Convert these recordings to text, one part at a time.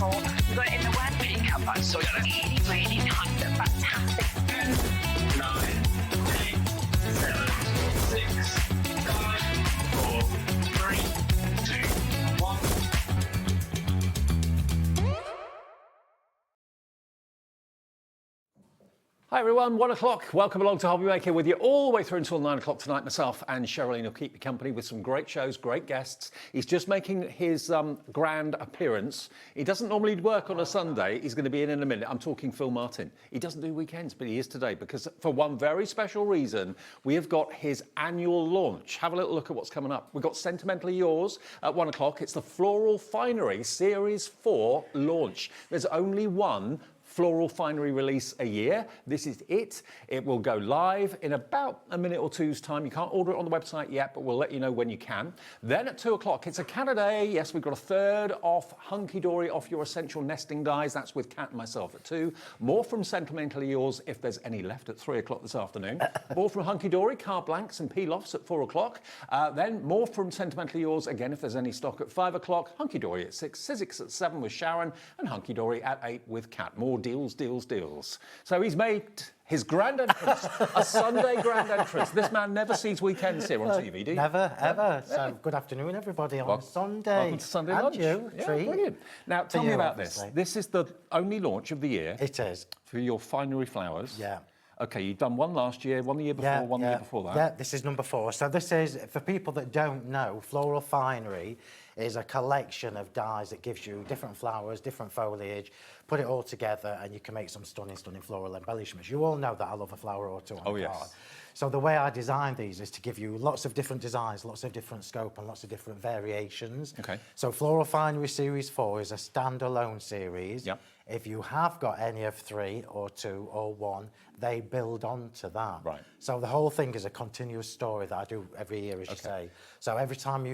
beautiful. We've got it in the word pickup, so we've got a really nice and fantastic. 9, 8, 7, 6, 5, 4, 3, 2, 1. Hi everyone, 1 o'clock. Welcome along to HobbyMaker with you all the way through until 9 o'clock tonight. Myself and Sherilyn will keep you company with some great shows, great guests. He's just making his grand appearance. He doesn't normally work on a Sunday. He's going to be in a minute. I'm talking Phill Martin. He doesn't do weekends, but he is today because for one very special reason, we have got his annual launch. Have a little look at what's coming up. We've got Sentimentally Yours at 1 o'clock. It's the Floral Finery Series 4 launch. There's only one floral finery release a year. This is it. It will go live in about a minute or two's time. You can't order it on the website yet, but we'll let you know when you can. Then at 2 o'clock, it's a Canada. Yes, we've got a third off Hunkydory off your essential nesting dies. That's with Kat and myself at 2. More from Sentimentally Yours if there's any left at 3 o'clock this afternoon. More from Hunkydory, card blanks and peel-offs at 4 o'clock. Then more from Sentimentally Yours again if there's any stock at 5 o'clock. Hunkydory at 6, Sizzix at 7 with Sharon, and Hunkydory at 8 with Kat. More deals. So he's made his grand entrance, a Sunday grand entrance. This man never sees weekends here on TV, do you? Never, ever. Yeah. So good afternoon, everybody, on Sunday. Welcome to Sunday and lunch. You, yeah, treat. Brilliant. Now, tell me about obviously. this. This is the only launch of the year. It is. For your finery flowers. Yeah. Okay, you've done one last year, one the year before, one the year before that. Yeah, this is number 4. So this is, for people that don't know, Floral Finery is a collection of dies that gives you different flowers, different foliage, put it all together and you can make some stunning floral embellishments. You all know that I love a flower or two on Oh, the yes. card. So the way I designed these is to give you lots of different designs, lots of different scope and lots of different variations. Okay. So Floral Finery Series 4 is a standalone series. Yep. If you have got any of 3 or 2 or 1, they build onto that. Right. So the whole thing is a continuous story that I do every year, as you say. So every time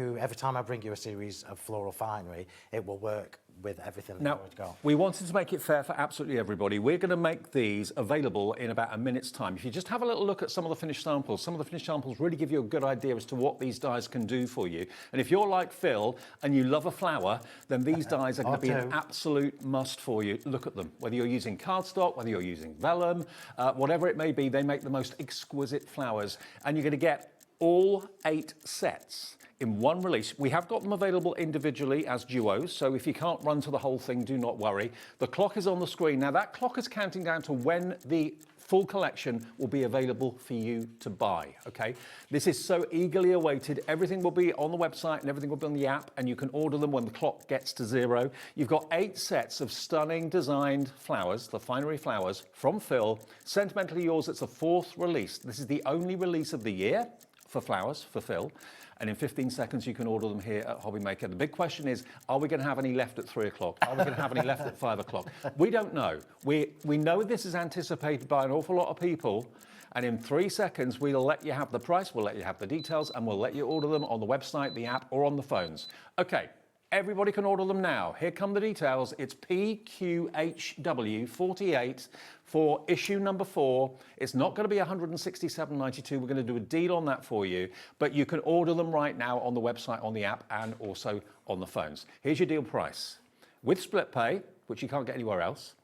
I bring you a series of Floral Finery, it will work with everything that Now, would go. we wanted to make it fair for absolutely everybody. We're going to make these available in about a minute's time. If you just have a little look at some of the finished samples, some of the finished samples really give you a good idea as to what these dies can do for you. And if you're like Phill and you love a flower, then these dies are going to be an absolute must for you. Look at them. Whether you're using cardstock, whether you're using vellum, whatever it may be, they make the most exquisite flowers. And you're going to get all 8 sets in one release. We have got them available individually as duos, so if you can't run to the whole thing, do not worry. The clock is on the screen. Now that clock is counting down to when the full collection will be available for you to buy, okay? This is so eagerly awaited. Everything will be on the website and everything will be on the app, and you can order them when the clock gets to 0. You've got 8 sets of stunning designed flowers, the finery flowers from Phill. Sentimentally Yours, it's the 4th release. This is the only release of the year for flowers, for Phill. And in 15 seconds, you can order them here at HobbyMaker. The big question is, are we going to have any left at 3 o'clock? Are we going to have any left at 5 o'clock? We don't know. We know this is anticipated by an awful lot of people. And in 3 seconds, we'll let you have the price, we'll let you have the details, and we'll let you order them on the website, the app, or on the phones. Okay. Everybody can order them now. Here come the details. It's PQHW48 for issue number 4. It's not going to be $167.92. We're going to do a deal on that for you, but you can order them right now on the website, on the app, and also on the phones. Here's your deal price. With split pay, which you can't get anywhere else,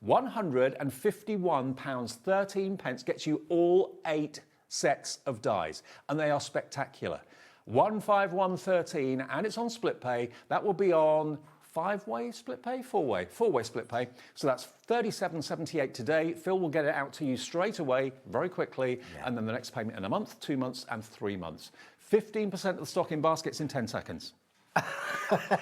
£151.13 gets you all 8 sets of dies, and they are spectacular. 151.13, and it's on split pay. That will be on 5-way split pay, 4-way split pay. So that's $37.78 today. Phill will get it out to you straight away, very quickly, and then the next payment in a month, 2 months, and 3 months. 15% of the stock in baskets in 10 seconds.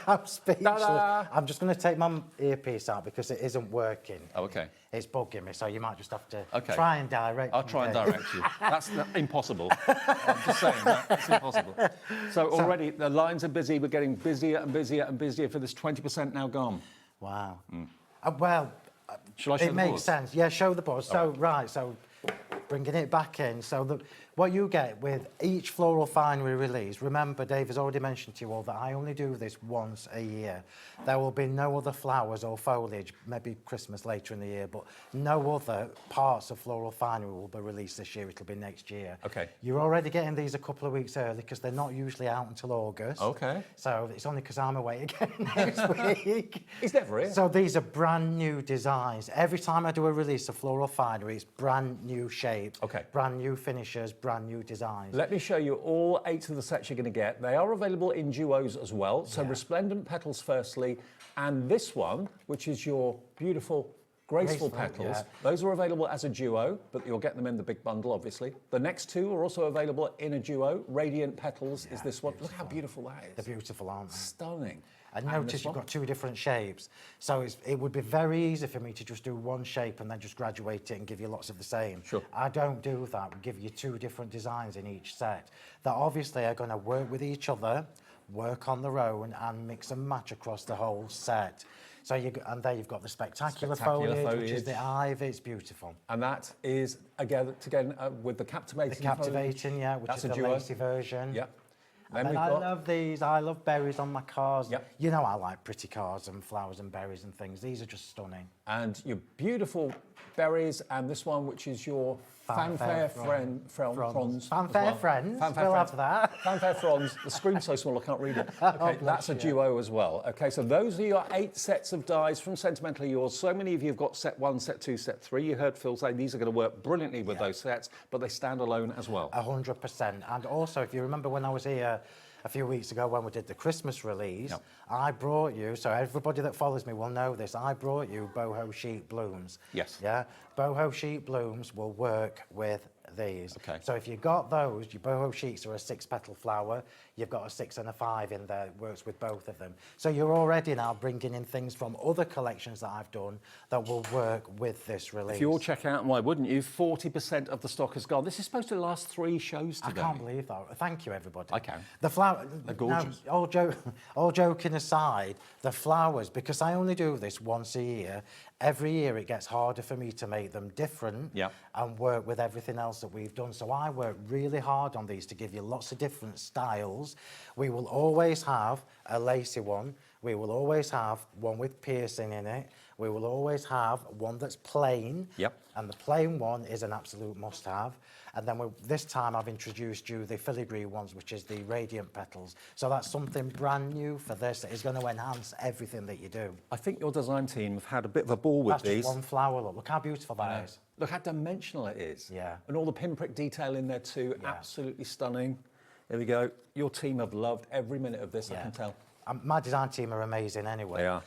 I'm speechless. I'm just going to take my earpiece out because it isn't working. Oh, okay. It's bugging me, so you might just have to try and direct me. I'll try and direct you. That's impossible. I'm just saying, that's impossible. So already the lines are busy. We're getting busier and busier and busier for this 20% now gone. Wow. Shall I show it the makes boards? sense. Yeah, show the board. So, right, so bringing it back in. So What you get with each floral finery release, remember Dave has already mentioned to you all that I only do this once a year. There will be no other flowers or foliage, maybe Christmas later in the year, but no other parts of floral finery will be released this year. It'll be next year. Okay. You're already getting these a couple of weeks early because they're not usually out until August. Okay. So it's only because I'm away again next week. He's never here. So these are brand new designs. Every time I do a release of floral finery, it's brand new shapes, Okay. brand new finishes, brand new designs. Let me show you all 8 of the sets you're going to get. They are available in duos as well. So resplendent petals firstly, and this one, which is your beautiful graceful petals, yeah. those are available as a duo, but you'll get them in the big bundle, obviously. The next 2 are also available in a duo. Radiant petals is this one. Look how beautiful that is. They're beautiful, aren't they? Stunning. And this notice you've one? got 2 different shapes. So it would be very easy for me to just do one shape and then just graduate it and give you lots of the same. Sure. I don't do that. We give you 2 different designs in each set that obviously are going to work with each other, work on their own, and mix and match across the whole set. So and there you've got the spectacular foliage, which is the ivy. It's beautiful. And that is, again with the captivating The captivating, foliage. yeah, which That's is a the duo. lacy version. Yep. And then I love these. I love berries on my cars. Yep. You know I like pretty cars and flowers and berries and things. These are just stunning. And your beautiful berries, and this one, which is your fanfare fronds. Fanfare friends. Fanfare We'll friends. have that. Fanfare fronds. The screen's so small I can't read it. Okay, that's a duo as well. Okay, so those are your 8 sets of dies from Sentimentally Yours. So many of you have got set 1, set 2, set 3. You heard Phil say these are going to work brilliantly with those sets, but they stand alone as well. 100%. And also, if you remember when I was here a few weeks ago when we did the Christmas release, I brought you, so everybody that follows me will know this, I brought you boho sheet blooms. Yes. Yeah, boho sheet blooms will work with these. Okay. So if you got those, your boho sheets are a 6-petal flower, you've got a 6 and a 5 in there, it works with both of them. So you're already now bringing in things from other collections that I've done that will work with this release. If you all check out, and why wouldn't you, 40% of the stock is gone. This is supposed to last 3 shows today. I can't believe that. Thank you, everybody. I can. The flower. They're gorgeous. Now, all joking aside, the flowers, because I only do this once a year, every year it gets harder for me to make them different and work with everything else that we've done. So I work really hard on these to give you lots of different styles. We will always have a lacy one. We will always have one with piercing in it. We will always have one that's plain. Yep. And the plain one is an absolute must-have. And then this time I've introduced you the filigree ones, which is the radiant petals. So that's something brand new for this that is going to enhance everything that you do. I think your design team have had a bit of a ball with That's these. just one flower, look how beautiful that is. Look how dimensional it is. Yeah. And all the pinprick detail in there too, absolutely stunning. There we go. Your team have loved every minute of this, I can tell. My design team are amazing anyway. They are.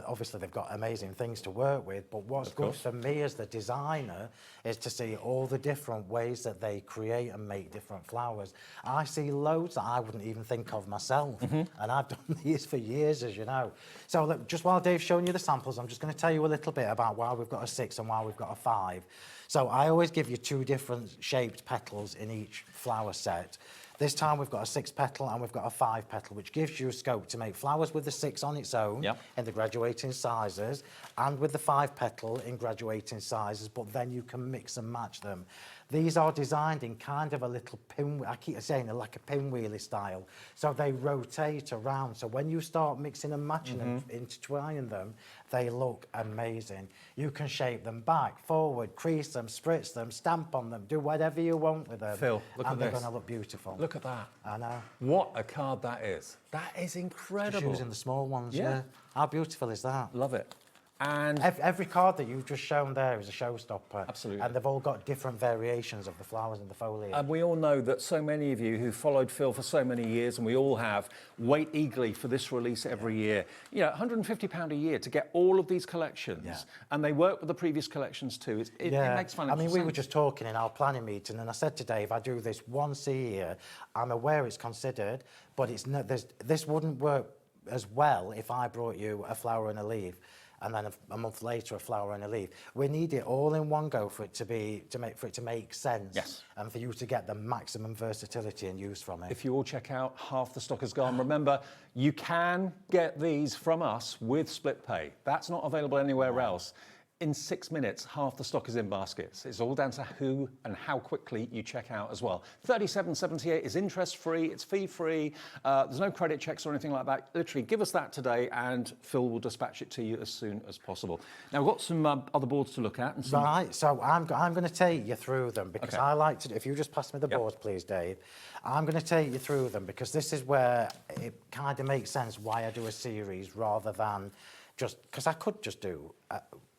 Obviously, they've got amazing things to work with, but what's good for me as the designer is to see all the different ways that they create and make different flowers. I see loads that I wouldn't even think of myself, and I've done these for years, as you know. So look, just while Dave's showing you the samples, I'm just going to tell you a little bit about why we've got a 6 and why we've got a 5. So I always give you 2 different shaped petals in each flower set. This time we've got a 6-petal and we've got a 5-petal, which gives you a scope to make flowers with the 6 on its own in the graduating sizes, and with the 5-petal in graduating sizes, but then you can mix and match them. These are designed in kind of a little pin, I keep saying like a pinwheely style, so they rotate around. So when you start mixing and matching them, intertwining them, they look amazing. You can shape them back, forward, crease them, spritz them, stamp on them, do whatever you want with them. Phil, look at and they're this. going to look beautiful. Look at that. I know. What a card that is. That is incredible. Just using the small ones, yeah. How beautiful is that? Love it. And every card that you've just shown there is a showstopper. Absolutely. And they've all got different variations of the flowers and the foliage. And we all know that so many of you who followed Phil for so many years, and we all have, wait eagerly for this release every year. You know, £150 a year to get all of these collections, and they work with the previous collections too. It makes financial sense. We were just talking in our planning meeting, and I said to Dave, I do this once a year. I'm aware it's considered, but it's not, this wouldn't work as well if I brought you a flower and a leaf, and then a month later a flower and a leaf. We need it all in one go for it to make sense, and for you to get the maximum versatility and use from it. If you all check out, half the stock is gone. Remember, you can get these from us with split pay. That's not available anywhere else. in 6 minutes, half the stock is in baskets. It's all down to who and how quickly you check out as well. $37.78 is interest-free, it's fee-free, there's no credit checks or anything like that. Literally, give us that today and Phil will dispatch it to you as soon as possible. Now, we've got some other boards to look at. And some... Right, so I'm going to take you through them because I like to, if you just pass me the boards, please, Dave. I'm going to take you through them because this is where it kind of makes sense why I do a series rather than just, because I could just do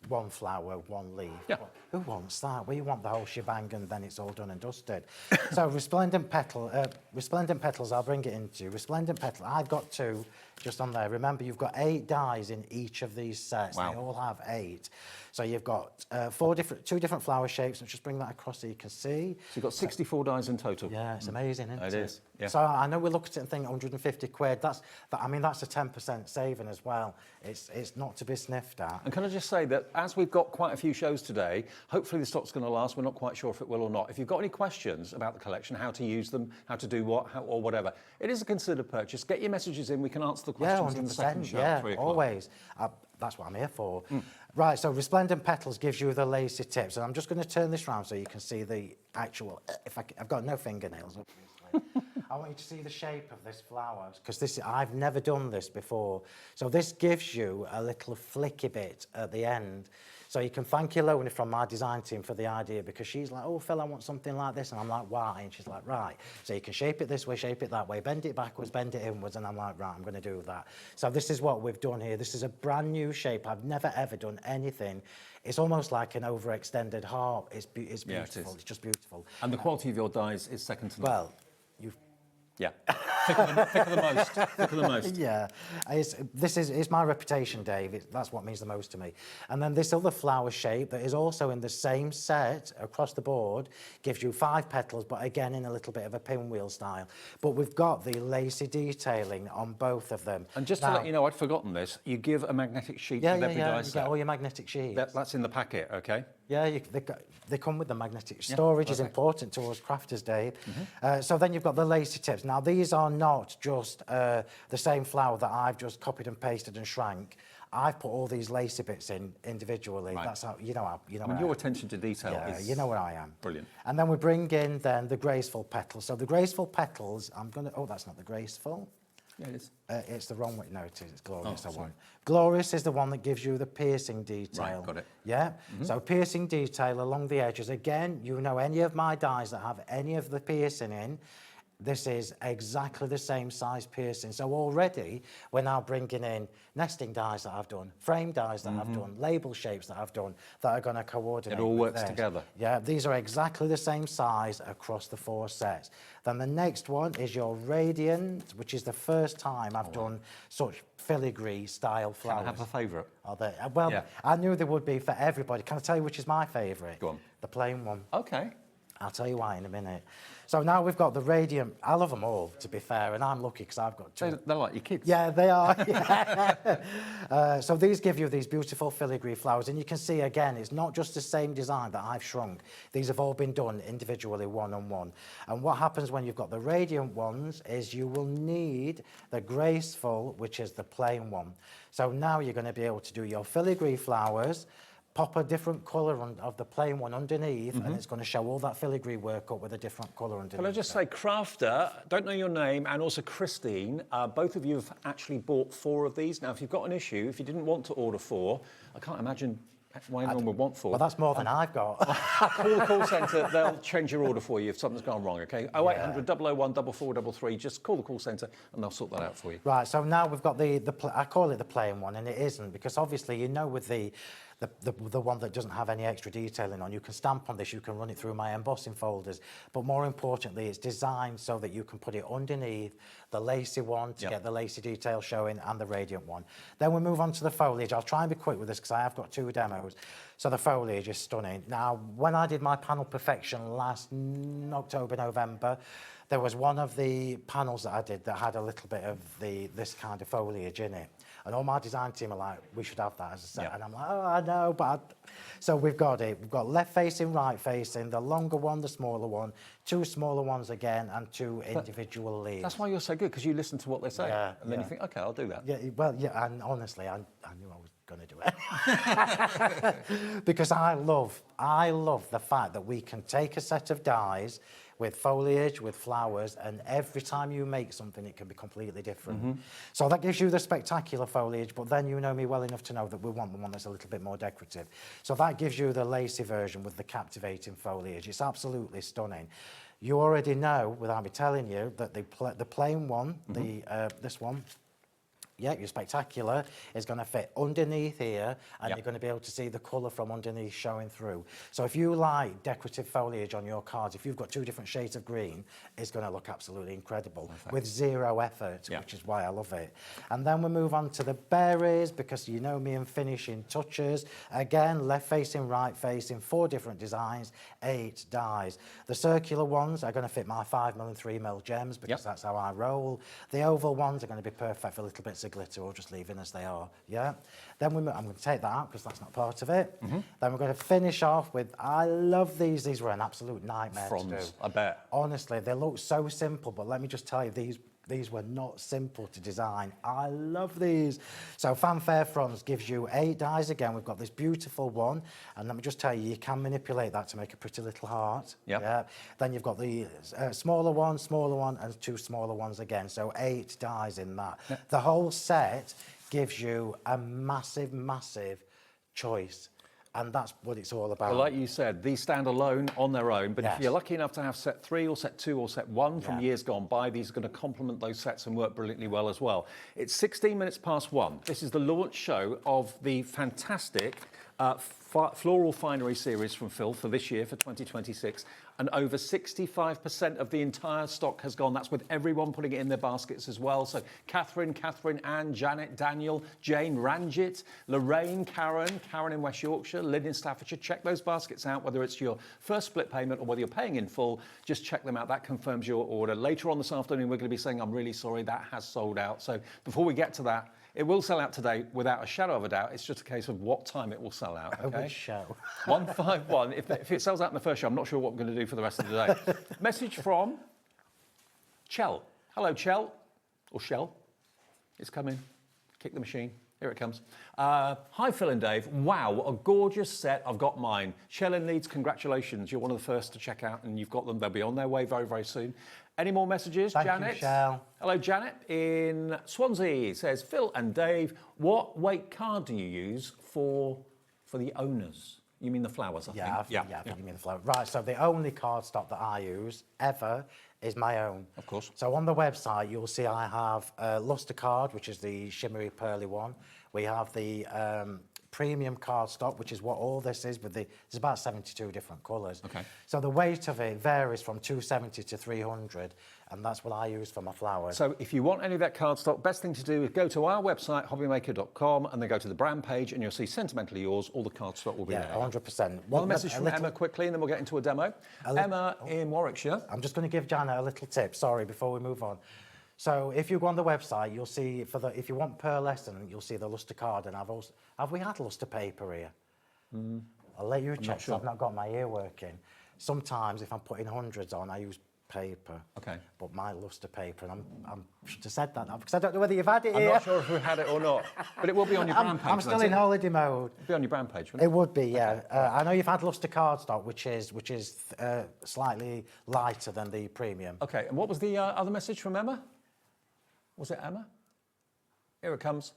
one flower, one leaf. Yeah. Well, who wants that? We want the whole shebang and then it's all done and dusted. So resplendent petals, I'll bring it into. Resplendent petal, I've got 2 just on there. Remember, you've got 8 dies in each of these sets. Wow. They all have 8. So you've got 2 different flower shapes. Let's just bring that across so you can see. So you've got 64 dies in total. Yeah, it's amazing, isn't it? It is, yeah. So I know we look at it and think 150 quid. I mean, that's a 10% saving as well. It's not to be sniffed at. And can I just say that as we've got quite a few shows today, hopefully the stock's going to last. We're not quite sure if it will or not. If you've got any questions about the collection, how to use them, how to do what, how, or whatever, it is a considered purchase. Get your messages in. We can answer the questions in the second show. Yeah, 3 o'clock. always. That's what I'm here for. Right, so Resplendent Petals gives you the lacy tips. And I'm just going to turn this round so you can see the actual... I've got no fingernails, obviously. I want you to see the shape of this flower, because I've never done this before. So this gives you a little flicky bit at the end. So you can thank Ilona from my design team for the idea, because she's like, oh, Phil, I want something like this. And I'm like, why? And she's like, right. So you can shape it this way, shape it that way, bend it backwards, bend it inwards. And I'm like, right, I'm going to do that. So this is what we've done here. This is a brand new shape. I've never, ever done anything. It's almost like an overextended heart. It's beautiful. Yeah, it is. It's just beautiful. And the quality of your dies is second to none. Well, you've... Yeah, thicker the most. Yeah, it's my reputation, Dave. That's what means the most to me. And then this other flower shape that is also in the same set across the board gives you 5 petals, but again in a little bit of a pinwheel style. But we've got the lacy detailing on both of them. And just to let you know, I'd forgotten this. You give a magnetic sheet with every die you set. get all your magnetic sheets. That's in the packet, okay? Yeah, they come with the magnetic storage. Is important to us crafters, Dave. So then you've got the lacy tips. Now these are not just the same flower that I've just copied and pasted and shrank. I've put all these lacy bits in individually. Right. That's how you know. I mean, your attention to detail is... you know where I am. Brilliant. And then we bring in then the graceful petals. So the graceful petals, oh, that's not the graceful. Yeah, it is. It's the wrong way. No, it is. It's glorious. Oh, sorry. Glorious is the one that gives you the piercing detail. Right, got it. Yeah. So piercing detail along the edges. Again, you know, any of my dies that have any of the piercing in, this is exactly the same size piercing. So already we're now bringing in nesting dies that I've done, frame dies that I've done, label shapes that I've done that are going to coordinate. It all with works this. together. Yeah, these are exactly the same size across the 4 sets. Then the next one is your Radiant, which is the first time I've done such filigree style flowers. Can I have a favourite? Are they? Well, Yeah. I knew there would be for everybody. Can I tell you which is my favourite? Go on. The plain one. Okay. I'll tell you why in a minute. So now we've got the Radiant. I love them all, to be fair, and I'm lucky because I've got 2. They're like your kids. Yeah, they are. Yeah. So these give you these beautiful filigree flowers, and you can see again, it's not just the same design that I've shrunk. These have all been done individually, one-on-one. And what happens when you've got the Radiant ones is you will need the graceful, which is the plain one. So now you're going to be able to do your filigree flowers, pop a different colour of the plain one underneath, and it's going to show all that filigree work up with a different colour underneath. Can I just say, Crafter, don't know your name, and also Christine, both of you have actually bought 4 of these. Now, if you've got an issue, if you didn't want to order 4, I can't imagine why anyone would want 4. Well, that's more than I've got. Call the call centre, they'll change your order for you if something's gone wrong, okay? 0800 001 4433, just call the call centre and they'll sort that out for you. Right, so now we've got I call it the plain one, and it isn't, because obviously, you know, with the one that doesn't have any extra detailing on, you can stamp on this, you can run it through my embossing folders, but more importantly, it's designed so that you can put it underneath the lacy one to get the lacy detail showing, and the Radiant one. Then we move on to the foliage. I'll try and be quick with this because I have got 2 demos. So the foliage is stunning. Now, when I did my panel perfection last October, November, there was one of the panels that I did that had a little bit of this kind of foliage in it. And all my design team are like, we should have that as a set. Yeah. And I'm like, oh, I know, So we've got it. We've got left facing, right facing, the longer one, the smaller one, 2 smaller ones again, and 2 individual leaves. That's why you're so good, because you listen to what they say. Yeah, and then you think, okay, I'll do that. Yeah, well, yeah, and honestly, I knew I was going to do it. Because I love the fact that we can take a set of dies with foliage, with flowers, and every time you make something, it can be completely different. So that gives you the spectacular foliage, but then you know me well enough to know that we want the one that's a little bit more decorative. So that gives you the lacy version with the captivating foliage. It's absolutely stunning. You already know, without me telling you, that the plain one, this one, yeah, your spectacular is going to fit underneath here, and you're going to be able to see the colour from underneath showing through. So if you like decorative foliage on your cards, if you've got 2 different shades of green, it's going to look absolutely incredible with 0 effort, which is why I love it. And then we move on to the berries, because you know me and finishing touches. Again, left facing, right facing, 4 different designs, 8 dies. The circular ones are going to fit my 5mm and 3mm gems, because that's how I roll. The oval ones are going to be perfect for little bits of glitter, or just leaving as they are. Then I'm going to take that out because that's not part of it. Then we're going to finish off with, I love these were an absolute nightmare to do. I bet. Honestly, they look so simple, but let me just tell you, these were not simple to design. I love these. So Fanfare Fronds gives you 8 dies again. We've got this beautiful one, and let me just tell you, you can manipulate that to make a pretty little heart. Then you've got the smaller one, and 2 smaller ones again. So 8 dies in that. The whole set gives you a massive, massive choice. And that's what it's all about. Well, like you said, these stand alone on their own, but if you're lucky enough to have set 3 or set 2 or set 1 from years gone by, these are going to complement those sets and work brilliantly well as well. It's 16 minutes past 1. This is the launch show of the fantastic Floral Finery series from Phill for this year, for 2026, and over 65% of the entire stock has gone. That's with everyone putting it in their baskets as well. So Catherine, Anne, Janet, Daniel, Jane, Ranjit, Lorraine, Karen in West Yorkshire, Lynn in Staffordshire. Check those baskets out, whether it's your first split payment or whether you're paying in full. Just check them out. That confirms your order. Later on this afternoon, we're going to be saying, I'm really sorry, that has sold out. So before we get to that, it will sell out today without a shadow of a doubt. It's just a case of what time it will sell out. Okay? Which show? 151. If it sells out in the first show, I'm not sure what we're going to do for the rest of the day. Message from Chell. Hello, Chell. Or Shell. It's coming. Kick the machine. Here it comes. Hi, Phill and Dave. Wow, a gorgeous set. I've got mine. Shell in Leeds, congratulations. You're one of the first to check out, and you've got them. They'll be on their way very, very soon. Any more messages, Thank Janet? you, Shell. Hello, Janet in Swansea. It says, Phill and Dave, what weight card do you use for the owners? You mean the flowers, I think? I think you mean the flowers. Right, so the only cardstock that I use ever is my own. Of course. So on the website, you'll see I have a luster card, which is the shimmery pearly one. We have the premium cardstock, which is what all this is, but there's about 72 different colours. Okay. So the weight of it varies from 270 to 300, and that's what I use for my flowers. So if you want any of that cardstock, best thing to do is go to our website, hobbymaker.com, and then go to the brand page, and you'll see Sentimentally Yours. All the cardstock will be there. 100%. One message from Emma quickly, and then we'll get into a demo. Emma in Warwickshire. I'm just going to give Janet a little tip, sorry, before we move on. So if you go on the website, you'll see if you want pearlescent, you'll see the luster card, and have we had luster paper here? I'll let you check. Sure. I've not got my ear working. Sometimes if I'm putting hundreds on, I use paper. Okay. But my luster paper, and I should have said that now because I don't know whether you've had it here. I'm not sure if we've had it or not, but it will be on your brand page. I'm still in holiday mode. It'll be on your brand page, won't it? It would be, yeah. Okay. I know you've had luster cardstock, which is slightly lighter than the premium. Okay. And what was the other message from Emma? Was it Emma? Here it comes.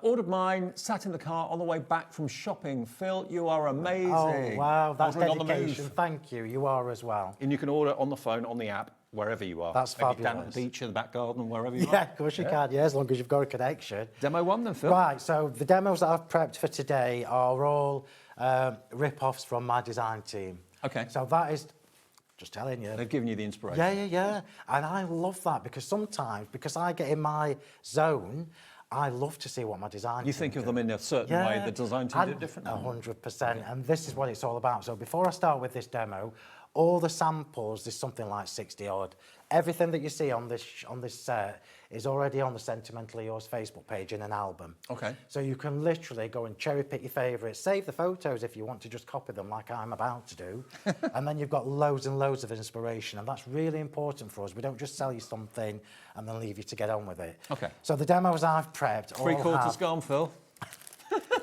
Ordered mine, sat in the car on the way back from shopping. Phill, you are amazing. Oh, wow, that's dedication. Thank you. You are as well. And you can order on the phone, on the app, wherever you are. That's fabulous. Down at the beach, in the back garden, wherever you are. Yeah, of course you can, as long as you've got a connection. Demo 1 then, Phill. Right, so the demos that I've prepped for today are all rip-offs from my design team. Okay. So that is... Just telling you. They've given you the inspiration. Yeah. And I love that because sometimes, because I get in my zone, I love to see what my design You think of them in a certain way, the design team did it differently? 100%, and this is what it's all about. So before I start with this demo, all the samples, there's something like 60 odd. Everything that you see on this set is already on the Sentimentally Yours Facebook page in an album. Okay. So you can literally go and cherry pick your favourites, save the photos if you want to just copy them like I'm about to do, and then you've got loads and loads of inspiration, and that's really important for us. We don't just sell you something and then leave you to get on with it. Okay. So the demos I've prepped... Three quarters gone, Phill.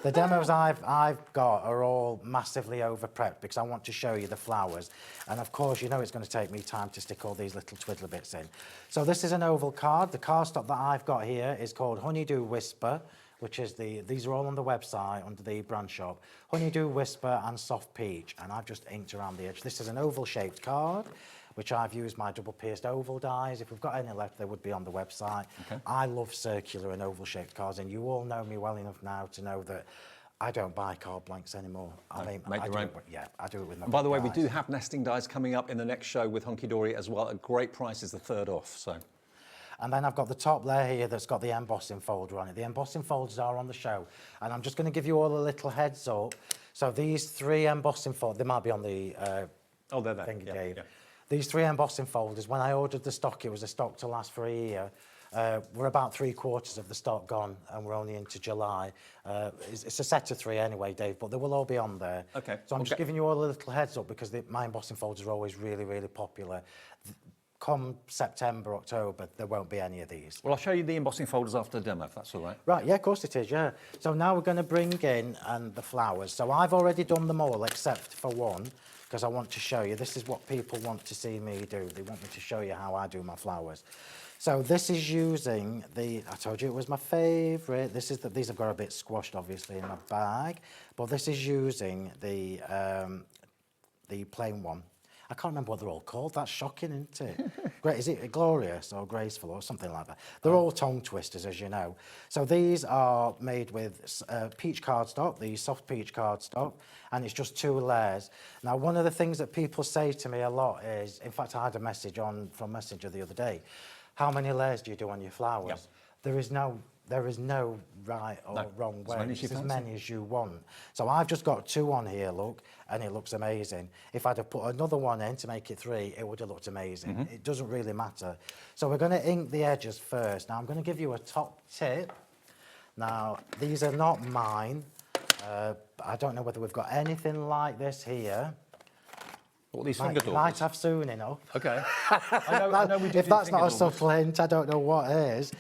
The demos I've got are all massively over-prepped because I want to show you the flowers. And of course, you know it's going to take me time to stick all these little twiddler bits in. So this is an oval card. The cardstock that I've got here is called Honeydew Whisper, which is these are all on the website under the brand shop. Honeydew Whisper and Soft Peach, and I've just inked around the edge. This is an oval-shaped card, which I've used my double-pierced oval dies. If we've got any left, they would be on the website. Okay. I love circular and oval-shaped cards, and you all know me well enough now to know that I don't buy card blanks anymore. I mean, make your own. Yeah, I do it with my. And by the way, dies. we do have nesting dies coming up in the next show with Hunkydory as well at great prices, the third off. So. And then I've got the top layer here that's got the embossing folder on it. The embossing folders are on the show. And I'm just going to give you all a little heads up. So these 3 embossing folders, they might be on the oh, they're there. thing, Yeah, Dave. yeah. These 3 embossing folders, when I ordered the stock, it was a stock to last for a year. We're about 3/4 of the stock gone, and we're only into July. It's a set of 3 anyway, Dave, but they will all be on there. Okay. So I'm just giving you all a little heads up because my embossing folders are always really, really popular. Come September, October, there won't be any of these. Well, I'll show you the embossing folders after the demo, if that's all right. Right, yeah, of course it is, yeah. So now we're going to bring in the flowers. So I've already done them all except for one, because I want to show you. This is what people want to see me do. They want me to show you how I do my flowers. So this is using I told you it was my favourite. These have got a bit squashed, obviously, in my bag. But this is using the plain one. I can't remember what they're all called. That's shocking, isn't it? Great, is it glorious or graceful or something like that? They're all tongue twisters, as you know. So these are made with peach cardstock, the soft peach cardstock, and it's just 2 layers. Now, one of the things that people say to me a lot is, in fact, I had a message from Messenger the other day. How many layers do you do on your flowers? Yep. There is no right or wrong way. It's as many as you want. So I've just got 2 on here, look, and it looks amazing. If I'd have put another one in to make it 3, it would have looked amazing. It doesn't really matter. So we're going to ink the edges first. Now I'm going to give you a top tip. Now, these are not mine. I don't know whether we've got anything like this here. What are these finger daubers? Might have soon enough. Okay. I know we do. If that's not a subtle hint, I don't know what is.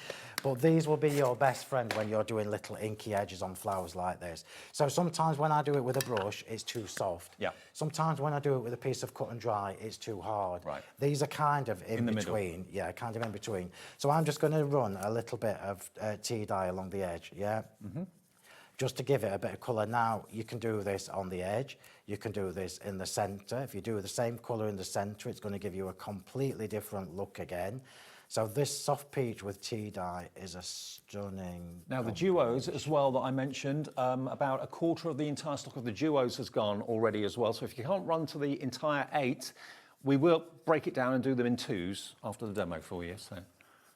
But these will be your best friend when you're doing little inky edges on flowers like this. So sometimes when I do it with a brush, it's too soft. Yeah. Sometimes when I do it with a piece of cut and dry, it's too hard. Right. These are kind of in between. Middle. Yeah, kind of in between. So I'm just going to run a little bit of tea dye along the edge, yeah? Just to give it a bit of colour. Now, you can do this on the edge. You can do this in the centre. If you do the same colour in the centre, it's going to give you a completely different look again. So this soft peach with tea dye is a stunning... Now, the duos as well that I mentioned, about 1/4 of the entire stock of the duos has gone already as well. So if you can't run to the entire 8, we will break it down and do them in 2s after the demo for you.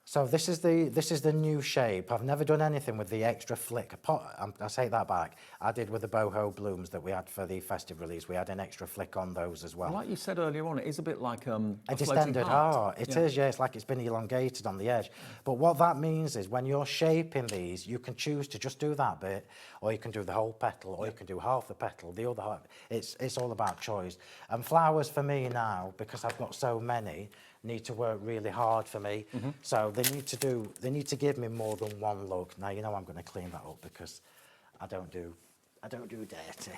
So this is the new shape. I've never done anything with the extra flick. I take that back. I did with the boho blooms that we had for the festive release. We had an extra flick on those as well. Like you said earlier on, it is a bit like a distended heart. It is, yeah. It's like it's been elongated on the edge. But what that means is when you're shaping these, you can choose to just do that bit, or you can do the whole petal, or you can do half the petal, the other half. It's all about choice. And flowers for me now, because I've got so many, need to work really hard for me. So they need to give me more than one look. Now, you know I'm going to clean that up because I don't do dirty.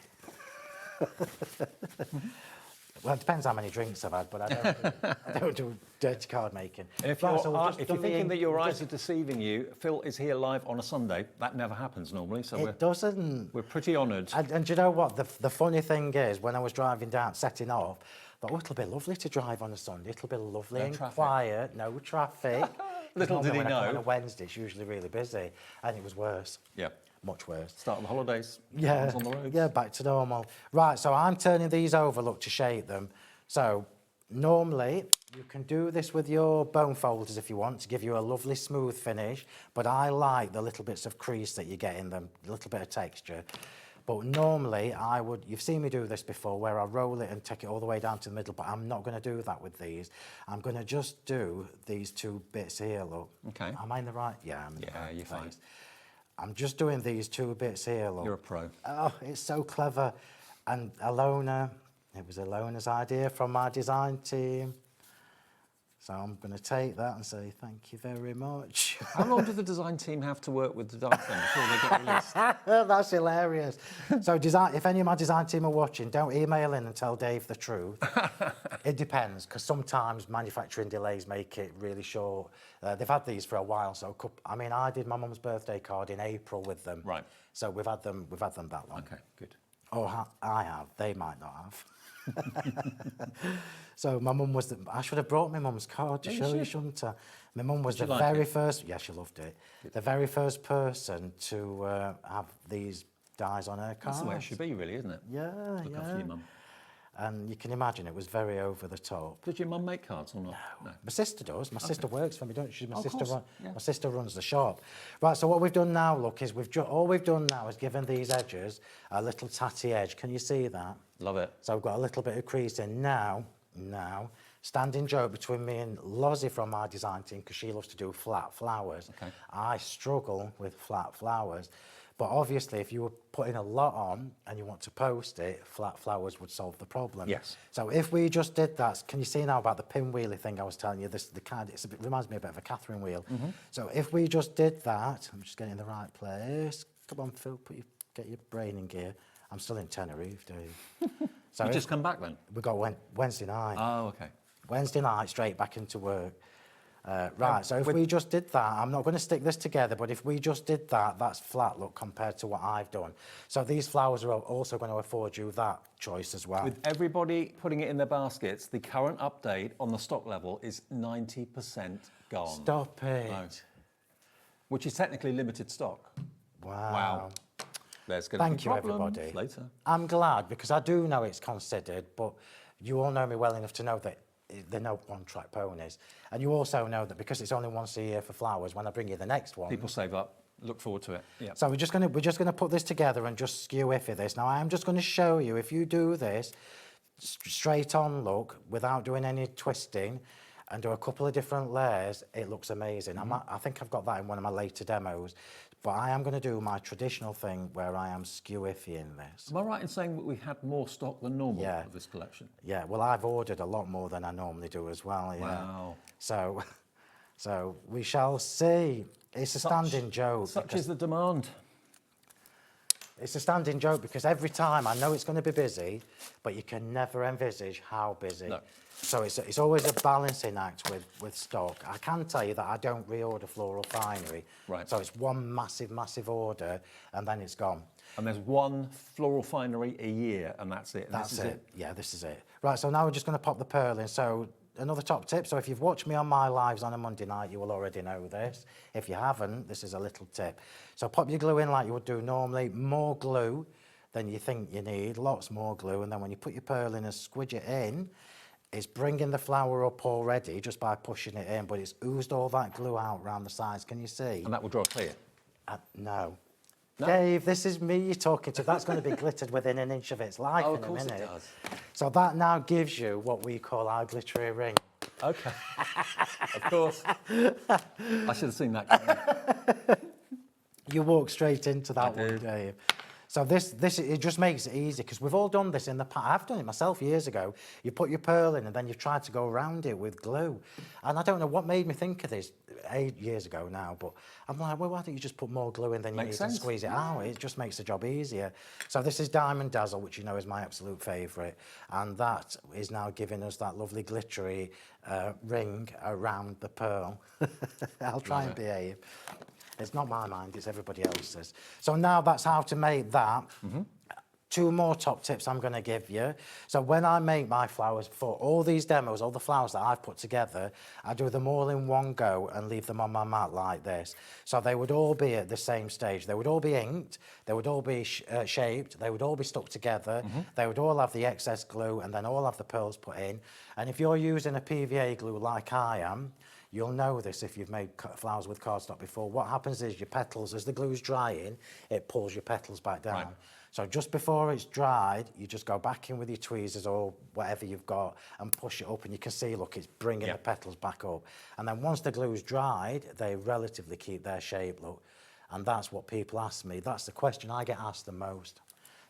Well, it depends how many drinks I've had, but I don't do dirty card making. And if you're thinking that your eyes are deceiving you, Phill is here live on a Sunday. That never happens normally, so we're pretty honoured. And do you know what? The funny thing is, when I was driving down, setting off, I thought, it'll be lovely to drive on a Sunday. It'll be lovely and quiet, no traffic. Little did he know. On a Wednesday, it's usually really busy, and it was worse. Yeah. Much worse. Start of the holidays. Yeah. On the roads. Yeah, back to normal. Right, so I'm turning these over, look, to shape them. So normally, you can do this with your bone folders if you want to give you a lovely smooth finish, but I like the little bits of crease that you get in them, a little bit of texture. But normally, you've seen me do this before, where I roll it and take it all the way down to the middle, but I'm not going to do that with these. I'm going to just do these 2 bits here, look. Okay. Am I in the right? Yeah, I'm in the right you're fine. I'm just doing these 2 bits here, look. You're a pro. Oh, it's so clever. And Alona, it was Alona's idea from my design team. So I'm going to take that and say thank you very much. How long does the design team have to work with the dice then before they get released? That's hilarious. So if any of my design team are watching, don't email in and tell Dave the truth. It depends, because sometimes manufacturing delays make it really short. They've had these for a while, so I mean, I did my mum's birthday card in April with them. Right. So we've had them that long. Okay, good. Oh, I have. They might not have. So my mum was I should have brought my mum's card to show you, shouldn't I? My mum was the very first. Yeah, she loved it. The very first person to have these dies on her card. That's the way it should be, really, isn't it? Yeah, Look after your mum. And you can imagine it was very over the top. Did your mum make cards or not? No. My sister does. My sister works for me, don't she? My Yeah. sister runs the shop. Right, so what we've done now, look, is all we've done now is given these edges a little tatty edge. Can you see that? Love it. So we've got a little bit of crease in. Now, standing joke between me and Lozzie from my design team, because she loves to do flat flowers. Okay. I struggle with flat flowers. But obviously, if you were putting a lot on and you want to post it, flat flowers would solve the problem. Yes. So if we just did that, can you see now about the pinwheelie thing I was telling you? It reminds me a bit of a Catherine wheel. Mm-hmm. So if we just did that, I'm just getting in the right place. Come on, Phil, get your brain in gear. I'm still in Tenerife, Dave. So You just come back then? We got Wednesday night. Oh, okay. Wednesday night, straight back into work. Right, so if we just did that, I'm not going to stick this together, but if we just did that, that's flat look compared to what I've done. So these flowers are also going to afford you that choice as well. With everybody putting it in their baskets, the current update on the stock level is 90% gone. Stop it. No. Which is technically limited stock. Wow. There's going to be Thank you, problems everybody. later. I'm glad, because I do know it's considered, but you all know me well enough to know that they're no one-track ponies. And you also know that because it's only once a year for flowers, when I bring you the next one... People save up, look forward to it. Yeah. So we're just going to put this together and just skew iffy this. Now, I am just going to show you, if you do this, straight on look, without doing any twisting, and do a couple of different layers, it looks amazing. I think I've got that in one of my later demos. But I am going to do my traditional thing where I am skew iffy in this. Am I right in saying that we had more stock than normal of this collection? Yeah, well, I've ordered a lot more than I normally do as well, yeah. Wow. So we shall see. It's a standing joke. Such is the demand. It's a standing joke because every time I know it's going to be busy, but you can never envisage how busy. No. So it's always a balancing act with stock. I can tell you that I don't reorder floral finery. Right. So it's one massive order and then it's gone. And there's one floral finery a year, and that's it. And That's this is it. Yeah, this is it. Right, so now we're just going to pop the pearl in. So another top tip. So if you've watched me on my lives on a Monday night, you will already know this. If you haven't, this is a little tip. So pop your glue in like you would do normally. More glue than you think you need. Lots more glue. And then when you put your pearl in and squidge it in, it's bringing the flower up already just by pushing it in, but it's oozed all that glue out around the sides. Can you see? And that will draw clear. No. Dave, this is me you're talking to. That's going to be glittered within an inch of its life in a minute. Of course it does. So that now gives you what we call our glittery ring. Okay. Of course. I should have seen that coming. You walk straight into that I one, did. Dave. So this it just makes it easy because we've all done this in the past. I've done it myself years ago. You put your pearl in and then you've tried to go around it with glue. And I don't know what made me think of this 8 years ago now, but I'm like, well, why don't you just put more glue in than you need and squeeze it out? It just makes the job easier. So this is Diamond Dazzle, which you know is my absolute favourite. And that is now giving us that lovely glittery ring around the pearl. I'll try and behave. It's not my mind, it's everybody else's. So now that's how to make that. Mm-hmm. 2 more top tips I'm going to give you. So when I make my flowers for all these demos, all the flowers that I've put together, I do them all in one go and leave them on my mat like this. So they would all be at the same stage. They would all be inked, they would all be shaped, they would all be stuck together, they would all have the excess glue and then all have the pearls put in. And if you're using a PVA glue like I am, you'll know this if you've made flowers with cardstock before. What happens is your petals, as the glue's drying, it pulls your petals back down. Right. So just before it's dried, you just go back in with your tweezers or whatever you've got and push it up and you can see, look, it's bringing the petals back up. And then once the glue's dried, they relatively keep their shape, look. And that's what people ask me. That's the question I get asked the most.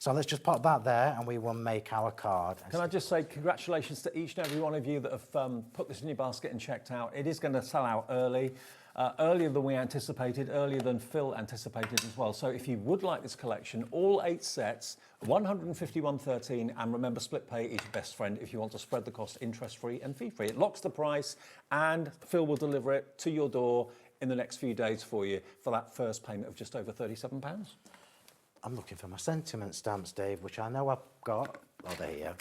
So let's just pop that there and we will make our card. Can I just say congratulations to each and every one of you that have put this in your basket and checked out. It is going to sell out early, earlier than we anticipated, earlier than Phill anticipated as well. So if you would like this collection, all 8 sets, 151.13, and remember, split pay is your best friend if you want to spread the cost interest-free and fee-free. It locks the price, and Phill will deliver it to your door in the next few days for you for that first payment of just over £37. I'm looking for my sentiment stamps, Dave, which I know I've got. Oh, they're here.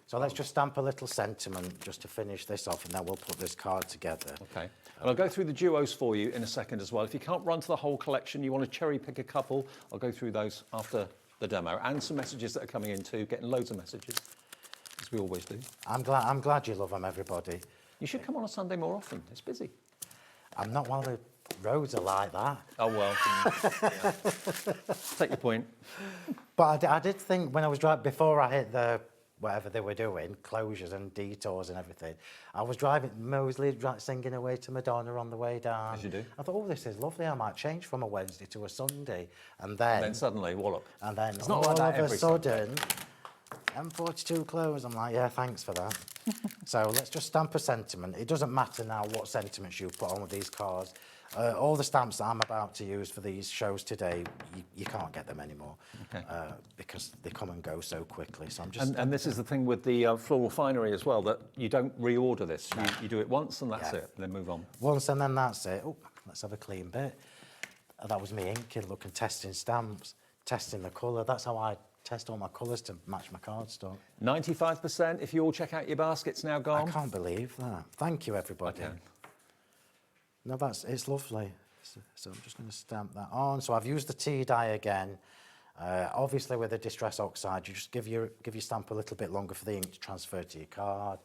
So let's just stamp a little sentiment just to finish this off, and then we'll put this card together. Okay. And I'll go through the duos for you in a second as well. If you can't run to the whole collection, you want to cherry pick a couple, I'll go through those after the demo. And some messages that are coming in too, getting loads of messages, as we always do. I'm glad you love them, everybody. You should come on a Sunday more often. It's busy. I'm not while the roads are like that. Oh, well. Yeah. Take your point. But I did think when I was driving, before I hit the, whatever they were doing, closures and detours and everything, I was driving Moseley, singing away to Madonna on the way down. As you do. I thought, oh, this is lovely. I might change from a Wednesday to a Sunday. And then Suddenly, wallop. And then It's not all like that of a every sudden, M42 closed. I'm like, yeah, thanks for that. So let's just stamp a sentiment. It doesn't matter now what sentiments you put on with these cards. All the stamps that I'm about to use for these shows today, you can't get them anymore. Okay. Because they come and go so quickly. So I'm just. And this is the thing with the floral finery as well, that you don't reorder this. You do it once and that's Yeah. it, and then move on. Once and then that's it. Oh, let's have a clean bit. That was me inking, looking, testing stamps, testing the colour. That's how I test all my colours to match my cardstock. 95%. If you all check out your baskets now gone. I can't believe that. Thank you, everybody. Okay. No, it's lovely. So I'm just going to stamp that on. So I've used the tea dye again. Obviously, with the Distress Oxide, you just give your stamp a little bit longer for the ink to transfer to your card.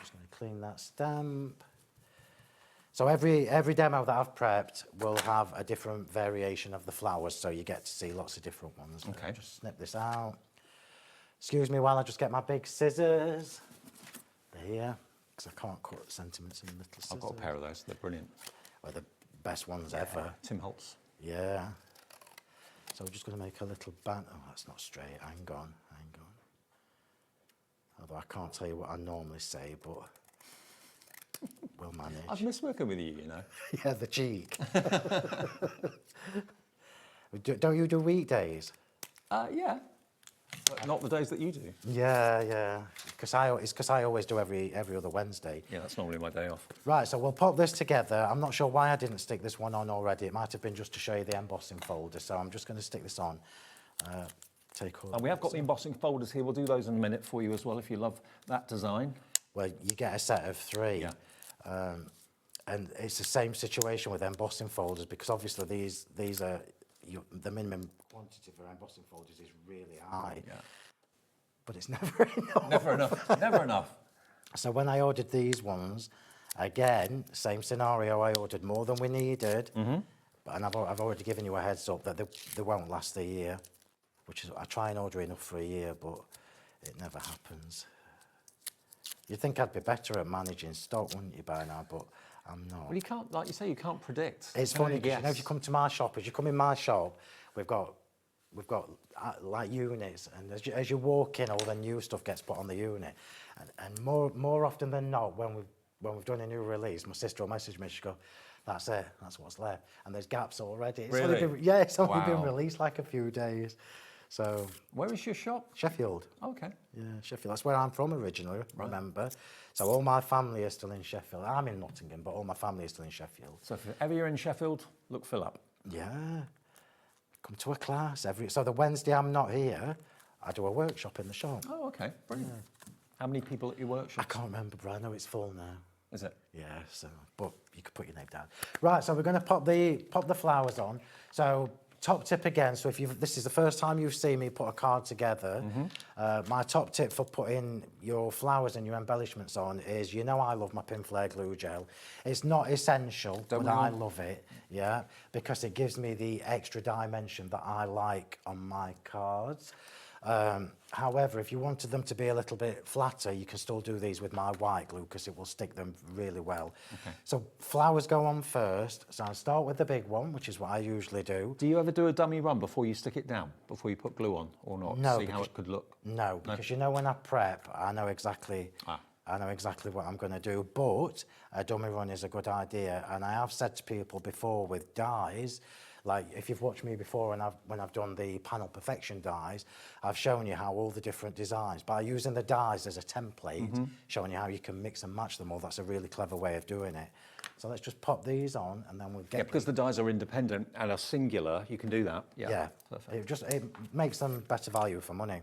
Just going to clean that stamp. So every demo that I've prepped will have a different variation of the flowers, so you get to see lots of different ones. Okay. Just snip this out. Excuse me while I just get my big scissors. They're here, because I can't cut sentiments in little scissors. I've got a pair of those. They're brilliant. They're the best ones ever. Tim Holtz. Yeah. So we're just going to make a little band. Oh, that's not straight. Hang on. Although I can't tell you what I normally say, but we'll manage. I've missed working with you, you know. Yeah, the cheek. Don't you do weekdays? Yeah. But not the days that you do. Yeah. It's because I always do every other Wednesday. Yeah, that's normally my day off. Right, so we'll pop this together. I'm not sure why I didn't stick this one on already. It might have been just to show you the embossing folder. So I'm just going to stick this on. And we have got the embossing folders here. We'll do those in a minute for you as well if you love that design. Well, you get a set of 3. Yeah. And it's the same situation with embossing folders, because obviously these are the minimum quantity for embossing folders is really high. Yeah. But it's never enough. Never enough. Never enough. So when I ordered these ones, again, same scenario. I ordered more than we needed, and I've already given you a heads up that they won't last a year, which is I try and order enough for a year, but it never happens. You'd think I'd be better at managing stock, wouldn't you, by now? But I'm not. Well, you can't, like you say, you can't predict. It's funny because you know, if you come to my shop, as you come in my shop, we've got like units, and as you walk in, all the new stuff gets put on the unit, and more often than not, when we've done a new release, my sister will message me. She go, "That's it, that's what's left," and there's gaps already. It's Really? it's only been Wow. released like a few days. So Where is your shop? Sheffield. Oh, okay. Yeah, Sheffield. That's where I'm from originally, remember? So all my family is still in Sheffield. I'm in Nottingham, but all my family is still in Sheffield. So if ever you're in Sheffield, look Phill up. Yeah. Come to a class so the Wednesday I'm not here, I do a workshop in the shop. Oh, okay. Brilliant. How many people at your workshop? I can't remember, but I know it's full now. Is it? Yeah, so but you could put your name down. Right, so we're going to pop the flowers on. So top tip again. So if this is the first time you've seen me put a card together, my top tip for putting your flowers and your embellishments on is, you know, I love my pin flare glue gel. It's not essential, but I love it. Yeah, because it gives me the extra dimension that I like on my cards. However, if you wanted them to be a little bit flatter, you can still do these with my white glue because it will stick them really well. Okay. So flowers go on first. So I'll start with the big one, which is what I usually do. Do you ever do a dummy run before you stick it down, before you put glue on, or not? No. See how it could look? No, because you know when I prep, I know exactly what I'm going to do, but a dummy run is a good idea. And I have said to people before with dies, like if you've watched me before when I've done the panel perfection dies, I've shown you how all the different designs, by using the dies as a template, showing you how you can mix and match them all. That's a really clever way of doing it. So let's just pop these on and then we'll get... Yeah, because the dies are independent and are singular, you can do that. Yeah, perfect. It makes them better value for money.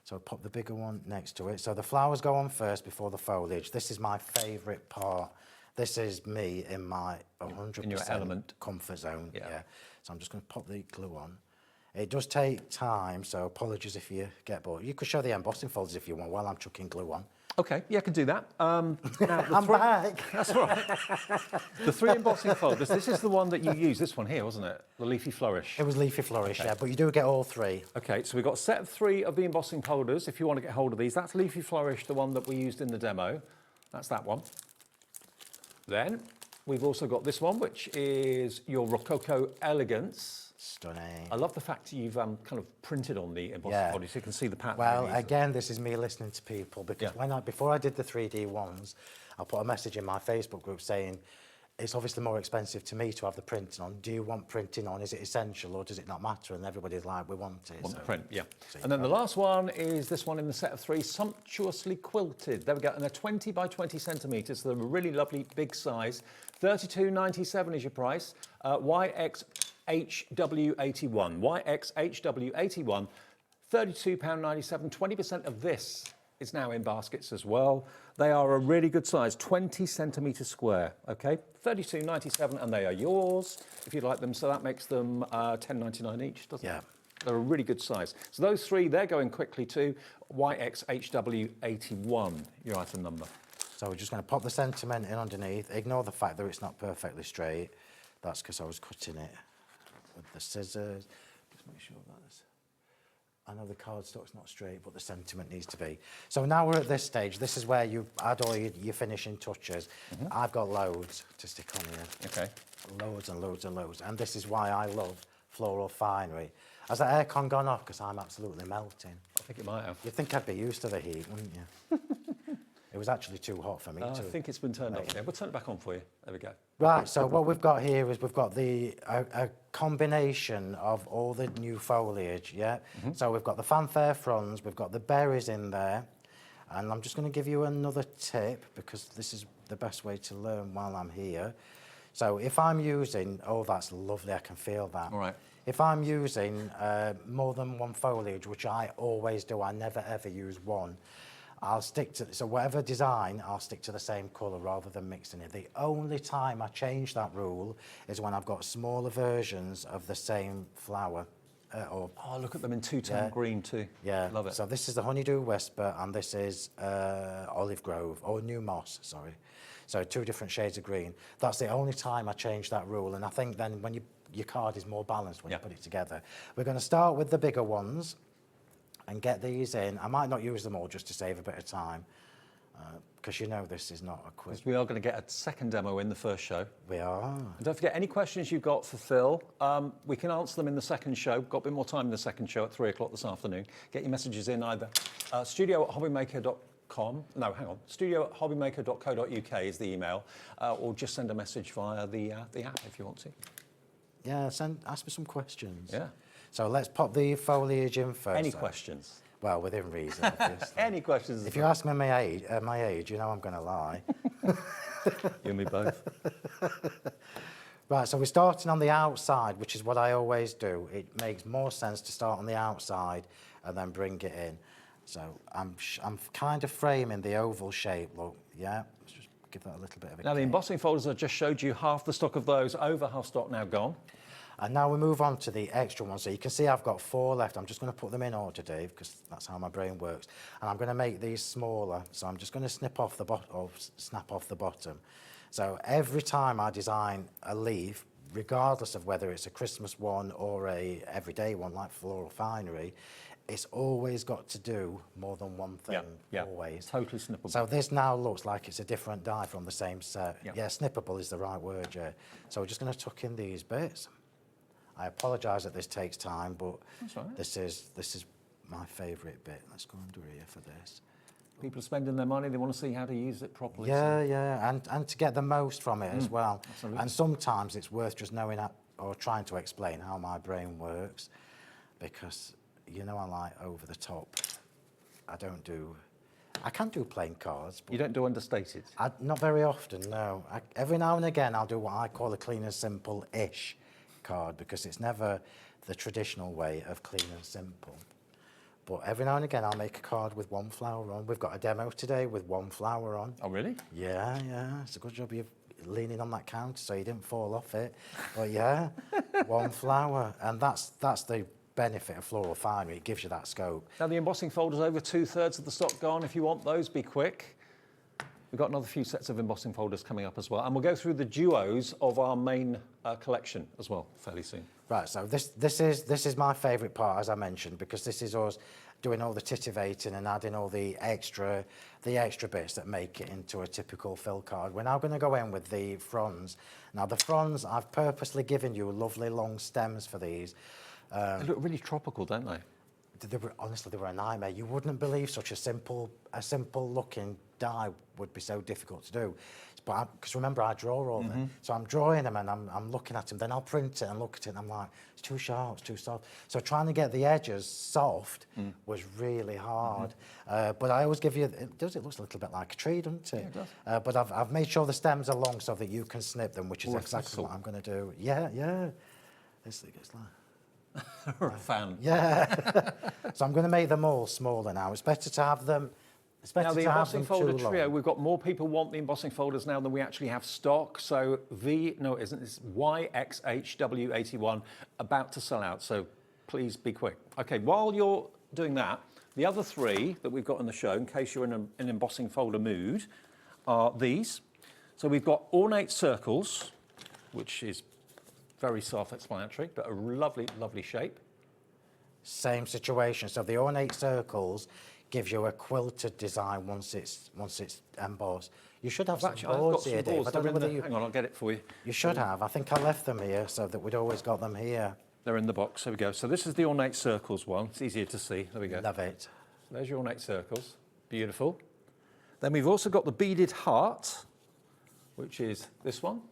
So pop the bigger one next to it. So the flowers go on first before the foliage. This is my favourite part. This is me in my 100% in your element comfort zone. Yeah. So I'm just going to pop the glue on. It does take time, so apologies if you get bored. You could show the embossing folders if you want while I'm chucking glue on. Okay, yeah, I can do that. Now, I'm back. That's all right. The 3 embossing folders, this is the one that you used, this one here, wasn't it? The Leafy Flourish. It was Leafy Flourish, yeah, but you do get all 3. Okay, so we've got a set of 3 of the embossing folders, if you want to get hold of these. That's Leafy Flourish, the one that we used in the demo. That's that one. Then we've also got this one, which is your Rococo Elegance. Stunning. I love the fact you've kind of printed on the embossing folder so you can see the pattern. Well, again, this is me listening to people because before I did the 3D ones, I put a message in my Facebook group saying, it's obviously more expensive to me to have the printing on. Do you want printing on? Is it essential or does it not matter? And everybody's like, we want it. Want the print, yeah. So and then the last one is this one in the set of 3, sumptuously quilted. There we go, and they're 20 by 20 centimetres, so they're a really lovely big size. $32.97 is your price. YXHW81, YXHW81, £32.97. 20% of this is now in baskets as well. They are a really good size, 20 centimetres square, okay? $32.97, and they are yours if you'd like them. So that makes them $10.99 each, doesn't it? They're a really good size. So those 3, they're going quickly too. YXHW81, your item number. So we're just going to pop the sentiment in underneath. Ignore the fact that it's not perfectly straight. That's because I was cutting it with the scissors. Just make sure that's... I know the cardstock's not straight, but the sentiment needs to be. So now we're at this stage. This is where you add all your finishing touches. I've got loads to stick on here. Okay. Loads and loads and loads. And this is why I love floral finery. Has that aircon gone off? Because I'm absolutely melting. I think it might have. You'd think I'd be used to the heat, wouldn't you? It was actually too hot for me I think it's been turned off. Yeah, we'll turn it back on for you. There we go. Right, so what we've got here is we've got a combination of all the new foliage, yeah? So we've got the fanfare fronds, we've got the berries in there, and I'm just going to give you another tip because this is the best way to learn while I'm here. So if I'm using, oh, that's lovely, I can feel that. All right. If I'm using more than one foliage, which I always do, I never ever use one, I'll stick to, so whatever design, I'll stick to the same colour rather than mixing it. The only time I change that rule is when I've got smaller versions of the same flower. Oh, look at them in two-tone green too. Yeah, love it. So this is the Honeydew Whisper and this is Olive Grove, or New Moss, sorry. So 2 different shades of green. That's the only time I change that rule, and I think then when your card is more balanced when you put it together. We're going to start with the bigger ones and get these in. I might not use them all just to save a bit of time, because you know this is not a quick... We are going to get a second demo in the first show. We are. And don't forget, any questions you've got for Phill, we can answer them in the second show. Got a bit more time in the second show at 3 o'clock this afternoon. Get your messages in either studio@hobbymaker.com. No, hang on. studio@hobbymaker.co.uk is the email, or just send a message via the app if you want to. Yeah, ask me some questions. Yeah. So let's pop the foliage in first. Any questions? Well, within reason, obviously. Any questions? If you ask me my age, you know I'm going to lie. You and me both. Right, so we're starting on the outside, which is what I always do. It makes more sense to start on the outside and then bring it in. So I'm kind of framing the oval shape, look, yeah? Let's just give that a little bit of a Now, the embossing folders I just showed you, half the stock of those, over half stock now gone. And now we move on to the extra ones. So you can see I've got 4 left. I'm just going to put them in order, Dave, because that's how my brain works. And I'm going to make these smaller. So I'm just going to snap off the bottom. So every time I design a leaf, regardless of whether it's a Christmas one or a everyday one like Floral Finery, it's always got to do more than one thing, always. Totally snippable. So this now looks like it's a different die from the same set. Yeah. Yeah, snippable is the right word, yeah. So we're just going to tuck in these bits. I apologise that this takes time, but That's all right. this is my favourite bit. Let's go under here for this. People are spending their money, they want to see how to use it properly. Yeah, yeah, and to get the most from it as well. Absolutely. And sometimes it's worth just knowing how, or trying to explain how my brain works, because, you know, I like over the top. I can do plain cards, but You don't do understated. not very often, no. Every now and again I'll do what I call a clean and simple-ish card, because it's never the traditional way of clean and simple. But every now and again I'll make a card with one flower on. We've got a demo today with one flower on. Oh, really? Yeah, yeah. It's a good job you're leaning on that counter so you didn't fall off it. But yeah, one flower. And that's the benefit of Floral Finery. It gives you that scope. Now, the embossing folder's over 2/3 of the stock gone. If you want those, be quick. We've got another few sets of embossing folders coming up as well. And we'll go through the duos of our main collection as well fairly soon. Right, so this is my favourite part, as I mentioned, because this is us doing all the titivating and adding all the extra bits that make it into a typical Phill card. We're now going to go in with the fronds. Now the fronds, I've purposely given you lovely long stems for these. They look really tropical, don't they? Honestly, they were a nightmare. You wouldn't believe such a simple looking die would be so difficult to do. But because remember, I draw all them, so I'm drawing them and I'm looking at them. Then I'll print it and look at it, and I'm like, it's too sharp, it's too soft. So trying to get the edges soft was really hard. But I always give you. It looks a little bit like a tree, doesn't it? Yeah, it does. But I've made sure the stems are long so that you can snip them, which is exactly what I'm going to do. Yeah, yeah. This thing is like. Or a fan. Yeah. So I'm going to make them all smaller now. It's better to have them. It's better Now, the to have embossing them folder too trio, long. we've got more people want the embossing folders now than we actually have stock. So no, it isn't. It's YXHW81 about to sell out. So please be quick. Okay, while you're doing that, the other three that we've got in the show, in case you're in an embossing folder mood, are these. So we've got ornate circles, which is very self-explanatory, but a lovely, lovely shape. Same situation. So the ornate circles gives you a quilted design once it's embossed. You should have some Actually, I've got boards some here, Dave. boards. I don't know whether you... Hang on, I'll get it for you. You should have. I think I left them here so that we'd always got them here. They're in the box. There we go. So this is the ornate circles one. It's easier to see. There we go. Love it. There's your ornate circles. Beautiful. Then we've also got the beaded heart, which is this one.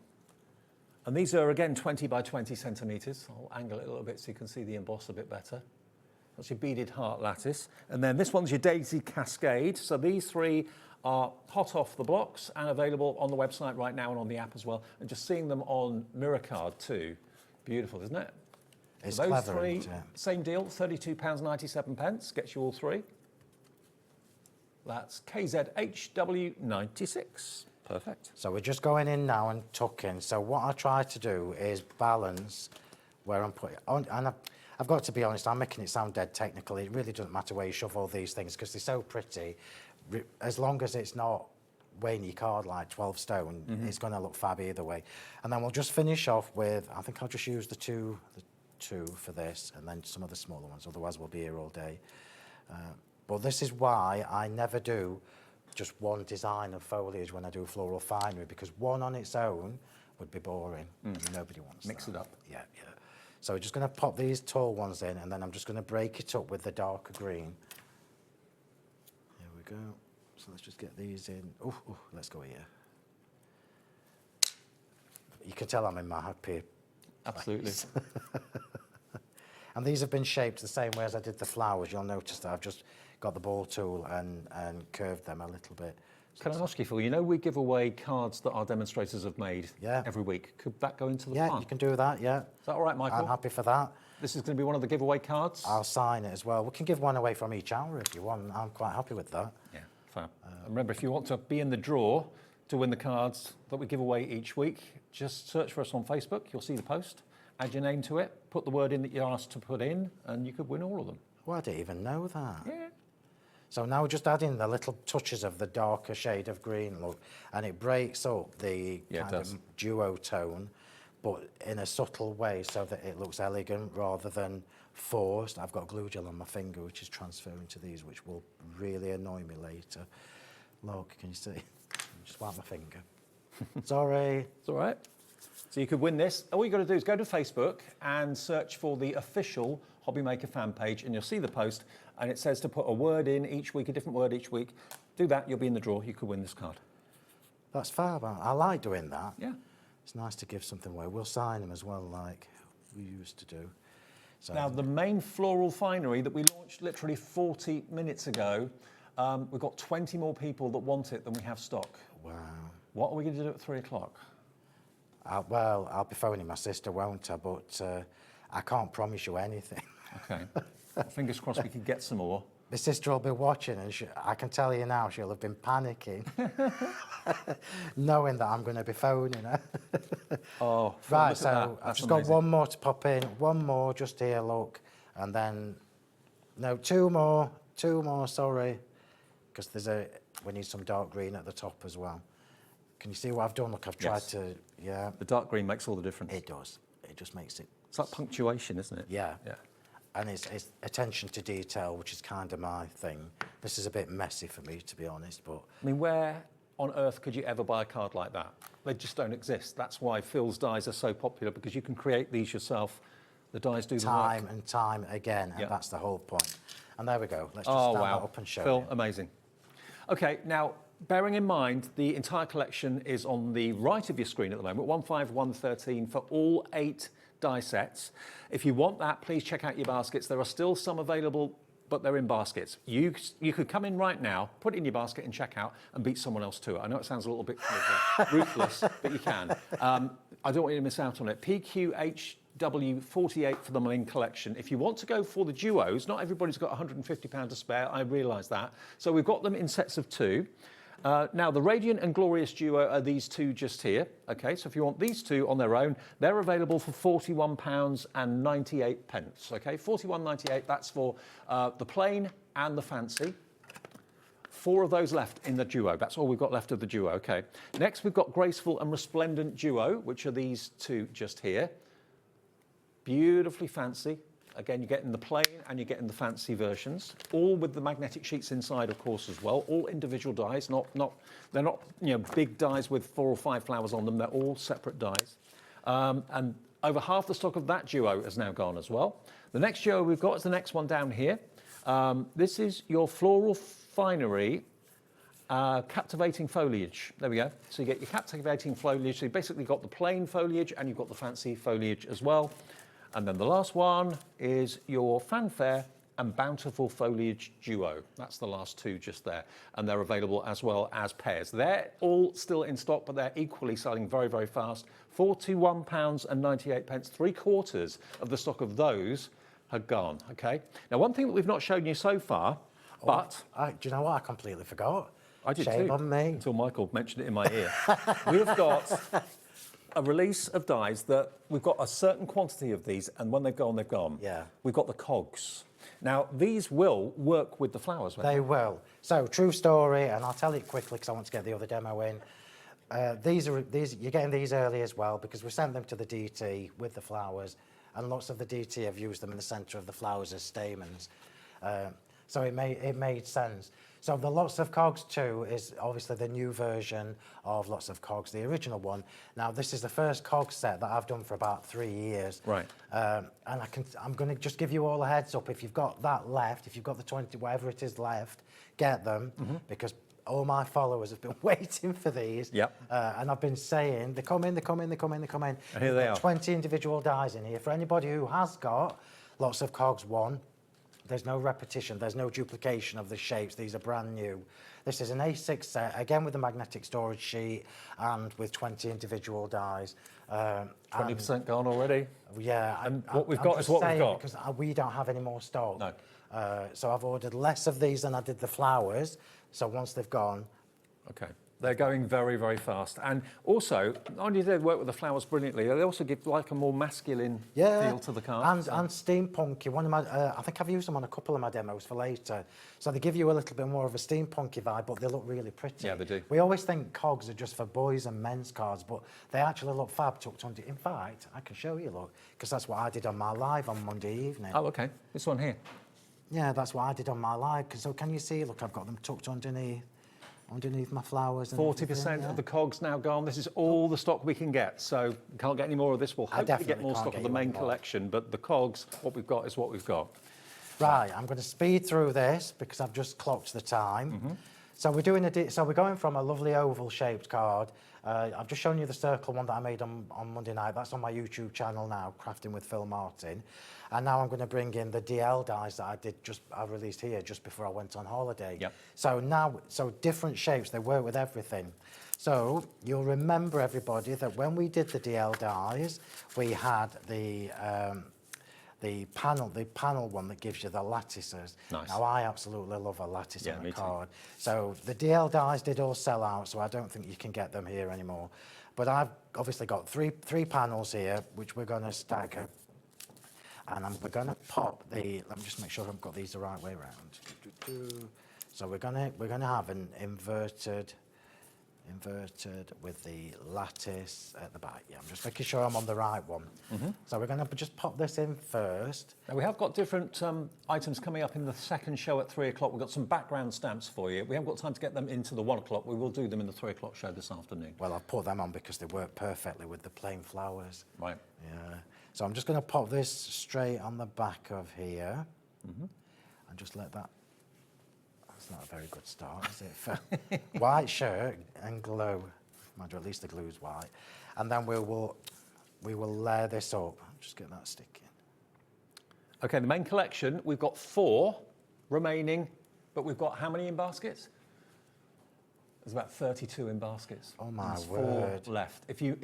And these are, again, 20 by 20 centimetres. I'll angle it a little bit so you can see the emboss a bit better. That's your beaded heart lattice. And then this one's your daisy cascade. So these three are hot off the blocks and available on the website right now and on the app as well. And just seeing them on Mirror Card too. Beautiful, isn't it? It's So those clever, three, isn't it? same deal, £32.97, gets you all three. That's KZHW96. Perfect. So we're just going in now and tucking. So what I try to do is balance where I'm putting on, and I've got to be honest, I'm making it sound dead technical. It really doesn't matter where you shove all these things because they're so pretty. As long as it's not weighing your card like 12 stone, it's going to look fab either way. And then we'll just finish off with, I think I'll just use the two for this and then some of the smaller ones, otherwise we'll be here all day. But this is why I never do just one design of foliage when I do Floral Finery, because one on its own would be boring. Nobody wants Mix that. it up. Yeah, yeah. So we're just going to pop these tall ones in, and then I'm just going to break it up with the darker green. Here we go. So let's just get these in. Oh, let's go here. You can tell I'm in my happy Absolutely. place. And these have been shaped the same way as I did the flowers. You'll notice that I've just got the ball tool and curved them a little bit. Can I ask you, Phil, you know we give away cards that our demonstrators have made every week. Could that go into the Yeah, fun? you can do that, yeah. Is that all right, Michael? I'm happy for that. This is going to be one of the giveaway cards? I'll sign it as well. We can give one away from each hour if you want. I'm quite happy with that. Yeah, fab. Remember, if you want to be in the draw to win the cards that we give away each week, just search for us on Facebook. You'll see the post. Add your name to it. Put the word in that you're asked to put in, and you could win all of them. Well, I didn't even know that. Yeah. So now we're just adding the little touches of the darker shade of green, look, and it breaks up the kind of duo tone, but in a subtle way so that it looks elegant rather than forced. I've got glue gel on my finger, which is transferring to these, which will really annoy me later. Look, can you see? Just wipe my finger. Sorry. It's all right. So you could win this. All you got to do is go to Facebook and search for the official HobbyMaker fan page, and you'll see the post, and it says to put a word in each week, a different word each week. Do that, you'll be in the draw. You could win this card. That's fab. I like doing that. Yeah. It's nice to give something away. We'll sign them as well, like we used to do. So Now, the main floral finery that we launched literally 40 minutes ago, we've got 20 more people that want it than we have stock. wow. What are we going to do at 3 o'clock? Well, I'll be phoning my sister, won't I? But I can't promise you anything. Okay. Fingers crossed we can get some more. My sister will be watching, and I can tell you now, she'll have been panicking, knowing that I'm going to be phoning her. Oh, Right, so I've just got one more to pop in. One more, just here, look. And then, no, two more, sorry. Because we need some dark green at the top as well. Can you see what I've done? Look, I've tried to, yeah. The dark green makes all the difference. It does. It just makes it. It's like punctuation, isn't it? Yeah. Yeah. And it's attention to detail, which is kind of my thing. This is a bit messy for me, to be honest, but... I mean, where on earth could you ever buy a card like that? They just don't exist. That's why Phil's dies are so popular, because you can create these yourself. The dies do the work. Time and time again, and that's the whole point. And there we go. Let's just stand that up and show Phil, you. amazing. Okay, now, bearing in mind, the entire collection is on the right of your screen at the moment, 15113 for all 8 die sets. If you want that, please check out your baskets. There are still some available, but they're in baskets. You could come in right now, put it in your basket and check out and beat someone else to it. I know it sounds a little bit ruthless, but you can. I don't want you to miss out on it. PQHW48 for the main collection. If you want to go for the duos, not everybody's got £150 to spare, I realise that. So we've got them in sets of 2. Now, the Radiant and Glorious duo are these two just here. Okay, so if you want these two on their own, they're available for £41.98. Okay, £41.98, that's for the plain and the fancy. 4 of those left in the duo. That's all we've got left of the duo. Okay. Next, we've got Graceful and Resplendent duo, which are these two just here. Beautifully fancy. Again, you're getting the plain and you're getting the fancy versions, all with the magnetic sheets inside, of course, as well. All individual dies, they're not big dies with 4 or 5 flowers on them. They're all separate dies. And over half the stock of that duo has now gone as well. The next duo we've got is the next one down here. This is your Floral Finery Captivating Foliage. There we go. So you get your Captivating Foliage. So you've basically got the plain foliage and you've got the fancy foliage as well. And then the last one is your Fanfare and Bountiful Foliage duo. That's the last 2 just there. And they're available as well as pairs. They're all still in stock, but they're equally selling very, very fast. £41.98. 3/4 of the stock of those had gone, okay? Now, one thing that we've not shown you so far, but... Do you know what? I completely forgot. I did Shame too, on me. until Michael mentioned it in my ear. We've got a release of dies that we've got a certain quantity of these, and when they've gone, they've gone. Yeah. We've got the cogs. Now, these will work with the flowers, won't They will. So, true story, and I'll tell it quickly because I want to get the other demo in. You're getting these early as well because we sent them to the DT with the flowers, and lots of the DT have used them in the centre of the flowers as stamens. So it made sense. So the Lots of Cogs 2 is obviously the new version of Lots of Cogs, the original one. Now, this is the first cog set that I've done for about 3 years. Right. And I'm going to just give you all a heads up. If you've got that left, if you've got the 20, whatever it is left, get them, because all my followers have been waiting for these. Yep. And I've been saying, they come in. And here they are. 20 individual dies in here. For anybody who has got Lots of Cogs 1, there's no repetition, there's no duplication of the shapes. These are brand new. This is an A6 set, again with a magnetic storage sheet and with 20 individual dies. 20% gone already? Yeah. And what we've got is what we've got. Because we don't have any more stock. No. So I've ordered less of these than I did the flowers. So once they've gone, okay. They're going very, very fast. And also, not only do they work with the flowers brilliantly, they also give like a more masculine feel to the card. And steampunky. One of my, I think I've used them on a couple of my demos for later. So they give you a little bit more of a steampunky vibe, but they look really pretty. Yeah, they do. We always think cogs are just for boys and men's cards, but they actually look fab tucked under. In fact, I can show you, look, because that's what I did on my live on Monday evening. Oh, okay. This one here. Yeah, that's what I did on my live. So can you see, look, I've got them tucked underneath my flowers. 40% of the cogs now gone. This is all the stock we can get, so we can't get any more of this. We'll hopefully get more stock of the main collection, but the cogs, what we've got is what we've got. Right, I'm going to speed through this because I've just clocked the time. So we're doing so we're going from a lovely oval shaped card. I've just shown you the circle one that I made on Monday night. That's on my YouTube channel now, Crafting with Phill Martin. And now I'm going to bring in the DL dies that I released here just before I went on holiday. Yep. So different shapes, they work with everything. So you'll remember, everybody, that when we did the DL dies, we had the panel one that gives you the lattices. Nice. Now, I absolutely love a lattice on a me card. So the DL dies did all sell out, so I don't think you can get them here anymore. But I've obviously got three panels here, which we're going to stagger. And we're going to pop let me just make sure I've got these the right way around. So we're going to have an inverted with the lattice at the back. Yeah, I'm just making sure I'm on the right one. So we're going to just pop this in first. Now we have got different items coming up in the second show at 3 o'clock. We've got some background stamps for you. We haven't got time to get them into the 1 o'clock. We will do them in the 3 o'clock show this afternoon. Well, I've put them on because they work perfectly with the plain flowers. Right. Yeah. So I'm just going to pop this straight on the back of here and just let that. That's not a very good start, is it? For white shirt and glue. Mind you, at least the glue's white. And then we will layer this up. Just get that sticking. Okay, the main collection, we've got 4 remaining, but we've got how many in baskets? There's about 32 in baskets. Oh my There's word. 4 left. If you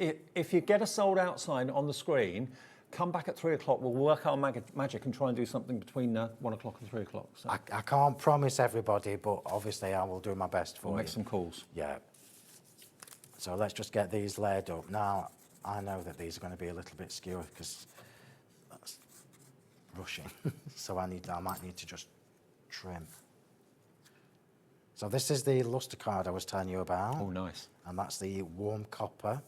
get a sold out sign on the screen, come back at 3 o'clock. We'll work our magic and try and do something between 1 o'clock and 3 o'clock. So I can't promise everybody, but obviously I will do my best for we'll you. make some calls. Yeah. So let's just get these layered up. Now, I know that these are going to be a little bit skewered because that's rushing. So I might need to just trim. So this is the luster card I was telling you about. Oh, nice. And that's the warm copper.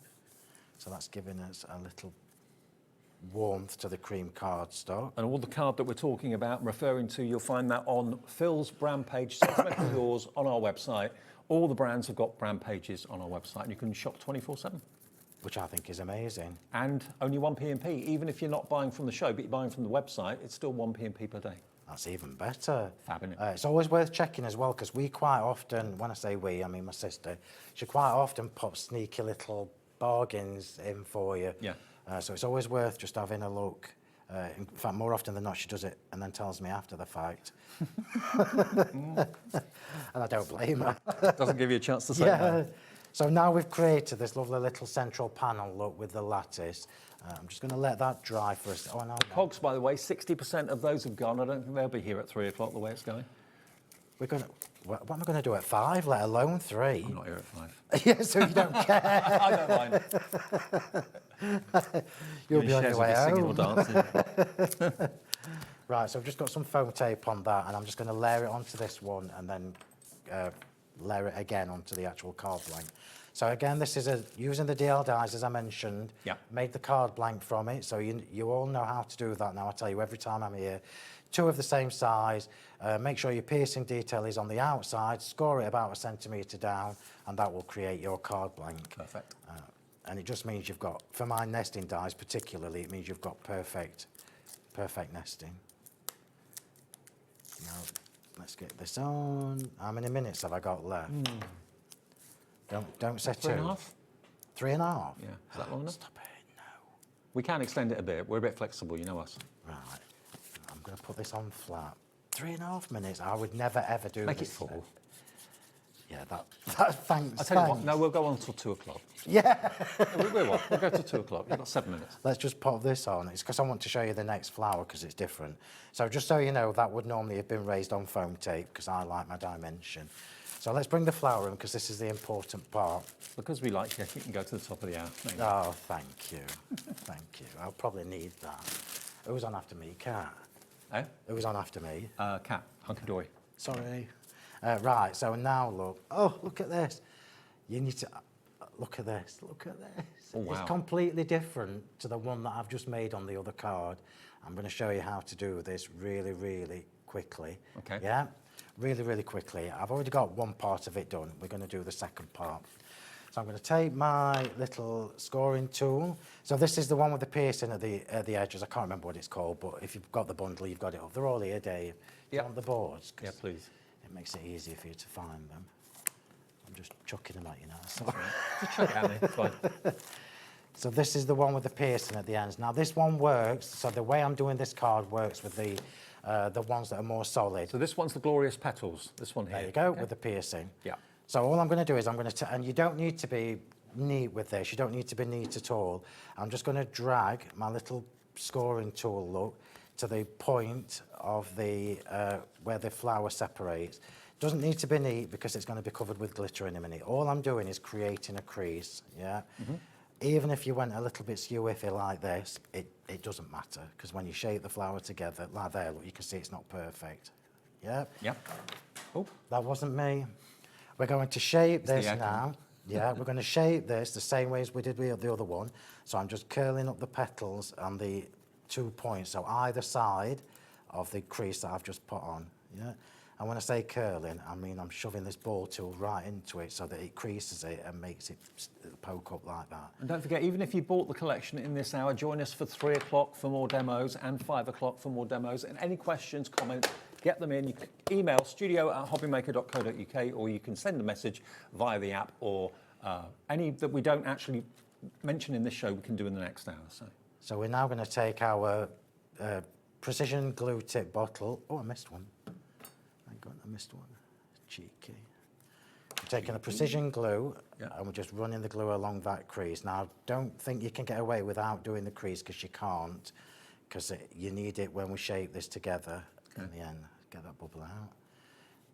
So that's giving us a little warmth to the cream cardstock. And all the card that we're talking about, referring to, you'll find that on Phil's brand page, Sentimentally Yours, on our website. All the brands have got brand pages on our website, and you can shop 24/7. Which I think is amazing. And only 1 P&P, even if you're not buying from the show, but you're buying from the website, it's still 1 P&P per day. That's even better. Fab, isn't it? It's always worth checking as well, because we quite often, when I say we, I mean my sister, she quite often pops sneaky little bargains in for you. Yeah. So it's always worth just having a look. In fact, more often than not, she does it and then tells me after the fact. And I don't blame her. Doesn't give you a chance to say no. So now we've created this lovely little central panel look with the lattice. I'm just going to let that dry for us. Oh, no. Cogs, by the way, 60% of those have gone. I don't think they'll be here at 3 o'clock the way it's going. We're going to. What am I going to do at 5, let alone 3? I'm not here at 5. Yeah, so you don't care. I don't mind. You'll be on your way singing or home. dancing. Right, so I've just got some foam tape on that, and I'm just going to layer it onto this one and then layer it again onto the actual card blank. So again, this is using the DL dies, as I mentioned. Yeah. Made the card blank from it, so you all know how to do that now. I tell you every time I'm here. 2 of the same size. Make sure your piercing detail is on the outside. Score it about 1 centimetre down, and that will create your card blank. Perfect. And it just means you've got, for my nesting dies particularly, it means you've got perfect nesting. Now, let's get this on. How many minutes have I got left? Don't say 2. 3.5? 3.5? Yeah. Is that long enough? Stop it, no. We can extend it a bit. We're a bit flexible, you know us. Right. I'm going to put this on flat. 3.5 minutes? I would never, ever do Make this. it full. Yeah, thanks. I tell you what, thanks. no, we'll go on until 2 o'clock. Yeah. We'll go to 2 o'clock. You've got 7 minutes. Let's just pop this on. It's because I want to show you the next flower because it's different. So just so you know, that would normally have been raised on foam tape because I like my dimension. So let's bring the flower in because this is the important part. Because we like you, you can go to the top of the hour. Maybe. Oh, thank you. Thank you. I'll probably need that. Who's on after me? Cat. Eh? Who's on after me? Cat, Hunkydory. Sorry. Right, so now look. Oh, look at this. You need to... look at this. Look at this. Oh, wow. It's completely different to the one that I've just made on the other card. I'm going to show you how to do this really, really quickly. Okay. Yeah? Really, really quickly. I've already got one part of it done. We're going to do the second part. So I'm going to take my little scoring tool. So this is the one with the piercing at the edges. I can't remember what it's called, but if you've got the bundle, you've got it up. They're all here, Dave. Do you want the boards? Yeah, please. It makes it easier for you to find them. I'm just chucking them at you now. Sorry. Just chuck it at me. It's fine. So this is the one with the piercing at the ends. Now this one works. So the way I'm doing this card works with the ones that are more solid. So this one's the Glorious Petals. This one here. There you go, with the piercing. Yeah. So all I'm going to do is I'm going to, and you don't need to be neat with this. You don't need to be neat at all. I'm just going to drag my little scoring tool, look, to the point of the where the flower separates. Doesn't need to be neat because it's going to be covered with glitter in a minute. All I'm doing is creating a crease, yeah? Even if you went a little bit skew-iffy like this, it doesn't matter because when you shape the flower together, like there, look, you can see it's not perfect. Yeah? Yeah. Oh, That wasn't me. We're going to shape this the now. Yeah, we're going to shape this the same way as we did with the other one. So I'm just curling up the petals and the 2 points, so either side of the crease that I've just put on. Yeah. And when I say curling, I mean I'm shoving this ball tool right into it so that it creases it and makes it poke up like that. and don't forget, even if you bought the collection in this hour, join us for 3 o'clock for more demos and 5 o'clock for more demos. And any questions, comments, get them in. You can email studio@hobbymaker.co.uk or you can send a message via the app or any that we don't actually mention in this show, we can do in the next hour. So we're now going to take our precision glue tip bottle. Oh, I missed one. Hang on, I missed one. Cheeky. We're taking a precision glue and we're just running the glue along that crease. Now, don't think you can get away without doing the crease because you can't, because you need it when we shape this together in the end. Get that bubble out.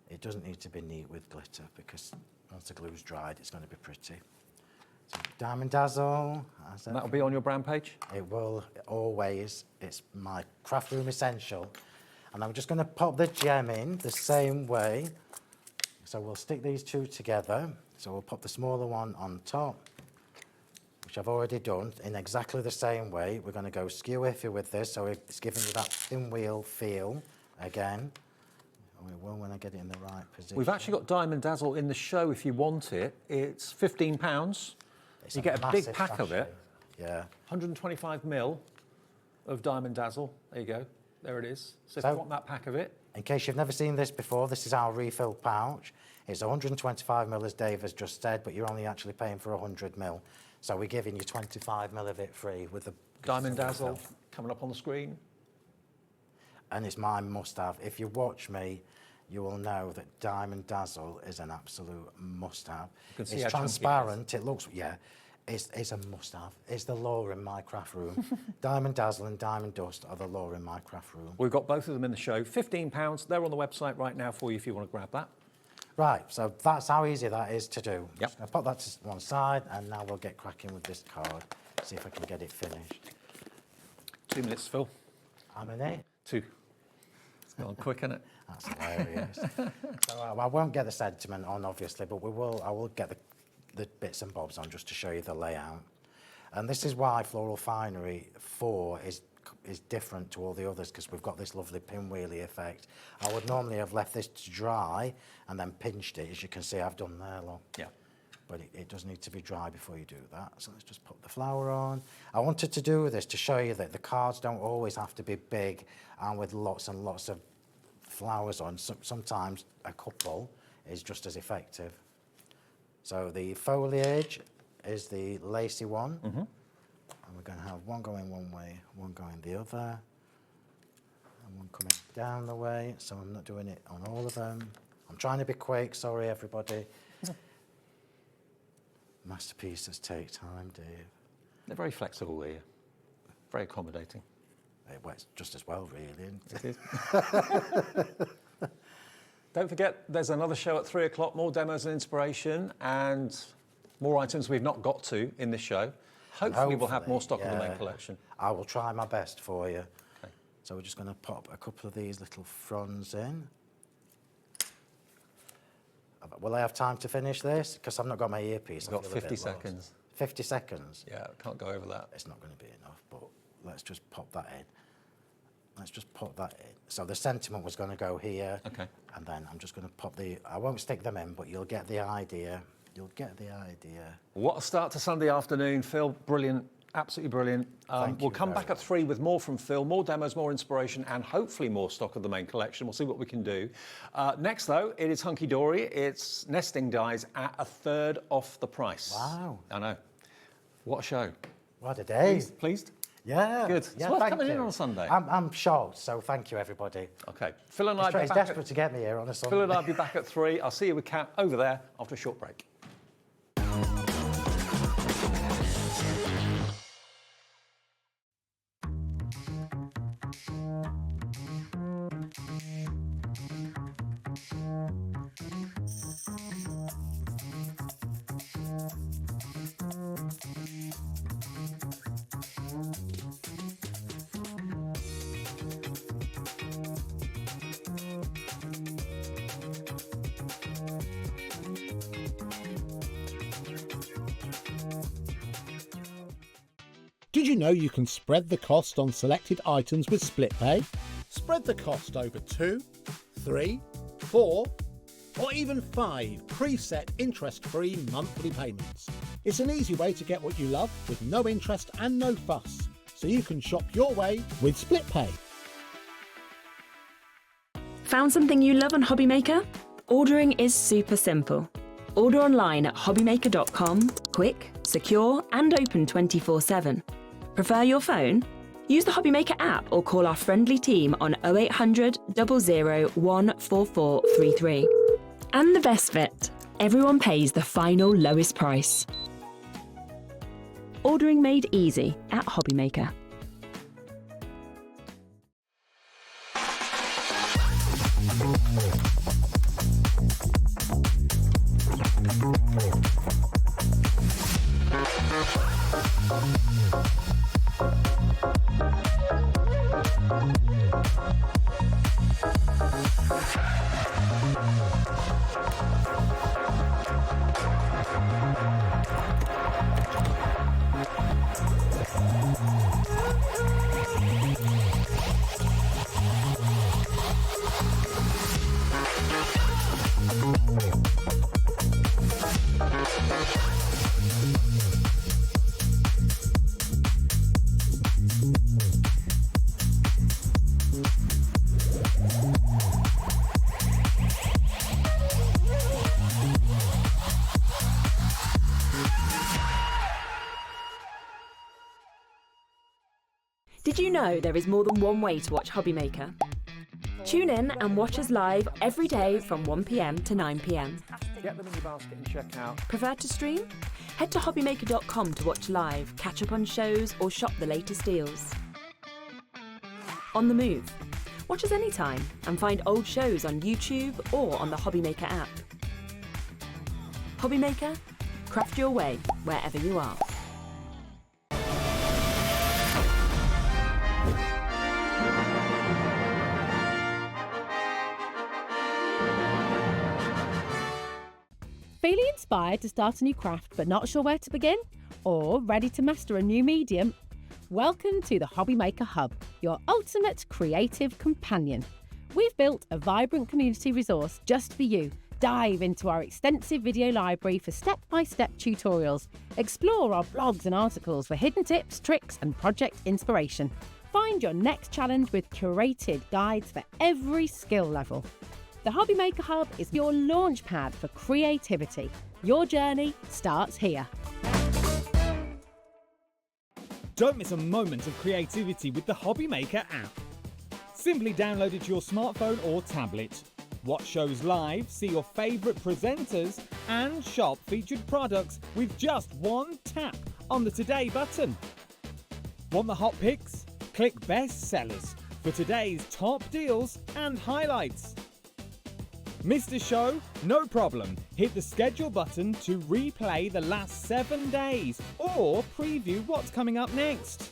It doesn't need to be neat with glitter because once the glue's dried, it's going to be pretty. So Diamond Dazzle. And that'll be on your brand page? It will always. It's my craft room essential. And I'm just going to pop the gem in the same way. So we'll stick these two together. So we'll pop the smaller one on top, which I've already done in exactly the same way. We're going to go skew-iffy with this, so it's giving you that pinwheel feel again. We will when I get it in the right position. We've actually got Diamond Dazzle in the show if you want it. It's £15. You get a big pack of it. Yeah. 125 mil of Diamond Dazzle. There you go. There it is. So if you want that pack of it. In case you've never seen this before, this is our refill pouch. It's 125 mil, as Dave has just said, but you're only actually paying for 100 mil. So we're giving you 25 mil of it free with the Diamond Dazzle coming up on the screen. And it's my must-have. If you watch me, you will know that Diamond Dazzle is an absolute must-have. It's transparent. It looks, it's a must-have. It's the law in my craft room. Diamond Dazzle and Diamond Dust are the law in my craft room. We've got both of them in the show. £15. They're on the website right now for you if you want to grab that. Right, so that's how easy that is to do. Yep. I'll put that to one side, and now we'll get cracking with this card. See if I can get it finished. 2 minutes, Phil. How many? 2. It's gone quick, isn't it? That's hilarious. So I won't get the sentiment on, obviously, but I will get the bits and bobs on just to show you the layout. And this is why Floral Finery 4 is different to all the others, because we've got this lovely pinwheely effect. I would normally have left this to dry and then pinched it, as you can see I've done there, look. Yeah. But it does need to be dry before you do that. So let's just put the flower on. I wanted to do this to show you that the cards don't always have to be big and with lots and lots of flowers on. Sometimes a couple is just as effective. So the foliage is the lacy one. And we're going to have one going one way, one going the other, and one coming down the way. So I'm not doing it on all of them. I'm trying to be quick, sorry everybody. Masterpieces take time, Dave. They're very flexible here, very accommodating. It works just as well, really, isn't it? It is. Don't forget, there's another show at 3 o'clock, more demos and inspiration, and more items we've not got to in this show. Hopefully we'll have more stock of the main collection. I will try my best for you. Okay. So we're just going to pop a couple of these little fronds in. Will I have time to finish this? Because I've not got my earpiece. You've got 50 seconds. 50 seconds? Yeah, can't go over that. It's not going to be enough, but let's just pop that in. Let's just pop that in. So the sentiment was going to go here. Okay. And then I'm just going to pop I won't stick them in, but you'll get the idea. You'll get the idea. What a start to Sunday afternoon, Phill. Brilliant, absolutely brilliant. We'll come back at 3 with more from Phill, more demos, more inspiration, and hopefully more stock of the main collection. We'll see what we can do. Next, though, it is Hunkydory. It's nesting dies at a third off the price. Wow. I know. What a show. What a day. Pleased? Yeah. Good. Yeah, It's worth thank coming in you. on a Sunday. I'm shocked, so thank you, everybody. Okay. Phill and I He's desperate to get me here on a Sunday. Phill and I'll be back at 3. I'll see you with Kat over there after a short break. Did you know you can spread the cost on selected items with split pay? Spread the cost over 2, 3, 4, or even 5 preset interest-free monthly payments. It's an easy way to get what you love with no interest and no fuss, so you can shop your way with split pay. Found something you love on HobbyMaker? Ordering is super simple. Order online at hobbymaker.com, quick, secure, and open 24/7. Prefer your phone? Use the HobbyMaker app or call our friendly team on 0800 00 14433. And the best bit, everyone pays the final lowest price. Ordering made easy at HobbyMaker. Did you know there is more than one way to watch HobbyMaker? Tune in and watch us live every day from 1 PM to 9 PM. Get them in your basket and check out. Prefer to stream? Head to hobbymaker.com to watch live, catch up on shows, or shop the latest deals. On the move? Watch us anytime and find old shows on YouTube or on the HobbyMaker app. HobbyMaker? Craft your way wherever you are. Feeling inspired to start a new craft but not sure where to begin? Or ready to master a new medium? Welcome to the HobbyMaker Hub, your ultimate creative companion. We've built a vibrant community resource just for you. Dive into our extensive video library for step-by-step tutorials. Explore our blogs and articles for hidden tips, tricks and project inspiration. Find your next challenge with curated guides for every skill level. The HobbyMaker Hub is your launch pad for creativity. Your journey starts here. Don't miss a moment of creativity with the HobbyMaker app. Simply download it to your smartphone or tablet. Watch shows live, see your favourite presenters, and shop featured products with just one tap on the Today button. Want the hot picks? Click Best Sellers for today's top deals and highlights. Missed a show? No problem. Hit the schedule button to replay the last 7 days or preview what's coming up next.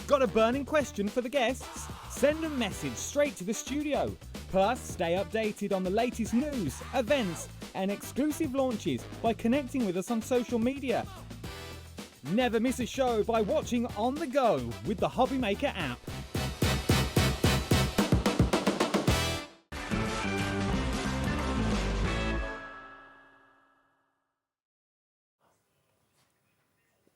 Got a burning question for the guests? Send a message straight to the studio. Plus, stay updated on the latest news, events, and exclusive launches by connecting with us on social media. Never miss a show by watching on the go with the HobbyMaker app.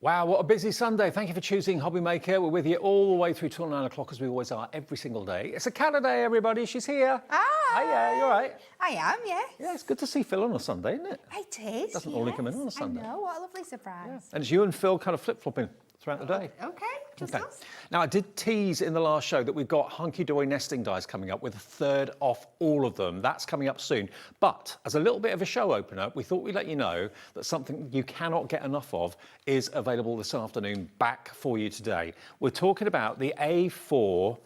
Wow, what a busy Sunday. Thank you for choosing HobbyMaker. We're with you all the way through till 9 o'clock, as we always are every single day. It's a Canada Day, everybody. She's here. Hi. Hiya, you all right? I am, yes. Yeah, it's good to see Phill on a Sunday, isn't it? It is. Doesn't normally come in on a Sunday. I know, what a lovely surprise. And it's you and Phill kind of flip-flopping throughout the day. Okay, just us. Now, I did tease in the last show that we've got Hunkydory nesting dies coming up with a third off all of them. That's coming up soon. But as a little bit of a show opener, we thought we'd let you know that something you cannot get enough of is available this afternoon back for you today. We're talking about the A4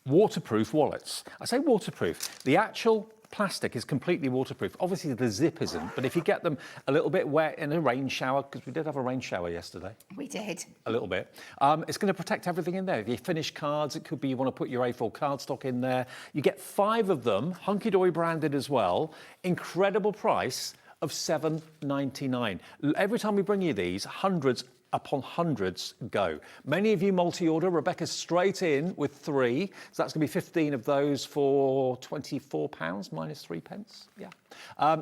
waterproof wallets. I say waterproof. The actual plastic is completely waterproof. Obviously the zip isn't, but if you get them a little bit wet in a rain shower, because we did have a rain shower yesterday. We did. A little bit. It's going to protect everything in there. If you finish cards, it could be you want to put your A4 cardstock in there. You get 5 of them, Hunkydory branded as well. Incredible price of $7.99. Every time we bring you these, hundreds upon hundreds go. Many of you multi-order. Rebecca's straight in with 3. So that's going to be 15 of those for £24 minus 3 pence. Yeah.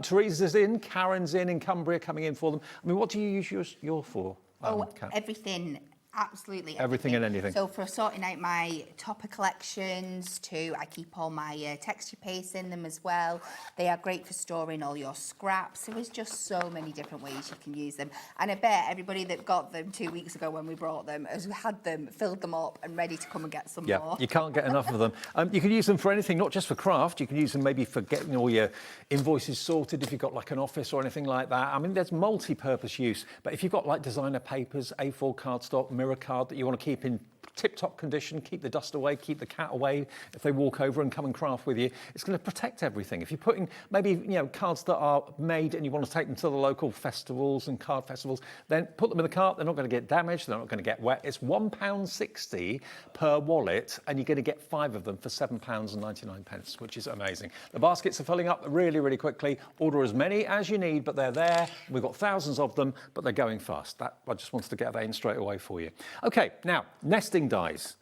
Teresa's in, Karen's in Cumbria coming in for them. I mean, what do you use yours for? Kat? Everything. Absolutely Everything and anything. So for sorting out my topper collections too, I keep all my texture paste in them as well. They are great for storing all your scraps. There is just so many different ways you can use them. And I bet everybody that got them 2 weeks ago when we brought them has had them, filled them up and ready to come and get some more. You can't get enough of them. You can use them for anything, not just for craft. You can use them maybe for getting all your invoices sorted if you've got like an office or anything like that. I mean, there's multi-purpose use. But if you've got like designer papers, A4 cardstock, mirror card that you want to keep in tip-top condition, keep the dust away, keep the cat away if they walk over and come and craft with you, it's going to protect everything. If you're putting maybe cards that are made and you want to take them to the local festivals and card festivals, then put them in the cart. They're not going to get damaged, they're not going to get wet. It's £1.60 per wallet and you're going to get 5 of them for £7.99, which is amazing. The baskets are filling up really, really quickly. Order as many as you need, but they're there. We've got thousands of them, but they're going fast. I just wanted to get that in straight away for you. Okay, now, nesting dies.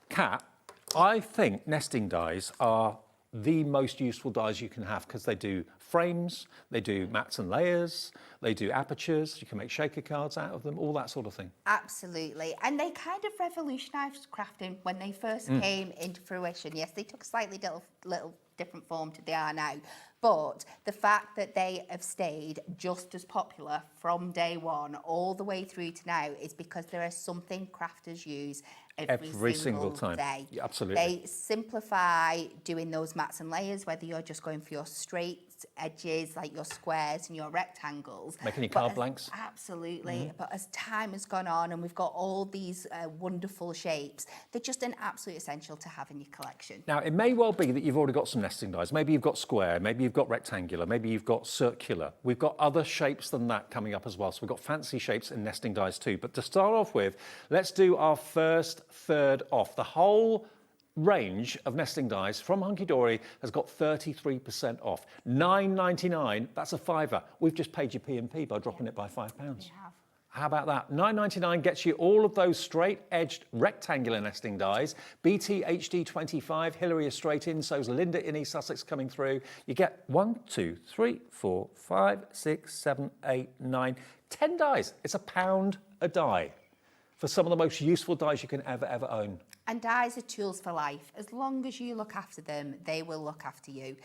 Kat, I think nesting dies are the most useful dies you can have because they do frames, they do mats and layers, they do apertures, you can make shaker cards out of them, all that sort of thing. Absolutely. And they kind of revolutionised crafting when they first came into fruition. Yes, they took a slightly little different form to they are now. But the fact that they have stayed just as popular from day one all the way through to now is because there is something crafters use every single time. Day. Yeah, absolutely. They simplify doing those mats and layers, whether you're just going for your straight edges, like your squares and your rectangles. Making your card blanks. Absolutely. But as time has gone on and we've got all these wonderful shapes, they're just an absolute essential to have in your collection. Now, it may well be that you've already got some nesting dies. Maybe you've got square, maybe you've got rectangular, maybe you've got circular. We've got other shapes than that coming up as well. So we've got fancy shapes in nesting dies too. But to start off with, let's do our first third off. The whole range of nesting dies from Hunkydory has got 33% off. $9.99, that's a fiver. We've just paid your P&P by dropping it by £5. How about that? $9.99 gets you all of those straight-edged rectangular nesting dies. BT HD25, Hillary is straight in, so's Linda in East Sussex coming through. You get 1, 2, 3, 4, 5, 6, 7, 8, 9, 10 dies. It's £1 a die for some of the most useful dies you can ever own. And dies are tools for life. As long as you look after them, they will look after you.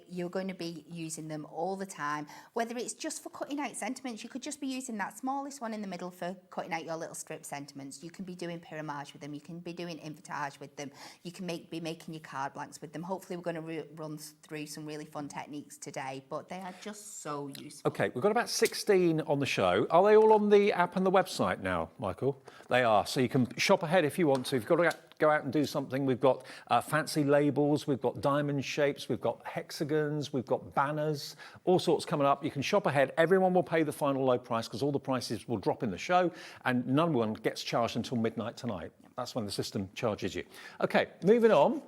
You're going to be using them all the time, whether it's just for cutting out sentiments. You could just be using that smallest one in the middle for cutting out your little strip sentiments. You can be doing pyramage with them. You can be doing invitage with them. You can be making your card blanks with them. Hopefully we're going to run through some really fun techniques today, but they are just so useful. Okay, we've got about 16 on the show. Are they all on the app and the website now, Michael? They are, so you can shop ahead if you want to. If you've got to go out and do something, we've got fancy labels, we've got diamond shapes, we've got hexagons, we've got banners, all sorts coming up. You can shop ahead. Everyone will pay the final low price because all the prices will drop in the show and no one gets charged until midnight tonight. That's when the system charges you. Okay, moving on.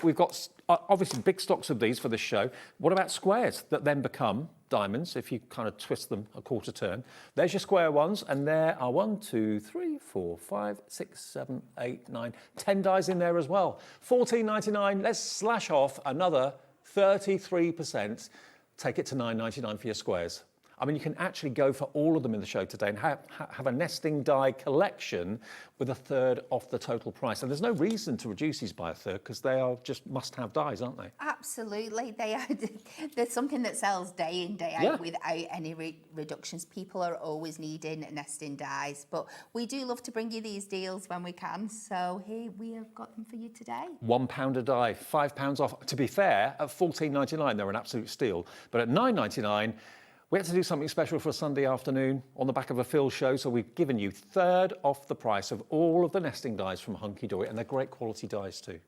We've got obviously big stocks of these for this show. What about squares that then become diamonds if you kind of twist them a quarter turn? There's your square ones, and there are 1, 2, 3, 4, 5, 6, 7, 8, 9, 10 dies in there as well. $14.99. Let's slash off another 33%. Take it to $9.99 for your squares. I mean, you can actually go for all of them in the show today and have a nesting die collection with a third off the total price. And there's no reason to reduce these by a third because they are just must-have dies, aren't they? Absolutely. They are. There's something that sells day in, day out without any reductions. People are always needing nesting dies, but we do love to bring you these deals when we can. So here we have got them for you today. £1 a die, £5 off. To be fair, at $14.99, they're an absolute steal. But at $9.99, we had to do something special for a Sunday afternoon on the back of a Phill show, so we've given you third off the price of all of the nesting dies from Hunkydory, and they're great quality dies too.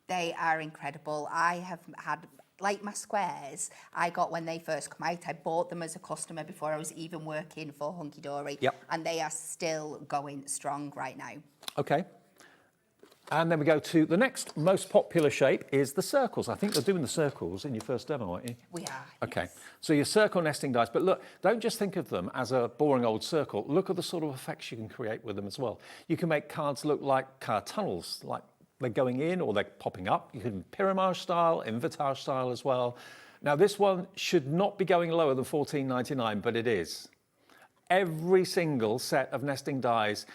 They are incredible. I have had, like my squares, I got when they first come out. I bought them as a customer before I was even working for Hunkydory, and they are still going strong right now. Okay. And then we go to the next most popular shape is the circles. I think you're doing the circles in your first demo, aren't you? We are. Okay. Yes. So your circle nesting dies, but look, don't just think of them as a boring old circle. Look at the sort of effects you can create with them as well. You can make cards look like card tunnels, like they're going in or they're popping up. You can pyramage style, invitage style as well. Now this one should not be going lower than $14.99, but it is. Every single set of nesting dies,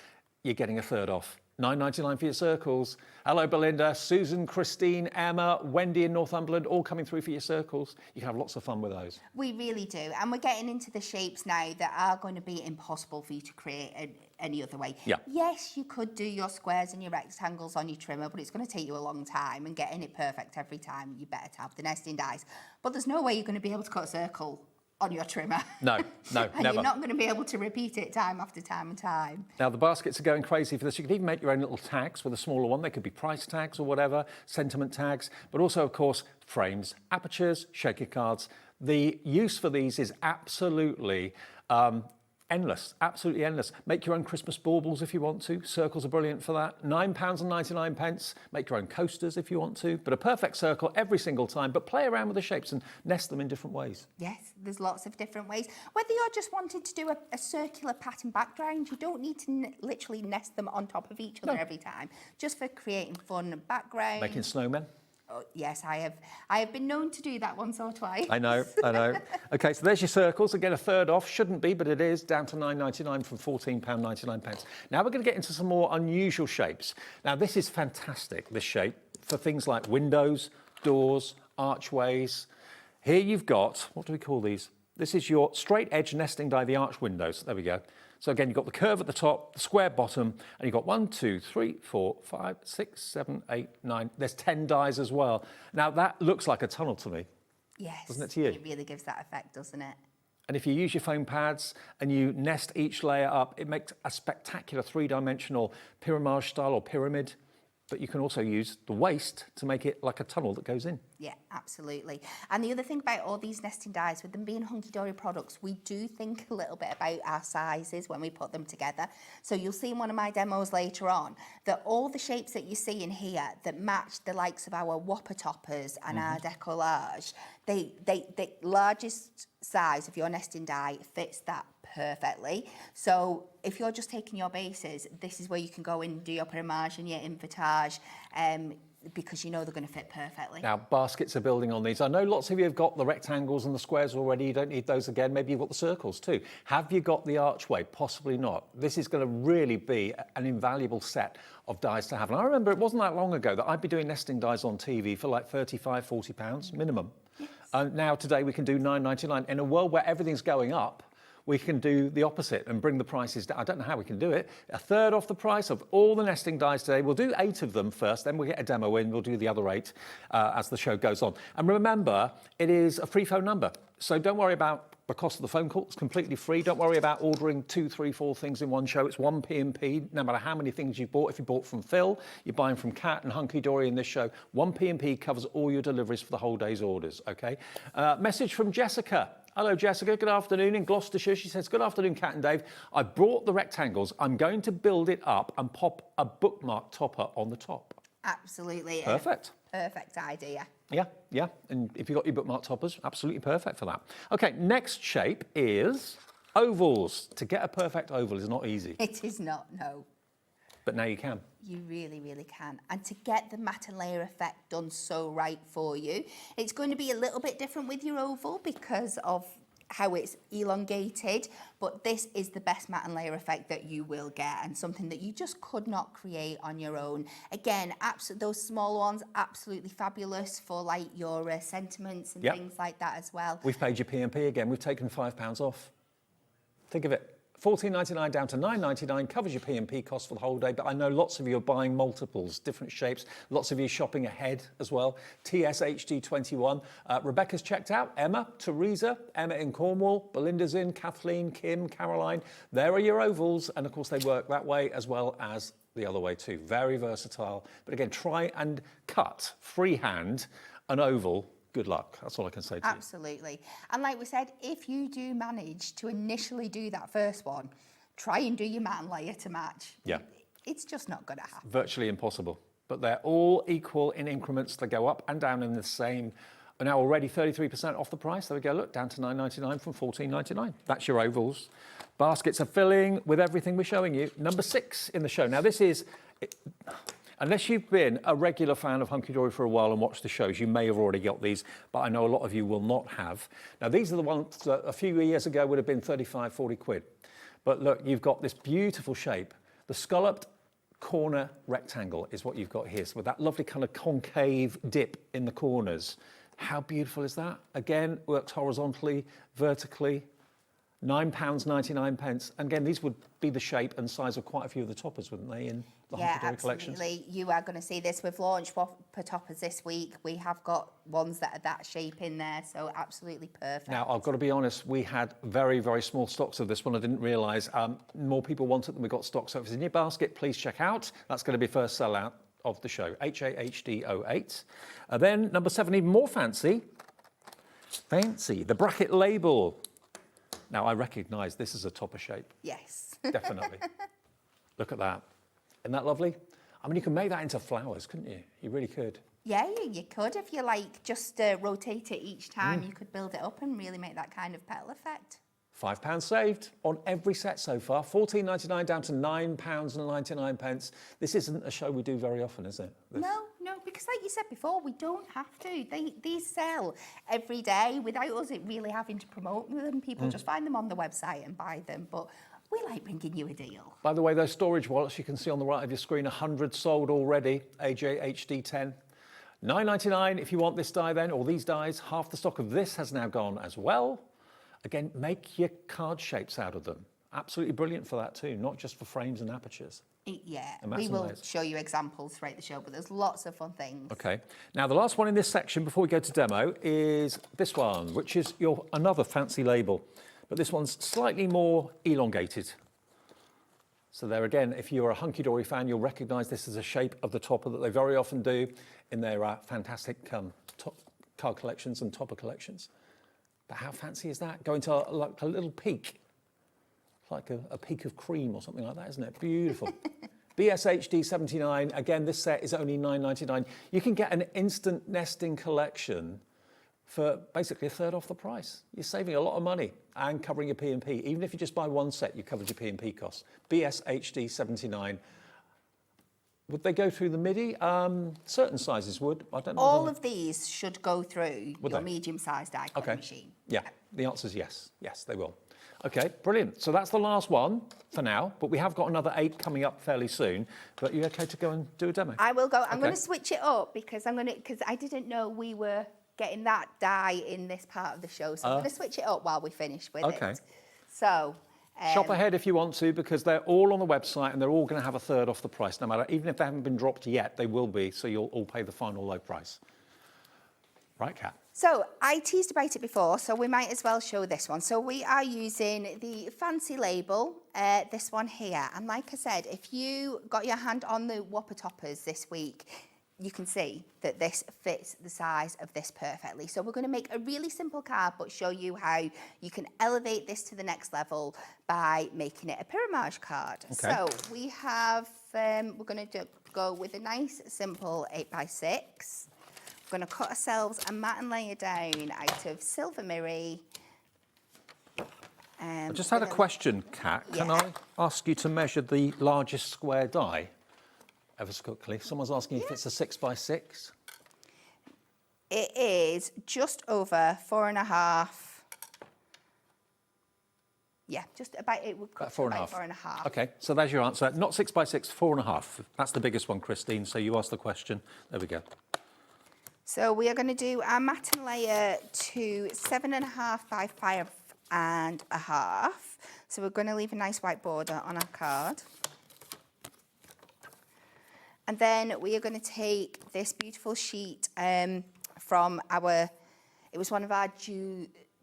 you're getting a third off. $9.99 for your circles. Hello, Belinda, Susan, Christine, Emma, Wendy in Northumberland, all coming through for your circles. You can have lots of fun with those. We really do. And we're getting into the shapes now that are going to be impossible for you to create any other way. Yeah. Yes, you could do your squares and your rectangles on your trimmer, but it's going to take you a long time, and getting it perfect every time, you better have the nesting dies. But there's no way you're going to be able to cut a circle on your trimmer. No, and never. You're not going to be able to repeat it time after time and time. Now, the baskets are going crazy for this. You can even make your own little tags with a smaller one. They could be price tags or whatever, sentiment tags, but also, of course, frames, apertures, shaker cards. The use for these is absolutely endless, absolutely endless. Make your own Christmas baubles if you want to. Circles are brilliant for that. £9.99. Make your own coasters if you want to. But a perfect circle every single time. But play around with the shapes and nest them in different ways. Yes, there's lots of different ways. Whether you're just wanting to do a circular pattern background, you don't need to literally nest them on top of each other every time. Just for creating fun background. Making snowmen. Oh, yes, I have been known to do that once or twice. I know. Okay, so there's your circles. Again, a third off. Shouldn't be, but it is. Down to $9.99 from £14.99. Now we're going to get into some more unusual shapes. Now this is fantastic, this shape, for things like windows, doors, archways. Here you've got, what do we call these? This is your straight edge nesting die, the arch windows. There we go. So again, you've got the curve at the top, the square bottom, and you've got 1, 2, 3, 4, 5, 6, 7, 8, 9. There's 10 dies as well. Now that looks like a tunnel to me. Yes. Doesn't it to you? It really gives that effect, doesn't it? And if you use your foam pads and you nest each layer up, it makes a spectacular three-dimensional pyramage style or pyramid. But you can also use the waste to make it like a tunnel that goes in. Yeah, absolutely. And the other thing about all these nesting dies, with them being Hunkydory products, we do think a little bit about our sizes when we put them together. So you'll see in one of my demos later on that all the shapes that you see in here that match the likes of our Whopper toppers and our decollage, the largest size of your nesting die fits that perfectly. So if you're just taking your bases, this is where you can go in and do your pyramage and your invitage, because you know they're going to fit perfectly. Now, baskets are building on these. I know lots of you have got the rectangles and the squares already. You don't need those again. Maybe you've got the circles too. Have you got the archway? Possibly not. This is going to really be an invaluable set of dies to have. And I remember it wasn't that long ago that I'd be doing nesting dies on TV for like £35, £40 minimum. Yes. Now, today, we can do $9.99. In a world where everything's going up, we can do the opposite and bring the prices down. I don't know how we can do it. A third off the price of all the nesting dies today. We'll do 8 of them first, then we'll get a demo in. We'll do the other 8 as the show goes on. And remember, it is a free phone number. So don't worry about the cost of the phone call. It's completely free. Don't worry about ordering 2, 3, 4 things in one show. It's 1 P&P, no matter how many things you bought. If you bought from Phill, you're buying from Kat and Hunkydory in this show. 1 P&P covers all your deliveries for the whole day's orders, okay? Message from Jessica. Hello, Jessica. Good afternoon in Gloucestershire. She says, good afternoon, Kat and Dave. I brought the rectangles. I'm going to build it up and pop a bookmark topper on the top. Absolutely. Perfect. Perfect idea. Yeah. And if you've got your bookmark toppers, absolutely perfect for that. Okay, next shape is ovals. To get a perfect oval is not easy. It is not, no. But now you can. You really, really can. And to get the matte and layer effect done so right for you, it's going to be a little bit different with your oval because of how it's elongated, but this is the best matte and layer effect that you will get and something that you just could not create on your own. Again, those small ones, absolutely fabulous for like your sentiments and things like that as well. We've paid your P&P again. We've taken £5 off. Think of it. $14.99 down to $9.99 covers your P&P cost for the whole day, but I know lots of you are buying multiples, different shapes. Lots of you shopping ahead as well. TSHD21. Rebecca's checked out. Emma, Teresa, Emma in Cornwall, Belinda's in, Kathleen, Kim, Caroline. There are your ovals, and of course they work that way as well as the other way too. Very versatile. But again, try and cut freehand an oval. Good luck. That's all I can say to you. Absolutely. And like we said, if you do manage to initially do that first one, try and do your matte and layer to match. Yeah. It's just not going to happen. Virtually impossible. But they're all equal in increments. They go up and down in the same. Are now already 33% off the price. There we go. Look, down to $9.99 from $14.99. That's your ovals. Baskets are filling with everything we're showing you. Number 6 in the show. Now, this is... Unless you've been a regular fan of Hunkydory for a while and watched the shows, you may have already got these, but I know a lot of you will not have. Now, these are the ones that a few years ago would have been 35, 40 quid. But look, you've got this beautiful shape. The scalloped corner rectangle is what you've got here. So with that lovely kind of concave dip in the corners. How beautiful is that? Again, works horizontally, vertically. £9.99. And again, these would be the shape and size of quite a few of the toppers, wouldn't they, in the Hunkydory collections? Yeah, absolutely. You are going to see this. We've launched per toppers this week. We have got ones that are that shape in there, so absolutely perfect. Now, I've got to be honest, we had very, very small stocks of this one. I didn't realise more people want it than we got stock. So if it's in your basket, please check out. That's going to be first sellout of the show, HAHD08. Then number 7, even more fancy, the bracket label. Now, I recognise this is a topper shape. Yes. Definitely. Look at that. Isn't that lovely? I mean, you can make that into flowers, couldn't you? You really could. Yeah, you could. If you like, just rotate it each time, you could build it up and really make that kind of petal effect. £5 saved on every set so far. $14.99 down to £9.99. This isn't a show we do very often, is it? No, because like you said before, we don't have to. These sell every day without us really having to promote them. People just find them on the website and buy them. But we like bringing you a deal. By the way, those storage wallets you can see on the right of your screen, 100 sold already, AJHD10. $9.99 if you want this die then, or these dies. Half the stock of this has now gone as well. Again, make your card shapes out of them. Absolutely brilliant for that too, not just for frames and apertures. Yeah, we will show you examples throughout the show, but there's lots of fun things. Okay. Now, the last one in this section before we go to demo is this one, which is another fancy label. But this one's slightly more elongated. So there again, if you're a Hunkydory fan, you'll recognise this as a shape of the topper that they very often do in their fantastic card collections and topper collections. But how fancy is that? Going to like a little peak. It's like a peak of cream or something like that, isn't it? Beautiful. BSHD79. Again, this set is only $9.99. You can get an instant nesting collection for basically a third off the price. You're saving a lot of money and covering your P&P. Even if you just buy one set, you covered your P&P costs. BSHD79. Would they go through the MIDI? Certain sizes would. I don't know. All of these should go through your medium-sized die cutting machine. Yeah, the answer is yes. Yes, they will. Okay, brilliant. So that's the last one for now, but we have got another 8 coming up fairly soon. But you okay to go and do a demo? I will go. I'm going to switch it up because I didn't know we were getting that die in this part of the show. So I'm going to switch it up while we finish with Okay. it. So... Shop ahead if you want to, because they're all on the website and they're all going to have a third off the price. No matter, even if they haven't been dropped yet, they will be. So you'll all pay the final low price. Right, Kat? So I teased about it before, so we might as well show this one. So we are using the fancy label, this one here. And like I said, if you got your hand on the Whopper Toppers this week, you can see that this fits the size of this perfectly. So we're going to make a really simple card, but show you how you can elevate this to the next level by making it a pyramage card. Okay. So we have, we're going to go with a nice simple 8x6. We're going to cut ourselves a matte layer down out of silver mirror. I just had a question, Kat. Can Yeah. I ask you to measure the largest square die? Ever so quickly. Someone's asking if it's a 6x6. It is just over 4.5. Yeah, just about, it would cut About 4.5. 4.5. Okay, so there's your answer. Not 6x6, 4.5. That's the biggest one, Christine. So you asked the question. There we go. So we are going to do our matten layer to 7.5 by 5.5. So we're going to leave a nice white border on our card. And then we are going to take this beautiful sheet from our, it was one of our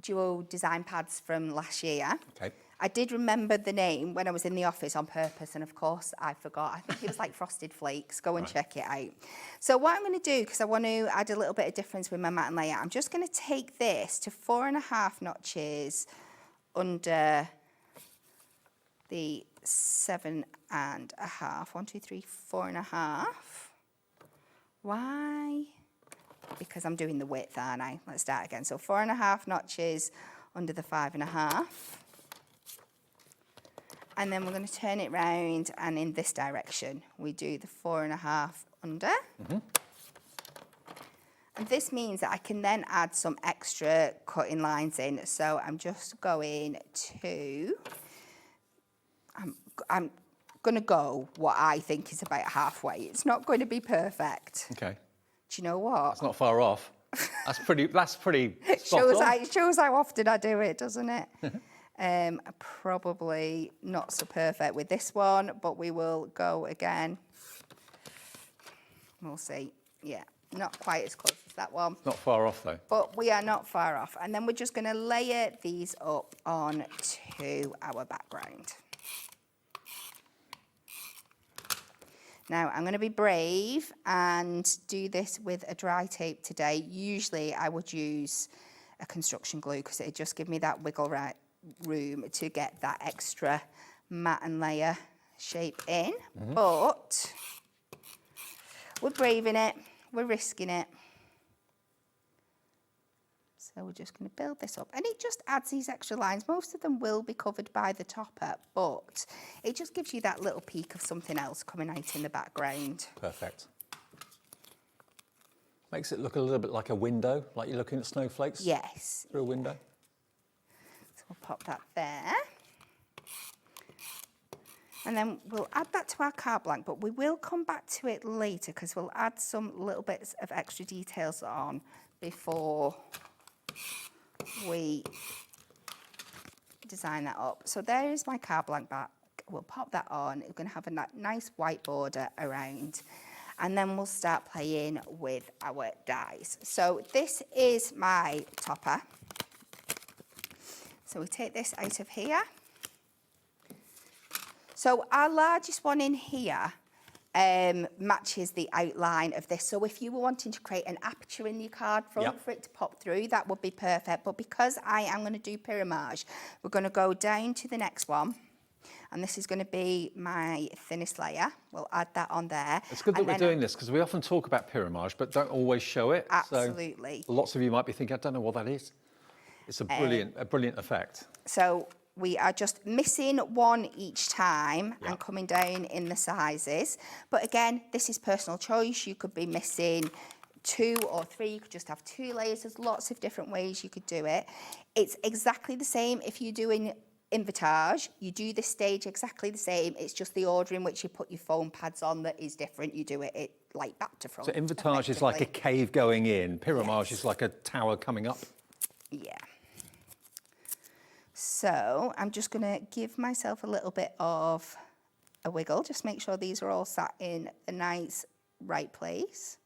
duo design pads from last year. Okay. I did remember the name when I was in the office on purpose, and of course I forgot. I think it was like Frosted Flakes. Go and check it out. So what I'm going to do, because I want to add a little bit of difference with my matte layer, I'm just going to take this to 4.5 notches under the 7.5. 1, 2, 3, 4.5. Why? Because I'm doing the width, aren't I? Let's start again. So 4.5 notches under the 5.5. And then we're going to turn it round, and in this direction, we do the 4.5 under. Mm-hmm. And this means that I can then add some extra cutting lines in. So I'm just going to, I'm going to go what I think is about halfway. It's not going to be perfect. Okay. Do you know what? That's not far off. That's pretty spot on. It shows how often I do it, doesn't it? Probably not so perfect with this one, but we will go again. We'll see. Yeah, not quite as close as that one. Not far off though. But we are not far off. And then we're just going to layer these up onto our background. Now, I'm going to be brave and do this with a dry tape today. Usually I would use a construction glue because it just gives me that wiggle room to get that extra matte and layer shape in. Mm-hmm. But we're braving it, we're risking it. So we're just going to build this up, and it just adds these extra lines. Most of them will be covered by the topper, but it just gives you that little peek of something else coming out in the background. Perfect. Makes it look a little bit like a window, like you're looking at snowflakes. Yes. Through a window. So we'll pop that there. And then we'll add that to our card blank, but we will come back to it later because we'll add some little bits of extra details on before we design that up. So there is my card blank back. We'll pop that on. We're going to have a nice white border around. And then we'll start playing with our dies. So this is my topper. So we take this out of here. So our largest one in here matches the outline of this. So if you were wanting to create an aperture in your card front for it to pop through, that would be perfect. But because I am going to do pyramage, we're going to go down to the next one. And this is going to be my thinnest layer. We'll add that on there. It's good that we're doing this because we often talk about pyramage, but don't always show it. Absolutely. So lots of you might be thinking, I don't know what that is. It's a brilliant effect. So we are just missing one each time and coming down in the sizes. But again, this is personal choice. You could be missing 2 or 3. You could just have 2 layers. There's lots of different ways you could do it. It's exactly the same if you're doing invitage, you do this stage exactly the same. It's just the order in which you put your foam pads on that is different. You do it like back to front. So invitage is like a cave going in. Pyramage is like a tower coming up. Yeah. So I'm just going to give myself a little bit of a wiggle. Just make sure these are all sat in a nice right place.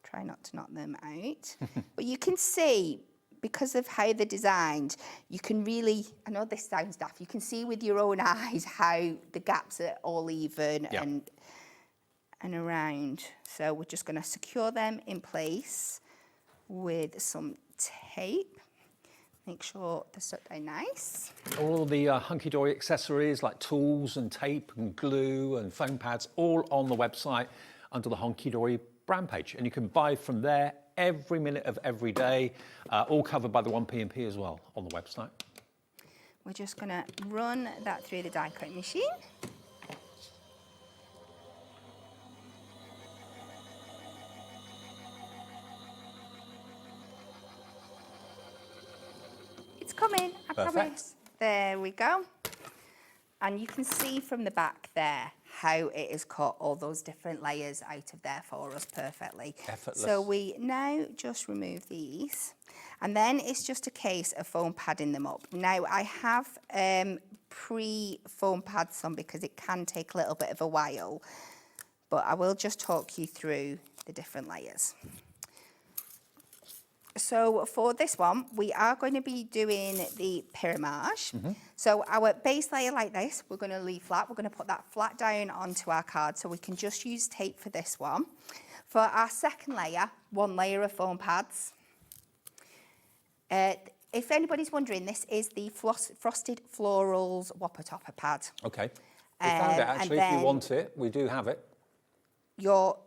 Try not to knock them out. But you can see, because of how they're designed, you can really, I know this sounds daft, you can see with your own eyes how the gaps are all even and around. So we're just going to secure them in place with some tape. Make sure they're stuck down nice. All the Hunkydory accessories like tools and tape and glue and foam pads, all on the website under the Hunkydory brand page. And you can buy from there every minute of every day, all covered by the 1P&P as well on the website. We're just going to run that through the die cutting machine. It's coming, I promise. There we go. And you can see from the back there how it has cut all those different layers out of there for us perfectly. Effortless. So we now just remove these, and then it's just a case of foam padding them up. Now I have pre-foam pads on because it can take a little bit of a while, but I will just talk you through the different layers. So for this one, we are going to be doing the pyramage. So our base layer like this, we're going to leave flat. We're going to put that flat down onto our card so we can just use tape for this one. For our second layer, one layer of foam pads. If anybody's wondering, this is the Frosted Florals Whopper Topper pad. Okay. We found it actually, if you want it. We do have it. Your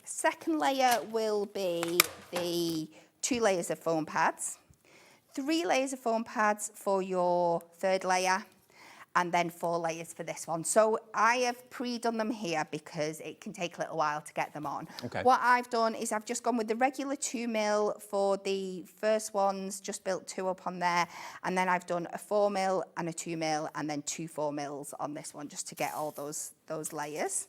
second layer will be the 2 layers of foam pads, 3 layers of foam pads for your third layer, and then 4 layers for this one. So I have pre-done them here because it can take a little while to get them on. Okay. What I've done is I've just gone with the regular 2mm for the first ones, just built 2 up on there, and then I've done a 4mm and a 2mm and then 2 4mm on this one just to get all those layers.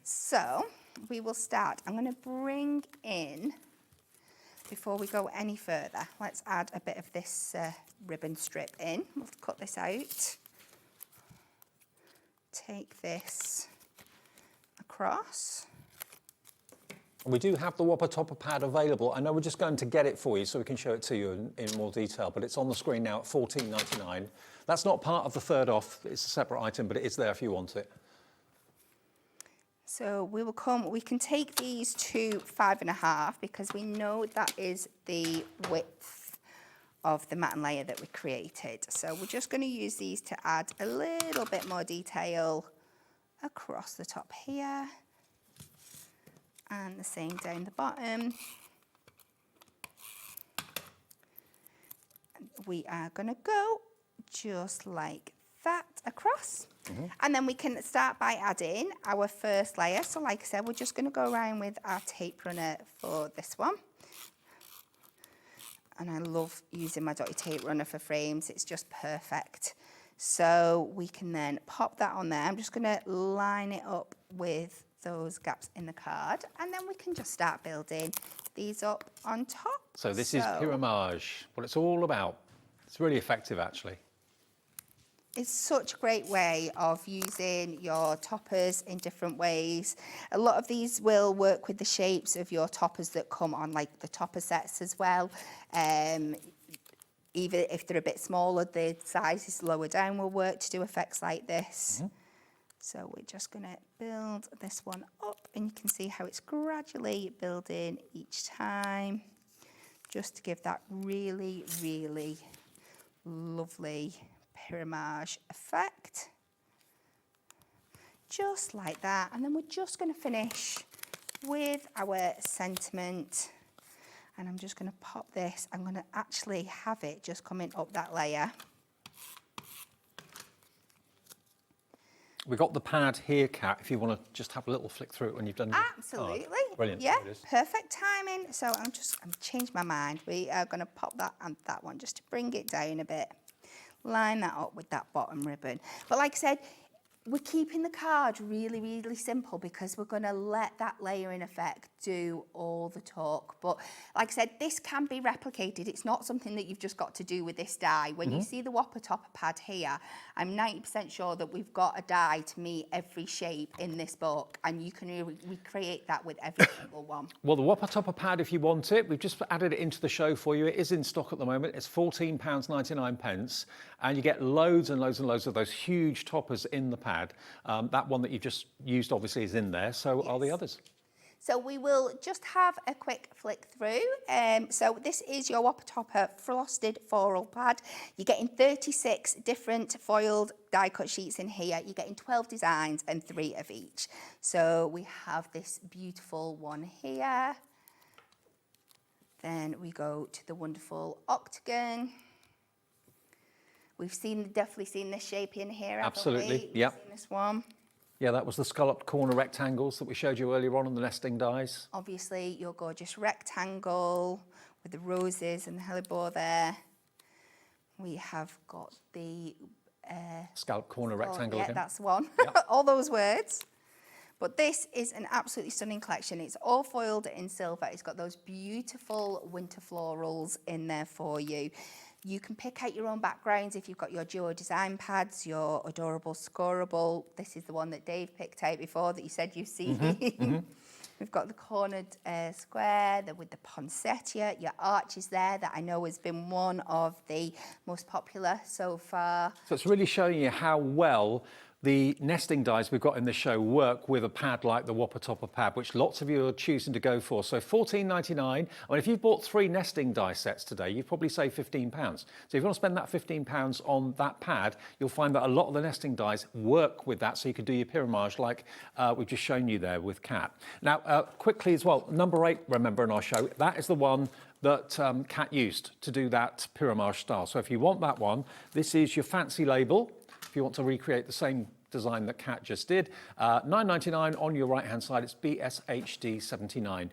So we will start. I'm going to bring in, before we go any further, let's add a bit of this ribbon strip in. We'll cut this out. Take this across. We do have the Whopper Topper pad available. I know we're just going to get it for you so we can show it to you in more detail, but it's on the screen now at $14.99. That's not part of the third off. It's a separate item, but it is there if you want it. So we can take these to 5.5 because we know that is the width of the matten layer that we created. So we're just going to use these to add a little bit more detail across the top here. And the same down the bottom. We are going to go just like that across. And then we can start by adding our first layer. So like I said, we're just going to go around with our tape runner for this one. And I love using my dotty tape runner for frames. It's just perfect. So we can then pop that on there. I'm just going to line it up with those gaps in the card. And then we can just start building these up on top. So this is pyramage, what it's all about. It's really effective, actually. It's such a great way of using your toppers in different ways. A lot of these will work with the shapes of your toppers that come on like the topper sets as well. Even if they're a bit smaller, the sizes lower down will work to do effects like this. So we're just going to build this one up, and you can see how it's gradually building each time, just to give that really, really lovely pyramage effect, just like that. And then we're just going to finish with our sentiment, and I'm just going to pop this. I'm going to actually have it just coming up that layer. We've got the pad here, Kat, if you want to just have a little flick through it when you've done Absolutely. Oh, brilliant. Yeah, There it is. perfect timing. So I'm changed my mind. We are going to pop that and that one just to bring it down a bit. line that up with that bottom ribbon. But like I said, we're keeping the card really, really simple because we're going to let that layering effect do all the talk. But like I said, this can be replicated. It's not something that you've just got to do with this die. When you see the Whopper topper pad here, I'm 90% sure that we've got a die to meet every shape in this book, and you can recreate that with every single one. Well, the Whopper topper pad, if you want it, we've just added it into the show for you. It is in stock at the moment. It's £14.99, and you get loads and loads and loads of those huge toppers in the pad. That one that you've just used obviously is in there, so are the others. So we will just have a quick flick through. So this is your Whopper Topper frosted floral pad. You're getting 36 different foiled die cut sheets in here. You're getting 12 designs and 3 of each. So we have this beautiful one here. Then we go to the wonderful octagon. We've definitely seen this shape in here, Absolutely, yeah. Seen this one. Yeah, that was the scalloped corner rectangles that we showed you earlier on the nesting dies. Obviously, your gorgeous rectangle with the roses and the hellebore there. We have got the... Scalloped corner rectangle yeah, again. that's one. Yeah. All those words. But this is an absolutely stunning collection. It's all foiled in silver. It's got those beautiful winter florals in there for you. You can pick out your own backgrounds if you've got your duo design pads, your adorable scoreable. This is the one that Dave picked out before that you said you've seen. We've got the cornered square with the poinsettia, your arches there that I know has been one of the most popular so far. So it's really showing you how well the nesting dies we've got in the show work with a pad like the Whopper Topper pad, which lots of you are choosing to go for. So £14.99. I mean, if you've bought 3 nesting die sets today, you've probably saved £15. So if you want to spend that £15 on that pad, you'll find that a lot of the nesting dies work with that, so you can do your pyramage like we've just shown you there with Kat. Now, quickly as well, number 8, remember in our show, that is the one that Kat used to do that pyramage style. So if you want that one, this is your fancy label. If you want to recreate the same design that Kat just did, £9.99 on your right-hand side. It's BSHD 79.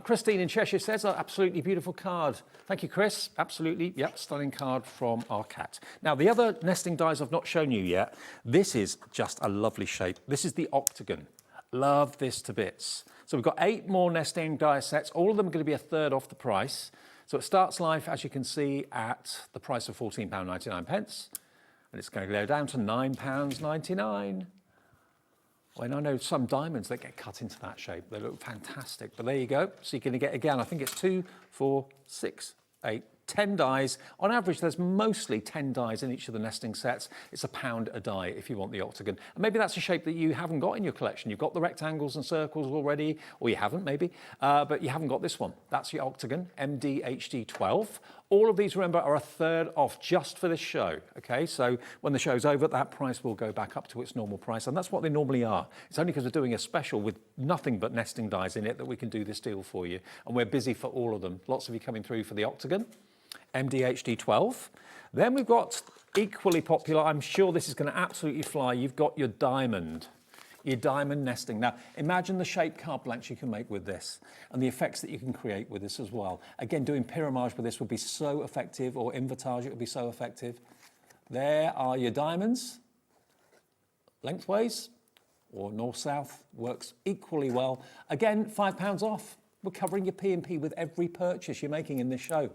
Christine in Cheshire says, absolutely beautiful card. Thank you, Chris. Absolutely, yep, stunning card from our Kat. Now, the other nesting dies I've not shown you yet. This is just a lovely shape. This is the octagon. Love this to bits. So we've got 8 more nesting die sets. All of them are going to be a third off the price. So it starts life, as you can see, at the price of £14.99. And it's going to go down to £9.99. When I know some diamonds that get cut into that shape, they look fantastic. But there you go. So you're going to get, again, I think it's 2, 4, 6, 8, 10 dies. On average, there's mostly 10 dies in each of the nesting sets. It's £1 a die if you want the octagon. And maybe that's a shape that you haven't got in your collection. You've got the rectangles and circles already, or you haven't maybe, but you haven't got this one. That's your octagon, MD HD12. All of these, remember, are a third off just for this show, okay? So when the show's over, that price will go back up to its normal price, and that's what they normally are. It's only because we're doing a special with nothing but nesting dies in it that we can do this deal for you, and we're busy for all of them. Lots of you coming through for the octagon, MDHD12. Then we've got equally popular, I'm sure this is going to absolutely fly, you've got your diamond nesting. Now, imagine the shape card blanks you can make with this and the effects that you can create with this as well. Again, doing pyramage with this would be so effective, or invertage, it would be so effective. There are your diamonds, lengthways or north-south, works equally well. Again, £5 off. We're covering your P&P with every purchase you're making in this show.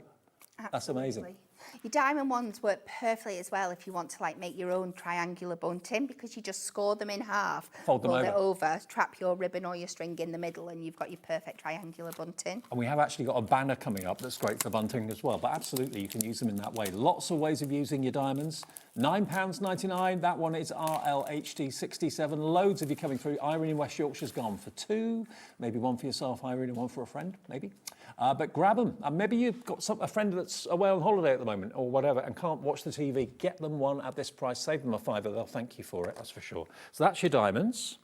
Absolutely. That's amazing. Your diamond ones work perfectly as well if you want to like make your own triangular bunting, because you just score them in half, fold them it over, trap your ribbon or your string in the middle, and you've got your perfect triangular bunting. And we have actually got a banner coming up that's great for bunting as well, but absolutely you can use them in that way. Lots of ways of using your diamonds. £9.99, that one is RLHD 67. Loads of you coming through. Irene in West Yorkshire's gone for 2, maybe one for yourself, Irene, and one for a friend, maybe. But grab them. And maybe you've got a friend that's away on holiday at the moment or whatever and can't watch the TV. Get them one at this price. Save them a £5. They'll thank you for it, that's for sure. So that's your diamonds.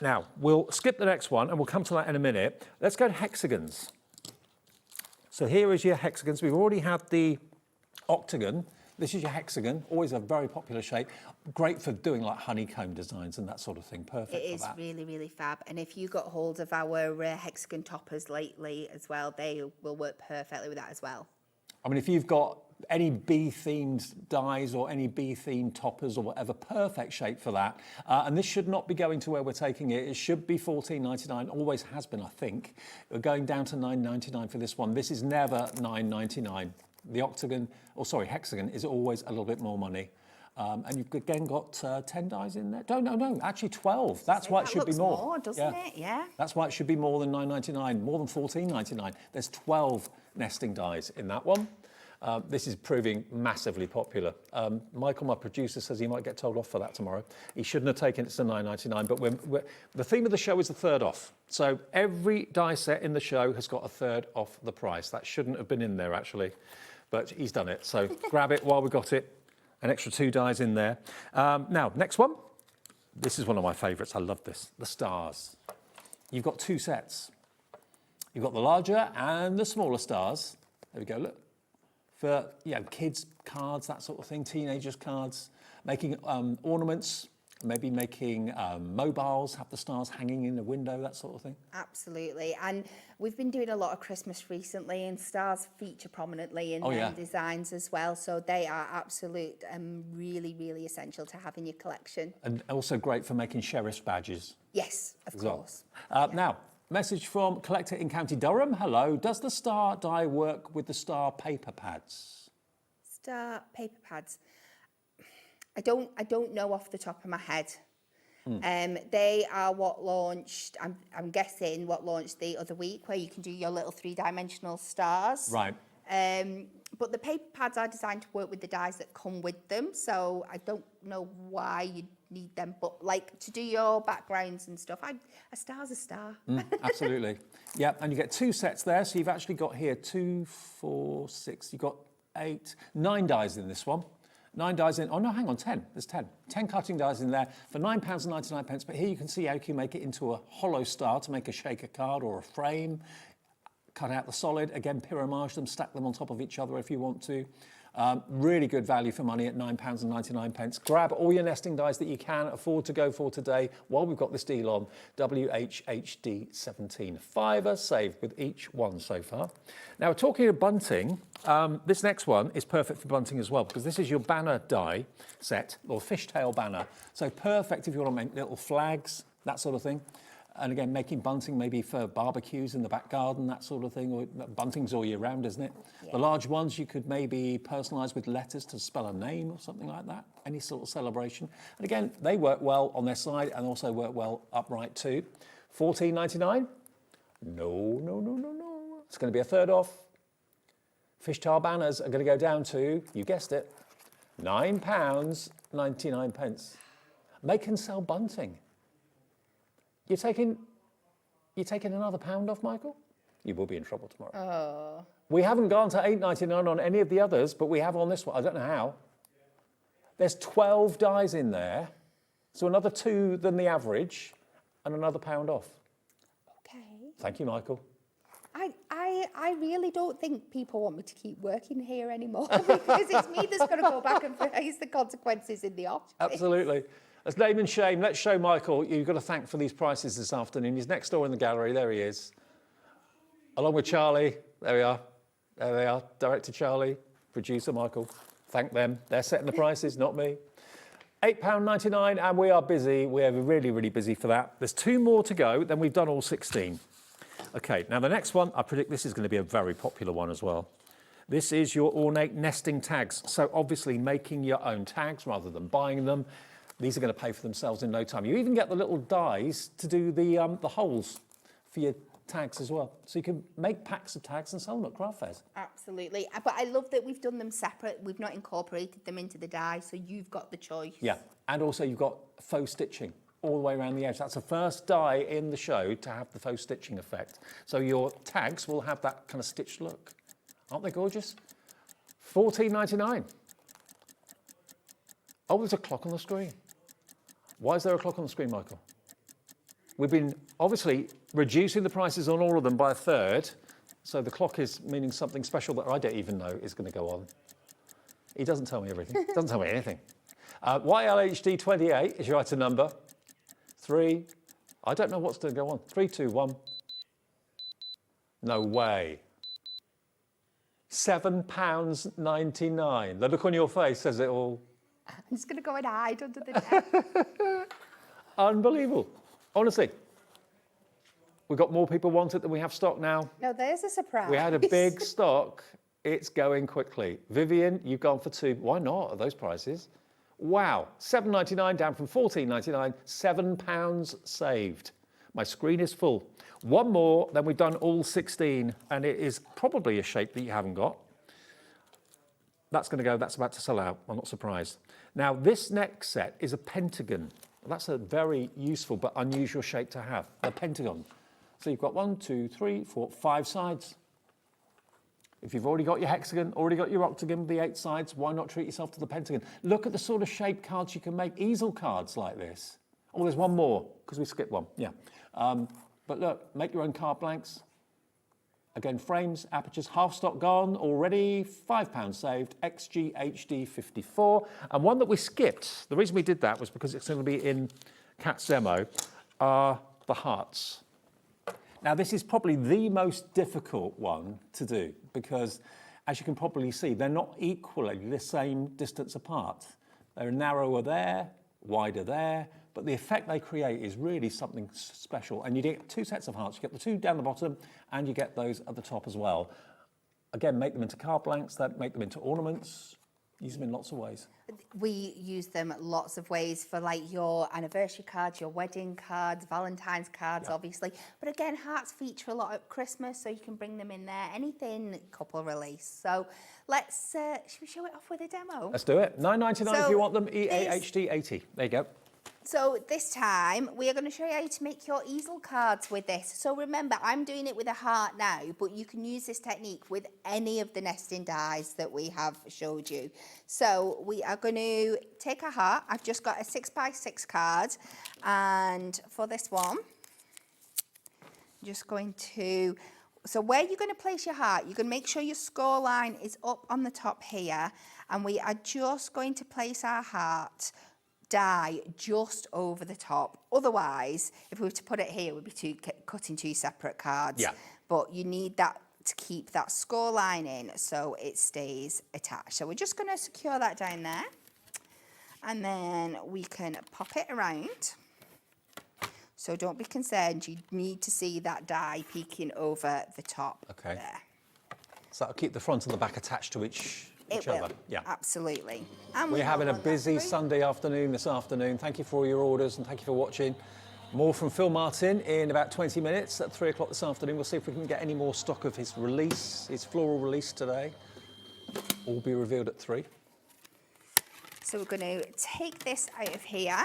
Now, we'll skip the next one and we'll come to that in a minute. Let's go to hexagons. So here is your hexagons. We've already had the octagon. This is your hexagon, always a very popular shape. Great for doing like honeycomb designs and that sort of thing. Perfect for that. It is really, really fab. And if you got hold of our hexagon toppers lately as well, they will work perfectly with that as well. I mean, if you've got any bee-themed dies or any bee-themed toppers or whatever, perfect shape for that. And this should not be going to where we're taking it. It should be $14.99, always has been, I think. We're going down to $9.99 for this one. This is never $9.99. The hexagon is always a little bit more money. And you've again got 10 dies in there. No, actually 12. That's why it should be more. Doesn't it? Yeah. That's why it should be more than $9.99, more than $14.99. There's 12 nesting dies in that one. This is proving massively popular. Michael, my producer, says he might get told off for that tomorrow. He shouldn't have taken it to $9.99, but the theme of the show is the third off. So every die set in the show has got a third off the price. That shouldn't have been in there, actually, but he's done it. So grab it while we got it. An extra 2 dies in there. Now, next one. This is one of my favourites. I love this. The stars. You've got 2 sets. You've got the larger and the smaller stars. There we go, look. For kids' cards, that sort of thing, teenagers' cards, making ornaments, maybe making mobiles, have the stars hanging in the window, that sort of thing. Absolutely. And we've been doing a lot of Christmas recently, and stars feature prominently in their designs as well. So they are absolute really, really essential to have in your collection. And also great for making sheriff's badges. Yes, of course. Now, message from Collector in County Durham. Hello. Does the star die work with the star paper pads? Star paper pads. I don't know off the top of my head. They are what launched, I'm guessing, what launched the other week, where you can do your little 3-dimensional stars. Right. But the paper pads are designed to work with the dies that come with them, so I don't know why you need them, but like to do your backgrounds and stuff, a star's a star. Absolutely. Yeah, and you get 2 sets there, so you've actually got here 2, 4, 6, you've got 8, 9 dies in this one. 9 dies in, oh no, hang on, 10, there's 10. 10 cutting dies in there for £9.99, but here you can see how you can make it into a hollow star to make a shaker card or a frame. Cut out the solid, again, pyramage them, stack them on top of each other if you want to. Really good value for money at £9.99. Grab all your nesting dies that you can afford to go for today while we've got this deal on. WHHD 17. £5 saved with each one so far. Now, talking of bunting, this next one is perfect for bunting as well, because this is your banner die set, or fishtail banner. So perfect if you want to make little flags, that sort of thing. And again, making bunting maybe for barbecues in the back garden, that sort of thing. Or bunting's all year round, isn't it? Yeah. The large ones you could maybe personalise with letters to spell a name or something like that. Any sort of celebration. And again, they work well on their side and also work well upright too. $14.99? No. It's going to be a third off. Fishtail banners are going to go down to, you guessed it, £9.99. Make and sell bunting. You're taking another £1 off, Michael? You will be in trouble tomorrow. Oh. We haven't gone to £8.99 on any of the others, but we have on this one. I don't know how. There's 12 dies in there, so another 2 than the average, and another £1 off. Okay. Thank you, Michael. I really don't think people want me to keep working here anymore, because it's me that's going to go back and face the consequences in the office. Absolutely. Let's name and shame. Let's show Michael you've got to thank for these prices this afternoon. He's next door in the gallery. There he is. Along with Charlie. There we are. There they are. Director Charlie, producer Michael. Thank them. They're setting the prices, not me. £8.99, and we are busy. We're really, really busy for that. There's 2 more to go, then we've done all 16. Okay, now the next one, I predict this is going to be a very popular one as well. This is your ornate nesting tags. So obviously making your own tags rather than buying them. These are going to pay for themselves in no time. You even get the little dies to do the holes for your tags as well. So you can make packs of tags and sell them at craft fairs. Absolutely. But I love that we've done them separate. We've not incorporated them into the die, so you've got the choice. Yeah, and also you've got faux stitching all the way around the edge. That's the first die in the show to have the faux stitching effect. So your tags will have that kind of stitched look. Aren't they gorgeous? $14.99. Oh, there's a clock on the screen. Why is there a clock on the screen, Michael? We've been obviously reducing the prices on all of them by a third, so the clock is meaning something special that I don't even know is going to go on. He doesn't tell me everything. He doesn't tell me anything. YLHD 28 is your item number. 3. I don't know what's going to go on. 3, 2, 1. No way. £7.99. The look on your face says it all. I'm just going to go and hide under the desk. Unbelievable. Honestly. We've got more people want it than we have stock now. No, there's a surprise. We had a big stock. It's going quickly. Vivian, you've gone for 2. Why not at those prices? Wow. £7.99 down from £14.99. £7 saved. My screen is full. One more, then we've done all 16, and it is probably a shape that you haven't got. That's going to go, that's about to sell out. I'm not surprised. Now, this next set is a pentagon. That's a very useful but unusual shape to have, a pentagon. So you've got 1, 2, 3, 4, 5 sides. If you've already got your hexagon, already got your octagon with the 8 sides, why not treat yourself to the pentagon? Look at the sort of shape cards you can make, easel cards like this. Oh, there's one more, because we skipped one, yeah. But look, make your own card blanks. Again, frames, apertures, half stock gone already, £5 saved, XG HD 54. And one that we skipped, the reason we did that was because it's going to be in Kat's demo, are the hearts. Now, this is probably the most difficult one to do because, as you can probably see, they're not equally the same distance apart. They're narrower there, wider there, but the effect they create is really something special. And you get 2 sets of hearts. You get the 2 down the bottom, and you get those at the top as well. Again, make them into card blanks, make them into ornaments. Use them in lots of ways. We use them lots of ways for like your anniversary cards, your wedding cards, Valentine's cards, obviously. But again, hearts feature a lot at Christmas, so you can bring them in there. Anything couple release. So let's, should we show it off with a demo? Let's do it. $9.99 So if you want them. EAHD 80. There you go. So this time, we are going to show you how to make your easel cards with this. So remember, I'm doing it with a heart now, but you can use this technique with any of the nesting dies that we have showed you. So we are going to take a heart. I've just got a 6x6 card. And for this one, I'm just going to... So where you're going to place your heart, you're going to make sure your score line is up on the top here. And we are just going to place our heart die just over the top. Otherwise, if we were to put it here, we'd be cutting 2 separate cards. Yeah. But you need that to keep that score line in so it stays attached. So we're just going to secure that down there. And then we can pop it around. So don't be concerned, you need to see that die peeking over the top there. So that'll keep the front and the back attached to each other. Yeah, absolutely. And we're having a busy Sunday afternoon this afternoon. Thank you for all your orders and thank you for watching. More from Phill Martin in about 20 minutes at 3 o'clock this afternoon. We'll see if we can get any more stock of his release, his floral release today. All be revealed at 3. So we're going to take this out of here.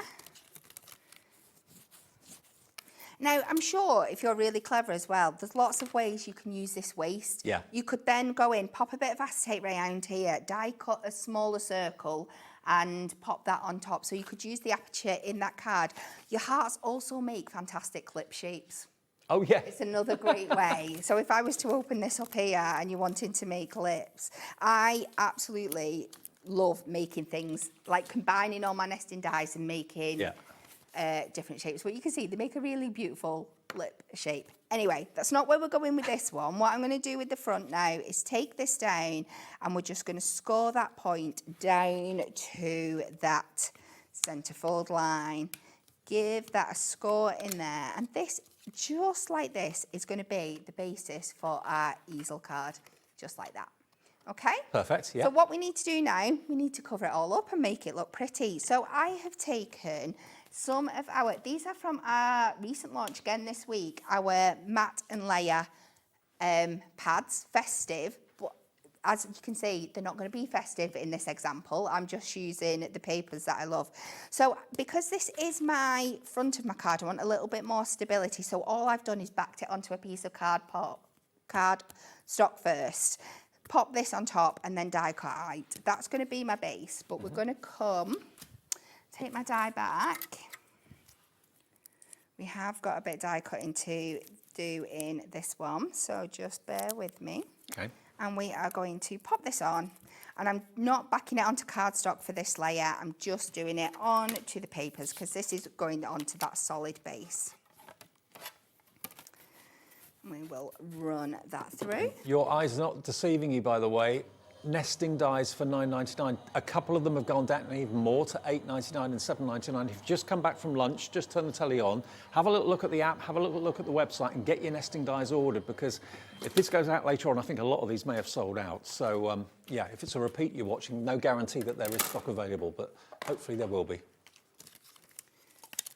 Now, I'm sure if you're really clever as well, there's lots of ways you can use this waste. Yeah. You could then go in, pop a bit of acetate around here, die cut a smaller circle and pop that on top. So you could use the aperture in that card. Your hearts also make fantastic lip shapes. Oh, yeah. It's another great way. So if I was to open this up here and you're wanting to make lips, I absolutely love making things, like combining all my nesting dies and making... Yeah. Different shapes. But you can see they make a really beautiful lip shape. Anyway, that's not where we're going with this one. What I'm going to do with the front now is take this down and we're just going to score that point down to that centerfold line. Give that a score in there. And this, just like this, is going to be the basis for our easel card. Just like that. Okay? Perfect, yeah. So what we need to do now, we need to cover it all up and make it look pretty. So I have taken some of our, these are from our recent launch again this week, our matte and layer pads, festive, but as you can see, they're not going to be festive in this example. I'm just using the papers that I love. So because this is my front of my card, I want a little bit more stability. So all I've done is backed it onto a piece of card stock first. Pop this on top and then die cut out. That's going to be my base, but we're going to come, take my die back. We have got a bit of die cutting to do in this one, so just bear with me. Okay. And we are going to pop this on, and I'm not backing it onto cardstock for this layer, I'm just doing it on to the papers because this is going onto that solid base. We will run that through. Your eyes are not deceiving you, by the way. Nesting dies for $9.99. A couple of them have gone down even more to $8.99 and $7.99. If you've just come back from lunch, just turn the telly on, have a little look at the app, have a little look at the website and get your nesting dies ordered, because if this goes out later on, I think a lot of these may have sold out. So yeah, if it's a repeat you're watching, no guarantee that there is stock available, but hopefully there will be.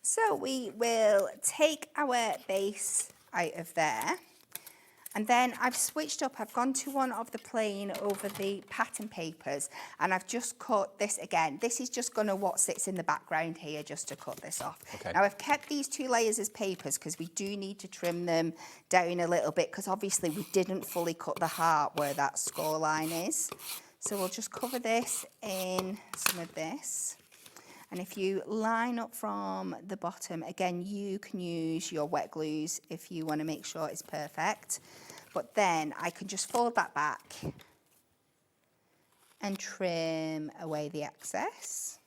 So we will take our base out of there. And then I've switched up, I've gone to one of the plain over the pattern papers, and I've just cut this again. This is just gonna what sits in the background here, just to cut this off. Okay. Now I've kept these 2 layers as papers because we do need to trim them down a little bit, because obviously we didn't fully cut the heart where that score line is. So we'll just cover this in some of this. And if you line up from the bottom, again, you can use your wet glues if you want to make sure it's perfect. But then I can just fold that back and trim away the excess.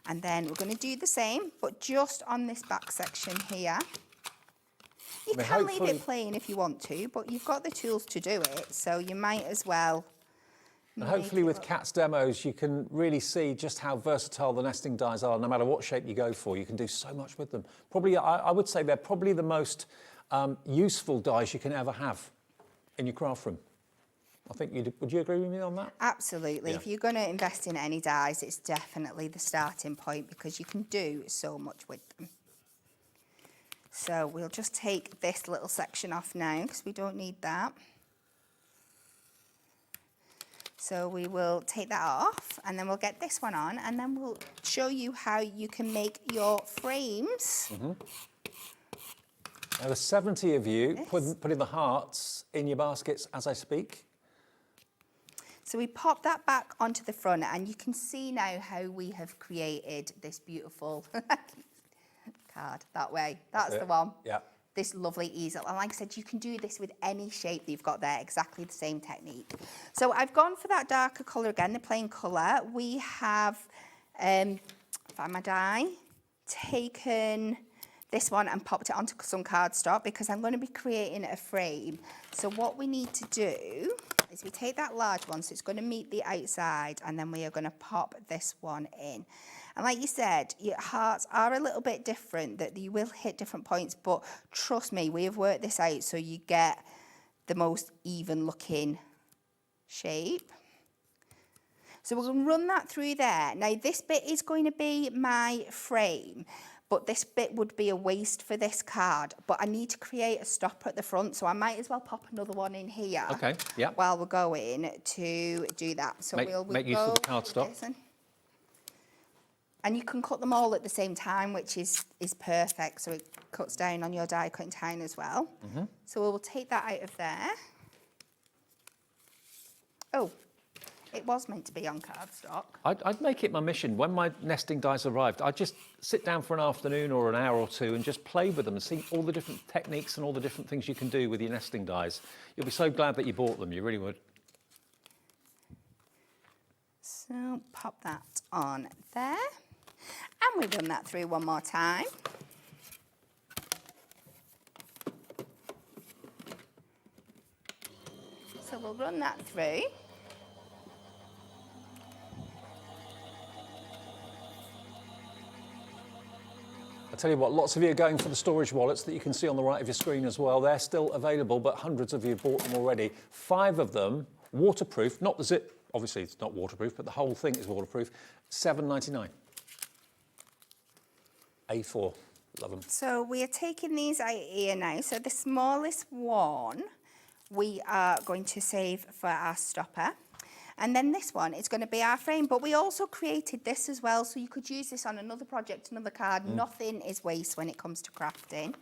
And then we're going to do the same, but just on this back section here. You can leave it plain if you want to, but you've got the tools to do it, so you might as well. And hopefully with Kat's demos, you can really see just how versatile the nesting dies are. No matter what shape you go for, you can do so much with them. Probably, I would say they're probably the most useful dies you can ever have in your craft room. I think would you agree with me on that? Absolutely. Yeah. If you're going to invest in any dies, it's definitely the starting point, because you can do so much with them. So we'll just take this little section off now, because we don't need that. So we will take that off, and then we'll get this one on, and then we'll show you how you can make your frames. Mm-hmm. Now there's 70 of you putting the hearts in your baskets as I speak. So we pop that back onto the front, and you can see now how we have created this beautiful card that way. That's the one. Yeah. This lovely easel. And like I said, you can do this with any shape that you've got there, exactly the same technique. So I've gone for that darker colour again, the plain colour. We have, find my die, taken this one and popped it onto some cardstock, because I'm going to be creating a frame. So what we need to do is we take that large one, so it's going to meet the outside, and then we are going to pop this one in. And like you said, your hearts are a little bit different, that you will hit different points, but trust me, we have worked this out so you get the most even looking shape. So we're going to run that through there. Now this bit is going to be my frame, but this bit would be a waste for this card. But I need to create a stopper at the front, so I might as well pop another one in here. Okay, yeah. While we're going to do that. So we'll make use of the cardstock. And you can cut them all at the same time, which is perfect. So it cuts down on your die cutting time as well. Mm-hmm. So we'll take that out of there. Oh, it was meant to be on cardstock. I'd make it my mission, when my nesting dies arrived, I'd just sit down for an afternoon or an hour or two and just play with them and see all the different techniques and all the different things you can do with your nesting dies. You'll be so glad that you bought them, you really would. So pop that on there. And we run that through one more time. So we'll run that through. I tell you what, lots of you are going for the storage wallets that you can see on the right of your screen as well. They're still available, but hundreds of you have bought them already. 5 of them, waterproof, not the zip, obviously it's not waterproof, but the whole thing is waterproof, $7.99. A4, love them. So we are taking these out here now. So the smallest one we are going to save for our stopper. And then this one is going to be our frame. But we also created this as well, so you could use this on another project, another card. Nothing is waste when it comes to crafting.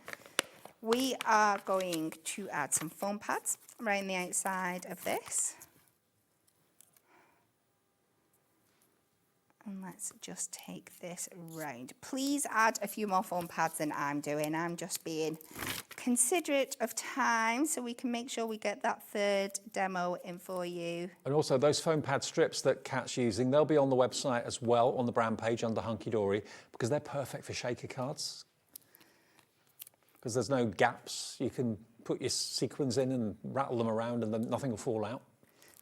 We are going to add some foam pads around the outside of this. And let's just take this round. Please add a few more foam pads than I'm doing. I'm just being considerate of time so we can make sure we get that third demo in for you. And also those foam pad strips that Kat's using, they'll be on the website as well, on the brand page under Hunkydory, because they're perfect for shaker cards. because there's no gaps. You can put your sequins in and rattle them around and then nothing will fall out.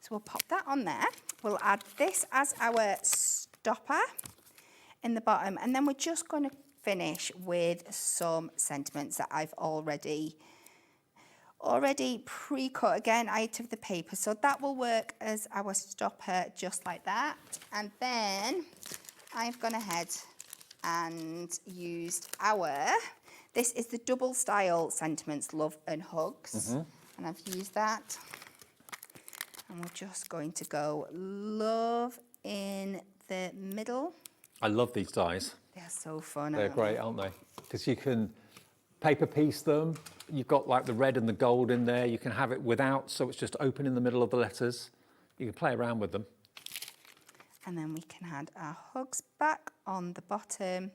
So we'll pop that on there. We'll add this as our stopper in the bottom, and then we're just going to finish with some sentiments that I've already pre-cut again out of the paper. So that will work as our stopper just like that. And then I've gone ahead and used this is the double style sentiments, love and hugs. And I've used that. And we're just going to go love in the middle. I love these dies. They're so fun. They're great, aren't they? Because you can paper piece them. You've got like the red and the gold in there. You can have it without, so it's just open in the middle of the letters. You can play around with them. And then we can add our hugs back on the bottom.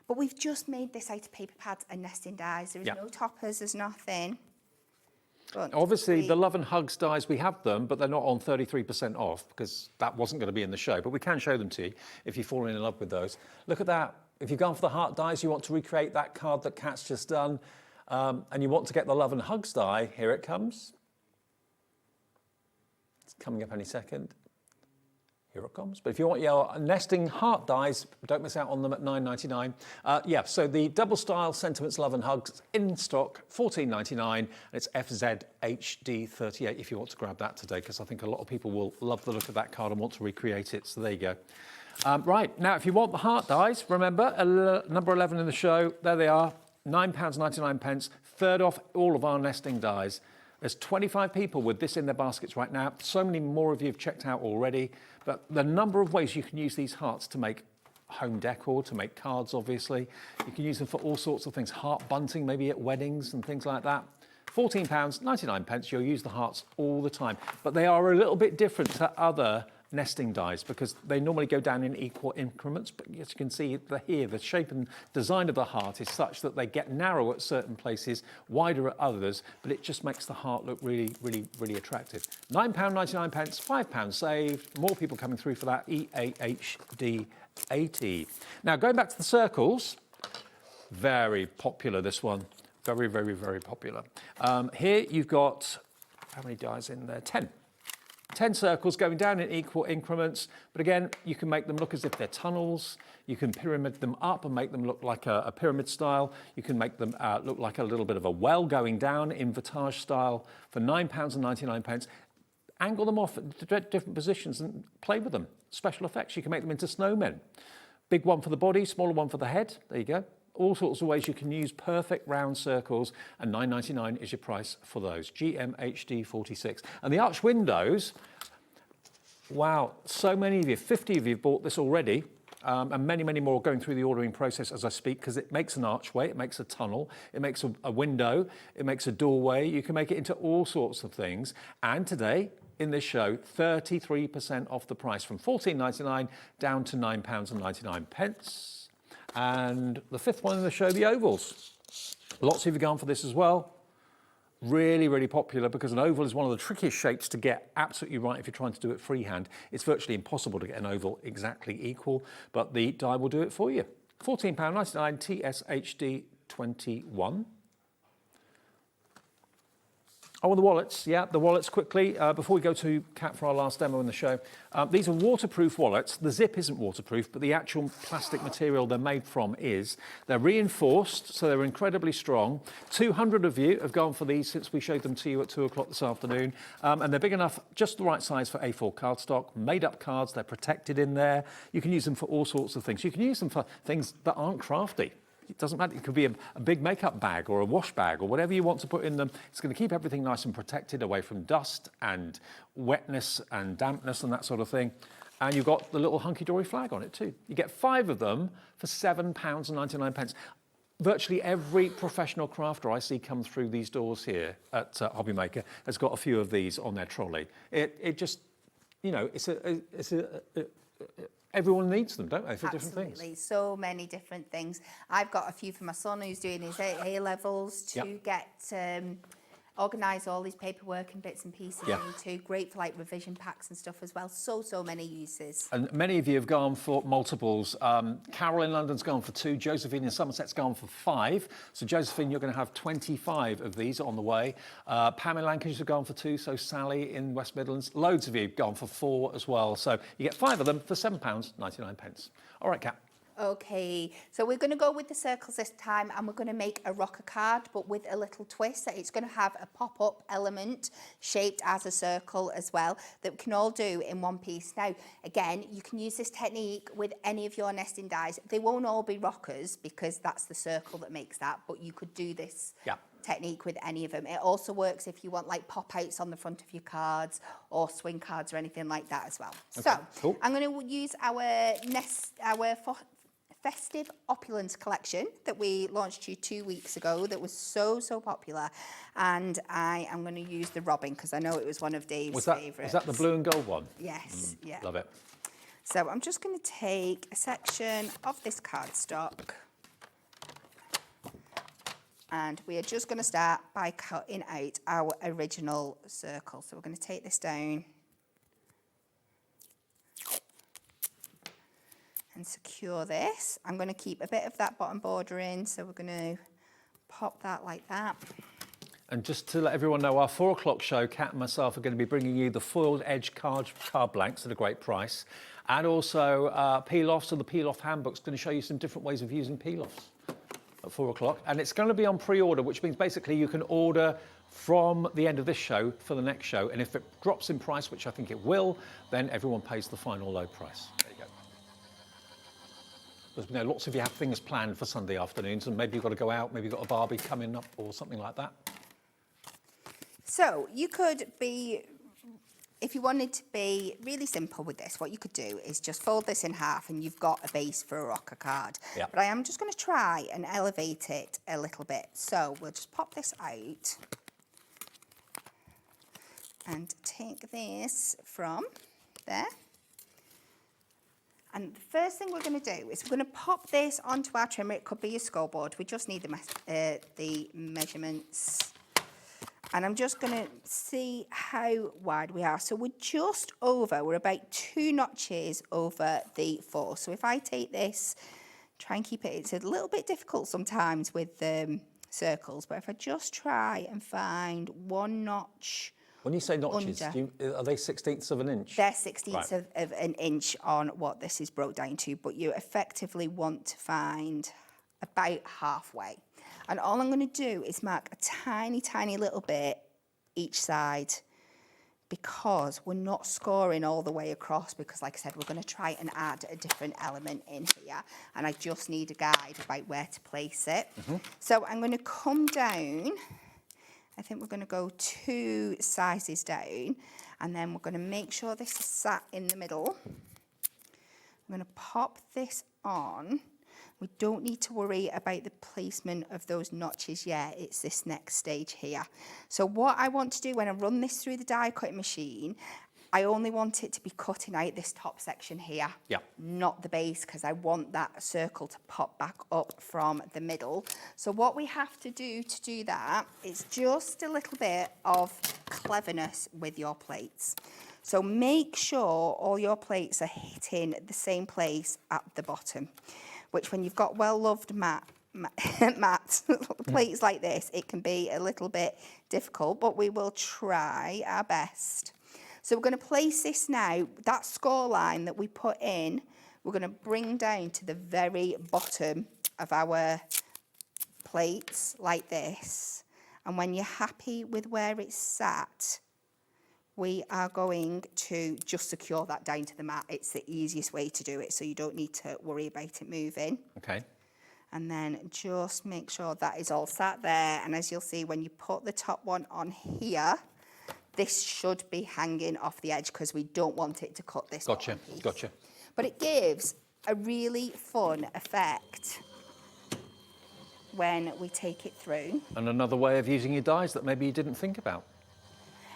But we've just made this out of paper pads and nesting dies. There is no toppers, there's nothing. But obviously, the Love and Hugs dies, we have them, but they're not on 33% off because that wasn't going to be in the show. But we can show them to you if you've fallen in love with those. Look at that. If you've gone for the heart dies, you want to recreate that card that Kat's just done, and you want to get the Love and Hugs die, here it comes. It's coming up any second. Here it comes. But if you want your nesting heart dies, don't miss out on them at $9.99. Yeah, so the double style Sentiments Love and Hugs in stock, $14.99, and it's FZHD38 if you want to grab that today, because I think a lot of people will love the look of that card and want to recreate it. So there you go. Right, now if you want the heart dies, remember, number 11 in the show, there they are, £9.99, third off all of our nesting dies. There's 25 people with this in their baskets right now. So many more of you have checked out already, but the number of ways you can use these hearts to make home decor, to make cards, obviously. You can use them for all sorts of things, heart bunting, maybe at weddings and things like that. £14.99, you'll use the hearts all the time, but they are a little bit different to other nesting dies because they normally go down in equal increments, but as you can see here, the shape and design of the heart is such that they get narrow at certain places, wider at others, but it just makes the heart look really, really, really attractive. £9.99, £5 saved, more people coming through for that, EAHD80. Now, going back to the circles, very popular, this one. Very, very, very popular. Here you've got, how many dies in there? 10. 10 circles going down in equal increments, but again, you can make them look as if they're tunnels. You can pyramid them up and make them look like a pyramid style. You can make them look like a little bit of a well going down in Vitage style for £9.99. Angle them off at different positions and play with them. Special effects, you can make them into snowmen. Big one for the body, smaller one for the head. There you go. All sorts of ways you can use perfect round circles, and £9.99 is your price for those. GMHD46. And the arch windows, wow, so many of you, 50 of you have bought this already, and many, many more are going through the ordering process as I speak, because it makes an archway, it makes a tunnel, it makes a window, it makes a doorway. You can make it into all sorts of things. And today, in this show, 33% off the price, from £14.99 down to £9.99. And the fifth one in the show, the ovals. Lots of you have gone for this as well. Really, really popular because an oval is one of the trickiest shapes to get absolutely right if you're trying to do it freehand. It's virtually impossible to get an oval exactly equal, but the die will do it for you. £14.99 TSHD21. Oh, and the wallets, yeah, the wallets quickly. Before we go to Kat for our last demo in the show, these are waterproof wallets. The zip isn't waterproof, but the actual plastic material they're made from is. They're reinforced, so they're incredibly strong. 200 of you have gone for these since we showed them to you at 2 o'clock this afternoon. And they're big enough, just the right size for A4 cardstock, made up cards, they're protected in there. You can use them for all sorts of things. You can use them for things that aren't crafty. It doesn't matter, it could be a big makeup bag or a wash bag or whatever you want to put in them. It's going to keep everything nice and protected away from dust and wetness and dampness and that sort of thing. And you've got the little Hunkydory flag on it too. You get 5 of them for £7.99. Virtually every professional crafter I see come through these doors here at HobbyMaker has got a few of these on their trolley. It just, you know, everyone needs them, don't they, for different things? Absolutely, so many different things. I've got a few for my son who's doing his A-levels to get organise all these paperwork and bits and pieces Yeah. into. Great for like revision packs and stuff as well. So many uses. And many of you have gone for multiples. Carol in London's gone for 2. Josephine in Somerset's gone for 5. So Josephine, you're going to have 25 of these on the way. Pam in Lancashire has gone for 2. So Sally in West Midlands. Loads of you have gone for 4 as well. So you get 5 of them for £7.99. All right, Kat. Okay, so we're going to go with the circles this time, and we're going to make a rocker card, but with a little twist. So it's going to have a pop-up element shaped as a circle as well that we can all do in one piece. Now, again, you can use this technique with any of your nesting dies. They won't all be rockers because that's the circle that makes that, but you could do this technique with any of them. It also works if you want like pop-outs on the front of your cards or swing cards or anything like that as well. Okay, So cool. I'm going to use our Festive Opulence collection that we launched 2 weeks ago that was so popular, and I am going to use the robin because I know it was one of Dave's favourites. Was that the blue and gold one? Yes, yeah. Love it. So I'm just going to take a section of this cardstock, and we are just going to start by cutting out our original circle. So we're going to take this down and secure this. I'm going to keep a bit of that bottom border in, so we're going to pop that like that. And just to let everyone know, our 4 o'clock show, Kat and myself are going to be bringing you the foiled edge card blanks at a great price, and also peel-offs. So the peel-off handbook's going to show you some different ways of using peel-offs at 4 o'clock. And it's going to be on pre-order, which means basically you can order from the end of this show for the next show. And if it drops in price, which I think it will, then everyone pays the final low price. There you go. Because, you know, lots of you have things planned for Sunday afternoons, and maybe you've got to go out, maybe you've got a barbie coming up or something like that. So you could be, if you wanted to be really simple with this, what you could do is just fold this in half and you've got a base for a rocker card. Yep. But I am just going to try and elevate it a little bit. So we'll just pop this out and take this from there. And the first thing we're going to do is we're going to pop this onto our trimmer. It could be your scoreboard. We just need the measurements. And I'm just going to see how wide we are. So we're about 2 notches over the 4. So if I take this, try and keep it, it's a little bit difficult sometimes with circles, but if I just try and find 1 notch. When you say notches, are they 1/16ths of an inch? They're 1/16ths of an inch on what this is broke down to, but you effectively want to find about halfway. And all I'm going to do is mark a tiny little bit each side, because we're not scoring all the way across, because like I said, we're going to try and add a different element in here, and I just need a guide about where to place it. So I'm going to come down. I think we're going to go 2 sizes down, and then we're going to make sure this is sat in the middle. I'm going to pop this on. We don't need to worry about the placement of those notches yet. It's this next stage here. So what I want to do when I run this through the die cutting machine, I only want it to be cutting out this top section here, not the base, because I want that circle to pop back up from the middle. So what we have to do that is just a little bit of cleverness with your plates. So make sure all your plates are hitting the same place at the bottom, which when you've got well-loved matte plates like this, it can be a little bit difficult, but we will try our best. So we're going to place this now, that score line that we put in, we're going to bring down to the very bottom of our plates like this. And when you're happy with where it's sat, we are going to just secure that down to the mat. It's the easiest way to do it, so you don't need to worry about it moving. Okay. And then just make sure that is all sat there. And as you'll see, when you put the top one on here, this should be hanging off the edge, because we don't want it to cut this bottom piece. Gotcha. But it gives a really fun effect when we take it through. And another way of using your dies that maybe you didn't think about.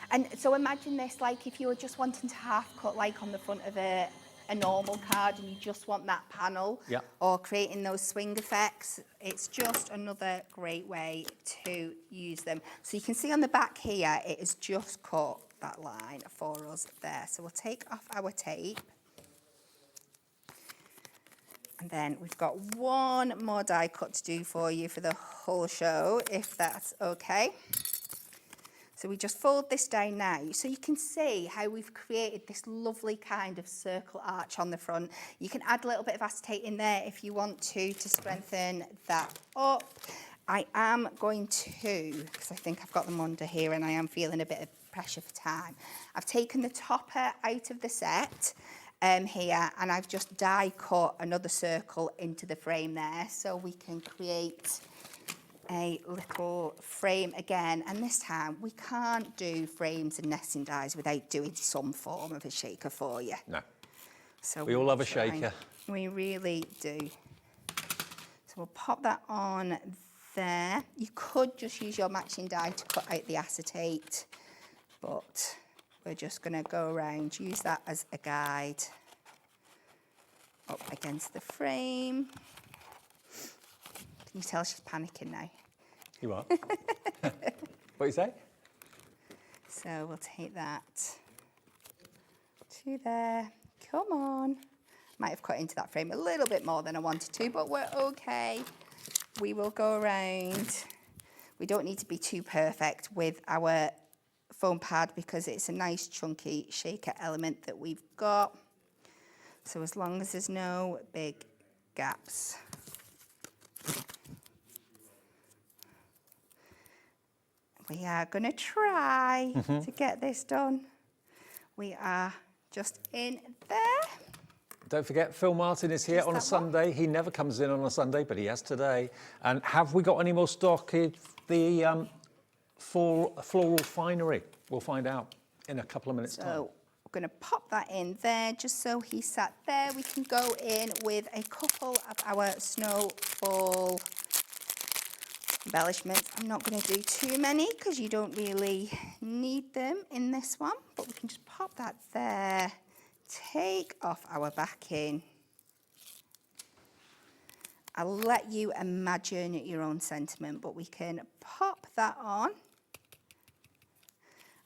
And so imagine this, like if you were just wanting to half cut, like on the front of a a normal card and you just want that panel, Yeah. or creating those swing effects, it's just another great way to use them. So you can see on the back here, it has just cut that line for us there. So we'll take off our tape. And then we've got one more die cut to do for you for the whole show, if that's okay. So we just fold this down now. So you can see how we've created this lovely kind of circle arch on the front. You can add a little bit of acetate in there if you want to strengthen that up. I am going to, because I think I've got them under here and I am feeling a bit of pressure for time. I've taken the topper out of the set here, and I've just die cut another circle into the frame there so we can create a little frame again. And this time we can't do frames and nesting dies without doing some form of a shaker for you. No. So We all love a shaker. We really do. So we'll pop that on there. You could just use your matching die to cut out the acetate, but we're just going to go around, use that as a guide up against the frame. Can you tell she's panicking now? You are? What you say? So we'll take that to there. Come on. Might have cut into that frame a little bit more than I wanted to, but we're okay. We will go around. We don't need to be too perfect with our foam pad because it's a nice chunky shaker element that we've got. So as long as there's no big gaps. We are going to try to get this done. We are just in there. Don't forget, Phill Martin is here on a Sunday. He never comes in on a Sunday, but he has today. And have we got any more stock in the floral finery? We'll find out in a couple of minutes' time. So we're going to pop that in there just so he sat there. We can go in with a couple of our snowball embellishments. I'm not going to do too many because you don't really need them in this one, but we can just pop that there, take off our backing. I'll let you imagine your own sentiment, but we can pop that on.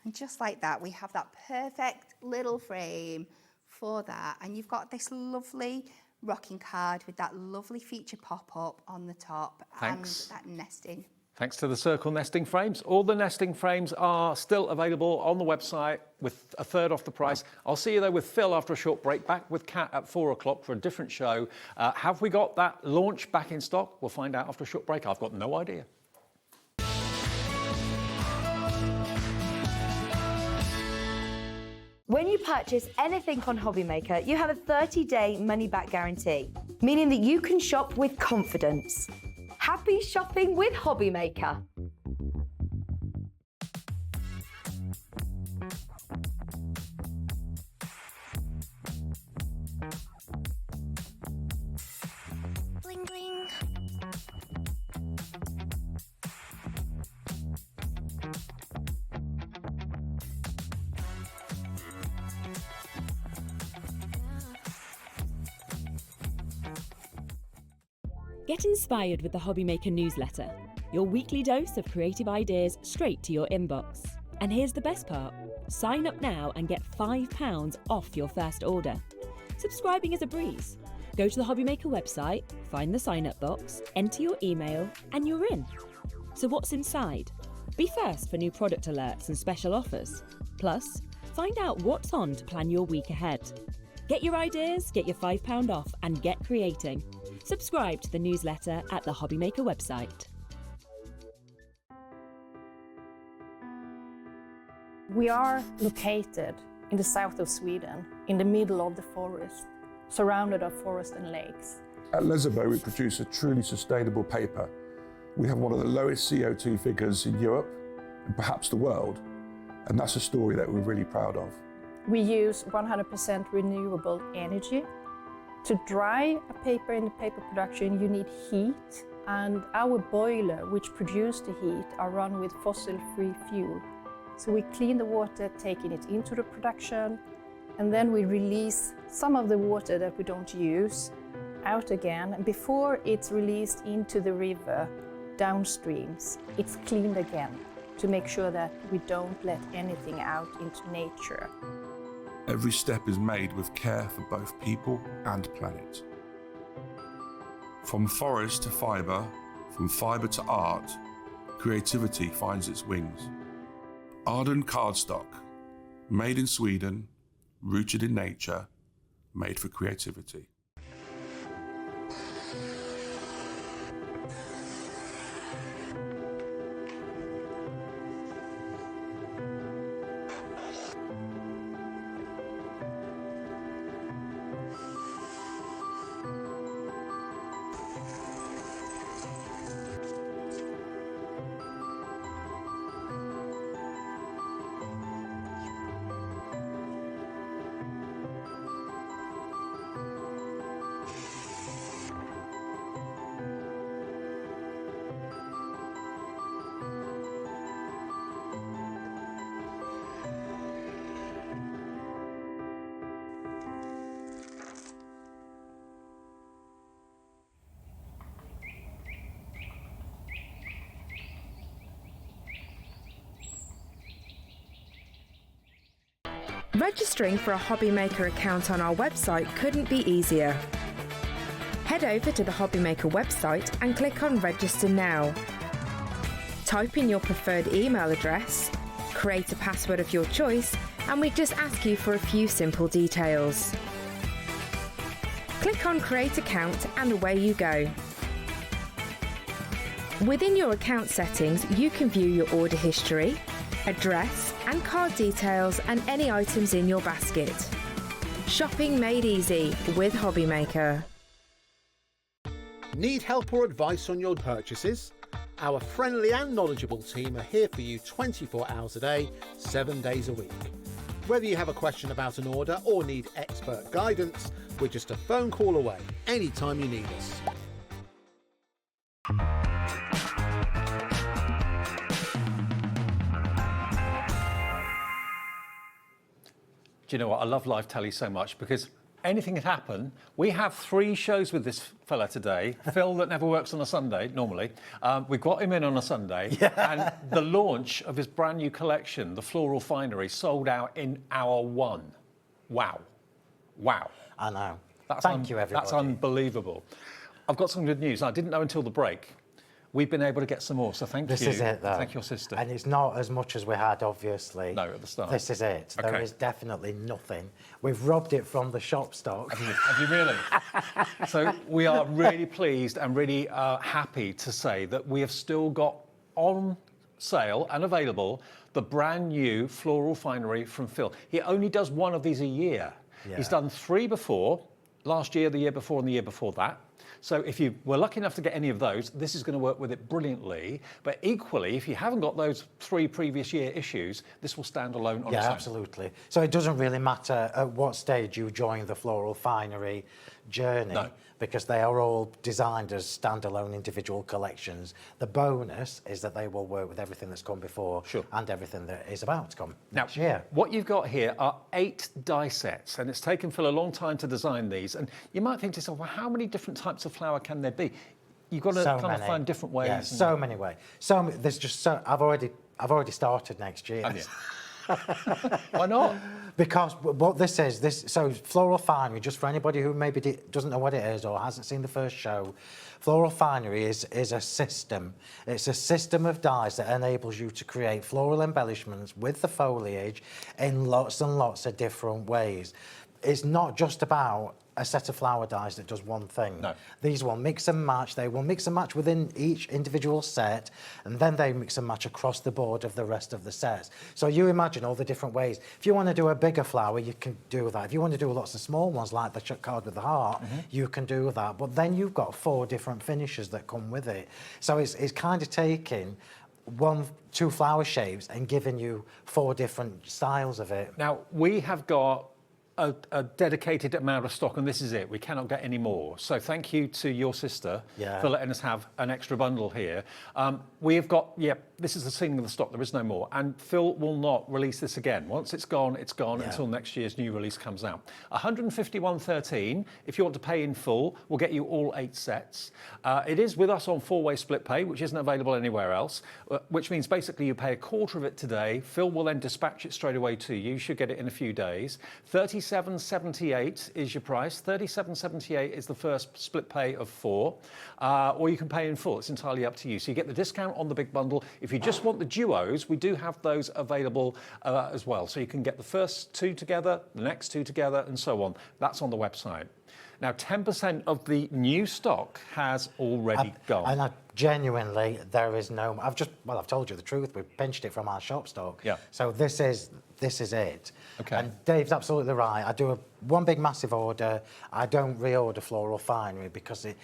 And just like that, we have that perfect little frame for that. And you've got this lovely rocking card with that lovely feature pop-up on the top. Thanks. And that nesting. Thanks to the circle nesting frames. All the nesting frames are still available on the website with a third off the price. I'll see you there with Phill after a short break, back with Kat at 4 o'clock for a different show. Have we got that launch back in stock? We'll find out after a short break. I've got no idea. When you purchase anything on HobbyMaker, you have a 30-day money-back guarantee, meaning that you can shop with confidence. Happy shopping with HobbyMaker. Bling bling. Get inspired with the HobbyMaker newsletter, your weekly dose of creative ideas straight to your inbox. And here's the best part. Sign up now and get £5 off your first order. Subscribing is a breeze. Go to the HobbyMaker website, find the sign-up box, enter your email, and you're in. So what's inside? Be first for new product alerts and special offers. Plus, find out what's on to plan your week ahead. Get your ideas, get your £5 off, and get creating. Subscribe to the newsletter at the HobbyMaker website. We are located in the south of Sweden, in the middle of the forest, surrounded by forest and lakes. At Lezebo, we produce a truly sustainable paper. We have one of the lowest CO2 figures in Europe, and perhaps the world, and that's a story that we're really proud of. We use 100% renewable energy. To dry a paper in the paper production, you need heat, and our boiler, which produces the heat, are run with fossil-free fuel. So we clean the water, taking it into the production, And then we release some of the water that we don't use out again. And before it's released into the river downstreams, it's cleaned again to make sure that we don't let anything out into nature. Every step is made with care for both people and planet. From forest to fibre, from fibre to art, creativity finds its wings. Arden cardstock, made in Sweden, rooted in nature, made for creativity. Registering for a HobbyMaker account on our website couldn't be easier. Head over to the HobbyMaker website and click on Register Now. Type in your preferred email address, create a password of your choice, and we just ask you for a few simple details. Click on Create Account and away you go. Within your account settings, you can view your order history, address and card details and any items in your basket. Shopping made easy with HobbyMaker. Need help or advice on your purchases? Our friendly and knowledgeable team are here for you 24 hours a day, 7 days a week. Whether you have a question about an order or need expert guidance, we're just a phone call away anytime you need us. Do you know what? I love live telly so much because anything can happen. We have 3 shows with this fella today. Phill, that never works on a Sunday, normally. We got him in on a Sunday. Yeah. And the launch of his brand new collection, the Floral Finery, sold out in hour 1. Wow. Wow. I know. Thank you, everybody. That's unbelievable. I've got some good news. I didn't know until the break. We've been able to get some more, so thank you. This is it, though. Thank your sister. And it's not as much as we had, obviously. No, at the start. This is it. Okay. There is definitely nothing. We've robbed it from the shop stock. Have you really? So we are really pleased and really happy to say that we have still got on sale and available the brand new Floral Finery from Phill. He only does 1 of these a year. Yeah. He's done 3 before, last year, the year before, and the year before that. So if you were lucky enough to get any of those, this is going to work with it brilliantly. But equally, if you haven't got those 3 previous year issues, this will stand alone on its own. Yeah, absolutely. So it doesn't really matter at what stage you join the Floral Finery journey, because they are all designed as standalone individual collections. The bonus is that they will work with everything that's come before and everything that is about to come next year. What you've got here are 8 die sets, and it's taken Phill a long time to design these. And you might think to yourself, well, how many different types of flower can there be? You've got to kind of find different ways. Yeah, so many ways. So there's just so I've already started next year. Have you? Why not? Because what this is, so Floral Finery, just for anybody who maybe doesn't know what it is or hasn't seen the first show, Floral Finery is a system. It's a system of dies that enables you to create floral embellishments with the foliage in lots and lots of different ways. It's not just about a set of flower dies that does one thing. No. These will mix and match. They will mix and match within each individual set, and then they mix and match across the board of the rest of the sets. So you imagine all the different ways. If you want to do a bigger flower, you can do that. If you want to do lots of small ones, like the card with the heart, you can do that. But then you've got 4 different finishes that come with it. So it's kind of taking 2 flower shapes and giving you 4 different styles of it. Now, we have got a dedicated amount of stock, and this is it. We cannot get any more. So thank you to your sister for letting us have an extra bundle here. We have got, this is the ceiling of the stock. There is no more. And Phill will not release this again. Once it's gone until next year's new release comes out. 151.13. If you want to pay in full, we'll get you all 8 sets. It is with us on 4-way split pay, which isn't available anywhere else, which means basically you pay a quarter of it today. Phill will then dispatch it straight away to you. You should get it in a few days. $37.78 is your price. $37.78 is the first split pay of 4, or you can pay in full. It's entirely up to you. So you get the discount on the big bundle. If you just want the duos, we do have those available as well. So you can get the first 2 together, the next 2 together, and so on. That's on the website. Now, 10% of the new stock has already gone. And genuinely, there is no. I've told you the truth. We've pinched it from our shop stock. Yeah. So this is it. Okay. And Dave's absolutely right. I do one big massive order. I don't reorder Floral Finery because it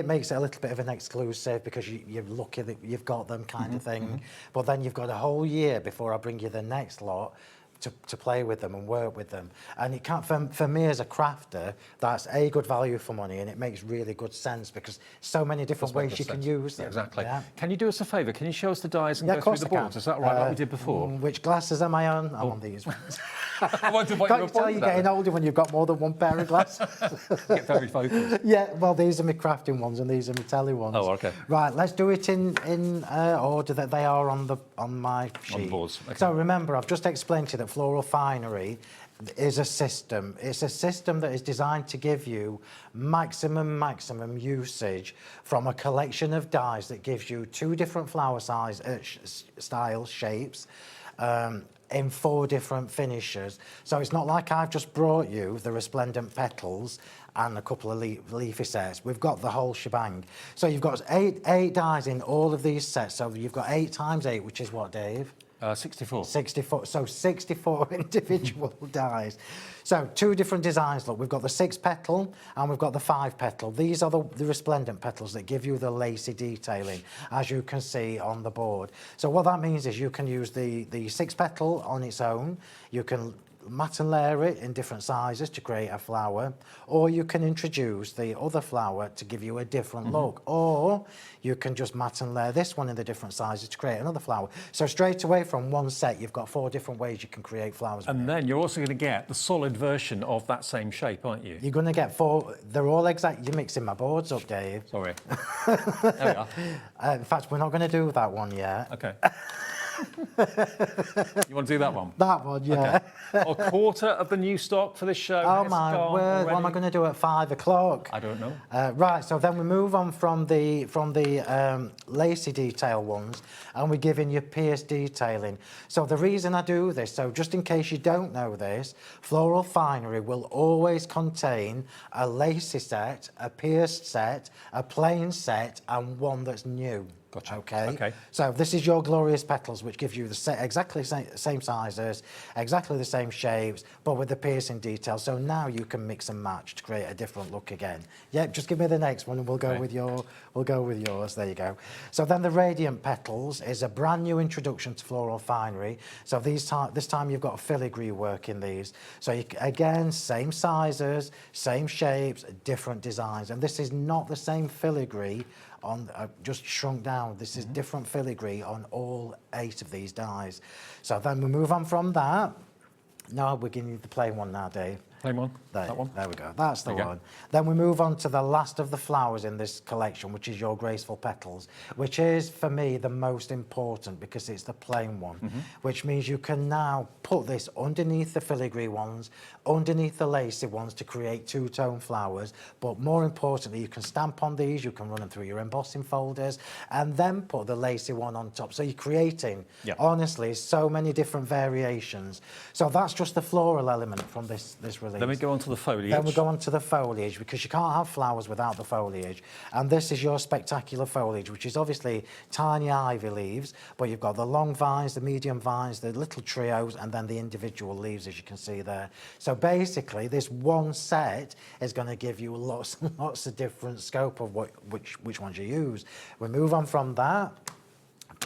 makes it a little bit of an exclusive because you're lucky that you've got them kind of thing. But then you've got a whole year before I bring you the next lot to play with them and work with them. And it can't, for me as a crafter, that's a good value for money, and it makes really good sense because so many different ways you can use them. Yeah, exactly. Yeah. Can you do us a favour? Can you show us the dies and Yeah, go of through course the I can. boards? Is that right, like we did before? Which glasses am I on? I'm on these ones. I wondered what Can't you you tell you're getting older when you've got more than one pair of glasses? Get very focused. Yeah, well, these are my crafting ones and these are my telly ones. Oh, okay. Right, let's do it in order that they are on my sheet. On the boards. Okay. So remember, I've just explained to you that Floral Finery is a system. It's a system that is designed to give you maximum usage from a collection of dies that gives you 2 different flower size styles, shapes, in 4 different finishes. So it's not like I've just brought you the resplendent petals and a couple of leafy sets. We've got the whole shebang. So you've got 8 dies in all of these sets. So you've got 8 times 8, which is what, Dave? 64. 64. So 64 individual dies. So 2 different designs. Look, we've got the 6 petal and we've got the 5 petal. These are the resplendent petals that give you the lacy detailing, as you can see on the board. So what that means is you can use the 6 petal on its own. You can mat and layer it in different sizes to create a flower, or you can introduce the other flower to give you a different look, or you can just mat and layer this one in the different sizes to create another flower. So straight away from one set, you've got 4 different ways you can create flowers. And then you're also going to get the solid version of that same shape, aren't you? You're going to get 4. They're all exact. You're mixing my boards up, Dave. Sorry. There we are. In fact, we're not going to do that one yet. Okay. You want to do that one? That one, yeah. Okay. A quarter of the new stock for this show. Oh my word! What am I going to do at 5 o'clock? I don't know. Right, so then we move on from the lacy detail ones, and we're giving you pierced detailing. So the reason I do this, so just in case you don't know this, Floral Finery will always contain a lacy set, a pierced set, a plain set, and one that's new. Gotcha. Okay. So this is your glorious petals, which give you the exactly same sizes, exactly the same shapes, but with the piercing detail. So now you can mix and match to create a different look again. Yep. Just give me the next one, and we'll go with yours. There you go. So then the radiant petals is a brand new introduction to Floral Finery. So this time you've got filigree work in these. So again, same sizes, same shapes, different designs, and this is not the same filigree on just shrunk down. This is different filigree on all 8 of these dies. So then we move on from that. Now we're giving the plain one now, Dave. Plain one? There, that one? There we go. That's the There one. Then we move on to the last of the flowers in this collection, which is your graceful petals, which is, for me, the most important because it's the plain one, which means you can now put this underneath the filigree ones, underneath the lacy ones to create 2-tone flowers. But more importantly, you can stamp on these, you can run them through your embossing folders, and then put the lacy one on top. So you're creating, honestly, so many different variations. So that's just the floral element from this release. Then we go on to the foliage. Then we go on to the foliage, because you can't have flowers without the foliage. And this is your spectacular foliage, which is obviously tiny ivy leaves, but you've got the long vines, the medium vines, the little trios, and then the individual leaves, as you can see there. So basically, this one set is going to give you lots and lots of different scope of which ones you use. We move on from that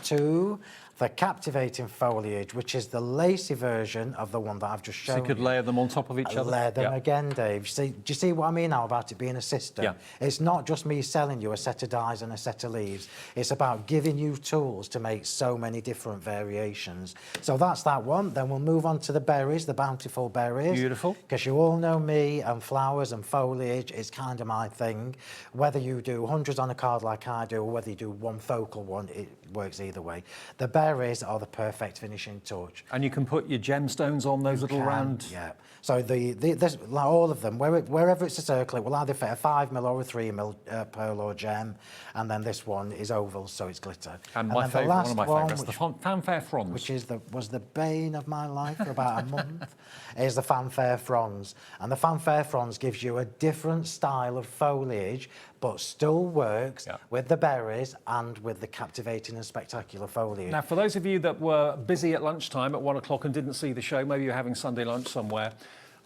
to the captivating foliage, which is the lacy version of the one that I've just shown. So you could layer them on top of each other? Layer them again, Dave. Do you see what I mean now about it being a system? Yeah. It's not just me selling you a set of dies and a set of leaves. It's about giving you tools to make so many different variations. So that's that one. Then we'll move on to the berries, the bountiful berries. Beautiful. Because you all know me and flowers and foliage is kind of my thing. Whether you do hundreds on a card like I do, or whether you do one focal one, it works either way. The berries are the perfect finishing touch. And you can put your gemstones on those little round... Yeah. So this, like all of them, wherever it's a circle, it will either fit a 5mm or a 3mm pearl or gem, and then this one is oval, so it's glitter. And my favourite, one of my favourites, the fanfare fronds. Which was the bane of my life for about a month, is the fanfare fronds. And the fanfare fronds gives you a different style of foliage, but still works with the berries and with the captivating and spectacular foliage. Now, for those of you that were busy at lunchtime at 1 o'clock and didn't see the show, maybe you're having Sunday lunch somewhere,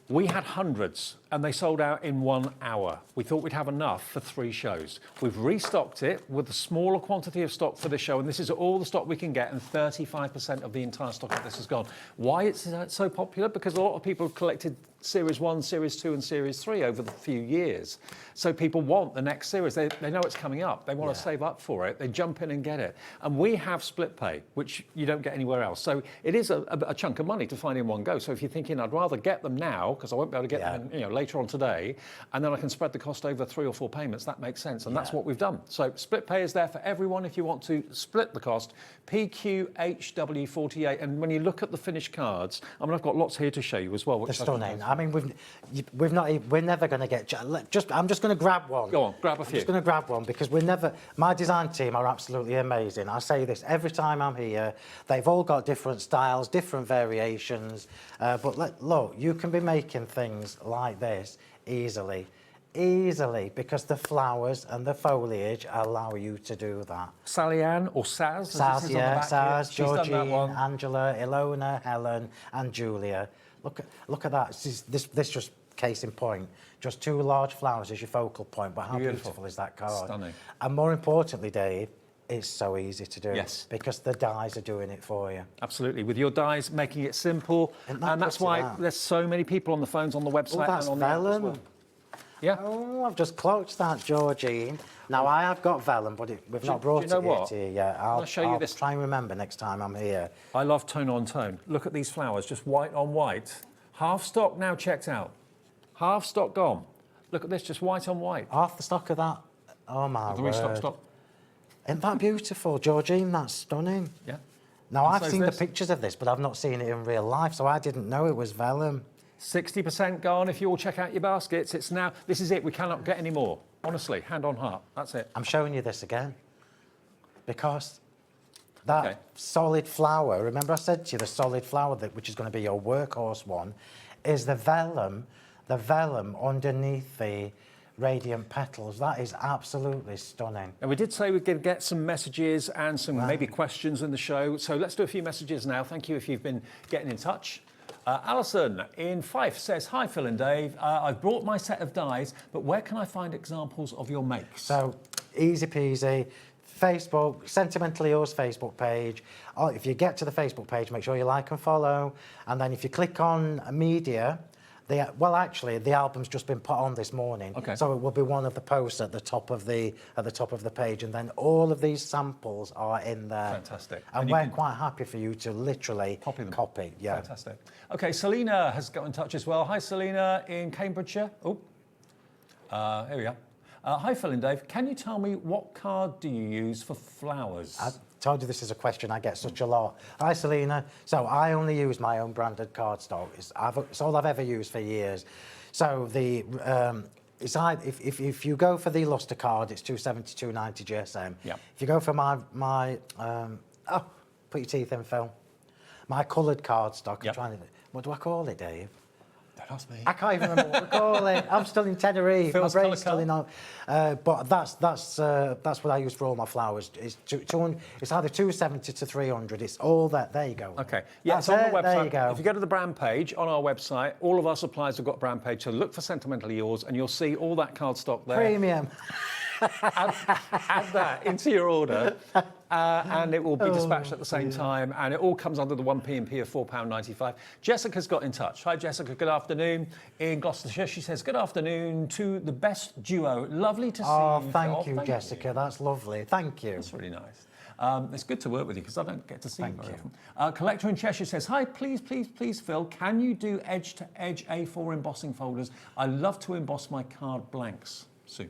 we had hundreds and they sold out in 1 hour. We thought we'd have enough for 3 shows. We've restocked it with a smaller quantity of stock for the show, and this is all the stock we can get, and 35% of the entire stock of this is gone. Why it's so popular? Because a lot of people have collected Series 1, Series 2 and Series 3 over the few years. So people want the next series. They know it's coming up. They want to save up for it. They jump in and get it. And we have split pay, which you don't get anywhere else. So it is a chunk of money to find in one go. So if you're thinking, I'd rather get them now, because I won't be able to get them later on today, and then I can spread the cost over 3 or 4 payments, that makes sense. And that's what we've done. So split pay is there for everyone if you want to split the cost. PQHW48. And when you look at the finished cards, I mean, I've got lots here to show you as well. They're stunning. I mean, we're never going to get. I'm just going to grab one. Go on, grab a few. I'm just going to grab one because my design team are absolutely amazing. I say this every time I'm here. They've all got different styles, different variations. But look, you can be making things like this easily, because the flowers and the foliage allow you to do that. Sally Ann or Saz? Saz, yeah, Saz, Georgine, one. Angela, Ilona, Helen, and Julia. Look at that. This just case in point. Just 2 large flowers as your focal point, but how beautiful is that card? Stunning. And more importantly, Dave, it's so easy to do. Yes. Because the dies are doing it for you. Absolutely. With your dies, making it simple. And that's why there's so many people on the phones, on the website, that's and on the app as well. Yeah. Oh, I've just clocked that, Georgine. Now, I have got vellum, but we've not brought it here yet. I'll show you this. Try and remember next time I'm here. I love tone on tone. Look at these flowers, just white on white. Half stock now checked out. Half stock gone. Look at this, just white on white. Half the stock of that. Oh, my word. The restock stock. Isn't that beautiful, Georgine? That's stunning. Yeah. Now, I've seen the pictures of this, but I've not seen it in real life, so I didn't know it was vellum. 60% gone. If you all check out your baskets, it's now, this is it. We cannot get any more. Honestly, hand on heart. That's it. I'm showing you this again because that solid flower, remember I said to you the solid flower, which is going to be your workhorse one, is the vellum underneath the radiant petals. That is absolutely stunning. And we did say we're going to get some messages and some maybe questions in the show. So let's do a few messages now. Thank you if you've been getting in touch. Alison in Fife says, hi Phil and Dave, I've brought my set of dies, but where can I find examples of your makes? So, easy peasy, Facebook, Sentimentally Yours Facebook page. If you get to the Facebook page, make sure you like and follow, and then if you click on media, actually, the album's just been put on this morning, so it will be one of the posts at the top of the page, and then all of these samples are in there. Fantastic. And we're quite happy for you to literally copy. Yeah. Fantastic. Okay, Selena has got in touch as well. Hi, Selena in Cambridgeshire. Oh, here we are. Hi, Phil and Dave. Can you tell me what card do you use for flowers? I told you this is a question I get such a lot. Hi, Selena. So I only use my own branded cardstock. It's all I've ever used for years. So if you go for the Lustre card, it's 270, 290 GSM. Yeah. If you go for my put your teeth in, Phil. My coloured cardstock. What do I call it, Dave? Don't ask me. I can't even remember what we call it. I'm still in Tenerife. Phil's my brain's still in. But that's what I use for all my flowers. It's 200. It's either 270 to 300. It's all that. There you go. Okay. Yeah, it's on the website. There you go. If you go to the brand page on our website, all of our suppliers have got a brand page. So look for Sentimentally Yours, and you'll see all that cardstock there. Premium. Add that into your order. and it will be dispatched at the same time, and it all comes under the 1p&p of £4.95. Jessica's got in touch. Hi, Jessica. Good afternoon. In Gloucestershire, she says, good afternoon to the best duo. Lovely to see you. Oh, thank you, Jessica. That's lovely. Thank you. That's really nice. It's good to work with you because I don't get to see you very often. Collector in Cheshire says, hi, please, Phil, can you do edge-to-edge A4 embossing folders? I love to emboss my card blanks. Sue?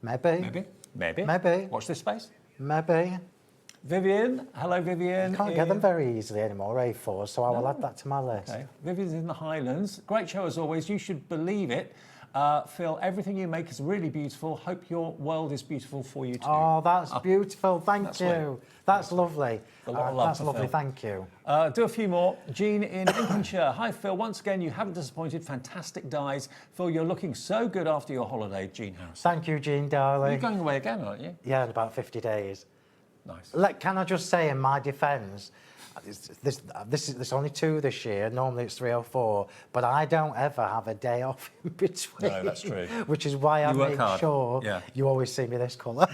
Maybe. Maybe. Watch this space. Maybe. Vivian. Hello, Vivian. I can't get them very easily anymore, A4, so I will add that to my list. Okay. Vivian's in the Highlands. Great show as always. You should believe it. Phil, everything you make is really beautiful. Hope your world is beautiful for you too. Oh, that's beautiful. Thank you. That's lovely. A lot of love that's for lovely. Phil. Thank you. Do a few more. Jean in Lincolnshire. Hi, Phil. Once again, you haven't disappointed. Fantastic dies. Phil, you're looking so good after your holiday, Jean Harris. Thank you, Jean, darling. You're going away again, aren't you? Yeah, in about 50 days. Nice. Can I just say in my defence, there's only 2 this year. Normally it's 3 or 4, but I don't ever have a day off in between. No, that's true. Which is why I make sure you always see me this colour.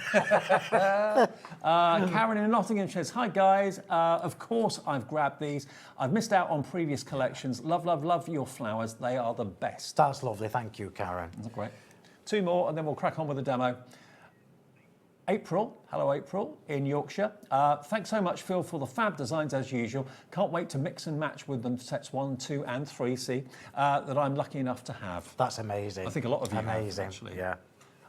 Karen in Nottingham says, hi guys, of course I've grabbed these. I've missed out on previous collections. Love, love, love your flowers. They are the best. That's lovely. Thank you, Karen. That's great. 2 more and then we'll crack on with the demo. April, hello April, in Yorkshire. Thanks so much, Phil, for the fab designs as usual. Can't wait to mix and match with them sets 1, 2 and 3, that I'm lucky enough to have. That's amazing. I think a lot of you have, actually. Yeah.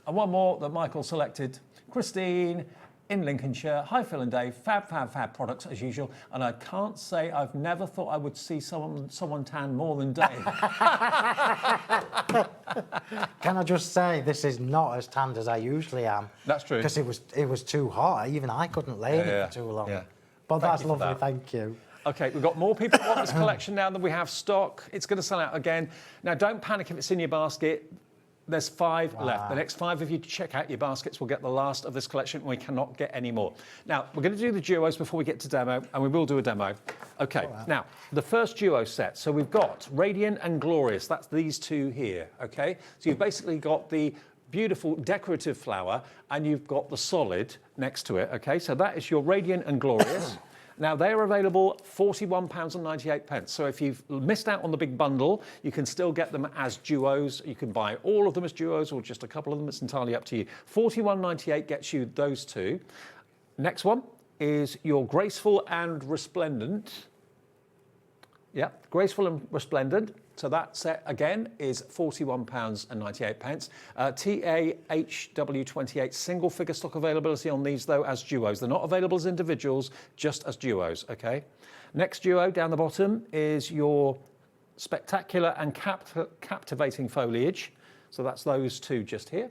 And one more that Michael selected. Christine in Lincolnshire. Hi, Phil and Dave. Fab products as usual. And I can't say I've never thought I would see someone tan more than Dave. Can I just say, this is not as tanned as I usually am. That's true. Because it was too hot. Even I couldn't lay in it for too long. Yeah. But that's lovely. Thank you. Okay, we've got more people who want this collection now than we have stock. It's going to sell out again. Now, don't panic if it's in your basket. There's 5 left. The next 5 of you to check out your baskets will get the last of this collection. We cannot get any more. Now, we're going to do the duos before we get to demo, and we will do a demo. Okay, now, the first duo set. So we've got Radiant and Glorious. That's these 2 here, okay? So you've basically got the beautiful decorative flower, and you've got the solid next to it, okay? So that is your Radiant and Glorious. Now, they're available £41.98. So if you've missed out on the big bundle, you can still get them as duos. You can buy all of them as duos or just a couple of them. It's entirely up to you. £41.98 gets you those 2. Next one is your Graceful and Resplendent. Yeah, Graceful and Resplendent. So that set, again, is £41.98. TAHW28, single figure stock availability on these, though, as duos. They're not available as individuals, just as duos, OK? Next duo down the bottom is your Spectacular and Captivating Foliage. So that's those 2 just here.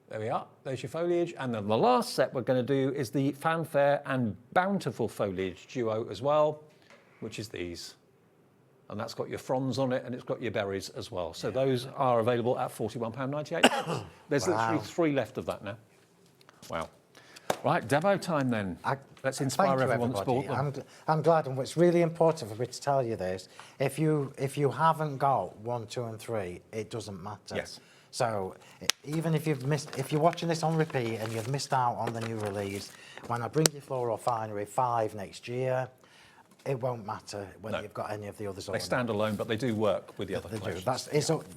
There we are. There's your foliage. And then the last set we're going to do is the Fanfare and Bountiful Foliage duo as well, which is these. And that's got your fronds on it, and it's got your berries as well. So those are available at £41.98. There's literally 3 left of that now. Wow. Right, demo time then. Let's inspire everyone that's bought them. I'm glad, and it's really important for me to tell you this. If you haven't got 1, 2 and 3, it doesn't matter. Yes. So even if you're watching this on repeat and you've missed out on the new release, when I bring you Floral Finery 5 next year, it won't matter whether you've got any of the others or not. They stand alone, but they do work with the other collections.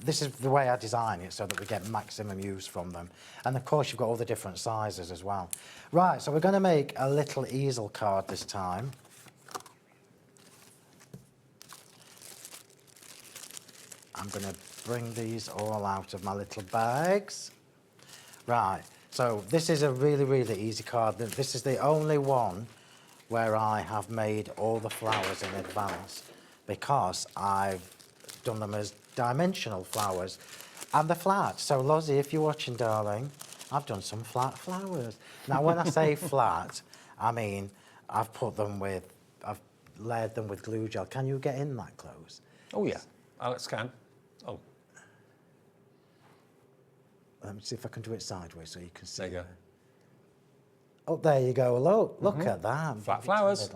This is the way I design it, so that we get maximum use from them. And of course, you've got all the different sizes as well. Right, so we're going to make a little easel card this time. I'm going to bring these all out of my little bags. Right, so this is a really, really easy card. This is the only one where I have made all the flowers in advance, because I've done them as dimensional flowers, and they're flat. So Lozzie, if you're watching, darling, I've done some flat flowers. Now, when I say flat, I mean I've layered them with glue gel. Can you get in that close? Oh yeah, Alex can. Oh. Let me see if I can do it sideways so you can see. There you go. Oh, there you go. Look at that. Flat flowers.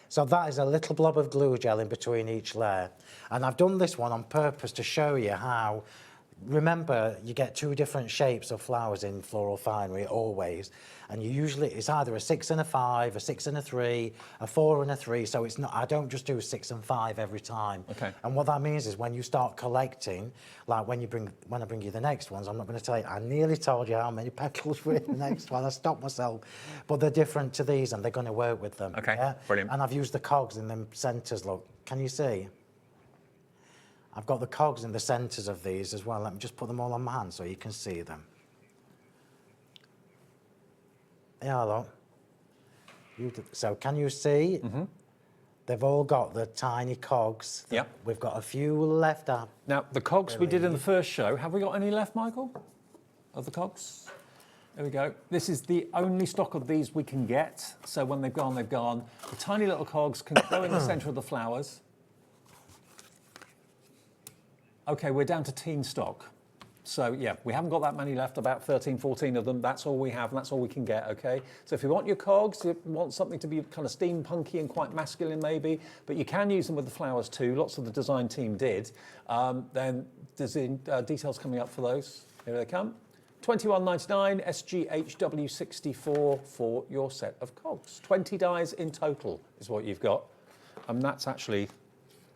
So that is a little blob of glue gel in between each layer. And I've done this one on purpose to show you how remember, you get 2 different shapes of flowers in floral finery always, and you usually, it's either a 6 and a 5, a 6 and a 3, a 4 and a 3, so it's not, I don't just do 6 and 5 every time. Okay. And what that means is when you start collecting, like when I bring you the next ones, I'm not going to tell you, I nearly told you how many petals were in the next one, I stopped myself, but they're different to these and they're going to work with them. Okay, yeah? brilliant. And I've used the cogs in them centres, look, can you see? I've got the cogs in the centres of these as well. Let me just put them all on my hand so you can see them. Yeah, look. So can you see? They've all got the tiny cogs. Yep. We've got a few left up. Now, the cogs we did in the first show, have we got any left, Michael? Of the cogs? There we go. This is the only stock of these we can get. So when they've gone, they've gone. The tiny little cogs can go in the centre of the flowers. Okay, we're down to teen stock. So yeah, we haven't got that many left, about 13, 14 of them. That's all we have and that's all we can get, okay? So if you want your cogs, you want something to be kind of steampunky and quite masculine maybe, but you can use them with the flowers too. Lots of the design team did. Then there's details coming up for those. Here they come. $21.99 SGHW64 for your set of cogs. 20 dies in total is what you've got. And that's actually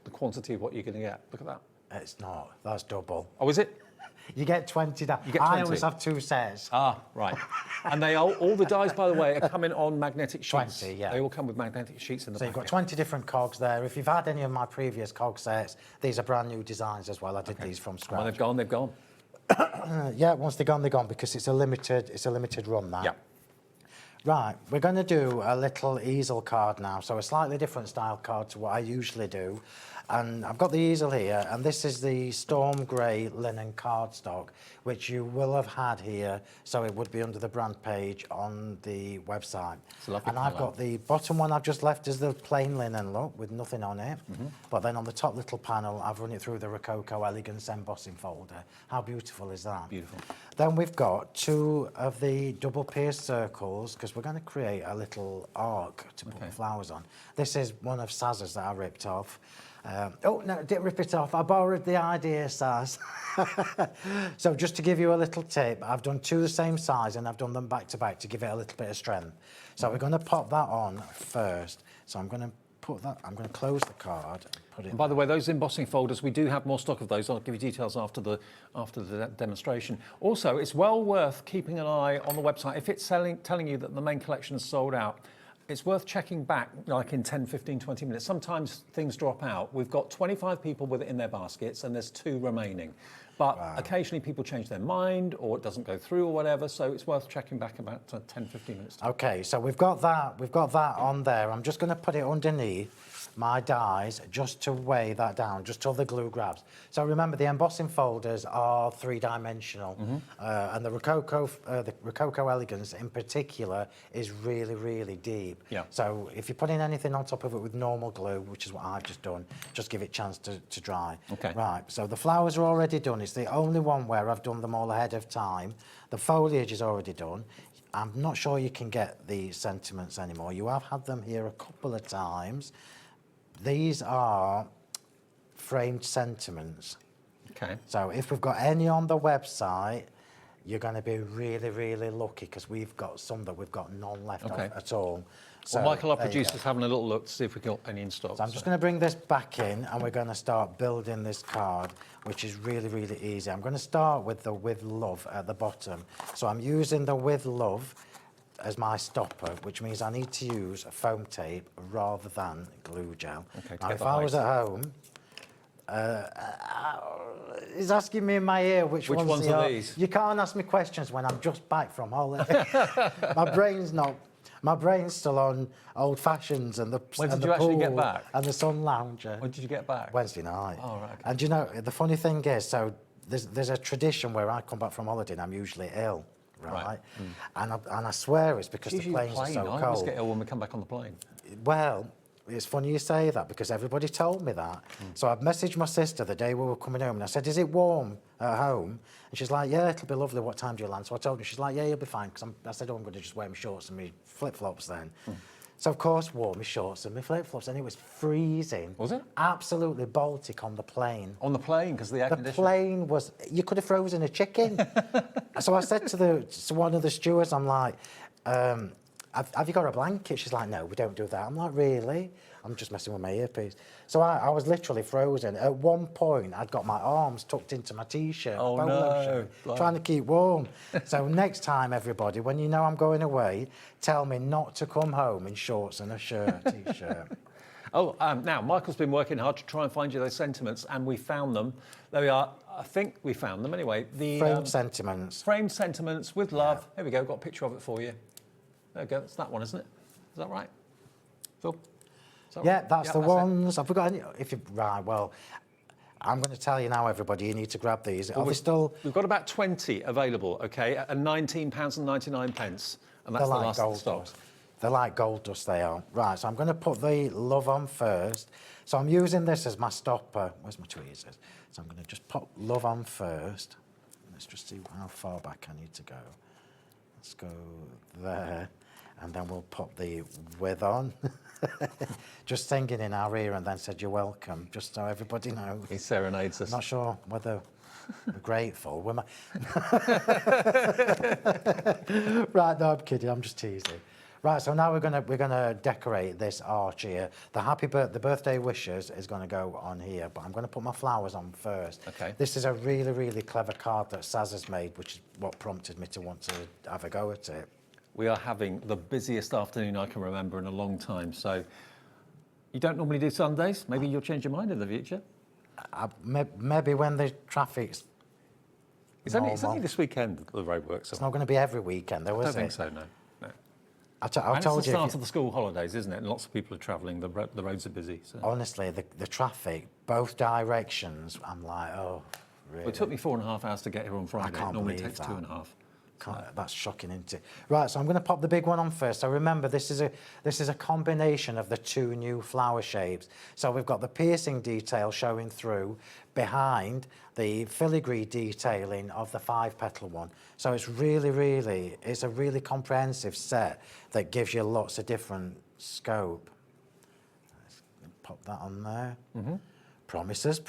the quantity of what you're going to get. Look at that. It's not. That's double. Oh, is it? You get 20 dies. You get 20. I always have 2 sets. Ah, right. And they all the dies, by the way, are coming on magnetic sheets. 20, yeah. They all come with magnetic sheets in the So packet. you've got 20 different cogs there. If you've had any of my previous cog sets, these are brand new designs as well. I did these from scratch. When they've gone, they've gone. Yeah, once they're gone because it's a limited run, that. Yeah. Right, we're going to do a little easel card now, so a slightly different style card to what I usually do. And I've got the easel here, and this is the Storm Grey linen cardstock, which you will have had here, so it would be under the brand page on the website. It's a lovely And I've colour. got the bottom one I've just left as the plain linen look, with nothing on it. But then on the top little panel, I've run it through the Rococo Elegance embossing folder. How beautiful is that? Beautiful. Then we've got 2 of the double pierced circles, because we're going to create a little arc to put the flowers on. This is one of Saz's that I ripped off. Oh, no, didn't rip it off. I borrowed the idea, Saz. So just to give you a little tip, I've done 2 the same size and I've done them back to back to give it a little bit of strength. So we're going to pop that on first. So I'm going to put that, I'm going to close the card and put it. And by the way, those embossing folders, we do have more stock of those. I'll give you details after the demonstration. Also, it's well worth keeping an eye on the website. If it's telling you that the main collection is sold out, it's worth checking back like in 10, 15, 20 minutes. Sometimes things drop out. We've got 25 people with it in their baskets and there's 2 remaining. But occasionally people change their mind or it doesn't go through or whatever, so it's worth checking back about 10, 15 minutes. Okay, so we've got that on there. I'm just going to put it underneath my dies just to weigh that down, just till the glue grabs. So remember, the embossing folders are 3-dimensional, and the Rococo Elegance in particular is really, really deep. Yeah. So if you're putting anything on top of it with normal glue, which is what I've just done, just give it a chance to dry. Okay. Right, so the flowers are already done. It's the only one where I've done them all ahead of time. The foliage is already done. I'm not sure you can get the sentiments anymore. You have had them here a couple of times. These are framed sentiments. Okay. So if we've got any on the website, you're going to be really, really lucky because we've got some that we've got none left of at all. So Well, Michael, our there you producer's go. having a little look to see if we got any in stock. So I'm just going to bring this back in and we're going to start building this card, which is really, really easy. I'm going to start with the With Love at the bottom. So I'm using the With Love as my stopper, which means I need to use foam tape rather than glue gel. Okay, now, if I was at home, he's asking me in my ear which ones are these? You can't ask me questions when I'm just back from holiday. My brain's still on old fashions and the When did and the you actually pool get back? and the sun lounger. When did you get back? Wednesday night. Oh, right. Okay. And you know, the funny thing is, so there's a tradition where I come back from holiday and I'm usually ill, right? And I swear it's because the planes are so I cold. always get ill when we come back on the plane. Well, it's funny you say that because everybody told me that. So I've messaged my sister the day we were coming home and I said, is it warm at home? And she's like, yeah, it'll be lovely. What time do you land? So I told her, she's like, yeah, you'll be fine. Because I said, oh, I'm going to just wear my shorts and my flip-flops then. So of course, wore my shorts and my flip-flops, and it was freezing. Was it? Absolutely Baltic on the plane. On the plane, because of the air The conditioning? plane was, you could have frozen a chicken. So I said to one of the stewards, I'm like, have you got a blanket? She's like, no, we don't do that. I'm like, really? I'm just messing with my earpiece. So I was literally frozen. At one point, I'd got my arms tucked into my T-shirt, polo shirt, trying to keep warm. So next time, everybody, when you know I'm going away, tell me not to come home in shorts and a T-shirt. Oh, now, Michael's been working hard to try and find you those sentiments, and we found them. There we are. I think we found them anyway. The Framed sentiments. Framed sentiments with love. Here we go. Got a picture of it for you. There we go. It's that one, isn't it? Is that right? Phil? Yeah, that's the ones. Have we got any? Right, well, I'm going to tell you now, everybody, you need to grab these. Well, we've got about 20 available, okay, at £19.99, and that's the last of the stocks. They're like gold dust, they are. Right, so I'm going to put the love on first. So I'm using this as my stopper. Where's my tweezers? So I'm going to just put love on first. Let's just see how far back I need to go. Let's go there, and then we'll put the with on. Just singing in our ear and then said, you're welcome, just so everybody knows. He serenades us. I'm not sure whether we're grateful. Right, no, I'm kidding, I'm just teasing. Right, so now we're gonna decorate this arch here. The birthday wishes is gonna go on here, but I'm gonna put my flowers on first. Okay. This is a really, really clever card that Saz has made, which is what prompted me to want to have a go at it. We are having the busiest afternoon I can remember in a long time. So you don't normally do Sundays. Maybe you'll change your mind in the future. Maybe when the traffic's It's only this weekend that the road works. It's not going to be every weekend, though, is it? I don't think so, no. I And told it's the you. start of the school holidays, isn't it? And lots of people are travelling. The roads are busy. So. Honestly, the traffic, both directions, I'm like, oh, really? Well, it took me 4.5 hours to get here on Friday. I can't It normally believe takes that. 2.5. That's shocking, isn't it? Right, so I'm going to pop the big one on first. So remember, this is a combination of the two new flower shapes. So we've got the piercing detail showing through behind the filigree detailing of the 5-petal one. So it's it's a really comprehensive set that gives you lots of different scope. Let's pop that on there. Mm-hmm. Promises.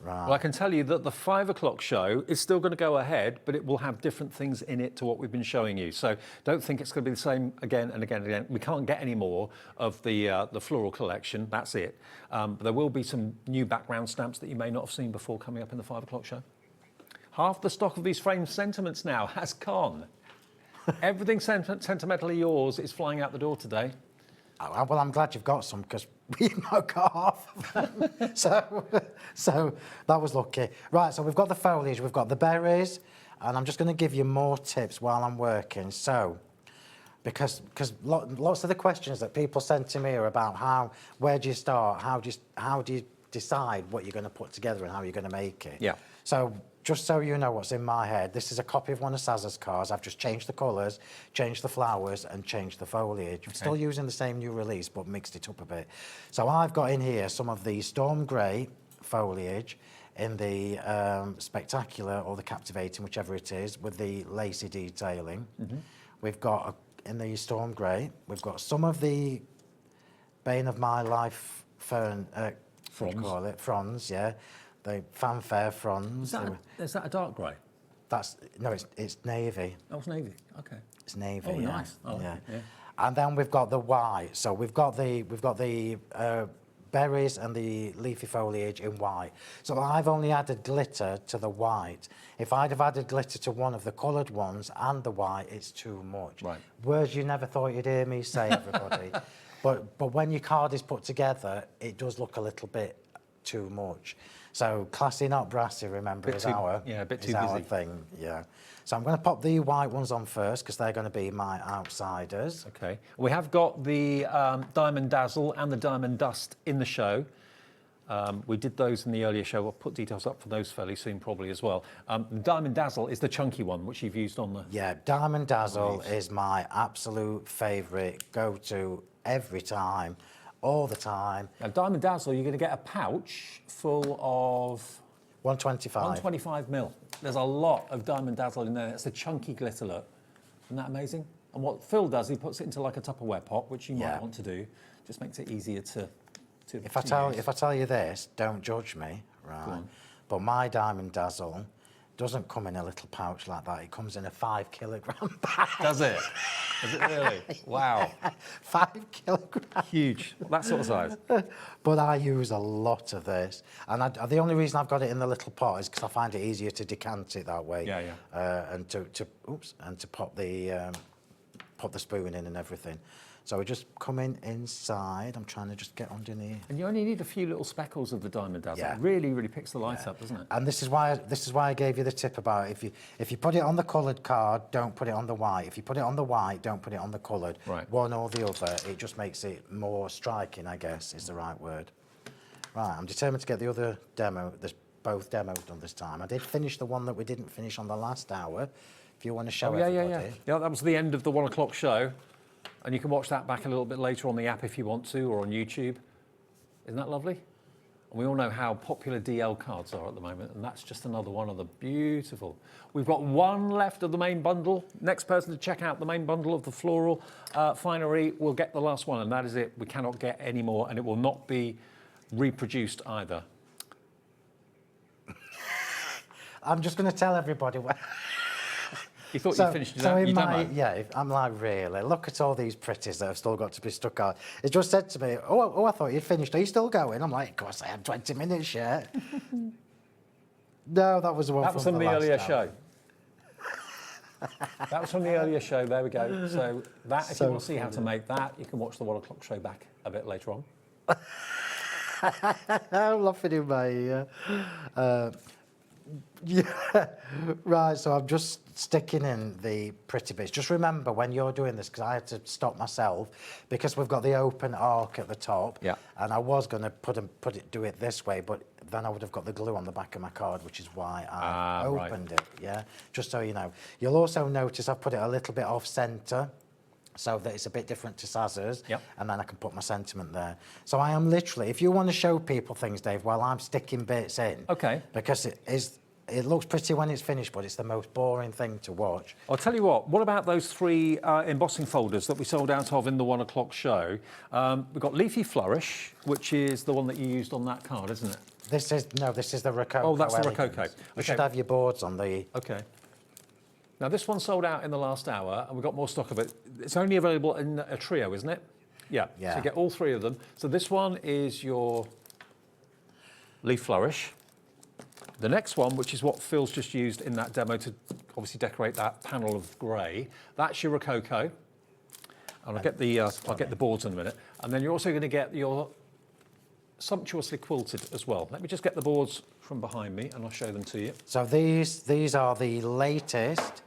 Right. Well, I can tell you that the 5 o'clock show is still going to go ahead, but it will have different things in it to what we've been showing you. So don't think it's going to be the same again and again and again. We can't get any more of the floral collection. That's it. But there will be some new background stamps that you may not have seen before coming up in the 5 o'clock show. Half the stock of these framed sentiments now has gone. Everything sentimentally yours is flying out the door today. Well, I'm glad you've got some because we've not got half of them. so that was lucky. Right, so we've got the foliage, we've got the berries, and I'm just going to give you more tips while I'm working. So, because lots of the questions that people send to me are about where do you start, how do you decide what you're going to put together and how you're going to make it. Yeah. So just so you know what's in my head, this is a copy of one of Saz's cards. I've just changed the colours, changed the flowers, and changed the foliage. Okay. Still using the same new release, but mixed it up a bit. So I've got in here some of the storm grey foliage in the spectacular or the captivating, whichever it is, with the lacy detailing. Mm-hmm. We've got, in the storm grey, we've got some of the bane of my life fern, what do you call it? Fronds, yeah. The fanfare fronds. Is that a dark grey? No, it's navy. Oh, it's navy. Okay. It's navy. Oh, yeah. nice. Oh, yeah. And then we've got the white. So we've got the berries and the leafy foliage in white. So I've only added glitter to the white. If I'd have added glitter to one of the coloured ones and the white, it's too much. Right. Words you never thought you'd hear me say, everybody. But when your card is put together, it does look a little bit too much. So classy, not brassy, remember, is our thing. Yeah. So I'm going to pop the white ones on first because they're going to be my outsiders. Okay. We have got the Diamond Dazzle and the Diamond Dust in the show. We did those in the earlier show. We'll put details up for those fairly soon, probably as well. Diamond Dazzle is the chunky one, which you've used on the... Yeah, Diamond Dazzle is my absolute favourite go-to every time. All the time. Now, Diamond Dazzle, you're going to get a pouch full of... 125. 125 mil. There's a lot of Diamond Dazzle in there. It's a chunky glitter look. Isn't that amazing? And what Phill does, he puts it into like a Tupperware pot, which you might Yeah. want to do. Just makes it easier to If I tell you this, don't judge me, right? But my Diamond Dazzle doesn't come in a little pouch like that. It comes in a 5 kilogram bag. Does it? Does it really? Wow. 5 kilograms. Huge. That sort of size. But I use a lot of this. And the only reason I've got it in the little pot is because I find it easier to decant it that way. Yeah, yeah. And to pop the spoon in and everything. So we just come inside. I'm trying to just get underneath. And you only need a few little speckles of the Diamond Dazzle. Yeah. It really, really picks the light up, doesn't it? And this is why I gave you the tip about if you put it on the coloured card, don't put it on the white. If you put it on the white, don't put it on the coloured. Right. One or the other. It just makes it more striking, I guess, is the right word. Right, I'm determined to get the other demo, both demos done this time. I did finish the one that we didn't finish on the last hour. If you want to show everybody. Yeah, that was the end of the 1 o'clock show. And you can watch that back a little bit later on the app if you want to, or on YouTube. Isn't that lovely? And we all know how popular DL cards are at the moment, and that's just another one of the beautiful. We've got one left of the main bundle. Next person to check out the main bundle of the floral finery will get the last one, and that is it. We cannot get any more, and it will not be reproduced either. I'm just going to tell everybody what... You thought you finished your demo? Yeah, I'm like, really? Look at all these pretties that have still got to be stuck out. It just said to me, oh, I thought you'd finished. Are you still going? I'm like, of course I have 20 minutes yet. No, that was the one from the earlier last show. That was from the earlier show. There we go. So that, if you want to see how to make that, you can watch the 1 o'clock show back a bit later on. I'm laughing in my ear. Yeah, right, so I'm just sticking in the pretty bits. Just remember when you're doing this, because I had to stop myself, because we've got the open arc at the top, and I was going to do it this way, but then I would have got the glue on the back of my card, which is why I opened it, yeah? Just so you know. You'll also notice I've put it a little bit off centre, so that it's a bit different to Sazzers, and then I can put my sentiment there. So I am literally, if you want to show people things, Dave, while I'm sticking bits in, because it looks pretty when it's finished, but it's the most boring thing to watch. I'll tell you what about those 3 embossing folders that we sold out of in the 1 o'clock show? We've got Leafy Flourish, which is the one that you used on that card, isn't it? This is the Rococo. Oh, that's the Elegance. Rococo. You should have your boards on the... Okay. Now, this one sold out in the last hour, and we've got more stock of it. It's only available in a trio, isn't it? Yeah. So you get all 3 of them. So this one is your Leaf Flourish. The next one, which is what Phil's just used in that demo to obviously decorate that panel of grey, that's your Rococo. And I'll get the boards in a minute. And then you're also going to get your Sumptuously Quilted as well. Let me just get the boards from behind me, and I'll show them to you. So these are the latest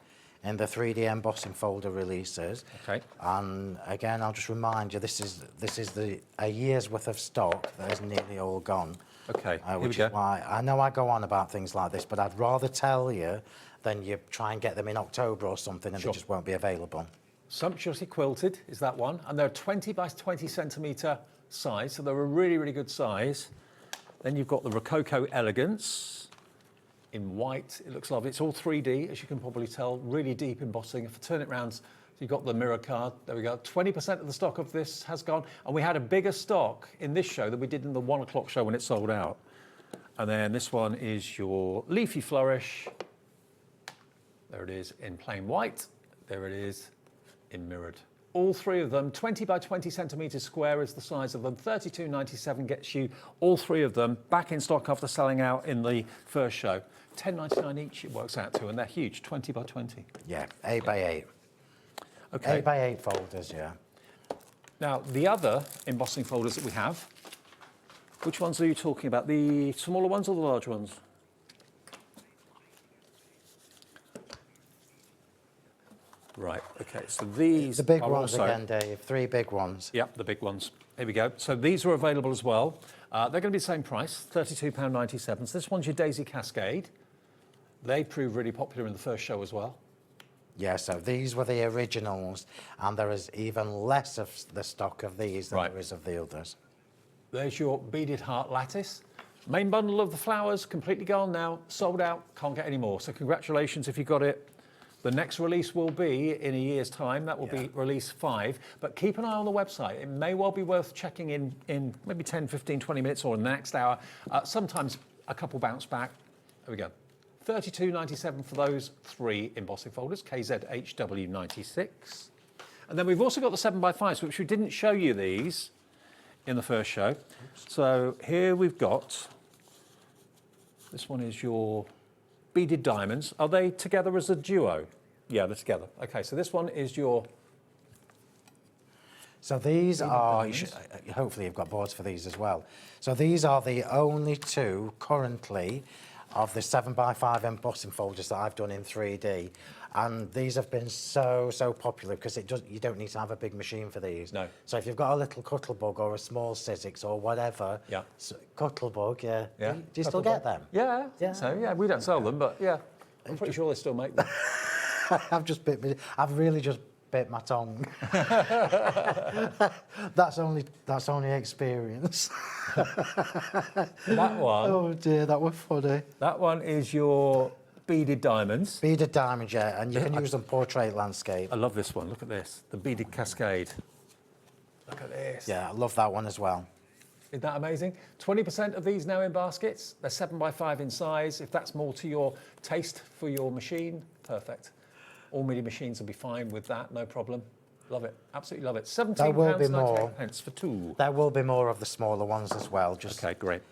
in the 3D embossing folder releases. Okay. And again, I'll just remind you, this is a year's worth of stock that is nearly all gone. Okay. Which is why I know I go on about things like this, but I'd rather tell you than you try and get them in October or something, and they just won't be available. Sumptuously Quilted is that one, and they're 20 by 20 centimetre size, so they're a really, really good size. Then you've got the Rococo Elegance in white. It looks lovely. It's all 3D, as you can probably tell, really deep embossing. If I turn it round, so you've got the mirror card. There we go. 20% of the stock of this has gone, and we had a bigger stock in this show than we did in the 1 o'clock show when it sold out. And then this one is your Leafy Flourish. There it is in plain white. There it is in mirrored. All 3 of them, 20 by 20 centimetres square is the size of them. $32.97 gets you all 3 of them back in stock after selling out in the first show. $10.99 each it works out to, and they're huge, 20 by 20. Yeah, 8 by 8. Okay. 8 by 8 folders, yeah. Now, the other embossing folders that we have, which ones are you talking about? The smaller ones or the large ones? Right, okay, so these the big are ones also, again, Dave, 3 big ones. Yep, the big ones. Here we go. So these are available as well. They're going to be the same price, £32.97. So this one's your Daisy Cascade. They proved really popular in the first show as well. Yeah, so these were the originals, and there is even less of the stock of these than there is of the others. There's your Beaded Heart Lattice. Main bundle of the flowers, completely gone now, sold out, can't get any more. So congratulations if you got it. The next release will be in a year's time. That will be release 5. But keep an eye on the website. It may well be worth checking in maybe 10, 15, 20 minutes or in the next hour. Sometimes a couple bounce back. There we go. $32.97 for those 3 embossing folders, KZHW96. And then we've also got the 7x5s, which we didn't show you these in the first show. So here we've got, this one is your beaded diamonds. Are they together as a duo? Yeah, they're together. Okay, so this one is your... So these are, hopefully you've got boards for these as well. So these are the only 2 currently of the 7x5 embossing folders that I've done in 3D. And these have been so popular because you don't need to have a big machine for these. No. So if you've got a little Cuttlebug or a small Sizzix or whatever, Cuttlebug, do you still get them? Yeah. So yeah, we don't sell them, but yeah, I'm pretty sure they still make them. I've really just bit my tongue. That's only experience. That one. Oh dear, that was funny. That one is your beaded diamonds. Beaded diamonds, yeah, and you can use them portrait landscape. I love this one. Look at this, the beaded cascade. Look at this. Yeah, I love that one as well. Isn't that amazing? 20% of these now in baskets. They're 7x5 in size. If that's more to your taste for your machine, perfect. All MIDI machines will be fine with that, no problem. Love it, absolutely love it. £17.98 for 2. There will be more of the smaller ones as well. Okay, great.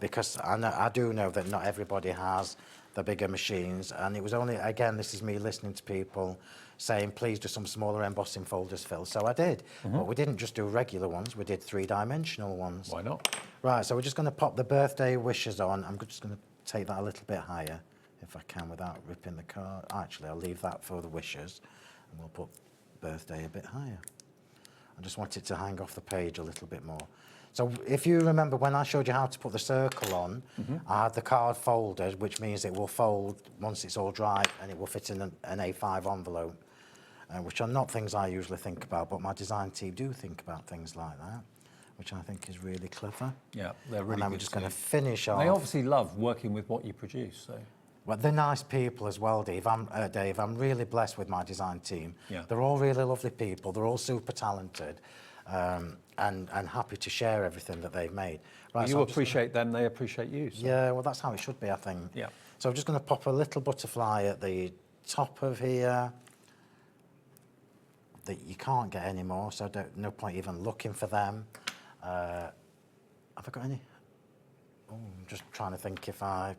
Because I do know that not everybody has the bigger machines, and it was only, again, this is me listening to people saying, please do some smaller embossing folders, Phil. So I did, but we didn't just do regular ones, we did 3-dimensional ones. Why not? Right, so we're just going to pop the birthday wishes on. I'm just going to take that a little bit higher, if I can, without ripping the card. Actually, I'll leave that for the wishes, and we'll put birthday a bit higher. I just want it to hang off the page a little bit more. So if you remember when I showed you how to put the circle on, I had the card folded, which means it will fold once it's all dry and it will fit in an A5 envelope, which are not things I usually think about, but my design team do think about things like that, which I think is really clever. Yeah, they're really good. And then we're just going to finish off. They obviously love working with what you produce, so. Well, they're nice people as well, Dave. I'm really blessed with my design team. Yeah. They're all really lovely people. They're all super talented. And happy to share everything that they've made. Right, you appreciate them, they appreciate you. So. Yeah, well, that's how it should be, I think. Yeah. So I'm just going to pop a little butterfly at the top of here that you can't get anymore, so no point even looking for them. Have I got any? Oh, I'm just trying to think if I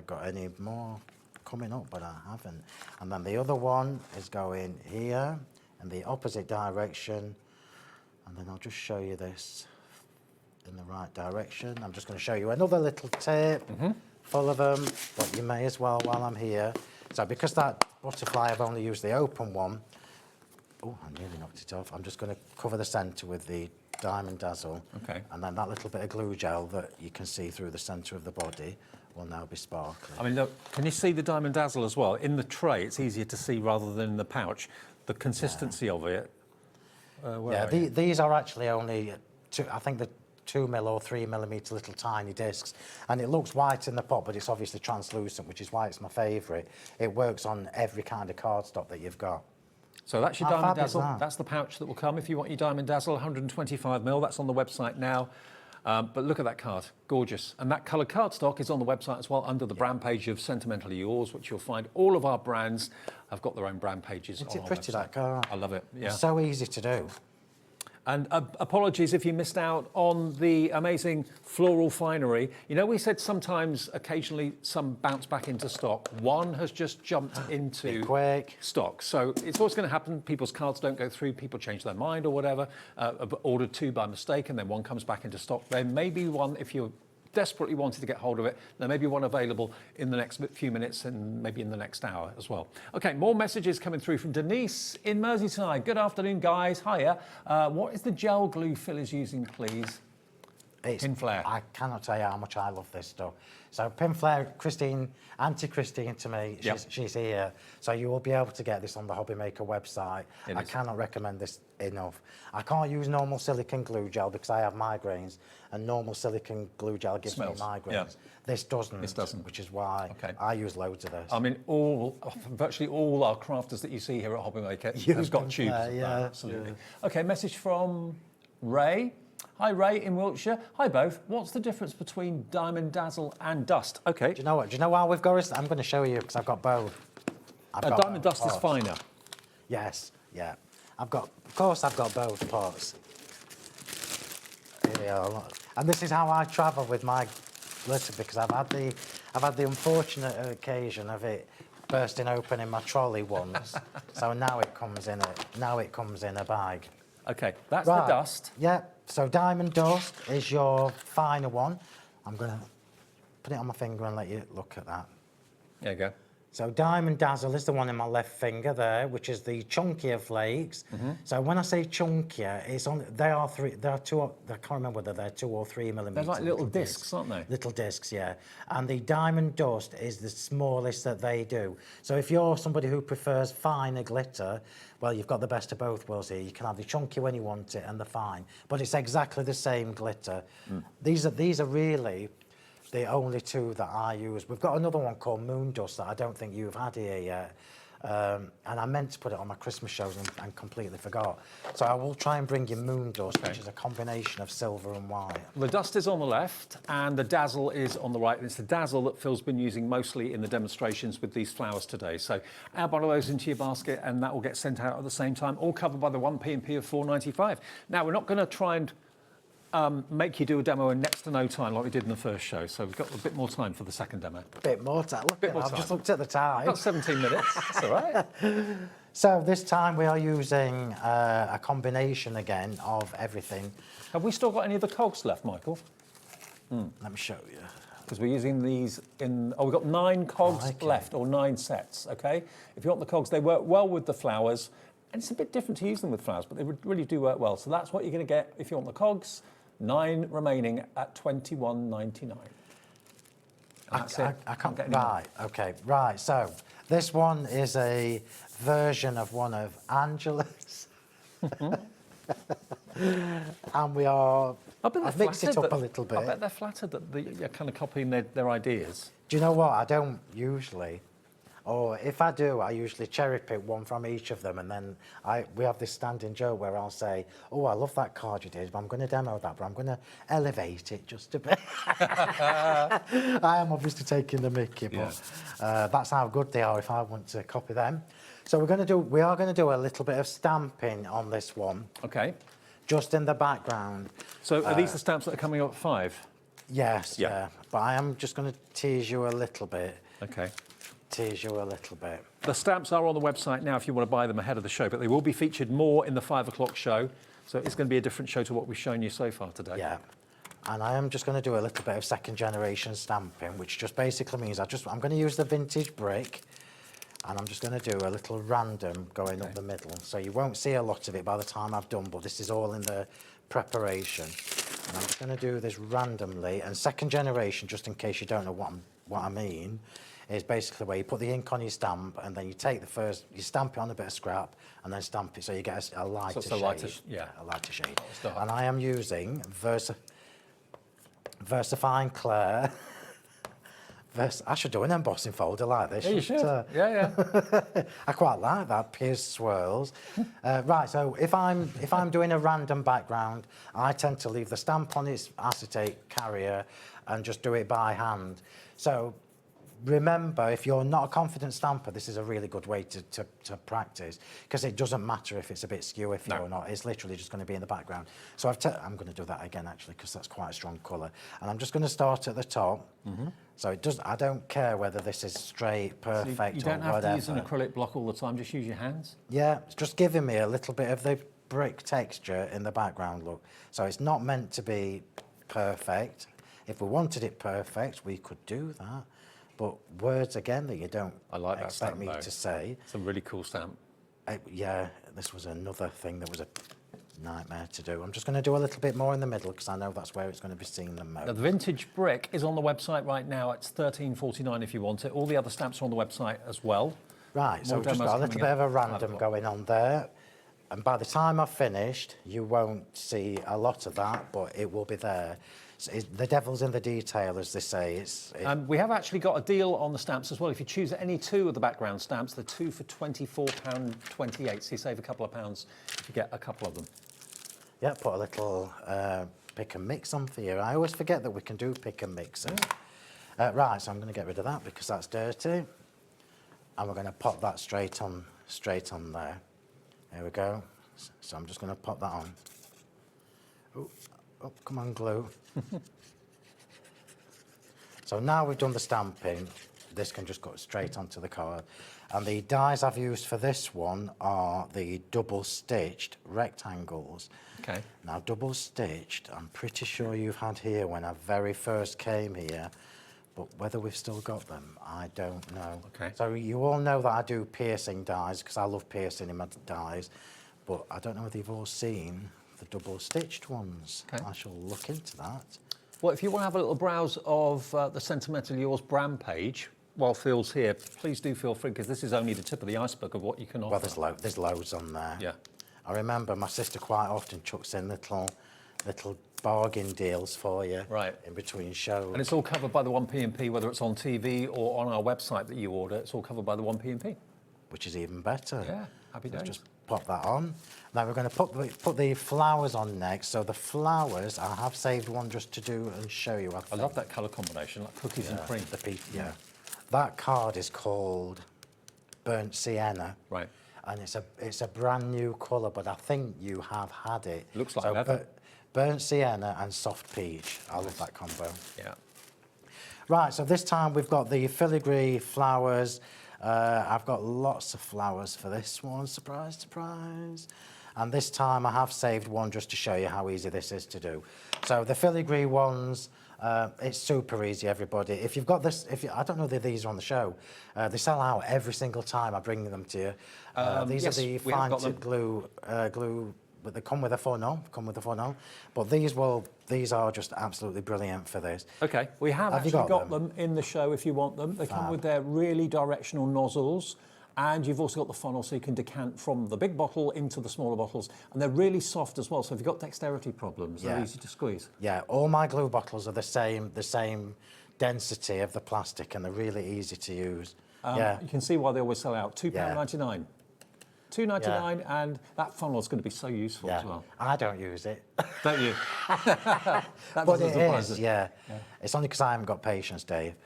got any more coming up, but I haven't. And then the other one is going here in the opposite direction. And then I'll just show you this in the right direction. I'm just going to show you another little tip full of them, but you may as well while I'm here. So because that butterfly, I've only used the open one. Oh, I nearly knocked it off. I'm just going to cover the centre with the Diamond Dazzle. Okay. And then that little bit of glue gel that you can see through the centre of the body will now be sparkling. I mean, look, can you see the Diamond Dazzle as well? In the tray, it's easier to see rather than in the pouch. The consistency of it. These are actually only, I think the 2mm or 3mm little tiny discs, and it looks white in the pot, but it's obviously translucent, which is why it's my favourite. It works on every kind of cardstock that you've got. So that's your Diamond Dazzle. That's the pouch that will come if you want your Diamond Dazzle, 125mm. That's on the website now. But look at that card, gorgeous. And that coloured cardstock is on the website as well under the brand page of Sentimentally Yours, which you'll find all of our brands have got their own brand pages on our website. Isn't it pretty, that card? I love it, yeah. It's so easy to do. And apologies if you missed out on the amazing floral finery. You know, we said sometimes, occasionally, some bounce back into stock. One has just jumped into stock. So it's always going to happen. People's cards don't go through. People change their mind or whatever. Ordered 2 by mistake, and then one comes back into stock. There may be one, if you're desperately wanted to get hold of it, there may be one available in the next few minutes and maybe in the next hour as well. Okay, more messages coming through from Denise in Merseyside. Good afternoon, guys. Hiya. What is the gel glue Phil is using, please? Pin flare. I cannot tell you how much I love this stuff. So pin flare, Auntie Christine to me, she's here. So you will be able to get this on the HobbyMaker website. I cannot recommend this enough. I can't use normal silicone glue gel because I have migraines, and normal silicone glue gel gives me migraines. Yeah. This doesn't. This doesn't. Which is why I use loads of this. I mean, virtually all our crafters that you see here at HobbyMaker have got tubes. Yeah, absolutely. Okay, message from Ray. Hi Ray in Wiltshire. Hi both. What's the difference between Diamond Dazzle and Dust? Okay. Do you know what? Do you know why we've got this? I'm going to show you because I've got both. Diamond Dust is finer. Yes. Yeah. Of course, I've got both pots. Here we are. And this is how I travel with my glitter because I've had the unfortunate occasion of it bursting open in my trolley once. So now it comes in a bag. Okay, that's the dust. Yeah, so Diamond Dust is your finer one. I'm going to put it on my finger and let you look at that. There you go. So Diamond Dazzle is the one in my left finger there, which is the chunkier flakes. So when I say chunkier, they are two, I can't remember whether they're 2 or 3 millimeters. They're like little discs, aren't they? Little discs, yeah. And the Diamond Dust is the smallest that they do. So if you're somebody who prefers finer glitter, well, you've got the best of both worlds here. You can have the chunky when you want it and the fine, but it's exactly the same glitter. These are really the only two that I use. We've got another one called Moon Dust that I don't think you've had here yet. And I meant to put it on my Christmas shows and completely forgot. So I will try and bring you Moon Dust, which is a combination of silver and white. The dust is on the left and the dazzle is on the right. And it's the dazzle that Phil's been using mostly in the demonstrations with these flowers today. So add one of those into your basket and that will get sent out at the same time, all covered by the 1 P&P of $4.95. Now, we're not going to try and make you do a demo in next to no time like we did in the first show, so we've got a bit more time for the second demo. A bit more time. I've just looked at the time. Got 17 minutes. That's all right. So this time we are using a combination again of everything. Have we still got any of the cogs left, Michael? Let me show you. Because we're using these in. Oh, we've got 9 cogs left, or 9 sets. Okay. If you want the cogs, they work well with the flowers, and it's a bit different to use them with flowers, but they really do work well. So that's what you're going to get if you want the cogs. 9 remaining at $21.99. I can't get right. Okay, right. So this one is a version of one of Angela's, and we are. I've mixed it up a little bit. I bet they're flattered that you're kind of copying their ideas. Do you know what? I don't usually. Or if I do, I usually cherry pick one from each of them, and then we have this standing joke where I'll say, "Oh, I love that card you did, but I'm going to demo that, but I'm going to elevate it just a bit." I am obviously taking the mickey, but that's how good they are if I want to copy them. So we are going to do a little bit of stamping on this one. Okay. Just in the background. So are these the stamps that are coming up at 5? Yes. Yeah. But I am just going to tease you a little bit. Okay. Tease you a little bit. The stamps are on the website now if you want to buy them ahead of the show, but they will be featured more in the 5 o'clock show. So it's going to be a different show to what we've shown you so far today. Yeah. And I am just going to do a little bit of second generation stamping, which just basically means I'm going to use the vintage brick, and I'm just going to do a little random going up the middle. So you won't see a lot of it by the time I've done, but this is all in the preparation. And I'm just going to do this randomly. And second generation, just in case you don't know what I mean, is basically where you put the ink on your stamp, and then you take you stamp it on a bit of scrap, and then stamp it so you get a lighter shade. A lighter shade. And I am using VersaFine Clair. I should do an embossing folder like this. Yeah, you should. Yeah. I quite like that, Pierce Swirls. Right, so if I'm doing a random background, I tend to leave the stamp on its acetate carrier and just do it by hand. So remember, if you're not a confident stamper, this is a really good way to practice, because it doesn't matter if it's a bit skew or not. It's literally just going to be in the background. So I'm going to do that again, actually, because that's quite a strong colour. And I'm just going to start at the top. So I don't care whether this is straight, perfect, so you don't or whatever. have to use an acrylic block all the time, just use your hands? Yeah, it's just giving me a little bit of the brick texture in the background look. So it's not meant to be perfect. If we wanted it perfect, we could do that. But words, again, that you don't expect me to say. It's a really cool stamp. Yeah, this was another thing that was a nightmare to do. I'm just going to do a little bit more in the middle because I know that's where it's going to be seen the most. Now, the vintage brick is on the website right now. It's $13.49 if you want it. All the other stamps are on the website as well. Right, so More we've just demos got a little coming bit of up. a random going on there. And by the time I've finished, you won't see a lot of that, but it will be there. So the devil's in the detail, as they say. We have actually got a deal on the stamps as well. If you choose any two of the background stamps, they're two for £24.28, so you save a couple of pounds if you get a couple of them. Yeah, put a little pick and mix on for you. I always forget that we can do pick and mix. Right, so I'm going to get rid of that because that's dirty. And we're going to pop that straight on there. There we go. So I'm just going to pop that on. Oh, come on, glue. So now we've done the stamping, this can just go straight onto the card. And the dies I've used for this one are the double-stitched rectangles. Okay. Now, double-stitched, I'm pretty sure you've had here when I very first came here, but whether we've still got them, I don't know. Okay. So you all know that I do piercing dies, because I love piercing in my dies, but I don't know whether you've all seen the double-stitched ones. Okay. I shall look into that. Well, if you want to have a little browse of the Sentimentally Yours brand page while Phil's here, please do feel free, because this is only the tip of the iceberg of what you can offer. Well, there's loads on there. Yeah. I remember my sister quite often chucks in little bargain deals for you in between shows. And it's all covered by the 1P&P, whether it's on TV or on our website that you order, it's all covered by the 1P&P. Which is even better. Yeah, happy days. Just pop that on. Now we're going to put the flowers on next. So the flowers, I have saved one just to do and show you. I love that colour combination, like cookies and cream. Yeah. That card is called Burnt Sienna. Right. And it's a brand new colour, but I think you have had it. Looks like leather. Burnt Sienna and Soft Peach. I love that combo. Yeah. Right, so this time we've got the filigree flowers. I've got lots of flowers for this one, surprise, surprise. And this time I have saved one just to show you how easy this is to do. So the filigree ones, it's super easy, everybody. If you've got this, I don't know if these are on the show, they sell out every single time I bring them to you. These are the fine tip glue, but they come with a funnel, But these are just absolutely brilliant for this. Okay, we have actually got them in the show if you want them. They come with their really directional nozzles, and you've also got the funnel so you can decant from the big bottle into the smaller bottles. And they're really soft as well, so if you've got dexterity problems, they're easy to squeeze. Yeah, all my glue bottles are the same density of the plastic, and they're really easy to use. You can see why they always sell out. £2.99. $2.99, and that funnel is going to be so useful as well. I don't use it. Don't you? That but it surprise is, It's only because I haven't got patience, Dave.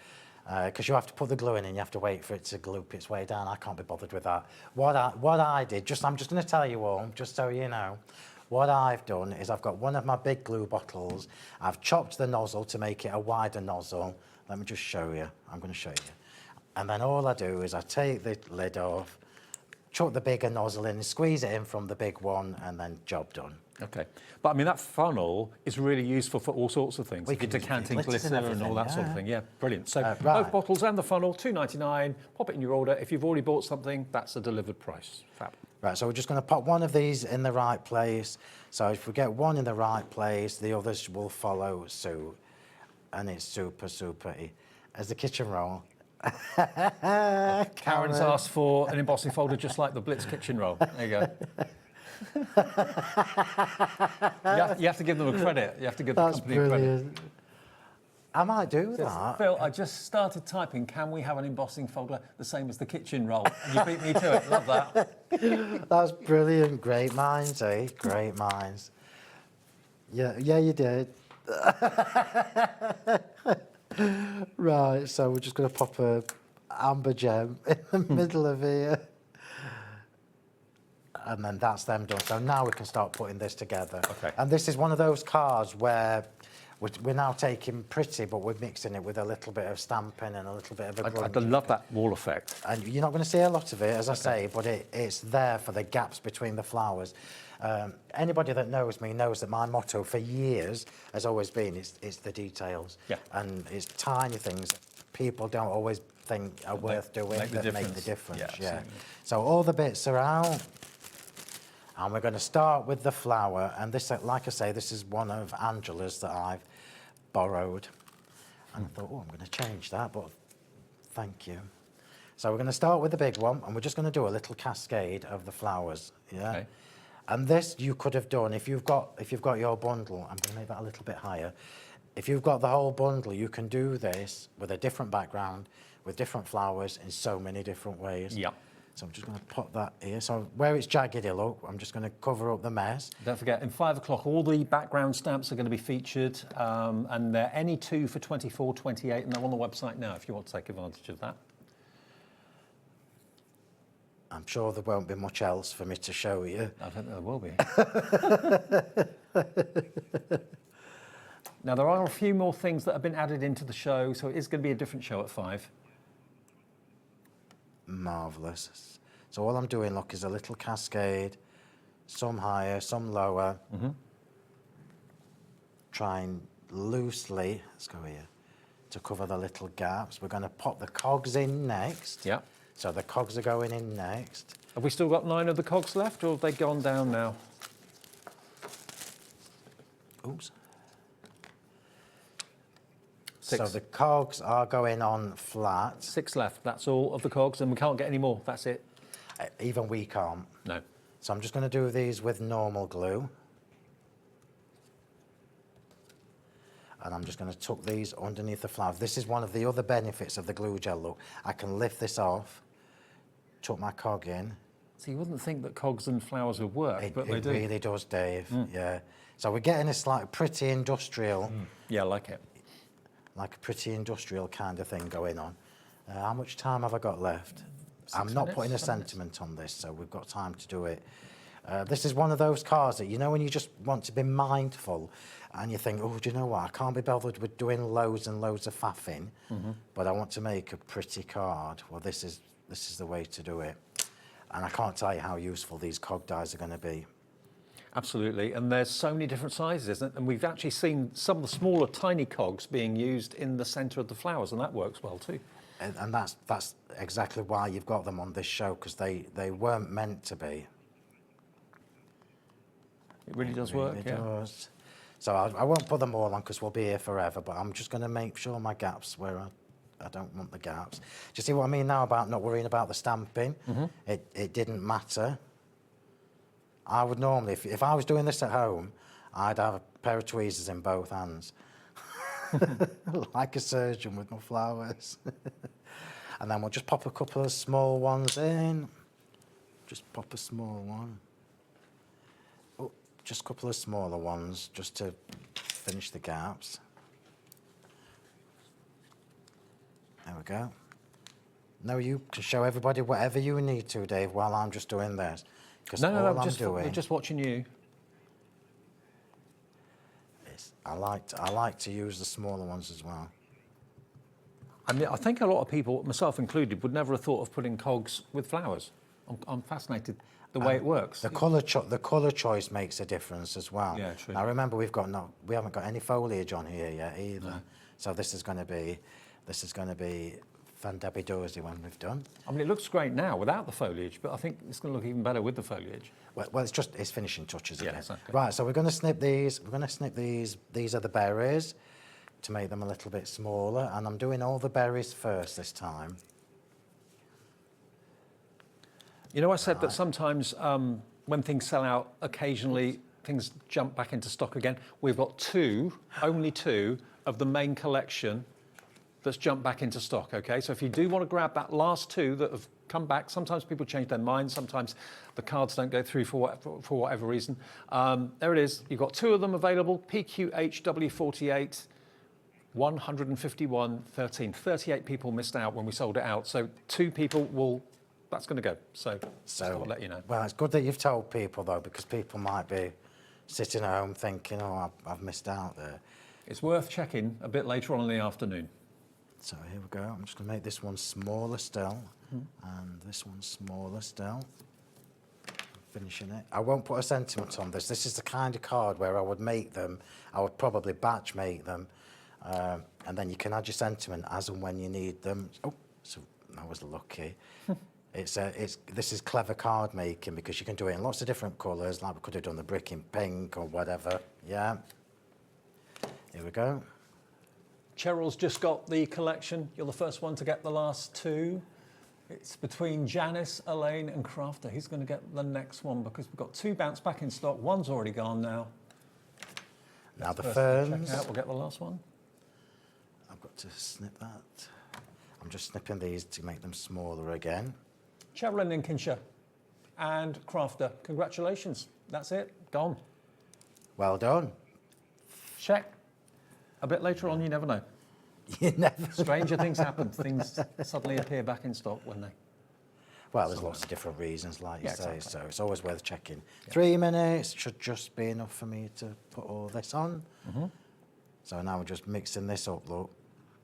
Because you have to put the glue in and you have to wait for it to gloop its way down. I can't be bothered with that. What I did, I'm just going to tell you all, just so you know, what I've done is I've got one of my big glue bottles. I've chopped the nozzle to make it a wider nozzle. Let me just show you. I'm going to show you. And then all I do is I take the lid off, chuck the bigger nozzle in, squeeze it in from the big one, and then job done. Okay. But I mean, that funnel is really useful for all sorts of things. Like decanting glitter and all that sort of thing. Yeah, brilliant. So both bottles and the funnel, $2.99. Pop it in your order. If you've already bought something, that's a delivered price. Fab. Right, so we're just going to pop one of these in the right place. So if we get one in the right place, the others will follow suit. And it's super, super easy. As the kitchen roll. Karen's asked for an embossing folder just like the Blitz kitchen roll. There you go. you have to give them a credit. You have to give the company a credit. I might do that. Phil, I just started typing, can we have an embossing folder the same as the kitchen roll? And you beat me to it. Love that. That's brilliant. Great minds, eh? Great minds. Yeah, you did. Right, so we're just going to pop a amber gem in the middle of here. And then that's them done. So now we can start putting this together. Okay. And this is one of those cards where we're now taking pretty, but we're mixing it with a little bit of stamping and a little bit of a grunge. I love that wall effect. And you're not going to see a lot of it, as I say, but it's there for the gaps between the flowers. Anybody that knows me knows that my motto for years has always been it's the details. Yeah. And it's tiny things that people don't always think are worth doing that make the difference. Yeah. So all the bits are out. And we're going to start with the flower. And this, like I say, this is one of Angela's that I've borrowed. And I thought, oh, I'm going to change that, but thank you. So we're going to start with the big one, and we're just going to do a little cascade of the flowers. Yeah. Okay. And this you could have done if you've got your bundle. I'm going to make that a little bit higher. If you've got the whole bundle, you can do this with a different background, with different flowers in so many different ways. Yeah. So I'm just going to put that here. So where it's jaggedy, look, I'm just going to cover up the mess. Don't forget, in 5 o'clock, all the background stamps are going to be featured, and they're any two for 24, 28, and they're on the website now if you want to take advantage of that. I'm sure there won't be much else for me to show you. I think there will be. Now, there are a few more things that have been added into the show, so it is going to be a different show at 5. Marvellous. So all I'm doing, look, is a little cascade, some higher, some lower. Trying loosely, let's go here, to cover the little gaps. We're going to pop the cogs in next. Yeah. So the cogs are going in next. Have we still got 9 of the cogs left, or have they gone down now? Oops. 6. So the cogs are going on flat. 6 left, that's all of the cogs, and we can't get any more, that's it. Even we can't. No. So I'm just going to do these with normal glue. And I'm just going to tuck these underneath the flower. This is one of the other benefits of the glue gel, look. I can lift this off, tuck my cog in. So you wouldn't think that cogs and flowers would work, but they do. It really does, Dave, yeah. So we're getting this like pretty industrial. Yeah, I like it. Like a pretty industrial kind of thing going on. How much time have I got left? 6 I'm not minutes, putting a 7 minutes. sentiment on this, so we've got time to do it. This is one of those cards that, you know, when you just want to be mindful and you think, oh, do you know what, I can't be bothered with doing loads and loads of faffing, but I want to make a pretty card. Well, this is the way to do it. And I can't tell you how useful these cog dies are going to be. Absolutely, and there's so many different sizes, isn't it? And we've actually seen some of the smaller, tiny cogs being used in the centre of the flowers, and that works well too. And that's exactly why you've got them on this show, because they weren't meant to be. It really does work, yeah. Does. So I won't put them all on because we'll be here forever, but I'm just going to make sure my gaps where I don't want the gaps. Do you see what I mean now about not worrying about the stamping? It didn't matter. I would normally, if I was doing this at home, I'd have a pair of tweezers in both hands. Like a surgeon with my flowers. And then we'll just pop a couple of small ones in. Just pop a small one. Oh, just a couple of smaller ones just to finish the gaps. There we go. Now you can show everybody whatever you need to, Dave, while I'm just doing this. No, we're just watching you. I like to use the smaller ones as well. I mean, I think a lot of people, myself included, would never have thought of putting cogs with flowers. I'm fascinated the way it works. The colour choice makes a difference as well. Yeah, true. Now remember, we haven't got any foliage on here yet either. No. So this is going to be Fandabidozy when we've done. I mean, it looks great now without the foliage, but I think it's going to look even better with the foliage. Well, it's finishing touches again. Exactly. Right, so we're going to snip these. We're going to snip these. These are the berries to make them a little bit smaller, and I'm doing all the berries first this time. You know, I said that sometimes when things sell out, occasionally things jump back into stock again. We've got only two of the main collection that's jumped back into stock, okay? So if you do want to grab that last 2 that have come back, sometimes people change their minds, sometimes the cards don't go through for whatever reason. There it is. You've got 2 of them available, PQHW48, 151, 13. 38 people missed out when we sold it out, so 2 people that's going to go. So I'll let you know. Well, it's good that you've told people, though, because people might be sitting at home thinking, oh, I've missed out there. It's worth checking a bit later on in the afternoon. So here we go. I'm just going to make this one smaller still, and this one smaller still. Finishing it. I won't put a sentiment on this. This is the kind of card where I would make them. I would probably batch make them, and then you can add your sentiment as and when you need them. Oh, so I was lucky. This is clever card making because you can do it in lots of different colours, like we could have done the brick in pink or whatever. Yeah. Here we go. Cheryl's just got the collection. You're the first one to get the last two. It's between Janice, Elaine and Crafter. Who's going to get the next one? Because we've got 2 bounce back in stock. One's already gone now. Now the First ferns. check out. We'll get the last one. I've got to snip that. I'm just snipping these to make them smaller again. Cheryl in Lincolnshire and Crafter. Congratulations. That's it. Gone. Well done. Check. A bit later on, you never know. You never. Stranger things happen. Things suddenly appear back in stock when they. Well, there's lots of different reasons, like you say, exactly. so it's always worth checking. 3 minutes should just be enough for me to put all this on. So now we're just mixing this up, look,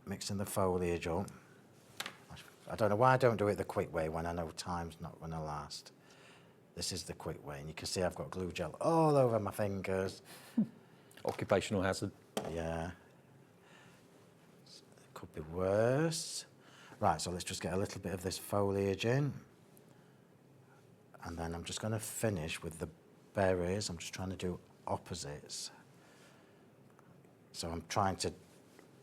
mixing the foliage up. I don't know why I don't do it the quick way when I know time's not going to last. This is the quick way, and you can see I've got glue gel all over my fingers. Occupational hazard. Yeah. It could be worse. Right, so let's just get a little bit of this foliage in. And then I'm just going to finish with the berries. I'm just trying to do opposites. So I'm trying to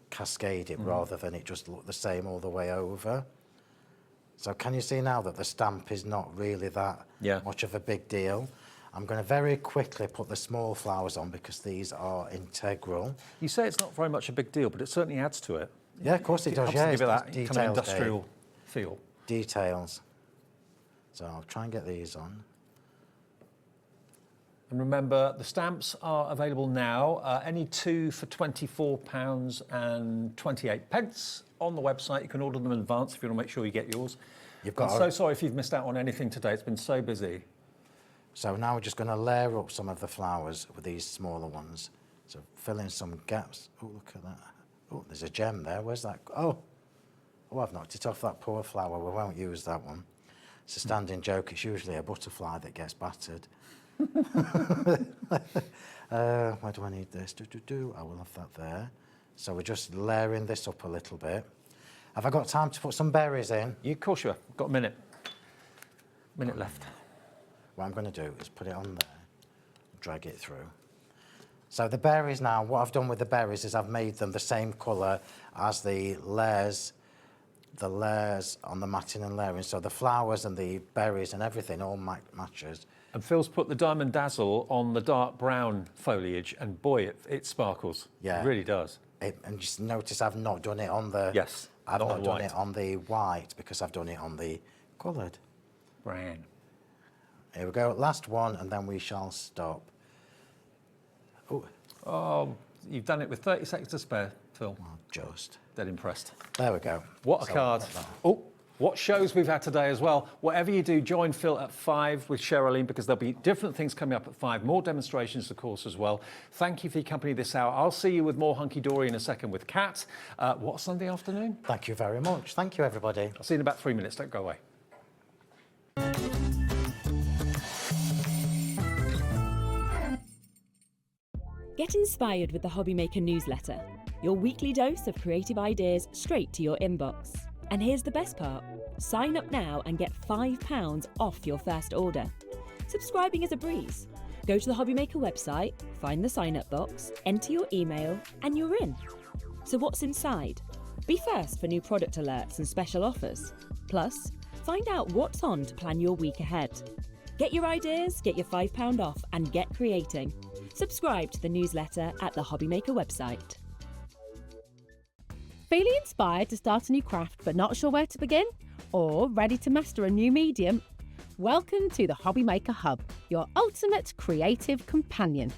cascade it rather than it just look the same all the way over. So can you see now that the stamp is not really that much of a big deal? I'm going to very quickly put the small flowers on because these are integral. You say it's not very much a big deal, but it certainly adds to it. Yeah, of course it does. Helps Yeah, to give it it's that details, kind of industrial feel. Details. So I'll try and get these on. And remember, the stamps are available now. Any 2 for £24.28 on the website. You can order them in advance if you want to make sure you get yours. I'm so sorry if you've missed out on anything today. It's been so busy. So now we're just going to layer up some of the flowers with these smaller ones. So fill in some gaps. Oh, look at that. Oh, there's a gem there. Where's that? Oh, I've knocked it off that poor flower. We won't use that one. It's a standing joke. It's usually a butterfly that gets battered. Why do I need this? I will have that there. So we're just layering this up a little bit. Have I got time to put some berries in? Of course you have. Got a minute. Minute left. What I'm going to do is put it on there, drag it through. So the berries now, what I've done with the berries is I've made them the same colour as the layers on the matting and layering. So the flowers and the berries and everything all matches. And Phil's put the Diamond Dazzle on the dark brown foliage, and boy, it sparkles. Yeah. It really does. And just notice I've not done it on the... Yes, I've not done white. it on the white because I've done it on the coloured. Brown. Here we go, last one, and then we shall stop. Oh, you've done it with 30 seconds to spare, Phil. Well, just. Dead impressed. There we go. What a So, card. Oh, what shows we've had today as well. Whatever you do, join Phil at 5 with Sherilyn because there'll be different things coming up at 5. More demonstrations, of course, as well. Thank you for your company this hour. I'll see you with more Hunkydory in a second with Kat. What, Sunday afternoon? Thank you very much. Thank you, everybody. I'll see you in about 3 minutes. Don't go away. Get inspired with the HobbyMaker newsletter, your weekly dose of creative ideas straight to your inbox. And here's the best part. Sign up now and get £5 off your first order. Subscribing is a breeze. Go to the HobbyMaker website, find the sign-up box, enter your email, and you're in. So what's inside? Be first for new product alerts and special offers. Plus, find out what's on to plan your week ahead. Get your ideas, get your £5 off, and get creating. Subscribe to the newsletter at the HobbyMaker website. Feeling inspired to start a new craft but not sure where to begin? Or ready to master a new medium? Welcome to the HobbyMaker Hub, your ultimate creative companion.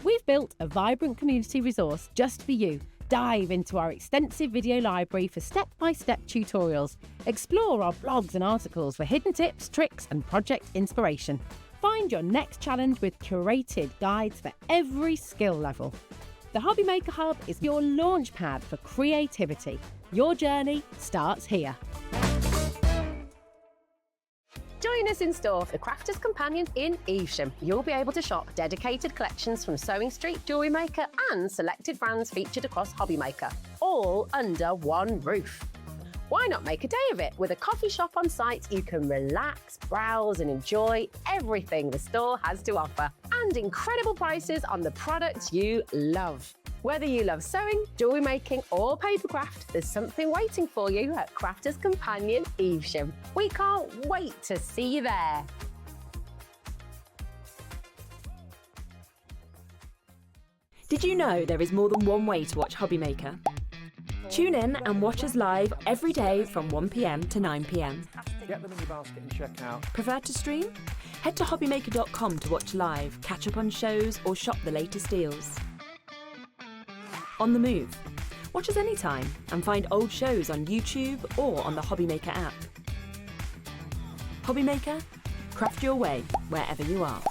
We've built a vibrant community resource just for you. Dive into our extensive video library for step-by-step tutorials. Explore our blogs and articles for hidden tips, tricks and project inspiration. Find your next challenge with curated guides for every skill level. The HobbyMaker Hub is your launch pad for creativity. Your journey starts here. Join us in store for the Crafter's Companion in Evesham. You'll be able to shop dedicated collections from Sewing Street, Jewellery Maker and selected brands featured across HobbyMaker, all under one roof. Why not make a day of it? With a coffee shop on site, you can relax, browse and enjoy everything the store has to offer. And incredible prices on the products you love. Whether you love sewing, jewellery making or papercraft, there's something waiting for you at Crafter's Companion Evesham. We can't wait to see you there. Did you know there is more than one way to watch HobbyMaker? Tune in and watch us live every day from 1 p.m. to 9 p.m. Get them in your basket and check out. Prefer to stream? Head to hobbymaker.com to watch live, catch up on shows or shop the latest deals. On the move. Watch us anytime and find old shows on YouTube or on the HobbyMaker app. HobbyMaker, craft your way wherever you are.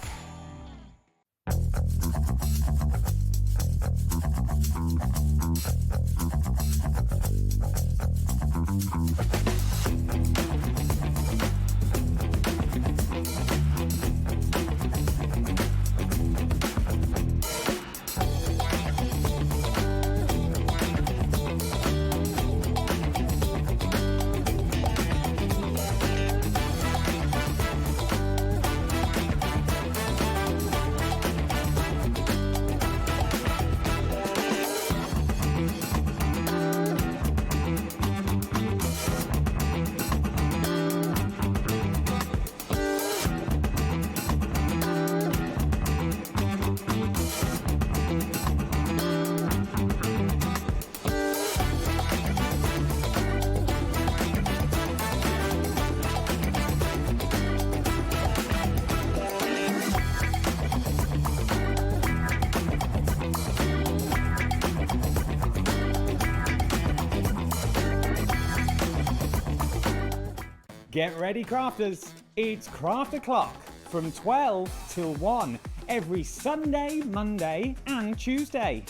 Get ready, crafters. It's Craft O'Clock from 12 till 1 every Sunday, Monday and Tuesday.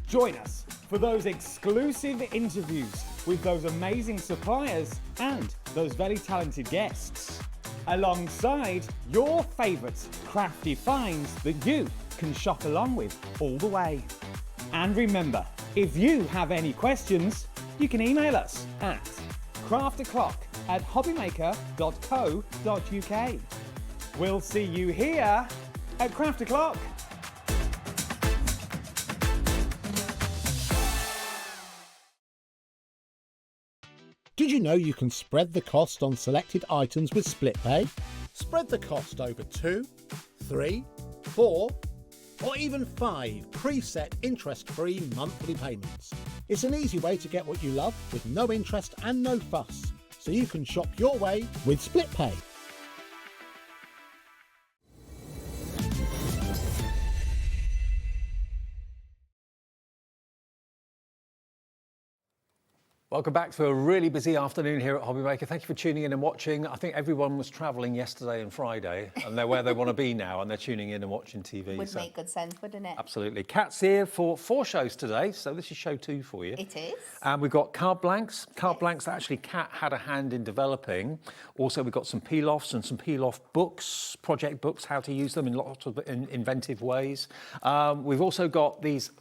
Join us for those exclusive interviews with those amazing suppliers and those very talented guests, alongside your favourite crafty finds that you can shop along with all the way. And remember, if you have any questions, you can email us at crafto'clock@hobbymaker.co.uk. We'll see you here at Craft O'Clock. Did you know you can spread the cost on selected items with split pay? Spread the cost over 2, 3, 4, or even 5 preset interest-free monthly payments. It's an easy way to get what you love with no interest and no fuss, so you can shop your way with split pay. Welcome back to a really busy afternoon here at HobbyMaker. Thank you for tuning in and watching. I think everyone was travelling yesterday and Friday, and they're where they want to be now, and they're tuning in and watching TV. Would make good sense, wouldn't it? Absolutely. Kat's here for 4 shows today, so this is show 2 for you. It is. And we've got card blanks. Card blanks that actually Kat had a hand in developing. Also, we've got some peel-offs and some peel-off books, project books, how to use them in lots of inventive ways. We've also got these.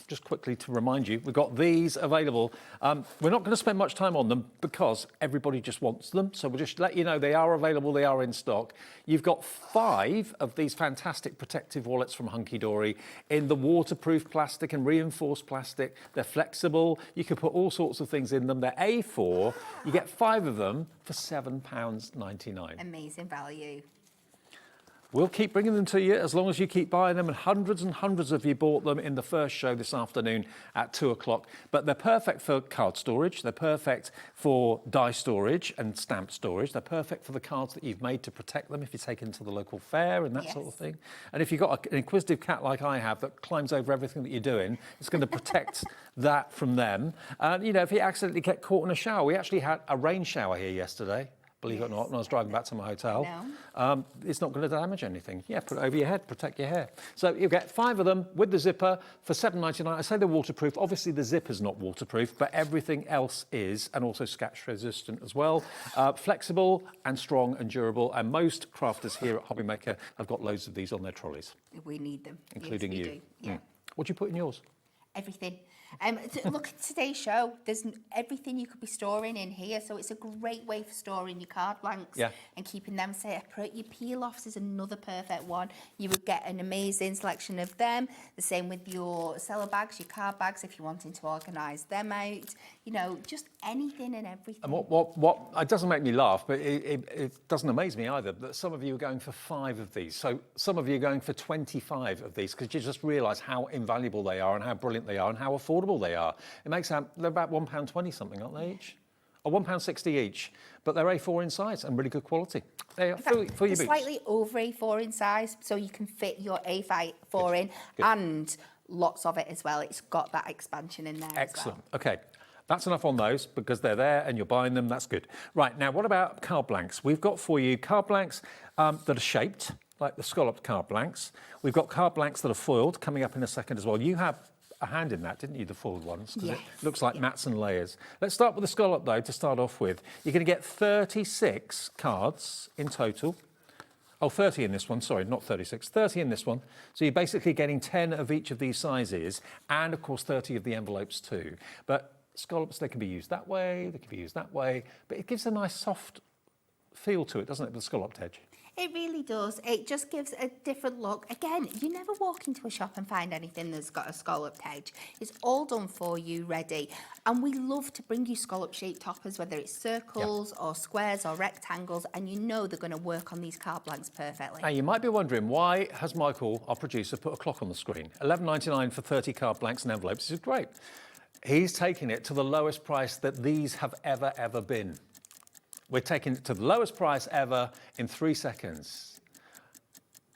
Just quickly to remind you, we've got these available. We're not going to spend much time on them because everybody just wants them. So we'll just let you know they are available, they are in stock. You've got 5 of these fantastic protective wallets from Hunkydory in the waterproof plastic and reinforced plastic. They're flexible. You can put all sorts of things in them. They're A4. You get 5 of them for £7.99. Amazing value. We'll keep bringing them to you as long as you keep buying them, and hundreds of you bought them in the first show this afternoon at 2 o'clock. But they're perfect for card storage, they're perfect for die storage and stamp storage, they're perfect for the cards that you've made to protect them if you take them to the local fair and that sort of thing. And if you've got an inquisitive cat like I have that climbs over everything that you're doing, it's going to protect that from them. And, you know, if you accidentally get caught in a shower, we actually had a rain shower here yesterday. Believe it or not, when I was driving back to my hotel. It's not going to damage anything. Yeah, put it over your head, protect your hair. So you'll get 5 of them with the zipper for £7.99. I say they're waterproof. Obviously, the zipper's not waterproof, but everything else is, and also scratch resistant as well. Flexible and strong and durable. And most crafters here at HobbyMaker have got loads of these on their trolleys. We need them. Including yes, we you. Do. Yeah. What do you put in yours? Everything. Look at today's show. There's everything you could be storing in here, so it's a great way for storing your card blanks and keeping them separate. Your peel-offs is another perfect one. You would get an amazing selection of them. The same with your cellar bags, your card bags, if you're wanting to organise them out. You know, just anything and everything. And what it doesn't make me laugh, but it doesn't amaze me either, that some of you are going for 5 of these. So some of you are going for 25 of these because you just realise how invaluable they are and how brilliant they are and how affordable they are. It makes out, they're about £1.20 something, aren't they each? Or £1.60 each, but they're A4 in size and really good quality. They are for your boots. Slightly over A4 in size, so you can fit your A4 in and lots of it as well. It's got that expansion in there. Excellent. As well. Okay. That's enough on those because they're there and you're buying them. That's good. Right, now what about card blanks? We've got for you card blanks that are shaped, like the scalloped card blanks. We've got card blanks that are foiled, coming up in a second as well. You have a hand in that, didn't you, the foiled ones? Because it looks like mats and layers. Let's start with the scallop, though, to start off with. You're going to get 36 cards in total. Oh, 30 in this one, sorry, not 36, 30 in this one. So you're basically getting 10 of each of these sizes and, of course, 30 of the envelopes too. But scallops, they can be used that way, they can be used that way, but it gives a nice soft feel to it, doesn't it, with the scalloped edge? It really does. It just gives a different look. Again, you never walk into a shop and find anything that's got a scalloped edge. It's all done for you, ready. And we love to bring you scallop-shaped toppers, whether it's circles or squares or rectangles, and you know they're going to work on these card blanks perfectly. Now, you might be wondering, why has Michael, our producer, put a clock on the screen? $11.99 for 30 card blanks and envelopes. This is great. He's taking it to the lowest price that these have ever been. We're taking it to the lowest price ever in 3 seconds.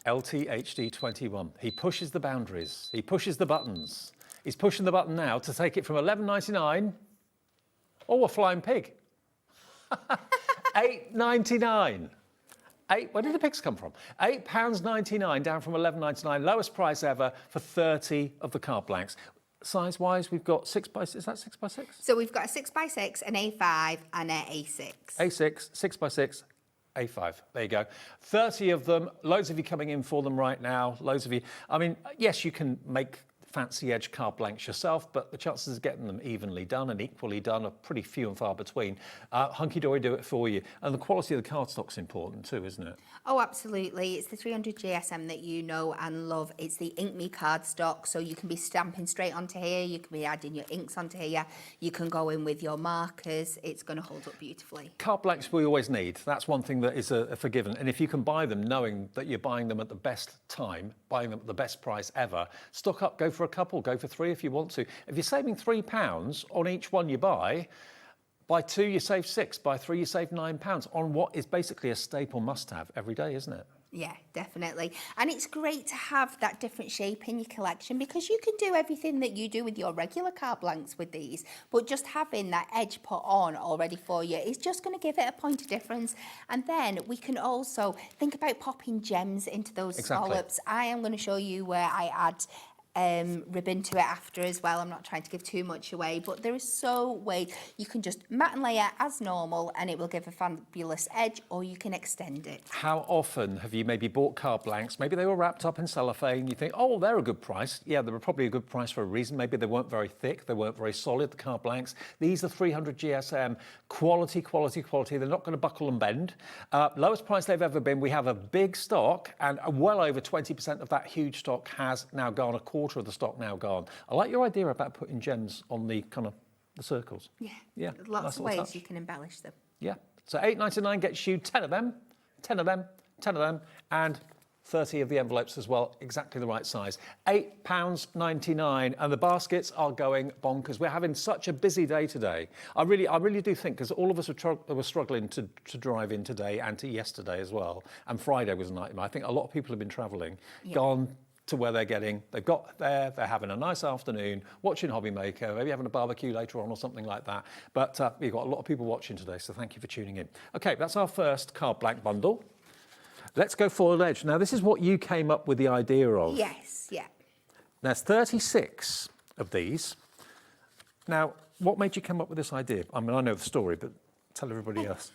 LTHD21. He pushes the boundaries. He pushes the buttons. He's pushing the button now to take it from $11.99. Oh, a flying pig. $8.99. Where did the pigs come from? £8.99 down from $11.99. Lowest price ever for 30 of the card blanks. Size-wise, we've got 6x6. Is that 6x6? So we've got a 6x6, an A5 and an A6. A6, 6x6, A5. There you go. 30 of them. Loads of you coming in for them right now. Loads of you. I mean, yes, you can make fancy edge card blanks yourself, but the chances of getting them evenly done and equally done are pretty few and far between. Hunkydory do it for you. And the quality of the cardstock's important too, isn't it? Oh, absolutely. It's the 300 GSM that you know and love. It's the Ink Me cardstock, so you can be stamping straight onto here. You can be adding your inks onto here. You can go in with your markers. It's going to hold up beautifully. Card blanks we always need. That's one thing that is a forgiven. And if you can buy them knowing that you're buying them at the best time, buying them at the best price ever, stock up, go for a couple, go for 3 if you want to. If you're saving £3 on each one you buy 2 you save 6, buy 3 you save £9 on what is basically a staple must-have every day, isn't it? Yeah, definitely. And it's great to have that different shape in your collection because you can do everything that you do with your regular card blanks with these, but just having that edge put on already for you is just going to give it a point of difference. And then we can also think about popping gems into those scallops. I am going to show you where I add ribbon to it after as well. I'm not trying to give too much away, but there is so ways you can just mat and layer as normal and it will give a fabulous edge, or you can extend it. How often have you maybe bought card blanks? Maybe they were wrapped up in cellophane. You think, oh, they're a good price. Yeah, they were probably a good price for a reason. Maybe they weren't very thick. They weren't very solid, the card blanks. These are 300 GSM. Quality. They're not going to buckle and bend. Lowest price they've ever been. We have a big stock, and well over 20% of that huge stock has now gone, a quarter of the stock now gone. I like your idea about putting gems on the kind of the circles. Yeah. Lots of ways you can embellish them. Yeah. So £8.99 gets you 10 of them, 10 of them, 10 of them, and 30 of the envelopes as well, exactly the right size. £8.99, and the baskets are going bonkers. We're having such a busy day today. I really do think, because all of us were struggling to drive in today and to yesterday as well, and Friday was a nightmare. I think a lot of people have been travelling, gone to where they've got there, they're having a nice afternoon, watching HobbyMaker, maybe having a barbecue later on or something like that. But we've got a lot of people watching today, so thank you for tuning in. Okay, that's our first card blank bundle. Let's go foiled edge. Now, this is what you came up with the idea of. Yes, yeah. There's 36 of these. Now, what made you come up with this idea? I mean, I know the story, but tell everybody else.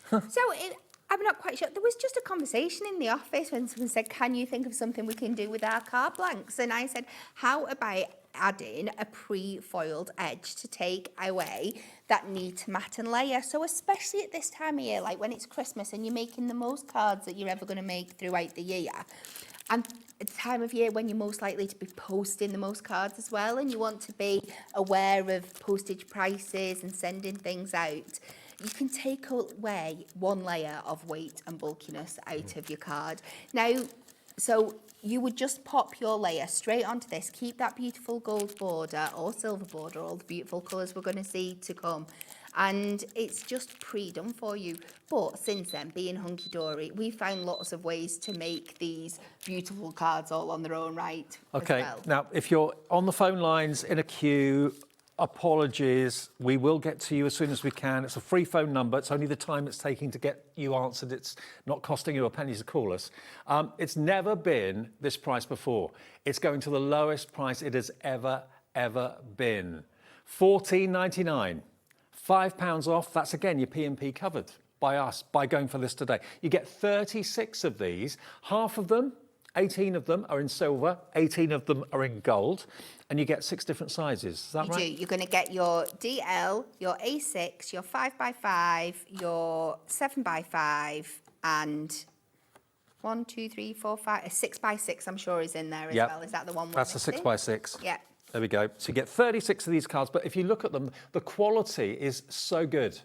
I'm not quite sure. There was just a conversation in the office when someone said, can you think of something we can do with our card blanks? And I said, how about adding a pre-foiled edge to take away that need to mat and layer. So especially at this time of year, like when it's Christmas and you're making the most cards that you're ever going to make throughout the year, and it's a time of year when you're most likely to be posting the most cards as well, and you want to be aware of postage prices and sending things out, you can take away one layer of weight and bulkiness out of your card. Now, so you would just pop your layer straight onto this, keep that beautiful gold border or silver border, all the beautiful colours we're going to see to come. And it's just pre-done for you. But since then, being Hunkydory, we found lots of ways to make these beautiful cards all on their own right. Okay, as well. now if you're on the phone lines in a queue, apologies, we will get to you as soon as we can. It's a free phone number. It's only the time it's taking to get you answered. It's not costing you a penny to call us. It's never been this price before. It's going to the lowest price it has ever been. $14.99. £5 off. That's again your P&P covered by us by going for this today. You get 36 of these. Half of them, 18 of them are in silver, 18 of them are in gold, and you get 6 different sizes. Is that right? You do. You're going to get your DL, your A6, your 5x5, your 7x5, and 1, 2, 3, 4, 5, a 6x6 I'm sure is in there as well. Is that the one? That's a 6x6. Yeah. There we go. So you get 36 of these cards, but if you look at them, the quality is so good.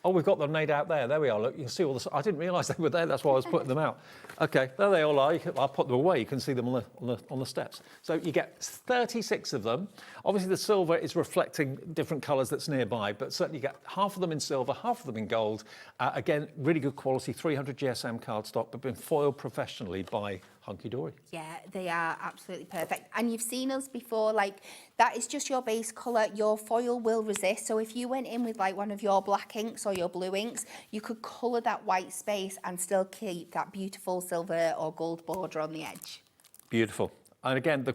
Oh, we've got them made out there. There we are. Look, you can see all the... I didn't realise they were there. That's why I was putting them out. Okay, there they all are. I'll put them away. You can see them on the steps. So you get 36 of them. Obviously, the silver is reflecting different colours that's nearby, but certainly you get half of them in silver, half of them in gold. Again, really good quality, 300 GSM cardstock, but been foiled professionally by Hunkydory. Yeah, they are absolutely perfect. And you've seen us before, like, that is just your base colour. Your foil will resist. So if you went in with like one of your black inks or your blue inks, you could colour that white space and still keep that beautiful silver or gold border on the edge. Beautiful. And again, the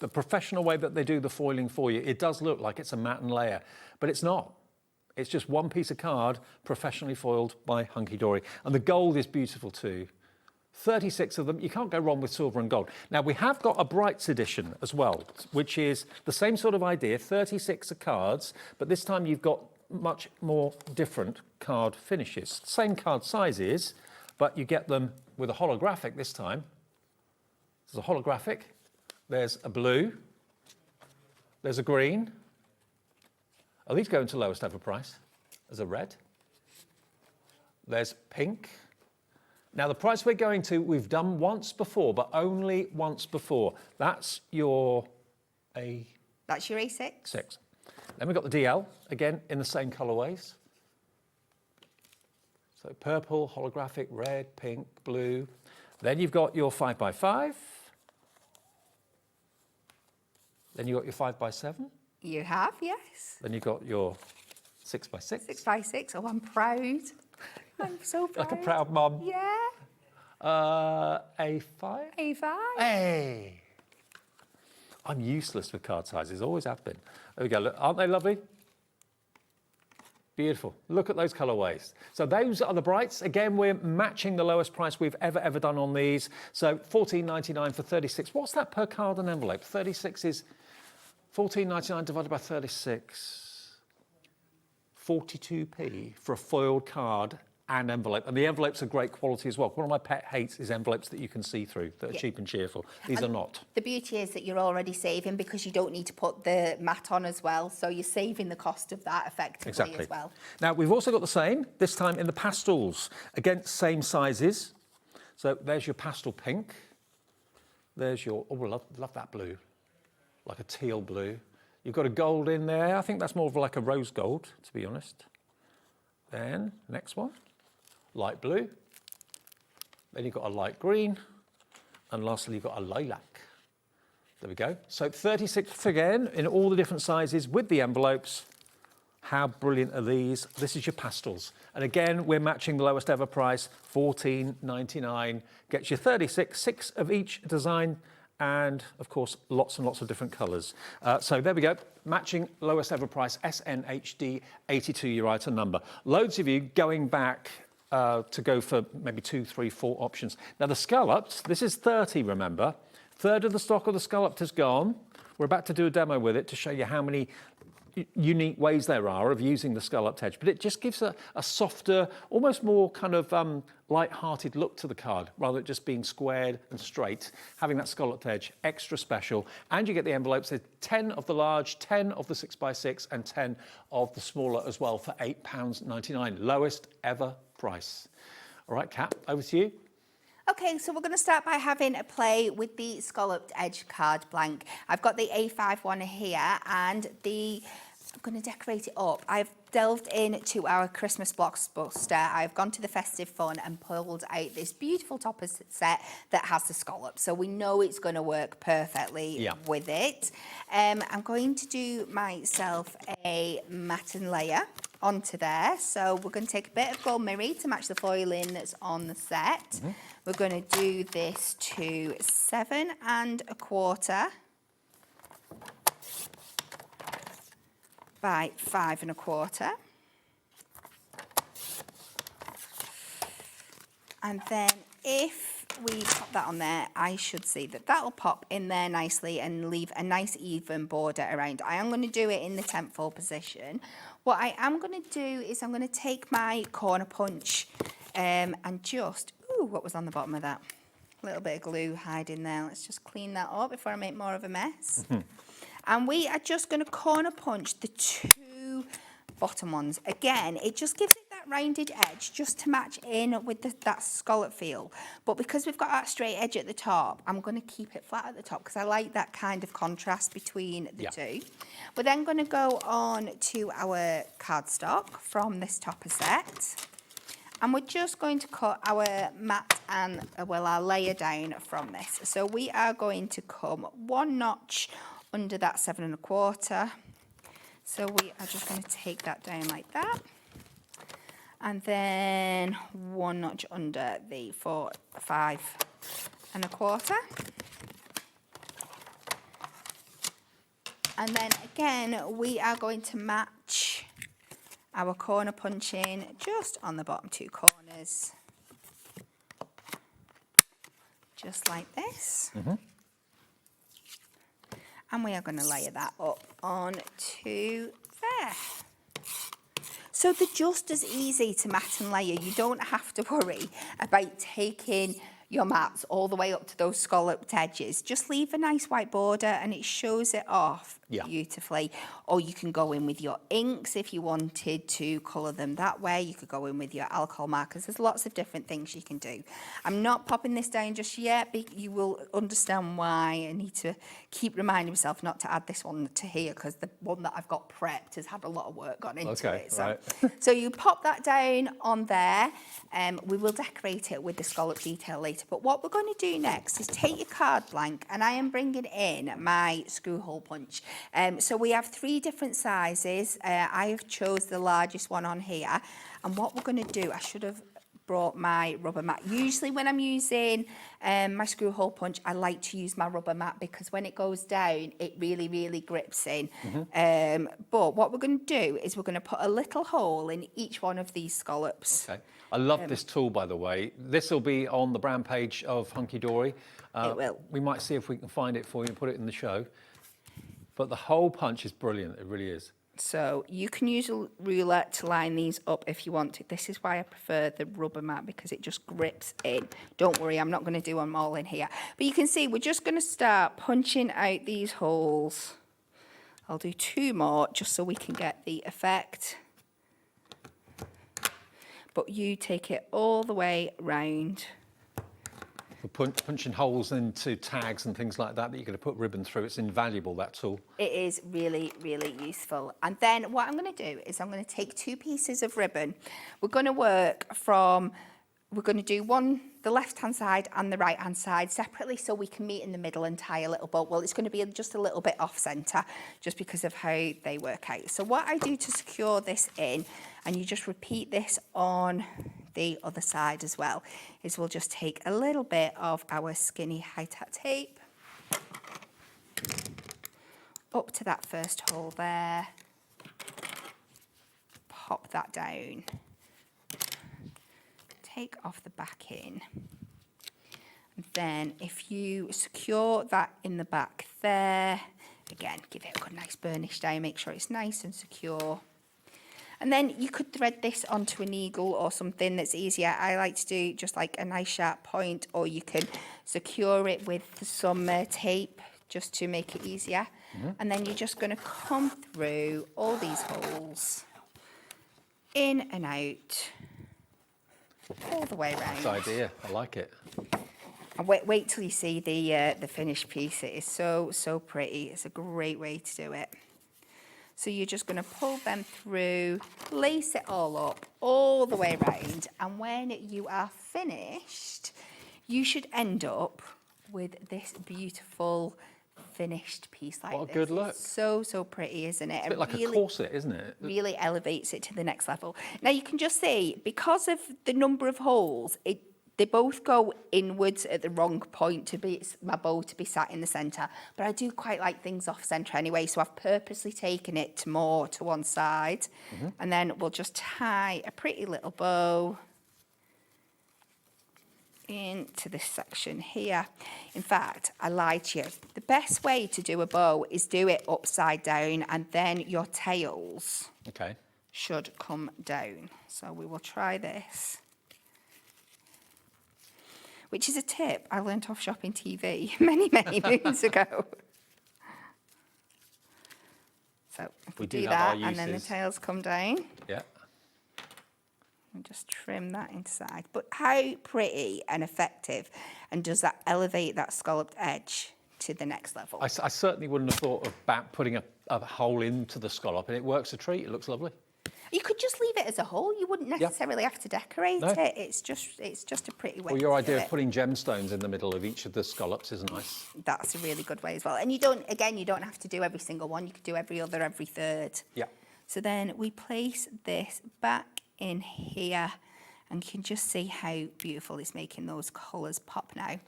professional way that they do the foiling for you, it does look like it's a matte and layer, but it's not. It's just one piece of card professionally foiled by Hunkydory. And the gold is beautiful too. 36 of them. You can't go wrong with silver and gold. Now, we have got a Brights edition as well, which is the same sort of idea, 36 of cards, but this time you've got much more different card finishes. Same card sizes, but you get them with a holographic this time. There's a holographic, there's a blue, there's a green. Oh, these go into lowest ever price. There's a red, there's pink. Now, the price we're going to, we've done once before, but only once before. That's your A... That's your A6. 6. Then we've got the DL, again, in the same colourways. So purple, holographic, red, pink, blue. Then you've got your 5x5. Then you've got your 5x7. You have, yes. Then you've got your 6x6. 6x6. Oh, I'm proud. I'm so proud. Like a proud mum. Yeah. A5? A5. Hey! I'm useless with card sizes, always have been. There we go, look, aren't they lovely? Beautiful. Look at those colourways. So those are the Brights. Again, we're matching the lowest price we've ever done on these. So $14.99 for 36. What's that per card and envelope? 36 is $14.99 divided by 36. 42p for a foiled card and envelope. And the envelopes are great quality as well. One of my pet hates is envelopes that you can see through, that are cheap and cheerful. These are not. The beauty is that you're already saving because you don't need to put the mat on as well. So you're saving the cost of that effectively as well. Now, we've also got the same, this time in the pastels. Again, same sizes. So there's your pastel pink. There's your, oh, love that blue. Like a teal blue. You've got a gold in there. I think that's more of like a rose gold, to be honest. Then, next one, light blue. Then you've got a light green. And lastly, you've got a lilac. There we go. So 36 again, in all the different sizes with the envelopes. How brilliant are these? This is your pastels. And again, we're matching the lowest ever price, $14.99. Gets you 36, 6 of each design, and of course, lots and lots of different colours. So there we go, matching lowest ever price, SNHD 82, your item number. Loads of you going back to go for maybe 2, 3, 4 options. Now the scallops, this is 30, remember. Third of the stock of the scalloped is gone. We're about to do a demo with it to show you how many unique ways there are of using the scalloped edge, but it just gives a softer, almost more kind of light-hearted look to the card, rather than just being squared and straight. Having that scalloped edge, extra special, and you get the envelopes. There's 10 of the large, 10 of the 6x6, and 10 of the smaller as well for £8.99, lowest ever price. All right, Kat, over to you. Okay, so we're going to start by having a play with the scalloped edge card blank. I've got the A5 one here, and I'm going to decorate it up. I've delved into our Christmas Blockbuster. I've gone to the Festive Fun and pulled out this beautiful topper set that has the scallop. So we know it's going to work perfectly with it. I'm going to do myself a matten layer onto there. So we're going to take a bit of gold mirror to match the foiling that's on the set. We're going to do this to 7 1/4 by 5 1/4. And then if we pop that on there, I should see that that'll pop in there nicely and leave a nice even border around. I am going to do it in the 10th fold position. What I am going to do is I'm going to take my corner punch and just, what was on the bottom of that? A little bit of glue hiding there. Let's just clean that up before I make more of a mess. And we are just going to corner punch the 2 bottom ones. Again, it just gives it that rounded edge just to match in with that scallop feel. But because we've got that straight edge at the top, I'm going to keep it flat at the top because I like that kind of contrast between the two. We're then going to go on to our cardstock from this topper set. And we're just going to cut our mat and, our layer down from this. So we are going to come 1 notch under that 7 1/4. So we are just going to take that down like that. And then 1 notch under the 5 1/4. And then again, we are going to match our corner punching just on the bottom 2 corners. Just like this. And we are going to layer that up onto there. So they're just as easy to mat and layer. You don't have to worry about taking your mats all the way up to those scalloped edges. Just leave a nice white border and it shows it off beautifully. Or you can go in with your inks if you wanted to colour them that way. You could go in with your alcohol markers. There's lots of different things you can do. I'm not popping this down just yet, but you will understand why. I need to keep reminding myself not to add this one to here because the one that I've got prepped has had a lot of work gone into it. So, so you pop that down on there. We will decorate it with the scallop detail later. But what we're going to do next is take your card blank, and I am bringing in my screw hole punch. So we have 3 different sizes. I have chose the largest one on here. And what we're going to do, I should have brought my rubber mat. Usually when I'm using my screw hole punch, I like to use my rubber mat because when it goes down, it really, really grips in. But what we're going to do is we're going to put a little hole in each one of these scallops. Okay. I love this tool, by the way. This will be on the brand page of Hunkydory. It will. We might see if we can find it for you and put it in the show. But the hole punch is brilliant. It really is. So you can use a ruler to line these up if you want to. This is why I prefer the rubber mat because it just grips in. Don't worry, I'm not going to do them all in here. But you can see we're just going to start punching out these holes. I'll do 2 more just so we can get the effect. But you take it all the way round. We're punching holes into tags and things like that you're going to put ribbon through. It's invaluable, that tool. It is really, really useful. And then what I'm going to do is I'm going to take 2 pieces of ribbon. We're going to work from, we're going to do one, the left-hand side and the right-hand side separately so we can meet in the middle and tie a little bow. Well, it's going to be just a little bit off-centre just because of how they work out. So what I do to secure this in, and you just repeat this on the other side as well, is we'll just take a little bit of our skinny high-tack tape up to that first hole there, pop that down, take off the backing, and then if you secure that in the back there, again, give it a good nice burnish down, make sure it's nice and secure. And then you could thread this onto a needle or something that's easier. I like to do just like a nice sharp point, or you can secure it with some tape just to make it easier. And then you're just going to come through all these holes, in and out, all the way around. Nice idea. I like it. And wait till you see the finished piece. It is so pretty. It's a great way to do it. So you're just going to pull them through, lace it all up, all the way around. And when you are finished, you should end up with this beautiful finished piece like this. What a good look. It's so pretty, isn't it? It's a bit like a corset, isn't it? Really elevates it to the next level. Now you can just see, because of the number of holes, they both go inwards at the wrong point to be my bow to be sat in the centre. But I do quite like things off centre anyway, so I've purposely taken it more to one side. And then we'll just tie a pretty little bow into this section here. In fact, I lied to you. The best way to do a bow is do it upside down, and then your tails should come down. So we will try this, which is a tip I learnt off Shopping TV many moons ago. So if we do that, and then the tails come down. Yeah. And just trim that inside. But how pretty and effective, and does that elevate that scalloped edge to the next level? I certainly wouldn't have thought about putting a hole into the scallop, and it works a treat. It looks lovely. You could just leave it as a hole. You wouldn't necessarily have to decorate it. It's just a pretty way. Well, your to idea do of it. putting gemstones in the middle of each of the scallops is nice. That's a really good way as well. And you don't have to do every single one. You could do every other, every third. Yeah. So then we place this back in here, and you can just see how beautiful it's making those colours pop now. And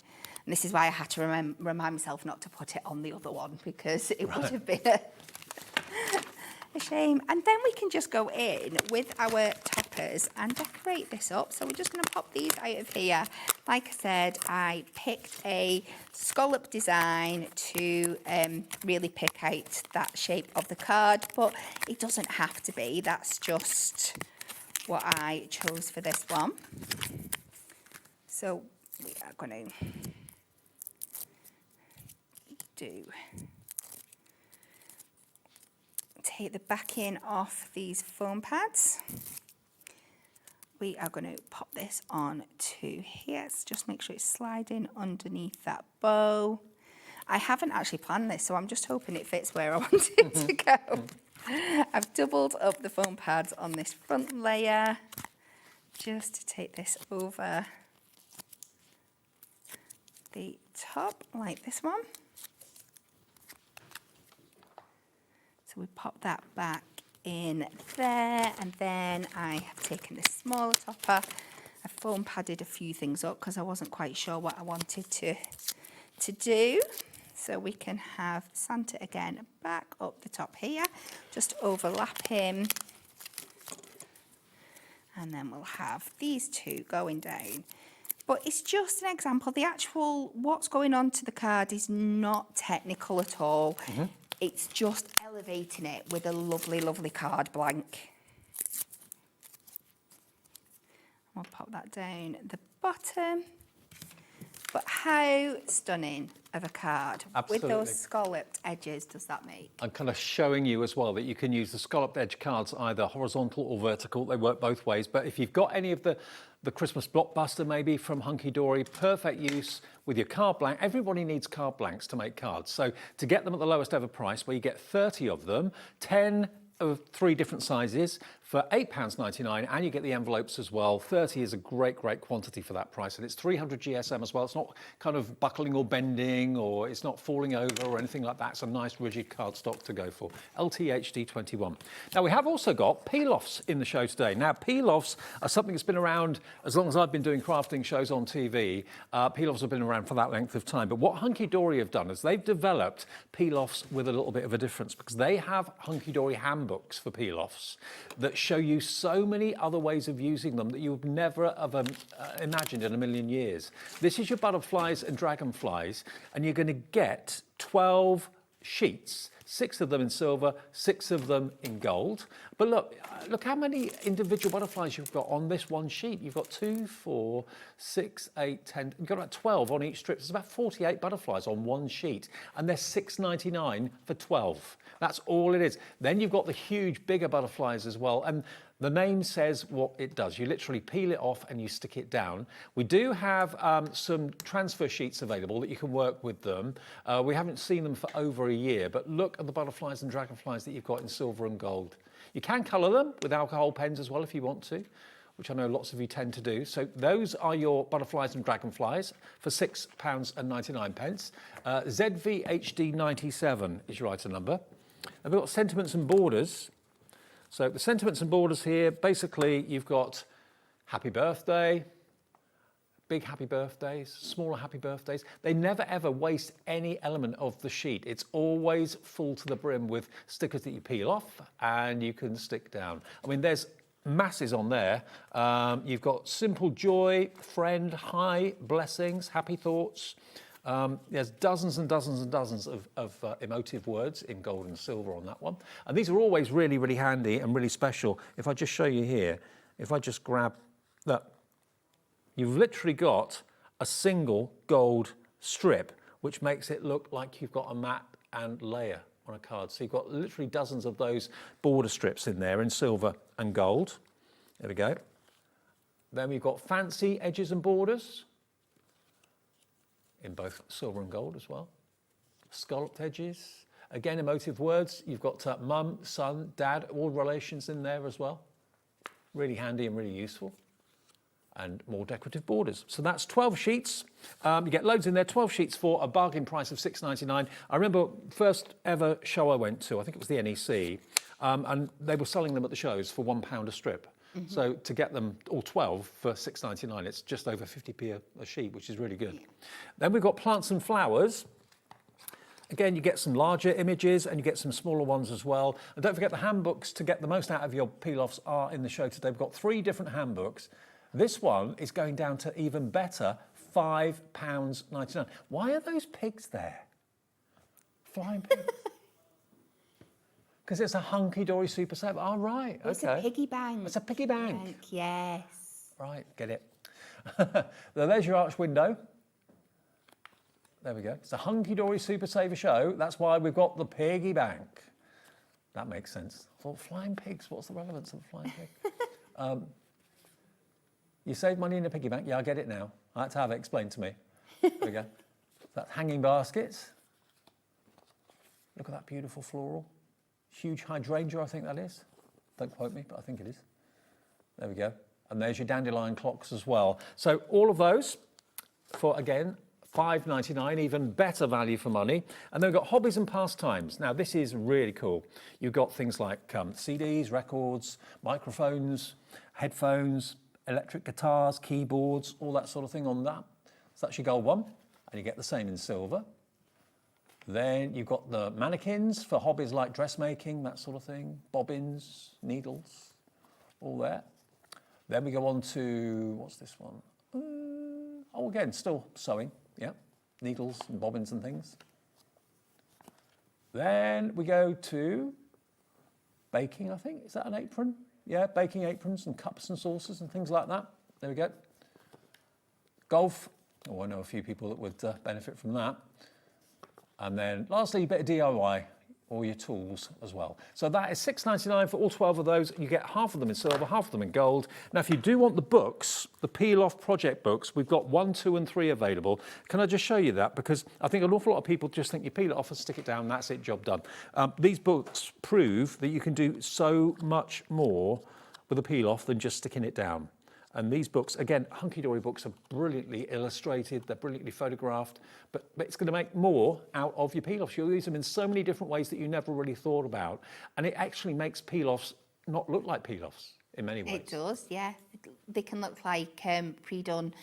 this is why I had to remind myself not to put it on the other one, because it would have been a shame. And then we can just go in with our toppers and decorate this up. So we're just going to pop these out of here. Like I said, I picked a scallop design to really pick out that shape of the card, but it doesn't have to be. That's just what I chose for this one. So we are going to take the backing off these foam pads. We are going to pop this on to here. So just make sure it's sliding underneath that bow. I haven't actually planned this, so I'm just hoping it fits where I want it to go. I've doubled up the foam pads on this front layer just to take this over the top like this one. So we pop that back in there, and then I have taken this smaller topper. I foam padded a few things up because I wasn't quite sure what I wanted to do. So we can have Santa again back up the top here, just overlap him. And then we'll have these two going down. But it's just an example. The actual, what's going on to the card is not technical at all. It's just elevating it with a lovely, lovely card blank. We'll pop that down at the bottom. But how stunning of a card with those scalloped edges does that make? I'm kind of showing you as well that you can use the scalloped edge cards either horizontal or vertical. They work both ways. But if you've got any of the Christmas blockbuster maybe from Hunkydory, perfect use with your card blank. Everybody needs card blanks to make cards. So to get them at the lowest ever price, where you get 30 of them, 10 of 3 different sizes for £8.99, and you get the envelopes as well. 30 is a great quantity for that price, and it's 300 GSM as well. It's not kind of buckling or bending, or it's not falling over or anything like that. It's a nice rigid cardstock to go for. LTHD21. Now we have also got peel-offs in the show today. Now peel-offs are something that's been around as long as I've been doing crafting shows on TV. Peel-offs have been around for that length of time, but what Hunkydory have done is they've developed peel-offs with a little bit of a difference, because they have Hunkydory handbooks for peel-offs that show you so many other ways of using them that you would never have imagined in a million years. This is your butterflies and dragonflies, and you're going to get 12 sheets, 6 of them in silver, 6 of them in gold. But look how many individual butterflies you've got on this one sheet. You've got 2, 4, 6, 8, 10, you've got about 12 on each strip. There's about 48 butterflies on one sheet, and they're $6.99 for 12. That's all it is. Then you've got the huge, bigger butterflies as well, and the name says what it does. You literally peel it off and you stick it down. We do have some transfer sheets available that you can work with them. We haven't seen them for over a year, but look at the butterflies and dragonflies that you've got in silver and gold. You can colour them with alcohol pens as well if you want to, which I know lots of you tend to do. So those are your butterflies and dragonflies for £6.99. ZVHD97 is your item number. And we've got sentiments and borders. So the sentiments and borders here, basically you've got happy birthday, big happy birthdays, smaller happy birthdays. They never ever waste any element of the sheet. It's always full to the brim with stickers that you peel off and you can stick down. I mean, there's masses on there. You've got simple joy, friend, high, blessings, happy thoughts. There's dozens and dozens and dozens of emotive words in gold and silver on that one. And these are always really, really handy and really special. If I just show you here, if I just grab that, you've literally got a single gold strip, which makes it look like you've got a mat and layer on a card. So you've got literally dozens of those border strips in there in silver and gold. There we go. Then we've got fancy edges and borders in both silver and gold as well. Scalloped edges. Again, emotive words. You've got mum, son, dad, all relations in there as well. Really handy and really useful. And more decorative borders. So that's 12 sheets. You get loads in there, 12 sheets for a bargain price of £6.99. I remember first ever show I went to, I think it was the NEC, and they were selling them at the shows for £1 a strip. Mm-hmm. So to get them all 12 for £6.99, it's just over 50p a sheet, which is really good. Yeah. Then we've got plants and flowers. Again, you get some larger images and you get some smaller ones as well. And don't forget the handbooks to get the most out of your peel-offs are in the show today. We've got 3 different handbooks. This one is going down to even better, £5.99. Why are those pigs there? Flying pigs? Because it's a Hunkydory Supersavers. Oh, right, okay. It's a piggy bank. It's a piggy bank. Yes. Right, get it. There's your arch window. There we go. It's a Hunkydory Supersaver show. That's why we've got the piggy bank. That makes sense. I thought, flying pigs, what's the relevance of a flying pig? You save money in a piggy bank? Yeah, I get it now. I had to have it explained to me. There we go. That's hanging baskets. Look at that beautiful floral. Huge hydrangea, I think that is. Don't quote me, but I think it is. There we go. And there's your dandelion clocks as well. So all of those for, again, £5.99, even better value for money. And then we've got hobbies and pastimes. Now, this is really cool. You've got things like CDs, records, microphones, headphones, electric guitars, keyboards, all that sort of thing on that. So that's your gold one, and you get the same in silver. Then you've got the mannequins for hobbies like dressmaking, that sort of thing, bobbins, needles, all that. Then we go on to, what's this one? Oh, again, still sewing, yeah, needles and bobbins and things. Then we go to baking, I think. Is that an apron? Yeah, baking aprons and cups and saucers and things like that. There we go. Golf. Oh, I know a few people that would benefit from that. And then lastly, a bit of DIY, all your tools as well. So that is £6.99 for all 12 of those. You get half of them in silver, half of them in gold. Now, if you do want the books, the peel-off project books, we've got 1, 2 and 3 available. Can I just show you that? Because I think an awful lot of people just think you peel it off and stick it down, that's it, job done. These books prove that you can do so much more with a peel-off than just sticking it down. And these books, again, Hunkydory books are brilliantly illustrated, they're brilliantly photographed, but it's going to make more out of your peel-offs. You'll use them in so many different ways that you never really thought about. And it actually makes peel-offs not look like peel-offs in many ways. It does, yeah. They can look like pre-done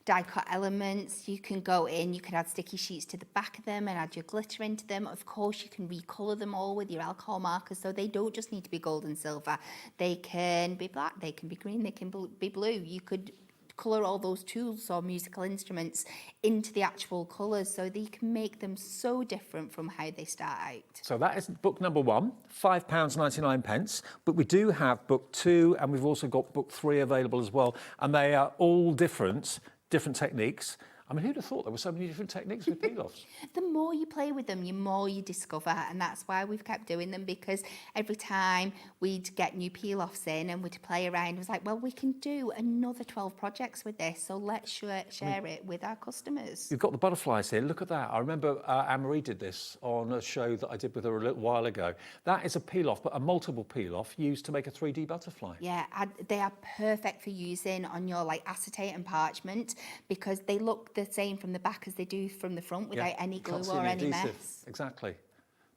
die-cut elements. You can go in, you can add sticky sheets to the back of them and add your glitter into them. Of course, you can recolour them all with your alcohol markers, so they don't just need to be gold and silver. They can be black, they can be green, they can be blue. You could colour all those tools or musical instruments into the actual colours, so that you can make them so different from how they start out. So that is book number 1, £5.99. But we do have book 2, and we've also got book 3 available as well. And they are all different techniques. I mean, who'd have thought there were so many different techniques with peel-offs? The more you play with them, the more you discover, and that's why we've kept doing them, because every time we'd get new peel-offs in and we'd play around, it was like, well, we can do another 12 projects with this, so let's share it with our customers. You've got the butterflies here. Look at that. I remember Anne-Marie did this on a show that I did with her a little while ago. That is a peel-off, but a multiple peel-off used to make a 3D butterfly. Yeah, they are perfect for using on your like acetate and parchment, because they look the same from the back as they do from the front without any glue or any mess. Exactly.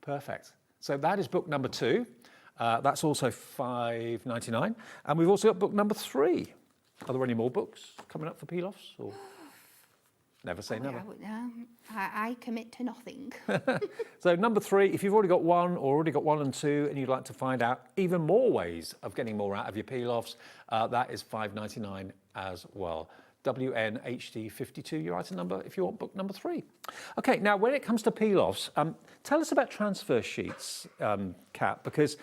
Perfect. So that is book number 2. That's also £5.99. And we've also got book number 3. Are there any more books coming up for peel-offs? Or never say never. I commit to nothing. So number 3, if you've already got 1 or already got 1 and 2 and you'd like to find out even more ways of getting more out of your peel-offs, that is £5.99 as well. WNHD52, your item number if you want book number 3. Okay, now when it comes to peel-offs, tell us about transfer sheets, Kat, because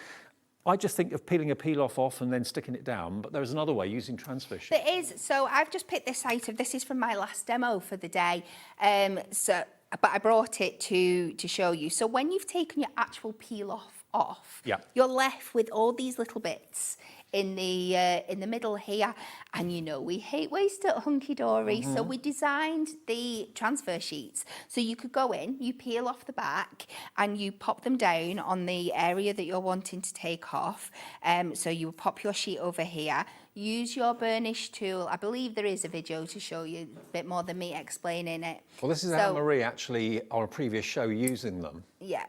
I just think of peeling a peel-off off and then sticking it down, but there's another way using transfer sheets. There is. So I've just picked this item. This is from my last demo for the day. But I brought it to show you. So when you've taken your actual peel-off off, you're left with all these little bits in the middle here, and you know we hate waste at Hunkydory, so we designed the transfer sheets so you could go in, you peel off the back and you pop them down on the area that you're wanting to take off. So you pop your sheet over here, use your burnish tool. I believe there is a video to show you a bit more than me explaining it. Well, this is Anne-Marie actually on a previous show using them. Yeah.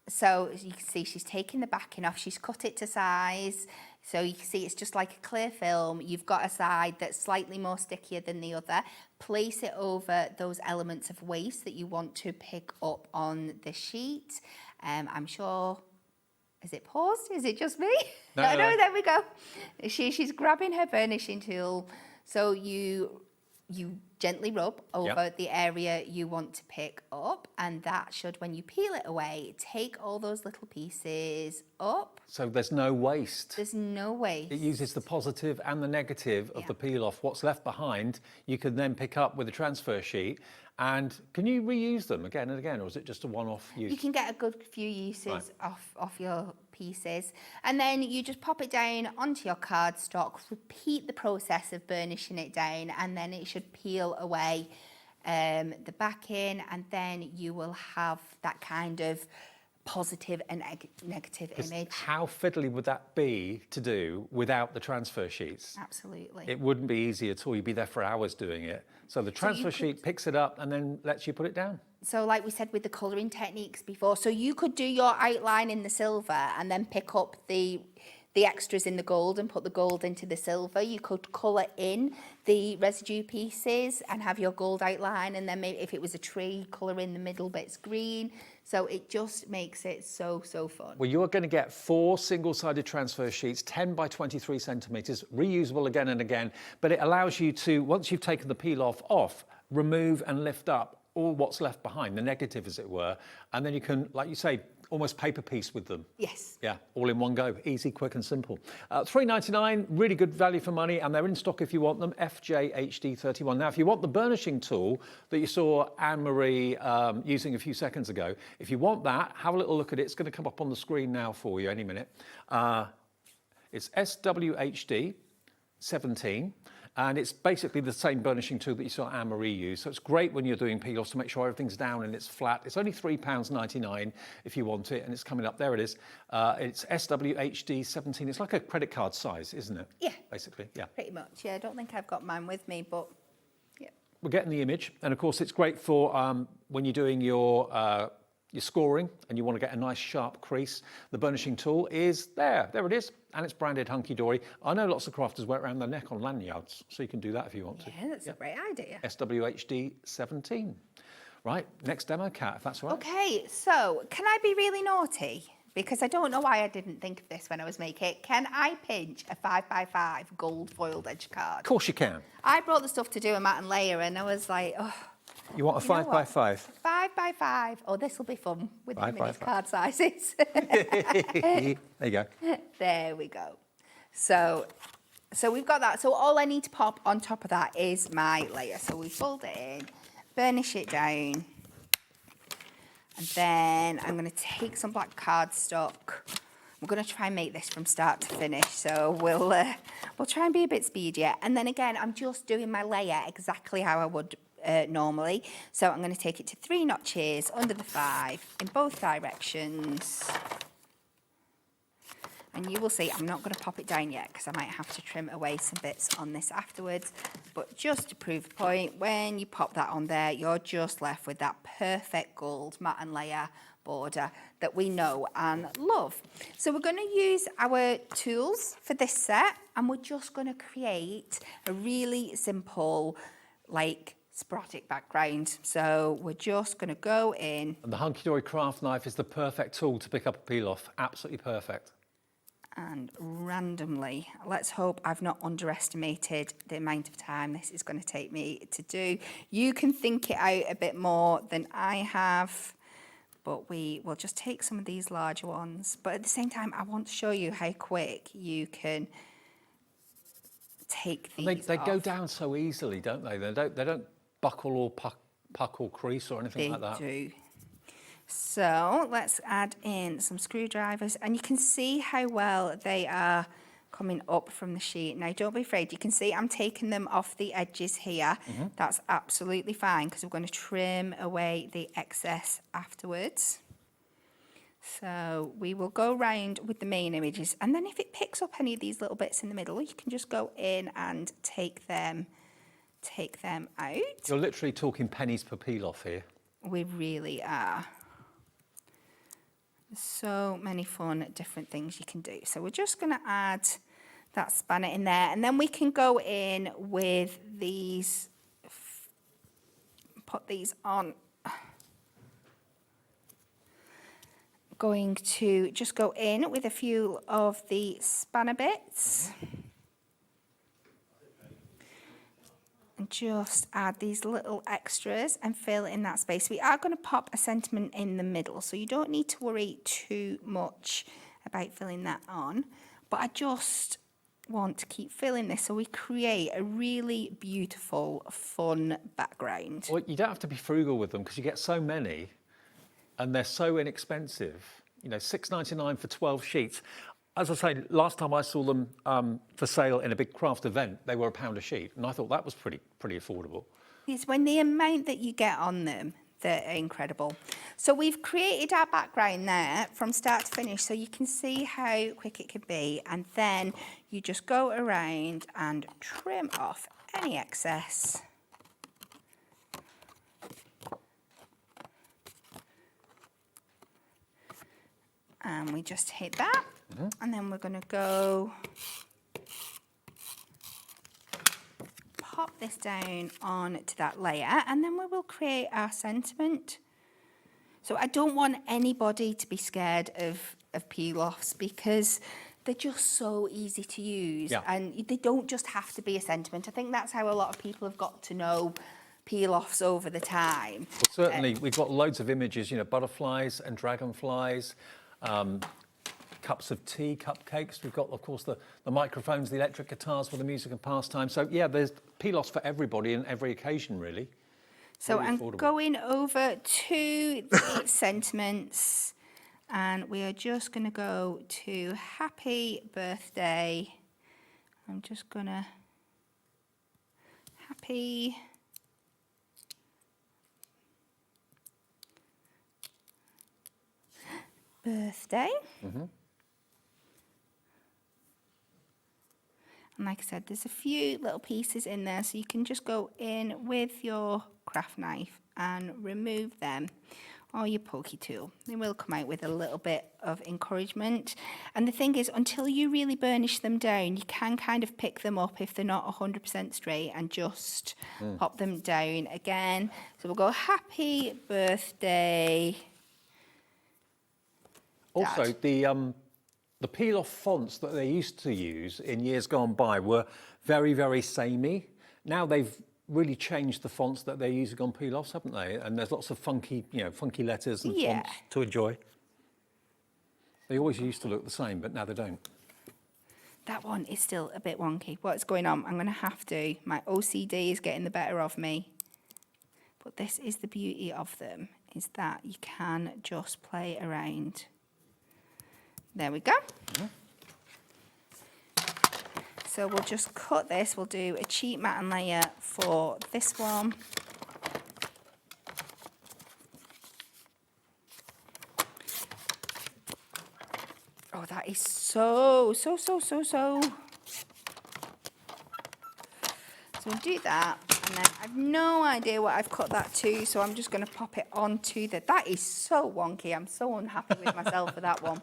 So you can see she's taking the backing off, she's cut it to size. So you can see it's just like a clear film. You've got a side that's slightly more stickier than the other. Place it over those elements of waste that you want to pick up on the sheet. I'm sure, is it paused? Is it just me? No, there we go. She's grabbing her burnishing tool. So you gently rub over the area you want to pick up, and that should, when you peel it away, take all those little pieces up. So there's no waste. There's no waste. It uses the positive and the negative of the peel-off. What's left behind, you can then pick up with a transfer sheet. And can you reuse them again and again, or is it just a one-off use? You can get a good few uses off your pieces. And then you just pop it down onto your cardstock, repeat the process of burnishing it down, and then it should peel away the backing, and then you will have that kind of positive and negative image. How fiddly would that be to do without the transfer sheets? Absolutely. It wouldn't be easy at all. You'd be there for hours doing it. So the transfer sheet picks it up and then lets you put it down. So like we said with the colouring techniques before, so you could do your outline in the silver and then pick up the extras in the gold and put the gold into the silver. You could colour in the residue pieces and have your gold outline, and then maybe if it was a tree, colour in the middle bits green. So it just makes it so fun. Well, you're going to get 4 single-sided transfer sheets, 10 by 23 centimetres, reusable again and again, but it allows you to, once you've taken the peel-off off, remove and lift up all what's left behind, the negative as it were, and then you can, like you say, almost paper piece with them. Yes. Yeah, all in one go. Easy, quick and simple. $3.99, really good value for money, and they're in stock if you want them, FJHD31. Now, if you want the burnishing tool that you saw Anne-Marie using a few seconds ago, if you want that, have a little look at it. It's going to come up on the screen now for you any minute. It's SWHD17. And it's basically the same burnishing tool that you saw Anne-Marie use. So it's great when you're doing peel-offs to make sure everything's down and it's flat. It's only £3.99 if you want it, and it's coming up. There it is. It's SWHD17. It's like a credit card size, isn't it? Yeah. Basically, yeah. Pretty much, yeah. I don't think I've got mine with me, but yeah. We're getting the image. And of course, it's great for when you're doing your scoring and you want to get a nice sharp crease. The burnishing tool is there. There it is. And it's branded Hunkydory. I know lots of crafters wear it around their neck on lanyards, so you can do that if you want to. Yeah, that's a great idea. SWHD17. Right, next demo, Kat, if that's all right. Okay, so can I be really naughty? because I don't know why I didn't think of this when I was making it. Can I pinch a 5x5 gold foiled edge card? Of course you can. I brought the stuff to do a mat and layer, and I was like, oh. You want a 5x5? 5x5. Oh, this will be fun with the mini card sizes. There you go. There we go. So we've got that. So all I need to pop on top of that is my layer. So we fold it in, burnish it down, and then I'm going to take some black cardstock. We're going to try and make this from start to finish, so we'll try and be a bit speedier. And then again, I'm just doing my layer exactly how I would normally. So I'm going to take it to 3 notches under the 5 in both directions. And you will see I'm not going to pop it down yet because I might have to trim away some bits on this afterwards. But just to prove a point, when you pop that on there, you're just left with that perfect gold mat and layer border that we know and love. So we're going to use our tools for this set, and we're just going to create a really simple, like, sporadic background. So we're just going to go in. And the Hunkydory craft knife is the perfect tool to pick up a peel off. Absolutely perfect. And randomly, let's hope I've not underestimated the amount of time this is going to take me to do. You can think it out a bit more than I have, but we will just take some of these larger ones. But at the same time, I want to show you how quick you can take these They go down so easily, don't they? They don't buckle or puck or crease or anything like that. They do. So let's add in some screwdrivers, and you can see how well they are coming up from the sheet. Now, don't be afraid. You can see I'm taking them off the edges here. That's absolutely fine because we're going to trim away the excess afterwards. So we will go round with the main images, and then if it picks up any of these little bits in the middle, you can just go in and take them out. You're literally talking pennies per peel off here. We really are. So many fun different things you can do. So we're just going to add that spanner in there, and then we can go in with these, put these on. Going to just go in with a few of the spanner bits. And just add these little extras and fill in that space. We are going to pop a sentiment in the middle, so you don't need to worry too much about filling that on. But I just want to keep filling this so we create a really beautiful, fun background. Well, you don't have to be frugal with them because you get so many and they're so inexpensive. You know, $6.99 for 12 sheets. As I say, last time I saw them for sale in a big craft event, they were £1 a sheet, and I thought that was pretty affordable. It's when the amount that you get on them, they're incredible. So we've created our background there from start to finish, so you can see how quick it can be, and then you just go around and trim off any excess. And we just hit that. And then we're going to go pop this down onto that layer, and then we will create our sentiment. So I don't want anybody to be scared of peel-offs because they're just so easy to use, and they don't just have to be a sentiment. I think that's how a lot of people have got to know peel-offs over the time. Well, certainly, we've got loads of images, you know, butterflies and dragonflies, cups of tea, cupcakes. We've got, of course, the microphones, the electric guitars for the music and pastime. So, yeah, there's peel-offs for everybody and every occasion, really. So I'm going over to the sentiments, and we are just going to go to happy birthday. I'm just going to happy birthday. And like I said, there's a few little pieces in there, so you can just go in with your craft knife and remove them, or your pokey tool. They will come out with a little bit of encouragement. And the thing is, until you really burnish them down, you can kind of pick them up if they're not 100% straight and just pop them down again. So we'll go happy birthday. Also, the peel-off fonts that they used to use in years gone by were very, very samey. Now they've really changed the fonts that they're using on peel-offs, haven't they? And there's lots of funky, funky letters and fonts to enjoy. They always used to look the same, but now they don't. That one is still a bit wonky. What's going on? I'm going to have to. My OCD is getting the better of me. But this is the beauty of them, is that you can just play around. There we go. So we'll just cut this. We'll do a cheap matte layer for this one. Oh, that is so. So we'll do that, and then I've no idea what I've cut that to, so I'm just going to pop it onto the... That is so wonky. I'm so unhappy with myself for that one.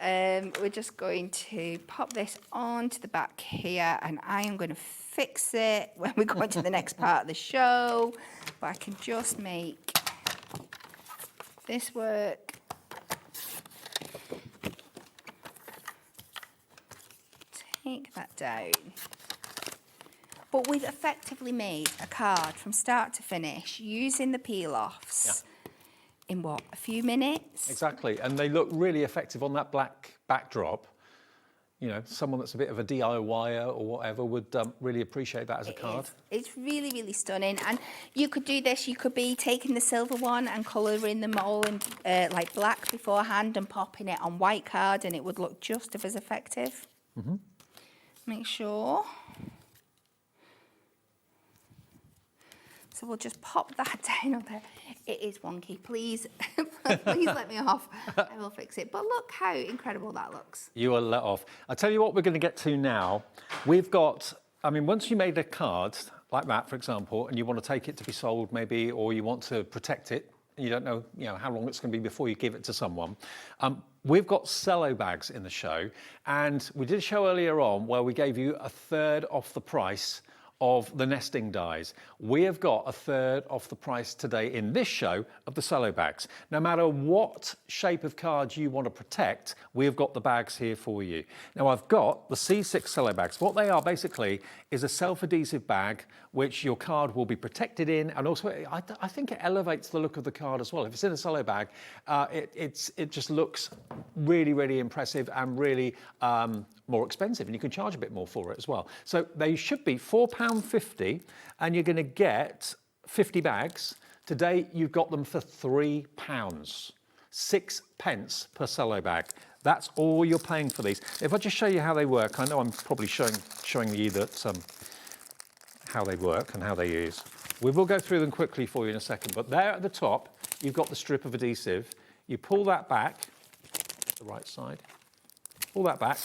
We're just going to pop this onto the back here, and I am going to fix it when we go into the next part of the show. But I can just make this work. Take that down. But we've effectively made a card from start to finish using the peel-offs in what, a few minutes? Exactly, and they look really effective on that black backdrop. Someone that's a bit of a DIYer or whatever would really appreciate that as a card. It's really, really stunning. And you could do this, you could be taking the silver one and colouring them all in like black beforehand and popping it on white card, and it would look just as effective. Make sure. So we'll just pop that down on there. It is wonky. Please, please let me off. I will fix it. But look how incredible that looks. You are let off. I'll tell you what we're going to get to now. We've got, once you made a card like that, for example, and you want to take it to be sold maybe, or you want to protect it, you don't know, how long it's going to be before you give it to someone. We've got cello bags in the show, and we did a show earlier on where we gave you a third off the price of the nesting dies. We have got a third off the price today in this show of the cello bags. No matter what shape of card you want to protect, we've got the bags here for you. Now I've got the C6 cello bags. What they are basically is a self-adhesive bag which your card will be protected in, and also I think it elevates the look of the card as well. If it's in a cello bag, it just looks really, really impressive and really more expensive, and you can charge a bit more for it as well. So they should be £4.50, and you're going to get 50 bags. Today you've got them for £3, 6 pence per cello bag. That's all you're paying for these. If I just show you how they work, I know I'm probably showing you that how they work and how they use. We will go through them quickly for you in a second, but there at the top you've got the strip of adhesive. You pull that back, the right side, pull that back.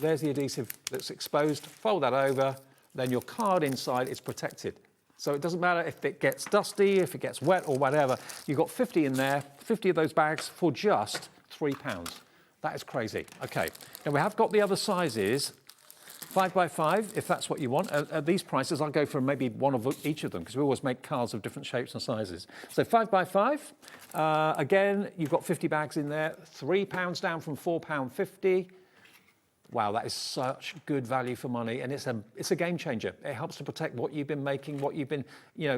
There's the adhesive that's exposed, fold that over, then your card inside is protected. So it doesn't matter if it gets dusty, if it gets wet or whatever, you've got 50 in there, 50 of those bags for just £3. That is crazy. Okay, now we have got the other sizes, 5x5, if that's what you want. At these prices, I'll go for maybe one of each of them, because we always make cards of different shapes and sizes. So 5x5, again, you've got 50 bags in there, £3 down from £4.50. Wow, that is such good value for money, and it's a game changer. It helps to protect what you've been making, what you've been,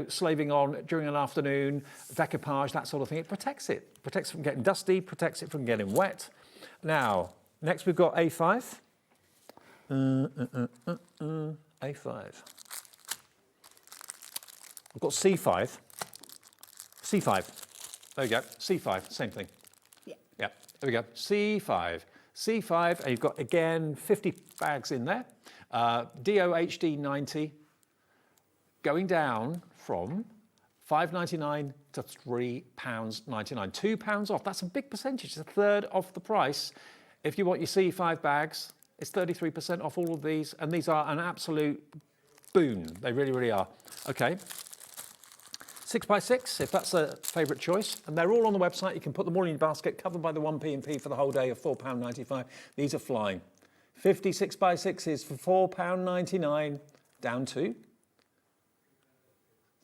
slaving on during an afternoon, decoupage, that sort of thing. It protects it. Protects it from getting dusty, protects it from getting wet. Now, next we've got A5. A5. I've got C5. C5. There we go. C5, same thing. Yeah. Yeah, there we go. C5. C5, and you've got, again, 50 bags in there. DOHD 90, going down from £5.99 to £3.99. £2 off. That's a big percentage. It's a third off the price. If you want your C5 bags, it's 33% off all of these, and these are an absolute boon. They really, really are. Okay. 6x6, if that's a favourite choice. And they're all on the website. You can put them all in your basket, covered by the 1p&p for the whole day of £4.95. These are flying. 50 6x6s for £4.99, down to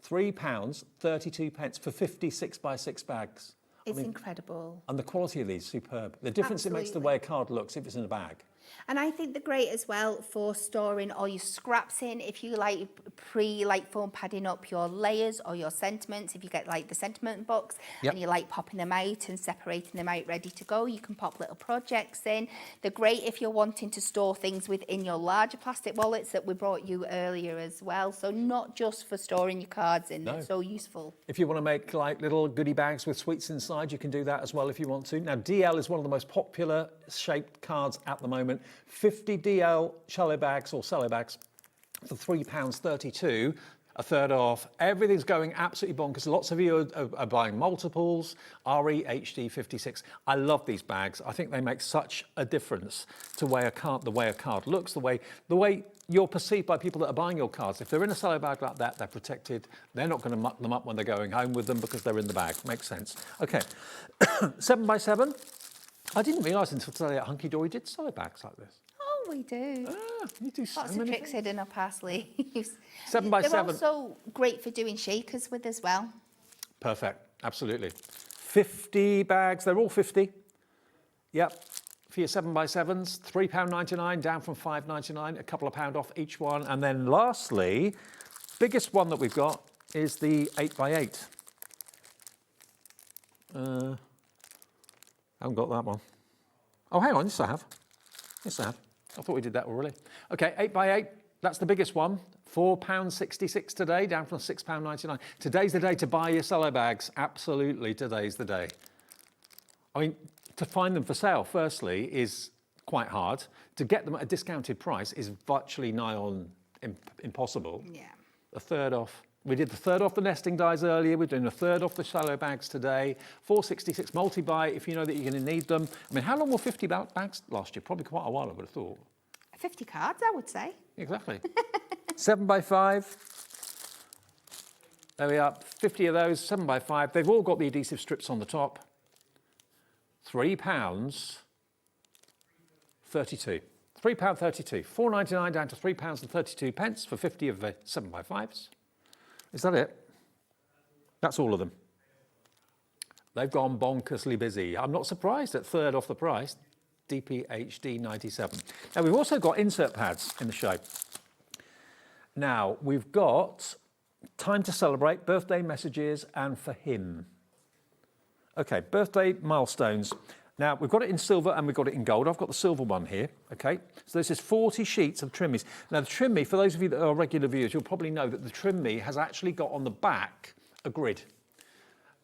£3.32 for 50 6x6 bags. It's incredible. And the quality of these, superb. The difference it makes the way a card looks if it's in a bag. And I think they're great as well for storing all your scraps in. If you like foam padding up your layers or your sentiments, if you get like the sentiment box and you like popping them out and separating them out ready to go, you can pop little projects in. They're great if you're wanting to store things within your larger plastic wallets that we brought you earlier as well. So not just for storing your cards in, they're so useful. If you want to make like little goodie bags with sweets inside, you can do that as well if you want to. Now, DL is one of the most popular shaped cards at the moment. 50 DL shallow bags or cello bags for £3.32, a third off. Everything's going absolutely bonkers. Lots of you are buying multiples, RE, HD, 56. I love these bags. I think they make such a difference to the way a card looks, the way you're perceived by people that are buying your cards. If they're in a cello bag like that, they're protected. They're not going to muck them up when they're going home with them because they're in the bag. Makes sense. Okay, 7x7. I didn't realise until today that Hunkydory did cello bags like this. Oh, we do. You do so lots of tricks hidden up our sleeves. 7x7. They're also great for doing shakers with as well. Perfect, absolutely. 50 bags, they're all 50. Yep, for your 7x7s, £3.99, down from £5.99, a couple of pound off each one. And then lastly, biggest one that we've got is the 8x8. I haven't got that one. Oh, hang on, yes I have. Yes I have. I thought we did that already. Okay, 8x8, that's the biggest one. £4.66 today, down from £6.99. Today's the day to buy your cello bags. Absolutely, today's the day. I mean, to find them for sale, firstly, is quite hard. To get them at a discounted price is virtually nigh on impossible. Yeah. A third off. We did the third off the nesting dies earlier. We're doing a third off the shallow bags today. £4.66 multi-buy if you know that you're going to need them. I mean, how long were 50 bags last year? Probably quite a while, I would have thought. 50 cards, I would say. Exactly. 7x5. There we are. 50 of those, 7x5. They've all got the adhesive strips on the top. £3.32. £3.32. £4.99 down to £3.32 for 50 of the 7x5s. Is that it? That's all of them. They've gone bonkersly busy. I'm not surprised at third off the price, DPHD 97. Now, we've also got insert pads in the show. Now, we've got Time to Celebrate, Birthday Messages, and For Him. Okay, birthday milestones. Now, we've got it in silver and we've got it in gold. I've got the silver one here, okay? So this is 40 sheets of trim me's. Now, the trim me, for those of you that are regular viewers, you'll probably know that the trim me has actually got on the back a grid.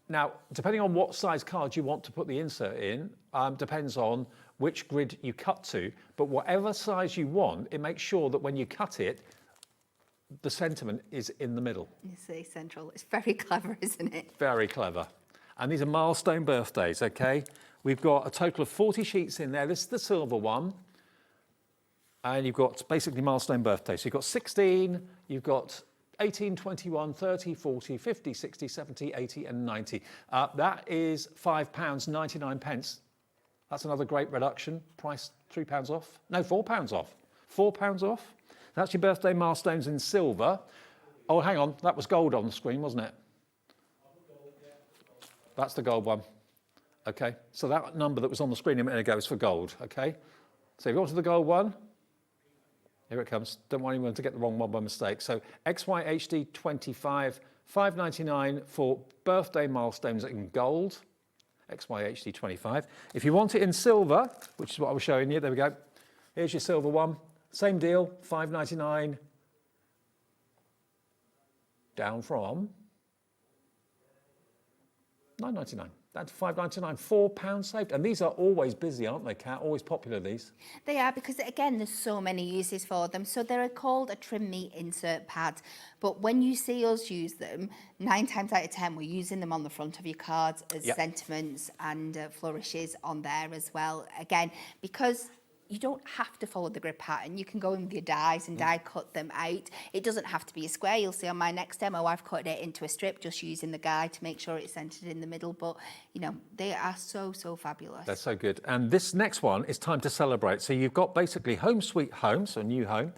Now, depending on what size card you want to put the insert in, depends on which grid you cut to, but whatever size you want, it makes sure that when you cut it, the sentiment is in the middle. It's central. It's very clever, isn't it? Very clever. And these are milestone birthdays, okay? We've got a total of 40 sheets in there. This is the silver one. And you've got basically milestone birthdays. So you've got 16, you've got 18, 21, 30, 40, 50, 60, 70, 80 and 90. That is £5.99. That's another great reduction. Price £3 off. No, £4 off. £4 off. That's your birthday milestones in silver. Oh, hang on. That was gold on the screen, wasn't it? That's the gold one. Okay, so that number that was on the screen a minute ago is for gold, okay? So if you go to the gold one, here it comes. Don't want anyone to get the wrong one by mistake. So XYHD 25, £5.99 for birthday milestones in gold, XYHD 25. If you want it in silver, which is what I was showing you, there we go. Here's your silver one. Same deal, £5.99, down from £9.99. That's £5.99, £4 saved. And these are always busy, aren't they, Kat? Always popular, these. They are, because, again, there's so many uses for them. So they're called a trim me insert pad. But when you see us use them, 9 times out of 10, we're using them on the front of your cards as sentiments and flourishes on there as well. Again, because you don't have to follow the grid pattern. You can go in with your dies and die cut them out. It doesn't have to be a square. You'll see on my next demo, I've cut it into a strip just using the guide to make sure it's centered in the middle. But, you know, they are so, so fabulous. That's so good. And this next one is time to celebrate. So you've got basically home sweet home, so new home.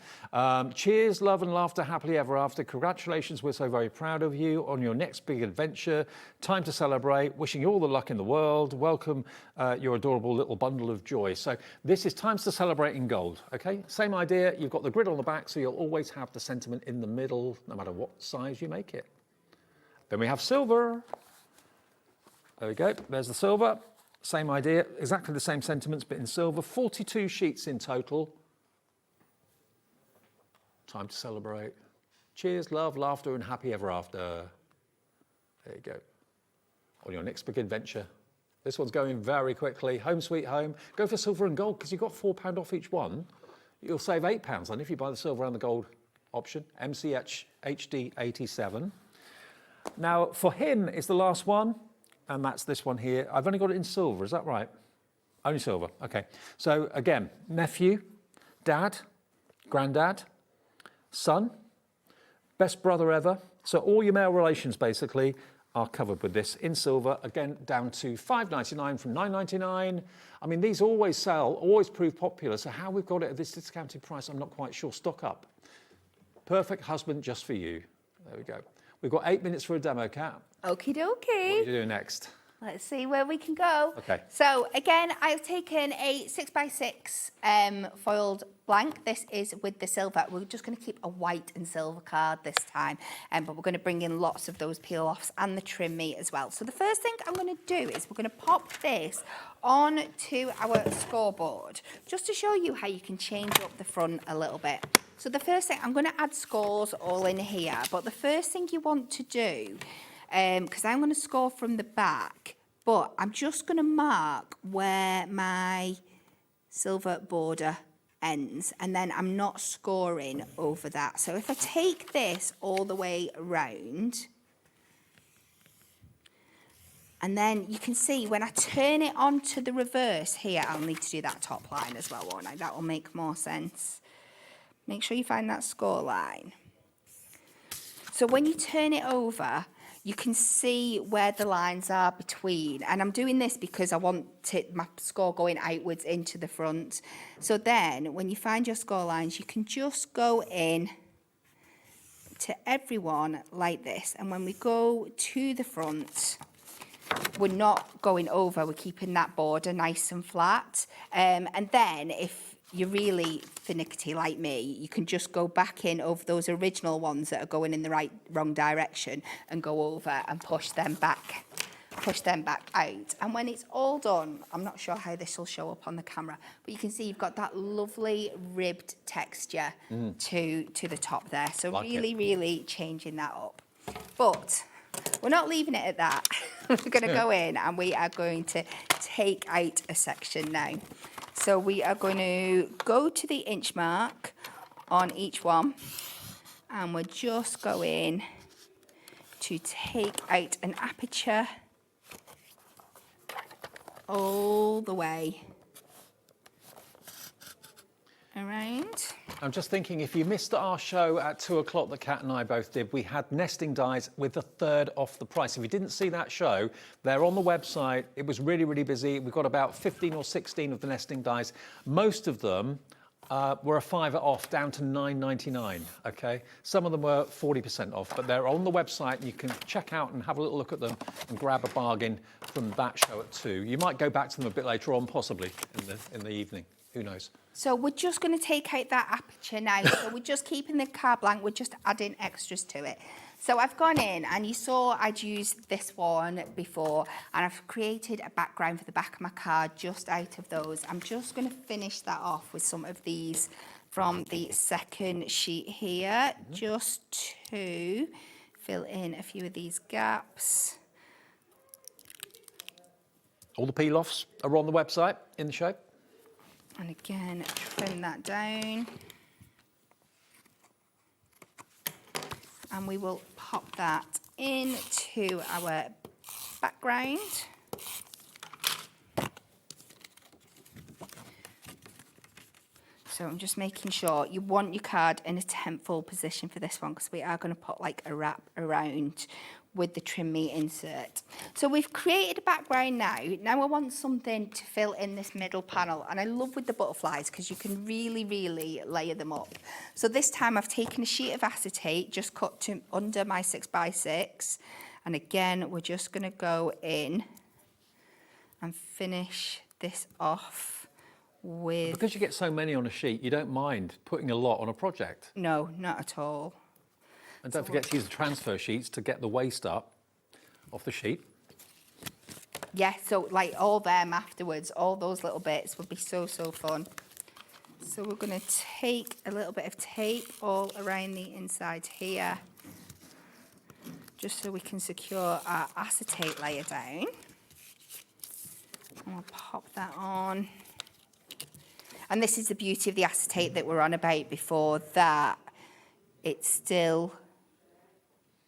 Cheers, love and laughter, happily ever after. Congratulations, we're so very proud of you on your next big adventure. Time to celebrate. Wishing you all the luck in the world. Welcome your adorable little bundle of joy. So this is Times to Celebrate in gold, okay? Same idea, you've got the grid on the back, so you'll always have the sentiment in the middle, no matter what size you make it. Then we have silver. There we go, there's the silver. Same idea, exactly the same sentiments, but in silver. 42 sheets in total. Time to celebrate. Cheers, love, laughter, and happy ever after. There you go. On your next big adventure. This one's going very quickly. Home sweet home. Go for silver and gold because you've got £4 off each one. You'll save £8 then if you buy the silver and the gold option. MCH HD 87. Now for him is the last one, and that's this one here. I've only got it in silver, is that right? Only silver, okay. So again, nephew, dad, granddad, son, best brother ever. So all your male relations basically are covered with this in silver, again down to $5.99 from $9.99. I mean, these always sell, always prove popular, so how we've got it at this discounted price, I'm not quite sure. Stock up. Perfect husband just for you. There we go. We've got 8 minutes for a demo, Kat. Okie dokie. What are you doing next? Let's see where we can go. Okay. So again, I've taken a 6x6 foiled blank. This is with the silver. We're just going to keep a white and silver card this time, but we're going to bring in lots of those peel offs and the trim me as well. So the first thing I'm going to do is we're going to pop this onto our scoreboard, just to show you how you can change up the front a little bit. So the first thing, I'm going to add scores all in here, but the first thing you want to do, because I'm going to score from the back, but I'm just going to mark where my silver border ends, and then I'm not scoring over that. So if I take this all the way around, and then you can see when I turn it onto the reverse here, I'll need to do that top line as well, won't I? That will make more sense. Make sure you find that score line. So when you turn it over, you can see where the lines are between. And I'm doing this because I want my score going outwards into the front. So then when you find your score lines, you can just go in to everyone like this. And when we go to the front, we're not going over, we're keeping that border nice and flat. And then if you're really finicky like me, you can just go back in over those original ones that are going in the wrong direction and go over and push them back out. And when it's all done, I'm not sure how this will show up on the camera, but you can see you've got that lovely ribbed texture to the top there. So like really changing that up. But we're not leaving it at that. We're going to go in and we are going to take out a section now. So we are going to go to the inch mark on each one, and we're just going to take out an aperture all the way around. I'm just thinking, if you missed our show at 2 o'clock that Kat and I both did, we had nesting dies with a third off the price. If you didn't see that show, they're on the website. It was really busy. We've got about 15 or 16 of the nesting dies. Most of them were a £5 off, down to $9.99, okay? Some of them were 40% off, but they're on the website, and you can check out and have a little look at them and grab a bargain from that show at 2. You might go back to them a bit later on, possibly, in the evening. Who knows? So we're just going to take out that aperture now. So we're just keeping the card blank. We're just adding extras to it. So I've gone in, and you saw I'd used this one before, and I've created a background for the back of my card just out of those. I'm just going to finish that off with some of these from the second sheet here, just to fill in a few of these gaps. All the peel-offs are on the website in the show. And again, trim that down. And we will pop that into our background. So I'm just making sure you want your card in a tent-fold position for this one, because we are going to put like a wrap around with the trim me insert. So we've created a background now. Now I want something to fill in this middle panel, and I love with the butterflies because you can really, really layer them up. So this time I've taken a sheet of acetate, just cut to under my 6x6, and again we're just going to go in and finish this off with... Because you get so many on a sheet, you don't mind putting a lot on a project. No, not at all. And don't forget to use the transfer sheets to get the waste up off the sheet. Yeah, so like all them afterwards, all those little bits would be so, so fun. So we're going to take a little bit of tape all around the inside here, just so we can secure our acetate layer down. And we'll pop that on. And this is the beauty of the acetate that we're on about before, that it's still...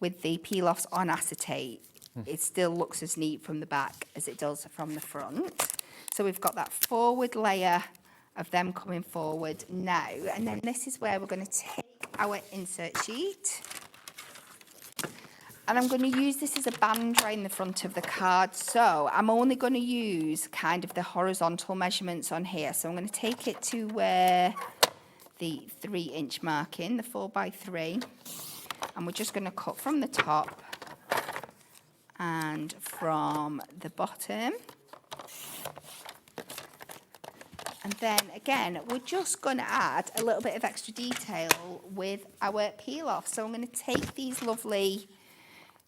with the peel-offs on acetate, it still looks as neat from the back as it does from the front. So we've got that forward layer of them coming forward now, and then this is where we're going to take our insert sheet, and I'm going to use this as a band around the front of the card. So I'm only going to use kind of the horizontal measurements on here. So I'm going to take it to where the 3-inch marking, the 4x3. And we're just going to cut from the top and from the bottom. And then again, we're just going to add a little bit of extra detail with our peel off. So I'm going to take these lovely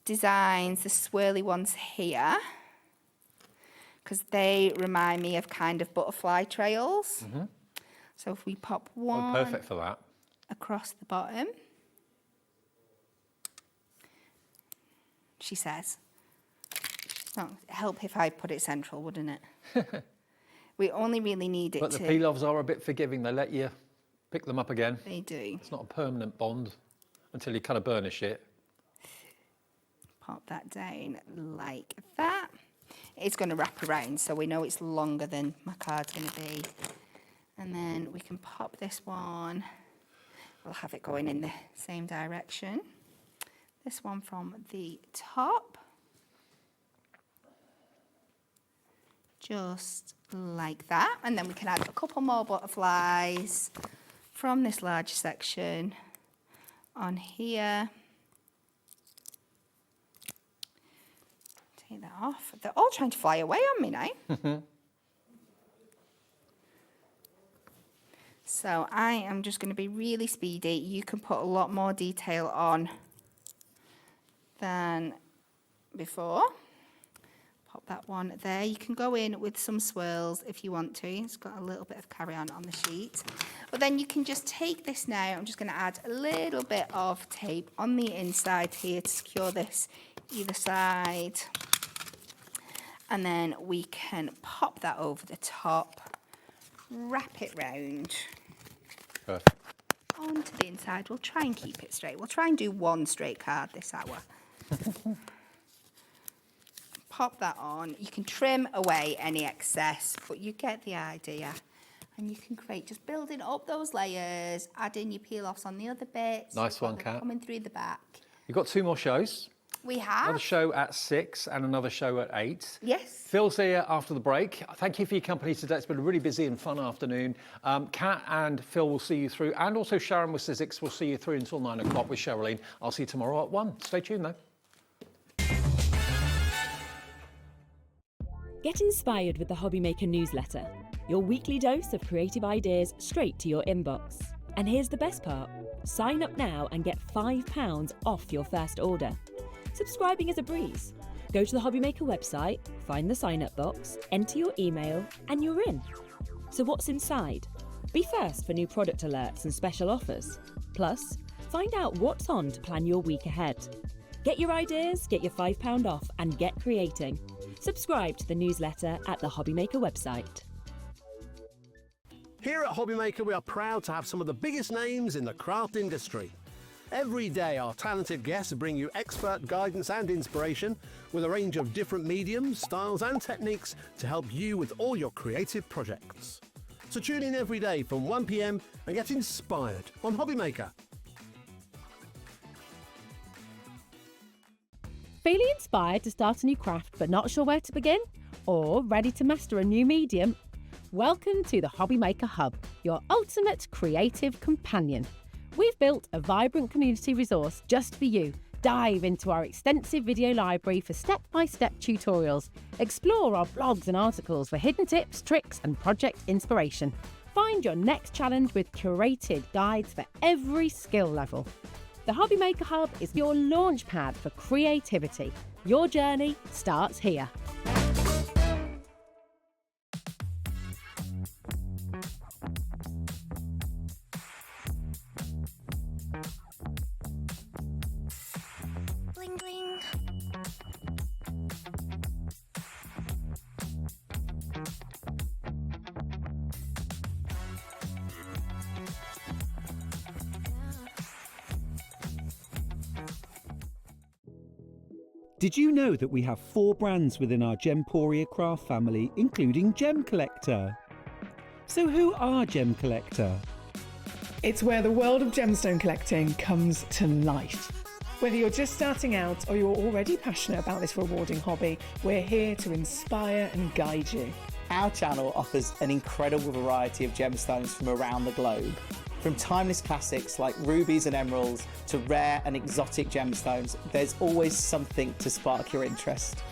designs, the swirly ones here, because they remind me of kind of butterfly trails. Mm-hmm. So if we pop one perfect for that across the bottom. She says. Well, it'd help if I put it central, wouldn't it? We only really need it But the peel-offs are a bit forgiving. They let you pick them up again. They do. It's not a permanent bond until you kind of burnish it. Pop that down like that. It's going to wrap around, so we know it's longer than my card's going to be. And then we can pop this one. We'll have it going in the same direction. This one from the top, just like that. And then we can add a couple more butterflies from this large section on here. Take that off. They're all trying to fly away on me now. So I am just going to be really speedy. You can put a lot more detail on than before. Pop that one there. You can go in with some swirls if you want to. It's got a little bit of carry-on on the sheet. But then you can just take this now. I'm just going to add a little bit of tape on the inside here to secure this either side. And then we can pop that over the top, wrap it round. Perfect. Onto the inside. We'll try and keep it straight. We'll try and do one straight card this hour. Pop that on. You can trim away any excess, but you get the idea. And you can create, just building up those layers, add in your peel-offs on the other bits. Nice one, Kat. Coming through the back. You've got 2 more shows. We have. Another show at 6 and another show at 8. Yes. Phil's here after the break. Thank you for your company today. It's been a really busy and fun afternoon. Kat and Phil will see you through, and also Sharon with Sizzix will see you through until 9 o'clock with Sherilyn. I'll see you tomorrow at 1. Stay tuned, though. Get inspired with the HobbyMaker newsletter, your weekly dose of creative ideas straight to your inbox. And here's the best part. Sign up now and get £5 off your first order. Subscribing is a breeze. Go to the HobbyMaker website, find the sign-up box, enter your email, and you're in. So what's inside? Be first for new product alerts and special offers. Plus, find out what's on to plan your week ahead. Get your ideas, get your £5 off, and get creating. Subscribe to the newsletter at the HobbyMaker website. Here at HobbyMaker, we are proud to have some of the biggest names in the craft industry. Every day, our talented guests bring you expert guidance and inspiration with a range of different mediums, styles and techniques to help you with all your creative projects. So tune in every day from 1 p.m. and get inspired on HobbyMaker. Feeling inspired to start a new craft but not sure where to begin? Or ready to master a new medium? Welcome to the HobbyMaker Hub, your ultimate creative companion. We've built a vibrant community resource just for you. Dive into our extensive video library for step-by-step tutorials. Explore our blogs and articles for hidden tips, tricks and project inspiration. Find your next challenge with curated guides for every skill level. The HobbyMaker Hub is your launch pad for creativity. Your journey starts here. Bling bling. Did you know that we have 4 brands within our Gemporia craft family, including Gem Collector? So who are Gem Collector? It's where the world of gemstone collecting comes to life. Whether you're just starting out or you're already passionate about this rewarding hobby, we're here to inspire and guide you. Our channel offers an incredible variety of gemstones from around the globe. From timeless classics like rubies and emeralds to rare and exotic gemstones, there's always something to spark your interest.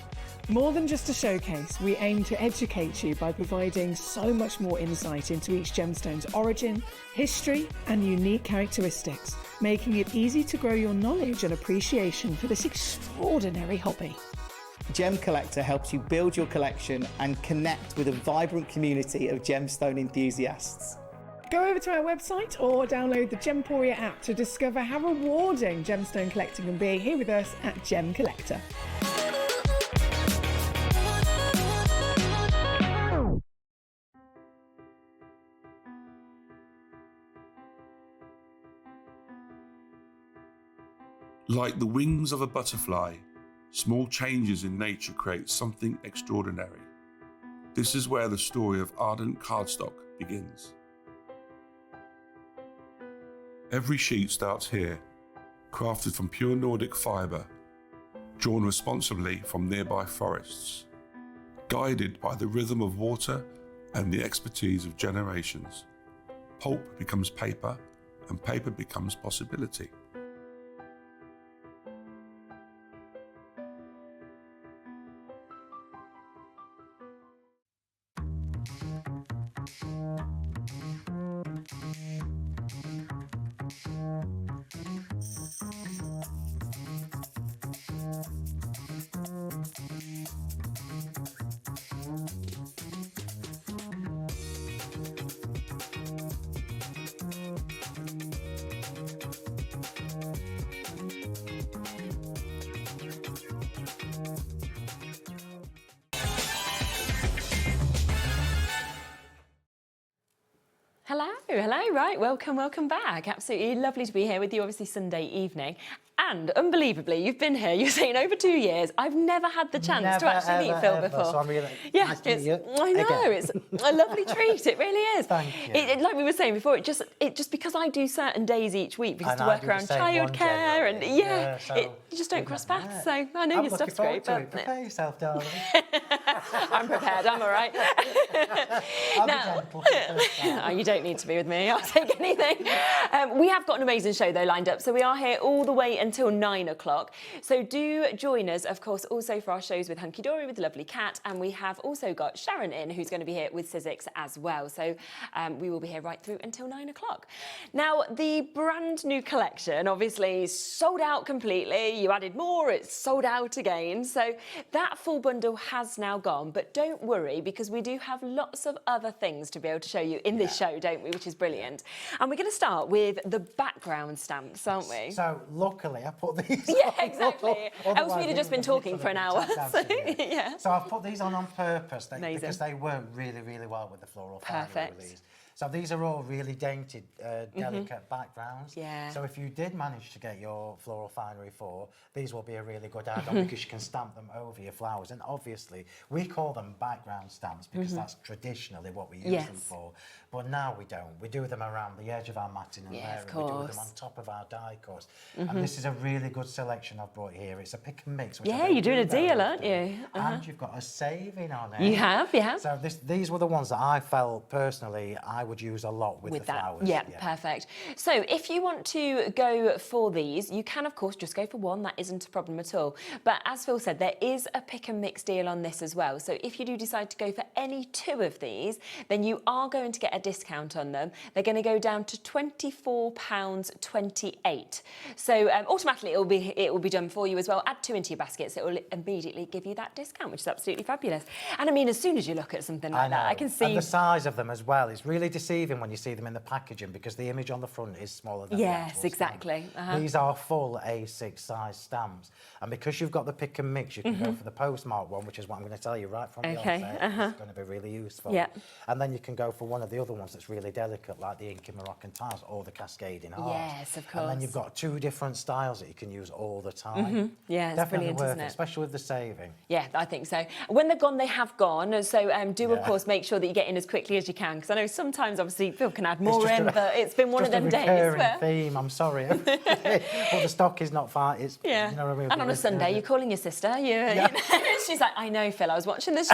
More than just a showcase, we aim to educate you by providing so much more insight into each gemstone's origin, history, and unique characteristics, making it easy to grow your knowledge and appreciation for this extraordinary hobby. Gem Collector helps you build your collection and connect with a vibrant community of gemstone enthusiasts. Go over to our website or download the Gemporia app to discover how rewarding gemstone collecting can be here with us at Gem Collector. Like the wings of a butterfly, small changes in nature create something extraordinary. This is where the story of ardent cardstock begins. Every sheet starts here, crafted from pure Nordic fibre, drawn responsibly from nearby forests, guided by the rhythm of water and the expertise of generations. Pulp becomes paper, and paper becomes possibility. Hello, right, welcome back. Absolutely lovely to be here with you, obviously Sunday evening. And unbelievably, you've been here, you're saying over 2 years. I've never had the chance to actually meet Phill before. So I'm really nice to meet you. I know, it's a lovely treat, it really is. Thank you. Like we were saying before, it just because I do certain days each week, because to work around childcare and so you just don't cross paths. So I know your stuff's great, but prepare yourself, darling. I'm prepared, I'm all right. Now, you don't need to be with me, I'll take anything. We have got an amazing show though lined up, so we are here all the way until 9 o'clock. So do join us, of course, also for our shows with Hunkydory with the lovely cat, and we have also got Sharon in, who's going to be here with Sizzix as well. So we will be here right through until 9 o'clock. Now, the brand new collection obviously sold out completely. You added more, it's sold out again. So that full bundle has now gone, but don't worry, because we do have lots of other things to be able to show you in this show, don't we, which is brilliant. And we're going to start with the background stamps, aren't we? So luckily I put these on. Yeah, exactly. Else we'd have just been talking for an hour. So, yeah. So I've put these on purpose because they work really, really well with the floral fibre release. So these are all really dainty, delicate backgrounds. Yeah. So if you did manage to get your floral finery for, these will be a really good add-on because you can stamp them over your flowers. And obviously, we call them background stamps because that's traditionally what we use them for. But now we don't. We do them around the edge of our matting and layering. We do them on top of our die cuts. And this is a really good selection I've brought here. It's a pick and mix. Which Yeah, you're doing a deal, aren't you? And you've got a saving on it. You have, yeah. So these were the ones that I felt personally I would use a lot with the flowers. Yeah, perfect. So if you want to go for these, you can of course just go for one. That isn't a problem at all. But as Phill said, there is a pick and mix deal on this as well. So if you do decide to go for any 2 of these, then you are going to get a discount on them. They're going to go down to £24.28. So automatically it will be done for you as well. Add 2 into your baskets. It will immediately give you that discount, which is absolutely fabulous. And I mean, as soon as you look at something like that, I can see. And the size of them as well. It's really deceiving when you see them in the packaging because the image on the front is smaller than the actual exactly. These are full A6 size stamps. And because you've got the pick and mix, you can go for the postmark one, which is what I'm going to tell you right from the outset. It's going to be really useful. And then you can go for one of the other ones that's really delicate, like the inky Moroccan tiles or the cascading heart. Yes, of course. And then you've got 2 different styles that you can use all the time. Yeah, it's definitely brilliant, worth isn't it? Especially with the saving. Yeah, I think so. When they're gone, they have gone. So do, of course, make sure that you get in as quickly as you can, because I know sometimes, obviously, Phill can add more in, but it's been one of them days. It's a theme, I'm sorry. But the stock is not far. It's, you know what I mean? And on a Sunday, you're calling your sister. You know, she's like, I know, Phill, I was watching the show.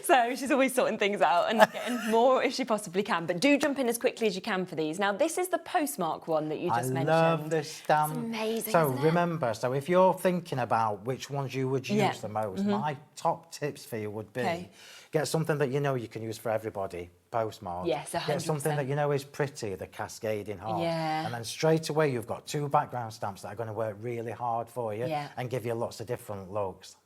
So she's always sorting things out and getting more if she possibly can. But do jump in as quickly as you can for these. Now, this is the postmark one that you just mentioned. I love this stamp. It's amazing, So isn't it? remember, so if you're thinking about which ones you would use the most, my top tips for you would be get something that you know you can use for everybody, postmark. Yes, 100%. Get something that you know is pretty, the cascading heart. Yeah. And then straight away you've got 2 background stamps that are going to work really hard for you and give you lots of different looks.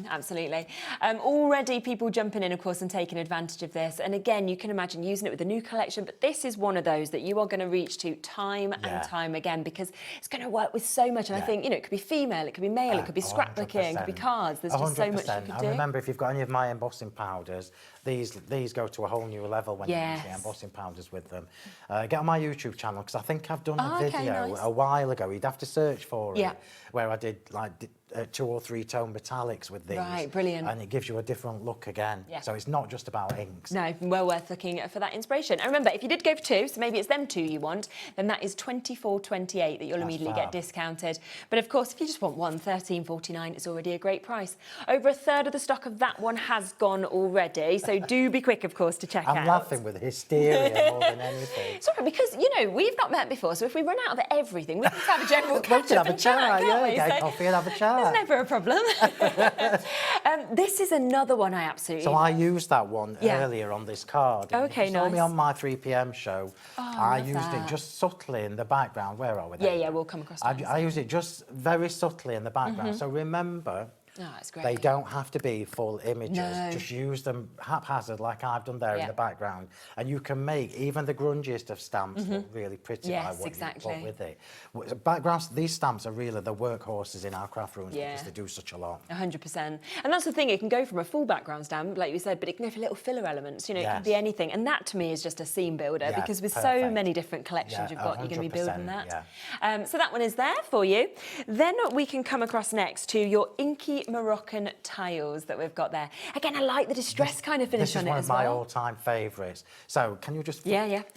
Absolutely. Already people jumping in, of course, and taking advantage of this. And again, you can imagine using it with the new collection, but this is one of those that you are going to reach to time and time again because it's going to work with so much. And I think, you know, it could be female, it could be male, it could be scrapbooking, it could be cards. There's just so much you could do. And remember, if you've got any of my embossing powders, these go to a whole new level when you use the embossing powders with them. Get on my YouTube channel because I think I've done a video a while ago. You'd have to search for it, where I did like 2 or 3 tone metallics with these. Right, brilliant. And it gives you a different look again. So it's not just about inks. No, well worth looking for that inspiration. And remember, if you did go for 2, so maybe it's them 2 you want, then that is £24.28 that you'll immediately get discounted. But of course, if you just want one, £13.49, it's already a great price. Over a third of the stock of that one has gone already, so do be quick, of course, to check out. I'm laughing with hysteria more than anything. Sorry, because, you know, we've not met before, so if we run out of everything, we can just have a general catch-up have a chat, get coffee and have a chat. There's never a problem. This is another one I absolutely So love. I used that one earlier on this card. Okay, you saw nice. me on my 3 p.m. show. I used it just subtly in the background. Where are we? Yeah, we'll come across that. I use it just very subtly in the background. So remember, it's great. they don't have to be full images. No. Just use them haphazard like I've done there in the background. And you can make even the grungiest of stamps look really pretty by what you put with it. Backgrounds, these stamps are really the workhorses in our craft rooms because they do such a lot. 100%. And that's the thing, it can go from a full background stamp, like you said, but it can go for little filler elements, you know, it can be anything. And that to me is just a seam builder because with so many different collections you've got, you're going to be building that. So that one is there for you. Then we can come across next to your inky Moroccan tiles that we've got there. Again, I like the distress kind of finish on it as well. This is one of my all-time favourites. So can you just...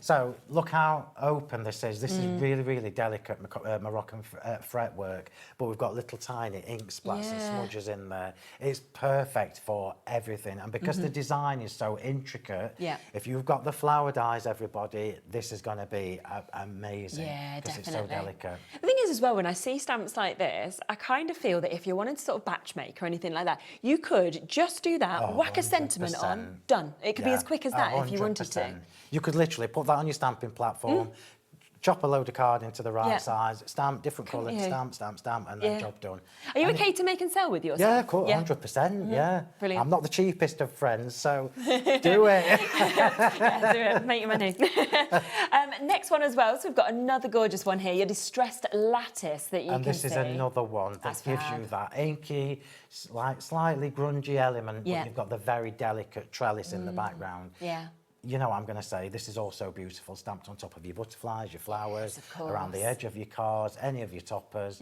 So look how open this is. This is really, really delicate Moroccan fretwork, but we've got little tiny ink splats and smudges in there. It's perfect for everything. And because the design is so intricate, if you've got the flower dies, everybody, this is going to be amazing. Yeah, because definitely. it's so delicate. The thing is as well, when I see stamps like this, I kind of feel that if you wanted to sort of batch make or anything like that, you could just do that, whack a sentiment on, done. It could be as quick as that if you wanted to. You could literally put that on your stamping platform, chop a load of card into the right Yeah. size, stamp, different colour, you? stamp, and then job done. Are you And okay to make and sell with yours? Yeah, of course, 100%, yeah. Brilliant. I'm not the cheapest of friends, so do it. Yeah, do it, make your money. Next one as well, so we've got another gorgeous one here, your distressed lattice that you can see. And this is another one that gives you that inky, slightly grungy element, but you've got the very delicate trellis in the background. Yeah. You know what I'm going to say, this is also beautiful, stamped on top of your butterflies, your flowers, around the edge of your cards, any of your toppers.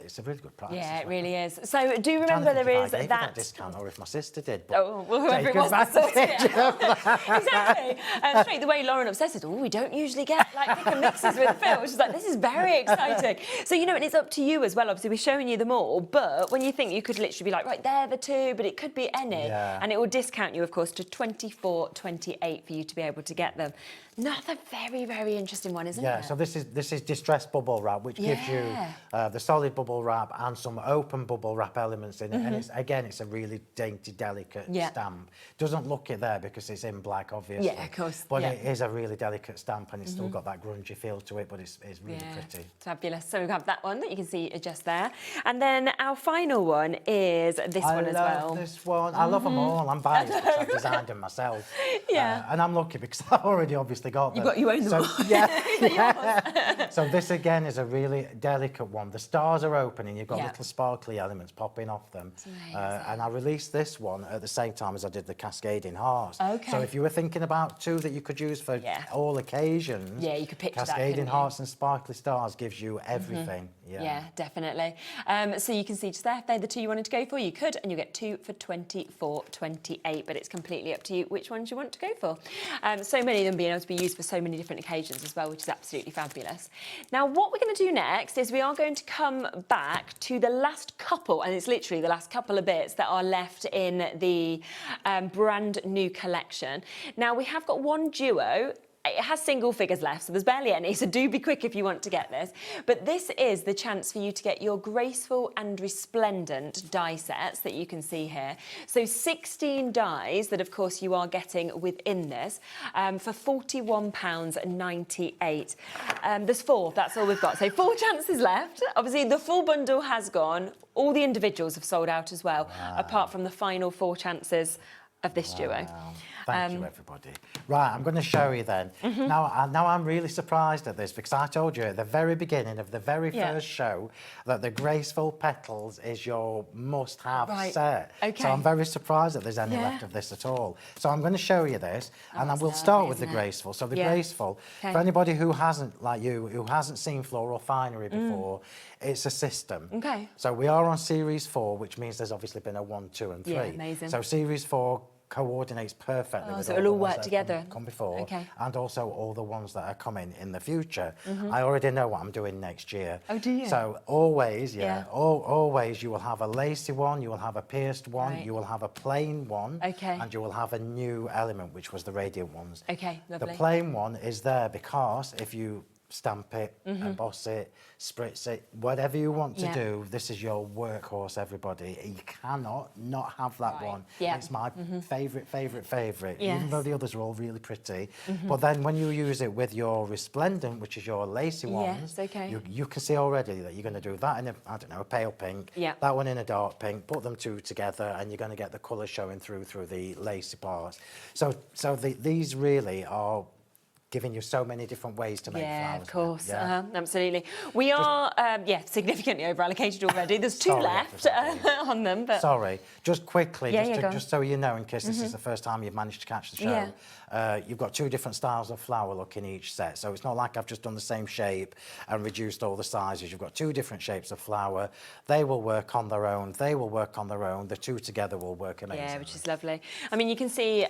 It's a really good price. Yeah, it really is. So do remember there is that discount, or if my sister did. But oh, well, whoever it was that sorted it out. Exactly. Straight the way Lauren upset it, oh, we don't usually get like pick and mixes with Phill. She's like, this is very exciting. So, you know, and it's up to you as well. Obviously, we're showing you them all, but when you think you could literally be like, right, they're the two, but it could be any. Yeah. And it will discount you, of course, to $24.28 for you to be able to get them. Another very, very interesting one, isn't it? Yeah, so this is distressed bubble wrap, which gives you the solid bubble wrap and some open bubble wrap elements in it. And it's a really dainty, delicate stamp. Doesn't look it there because it's in black, obviously. Yeah, of course. But it is a really delicate stamp, and it's still got that grungy feel to it, but it's really pretty. Fabulous. So we have that one that you can see just there. And then our final one is this one as well. I love this one. I love them all. I'm biased because I've designed them myself. Yeah. And I'm lucky because I've already obviously got them. You own them all. Yeah. So this again is a really delicate one. The stars are open and you've got little sparkly elements popping off them. And I released this one at the same time as I did the Cascading Hearts. Okay. So if you were thinking about two that you could use for all occasions, you could picture Cascading that, Hearts and Sparkly Stars gives you everything. Yeah, definitely. So you can see just there, if they're the two you wanted to go for, you could, and you get two for $24.28, but it's completely up to you which ones you want to go for. So many of them being able to be used for so many different occasions as well, which is absolutely fabulous. Now, what we're going to do next is we are going to come back to the last couple, and it's literally the last couple of bits that are left in the brand new collection. Now, we have got one duo. It has single figures left, so there's barely any, so do be quick if you want to get this. But this is the chance for you to get your graceful and resplendent die sets that you can see here. So 16 dies that, of course, you are getting within this for £41.98. There's 4, that's all we've got. So 4 chances left. Obviously, the full bundle has gone. All the individuals have sold out as well, apart from the final 4 chances of this duo. Thank you, everybody. Right, I'm going to show you then. Now I'm really surprised at this because I told you at the very beginning of the very first show that the Graceful Petals is your must-have set. Okay. So I'm very surprised that there's any left of this at all. So I'm going to show you this, and I will start with the Graceful. So the Graceful, for anybody who hasn't, like you, who hasn't seen Floral Finery before, it's a system. Okay. So we are on Series 4, which means there's obviously been a 1, 2 and 3. Yeah, amazing. So Series 4 coordinates perfectly with so all it'll the all ones work that together. have come before, Okay. and also all the ones that are coming in the future. I already know what I'm doing next year. Oh, do you? So always, always you will have a lacy one, you will have a pierced one, you will have a plain one, and you will have a new element, which was the radiant ones. Okay, lovely. The plain one is there because if you stamp it, emboss it, spritz it, whatever you want to do, this is your workhorse, everybody. You cannot not have that one. Yeah. It's my favourite, Yes. even though the others are all really pretty. But then when you use it with your resplendent, which is your lacy ones, you can see already that you're going to do that in a, I don't know, a pale pink, that one in a dark pink, put them two together, and you're going to get the colour showing through the lacy parts. So these really are giving you so many different ways to make flowers. Yeah, of course. Absolutely. We are, significantly over-allocated already. There's 2 left on them. But Sorry. Just quickly, just so you know, in case this is the first time you've managed to catch the show, you've got 2 different styles of flower look in each set. So it's not like I've just done the same shape and reduced all the sizes. You've got 2 different shapes of flower. They will work on their own. They will work on their own. The 2 together will work amazing. Yeah, which is lovely. I mean, you can see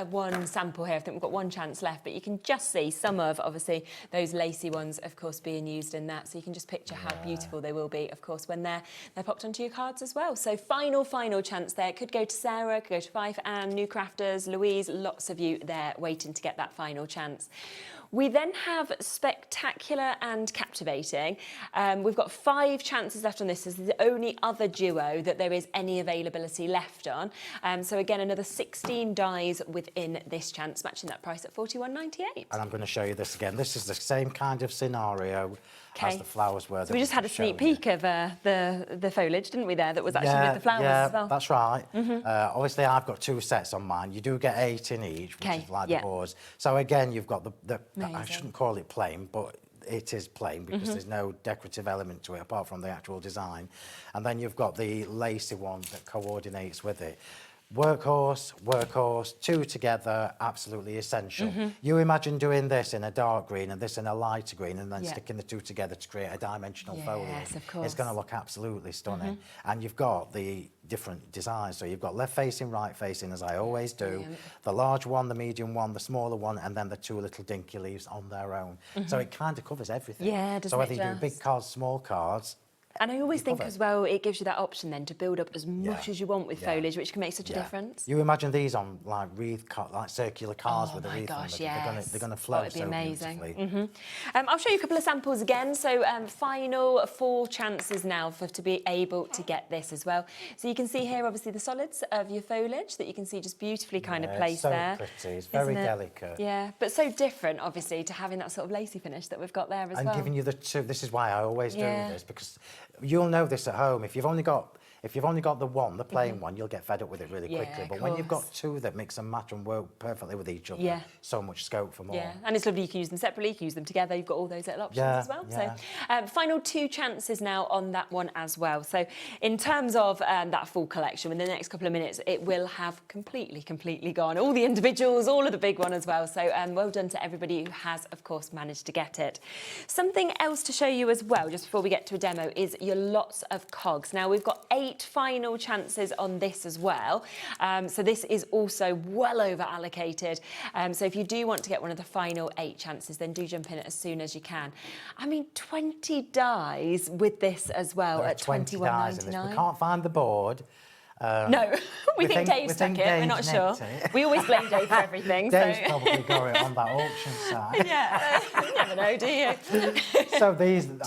one sample here. I think we've got 1 chance left, but you can just see some of, obviously, those lacy ones, of course, being used in that. So you can just picture how beautiful they will be, of course, when they're popped onto your cards as well. So final chance there. It could go to Sarah, could go to Fife, Anne, New Crafters, Louise, lots of you there waiting to get that final chance. We then have Spectacular and Captivating. We've got 5 chances left on this. This is the only other duo that there is any availability left on. So again, another 16 dies within this chance, matching that price at £41.98. And I'm going to show you this again. This is the same kind of scenario as the flowers were. So we just had a sneak peek of the foliage, didn't we, there, that was actually with the flowers as well? That's right. Obviously, I've got 2 sets on mine. You do get 8 in each, which is like the boards. So again, you've got the I shouldn't call it plain, but it is plain because there's no decorative element to it apart from the actual design. And then you've got the lacy one that coordinates with it. Workhorse, workhorse, 2 together, absolutely essential. You imagine doing this in a dark green and this in a lighter green and then sticking the 2 together to create a dimensional foliage. Of course. It's going to look absolutely stunning. And you've got the different designs. So you've got left facing, right facing, as I always do. The large one, the medium one, the smaller one, and then the 2 little dinky leaves on their own. So it kind of covers everything. Yeah, so whether you do big cards, small cards, and I always think as well, it gives you that option then to build up as much as you want with foliage, which can make such a difference. You imagine these on like wreath, like circular cars with a wreath on them. They're going to flow it'd be so amazing. beautifully. I'll show you a couple of samples again. So final 4 chances now to be able to get this as well. So you can see here, obviously, the solids of your foliage that you can see just beautifully kind of placed there. So pretty. It's very delicate. Yeah, but so different, obviously, to having that sort of lacy finish that we've got there as well. And giving you the 2. This is why I always do this, because you'll know this at home. If you've only got the one, the plain one, you'll get fed up with it really quickly. But when you've got 2 that mix and match and work perfectly with each other, so much scope for more. Yeah, and it's lovely. You can use them separately, you can use them together. You've got all those little options as well. So final 2 chances now on that one as well. So in terms of that full collection, in the next couple of minutes, it will have completely gone. All the individuals, all of the big one as well. So well done to everybody who has, of course, managed to get it. Something else to show you as well, just before we get to a demo, is your lots of cogs. Now, we've got 8 final chances on this as well. So this is also well over allocated. So if you do want to get one of the final 8 chances, then do jump in as soon as you can. I mean, 20 dies with this as well at £21.99. We can't find the board. No, we think Dave stuck it, we're not sure. We always blame Dave for everything. Dave's probably got it on that auction site. You never know, do you? So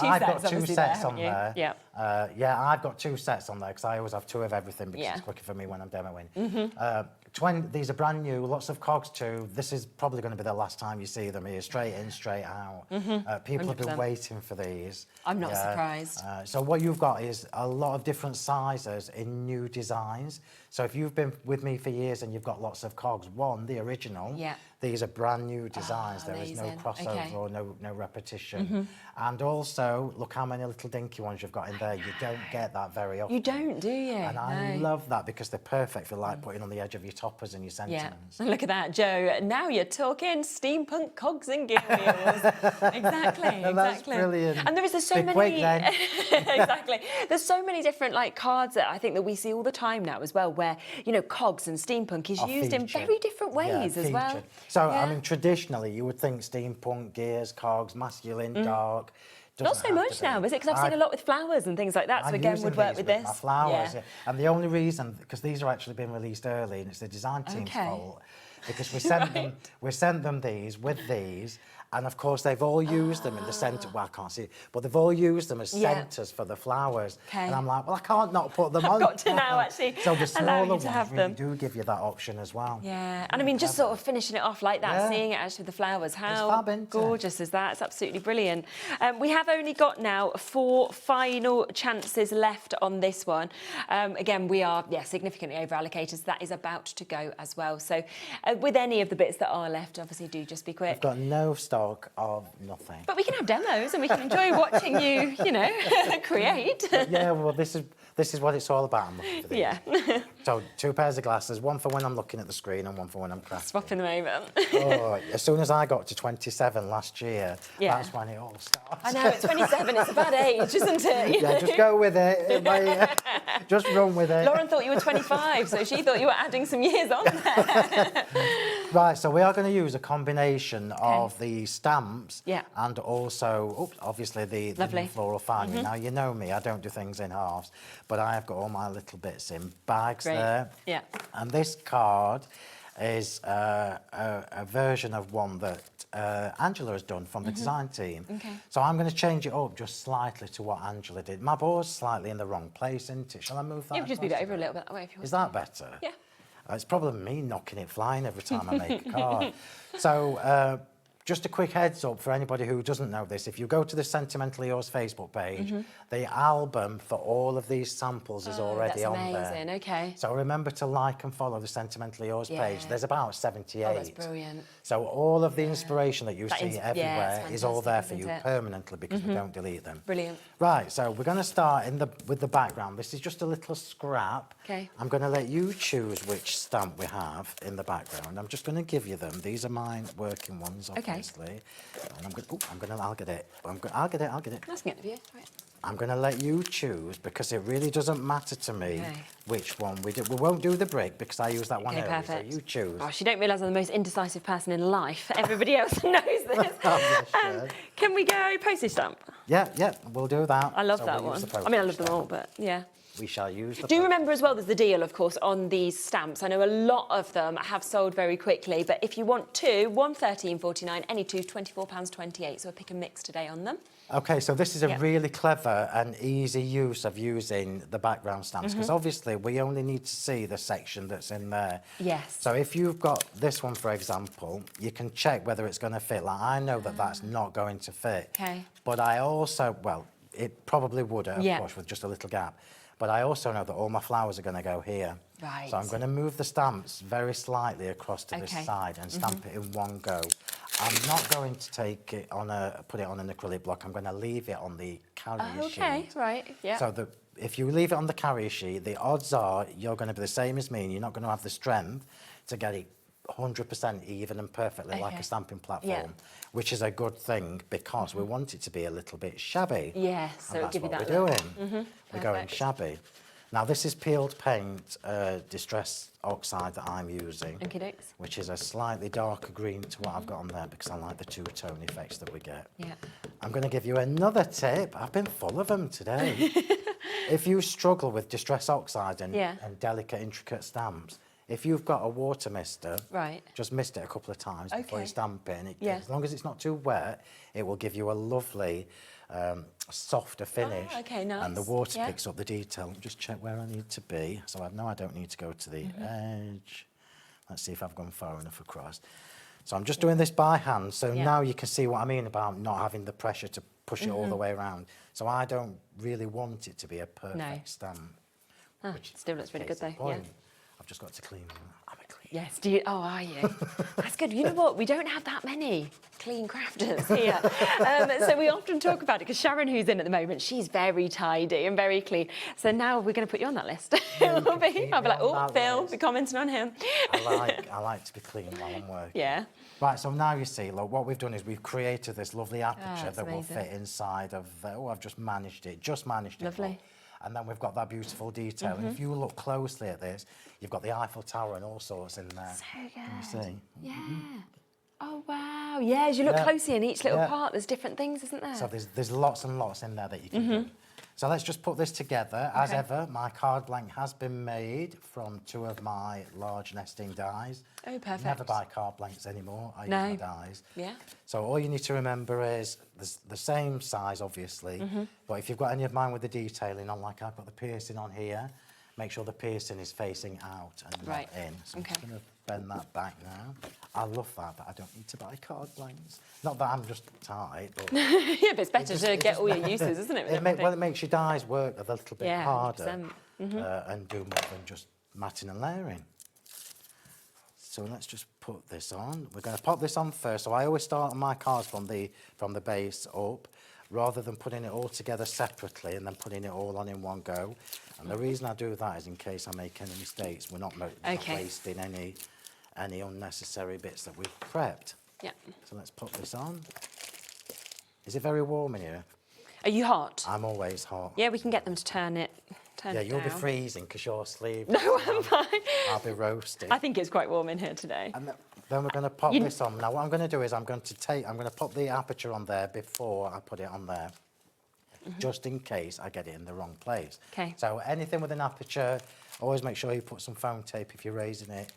I've got 2 sets on there. Yeah. I've got 2 sets on there because I always have 2 of everything because it's quicker for me when I'm demoing. These are brand new, lots of cogs too. This is probably going to be the last time you see them here, straight in, straight out. People 100%. Have been waiting for these. I'm not surprised. So what you've got is a lot of different sizes in new designs. So if you've been with me for years and you've got lots of cogs, the original, these are brand new designs. There is no crossover or no repetition. And also, look how many little dinky ones you've got in there. You don't get that very often. You don't, do you? And I love that because they're perfect for like putting on the edge of your toppers and your sentiments. Yeah, look at that, Joe. Now you're talking steampunk cogs and gear wheels. Exactly. That's brilliant. And there's so many. Quick, then. Exactly. There's so many different like cards that I think that we see all the time now as well, where cogs and steampunk is used in very different ways as well. So I mean, traditionally, you would think steampunk, gears, cogs, masculine, dark. Not so much now, is it? Because I've seen a lot with flowers and things like that. So again, would work with this. My flowers, and the only reason, because these are actually been released early, and it's the design team's fault, because we sent them these with these. And of course, they've all used them in the centre. Well, I can't see it, but they've all used them as centres for the flowers. And I'm like, well, I can't not put them on. I've got to now, actually. So the smaller ones really do give you that option as well. Yeah, and I mean, just sort of finishing it off like that, seeing it actually with the flowers. How gorgeous is that? It's absolutely brilliant. We have only got now 4 final chances left on this one. Again, we are significantly over allocated, so that is about to go as well. So with any of the bits that are left, obviously do just be quick. I've got no stock of nothing. But we can have demos and we can enjoy watching you, create. Yeah, well, this is what it's all about. I'm looking for these. Yeah. So 2 pairs of glasses, one for when I'm looking at the screen and one for when I'm crafting. Swapping them over. As soon as I got to 27 last year, that's when it all started. I know, at 27, it's a bad age, isn't it? Yeah, just go with it. Just run with it. Lauren thought you were 25, so she thought you were adding some years on there. Right, so we are going to use a combination of the stamps and also, obviously, the floral finery. Now, you know me, I don't do things in halves, but I have got all my little bits in bags there. Yeah. And this card, is a version of one that Angela has done from the design team. Okay. So I'm going to change it up just slightly to what Angela did. My board's slightly in the wrong place, isn't it? Shall I move that? You can just move it across over a little bit that way if you want. Is that better? Yeah. It's probably me knocking it flying every time I make a card. So just a quick heads up for anybody who doesn't know this, if you go to the Sentimentally Yours Facebook page, the album for all of these samples is already on there. That's amazing, okay. So remember to like and follow the Sentimentally Yours page. There's about 78. Oh, that's brilliant. So all of the inspiration that you That see is- yeah, everywhere it's is all there for fantastic, you isn't it? permanently because we don't delete them. Brilliant. Right, so we're going to start with the background. This is just a little scrap. Okay. I'm going to let you choose which stamp we have in the background. I'm just going to give you them. These are my working ones, obviously. And I'll get it. I'll get it. That's good of you. Right. I'm going to let you choose because it really doesn't matter to me which one we do. We won't do the brick because I use that one earlier, perfect. so you choose. Gosh, you don't realise I'm the most indecisive person in life. Everybody else knows this. Can we go postage stamp? Yeah, we'll do that. I love So that we'll use one. the I mean, I postage love them all, stamp. but yeah. We shall use the Do you remember as well, there's the deal, of course, on these stamps. I know a lot of them have sold very quickly, but if you want two, one £13.49, any two, £24.28. So a pick and mix today on them. Okay, so this is a really clever and easy use of using the background stamps because obviously we only need to see the section that's in there. Yes. So if you've got this one, for example, you can check whether it's going to fit. Like I know that that's not going to fit. Okay. But I also, well, it probably would, of course, with just a little gap. But I also know that all my flowers are going to go here. Right. So I'm going to move the stamps very slightly across to this side and stamp it in one go. I'm not going to take it on put it on an acrylic block. I'm going to leave it on the carrier sheet. Okay, right, yeah. So if you leave it on the carrier sheet, the odds are you're going to be the same as me and you're not going to have the strength to get it 100% even and perfectly like a stamping platform, which is a good thing because we want it to be a little bit shabby. Yes, so and it'll that's give you what that we're look. doing. We're going shabby. Now this is peeled paint, distress oxide that I'm using, which is a slightly darker green to what I've got on there because I like the two-tone effects that we get. Yeah. I'm going to give you another tip. I've been full of them today. If you struggle with distress oxide and delicate, intricate stamps, if you've got a water mister, just mist it a couple of times before you stamp it. And as long as it's not too wet, it will give you a lovely, softer finish. Oh, okay, nice. And the water picks up the detail. Just check where I need to be. So I know I don't need to go to the edge. Let's see if I've gone far enough across. So I'm just doing this by hand. So now you can see what I mean about not having the pressure to push it all the way around. So I don't really want it to be a perfect stamp. Which still looks really good though. Yeah. I've just got to clean them. I'm a clean. Yes, do you? Oh, are you? That's good. You know what? We don't have that many clean crafters here. So we often talk about it because Sharon, who's in at the moment, she's very tidy and very clean. So now we're going to put you on that list. I'll be like, oh, Phill, be commenting on him. I like to be clean while I'm working. Yeah. Right, so now you see, look, what we've done is we've created this lovely aperture that will fit inside of, I've just managed it. Lovely. Look. And then we've got that beautiful detail. And if you look closely at this, you've got the Eiffel Tower and all sorts in there. So good. Can you see? Yeah. Oh, wow. Yeah, as you look closely in each little part, there's different things, isn't there? So there's lots and lots in there that you can do. So let's just put this together. As ever, my card blank has been made from 2 of my large nesting dies. Oh, perfect. Never buy card blanks anymore. I use my dies. Yeah. So all you need to remember is the same size, obviously, but if you've got any of mine with the detailing on, like I've got the piercing on here, make sure the piercing is facing out and not in. So I'm just going to bend that back now. I love that, but I don't need to buy card blanks. Not that I'm just tight, but... yeah, but it's better to get all your uses, isn't it? It makes your dies work a little bit harder 100%. and do more than just matting and layering. So let's just put this on. We're going to pop this on first. So I always start on my cards from the base up, rather than putting it all together separately and then putting it all on in one go. And the reason I do that is in case I make any mistakes, we're not wasting any unnecessary bits that we've prepped. Yeah. So let's pop this on. Is it very warm in here? Are you hot? I'm always hot. Yeah, we can get them to turn it Yeah, you'll be down. freezing because you're asleep. No, I'm fine. I'll be roasted. I think it's quite warm in here today. And then we're going to pop this on. Now, what I'm going to do is I'm going to pop the aperture on there before I put it on there, just in case I get it in the wrong place. Okay. So anything with an aperture, always make sure you put some foam tape if you're raising it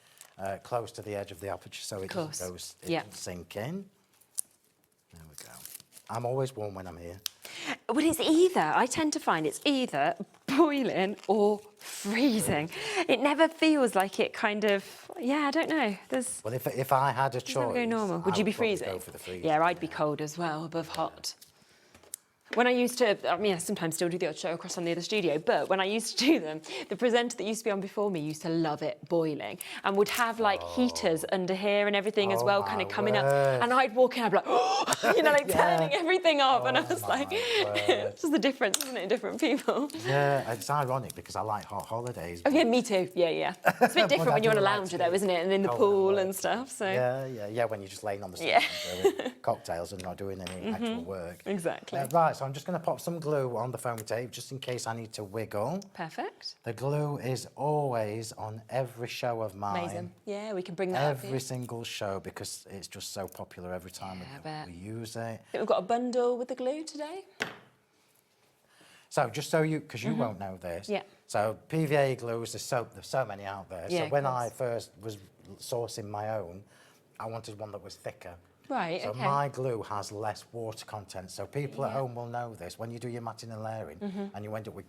close to the edge of the aperture so it doesn't go, doesn't sink in. There we go. I'm always warm when I'm here. Well, it's either, I tend to find it's either boiling or freezing. It never feels like it kind of, I don't know. Well, if I had a choice, go normal. Would you be freezing? Go for the freezing. Yeah, I'd be cold as well, above hot. When I used to, I sometimes still do the odd show across on the other studio, but when I used to do them, the presenter that used to be on before me used to love it boiling and would have like heaters under here and everything as well, kind of coming up. And I'd walk in, I'd be like, oh, you know, like turning everything off. And I was like, it's just the difference, isn't it, in different people? Yeah, it's ironic because I like hot holidays. Oh, yeah, me too. Yeah. It's a bit different when you're on a lounger though, isn't it? And in the pool and stuff, so. Yeah, when you're just laying on the sand doing cocktails and not doing any actual work. Exactly. Right, so I'm just going to pop some glue on the foam tape just in case I need to wiggle. Perfect. The glue is always on every show of mine. Amazing. Yeah, we can bring that up. Every single show because it's just so popular every time we use it. I think we've got a bundle with the glue today. So just so you, because you won't know this. Yeah. So PVA glues, there's so many out there. Yeah, so when I first was sourcing my own, I wanted one that was thicker. Right, so okay. my glue has less water content. So people at home will know this. When you do your matting and layering and you end up with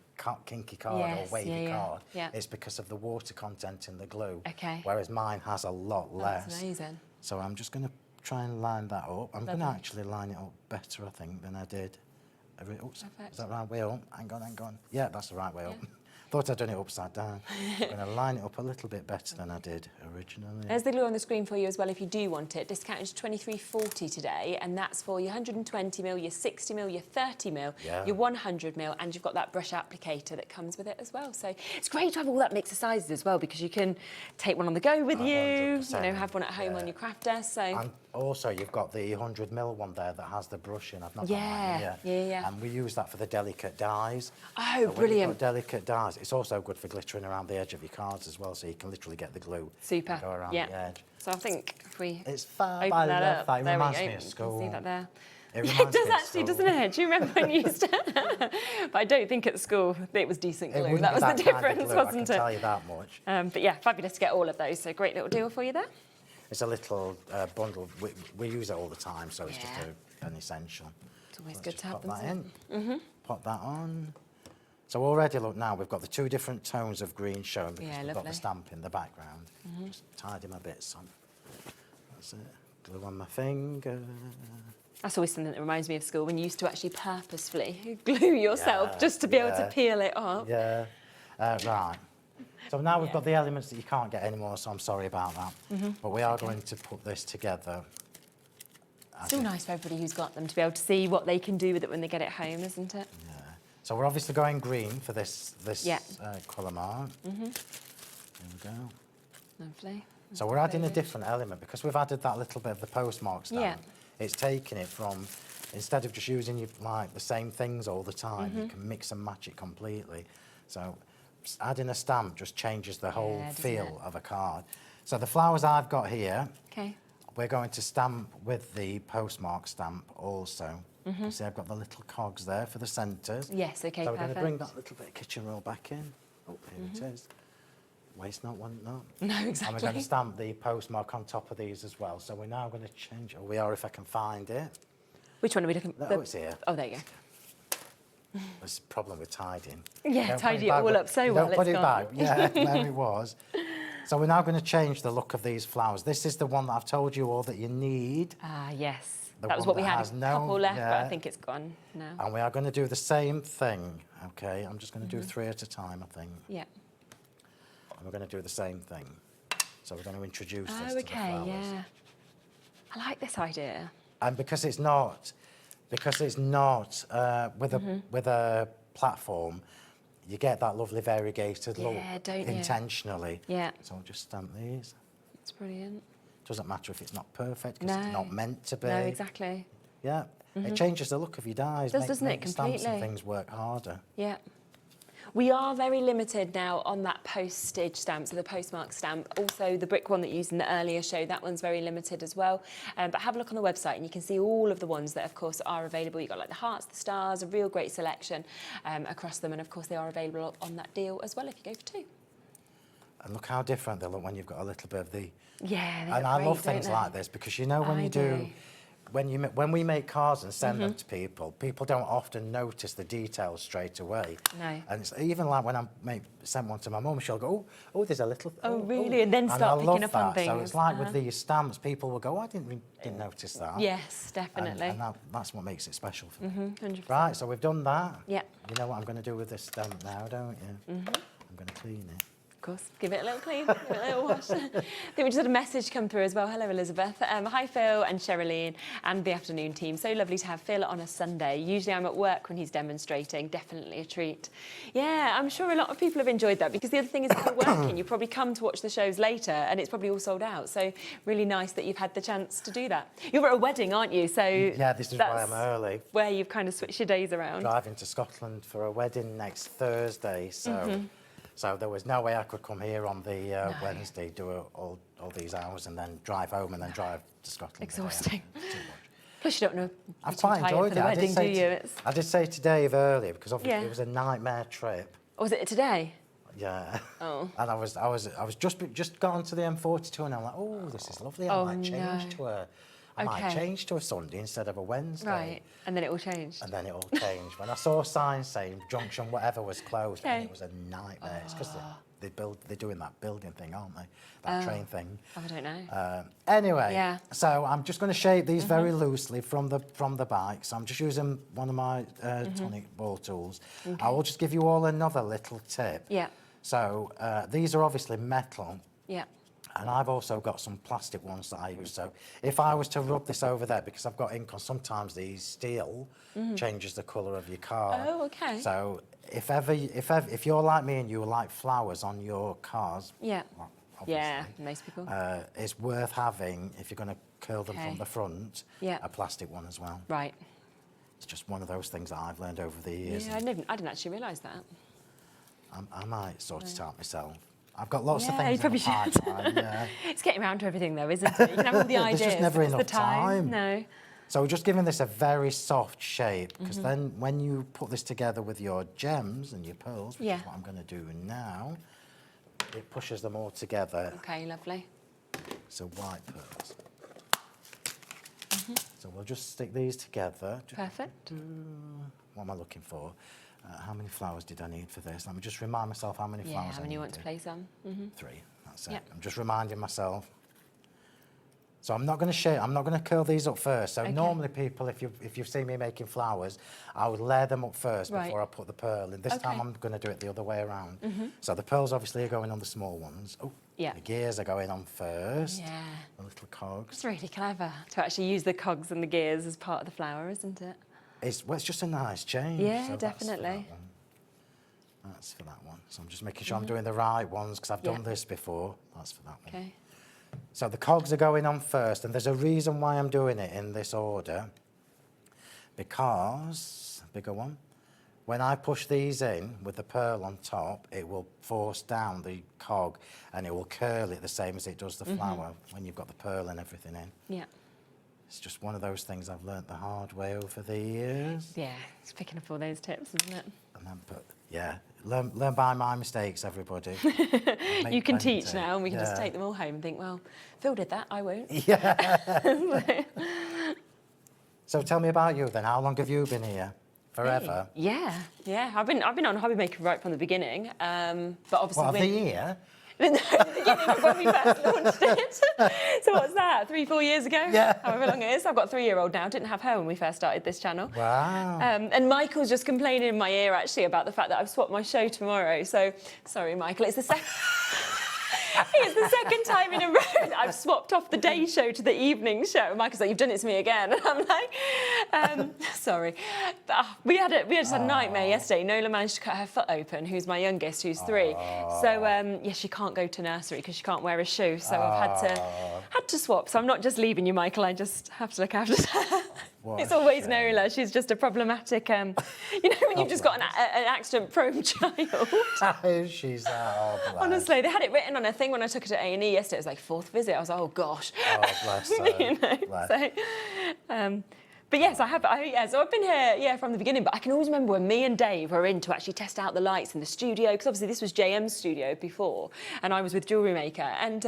kinky card or wavy card, it's because of the water content in the glue. Okay. Whereas mine has a lot less. That's amazing. So I'm just going to try and line that up. I'm going to actually line it up better, I think, than I did. Oops, is that the right way up? Hang on. Yeah, that's the right way up. Thought I'd done it upside down. I'm going to line it up a little bit better than I did originally. There's the glue on the screen for you as well if you do want it. Discounted to $23.40 today, and that's for your 120ml, your 60ml, your 30ml, your 100ml, and you've got that brush applicator that comes with it as well. So it's great to have all that mix of sizes as well because you can take one on the go with you, you know, have one at home on your craft desk. So. And also, you've got the 100ml one there that has the brush in. I've not got mine yet. Yeah. And we use that for the delicate dies. Oh, so brilliant. When you've got delicate dies, it's also good for glittering around the edge of your cards as well, so you can literally get the glue. Super. Go around the edge. So I think if we it's far open by that left, up, that there reminds we go. me of school. You can see that there. It does actually, doesn't it? Do you remember when you used to? But I don't think at school it was decent glue. That was the difference, wasn't it? I can tell you that much. But yeah, fabulous to get all of those. So great little deal for you there. It's a little bundle. We use it all the time, so it's just an essential. It's always good to have pop them. that in. Pop that on. So already, look now, we've got the two different tones of green showing because we've got the stamp in the background. Just tidy my bits on. That's it. Glue on my finger. That's always something that reminds me of school when you used to actually purposefully glue yourself just to be able to peel it off. Yeah. Right. So now we've got the elements that you can't get anymore, so I'm sorry about that. But we are going to put this together. Still nice for everybody who's got them to be able to see what they can do with it when they get it home, isn't it? Yeah. So we're obviously going green for this colour mark. There we go. Lovely. So we're adding a different element because we've added that little bit of the postmark stamp. It's taking it from, instead of just using like the same things all the time, you can mix and match it completely. So adding a stamp just changes the whole feel of a card. So the flowers I've got here, we're going to stamp with the postmark stamp also. You see I've got the little cogs there for the centres. Yes, okay, so we're going to bring that little bit of kitchen roll back in. Oh, here it is. Waste not, want not. No, exactly. And we're going to stamp the postmark on top of these as well. So we're now going to change, or we are if I can find it. Which one are we looking at? Oh, it's here. Oh, there you go. There's a problem with tidying. Yeah, tidy it all up so well. Don't put it back. Yeah, there it was. So we're now going to change the look of these flowers. This is the one that I've told you all that you need. Ah, yes. That was what we had, a couple left, but I think it's gone now. And we are going to do the same thing, okay? I'm just going to do 3 at a time, I think. Yeah. And we're going to do the same thing. So we're going to introduce this to the flowers. Yeah. I like this idea. And because it's not with a platform, you get that lovely variegated look intentionally. Yeah. So I'll just stamp these. It's brilliant. Doesn't matter if it's not perfect because it's not meant to be. No, exactly. Yeah. It changes the look of your dies. Doesn't it, completely? Stamps and things work harder. Yeah. We are very limited now on that postage stamp, so the postmark stamp. Also, the brick one that you used in the earlier show, that one's very limited as well. But have a look on the website and you can see all of the ones that, of course, are available. You've got like the hearts, the stars, a real great selection across them. And, of course, they are available on that deal as well if you go for 2. And look how different they look when you've got a little bit of the... Yeah, they And look I great, love don't things they? like this because, you know, when I you do. when we make cards and send them to people, people don't often notice the details straight away. No. And it's even like when I sent one to my mum, she'll go, oh, there's a little... Oh, really? And then start I picking love up on that. So things. it's like with these stamps, people will go, oh, I didn't notice that. Yes, definitely. And that's what makes it special for me. 100%. Right, so we've done that. Yeah. You know what I'm going to do with this stamp now, don't you? I'm going to clean it. Of course, give it a little clean, give it a little wash. I think we just had a message come through as well. Hello, Elizabeth. Hi, Phil and Sherilyn and the afternoon team. So lovely to have Phil on a Sunday. Usually I'm at work when he's demonstrating. Definitely a treat. Yeah, I'm sure a lot of people have enjoyed that because the other thing is if you're working, you probably come to watch the shows later and it's probably all sold out. So really nice that you've had the chance to do that. You're at a wedding, aren't you? So yeah, this is why I'm early. Where you've kind of switched your days around. Driving to Scotland for a wedding next Thursday, so... So there was no way I could come here on the Wednesday, do all these hours and then drive home and then drive to Scotland. Exhausting. Plus you don't know. I've quite enjoyed it. I did say to Dave earlier because obviously it was a nightmare trip. Oh, was it today? Yeah. Oh. And I was just got onto the M42 and I'm like, oh, this is lovely. I might change to a. I might change to a Sunday instead of a Wednesday. Right, and then it all changed. And then it all changed. When I saw signs saying junction whatever was closed, and it was a nightmare. It's because they're doing that building thing, aren't they? That train thing. Oh, I don't know. Anyway, so I'm just going to shape these very loosely from the bike. So I'm just using one of my tonic ball tools. Okay. I will just give you all another little tip. Yeah. So these are obviously metal. Yeah. And I've also got some plastic ones that I use. So if I was to rub this over there, because I've got ink on, sometimes the steel changes the colour of your card. Oh, okay. So if you're like me and you like flowers on your cars, yeah, most people, it's worth having if you're going to curl them from the front. Yeah. A plastic one as well. Right. It's just one of those things that I've learned over the years. Yeah, I didn't actually realise that. I might sort it out myself. I've got lots of things you probably in the pipeline. should. It's getting around to everything though, isn't it? You can have all the ideas. There's just never enough the time. No. So we're just giving this a very soft shape because then when you put this together with your gems and your pearls, which is what I'm going to do now, it pushes them all together. Okay, lovely. So white pearls. So we'll just stick these together. Perfect. What am I looking for? How many flowers did I need for this? Let me just remind myself how many flowers how many you want to place on. 3, that's it. Yep. I'm just reminding myself. So I'm not going to shape, I'm not going to curl these up first. So normally people, if you've seen me making flowers, I would layer them up first before I put the pearl in. This time I'm going to do it the other way around. So the pearls obviously are going on the small ones. Oh, the gears are going on first. Yeah. The little cogs. It's really clever to actually use the cogs and the gears as part of the flower, isn't it? It's just a nice change. Yeah, so definitely. That's for that one. So I'm just making sure I'm doing the right ones because I've done this before. That's for that one. Okay. So the cogs are going on first, and there's a reason why I'm doing it in this order. Because, bigger one, when I push these in with the pearl on top, it will force down the cog and it will curl it the same as it does the flower when you've got the pearl and everything in. Yeah. It's just one of those things I've learnt the hard way over the years. Yeah, it's picking up all those tips, isn't it? And then, learn by my mistakes, everybody. You can teach now, and we can just take them all home and think, well, Phil did that, I won't. Yeah. So tell me about you then. How long have you been here? Forever? Yeah. I've been on HobbyMaker right from the beginning, but obviously the year? No, the beginning of when we first launched it. So what's that, 3-4 years ago? Yeah. However long it is. I've got a 3-year-old now. Didn't have her when we first started this channel. Wow. And Michael's just complaining in my ear, actually, about the fact that I've swapped my show tomorrow. So, sorry, Michael, it's the second... It's the second time in a row that I've swapped off the day show to the evening show. Michael's like, you've done it to me again. And I'm like, sorry. We had just a nightmare yesterday. Nola managed to cut her foot open, who's my youngest, who's 3. So, she can't go to nursery because she can't wear a shoe. So I've had to swap. So I'm not just leaving you, Michael. I just have to look after her. It's always Nola. She's just a problematic, when you've just got an accident-prone child. She's bless. Honestly, they had it written on a thing when I took her to A&E yesterday. It was like 4th visit. I was like, oh gosh. Oh, bless her. Bless. So, But yes, I have. So I've been here, from the beginning. But I can always remember when me and Dave were in to actually test out the lights in the studio, because obviously this was JM's studio before, and I was with Jewellery Maker, and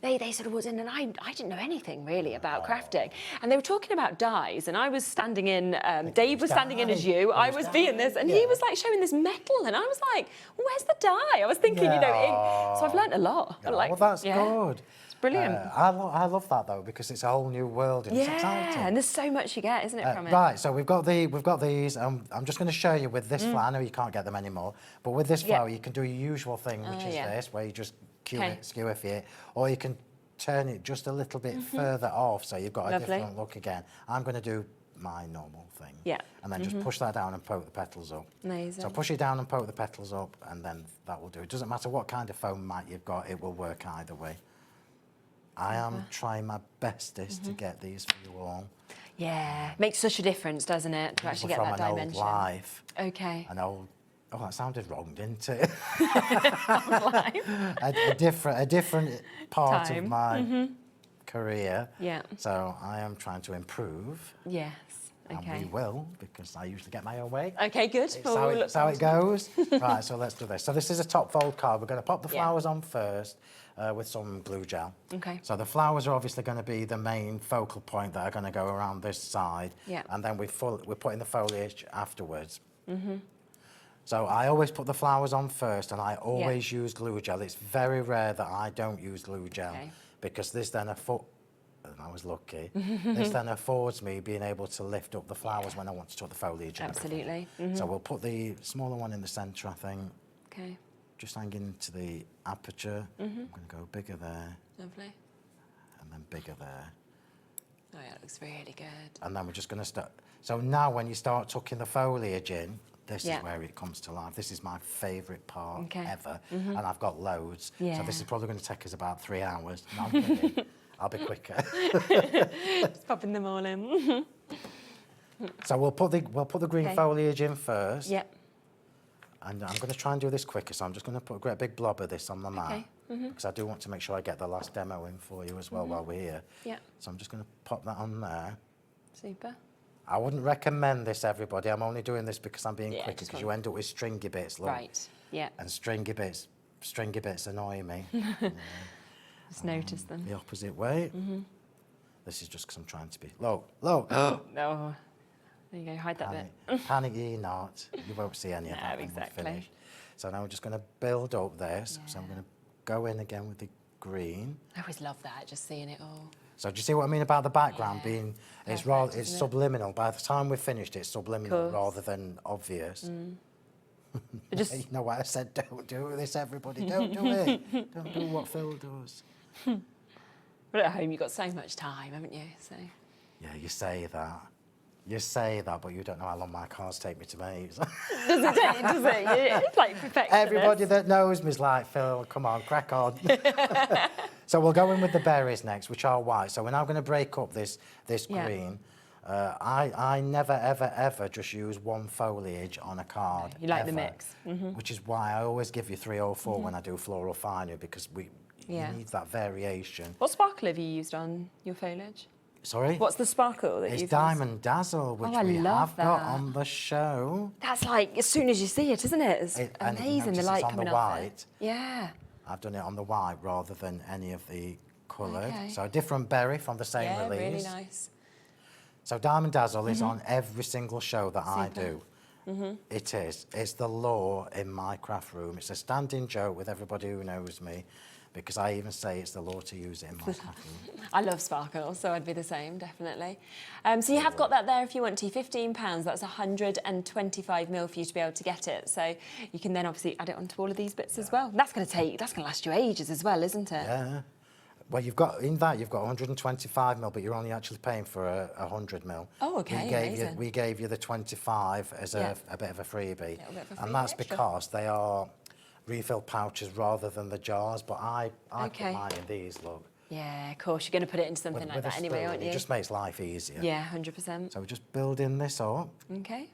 they sort of was in, and I didn't know anything really about crafting, and they were talking about dyes, and I was standing in. Dave was standing in as you. I was being this, and he was like showing this metal, and I was like, well, "Where's the dye?" I was thinking, so I've learnt a lot. Yeah, well, that's good. Brilliant. I love that though, because it's a whole new world and it's exciting. And there's so much you get, isn't it, from it? Right, so we've got these. I'm just going to show you with this flower. I know you can't get them anymore, but with this flower you can do your usual thing, which is this, where you just skew it, or you can turn it just a little bit further off, so you've got a different look again. I'm going to do my normal thing. Yeah. And then just push that down and poke the petals up. Amazing. So push it down and poke the petals up, and then that will do. It doesn't matter what kind of foam mat you've got, it will work either way. I am trying my bestest to get these for you all. Yeah, makes such a difference, doesn't it, to actually get that dimension. Old life. Okay. An old. Oh, that sounded wrong, didn't it? Old life. a different part of my career. Yeah. So I am trying to improve. Yes. Okay. And we will, because I usually get my own way. Okay, good. That's how it goes. Right, so let's do this. So this is a top fold card. We're going to pop the flowers on first with some glue gel. Okay. So the flowers are obviously going to be the main focal point that are going to go around this side. Yeah. And then we're putting the foliage afterwards. So I always put the flowers on first, and I always use glue gel. It's very rare that I don't use glue gel, because this then and I was lucky. This then affords me being able to lift up the flowers when I want to put the foliage in. Absolutely. So we'll put the smaller one in the centre, I think. Okay. Just hanging to the aperture. I'm going to go bigger there. Lovely. And then bigger there. Oh yeah, it looks really good. And then we're just going to start. So now when you start tucking the foliage in, this is where it comes to life. This is my favourite part ever. And I've got loads. Yeah. So this is probably going to take us about 3 hours. No, I'm kidding. I'll be quicker. Just popping them all in. So we'll put the green foliage in first. Yep. And I'm going to try and do this quicker, so I'm just going to put a great big blob of this on the mat. Because I do want to make sure I get the last demo in for you as well while we're here. Yeah. So I'm just going to pop that on there. Super. I wouldn't recommend this, everybody. I'm only doing this because I'm being quicker, because you end up with stringy bits, look. Right. Yeah. And stringy bits annoy me. Just notice them. The opposite way. This is just because I'm trying to be low. No. There you go, hide that bit. Panic ye not. You won't see any of that when we're finished. So now we're just going to build up this. So I'm going to go in again with the green. I always love that, just seeing it all. So do you see what I mean about the background being, it's subliminal. By the time we've finished, it's subliminal rather than obvious. Just you know what I said, don't do this, everybody, don't do it. Don't do what Phill does. But at home you've got so much time, haven't you? So. Yeah, you say that. You say that, but you don't know how long my cars take me to make. Does it? It's like perfectionist. Everybody that knows me is like, Phill, come on, crack on. So we'll go in with the berries next, which are white. So we're now going to break up this green. I never, ever, ever just use one foliage on a card. No, you like the mix. Which is why I always give you 3 or 4 when I do floral finery, because you need that variation. What sparkle have you used on your foliage? Sorry? What's the sparkle that you've It's Diamond Dazzle, which we have got on the show. That's like, as soon as you see it, isn't it? It's amazing, the light coming off it. Yeah. I've done it on the white rather than any of the coloured. Okay. So a different berry from the same release. Yeah, really nice. So Diamond Dazzle is on every single show that I do. It is. It's the law in my craft room. It's a standing joke with everybody who knows me, because I even say it's the law to use it in my craft room. I love sparkle, so I'd be the same, definitely. So you have got that there if you want to, £15. That's 125 mil for you to be able to get it. So you can then obviously add it onto all of these bits as well. That's going to last you ages as well, isn't it? Yeah. Well, you've got 125 mil, but you're only actually paying for 100 mil. Oh, okay, we gave you the 25 as a bit of a freebie. And that's because they are refill pouches rather than the jars, but I put mine in these, look. Yeah, of course, you're going to put it into something like that anyway, aren't you? It just makes life easier. Yeah, 100%. So we're just building this up. Okay.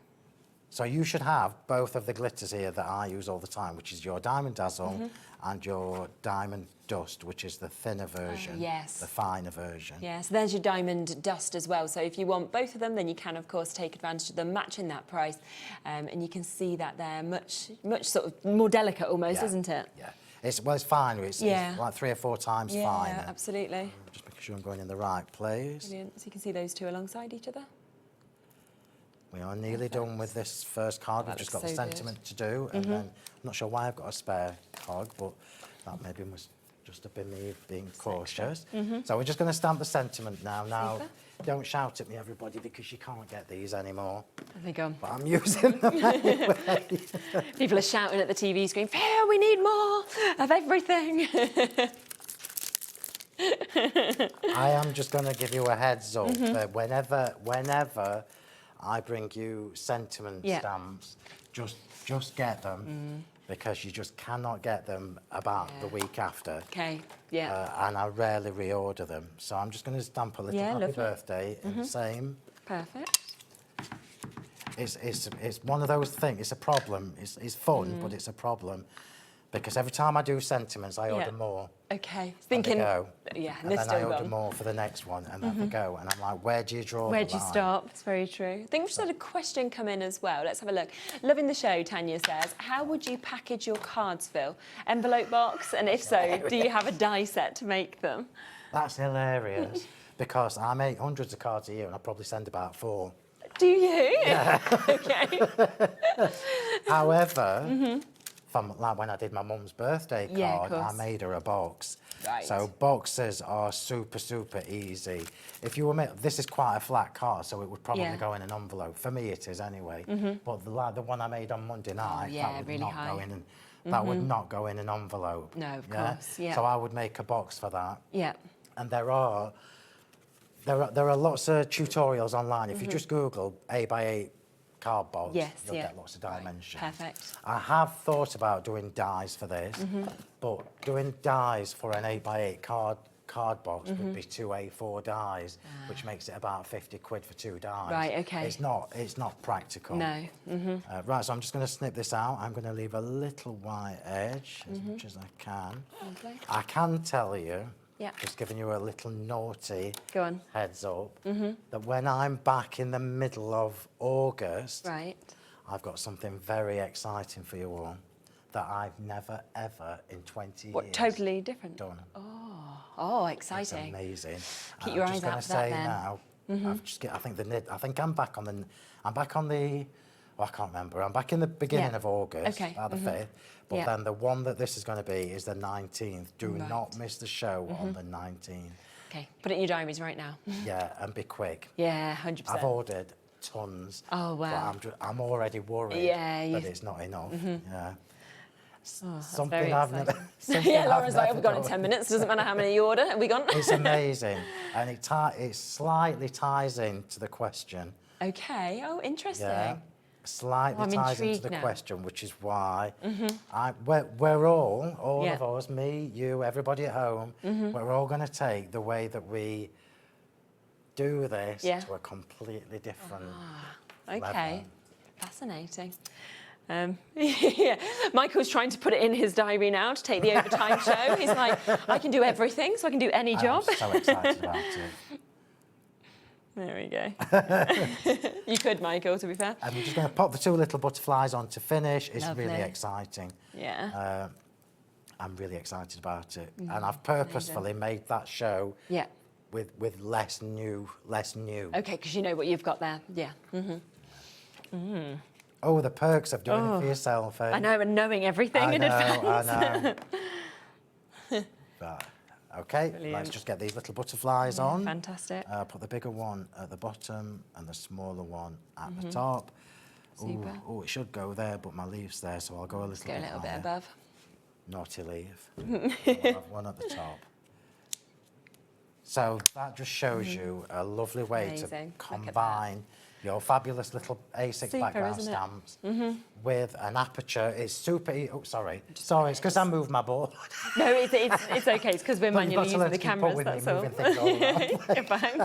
So you should have both of the glitters here that I use all the time, which is your Diamond Dazzle and your Diamond Dust, which is the thinner version, the finer version. Yes, there's your Diamond Dust as well. So if you want both of them, then you can, of course, take advantage of them, matching that price. And you can see that they're much sort of more delicate almost, isn't it? Yeah. It's finer. It's like 3 or 4 times finer. Yeah, absolutely. Just making sure I'm going in the right place. Brilliant. So you can see those two alongside each other. We are nearly done with this first card. We've just got the sentiment to do, and then I'm not sure why I've got a spare card, but that maybe must just have been me being cautious. So we're just going to stamp the sentiment now. Now, don't shout at me, everybody, because you can't get these anymore. There they go. But I'm using them anyway. People are shouting at the TV screen, Phill, we need more of everything. I am just going to give you a heads up that whenever I bring you sentiment stamps, just get them because you just cannot get them about the week after. Okay, yeah. And I rarely reorder them. So I'm just going to stamp a little happy birthday in the same. Perfect. It's one of those things, it's a problem. It's fun, but it's a problem. Because every time I do sentiments, I order more. Okay. Thinking, and and then I order more for the next one, and then they go. And I'm like, where do you draw the line? Where do you stop? It's very true. I think we've just had a question come in as well. Let's have a look. Loving the show, Tanya says. How would you package your cards, Phill? Envelope box? And if so, do you have a die set to make them? That's hilarious. Because I make hundreds of cards a year, and I probably send about 4. Do you? Yeah. Okay. However, from like when I did my mum's birthday card, I made her a box. Right. So boxes are super easy. If you were this is quite a flat card, so it would probably go in an envelope. For me, it is anyway. But the one I made on Monday night, that would really not high. go in. That would not go in an envelope. No, of course. Yeah. So I would make a box for that. Yeah. And there are lots of tutorials online. If you just Google 8x8 cardboard, you'll get lots of dimensions. Perfect. I have thought about doing dies for this, but doing dies for an 8x8 card box would be 2 A4 dies, which makes it about 50 quid for 2 dies. Right, okay. It's not practical. No. Right, so I'm just going to snip this out. I'm going to leave a little white edge as much as I can. Lovely. I can tell you, just giving you a little naughty heads up, that when I'm back in the middle of August, I've got something very exciting for you all that I've never, ever in 20 years totally different? done. Oh, exciting. It's amazing. Keep your eyes out for that then. Now, I think I'm back on the, well, I can't remember. I'm back in the beginning of August, the 5th. But then the one that this is going to be is the 19th. Do not miss the show on the 19th. Okay, put it in your diaries right now. Yeah, and be quick. Yeah, 100%. I've ordered tons. Oh, wow. But I'm already worried that it's not enough. Yeah. Something I've never. Lauren's like, we've gone in 10 minutes. Doesn't matter how many you order. Have we gone? It's amazing, and it slightly ties into the question. Okay. Oh, interesting. Yeah. Slightly ties into the now. question, which is why we're all of us, me, you, everybody at home, we're all going to take the way that we do this to a completely different level. Fascinating. Michael's trying to put it in his diary now to take the overtime show. He's like, I can do everything, so I can do any job. I'm so excited about it. There we go. You could, Michael, to be fair. And we're just going to pop the 2 little butterflies on to finish. It's Lovely. really exciting. Yeah. I'm really excited about it. And I've purposefully made that show with less new. Okay, because you know what you've got there. Yeah. Oh, the perks of doing it for yourself. Eh? I know, and knowing everything in advance. I know. Right. Okay, let's just get these little butterflies on. Fantastic. Put the bigger one at the bottom and the smaller one at the top. Super. Oh, it should go there, but my leaf's there, so I'll go a little bit higher. Above. Naughty leaf. I'll have one at the top. So that just shows you a lovely way to combine your fabulous little A6 Super, background isn't it? stamps Mm-hmm. with an aperture. It's super. Oh, sorry, it's because I moved my board. No, it's okay. It's because we're But you've got manually to using learn the to keep up cameras. with me, That's all. moving things all around. You're fine.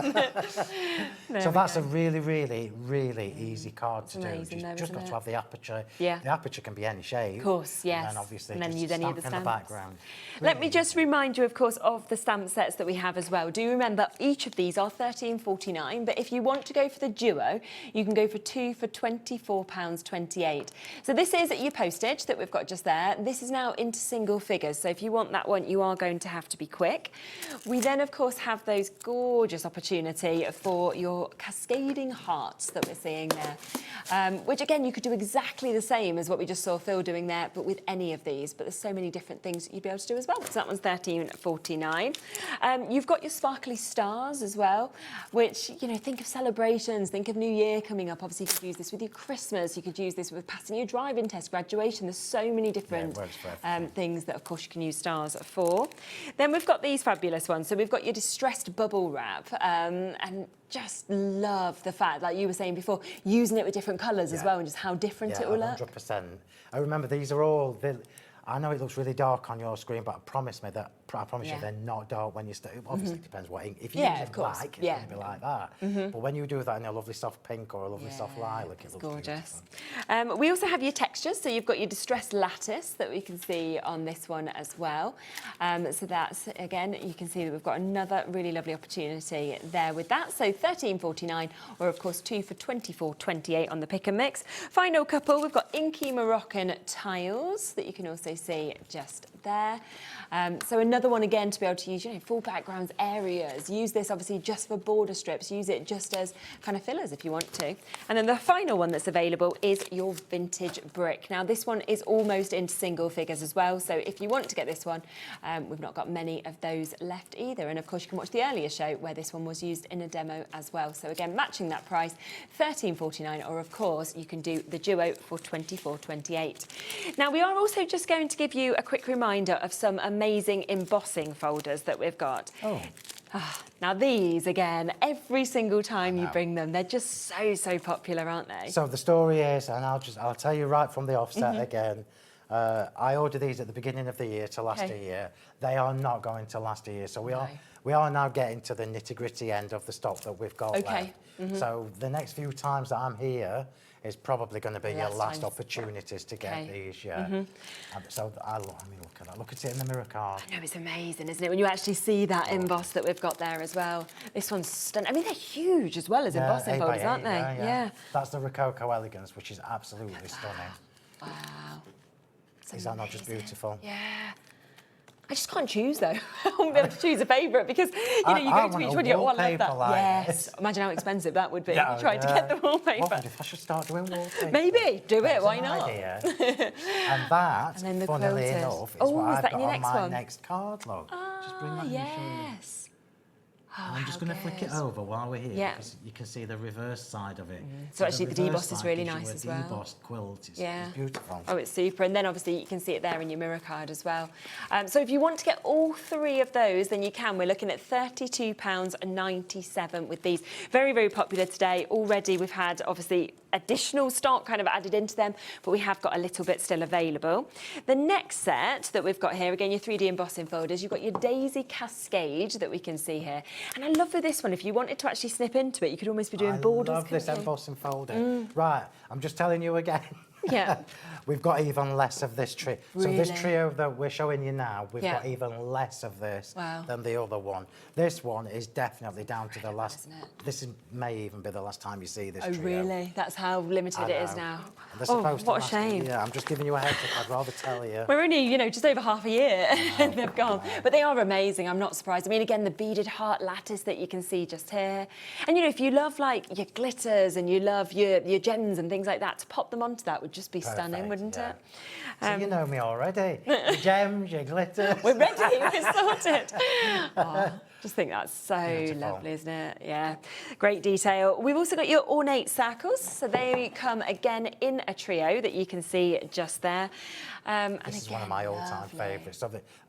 There So we that's go. a really, really, really easy card to do. amazing though, Just got isn't to it? have the aperture. Yeah. The aperture can be any shape. Of course, yes. And then obviously And then just use any of stamp the in the stamps. background. Let me just remind you, of course, of the stamp sets that we have as well. Do remember, each of these are £13.49, but if you want to go for the duo, you can go for 2 for £24.28. So this is your postage that we've got just there. This is now into single figures, so if you want that one, you are going to have to be quick. We then, of course, have those gorgeous opportunity for your cascading hearts that we're seeing there, which, again, you could do exactly the same as what we just saw Phill doing there, but with any of these. But there's so many different things you'd be able to do as well. So that one's £13.49. You've got your sparkly stars as well, which, you know, think of celebrations, think of New Year coming up. Obviously, you could use this with your Christmas. You could use this with passing your driving test, graduation. There's so many different things that, of course, you can use stars for. Then we've got these fabulous ones. So we've got your distressed bubble wrap, and just love the fact, like you were saying before, using it with different colours as well, and just how different it will look. 100%. I remember these are all. I know it looks really dark on your screen, but I promise you they're not dark when you start. Obviously, it depends what ink. If you use it black, it's going to be like that. But when you do that in a lovely soft pink or a lovely soft lilac, it looks gorgeous. We also have your textures, so you've got your distressed lattice that we can see on this one as well. So that's, again, you can see that we've got another really lovely opportunity there with that. So £13.49, or of course 2 for £24.28 on the pick and mix. Final couple, we've got inky Moroccan tiles that you can also see just there. So another one, again, to be able to use, you know, full backgrounds, areas. Use this obviously just for border strips. Use it just as kind of fillers if you want to. And then the final one that's available is your vintage brick. Now this one is almost into single figures as well. So if you want to get this one, we've not got many of those left either. And of course you can watch the earlier show where this one was used in a demo as well. So again, matching that price, £13.49, or of course you can do the duo for £24.28. Now we are also just going to give you a quick reminder of some amazing embossing folders that we've got. Now these, again, every single time you bring them, they're just so popular, aren't they? So the story is, and I'll tell you right from the offset again, I ordered these at the beginning of the year to last a year. They are not going to last a year. So we are now getting to the nitty-gritty end of the stock that we've got left. So the next few times that I'm here is probably going to be your last opportunities to get these, So I mean, look at that. Look at it in the mirror card. I know, it's amazing, isn't it? When you actually see that emboss that we've got there as well. This one's stunning. I mean, they're huge as well as embossing folders, aren't they? Yeah. That's the Rococo Elegance, which is absolutely stunning. Wow. Is that not just beautiful? Yeah. I just can't choose though. I won't be able to choose a favourite because you know you go to each one, you go, oh, I love that. Like yes. Imagine how expensive that would be. Trying to get the wallpaper. What if I should start doing wallpaper? Maybe do it. Why not? And that, and then funnily enough, is what I've got on my next card log. Just bring that in and show you. I'm just going to flick it over while we're here because you can see the reverse side of it. So actually the deboss is really nice as well. Debossed quilt, it's beautiful. Oh, it's super. And then obviously you can see it there in your mirror card as well. So if you want to get all three of those, then you can. We're looking at £32.97 with these. Very popular today. Already we've had obviously additional stock kind of added into them, but we have got a little bit still available. The next set that we've got here, again, your 3D embossing folders, you've got your Daisy Cascade that we can see here. And I love with this one, if you wanted to actually snip into it, you could almost be doing borders. I love this embossing folder. Right, I'm just telling you again. Yeah. We've got even less of this trio. Really? So this trio that we're showing you now, we've got even less of this than the other one. This one is definitely down to the last. May even be the last time you see this trio. Oh, really? That's how limited it is now. Oh, what a shame. Yeah, I'm just giving you a heads up. I'd rather tell you. We're only, you know, just over half a year they've gone. But they are amazing. I'm not surprised. I mean, again, the beaded heart lattice that you can see just here. And, you know, if you love, like, your glitters and you love your gems and things like that, to pop them onto that would just be stunning, wouldn't it? So you know me already. Your gems, your glitter. We're ready, we're sorted. Oh, just think that's so lovely, isn't it? Yeah, great detail. We've also got your ornate circles. So they come again in a trio that you can see just there. This is one of my all-time favourites.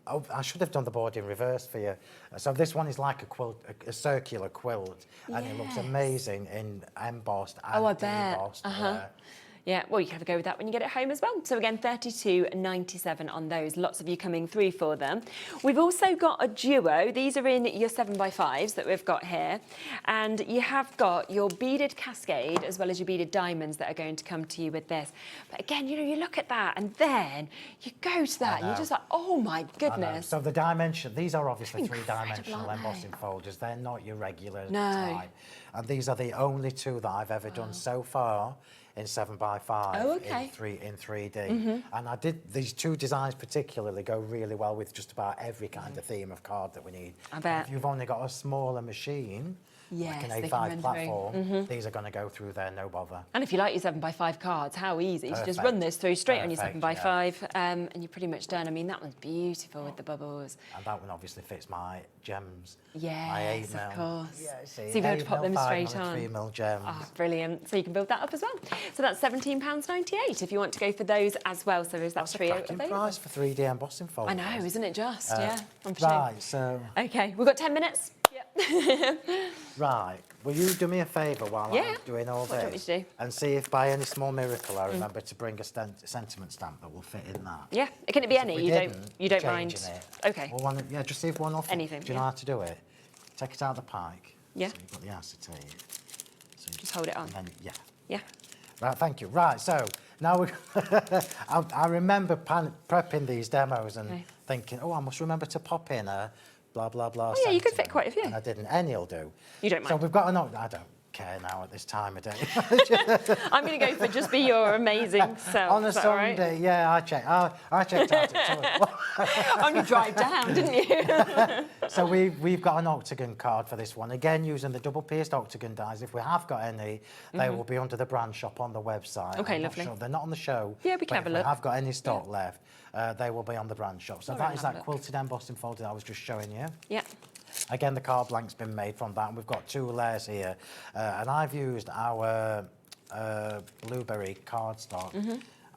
Oh, I should have done the board in reverse for you. So this one is like a quilt, a circular quilt, and it looks amazing in embossed and debossed. Yeah, well, you can have a go with that when you get it home as well. So again, $32.97 on those. Lots of you coming through for them. We've also got a duo. These are in your 7x5s that we've got here. And you have got your beaded cascade as well as your beaded diamonds that are going to come to you with this. But again, you know, you look at that and then you go to that and you're just like, oh my goodness. So the dimension, these are obviously three-dimensional embossing folders. They're not your regular type. And these are the only two that I've ever done so far in 7x5 in 3D. And I did, these two designs particularly go really well with just about every kind of theme of card that we need. I bet. If you've only got a smaller machine, like an A5 platform, these are going to go through there, no bother. And if you like your 7x5 cards, how easy to just run this through straight on your 7x5 and you're pretty much done. I mean, that one's beautiful with the bubbles. And that one obviously fits my gems. Yes, my 8 mil. Of course. Yeah, so you'll be able to pop them straight on. 3 mil gems. Oh, brilliant. So you can build that up as well. So that's £17.98 if you want to go for those as well. So is that trio available? That's a price for 3D embossing folders. I know, isn't it just? Yeah, I'm right, so... Okay, we've got 10 minutes. Yep. Right, will you do me a favour while I'm doing all this? What do you want me to do? And see if by any small miracle I remember to bring a sentiment stamp that will fit in that. Yeah, can it be any? You don't mind? It, okay. Well, just see if one off. Anything. Do you know how to do it? Take it out of the pike. Yeah. So you've got the acetate. So just hold it on. Then, yeah. Right, thank you. Right, so now we I remember prepping these demos and thinking, oh, I must remember to pop in a blah, blah, blah. Oh, yeah, you could fit quite a few. And I didn't. Any will do. You don't mind? So we've got an... I don't care now at this time of day. I'm going to go for just be your amazing self. On a Sunday, yeah, I checked out at on your drive down, didn't you? So we've got an octagon card for this one. Again, using the double-pierced octagon dies. If we have got any, they will be under the brand shop on the website. Okay, I'm lovely. Not sure. They're not on the show. Yeah, we can have a look. If we have got any stock left, they will be on the brand shop. So that is that quilted embossing folder that I was just showing you. Yeah. Again, the card blank's been made from that, and we've got 2 layers here. And I've used our blueberry cardstock,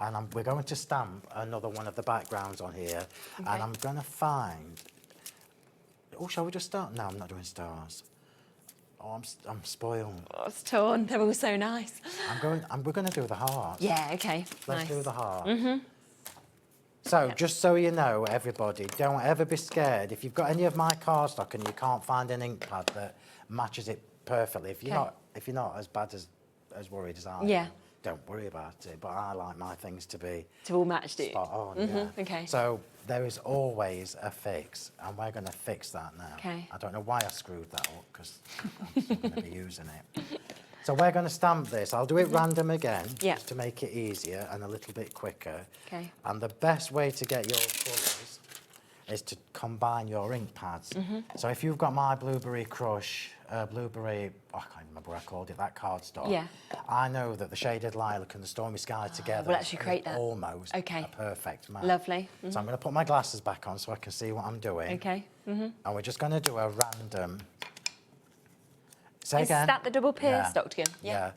and we're going to stamp another one of the backgrounds on here, and I'm going to find... Oh, shall we just start? No, I'm not doing stars. Oh, I'm spoiled. Oh, it's torn. They're all so nice. We're going to do the heart. Yeah, okay. Let's do the heart. So, just so you know, everybody, don't ever be scared. If you've got any of my cardstock and you can't find an ink pad that matches it perfectly, if you're not as bad as worried as I am, don't worry about it. But I like my things to be all matched it. Spot on. Okay. So there is always a fix, and we're going to fix that now. Okay. I don't know why I screwed that up because I'm still going to be using it. So we're going to stamp this. I'll do it random again, just to make it easier and a little bit quicker. Okay. And the best way to get your colours is to combine your ink pads. So if you've got my Blueberry Crush, I can't remember what I called it, that cardstock. Yeah. I know that the Shaded Lilac and the Stormy Sky together we'll actually create that. Almost a perfect match. Lovely. So I'm going to put my glasses back on so I can see what I'm doing. Okay. And we're just going to do a random... Is that the double pierced octagon? Yeah,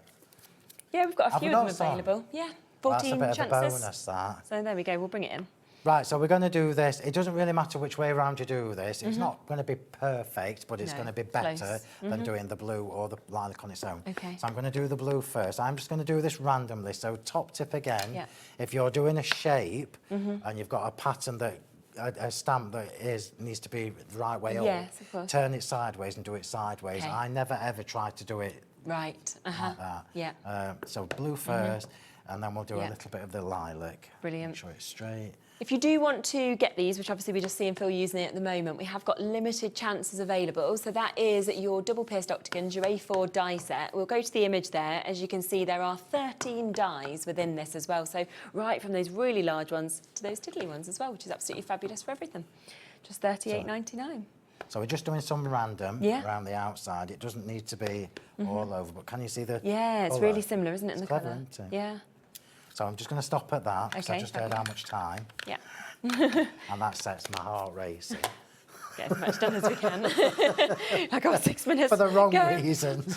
we've got a few of them available. Yeah, 14 That's a bit chances. of a bonus, that. So there we go, we'll bring it in. Right, so we're going to do this. It doesn't really matter which way around you do this. It's not going to be perfect, but it's going to be better than doing the blue or the lilac on its own. Okay. So I'm going to do the blue first. I'm just going to do this randomly. So top tip again, if you're doing a shape and you've got a pattern that a stamp that needs to be the right way up, turn it sideways and do it sideways. I never ever try to do it like that. So blue first, and then we'll do a little bit of the lilac. Brilliant. Make sure it's straight. If you do want to get these, which obviously we're just seeing Phill using it at the moment, we have got limited chances available. So that is your double pierced octagons, your A4 die set. We'll go to the image there. As you can see, there are 13 dies within this as well. So right from those really large ones to those tiddly ones as well, which is absolutely fabulous for everything. Just $38.99. So we're just doing some random around the outside. It doesn't need to be all over, but can you see the it's colour? really similar, isn't it, in the clever, colour? isn't it? Yeah. So I'm just going to stop at that, because I Okay, just heard how much time, Yeah. and that sets my heart racing. Get as much done as we can. I got 6 minutes. For the wrong Go. reasons.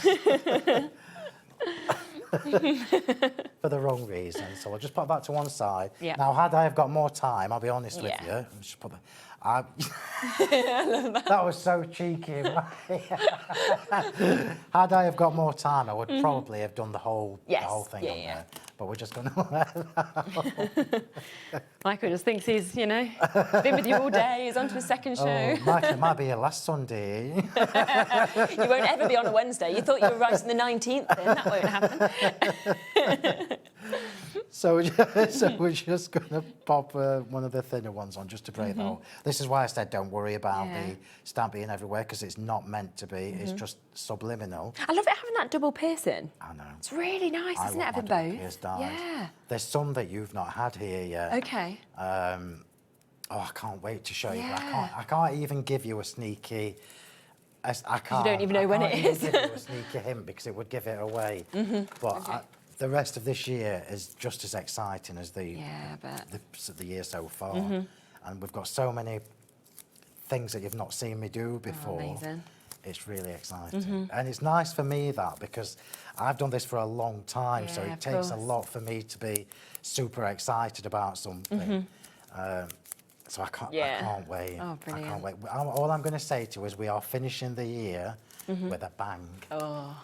For the wrong reasons. So I'll just put that to one side. Yeah. Now, had I have got more time, I'll be honest with you. I'll just put that was so cheeky. Had I have got more time, I would probably have done the whole thing on there. But we're just going to let that. Michael just thinks he's, been with you all day. He's on to his second show. Oh, Michael, it might be your last Sunday. You won't ever be on a Wednesday. You thought you were writing the 19th then. That won't happen. So we're just going to pop one of the thinner ones on just to break that out. This is why I said don't worry about the stamp being everywhere, because it's not meant to be. It's just subliminal. I love it having that double piercing. I know. It's really nice, isn't it, having both? Yeah. There's some that you've not had here yet. Okay. I can't wait to show you. Yeah. I can't even give you a sneaky... I can't. You don't even know when it is. I can't even give you a sneaky hint because it would give it away. But the rest of this year is just as exciting as the year so far. And we've got so many things that you've not seen me do before. Amazing. It's really exciting. And it's nice for me because I've done this for a long time, so it takes a lot for me to be super excited about something. So I can't wait. Oh, brilliant. I can't wait. All I'm going to say to you is we are finishing the year with a bang. Oh,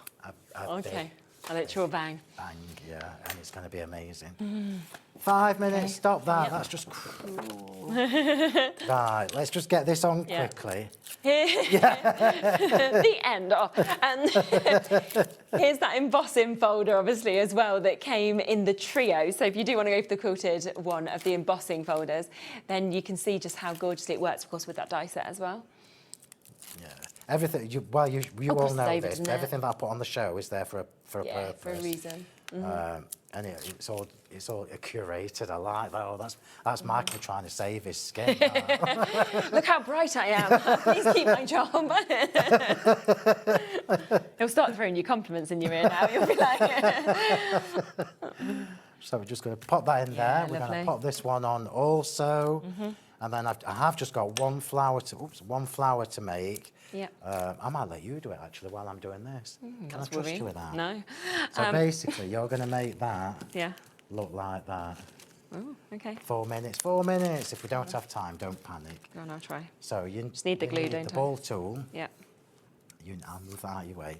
big, a literal bang. Bang, yeah, and it's going to be amazing. 5 minutes, stop that. That's just cruel. Right, let's just get this on quickly. The end. And here's that embossing folder, obviously, as well, that came in the trio. So if you do want to go for the quilted one of the embossing folders, then you can see just how gorgeously it works, of course, with that die set as well. Yeah, everything. You all know this. Everything that I put on the show is there for a purpose. For a reason. And it's all curated. I like that. Oh, that's Michael trying to save his skin. Look how bright I am. Please keep my job. He'll start throwing you compliments in your ear now. You'll be like... So we're just going to pop that in there. We're going to pop this one on also. And then I have just got one flower to make. Yeah. I might let you do it actually while I'm doing this. Can I trust you with that? No. So basically, you're going to make that look like that. Oh, okay. 4 minutes. 4 minutes. If we don't have time, don't panic. Go on, I'll try. So you just need the glue, need don't the ball tool. Yeah. I'll move that out of your way.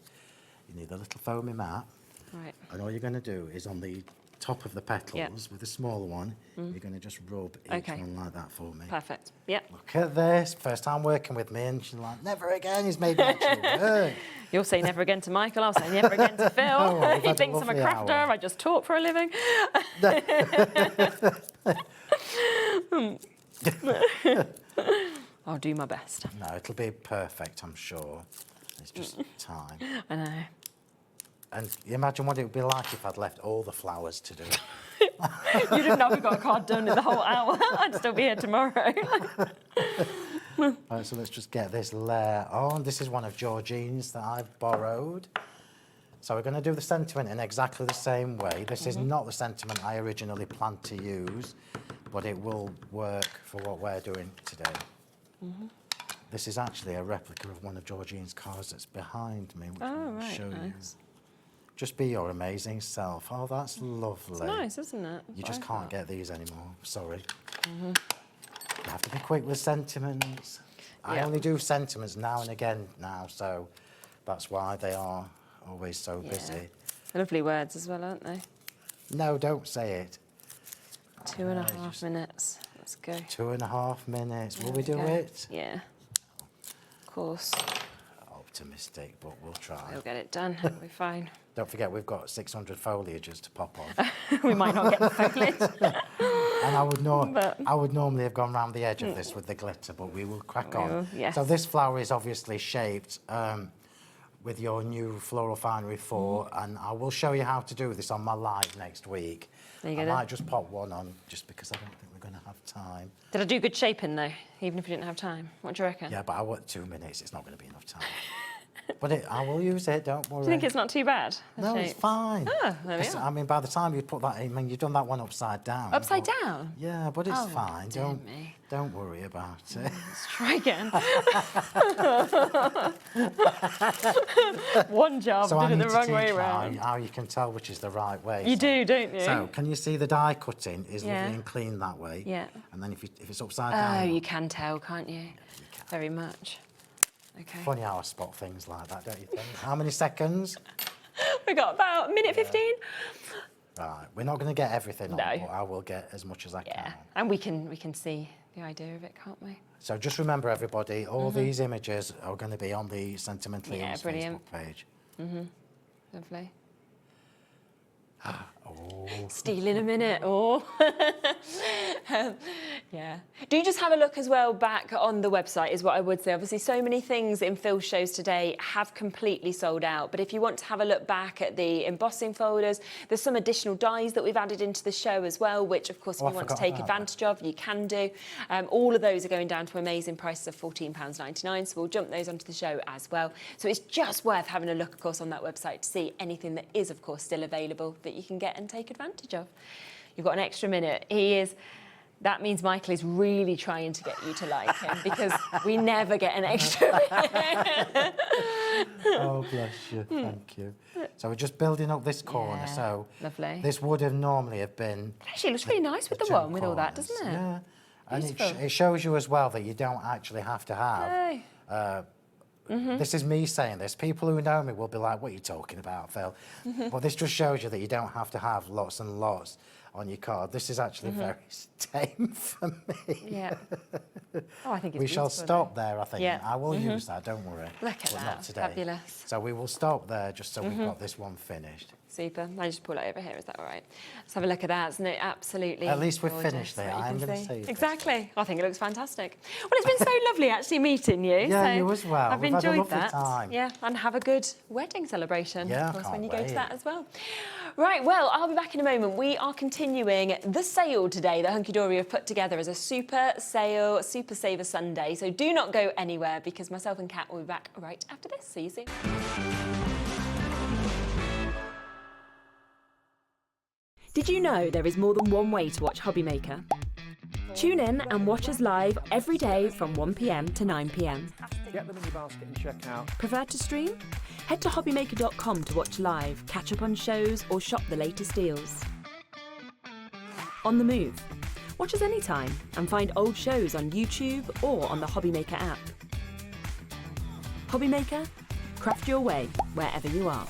You need a little foamy mat. Right. And all you're going to do is on the top of the petals with the smaller one, you're going to just rub each one like that for me. Perfect. Yep. Look at this. First time working with me, and she's like, never again. He's made me actually work. You'll say never again to Michael. I'll say never again to Phil. Oh, He thinks I'm a crafter. I just talk for a living. I'll do my best. No, it'll be perfect, I'm sure. It's just time. I know. And you imagine what it would be like if I'd left all the flowers to do. You'd have never got a card done in the whole hour. I'd still be here tomorrow. Right, so let's just get this layer on. This is one of Georgine's that I've borrowed. So we're going to do the sentiment in exactly the same way. This is not the sentiment I originally planned to use, but it will work for what we're doing today. This is actually a replica of one of Georgine's cards that's behind me, which I'll show you. Just be your amazing self. Oh, that's lovely. It's nice, isn't it? You just can't get these anymore. Sorry. You have to be quick with sentiments. I only do sentiments now and again now, so that's why they are always so busy. Lovely words as well, aren't they? No, don't say it. 2.5 minutes. Let's go. 2.5 minutes. Will we do it? Yeah. Of course. Optimistic, but we'll try. We'll get it done. It'll be fine. Don't forget, we've got 600 foliages to pop on. We might not get the foliage. And I would normally have gone round the edge of this with the glitter, but we will crack on. Yes. So this flower is obviously shaped with your new Floral Finery 4, and I will show you how to do this on my live next week. I might just pop one on just because I don't think we're going to have time. Did I do good shaping though, even if we didn't have time? What do you reckon? Yeah, but I want 2 minutes. It's not going to be enough time. But I will use it, don't worry. Do you think it's not too bad? No, it's fine. Oh, there we are. I mean, by the time you put that in, I mean, you've done that one upside down. Upside down? Yeah, but it's Oh, fine. dear Don't worry about it. Let's try again. One job, So I did it need the to wrong teach way you around. how you can tell which is the right way. You do, don't you? So, can you see the die cutting is Yeah. lovely and clean that way? Yeah. And then if it's upside Oh, down, you can tell, can't you? Very much. Okay. funny how I spot things like that, don't you think? How many seconds? We got about a minute 15. Right, we're not going to get everything on, No. but I will get as much as I can. And we can see the idea of it, can't we? So just remember, everybody, all these images are going to be on the Sentimentally Yours brilliant. Facebook page. Lovely. Oh. Stealing a minute, yeah. Do just have a look as well back on the website is what I would say. Obviously, so many things in Phil's shows today have completely sold out. But if you want to have a look back at the embossing folders, there's some additional dies that we've added into the show as well, which, of course, if you want to take advantage of, you can do. All of those are going down to amazing prices of £14.99, so we'll jump those onto the show as well. So it's just worth having a look, of course, on that website to see anything that is, of course, still available that you can get and take advantage of. You've got an extra minute. That means Michael is really trying to get you to like him because we never get an extra minute. Oh, bless you. Thank you. So we're just building up this corner. So lovely. This would have normally have been... Actually, it looks really nice with the one with all that, doesn't it? Yeah. And it shows you as well that you don't actually have to have... This is me saying this. People who know me will be like, what are you talking about, Phil? But this just shows you that you don't have to have lots and lots on your card. This is actually very tame for me. Yeah. Oh, I think it's we shall beautiful, stop there, I think. Yeah. I will use that, don't worry. Look at but that. Not today. Fabulous. So we will stop there just so we've got this one finished. Super. I just pull it over here. Is that all right? Let's have a look at that. Isn't it absolutely At least we've gorgeous, finished there. what you I'm can going to see. see. Exactly. I think it looks fantastic. Well, it's been so lovely actually meeting you. Yeah, so you as well. I've We've had a enjoyed lovely that. time. Yeah, and have a good wedding celebration. Yeah, of course, can't when you go to wait. that as well. Right. Well, I'll be back in a moment. We are continuing the sale today that Hunkydory have put together as a super sale, Super Saver Sunday. So do not go anywhere because myself and Kat will be back right after this. See you soon. Did you know there is more than one way to watch HobbyMaker? Tune in and watch us live every day from 1 p.m. to 9 p.m. Get them in your basket and check out. Prefer to stream? Head to hobbymaker.com to watch live, catch up on shows or shop the latest deals. On the move? Watch us anytime and find old shows on YouTube or on the HobbyMaker app. HobbyMaker? Craft your way wherever you are.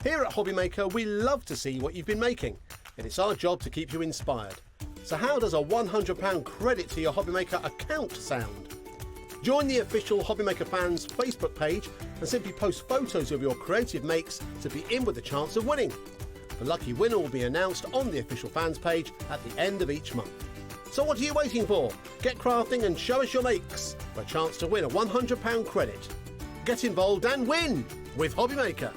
Here at HobbyMaker, we love to see what you've been making, and it's our job to keep you inspired. So how does a £100 credit to your HobbyMaker account sound? Join the official HobbyMaker fans Facebook page and simply post photos of your creative makes to be in with a chance of winning. The lucky winner will be announced on the official fans page at the end of each month. So what are you waiting for? Get crafting and show us your makes for a chance to win a £100 credit. Get involved and win with HobbyMaker.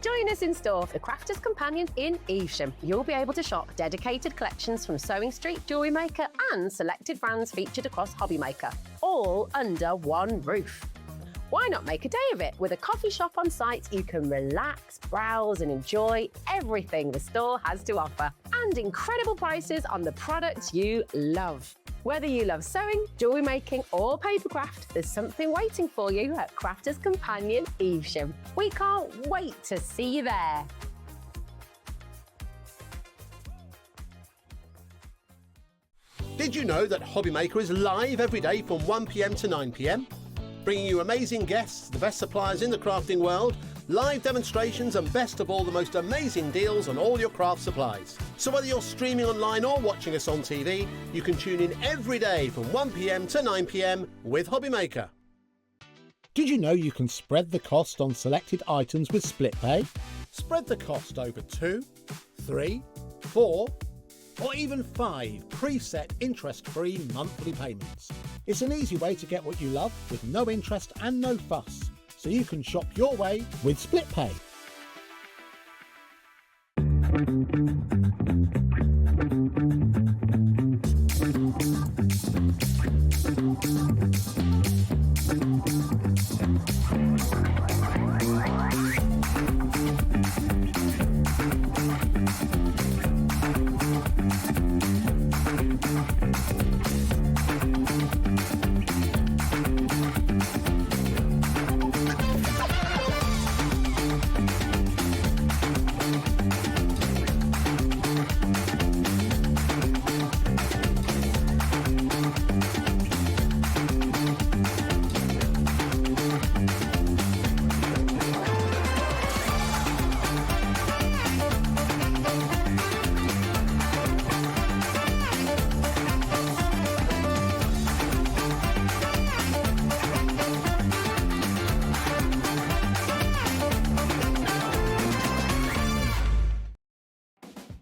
Join us in store for the Crafter's Companion in Evesham. You'll be able to shop dedicated collections from Sewing Street, Jewellery Maker and selected brands featured across HobbyMaker, all under one roof. Why not make a day of it? With a coffee shop on site, you can relax, browse and enjoy everything the store has to offer and incredible prices on the products you love. Whether you love sewing, jewellery making or papercraft, there's something waiting for you at Crafter's Companion Evesham. We can't wait to see you there. Did you know that HobbyMaker is live every day from 1 p.m. to 9 p.m? Bringing you amazing guests, the best suppliers in the crafting world, live demonstrations and best of all, the most amazing deals on all your craft supplies. So whether you're streaming online or watching us on TV, you can tune in every day from 1 p.m. to 9 p.m. with HobbyMaker. Did you know you can spread the cost on selected items with split pay? Spread the cost over 2, 3, 4, or even 5 preset interest-free monthly payments. It's an easy way to get what you love with no interest and no fuss, so you can shop your way with split pay.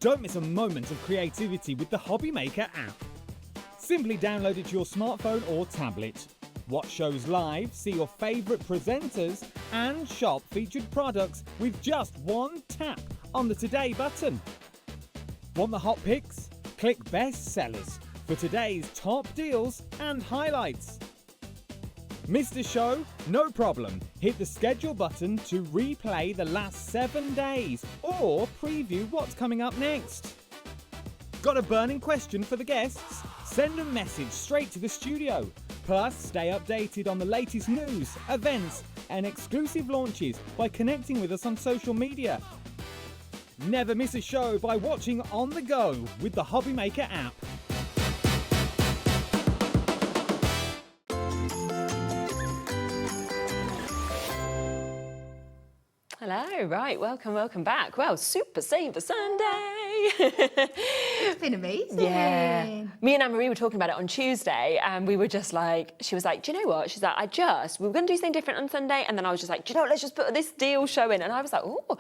Don't miss a moment of creativity with the HobbyMaker app. Simply download it to your smartphone or tablet. Watch shows live, see your favourite presenters, and shop featured products with just one tap on the Today button. Want the hot picks? Click Best Sellers for today's top deals and highlights. Missed a show? No problem. Hit the schedule button to replay the last 7 days or preview what's coming up next. Got a burning question for the guests? Send a message straight to the studio. Plus, stay updated on the latest news, events, and exclusive launches by connecting with us on social media. Never miss a show by watching on the go with the HobbyMaker app. Hello, right, welcome back. Well, Super Saver Sunday. It's been amazing. Yeah. Me and Anne-Marie were talking about it on Tuesday and we were just like, she was like, do you know what? She's like, we were going to do something different on Sunday. And then I was just like, do you know what? Let's just put this deal show in. And I was like, oh.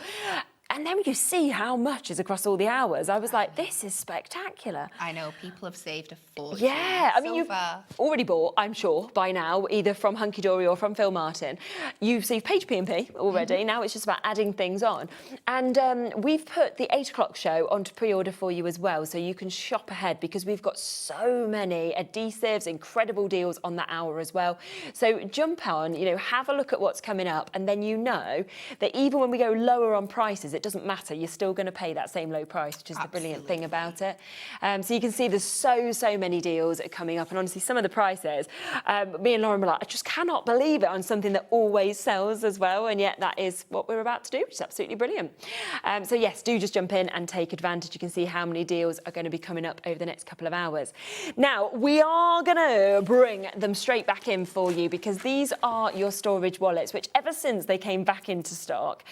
And then you see how much is across all the hours. I was like, this is spectacular. I know, people have saved a fortune. Yeah, I mean, you've already bought, I'm sure, by now, either from Hunkydory or from Phill Martin. You've saved page P&P already. Now it's just about adding things on. And we've put the 8 o'clock show onto pre-order for you as well, so you can shop ahead because we've got so many adhesives, incredible deals on that hour as well. So jump on, have a look at what's coming up, and then you know that even when we go lower on prices, it doesn't matter, you're still going to pay that same low price, which is the brilliant thing about it. So you can see there's so many deals that are coming up, and honestly some of the prices, me and Lauren were like, I just cannot believe it on something that always sells as well, and yet that is what we're about to do, which is absolutely brilliant. So yes, do just jump in and take advantage. You can see how many deals are going to be coming up over the next couple of hours. Now, we are going to bring them straight back in for you because these are your storage wallets, which ever since they came back into stock,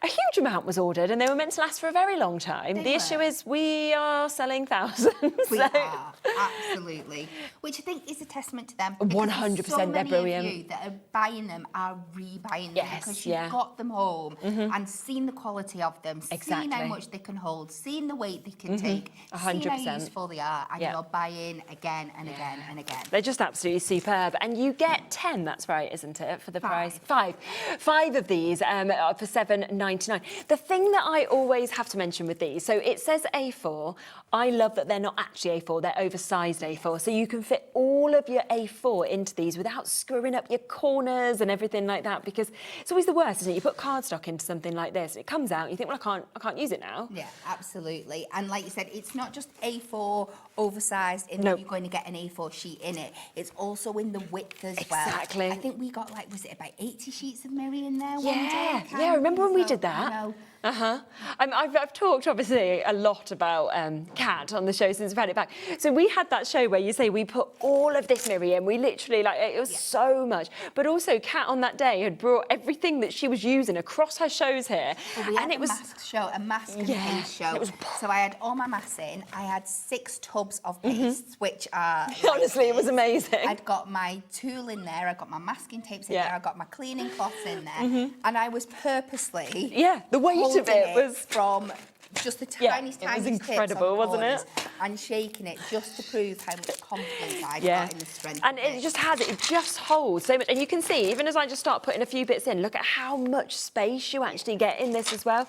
a huge amount was ordered and they were meant to last for a very long time. The issue is we are selling thousands. We are, absolutely. Which I think is a testament to them. 100%, so they're brilliant. Of you that are buying them are rebuying them because you've got them home and seen the quality of them, seen how much they can hold, seen the weight they can take, 100%. seen how useful they are, and you're buying again and again and again. They're just absolutely superb. And you get 10, that's right, isn't it, for the price? Five of these for $7.99. The thing that I always have to mention with these, so it says A4. I love that they're not actually A4, they're oversized A4. So you can fit all of your A4 into these without screwing up your corners and everything like that, because it's always the worst, isn't it? You put cardstock into something like this, it comes out, and you think, well, I can't use it now. Yeah, absolutely. And like you said, it's not just A4 oversized in that you're going to get an A4 sheet in it. It's also in the width as well. Exactly. I think we got, was it about 80 sheets of mirror in there one day? Yeah, remember when we did that? I've talked obviously a lot about Cat on the show since we've had it back. So we had that show where you say we put all of this mirror in. We literally it was so much. But also Cat on that day had brought everything that she was using across her shows here. Well, we had a mask show, a mask and paste show. So I had all my masks in. I had 6 tubs of pastes, which are honestly, it was amazing. I'd got my tool in there. I got my masking tapes in there. I got my cleaning cloths in there, and I was purposely the weight of it was from just the Yeah, tiniest, it was tiniest tips incredible, on the wasn't it? corners and shaking it just to prove how much confidence I've Yeah. got in the strength And of it just has it just holds so much. And you can see, even as I just start putting a few bits in, look at how much space you actually get in this as well.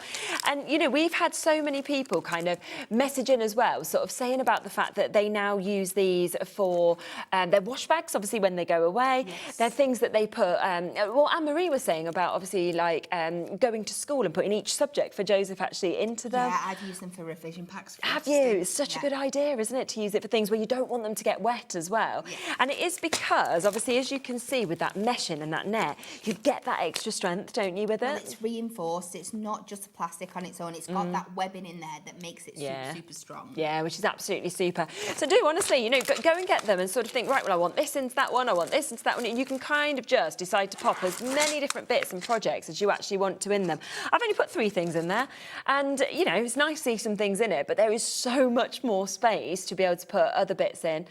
And, you know, we've had so many people kind of message in as well, sort of saying about the fact that they now use these for their wash bags, obviously, when they go away. Yes. They're things that they put, well, Anne-Marie was saying about, obviously, like going to school and putting each subject for Joseph actually into them. Yeah, I've used them for revision packs. For Have you? It's such a good idea, isn't it, to use it for things where you don't want them to get wet as well. Yes. And it is because, obviously, as you can see with that meshing and that net, you get that extra strength, don't you, with it? Well, it's reinforced. It's not just plastic on its own. It's got that webbing in there that makes it super, super strong. Yeah, which is absolutely super. So do, honestly, you know, go and get them and sort of think, right, well, I want this into that one, I want this into that one. And you can kind of just decide to pop as many different bits and projects as you actually want to in them. I've only put 3 things in there. And, you know, it's nice to see some things in it, but there is so much more space to be able to put other bits in.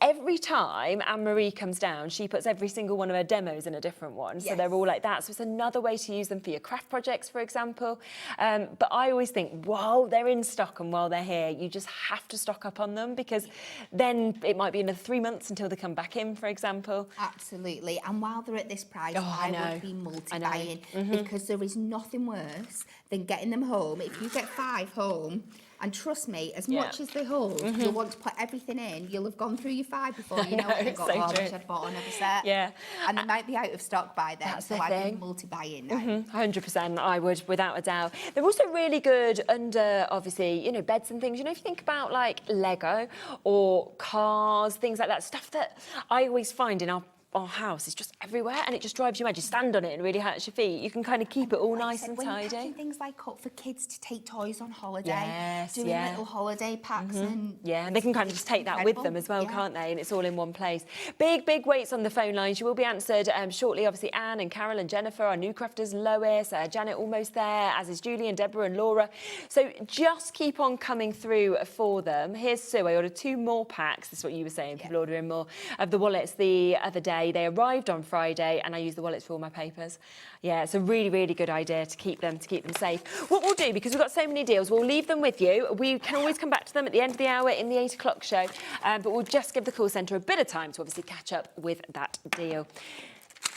Every time Anne-Marie comes down, she puts every single one of her demos in a different one. So they're all like that. So it's another way to use them for your craft projects, for example. But I always think, while they're in stock and while they're here, you just have to stock up on them, because then it might be another 3 months until they come back in, for example. Absolutely. And while they're at this price, I know. would be multi-buying, because there is nothing worse than getting them home. If you get 5 home, and trust me, as much as they hold, you'll want to put everything in. You'll have gone through your 5 before you know it and go, so oh, I true. wish I'd bought another set. Yeah. And they might be out of stock by then, That's so the I'd thing. be multi-buying now. 100%, I would, without a doubt. They're also really good under, obviously, you know, beds and things. You know, if you think about, like, Lego or cars, things like that, stuff that I always find in our house is just everywhere, and it just drives you mad. You stand on it and really hurts your feet. You can kind of keep it all nice and when you're tidy. packing things like up for kids to take toys on holiday, Yes, doing little holiday packs and yeah, and they can kind of just take that with them as well, can't they? And it's all in one place. Big weights on the phone lines. You will be answered shortly. Obviously, Anne and Carol and Jennifer, our new crafters, Lois, Janet almost there, as is Julie and Deborah and Laura. So just keep on coming through for them. Here's Sue. I ordered 2 more packs. This is what you were saying. People ordering more of the wallets the other day. They arrived on Friday, and I use the wallets for all my papers. Yeah, it's a really good idea to keep them safe. What we'll do, because we've got so many deals, we'll leave them with you. We can always come back to them at the end of the hour in the 8 o'clock show, but we'll just give the call centre a bit of time to obviously catch up with that deal.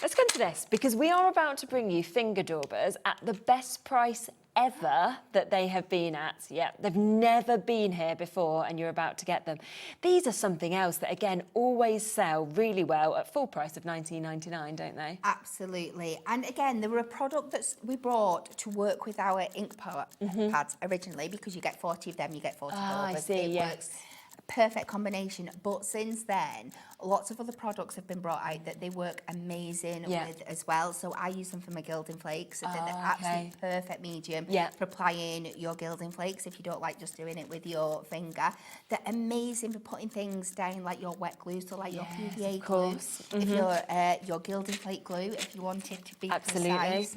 Let's go into this, because we are about to bring you finger daubers at the best price ever that they have been at. Yeah, they've never been here before, and you're about to get them. These are something else that, again, always sell really well at full price of $19.99, don't they? Absolutely. And again, they were a product that we brought to work with our ink pads originally, because you get 40 of them, you get 40 I daubers. see, It yes. works. Perfect combination. But since then, lots of other products have been brought out that they work amazing with as well. So I use them for my gilding flakes. They're the absolute perfect medium for applying your gilding flakes if you don't like just doing it with your finger. They're amazing for putting things down like your wet glue, so like your PVA glue. If your gilding flake glue, if you want it to be precise.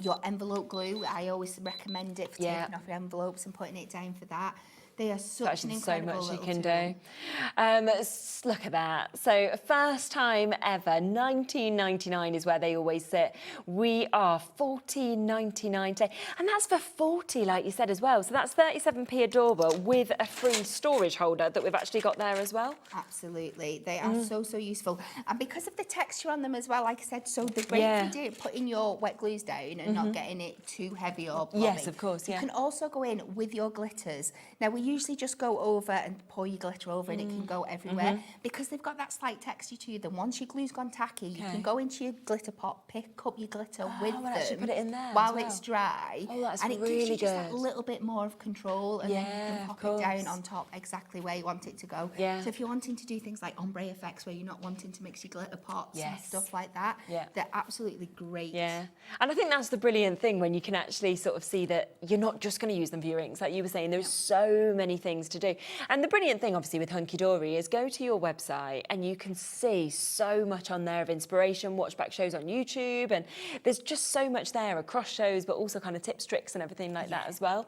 Your envelope glue, I always recommend it for taking off your envelopes and putting it down for that. They are such an incredible so much you little can tool. do. Look at that. So first time ever, $19.99 is where they always sit. We are $14.99 today. And that's for 40, like you said, as well. So that's 37p a dauber with a free storage holder that we've actually got there as well. Absolutely. They are so useful. And because of the texture on them as well, like I said, so they're great for putting your wet glues down and not getting it too heavy or blobby. Yes, of course, You can also go in with your glitters. Now, we usually just go over and pour your glitter over and it can go everywhere. Because they've got that slight texture to them, once your glue's gone tacky, you can go into your glitter pot, pick up your glitter with them. Actually put it in there while as well. It's dry. Oh, that's and it really gives you just good. that little bit more of control, and then you can pop it down on top exactly where you want it to go. So if you're wanting to do things like ombre effects where you're not wanting to mix your glitter pots and stuff like that, they're absolutely great. Yeah, and I think that's the brilliant thing when you can actually sort of see that you're not just going to use them for your inks. Like you were saying, there's so many things to do. And the brilliant thing, obviously, with Hunkydory is go to your website and you can see so much on there of inspiration, watch back shows on YouTube, and there's just so much there across shows, but also kind of tips, tricks and everything like that as well.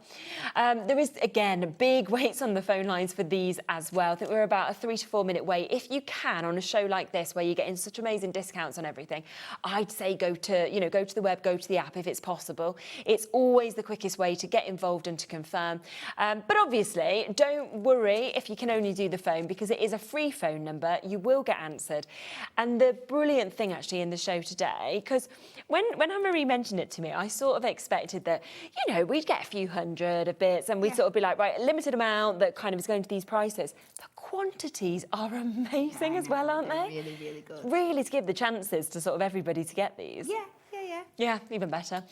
There is, again, big waits on the phone lines for these as well. I think we're about a 3 to 4 minute wait. If you can, on a show like this where you're getting such amazing discounts on everything, I'd say go to the web, go to the app if it's possible. It's always the quickest way to get involved and to confirm. But obviously, don't worry if you can only do the phone, because it is a free phone number. You will get answered. And the brilliant thing actually in the show today, because when Anne-Marie mentioned it to me, I sort of expected that, you know, we'd get a few hundred of bits and we'd sort of be like, right, a limited amount that kind of is going to these prices. The quantities are amazing as well, aren't they? Really, really good. Really to give the chances to sort of everybody to get these. Yeah. Yeah, even better.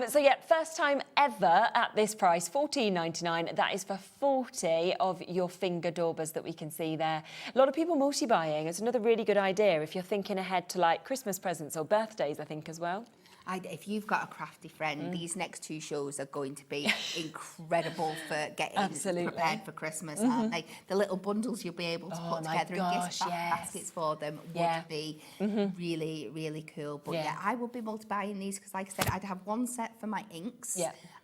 So yeah, first time ever at this price, $14.99. That is for 40 of your finger daubers that we can see there. A lot of people multi-buying. It's another really good idea if you're thinking ahead to like Christmas presents or birthdays, I think, as well. If you've got a crafty friend, these next 2 shows are going to be incredible for getting prepared for Christmas, aren't they? The little bundles you'll be able to put together and gift baskets for them would be really, really cool. But yeah, I would be multi-buying these because, like I said, I'd have one set for my inks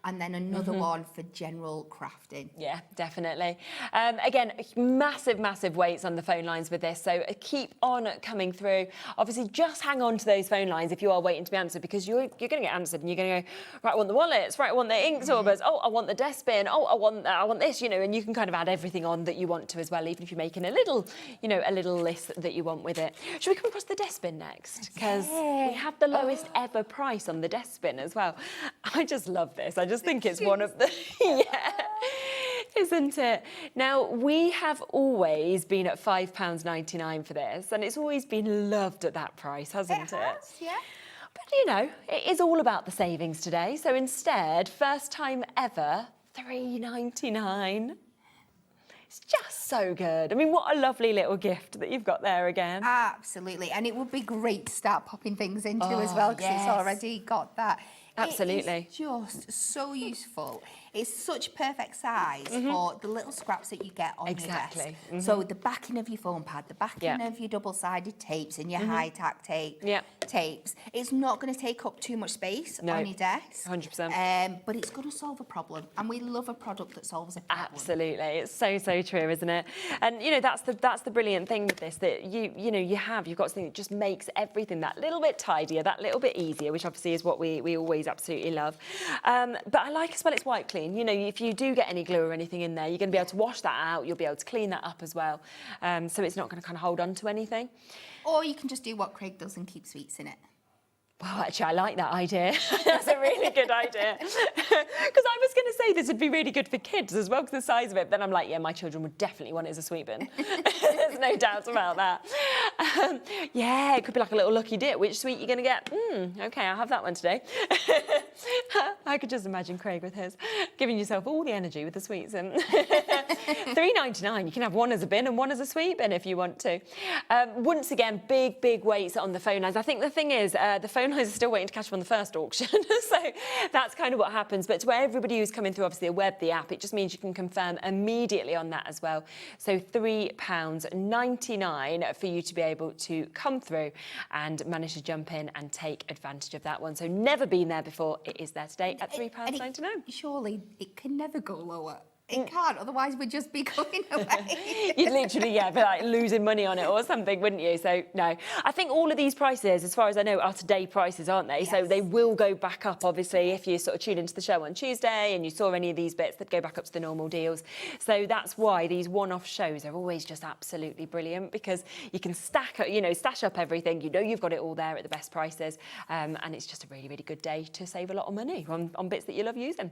and then another one for general crafting. Yeah, definitely. Again, massive, massive waits on the phone lines with this, so keep on coming through. Obviously, just hang on to those phone lines if you are waiting to be answered, because you're going to get answered and you're going to go, right, I want the wallets, right, I want the ink daubers, oh, I want the desk bin, oh, I want this, you know, and you can kind of add everything on that you want to as well, even if you're making a little, you know, a little list that you want with it. Should we come across the desk bin next? Because we have the lowest ever price on the desk bin as well. I just love this. I just think it's one of the, isn't it? Now, we have always been at £5.99 for this, and it's always been loved at that price, hasn't it? It has, yeah. But, you know, it is all about the savings today. So instead, first time ever, £3.99. It's just so good. I mean, what a lovely little gift that you've got there again. Absolutely. And it would be great to start popping things into as well, because it's already got that. Absolutely. It's just so useful. It's such perfect size for the little scraps that you get on your desk. So the backing of your foam pad, the backing of your double-sided tapes and your high-tack tapes, it's not going to take up too much space on your desk. 100%. But it's going to solve a problem, and we love a product that solves a problem. Absolutely, it's so true, isn't it? And you know, that's the brilliant thing with this, that you've got something that just makes everything that little bit tidier, that little bit easier, which obviously is what we always absolutely love. But I like as well it's wipe clean. You know, if you do get any glue or anything in there, you're going to be able to wash that out. You'll be able to clean that up as well. So it's not going to kind of hold on to anything. Or you can just do what Craig does and keep sweets in it. Well, actually, I like that idea. That's a really good idea. Because I was going to say this would be really good for kids as well, because the size of it. Then I'm like, yeah, my children would definitely want it as a sweet bin. There's no doubt about that. Yeah, it could be like a little lucky dip. Which sweet you're going to get? OK, I'll have that one today. I could just imagine Craig with his, giving yourself all the energy with the sweets in. $3.99. You can have one as a bin and one as a sweet bin if you want to. Once again, big waits on the phone lines. I think the thing is, the phone lines are still waiting to catch up on the first auction. So that's kind of what happens. But to everybody who's coming through, obviously, the web, the app, it just means you can confirm immediately on that as well. So £3.99 for you to be able to come through and manage to jump in and take advantage of that one. So never been there before. It is there today at £3.99. Surely it can never go lower. It can't, otherwise we'd just be going away. You'd literally, be like losing money on it or something, wouldn't you? So, no. I think all of these prices, as far as I know, are today prices, aren't they? Yes. So they will go back up, obviously, if you sort of tune into the show on Tuesday and you saw any of these bits, that go back up to the normal deals. So that's why these one-off shows are always just absolutely brilliant, because you can stash up everything. You know you've got it all there at the best prices. And it's just a really, really good day to save a lot of money on bits that you love using.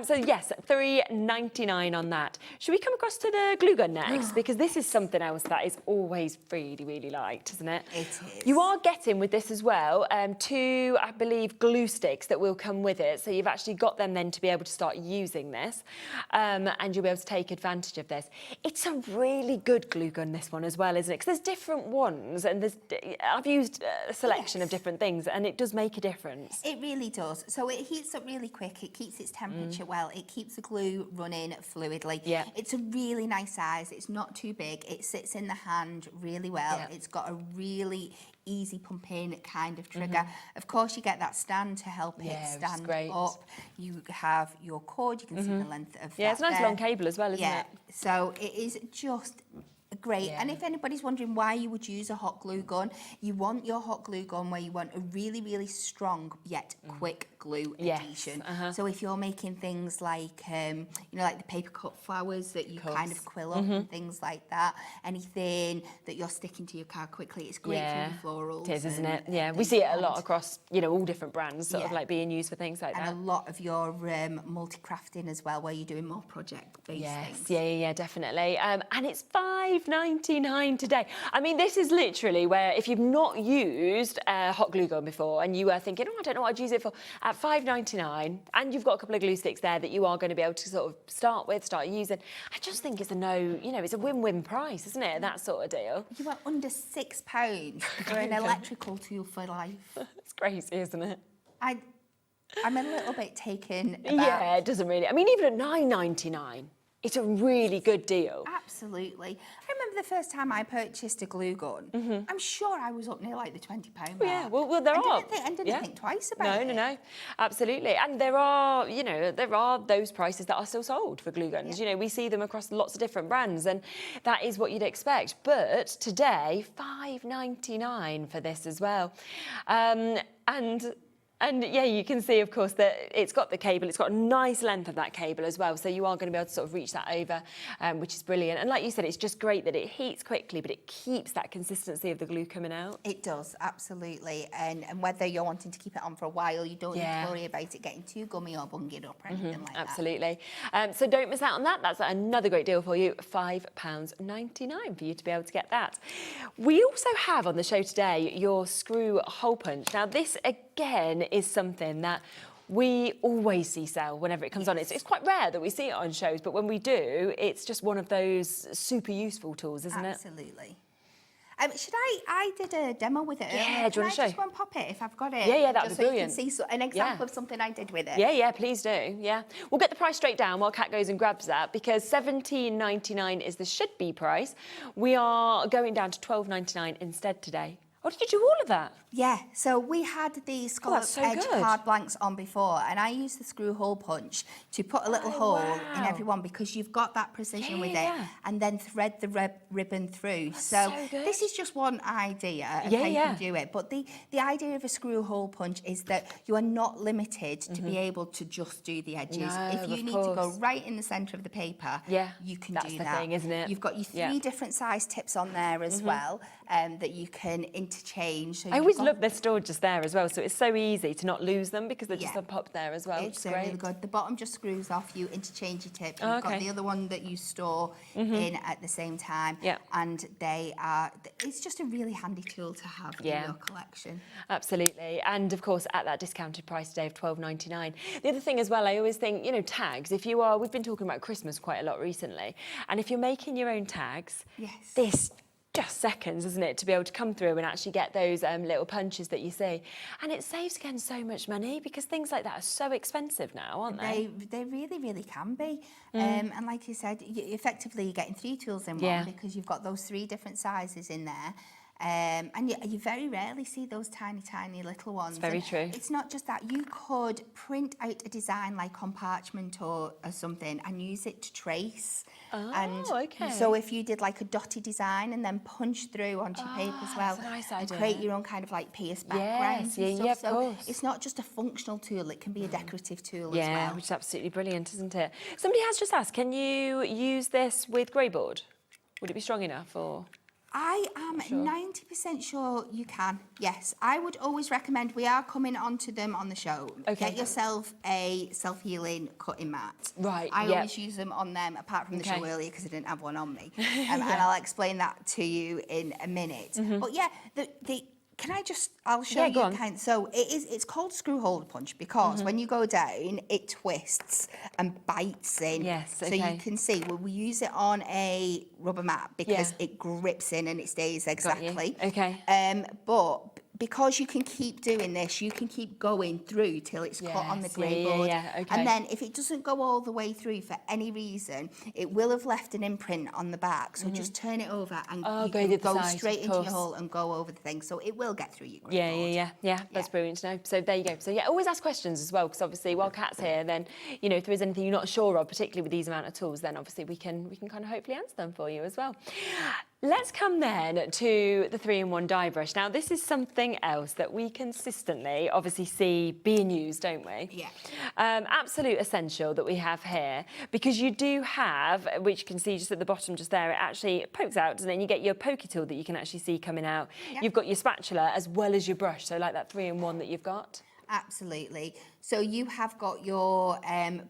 So, yes, $3.99 on that. Should we come across to the glue gun next? Because this is something else that is always really, really liked, isn't it? It is. You are getting with this as well 2, I believe, glue sticks that will come with it. So you've actually got them then to be able to start using this, and you'll be able to take advantage of this. It's a really good glue gun, this one as well, isn't it? Because there's different ones, and I've used a selection of different things, and it does make a difference. It really does. So it heats up really quick. It keeps its temperature well. It keeps the glue running in fluidly. Yeah. It's a really nice size. It's not too big. It sits in the hand really well. Yeah. It's got a really easy pumping kind of trigger. Of course, you get that stand to help it stand up. You have your cord. You can see the length of that. Yeah, it's a nice long cable as well, isn't it? So it is just great. And if anybody's wondering why you would use a hot glue gun, you want your hot glue gun where you want a really, really strong yet quick glue adhesion. So if you're making things like, you know, like the paper cut flowers that you kind of quill up and things like that, anything that you're sticking to your card quickly, it's great for your florals. It is, isn't it? Yeah, we see it a lot across, you know, all different brands sort of like being used for things like that. And a lot of your multi-crafting as well, where you're doing more project-based things. Yeah, definitely. And it's $5.99 today. I mean, this is literally where if you've not used a hot glue gun before and you are thinking, oh, I don't know what I'd use it for, at $5.99, and you've got a couple of glue sticks there that you are going to be able to sort of start using, I just think it's it's a win-win price, isn't it? That sort of deal. You are under £6 for an electrical tool for life. It's crazy, isn't it? I'm a little bit taken aback. Yeah, it doesn't really. I mean, even at $9.99, it's a really good deal. Absolutely. I remember the first time I purchased a glue gun. I'm sure I was up near like the £20 mark. Yeah, well, there are. I didn't think twice about it. No, absolutely. And there are, there are those prices that are still sold for glue guns. You know, we see them across lots of different brands, and that is what you'd expect. But today, $5.99 for this as well. And yeah, you can see, of course, that it's got the cable. It's got a nice length of that cable as well. So you are going to be able to sort of reach that over, which is brilliant. And like you said, it's just great that it heats quickly, but it keeps that consistency of the glue coming out. It does, absolutely. And whether you're wanting to keep it on for a while, you don't need to worry about it getting too gummy or bunged up or anything like that. Absolutely. So don't miss out on that. That's another great deal for you. £5.99 for you to be able to get that. We also have on the show today your screw hole punch. Now, this again is something that we always see sell whenever it comes on. It's quite rare that we see it on shows, but when we do, it's just one of those super useful tools, isn't it? Absolutely. Should I did a demo with it earlier. Yeah, do you want to show? I just go and pop it if I've got it? Yeah, that'd just be so brilliant. You can see an example of something I did with it. Yeah, please do. Yeah, we'll get the price straight down while Kat goes and grabs that, because $17.99 is the should-be price. We are going down to $12.99 instead today. Oh, did you do all of that? Yeah, so we had the scallop edge card blanks on before, and I used the screw hole punch to put a little hole in every one, because you've got that precision with it, and then thread the ribbon through. So this is just one idea of how you can do it. But the idea of a screw hole punch is that you are not limited to be able to just do the edges. No, if you need to go right in the centre of the paper, you can do that. That's the thing, isn't it? You've got your three different size tips on there as well, that you can interchange. So I always love they're stored just there as well, so it's so easy to not lose them because they're just popped there as well. It's really good. The bottom just screws off, you interchange your tip. You've got the other one that you store in at the same time. And it's just a really handy tool to have in your collection. Absolutely. And of course, at that discounted price today of $12.99. The other thing as well, I always think, tags, we've been talking about Christmas quite a lot recently, and if you're making your own tags, this just seconds, isn't it, to be able to come through and actually get those little punches that you see. And it saves, again, so much money, because things like that are so expensive now, aren't they? They really, really can be. And like you said, effectively you're getting 3 tools in one, because you've got those 3 different sizes in there. And you very rarely see those tiny, tiny little ones. It's very true. It's not just that. You could print out a design like on parchment or something and use it to trace. So if you did like a dotty design and then punch through onto your paper as well, that's a nice idea. and create your own kind of like pierced backgrounds and stuff. Of so course. it's not just a functional tool, it can be a decorative tool as well. Yeah, which is absolutely brilliant, isn't it? Somebody has just asked, can you use this with grey board? Would it be strong enough, or...? I am 90% sure you can, yes. I would always recommend, we are coming onto them on the show. Get yourself a self-healing cutting mat. Right, I always use them on them, apart from the show earlier, because I didn't have one on me. And I'll explain that to you in a minute. But yeah, I'll show you kind. So it's called screw hole punch because when you go down, it twists and bites in. Yes, So you can see, we use it on a rubber mat because it grips in and it stays exactly. Okay. But because you can keep doing this, you can keep going through till it's cut on the grey board. Okay. And then if it doesn't go all the way through for any reason, it will have left an imprint on the back. So just turn it over and you can go straight into your hole and go over the thing. So it will get through your grey board. Yeah, that's brilliant to know. So there you go. So yeah, always ask questions as well, because obviously while Kat's here, then, you know, if there is anything you're not sure of, particularly with these amount of tools, then obviously we can kind of hopefully answer them for you as well. Let's come then to the 3-in-1 dye brush. Now, this is something else that we consistently obviously see being used, don't we? Yeah. Absolute essential that we have here, because you do have, which you can see just at the bottom just there, it actually pokes out, doesn't it? And you get your pokey tool that you can actually see coming out. Yep. You've got your spatula as well as your brush, so like that 3-in-1 that you've got. Absolutely. So you have got your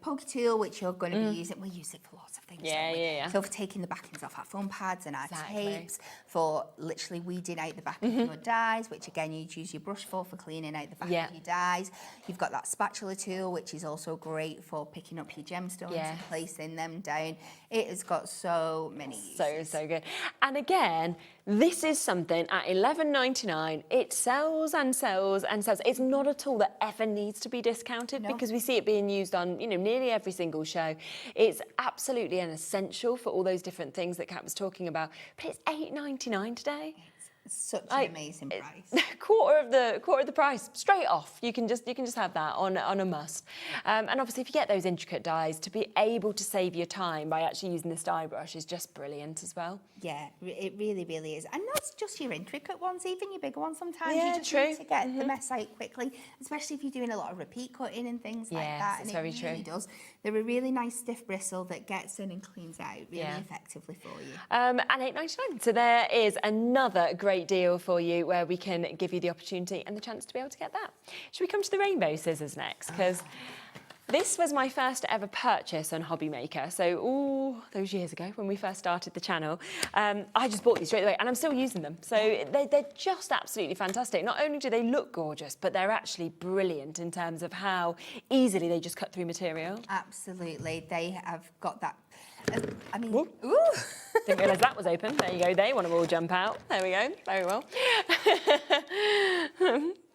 pokey tool, which you're going to be using. We use it for lots of things. Yeah. So for taking the backings off our foam pads and our tapes, for literally weeding out the back of your dies, which again you'd use your brush for cleaning out the back of your dies. You've got that spatula tool, which is also great for picking up your gemstones and placing them down. It has got so many uses. So good. And again, this is something at $11.99. It sells and sells and sells. It's not a tool that ever needs to be discounted because we see it being used on, you know, nearly every single show. It's absolutely an essential for all those different things that Kat was talking about. But it's $8.99 today. It's such an amazing price. quarter of the price, straight off. You can just have that on a must. And obviously, if you get those intricate dies, to be able to save your time by actually using this dye brush is just brilliant as well. Yeah, it really, really is. And not just your intricate ones, even your bigger ones sometimes. Yeah, you just true. need to get the mess out quickly, especially if you're doing a lot of repeat cutting and things like that. It's and very it really true. does. They're a really nice stiff bristle that gets in and cleans out really effectively for you. And $8.99. So there is another great deal for you where we can give you the opportunity and the chance to be able to get that. Should we come to the rainbow scissors next? Because this was my first ever purchase on HobbyMaker. So, those years ago when we first started the channel, I just bought these straight away and I'm still using them. So they're just absolutely fantastic. Not only do they look gorgeous, but they're actually brilliant in terms of how easily they just cut through material. Absolutely. They have got that. I mean, Didn't realise that was open. There you go. They want to all jump out. There we go. Very well.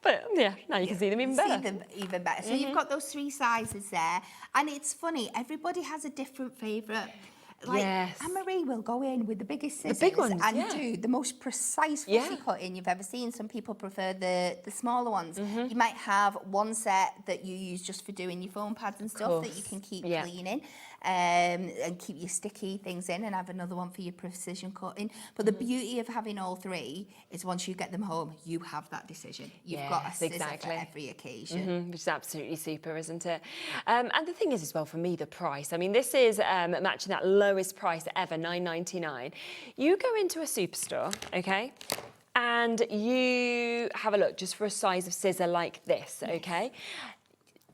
But yeah, now you can see them even better. See them even better. So you've got those 3 sizes there, and it's funny. Everybody has a different favourite. Like Anne-Marie will go in with the biggest scissors and do the most precise fussy cutting you've ever seen. Some people prefer the smaller ones. You might have one set that you use just for doing your foam pads and stuff that you can keep cleaning and keep your sticky things in, and have another one for your precision cutting. But the beauty of having all 3 is once you get them home, you have that decision. You've got a scissor for every occasion. Which is absolutely super, isn't it? And the thing is as well, for me, the price. I mean, this is matching that lowest price ever, $9.99. You go into a superstore, okay, and you have a look just for a size of scissor like this, okay?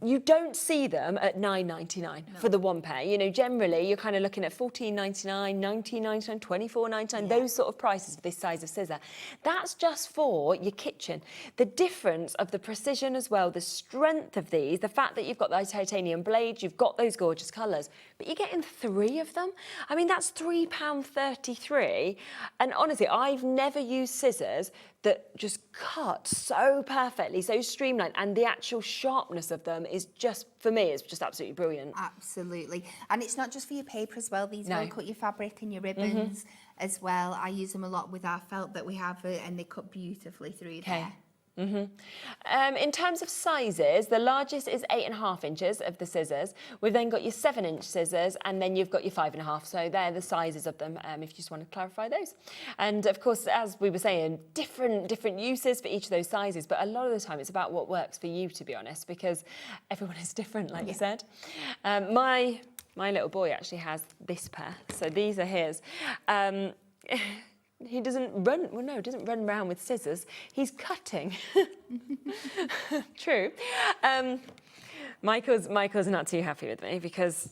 You don't see them at $9.99 for the one pair. You know, generally you're kind of looking at $14.99, $19.99, $24.99, those sort of prices for this size of scissor. That's just for your kitchen. The difference of the precision as well, the strength of these, the fact that you've got those titanium blades, you've got those gorgeous colours, but you're getting 3 of them. I mean, that's £3.33. And honestly, I've never used scissors that just cut so perfectly, so streamlined, and the actual sharpness of them is just, for me, it's just absolutely brilliant. Absolutely. And it's not just for your paper as well. These will cut your fabric and your ribbons as well. I use them a lot with our felt that we have, and they cut beautifully through there. In terms of sizes, the largest is 8.5 inches of the scissors. We've then got your 7-inch scissors, and then you've got your 5.5. So they're the sizes of them, if you just want to clarify those. And of course, as we were saying, different uses for each of those sizes, but a lot of the time it's about what works for you, to be honest, because everyone is different, like you said. My little boy actually has this pair, so these are his. He doesn't run, doesn't run around with scissors. He's cutting. True. Michael's not too happy with me because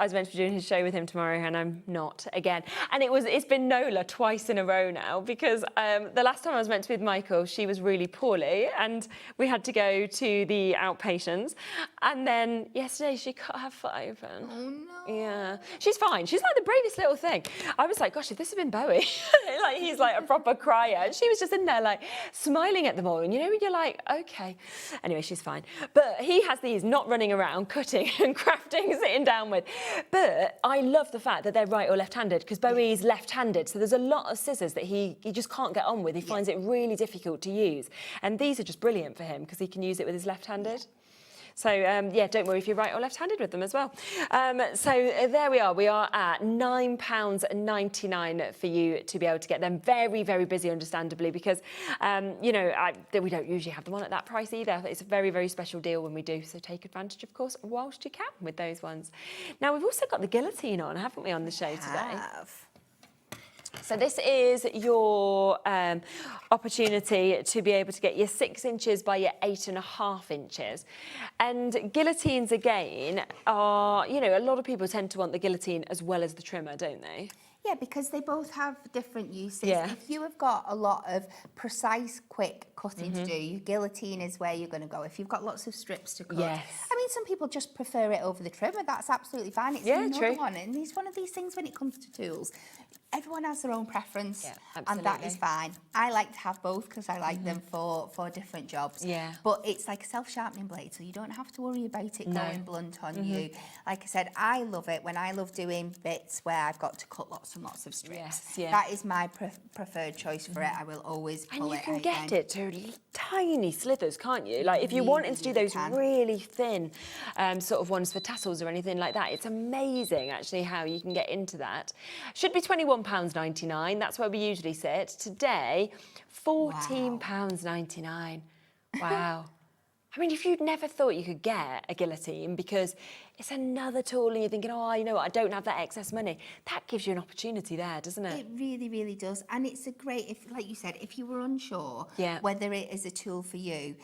I was meant to be doing his show with him tomorrow, and I'm not again. And it's been Nola twice in a row now, because the last time I was meant to be with Michael, she was really poorly, and we had to go to the outpatients. And then yesterday she cut her foot open. Oh no. Yeah, she's fine. She's like the bravest little thing. I was like, gosh, if this had been Bowie, like he's like a proper crier, and she was just in there like smiling at them all. And you know, when you're like, okay. Anyway, she's fine. But he has these not running around, cutting and crafting, sitting down with. But I love the fact that they're right or left-handed, because Bowie's left-handed, so there's a lot of scissors that he just can't get on with. He finds it really difficult to use. And these are just brilliant for him, because he can use it with his left-handed. So, yeah, don't worry if you're right or left-handed with them as well. So there we are. We are at £9.99 for you to be able to get them. Very, very busy, understandably, because, you know, we don't usually have them on at that price either. It's a very, very special deal when we do. So take advantage, of course, whilst you can with those ones. Now, we've also got the guillotine on, haven't we, on the show today? So this is your opportunity to be able to get your 6 inches by your 8.5 inches. And guillotines, again, are, you know, a lot of people tend to want the guillotine as well as the trimmer, don't they? Yeah, because they both have different uses. Yeah. If you have got a lot of precise, quick cutting to do, your guillotine is where you're going to go. If you've got lots of strips to cut. Yes. I mean, some people just prefer it over the trimmer. That's absolutely fine. It's another one. And it's one of these things when it comes to tools. Everyone has their own preference, and that is fine. I like to have both because I like them for different jobs. Yeah. But it's like a self-sharpening blade, so you don't have to worry about it going blunt on you. Like I said, I love it when I love doing bits where I've got to cut lots and lots of strips. Yes, yeah. That is my preferred choice for it. I will always pull it. And you can get it to tiny slithers, can't you? Like if you're wanting to do those really thin sort of ones for tassels or anything like that, it's amazing actually how you can get into that. Should be £21.99. That's where we usually sit. Today, £14.99. Wow. I mean, if you'd never thought you could get a guillotine because it's another tool and you're thinking, oh, you know what, I don't have that excess money, that gives you an opportunity there, doesn't it? It really, really does. And it's a great, like you said, if you were unsure whether it is a tool for you,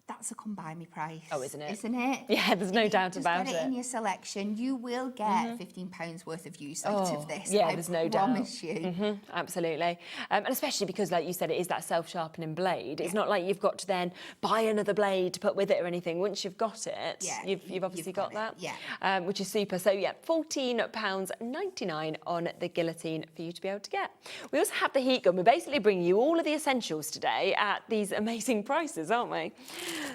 that's a come by me price. Oh, isn't it? Isn't it? Yeah, there's no doubt about it. Just get it in your selection. You will get £15 worth of use out of this. Yeah, there's no doubt. I promise you. Absolutely. And especially because, like you said, it is that self-sharpening blade. It's not like you've got to then buy another blade to put with it or anything. Once you've got it, you've obviously got that. Yeah. Which is super. So, yeah, £14.99 on the guillotine for you to be able to get. We also have the heat gun. We're basically bringing you all of the essentials today at these amazing prices, aren't we?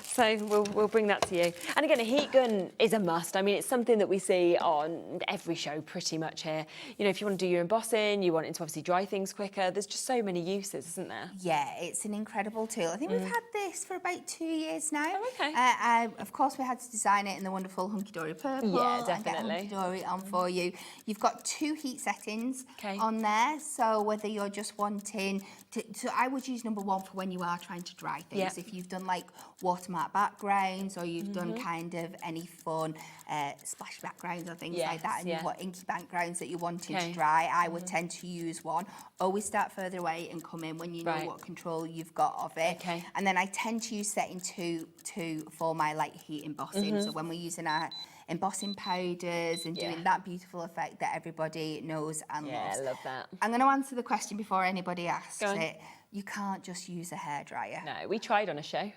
So we'll bring that to you. And again, a heat gun is a must. I mean, it's something that we see on every show pretty much here. You know, if you want to do your embossing, you want it to obviously dry things quicker, there's just so many uses, isn't there? Yeah, it's an incredible tool. I think we've had this for about 2 years now. Oh, okay. Of course, we had to design it in the wonderful Hunkydory purple. Yeah, definitely. And get Hunkydory on for you. You've got 2 heat settings on there. So whether you're just wanting to, so I would use number 1 for when you are trying to dry things. Yeah. If you've done like watermark backgrounds or you've done kind of any fun splash backgrounds or things like that, and you've got inky backgrounds that you're wanting to dry, I would tend to use 1. Always start further away and come in when you know what control you've got of it. And then I tend to use setting 2 for my light heat embossing. So when we're using our embossing powders and doing that beautiful effect that everybody knows and loves. Yeah, I love that. I'm going to answer the question before anybody asks it. You can't just use a hairdryer. No, we tried on a show.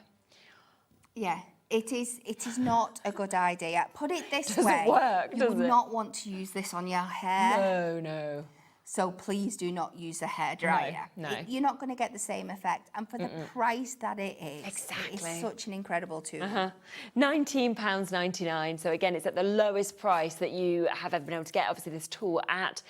Yeah, it is not a good idea. Put it this Doesn't way. work, you does would it? not want to use this on your hair. No. So please do not use a hairdryer. No. You're not going to get the same effect. And for the price that it is, Exactly. it is such an incredible tool. £19.99. So again, it's at the lowest price that you have ever been able to get, obviously, this tool at,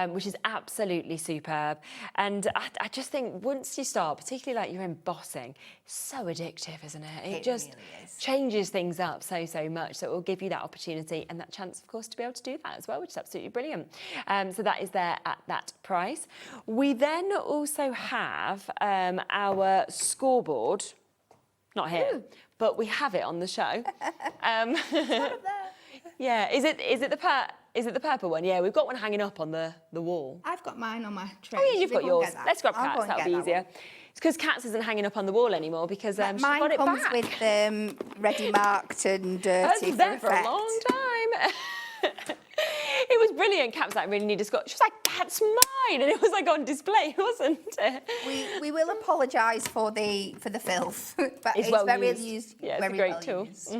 which is absolutely superb. And I just think once you start, particularly like your embossing, it's so addictive, isn't it? It just really is. changes things up so much. So it will give you that opportunity and that chance, of course, to be able to do that as well, which is absolutely brilliant. So that is there at that price. We then also have our scoreboard, not here, but we have it on the show. Yeah, is it the purple one? Yeah, we've got one hanging up on the wall. I've got mine on my tray. Oh yeah, you've got yours. That. Let's grab I'll Kat's, that'll be easier. It's because Kat's isn't hanging up on the wall anymore because she's mine got it comes back. with ready marked and dirty. It's there for a long time. It was brilliant. Cap's like, I really need a score. She was like, that's mine. And it was like on display, wasn't it? We will apologise for the filth, but it's well very used. Yeah, it's very a great well tool. used.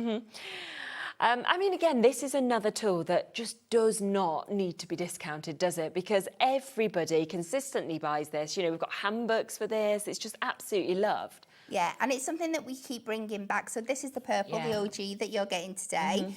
I mean, again, this is another tool that just does not need to be discounted, does it? Because everybody consistently buys this. You know, we've got handbooks for this. It's just absolutely loved. Yeah, and it's something that we keep bringing back. So this is the purple, the OG that you're getting today.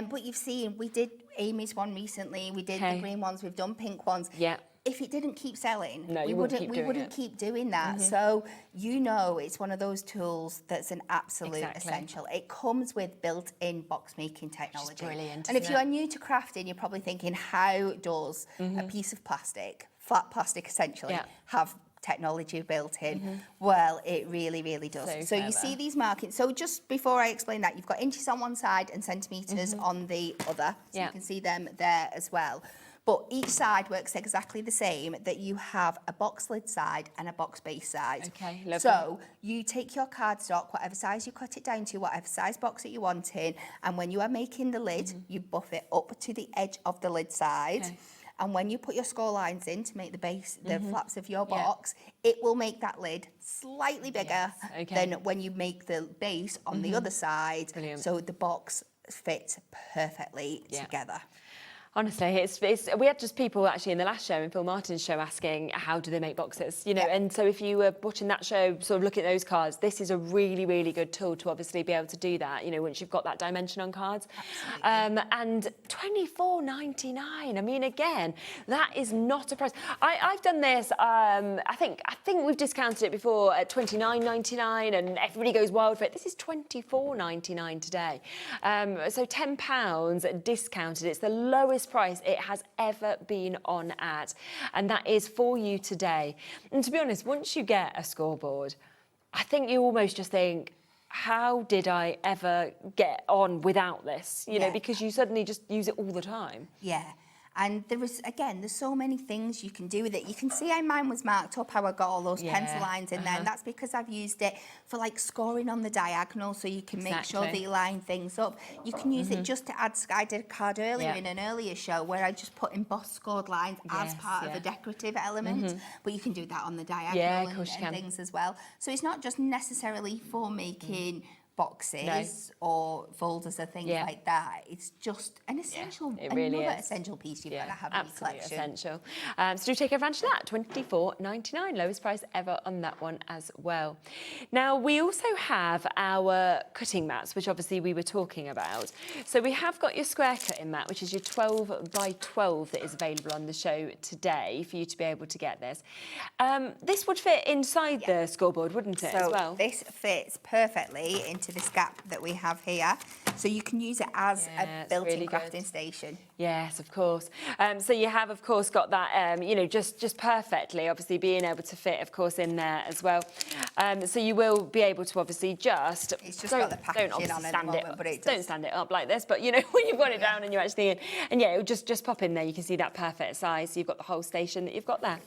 But you've seen, we did Amy's one recently. We did the green ones. We've done pink ones. Yeah. If it didn't keep selling, No, we wouldn't keep doing that. So you know, it's one of those tools that's an absolute essential. It comes with built-in box making technology. Brilliant. And if you are new to crafting, you're probably thinking, how does a piece of plastic, flat plastic essentially, have technology built in? Well, it really, really does. So you see these markings. So just before I explain that, you've got inches on one side and centimetres on the other. So you can see them there as well. But each side works exactly the same, that you have a box lid side and a box base side. Okay, lovely. So you take your cardstock, whatever size you cut it down to, whatever size box that you want in, and when you are making the lid, you buff it up to the edge of the lid side. Okay. And when you put your score lines in to make the base, the flaps of your box, it will make that lid slightly bigger than when you make the base on the other side. Brilliant. So the box fits perfectly together. Honestly, we had just people actually in the last show, in Phill Martin's show, asking how do they make boxes, you know, and so if you were watching that show, sort of looking at those cards, this is a really, really good tool to obviously be able to do that, you know, once you've got that dimension on cards. And $24.99, I mean, again, that is not a price. I've done this, I think we've discounted it before at $29.99 and everybody goes wild for it. This is $24.99 today. So £10 discounted. It's the lowest price it has ever been on at, and that is for you today. And to be honest, once you get a scoreboard, I think you almost just think, how did I ever get on without this? You know, because you suddenly just use it all the time. Yeah. And there's so many things you can do with it. You can see how mine was marked up, how I got all those pencil lines in there. And that's because I've used it for like scoring on the diagonal, so you can make sure that you line things up. You can use it just to add, I did a card earlier in an earlier show where I just put embossed scored lines as part of a decorative element. But you can do that on the diagonal and things as well. So it's not just necessarily for making boxes or folders or things like that. It's just an essential, essential piece you've got to have in your collection. Essential. So do take advantage of that. $24.99, lowest price ever on that one as well. Now we also have our cutting mats, which obviously we were talking about. So we have got your square cutting mat, which is your 12 by 12 that is available on the show today for you to be able to get this. This would fit inside the scoreboard, wouldn't it, as well? This fits perfectly into this gap that we have here, so you can use it as a built-in crafting station. Yes, of course. So you have, of course, got that, you know, just perfectly, obviously being able to fit, of course, in there as well. So you will be able to obviously just it's just got the packaging on at the moment, but it don't stand it up like this. But you know, when you've got it down and you're actually in, and yeah, it'll just pop in there. You can see that perfect size. So you've got the whole station that you've got there.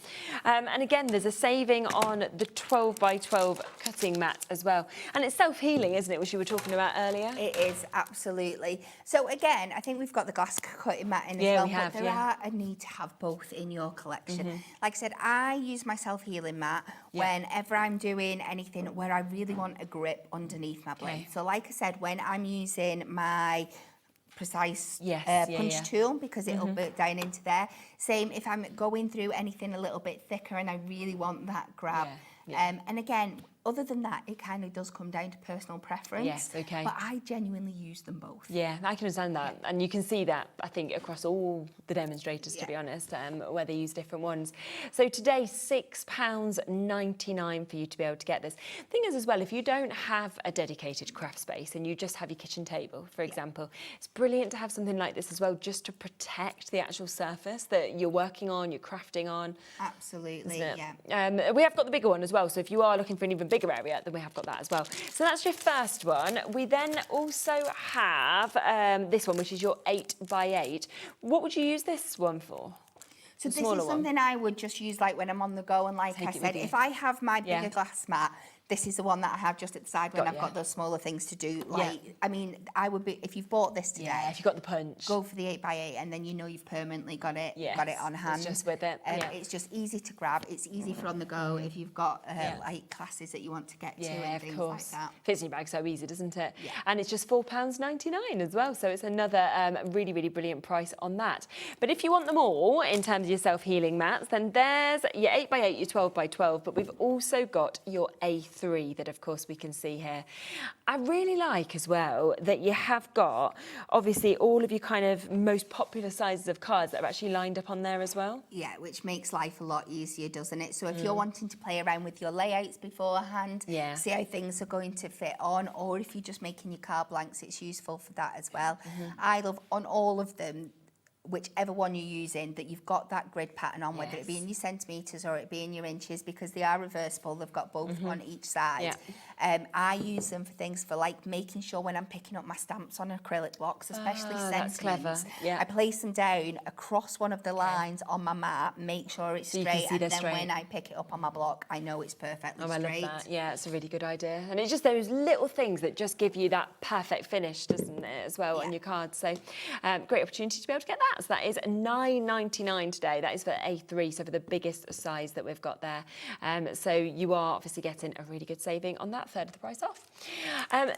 And again, there's a saving on the 12 by 12 cutting mat as well, and it's self-healing, isn't it, which you were talking about earlier? It is, absolutely. So again, I think we've got the glass cutting mat in as well, but there are a need to have both in your collection. Like I said, I use my self-healing mat whenever I'm doing anything where I really want a grip underneath my blade. So like I said, when I'm using my precise punch tool, because it'll be down into there. Same if I'm going through anything a little bit thicker and I really want that grab. And again, other than that, it kind of does come down to personal preference. Yes, okay. But I genuinely use them both. Yeah, I can understand that. And you can see that, I think, across all the demonstrators, to be honest, where they use different ones. So today, £6.99 for you to be able to get this. Thing is, as well, if you don't have a dedicated craft space and you just have your kitchen table, for example, it's brilliant to have something like this as well, just to protect the actual surface that you're working on, you're crafting on. Absolutely, yeah. We have got the bigger one as well, so if you are looking for an even bigger area, then we have got that as well. So that's your first one. We then also have this one, which is your 8 by 8. What would you use this one for? So this is something I would just use like when I'm on the go, and like I said, if I have my bigger glass mat, This is the one that I have just at the side when I've got those smaller things to do. Like, I mean, I would be, if you've bought this today, if you've got the punch, go for the 8x8, and then you know you've permanently got it on hand. It's just with it. It's just easy to grab. It's easy for on the go if you've got like classes that you want to get to and things like that. Fits in your bag so easy, doesn't it? And it's just £4.99 as well. So it's another really, really brilliant price on that. But if you want them all in terms of your self-healing mats, then there's your 8x8, your 12x12, but we've also got your A3 that, of course, we can see here. I really like as well that you have got, obviously, all of your kind of most popular sizes of cards that are actually lined up on there as well. Yeah, which makes life a lot easier, doesn't it? So if you're wanting to play around with your layouts beforehand, see how things are going to fit on, or if you're just making your card blanks, it's useful for that as well. I love on all of them, whichever one you're using, that you've got that grid pattern on, whether it be in your centimetres or it be in your inches, because they are reversible. They've got both on each side. I use them for things for like making sure when I'm picking up my stamps on acrylic blocks, especially sentiments, clever. I place them down across one of the lines on my mat, make sure it's straight, and then when I pick it up on my block, I know it's perfectly straight. I love that. Yeah, it's a really good idea. And it's just those little things that just give you that perfect finish, doesn't it, as well, on your cards. So great opportunity to be able to get that. So that is $9.99 today. That is for A3, so for the biggest size that we've got there. So you are obviously getting a really good saving on that, third of the price off.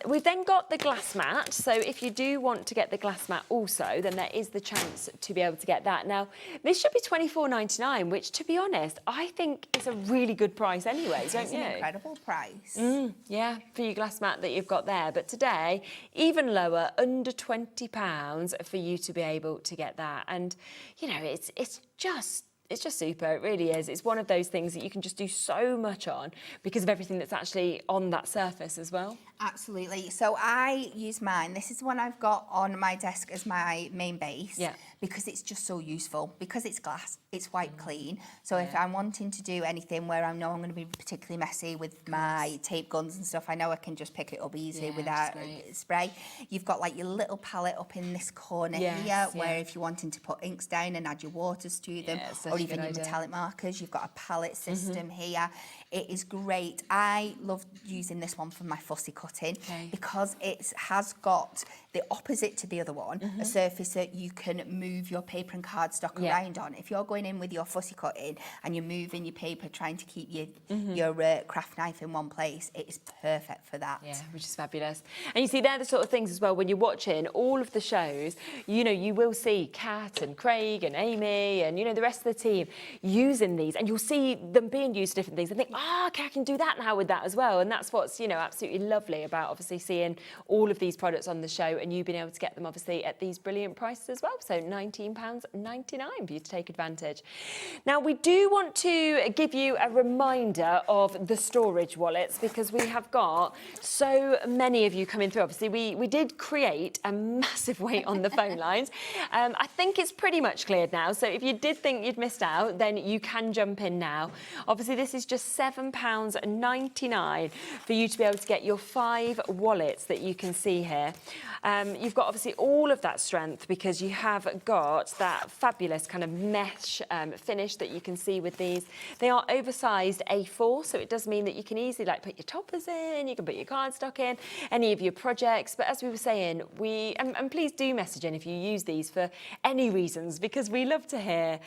We've then got the glass mat. So if you do want to get the glass mat also, then there is the chance to be able to get that. Now, this should be $24.99, which, to be honest, I think is a really good price anyway, don't you? It's an incredible price. Yeah, for your glass mat that you've got there. But today, even lower, under £20 for you to be able to get that. And, you know, it's just super. It really is. It's one of those things that you can just do so much on because of everything that's actually on that surface as well. Absolutely. So I use mine. This is the one I've got on my desk as my main base because it's just so useful. Because it's glass, it's wipe clean. So if I'm wanting to do anything where I know I'm going to be particularly messy with my tape guns and stuff, I know I can just pick it up easily without spray. You've got like your little palette up in this corner here where if you're wanting to put inks down and add your waters to them, or even your metallic markers, you've got a palette system here. It is great. I love using this one for my fussy cutting because it has got the opposite to the other one, a surface that you can move your paper and cardstock around on. If you're going in with your fussy cutting and you're moving your paper, trying to keep your craft knife in one place, it is perfect for that. Yeah, which is fabulous. And you see, they're the sort of things as well, when you're watching all of the shows, you know, you will see Kat and Craig and Amy and, you know, the rest of the team using these, and you'll see them being used for different things and think, okay, I can do that now with that as well. And that's what's, you know, absolutely lovely about obviously seeing all of these products on the show and you being able to get them obviously at these brilliant prices as well. So £19.99 for you to take advantage. Now, we do want to give you a reminder of the storage wallets because we have got so many of you coming through. Obviously, we did create a massive wait on the phone lines. I think it's pretty much cleared now. So if you did think you'd missed out, then you can jump in now. Obviously, this is just £7.99 for you to be able to get your 5 wallets that you can see here. You've got obviously all of that strength because you have got that fabulous kind of mesh finish that you can see with these. They are oversized A4, so it does mean that you can easily like put your toppers in, you can put your cardstock in, any of your projects. But as we were saying, and please do message in if you use these for any reasons, because we love to hear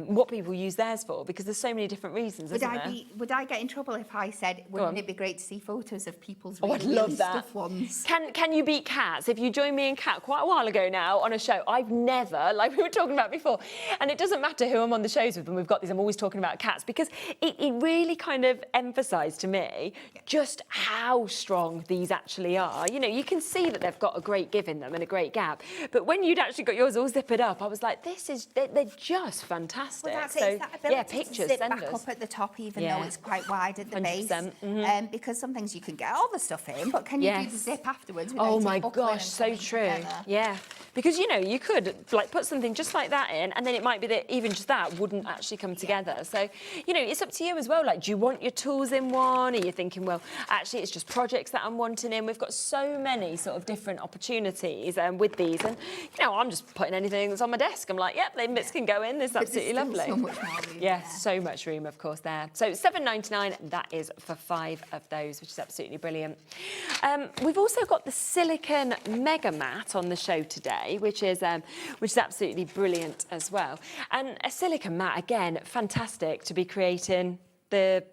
what people use theirs for, because there's so many different reasons, isn't there? Would I get in trouble if I said, wouldn't it be great to see photos of people's I'd really, love really that. stuff ones? Can you beat Kat? If you joined me and Kat quite a while ago now on a show, I've never, like we were talking about before, and it doesn't matter who I'm on the shows with when we've got these, I'm always talking about Cats, because it really kind of emphasised to me just how strong these actually are. You know, you can see that they've got a great give in them and a great gap, but when you'd actually got yours all zippered up, I was like, they're just fantastic. Well, that's so, it. It's that ability pictures, to zip send back us. up at the top, even though it's quite wide at the base. 100%. Because some things you can get all the stuff in, but can you do the zip afterwards? Oh my God, gosh, so true. Yeah. Because, you know, you could like put something just like that in, and then it might be that even just that wouldn't actually come together. So, you know, it's up to you as well. Like, do you want your tools in one? Are you thinking, well, actually, it's just projects that I'm wanting in? We've got so many sort of different opportunities with these. And, you know, I'm just putting anything that's on my desk. I'm like, yep, them bits can go in. This is absolutely lovely. So much more room yeah, so much room, of course, there. So £7.99, that is for 5 of those, which is absolutely brilliant. We've also got the silicone mega mat on the show today, which is absolutely brilliant as well. And a silicone mat, again, fantastic to be creating the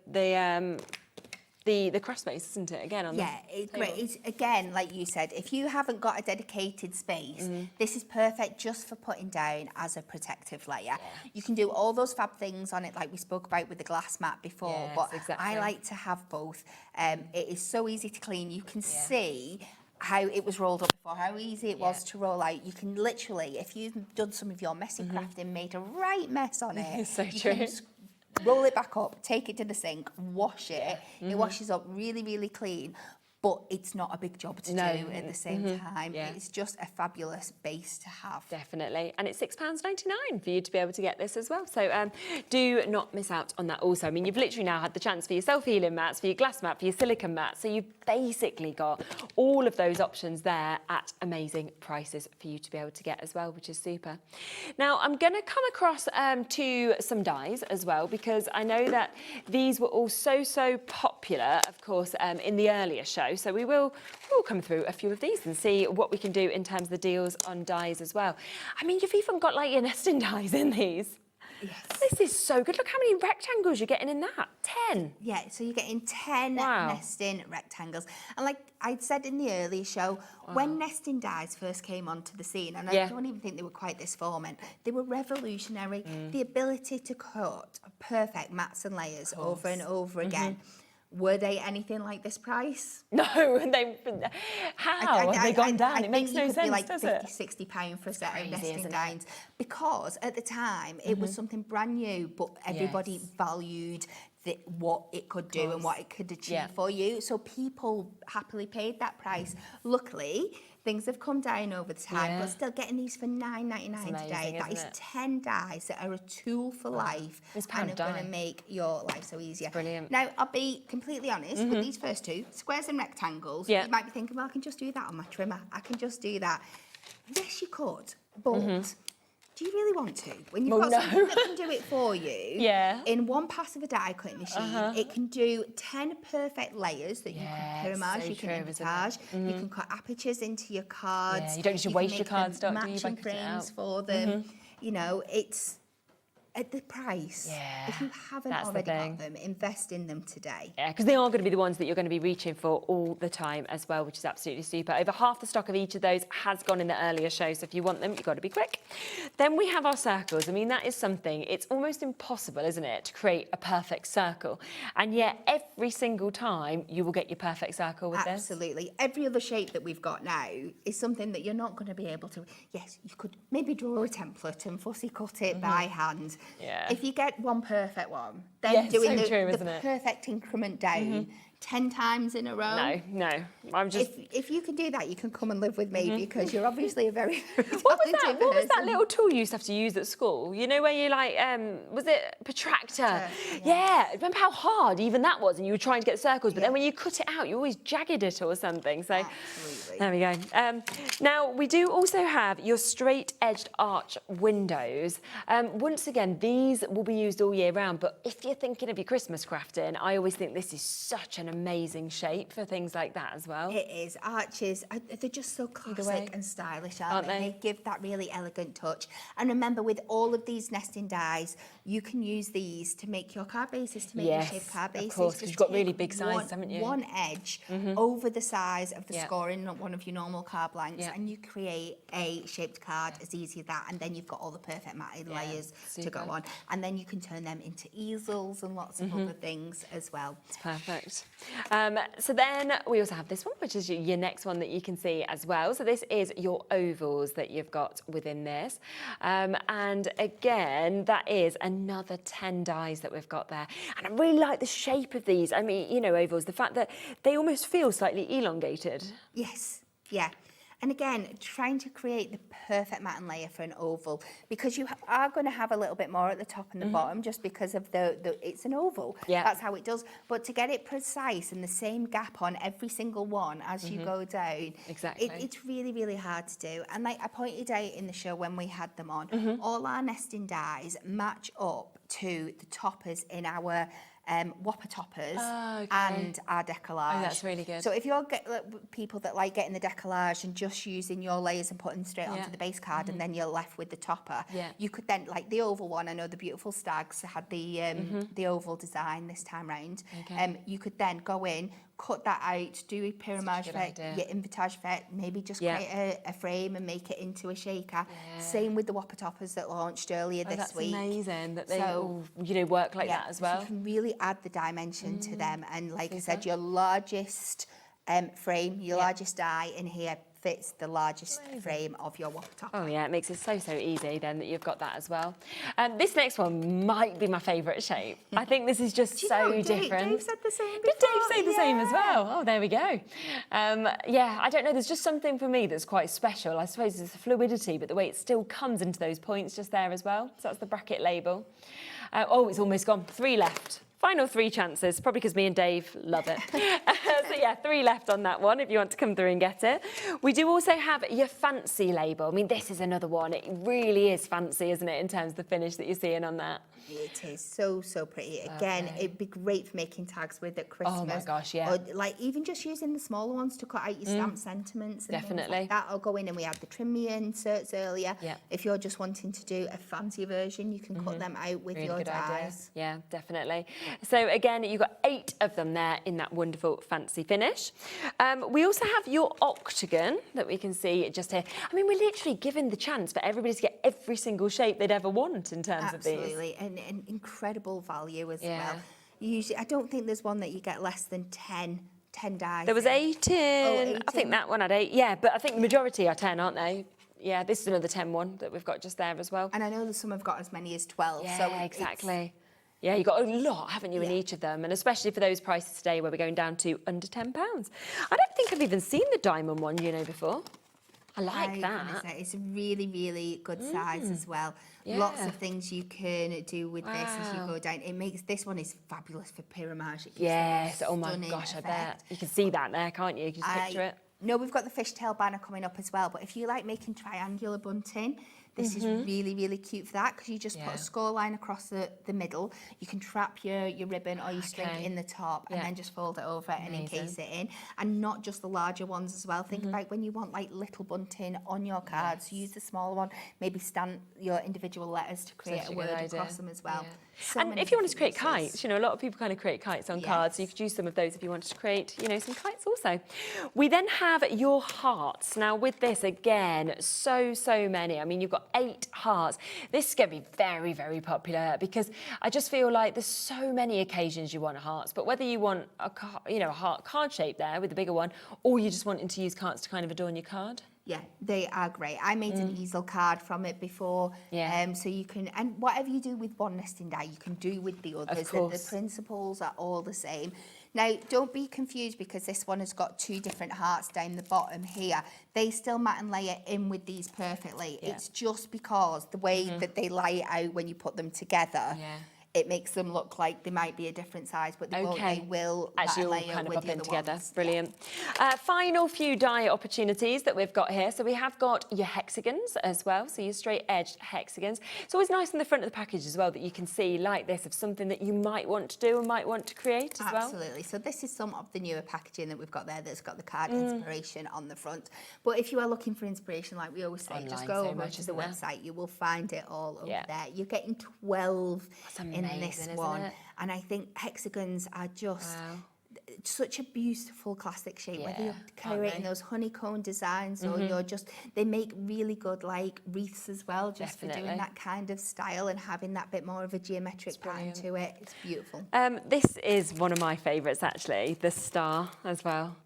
craft space, isn't it? Again, on it's great. It's, again, like you said, if you haven't got a dedicated space, this is perfect just for putting down as a protective layer. You can do all those fab things on it, like we spoke about with the glass mat before, but I like to have both. It is so easy to clean. You can see how it was rolled up before, how easy it was to roll out. You can literally, if you've done some of your messy crafting, made a right mess on it, so you true. can roll it back up, take it to the sink, wash it. It washes up really, really clean. But it's not a big job to do at the same time. It's just a fabulous base to have. Definitely. And it's £6.99 for you to be able to get this as well. So do not miss out on that also. I mean, you've literally now had the chance for your self-healing mats, for your glass mat, for your silicone mat. So you've basically got all of those options there at amazing prices for you to be able to get as well, which is super. Now, I'm going to come across to some dies as well, because I know that these were all so popular, of course, in the earlier show. So we'll come through a few of these and see what we can do in terms of the deals on dies as well. I mean, you've even got like your nesting dies in these. Yes. This is so good. Look how many rectangles you're getting in that. 10. Yeah, so you're getting 10 nesting rectangles. And like I'd said in the earlier show, when nesting dies first came onto the scene, and I don't even think they were quite this forming, they were revolutionary. The ability to cut perfect mats and layers over and over again. Were they anything like this price? No, how have they gone down? It makes no sense, like does £50–60 for a set of nesting dies, because at the time it was something brand new, but everybody valued what it could do and what it could achieve for you. So people happily paid that price. Luckily, things have come down over the time, but still getting these for £9.99 today. That is 10 dies that are a tool for life and are going to make your life so easier. Brilliant. Now, I'll be completely honest with these first two, squares and rectangles. You might be thinking, well, I can just do that on my trimmer. I can just do that. Yes, you could, but do you really want to? When you've got something that can do it for you, in one pass of a die cutting machine, it can do 10 perfect layers that you can pyramage, you can invitage, you can cut apertures into your cards. You don't need to waste your cards, don't you? Matching frames for them. You know, it's at the price. If you haven't already got them, invest in them today. Yeah, because they are going to be the ones that you're going to be reaching for all the time as well, which is absolutely super. Over half the stock of each of those has gone in the earlier show, so if you want them, you've got to be quick. Then we have our circles. I mean, that is something, it's almost impossible, isn't it, to create a perfect circle. And yet, every single time, you will get your perfect circle with this. Absolutely. Every other shape that we've got now is something that you're not going to be able to... Yes, you could maybe draw a template and fussy cut it by hand. If you get one perfect one, then doing the perfect increment down 10 times in a row. No, I'm just... If you can do that, you can come and live with me, because you're obviously a very What was that little tool you used to have to use at school? You know, where you like, was it protractor? Remember how hard even that was, and you were trying to get circles, but then when you cut it out, you always jagged it or something. So there we go. Now, we do also have your straight-edged arch windows. Once again, these will be used all year round, but if you're thinking of your Christmas crafting, I always think this is such an amazing shape for things like that as well. It is. Arches, they're just so classic and stylish, aren't they? They give that really elegant touch. And remember, with all of these nesting dies, you can use these to make your card bases, to make your shaped card bases. Of course, because you've got really big sizes, haven't you? One edge over the size of the scoring, not one of your normal card blanks, and you create a shaped card as easy as that. And then you've got all the perfect matted layers to go on. And then you can turn them into easels and lots of other things as well. It's perfect. So then we also have this one, which is your next one that you can see as well. So this is your ovals that you've got within this. And again, that is another 10 dies that we've got there. And I really like the shape of these. I mean, you know, ovals, the fact that they almost feel slightly elongated. Yes, yeah. And again, trying to create the perfect mat and layer for an oval, because you are going to have a little bit more at the top and the bottom just because of it's an oval. Yeah. That's how it does. But to get it precise and the same gap on every single one as you go down, Exactly. it's really, really hard to do. And like I pointed out in the show when we had them on, all our nesting dies match up to the toppers in our whopper toppers and our decollage. Oh, that's really good. So if you're people that like getting the decollage and just using your layers and putting them straight onto the base card and then you're left with the topper, you could then, like the oval one, I know the beautiful stags had the oval design this time round. You could then go in, cut that out, do a pyramage effect, your invitage effect, maybe just create a frame and make it into a shaker. Same with the whopper toppers that launched earlier this week. That's amazing that they all, work like that as well. So you can really add the dimension to them. And like I said, your largest frame, your largest die in here fits the largest frame of your whopper top. Oh yeah, it makes it so easy then that you've got that as well. This next one might be my favourite shape. I think this is just so different. Dave said the same before. Did Dave say the same as well? Oh, there we go. Yeah, I don't know, there's just something for me that's quite special. I suppose it's the fluidity, but the way it still comes into those points just there as well. So that's the bracket label. Oh, it's almost gone. 3 left. Final 3 chances, probably because me and Dave love it. So yeah, 3 left on that one if you want to come through and get it. We do also have your fancy label. I mean, this is another one. It really is fancy, isn't it, in terms of the finish that you're seeing on that? It is so pretty. Again, it'd be great for making tags with at Christmas. Oh my gosh, yeah. Or like even just using the smaller ones to cut out your stamp sentiments and things like that. I'll go in and we had the trim me inserts earlier. Yeah. If you're just wanting to do a fancy version, you can cut them out with Really your good dies. idea. Yeah, definitely. So again, you've got 8 of them there in that wonderful fancy finish. We also have your octagon that we can see just here. I mean, we're literally given the chance for everybody to get every single shape they'd ever want in terms of these. Absolutely, and incredible value as well. Usually, I don't think there's one that you get less than 10 dies. There was 8 in. I think that one had 8. Yeah, but I think the majority are 10, aren't they? Yeah, this is another 10 one that we've got just there as well. And I know that some have got as many as 12. Yeah, so exactly. Yeah, you've got a lot, haven't you, in each of them? And especially for those prices today where we're going down to under £10. I don't think I've even seen the diamond one, before. I like that. It's a really, really good size as well. Yeah. Lots of things you can do with this as you go down. It makes, this one is fabulous for pyramage. It gives Yes, it a oh my stunning gosh, I effect. bet. You can see that there, can't you? You can just picture it. No, we've got the fishtail banner coming up as well, but if you like making triangular bunting, this is really, really cute for that because you just put a score line across the middle. You can trap your ribbon or your string in the top and then just fold it over and encase it in. And not just the larger ones as well. Think about when you want like little bunting on your cards, use the smaller one, maybe stamp your individual letters to create a word across them as well. So and if you wanted to create kites, a lot of people kind of create kites on cards, so you could use some of those if you wanted to create, some kites also. We then have your hearts. Now with this, again, so many. I mean, you've got 8 hearts. This is going to be very, very popular because I just feel like there's so many occasions you want hearts, but whether you want a heart card shape there with the bigger one, or you're just wanting to use hearts to kind of adorn your card. Yeah, they are great. I made an easel card from it before. So you can, and whatever you do with one nesting die, you can do with the others. Of course. The principles are all the same. Now, don't be confused because this one has got 2 different hearts down the bottom here. They still mat and layer in with these perfectly. It's just because the way that they lay out when you put them together, it makes them look like they might be a different size, but they won't. They will actually all layer kind of with pop the in other together. ones. Brilliant. Final few die opportunities that we've got here. So we have got your hexagons as well, so your straight edged hexagons. It's always nice in the front of the package as well that you can see like this of something that you might want to do and might want to create as well. Absolutely. So this is some of the newer packaging that we've got there that's got the card inspiration on the front. But if you are looking for inspiration, like we always say, just go over to the website. You will find it all over there. You're getting 12 in this one. And I think hexagons are just such a beautiful classic shape, whether you're creating those honeycomb designs or you're just, they make really good like wreaths as well, just for doing that kind of style and having that bit more of a geometric pattern to it. It's beautiful. This is one of my favourites actually, the star as well.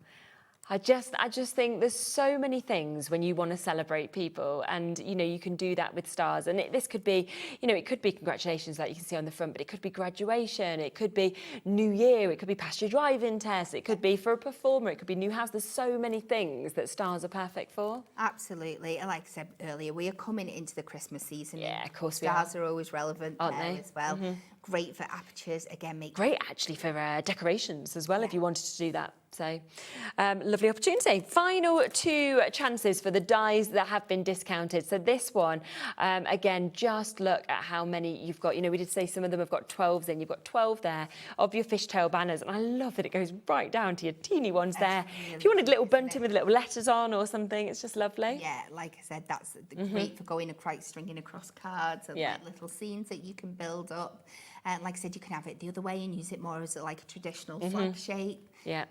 I just think there's so many things when you want to celebrate people, and you can do that with stars. And this could be, it could be congratulations, like you can see on the front, but it could be graduation, it could be New Year, it could be past your driving test, it could be for a performer, it could be new house. There's so many things that stars are perfect for. Absolutely, and like I said earlier, we are coming into the Christmas season. Yeah, of course stars are always relevant, aren't they? As well. Great for apertures, again, great actually for decorations as well, if you wanted to do that. So, lovely opportunity. Final 2 chances for the dies that have been discounted. So this one, again, just look at how many you've got. We did say some of them have got 12s in. You've got 12 there of your fishtail banners. And I love that it goes right down to your teeny ones there. If you wanted a little bunting with little letters on or something, it's just lovely. Yeah, like I said, that's great for going across, stringing across cards and like little scenes that you can build up. And like I said, you can have it the other way and use it more as like a traditional flag shape. Yeah.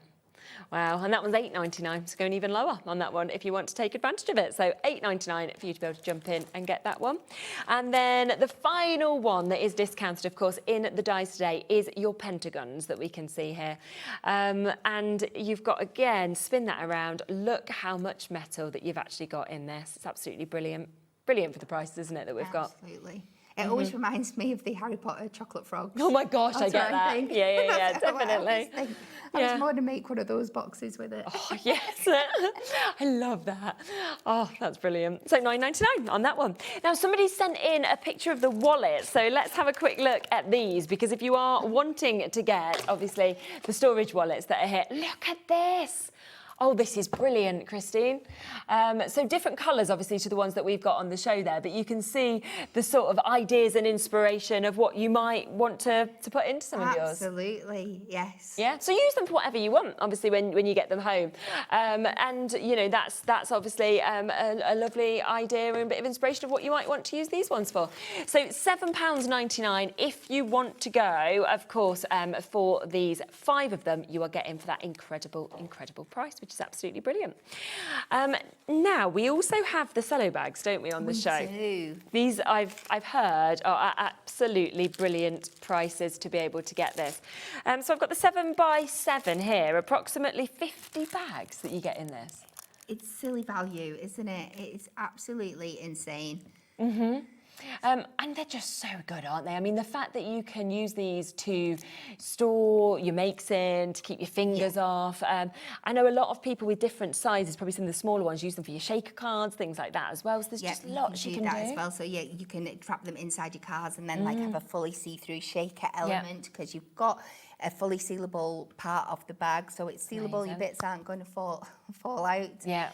Wow, and that one's $8.99, so going even lower on that one if you want to take advantage of it. So $8.99 for you to be able to jump in and get that one. And then the final one that is discounted, of course, in the dies today is your pentagons that we can see here. And you've got, again, spin that around. Look how much metal that you've actually got in this. It's absolutely brilliant. Brilliant for the prices, isn't it, that we've got? Absolutely. It always reminds me of the Harry Potter chocolate frogs. Oh my gosh, I get that. Yeah, definitely. I was more to make one of those boxes with it. Oh, yes. I love that. Oh, that's brilliant. So $9.99 on that one. Now, somebody sent in a picture of the wallet. So let's have a quick look at these, because if you are wanting to get, obviously, the storage wallets that are here, look at this. Oh, this is brilliant, Christine. So different colours, obviously, to the ones that we've got on the show there, but you can see the sort of ideas and inspiration of what you might want to put into some of yours. Absolutely, yes. Yeah, so use them for whatever you want, obviously, when you get them home. And, that's obviously a lovely idea and a bit of inspiration of what you might want to use these ones for. So £7.99 if you want to go, of course, for these 5 of them, you are getting for that incredible, incredible price, which is absolutely brilliant. Now, we also have the cello bags, don't we, on the show? We do. These, I've heard, are absolutely brilliant prices to be able to get this. So I've got the 7x7 here, approximately 50 bags that you get in this. It's silly value, isn't it? It's absolutely insane. And they're just so good, aren't they? I mean, the fact that you can use these to store your makes in, to keep your fingers off. I know a lot of people with different sizes, probably some of the smaller ones, use them for your shaker cards, things like that as well. So there's just lots you can do. that as well. So yeah, you can trap them inside your cards and then like have a fully see-through shaker element, because you've got a fully sealable part of the bag, so it's sealable. Your bits aren't going to fall out. Yeah.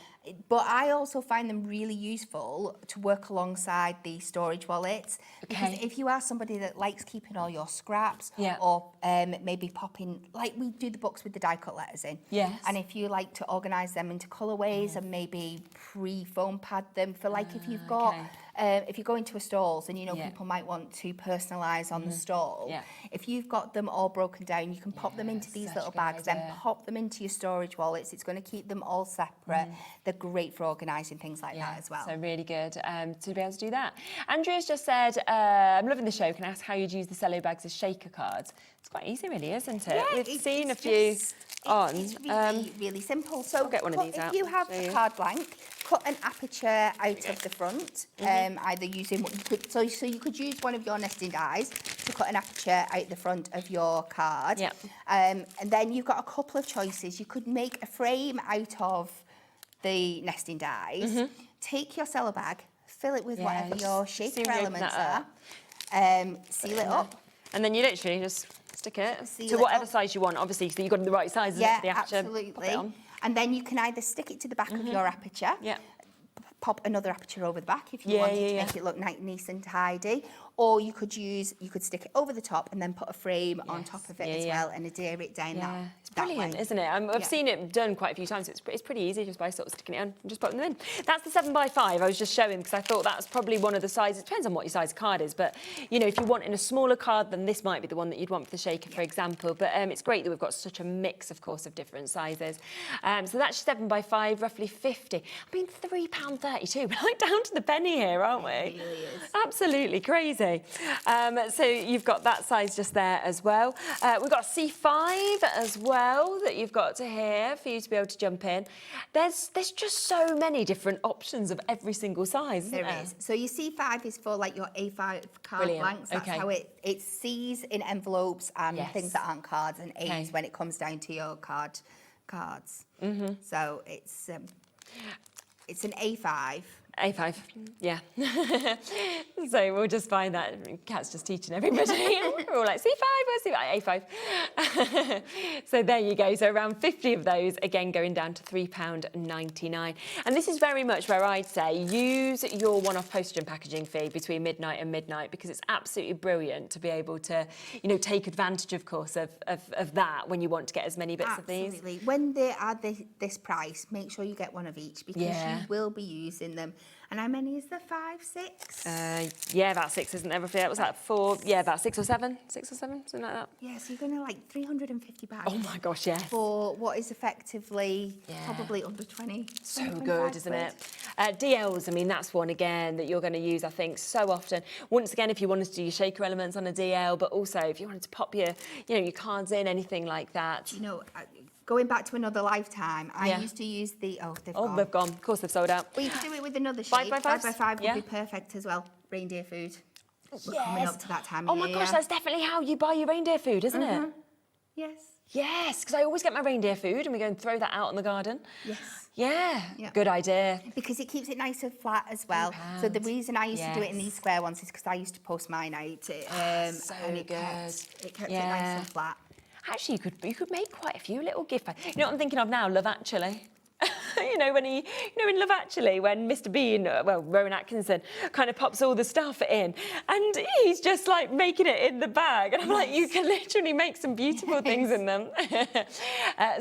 But I also find them really useful to work alongside the storage wallets. Because if you are somebody that likes keeping all your scraps, or maybe popping, like we do the books with the die cut letters in. Yes. And if you like to organise them into colourways and maybe pre-foam pad them for like if you've got, if you go into a stalls and people might want to personalise on the stall, if you've got them all broken down, you can pop them into these little bags, then pop them into your storage wallets. It's going to keep them all separate. They're great for organising things like that as well. So really good to be able to do that. Andrea's just said, I'm loving the show. Can I ask how you'd use the cello bags as shaker cards? It's quite easy, really, isn't it? Yeah, We've seen a few on. It's really, really simple. So I'll get one of these out. If you have a card blank, cut an aperture out of the front, either using what you could. So you could use one of your nesting dies to cut an aperture out the front of your card. And then you've got a couple of choices. You could make a frame out of the nesting dies. Take your cello bag, fill it with whatever your shaker elements are, seal it up. And then you literally just stick it to whatever size you want, obviously, so you've got the right size for the aperture. Absolutely. And then you can either stick it to the back of your aperture, pop another aperture over the back if you wanted to make it look nice and tidy, or you could stick it over the top and then put a frame on top of it as well and adhere it down that It's brilliant, isn't it? I've seen it done quite a few times. It's pretty easy just by sort of sticking it on and just putting them in. That's the 7x5 I was just showing because I thought that was probably one of the sizes. It depends on what your size card is, but if you want in a smaller card, then this might be the one that you'd want for the shaker, for example. But it's great that we've got such a mix, of course, of different sizes. So that's 7x5, roughly 50. I mean, £3.32. We're like down to the penny here, aren't we? It really is. Absolutely crazy. see. So you've got that size just there as well. We've got a C5 as well that you've got to here for you to be able to jump in. There's just so many different options of every single size, isn't there? There is. So your C5 is for like your A5 card Brilliant. blanks. That's Okay. how it C's in envelopes and Yes. things that aren't cards, and A's Okay. when it comes down to your cards. Mm-hmm. So it's an A5. A5, yeah. So we'll just find that. Kat's just teaching everybody. We're all like, C5, where's C5? A5. So there you go. So around 50 of those, again, going down to £3.99. And this is very much where I'd say use your one-off postage and packaging fee between midnight and midnight, because it's absolutely brilliant to be able to, you know, take advantage, of course, of that when you want to get as many bits of these. Absolutely. When they add this price, make sure you get one of each, because Yeah. you will be using them. And how many is there? 5, 6? Yeah, about 6, isn't there? Roughly? That was like 4. Yeah, about 6 or 7. 6 or 7, something like that. Yeah, so you're going to like 350 bags. Oh my gosh, yes. For what is effectively probably under 20. So 25 good, isn't quid. it? DLs, I mean, that's one again that you're going to use, I think, so often. Once again, if you wanted to do your shaker elements on a DL, but also if you wanted to pop your, your cards in, anything like that. You know, going back to another lifetime, I Yeah. used to use the... They've gone. Of course, they've sold out. Well, you could do it with another 5 shape. by 5 5s? by 5 Yeah. would be perfect as well. Reindeer food. We're coming up to that time Oh of my year. gosh, that's definitely how you buy your reindeer food, isn't it? Yes. Yes, because I always get my reindeer food and we go and throw that out in the garden. Yes. Yeah, Yeah. good idea. Because it keeps it nice and flat as well. So the reason I used to do it in these square ones is because I used to post mine out. So and it good. kept it nice and flat. Actually, you could make quite a few little gift bags. You know what I'm thinking of now? Love Actually. when in Love Actually, when Mr. Bean, Rowan Atkinson, kind of pops all the stuff in, and he's just like making it in the bag, and I'm like, you can literally make some beautiful things in them.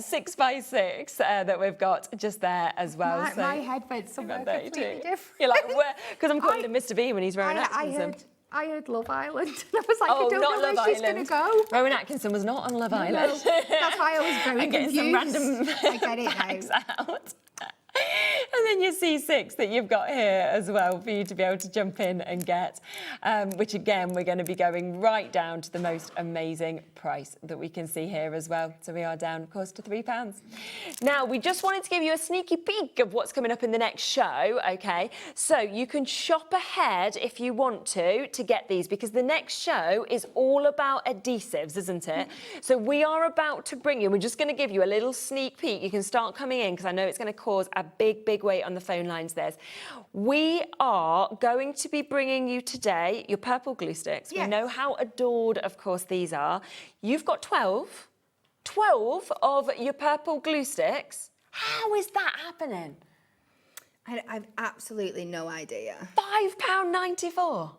6 by 6 that we've got just there as well. My head went somewhere completely different. You're like, where? Because I'm calling him Mr. Bean when he's Rowan Atkinson. I heard Love Island, and I was like, Oh, I don't not know where Love she's going to go. Rowan Atkinson was not on Love Island. No, that's why I was very I'm getting some confused. random I get it facts now. out. And then your C6 that you've got here as well for you to be able to jump in and get, which again, we're going to be going right down to the most amazing price that we can see here as well. So we are down, of course, to £3. Now, we just wanted to give you a sneaky peek of what's coming up in the next show, okay? So you can shop ahead if you want to get these, because the next show is all about adhesives, isn't it? So we are about to bring you, we're just going to give you a little sneak peek. You can start coming in, because I know it's going to cause a big weight on the phone lines there. We are going to be bringing you today your purple glue sticks. Yes. We know how adored, of course, these are. You've got 12 of your purple glue sticks. How is that happening? I've absolutely no idea. £5.94.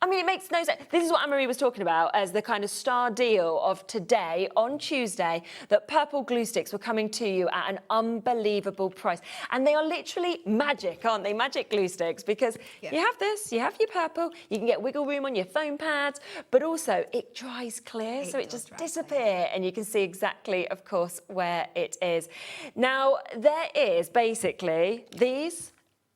I mean, it makes no sense. This is what Anne-Marie was talking about as the kind of star deal of today, on Tuesday, that purple glue sticks were coming to you at an unbelievable price. And they are literally magic, aren't they? Magic glue sticks, because you have this, you have your purple, you can get wiggle room on your foam pads, but also it dries clear, so it just disappears, and you can see exactly, of course, where it is. Now, there is basically these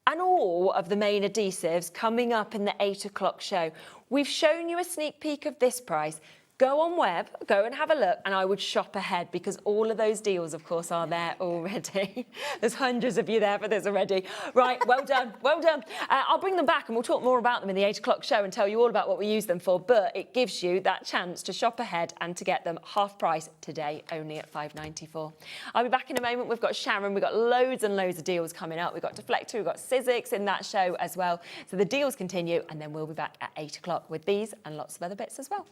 and all of the main adhesives coming up in the 8 o'clock show. We've shown you a sneak peek of this price. Go on web, go and have a look, and I would shop ahead, because all of those deals, of course, are there already. There's hundreds of you there for this already. Right, well done, well done. I'll bring them back and we'll talk more about them in the 8 o'clock show and tell you all about what we use them for, but it gives you that chance to shop ahead and to get them half price today, only at £5.94. I'll be back in a moment. We've got Sharon, we've got loads and loads of deals coming up. We've got Deflector, we've got Sizzix in that show as well. So the deals continue, and then we'll be back at 8 o'clock with these and lots of other bits as well.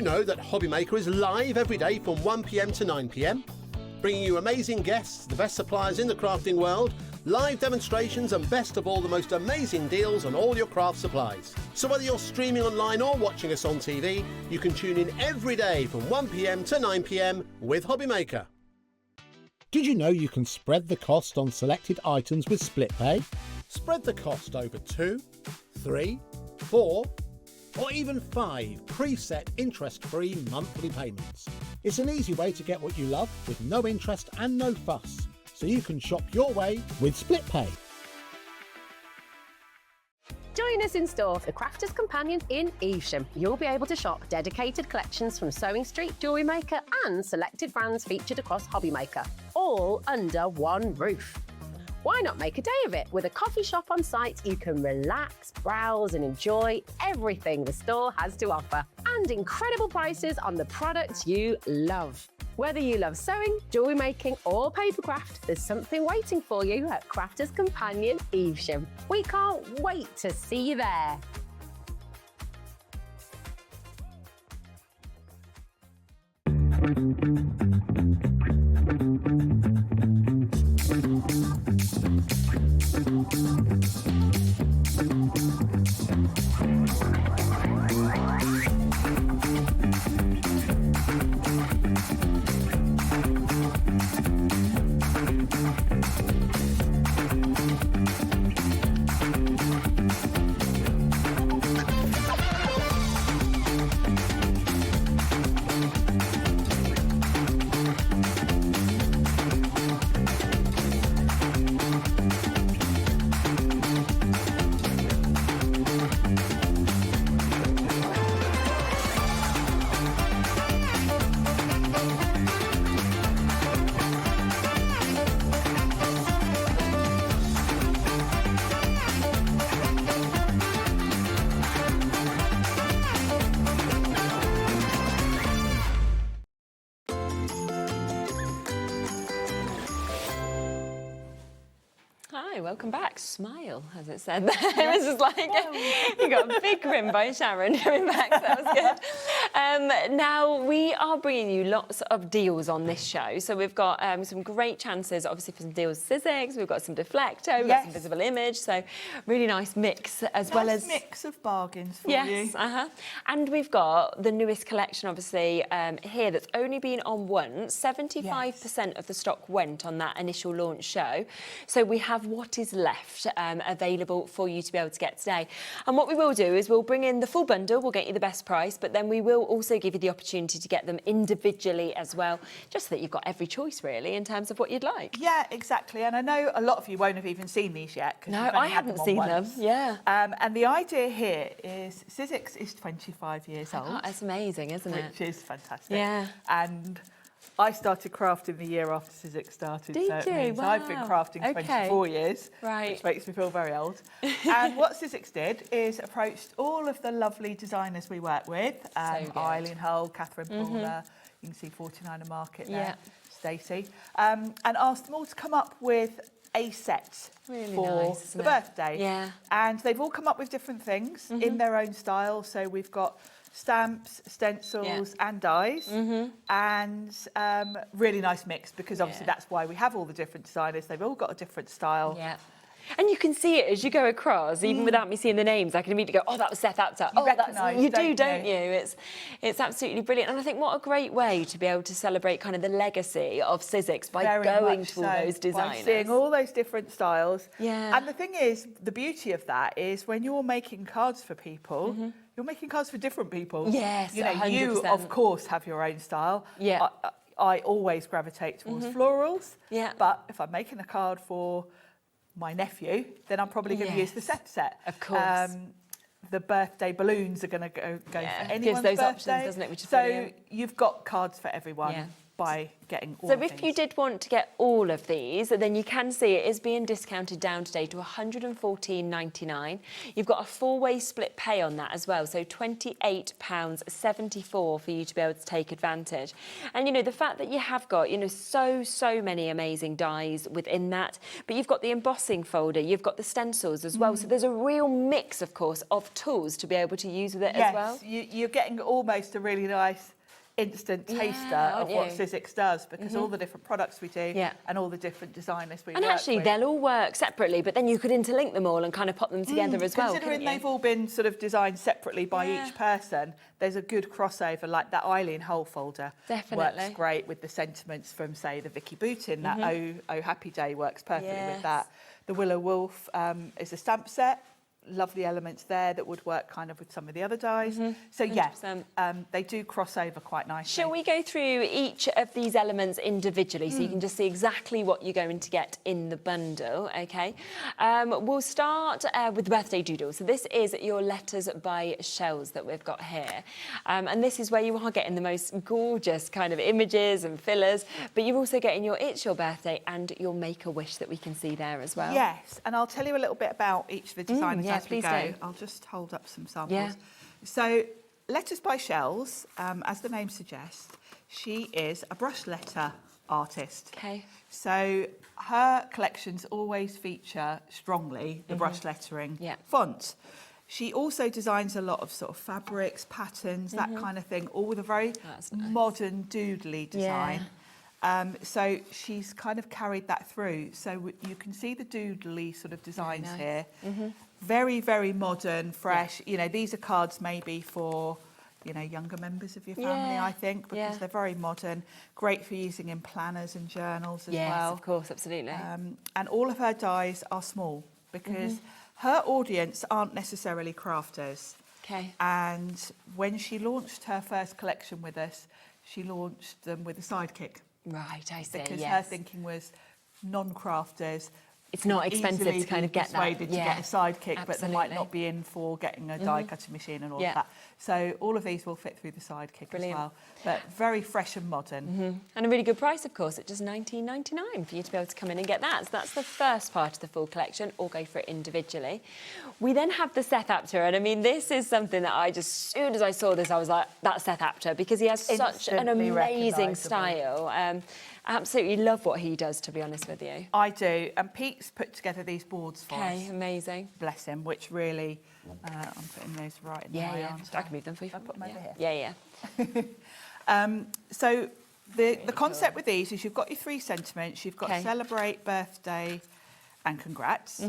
know that HobbyMaker is live every day from 1 p.m. to 9 p.m, bringing you amazing guests, the best suppliers in the crafting world, live demonstrations, and best of all, the most amazing deals on all your craft supplies. So whether you're streaming online or watching us on TV, you can tune in every day from 1 p.m. to 9 p.m. with HobbyMaker. Did you know you can spread the cost on selected items with split pay? Spread the cost over 2, 3, 4, or even 5 preset interest-free monthly payments. It's an easy way to get what you love with no interest and no fuss, so you can shop your way with split pay. Join us in store for the Crafter's Companion in Evesham. You'll be able to shop dedicated collections from Sewing Street, Jewellery Maker and selected brands featured across HobbyMaker, all under one roof. Why not make a day of it? With a coffee shop on site, you can relax, browse and enjoy everything the store has to offer, and incredible prices on the products you love. Whether you love sewing, jewellery making or papercraft, there's something waiting for you at Crafter's Companion Evesham. We can't wait to see you there. Welcome back. Smile, as it said there. It was just like, you got a big grin by Sharon coming back, so that was good. Now, we are bringing you lots of deals on this show. So we've got some great chances, obviously, for some deals with Sizzix. We've got some Deflecto, we've got some Visible Image. So really nice mix, as well as... mix of bargains for you. Yes, And we've got the newest collection, obviously, here that's only been on once. 75% of the stock went on that initial launch show. So we have what is left available for you to be able to get today. And what we will do is we'll bring in the full bundle, we'll get you the best price, but then we will also give you the opportunity to get them individually as well, just so that you've got every choice really in terms of what you'd like. Yeah, exactly. And I know a lot of you won't have even seen these yet. No, I haven't seen them. Yeah. And the idea here is Sizzix is 25 years old. Oh, that's amazing, isn't it? Which is fantastic. Yeah. And I started crafting the year after Sizzix started. Did so it you? means I've been crafting 24 years, which makes me feel very old. And what Sizzix did is approached all of the lovely designers we work with, Eileen Hull, Catherine Paula, you can see 49er Market there, Stacey, and asked them all to come up with a set for the birthday. Yeah. And they've all come up with different things in their own style. So we've got stamps, stencils and dies, and really nice mix, because obviously that's why we have all the different designers. They've all got a different style. Yeah. And you can see it as you go across, even without me seeing the names. I can immediately go, oh, that was Seth Apter. You recognise, you do, don't you? It's absolutely brilliant. And I think what a great way to be able to celebrate kind of the legacy of Sizzix by going to all those designers. By seeing all those different styles. Yeah. And the thing is, the beauty of that is when you're making cards for people, you're making cards for different people. Yes, you know, 100%. you of course have your own style. Yeah. I always gravitate towards florals. Yeah. But if I'm making a card for my nephew, then I'm probably going to use the set. Of course. The birthday balloons are going to go for anyone's gives those birthday. options, doesn't it? Which is so brilliant. you've got cards for everyone. Yeah. by getting all So of if these. you did want to get all of these, then you can see it is being discounted down today to £114.99. You've got a 4-way split pay on that as well, so £28.74 for you to be able to take advantage. And, you know, the fact that you have got, you know, so many amazing dies within that, but you've got the embossing folder, you've got the stencils as well, so there's a real mix, of course, of tools to be able to use with it as well. Yes, you're getting almost a really nice instant taster of what Sizzix does, because all the different products we do and all the different designers we work with. And actually, they'll all work separately, but then you could interlink them all and kind of pop them together as well. Considering they've all been sort of designed separately by each person, there's a good crossover. Like that Eileen Hull folder works great with the sentiments from, say, the Vicky Bootin. That Oh Happy Day works perfectly with that. The Willow Wolf is a stamp set. Lovely elements there that would work kind of with some of the other dies. So yes, they do cross over quite nicely. Shall we go through each of these elements individually so you can just see exactly what you're going to get in the bundle, okay? We'll start with the birthday doodle. So this is your letters by shells that we've got here. And this is where you are getting the most gorgeous kind of images and fillers, but you're also getting your It's Your Birthday and your Make-A-Wish that we can see there as well. Yes, and I'll tell you a little bit about each of the designers as we please go. do. I'll just hold up some samples. So, Letters by Shells, as the name suggests, she is a brush letter artist. Okay. So her collections always feature strongly the brush lettering font. She also designs a lot of sort of fabrics, patterns, that kind of thing, all with a very modern doodly design. So she's kind of carried that through. So you can see the doodly sort of designs here. Very, very modern, fresh. You know, these are cards maybe for, you know, younger members of your family, I think, because they're very modern. Great for using in planners and journals as well. Yes, of course, absolutely. And all of her dies are small because her audience aren't necessarily crafters. Okay. And when she launched her first collection with us, she launched them with a sidekick. Right, I see, Because her thinking was non-crafters. It's not expensive to kind of get that. Persuaded to get a sidekick, but they might not be in for getting a die cutting machine and all of that. So all of these will fit through the sidekick as well. But very fresh and modern. And a really good price, of course, at just £19.99 for you to be able to come in and get that. So that's the first part of the full collection, or go for it individually. We then have the Seth Apter, and I mean, this is something that I just, as soon as I saw this, I was like, that's Seth Apter, because he has such an amazing style. I absolutely love what he does, to be honest with you. I do, and Pete's put together these boards for us. Okay, amazing. Bless him, which really, I'm putting those right in the way, aren't I? I can move them for you. I put them over here. Yeah. So the concept with these is you've got your 3 sentiments, you've got celebrate, birthday, and congrats,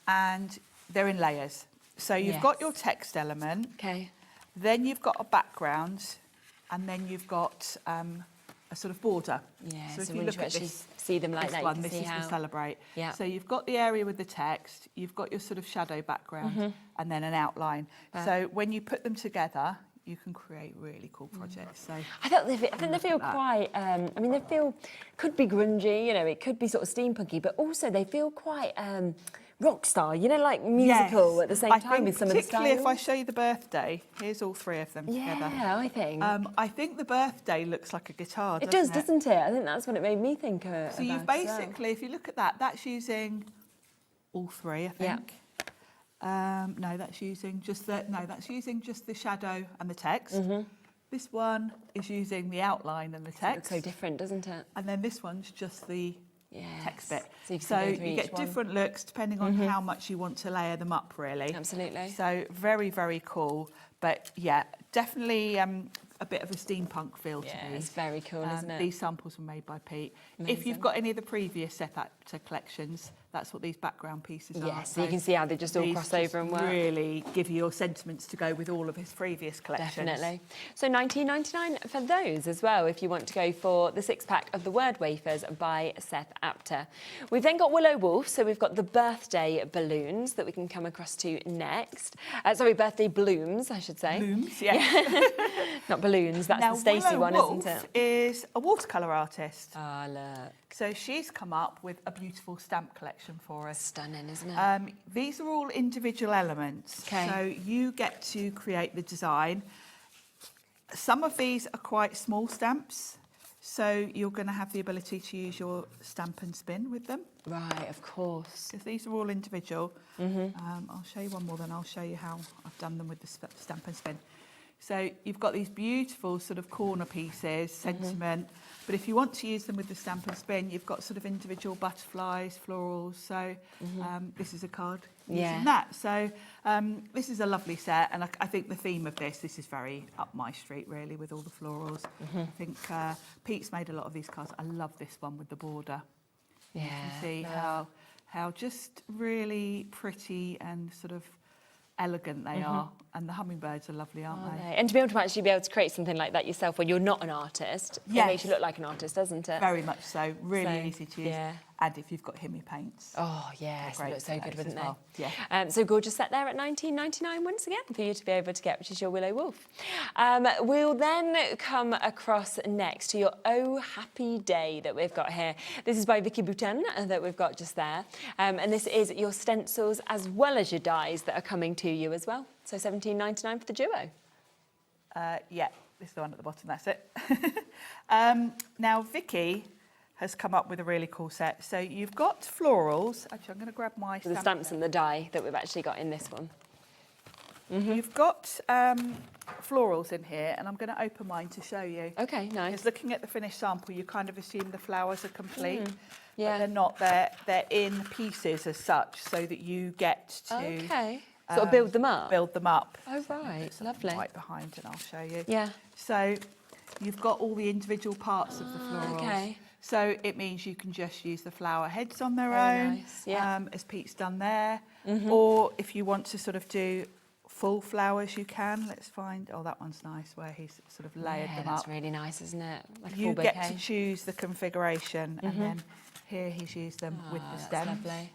and they're in layers. So you've got your text element, then you've got a background, and then you've got a sort of border. Yeah, so if so you when look you at actually this, see them like that, one, you can this see is how... the celebrate. Yeah. So you've got the area with the text, you've got your sort of shadow background, and then an outline. So when you put them together, you can create really cool projects. So I think they feel quite. I mean, they feel could be grungy, you know, it could be sort of steampunky, but also they feel quite rock star, you know, like musical at the same time with some of the styles. Particularly if I show you the birthday, here's all 3 of them together. Yeah, I think. I think the birthday looks like a guitar. It does, doesn't it? I think that's what it made me think of. So you've basically, if you look at that, that's using all 3, I think. No, that's using just the that's using just the shadow and the text. This one is using the outline and the text. It looks so different, doesn't it? And then this one's just the text bit. So you get different looks depending on how much you want to layer them up, really. Absolutely. So very, very cool. But yeah, definitely a bit of a steampunk feel to these. It's very cool, isn't it? These samples were made by Pete. Amazing. If you've got any of the previous Seth Apter collections, that's what these background pieces are. Yes, so you can see how they just all cross over and work. Really give you your sentiments to go with all of his previous collections. Definitely. So £19.99 for those as well, if you want to go for the 6-pack of the Word Wafers by Seth Apter. We've then got Willow Wolf, so we've got the birthday balloons that we can come across to next. Sorry, birthday blooms, I should say. Blooms, yeah. Not balloons, that's now, the Stacey Willow one, Wolf isn't it? Is a watercolour artist. Ah, look. So she's come up with a beautiful stamp collection for us. Stunning, isn't it? These are all individual elements. Okay. So you get to create the design. Some of these are quite small stamps. So you're going to have the ability to use your stamp and spin with them. Right, of course. Because these are all individual. I'll show you one more, then I'll show you how I've done them with the stamp and spin. So you've got these beautiful sort of corner pieces, sentiment, but if you want to use them with the stamp and spin, you've got sort of individual butterflies, florals. So this is a card using that. So this is a lovely set, and I think the theme of this is very up my street, really, with all the florals. I think Pete's made a lot of these cards. I love this one with the border. Yeah. You can see how just really pretty and sort of elegant they are, and the hummingbirds are lovely, aren't they? And to be able to actually be able to create something like that yourself when you're not an artist, it makes you look like an artist, doesn't it? Very much so. Really easy to use. And if you've got Himi paints. Oh, yes, they look so good, wouldn't they? Well. Yeah. So gorgeous set there at $19.99 once again for you to be able to get, which is your Willow Wolf. We'll then come across next to your Oh Happy Day that we've got here. This is by Vicky Boutin that we've got just there. And this is your stencils as well as your dies that are coming to you as well. So $17.99 for the duo. Yeah, this is the one at the bottom, that's it. Now, Vicky has come up with a really cool set. So you've got florals. Actually, I'm going to grab my the stamps and the die that we've actually got in this one. You've got florals in here, and I'm going to open mine to show you. Okay, nice. Because looking at the finished sample, you kind of assume the flowers are complete. Yeah. But they're not. They're in pieces as such, so that you get to... Sort of build them up? Build them up. Oh, right. Lovely. Right behind, and I'll show you. Yeah. So you've got all the individual parts of the florals. Okay. So it means you can just use the flower heads on their own, nice. Yeah. as Pete's done there. Or if you want to sort of do full flowers, you can. Let's find, oh, that one's nice, where he's sort of layered them that's up. really nice, isn't it? Like a You full get bouquet. to choose the configuration, and then here he's used them with the stems. Lovely.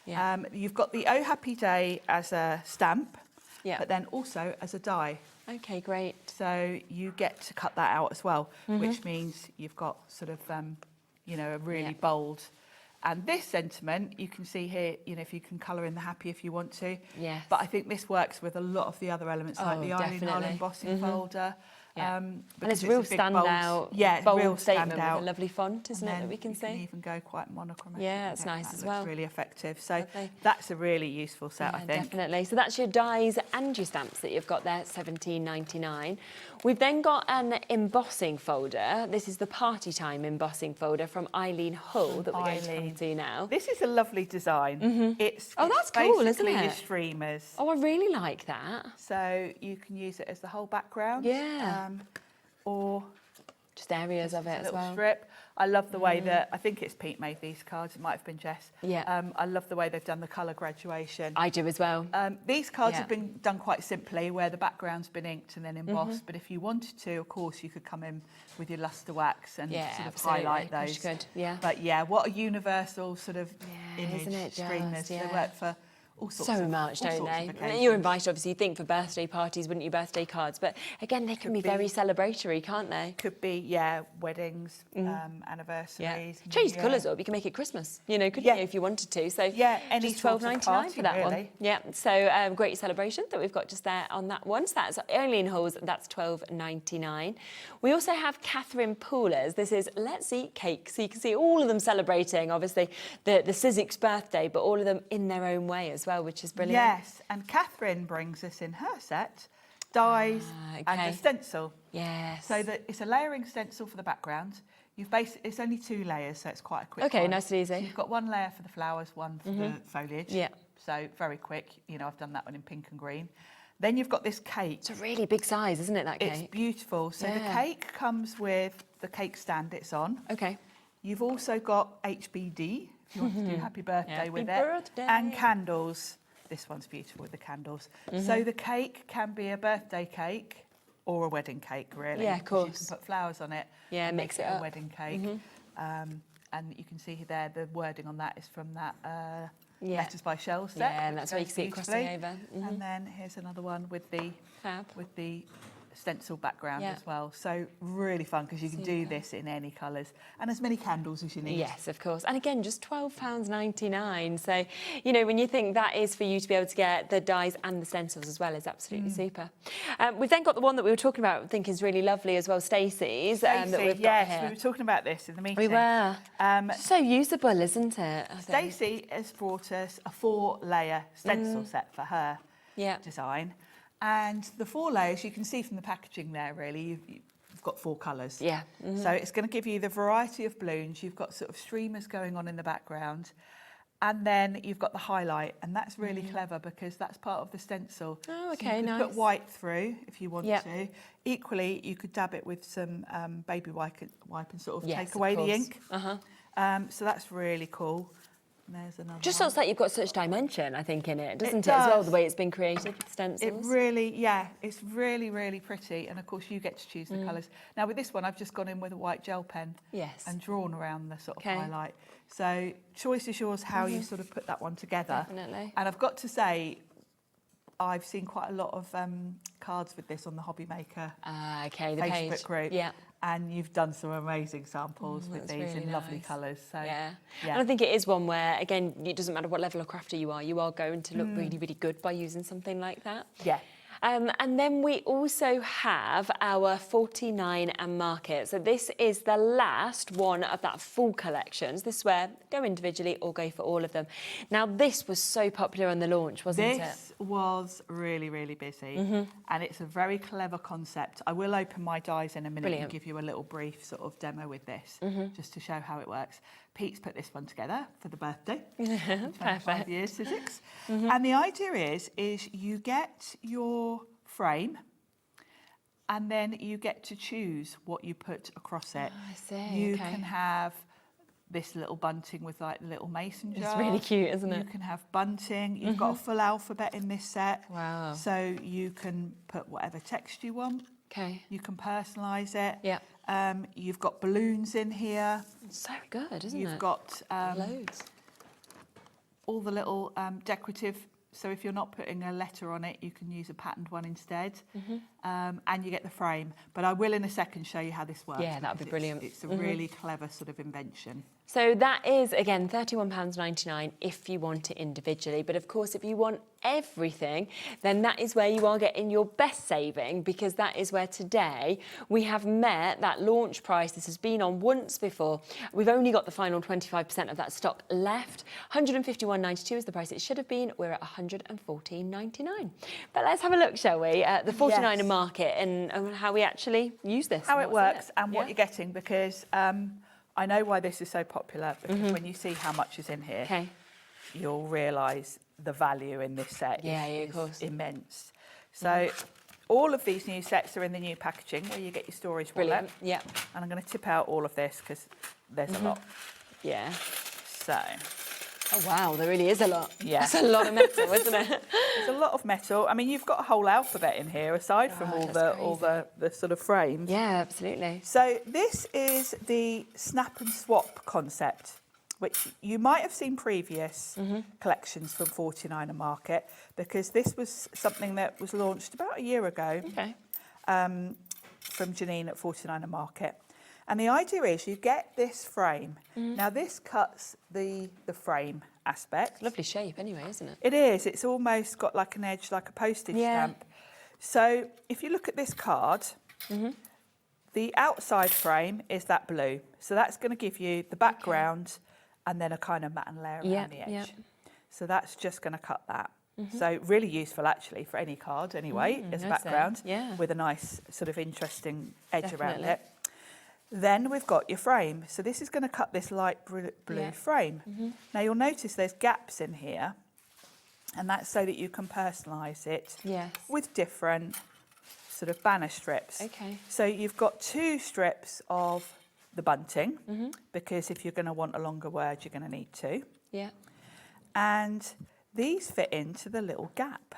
Yeah. You've got the Oh Happy Day as a stamp, Yeah. but then also as a die. Okay, great. So you get to cut that out as well, which means you've got sort of, a really bold. And this sentiment, you can see here, if you can colour in the happy if you want to. Yes. But I think this works with a lot of the other elements, like the Eileen Hull definitely. embossing folder. Yeah. And because it's a real a big, standout, bold, bold statement standout. with a lovely font, isn't it, that we can see? You can even go quite monochromatic. Yeah, it's nice that as looks well. really effective. So Lovely. that's a really useful set, I think. Definitely. So that's your dies and your stamps that you've got there, $17.99. We've then got an embossing folder. This is the Party Time embossing folder from Eileen Hull that we're going to come to now. This is a lovely design. It's that's cool, isn't basically it? your streamers. Oh, I really like that. So you can use it as the whole background. Yeah. Or just areas of it a as little well. strip. I love the way that, I think it's Pete made these cards, it might have been Jess. Yeah. I love the way they've done the colour graduation. I do as well. These cards have been done quite simply, where the background's been inked and then embossed, but if you wanted to, of course, you could come in with your luster wax and sort of highlight those. Of course you could, yeah. But yeah, what a universal sort of image, isn't it streamers. just, They work for all sorts so of, much, all don't sorts they? of occasions. You're invited, obviously, you think for birthday parties, wouldn't you, birthday cards? But again, they can be very celebratory, can't they? Could be, weddings, anniversaries. Change the colours up, you can make it Christmas, couldn't you, if you wanted to? So any just sort of $12.99 party, for that one. really. Yeah, so great celebration that we've got just there on that one. So that's Eileen Hull's, that's $12.99. We also have Catherine Pooler's. This is Let's Eat Cake. So you can see all of them celebrating, obviously, the Sizzix birthday, but all of them in their own way as well, which is brilliant. Yes, and Catherine brings us in her set dies and a stencil. Yes. So that it's a layering stencil for the background. It's only 2 layers, so it's quite a quick Okay, one. nice and easy. So you've got 1 layer for the flowers, 1 for the foliage. Yeah. So very quick. I've done that one in pink and green. Then you've got this cake. It's a really big size, isn't it, that cake? It's beautiful. So the cake comes with the cake stand it's on. Okay. You've also got HBD, if you want to do happy birthday with Happy it. birthday. And candles. This one's beautiful with the candles. So the cake can be a birthday cake or a wedding cake, really. Yeah, of course. You can put flowers on it. Yeah, and mix make it up. a wedding cake. And you can see there the wording on that is from that Letters by Shell set. Yeah, and that's where you can see it crossing over. And then here's another one with the stencil background as well. So really fun because you can do this in any colours and as many candles as you need. Yes, of course. And again, just £12.99. So, you know, when you think that is for you to be able to get the dies and the stencils as well, is absolutely super. We've then got the one that we were talking about, I think is really lovely as well, Stacey's. That we've got here. We were talking about this in the meeting. We were. So usable, isn't it? Stacey has brought us a 4-layer stencil set for her design. And the 4 layers, you can see from the packaging there, really, you've got 4 colours. Yeah. So it's going to give you the variety of balloons. You've got sort of streamers going on in the background. And then you've got the highlight, and that's really clever because that's part of the stencil. Oh, okay, so you could nice. put white through if you want to. Equally, you could dab it with some baby wipe and sort of take away the ink. So that's really cool. And there's another Just one. looks like you've got such dimension, I think, in it, doesn't it, does. as well, the way it's been created with stencils? It really, it's really, really pretty. And of course, you get to choose the colours. Now, with this one, I've just gone in with a white gel pen and drawn around the sort of highlight. So, choice is yours how you sort of put that one together. Definitely. And I've got to say, I've seen quite a lot of cards with this on the HobbyMaker the Facebook page. group. Yeah. And you've done some amazing samples with these really in lovely nice. colours. So, And I think it is one where, again, it doesn't matter what level of crafter you are going to look really, really good by using something like that. Yeah. And then we also have our 49 and Market. So this is the last one of that full collections. This is where go individually or go for all of them. Now, this was so popular on the launch, wasn't it? This was really, really busy. And it's a very clever concept. I will open my dies in a minute and give you a little brief sort of demo with this, just to show how it works. Pete's put this one together for the birthday. 25 years, Sizzix. And the idea is you get your frame and then you get to choose what you put across it. I see, You can have this little bunting with like the little mason jar. It's really cute, isn't it? You can have bunting. You've got a full alphabet in this set. Wow. So you can put whatever text you want. Okay. You can personalise it. Yeah. You've got balloons in here. It's so good, isn't it? You've got loads. All the little decorative. So if you're not putting a letter on it, you can use a patterned one instead. And you get the frame. But I will in a second show you how this works. Yeah, that would be brilliant. It's a really clever sort of invention. So that is, again, £31.99 if you want it individually. But of course, if you want everything, then that is where you are getting your best saving, because that is where today we have met that launch price. This has been on once before. We've only got the final 25% of that stock left. £151.92 is the price it should have been. We're at £114.99. But let's have a look, shall we, at the 49er Market and how we actually use this. How it works and what you're getting, because I know why this is so popular, because when you see how much is in here, you'll realise the value in this set is immense. So all of these new sets are in the new packaging where you get your storage wallet. Yeah. And I'm going to tip out all of this because there's a lot. Yeah. So. Oh, wow, there really is a lot. Yeah. That's a lot of metal, isn't it? There's a lot of metal. I mean, you've got a whole alphabet in here, aside from all the sort of frames. Yeah, absolutely. So this is the snap and swap concept, which you might have seen previous collections from 49er Market, because this was something that was launched about a year ago from Janine at 49er Market. And the idea is you get this frame. Now, this cuts the frame aspect. Lovely shape anyway, isn't it? It is. It's almost got like an edge, like a postage stamp. So if you look at this card, the outside frame is that blue. So that's going to give you the background and then a kind of matte layer around the edge. So that's just going to cut that. So really useful, actually, for any card anyway, as background, with a nice sort of interesting edge around it. Then we've got your frame. So this is going to cut this light blue frame. Now you'll notice there's gaps in here, and that's so that you can personalise it with different sort of banner strips. So you've got 2 strips of the bunting, because if you're going to want a longer word, you're going to need 2. And these fit into the little gap.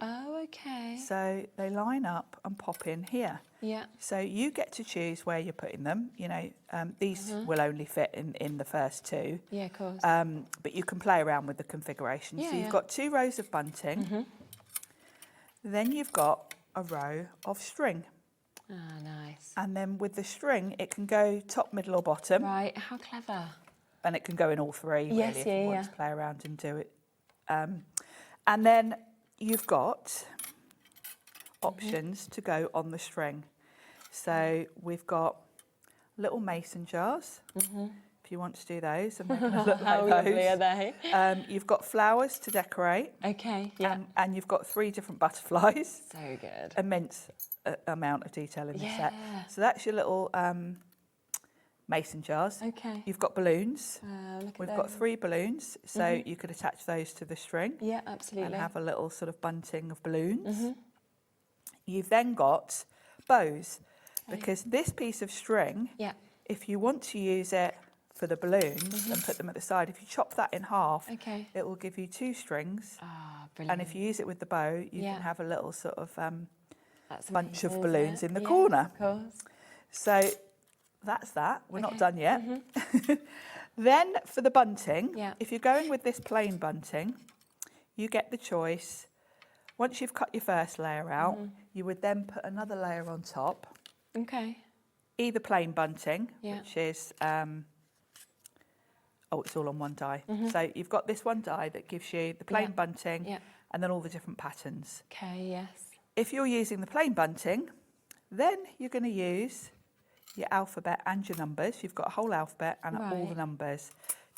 Oh, okay. So they line up and pop in here. So you get to choose where you're putting them. You know, these will only fit in the first 2. Yeah, of course. But you can play around with the configuration. So you've got 2 rows of bunting. Then you've got a row of string. Ah, nice. And then with the string, it can go top, middle or bottom. Right, how clever. And it can go in all three, really, Yes, if yeah, you want yeah. to play around and do it. And then you've got options to go on the string. So we've got little mason jars, if you want to do those. And they're going to look How like lovely those. are they? You've got flowers to decorate. Okay, yeah. And you've got 3 different butterflies. So good. Immense amount of detail in the set. Yeah. So that's your little mason jars. Okay. You've got balloons. Look at We've got those. 3 balloons, so you could attach those to the string. Yeah, absolutely. And have a little sort of bunting of balloons. You've then got bows, because this piece of string, if you want to use it for the balloons and put them at the side, if you chop that in half, it will give you 2 strings. Ah, brilliant. And if you use it with the bow, you Yeah. can have a little sort of That's bunch amazing, of balloons isn't in it? the Yeah, corner. Of course. So that's that. We're not done yet. Mm-hmm. Then for the bunting, if you're going with this plain bunting, you get the choice. Once you've cut your first layer out, you would then put another layer on top. Okay. Either plain bunting, Yeah. which is, it's all on one die. So you've got this one die that gives you the plain bunting and then all the different patterns. Okay, yes. If you're using the plain bunting, then you're going to use your alphabet and your numbers. You've got a whole alphabet and all the Right. numbers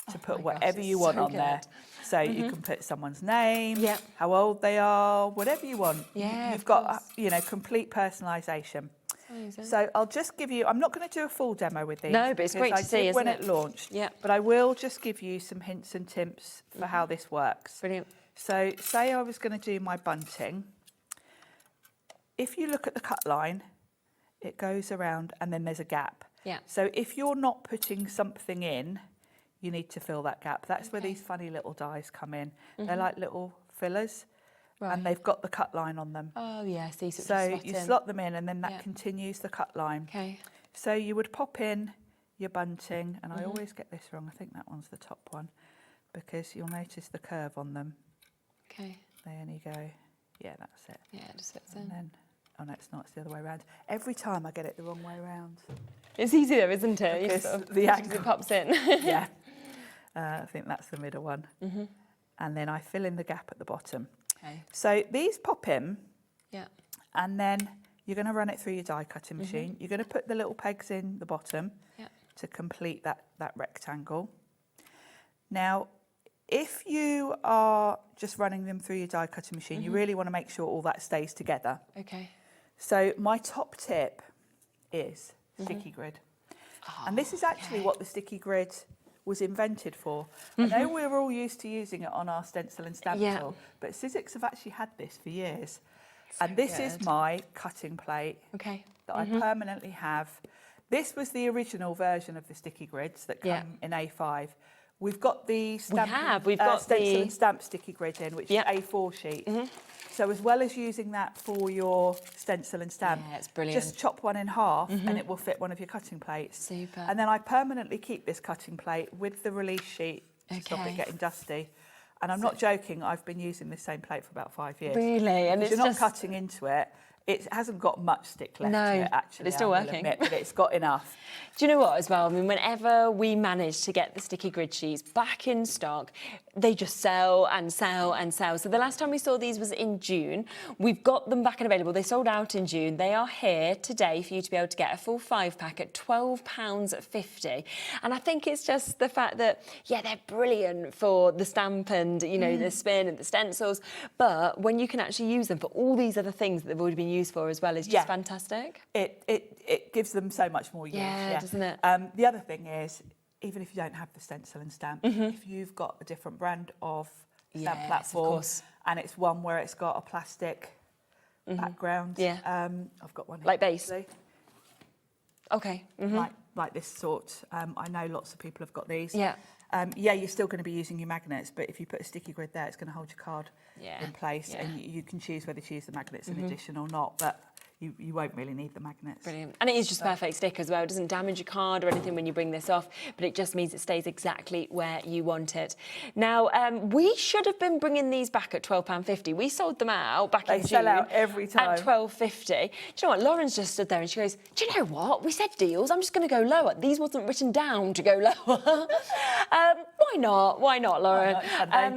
to Oh put my whatever gosh, you it's want so on there. good. So you can put someone's name, Yep. how old they are, whatever you want. Yeah, You've of got, course. complete personalisation. Amazing. So I'll just give you, I'm not going to do a full demo with these. No, but it's because great I to see, did when isn't it it? launched. Yeah. But I will just give you some hints and tips for how this works. Brilliant. So say I was going to do my bunting. If you look at the cut line, it goes around and then there's a gap. Yeah. So if you're not putting something in, you need to fill that gap. That's where these funny little dies come in. They're like little fillers. Right. And they've got the cut line on them. Oh, yes, these So you slot them in and then that continues the cut line. Okay. So you would pop in your bunting, and I always get this wrong. I think that one's the top one, because you'll notice the curve on them. Okay. There you go. Yeah, that's it. Yeah, it just fits And in. then, oh no, it's not. It's the other way around. Every time I get it the wrong way around. It's easy though, isn't it? You Because sort of- the as angle it pops in. Yeah. I think that's the middle one. And then I fill in the gap at the bottom. Okay. So these pop in, Yeah. and then you're going to run it through your die cutting machine. You're going to put the little pegs in the bottom Yeah. to complete that rectangle. Now, if you are just running them through your die cutting machine, you really want to make sure all that stays together. Okay. So my top tip is sticky grid. And this is actually what the sticky grid was invented for. I know we're all used to using it on our stencil and stamp Yeah. tool, but Sizzix have actually had this for years. And this is good. my cutting plate Okay. that I permanently have. This was the original version of the sticky grids that come Yeah. in A5. We've got the We've got stencil the- and stamp sticky grid in, which Yep. is A4 sheet. So as well as using that for your stencil and stamp, Yeah, it's brilliant. just chop one in half and it will fit one of your cutting plates. Super. And then I permanently keep this cutting plate with the release sheet to stop Okay. it getting dusty. And I'm not joking, I've been using this same plate for about 5 years. Really? And Because it's you're not just- cutting into it. It hasn't got much stick left No, to it, actually. but it's still I will working. admit, but it's got enough. Do you know what as well? I mean, whenever we manage to get the sticky grid sheets back in stock, they just sell and sell and sell. So the last time we saw these was in June. We've got them back and available. They sold out in June. They are here today for you to be able to get a full 5-pack at £12.50. And I think it's just the fact that, yeah, they're brilliant for the stamp and, you know, the spin and the stencils. But when you can actually use them for all these other things that they've already been used for as well, is just fantastic. It gives them so much more use. Yeah, doesn't it? The other thing is, even if you don't have the stencil and stamp, if you've got a different brand of stamp Yes, of platform, course. and it's one where it's got a plastic background, Yeah. I've got one here, Like base? actually. Okay. Like this sort. I know lots of people have got these. Yeah. You're still going to be using your magnets, but if you put a sticky grid there, it's going to hold your card Yeah, in place, yeah. and you can choose whether to use the magnets in addition or not. But you won't really need the magnets. Brilliant. And it is just perfect stick as well. It doesn't damage your card or anything when you bring this off, but it just means it stays exactly where you want it. Now, we should have been bringing these back at £12.50. We sold them out back in June. They sell out every time. At £12.50. Do you know what? Lauren's just stood there and she goes, do you know what? We said deals. I'm just going to go lower. These wasn't written down to go lower. Why not? Why not, Lauren?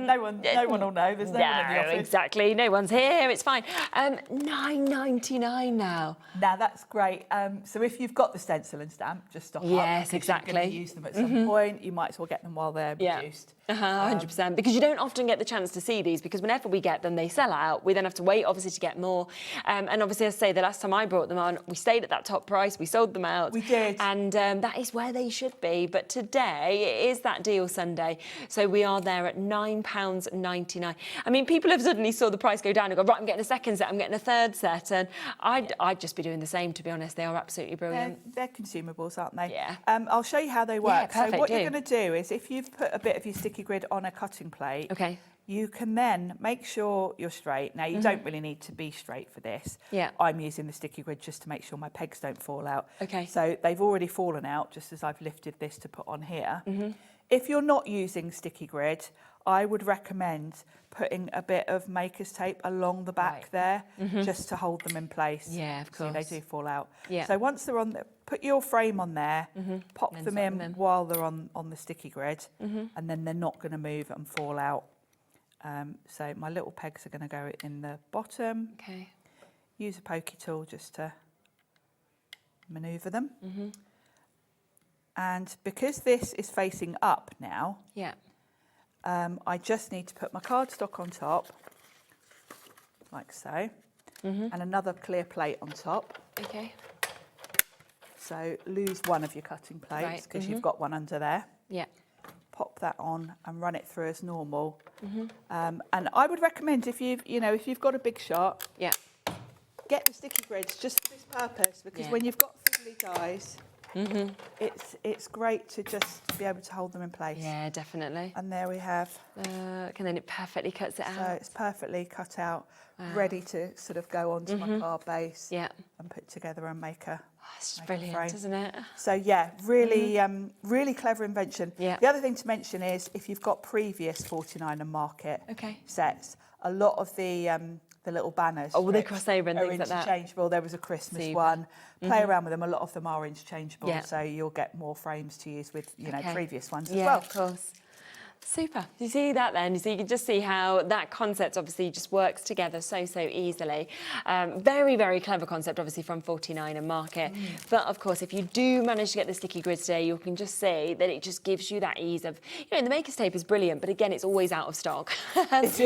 No one will know. There's no one in the office. Exactly. No one's here. It's fine. £9.99 now. Now that's great. So if you've got the stencil and stamp, just stock up. Yes, exactly. You're going to use them at some point. You might as well get them while they're reduced. 100%. Because you don't often get the chance to see these, because whenever we get them, they sell out. We then have to wait, obviously, to get more. And obviously, as I say, the last time I brought them on, we stayed at that top price. We sold them out. We did. And that is where they should be. But today, it is that deal Sunday. So we are there at £9.99. I mean, people have suddenly saw the price go down and go, right, I'm getting a second set, I'm getting a third set. And I'd just be doing the same, to be honest. They are absolutely brilliant. They're consumables, aren't they? Yeah. I'll show you how they work. Yeah, perfect, so what you're going to do is, if you've put a bit of your sticky grid on a cutting plate, you can then make sure you're straight. Now, you don't really need to be straight for this. Yeah. I'm using the sticky grid just to make sure my pegs don't fall out. Okay. So they've already fallen out just as I've lifted this to put on here. If you're not using sticky grid, I would recommend putting a bit of maker's tape along the back there just to hold them in place. Yeah, of course. See, they do fall out. Yeah. So once they're on, put your frame on there, pop them in while they're on the sticky grid, and then they're not going to move and fall out. So my little pegs are going to go in the bottom. Okay. Use a pokey tool just to manoeuvre them. And because this is facing up now, I just need to put my cardstock on top, like so, and another clear plate on top. Okay. So lose one of your cutting plates because you've got one under there. Yeah. Pop that on and run it through as normal. And I would recommend, if you've got a big shot, get the sticky grids just for this purpose, because when you've got fiddly dies, it's great to just be able to hold them in place. Yeah, definitely. And there we have. And then it perfectly cuts it out. So it's perfectly cut out, ready to sort of go onto my card base and put together and make a. It's brilliant, isn't it? So yeah, really, really clever invention. Yeah. The other thing to mention is, if you've got previous 49 and Market sets, a lot of the little banners. Oh, well, they cross over and are things like that. interchangeable. There was a Christmas Super. one. Play around with them. A lot of them are interchangeable, Yeah. so you'll get more frames to use with previous ones as Yeah, well. of course. Super. You see that then? So you can just see how that concept obviously just works together so easily. Very, very clever concept, obviously, from 49 and Market. But of course, if you do manage to get the sticky grids today, you can just see that it just gives you that ease of, the maker's tape is brilliant, but again, it's always out of stock. And so,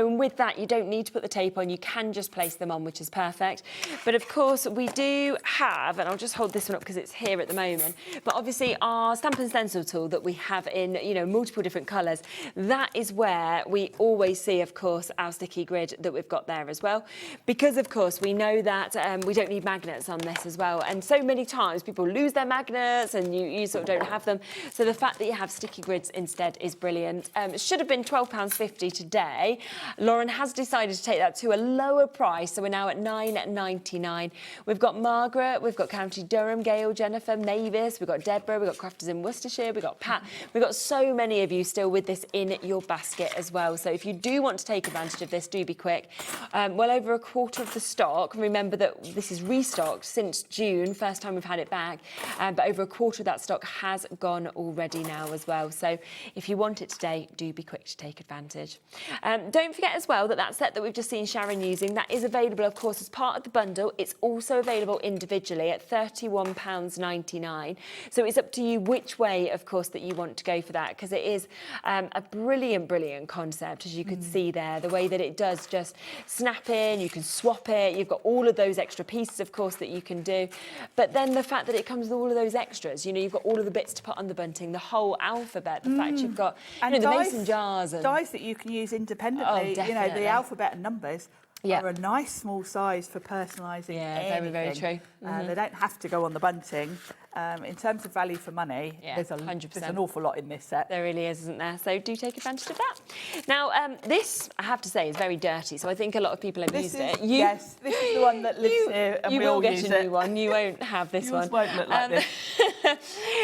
with that, you don't need to put the tape on. You can just place them on, which is perfect. But of course, we do have, and I'll just hold this one up because it's here at the moment, but obviously our stamp and stencil tool that we have in multiple different colours, that is where we always see, of course, our sticky grid that we've got there as well, because of course we know that we don't need magnets on this as well, and so many times people lose their magnets and you sort of don't have them, so the fact that you have sticky grids instead is brilliant. It should have been £12.50 today. Lauren has decided to take that to a lower price, so we're now at £9.99. We've got Margaret, we've got County Durham, Gail, Jennifer, Mavis, we've got Deborah, we've got Crafters in Worcestershire, we've got Pat, we've got so many of you still with this in your basket as well. So if you do want to take advantage of this, do be quick. Well over a quarter of the stock. Remember that this is restocked since June, first time we've had it back, but over a quarter of that stock has gone already now as well. So if you want it today, do be quick to take advantage. Don't forget as well that that set that we've just seen Sharon using, that is available, of course, as part of the bundle. It's also available individually at £31.99. So it's up to you which way, of course, that you want to go for that, because it is a brilliant concept, as you could see there, the way that it does just snap in, you can swap it, you've got all of those extra pieces, of course, that you can do, but then the fact that it comes with all of those extras, you've got all of the bits to put on the bunting, the whole alphabet, the fact you've got the mason jars and dies that you can use independently. The alphabet and numbers are a nice small size for personalising anything. Very true. They don't have to go on the bunting. In terms of value for money, there's 100%. an awful lot in this set. There really is, isn't there? So do take advantage of that. Now, this, I have to say, is very dirty, so I think a lot of people have used it. Yes, this is the one that lives here, and we all use it. You will get a new one. You won't have this one. Yours won't look like this.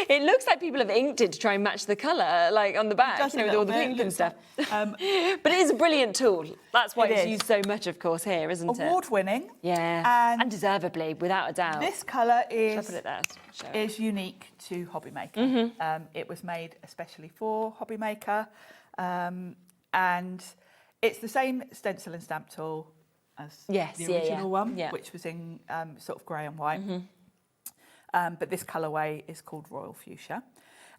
It looks like people have inked it to try and match the colour, like on the back, with all the pink and stuff. But it is a brilliant tool. That's why it's used so much, of course, here, isn't it? Award-winning. Yeah, and deservedly, without a doubt. This colour Shall I put it there? is unique to HobbyMaker. It was made especially for HobbyMaker, and it's the same stencil and stamp tool as the original one, which was in sort of grey and white. But this colourway is called Royal Fuchsia.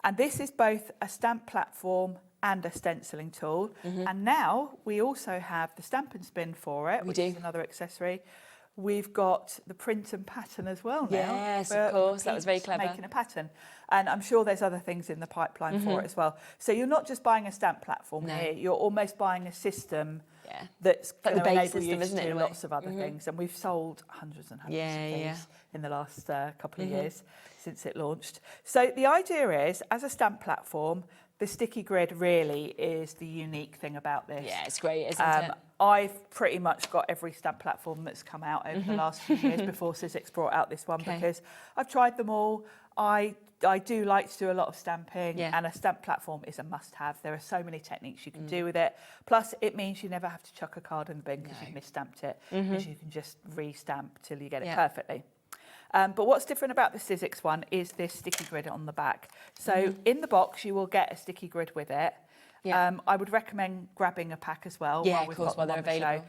And this is both a stamp platform and a stenciling tool. And now we also have the stamp and spin for it, which is another accessory. We've got the print and pattern as well now. Yes, of course, that was very clever. Making a pattern. And I'm sure there's other things in the pipeline for it as well. So you're not just buying a stamp platform here, you're almost buying a system that's going to enable you to do lots of other things. And we've sold hundreds and hundreds of these in the last couple of years since it launched. So the idea is, as a stamp platform, the sticky grid really is the unique thing about this. Yeah, it's great, isn't it? I've pretty much got every stamp platform that's come out over the last few years before Sizzix brought out this one because I've tried them all. I do like to do a lot of stamping and a stamp platform is a must-have. There are so many techniques you can do with it. Plus, it means you never have to chuck a card in the bin because you've misstamped it, because you can just re-stamp till you get it perfectly. But what's different about the Sizzix one is this sticky grid on the back. So in the box, you will get a sticky grid with it. I would recommend grabbing a pack as well while we've got them on the show.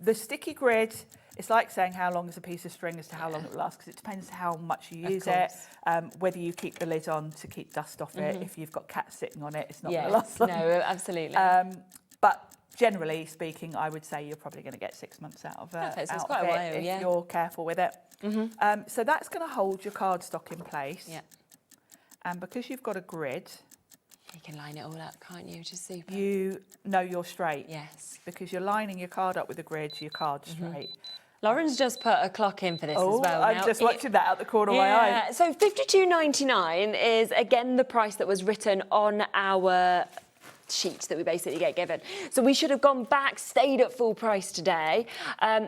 The sticky grid, it's like saying how long is a piece of string as to how long it will last, because it depends how much you use it, whether you keep the lid on to keep dust off it. If you've got cats sitting on it, it's not going to last long. No, absolutely. But generally speaking, I would say you're probably going to get 6 months out of it, if you're careful with it. So that's going to hold your cardstock in place. And because you've got a grid, you can line it all up, can't you? Which is super. You know you're straight. Yes. Because you're lining your card up with a grid, your card's straight. Lauren's just put a clock in for this as well. I'm just watching that out the corner of my eye. So $52.99 is, again, the price that was written on our sheet that we basically get given. So we should have gone back, stayed at full price today.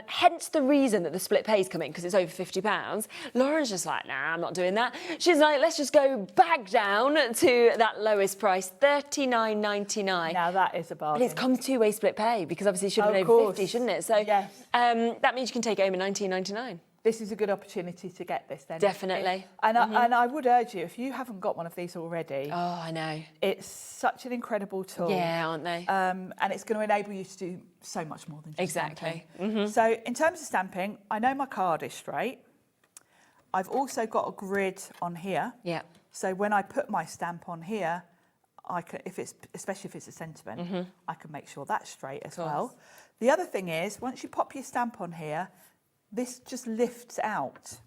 Hence the reason that the split pay is coming, because it's over £50. Lauren's just like, nah, I'm not doing that. She's like, let's just go back down to that lowest price, $39.99. Now that is a bargain. And it's come two-way split pay, because obviously it should have been over 50, shouldn't it? So that means you can take it home at $19.99. This is a good opportunity to get this then. Definitely. And I would urge you, if you haven't got one of these already. Oh, I know. It's such an incredible tool. Yeah, aren't they? And it's going to enable you to do so much more than just stamping. So in terms of stamping, I know my card is straight. I've also got a grid on here. Yeah. So when I put my stamp on here, I can, especially if it's a sentiment, I can make sure that's straight as well. The other thing is, once you pop your stamp on here, this just lifts out.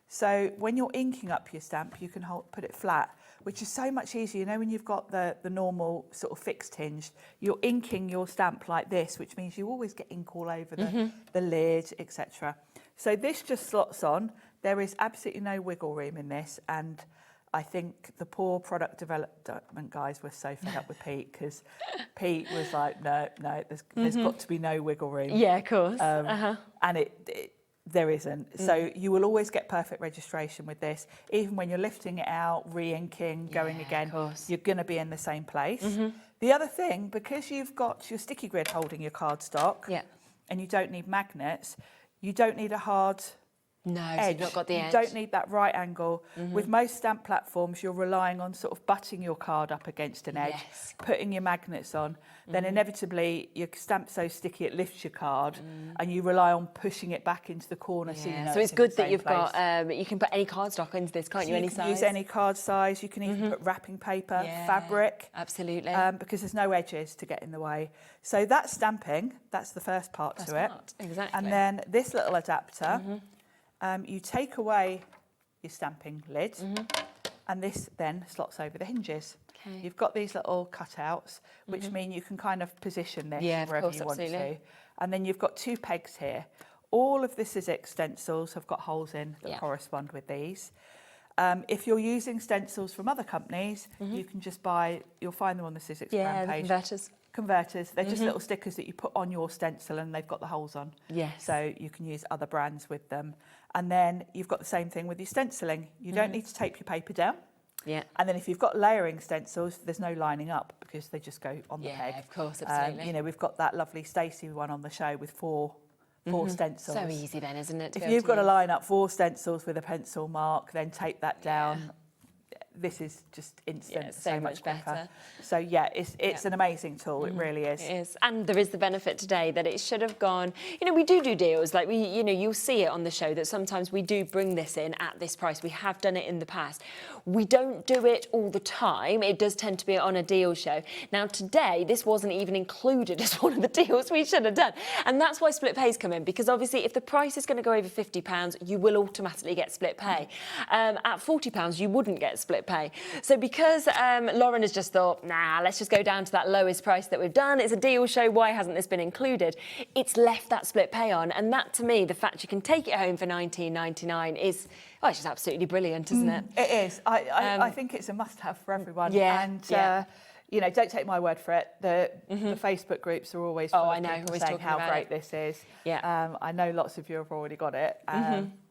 So when you're inking up your stamp, you can put it flat, which is so much easier. You know, when you've got the normal sort of fixed hinge, you're inking your stamp like this, which means you always get ink all over the lid, etc. So this just slots on. There is absolutely no wiggle room in this, and I think the poor product development guys were so fed up with Pete, because Pete was like, no, there's got to be no wiggle room. Yeah, of course. And there isn't. So you will always get perfect registration with this. Even when you're lifting it out, re-inking, going again, you're going to be in the same place. The other thing, because you've got your sticky grid holding your cardstock, and you don't need magnets, you don't need a hard edge. So you've not got the edge. You don't need that right angle. With most stamp platforms, you're relying on sort of butting your card up against an edge, putting your magnets on, then inevitably your stamp's so sticky it lifts your card, and you rely on pushing it back into the corner. So, you know so it's good that you've got, you can put any cardstock into this, can't you? Any size? You can use any card size. You can even put wrapping paper, fabric. Absolutely. Because there's no edges to get in the way. So that's stamping. That's the first part to it. Exactly. And then this little adapter, you take away your stamping lid, and this then slots over the hinges. You've got these little cutouts, which mean you can kind of position this wherever you want to. And then you've got two pegs here. All of the Sizzix stencils have got holes in that correspond with these. If you're using stencils from other companies, you can just buy, you'll find them on the Sizzix brand page. Converters. They're just little stickers that you put on your stencil and they've got the holes on. Yes. So you can use other brands with them. And then you've got the same thing with your stenciling. You don't need to tape your paper down. Yeah. And then if you've got layering stencils, there's no lining up because they just go on the peg. Yeah, of course, absolutely. You know, we've got that lovely Stacey one on the show with four stencils. So easy then, isn't it? If you've got to line up 4 stencils with a pencil mark, then tape that down. This is just instant. Yeah, so much quicker. better. So yeah, it's an amazing tool. It really is. It is, and there is the benefit today that it should have gone. You know, we do deals like you'll see it on the show that sometimes we do bring this in at this price. We have done it in the past. We don't do it all the time. It does tend to be on a deal show. Now today, this wasn't even included as one of the deals we should have done, and that's why split pays come in, because obviously if the price is going to go over £50, you will automatically get split pay. At £40, you wouldn't get split pay. So because Lauren has just thought, nah, let's just go down to that lowest price that we've done. It's a deal show. Why hasn't this been included? It's left that split pay on. And that, to me, the fact you can take it home for £19.99 is, it's just absolutely brilliant, isn't it? It is. I think it's a must-have for everyone. Yeah. And, you know, don't take my word for it. The Facebook groups are always full of people saying how great this is. Yeah. I know lots of you have already got it.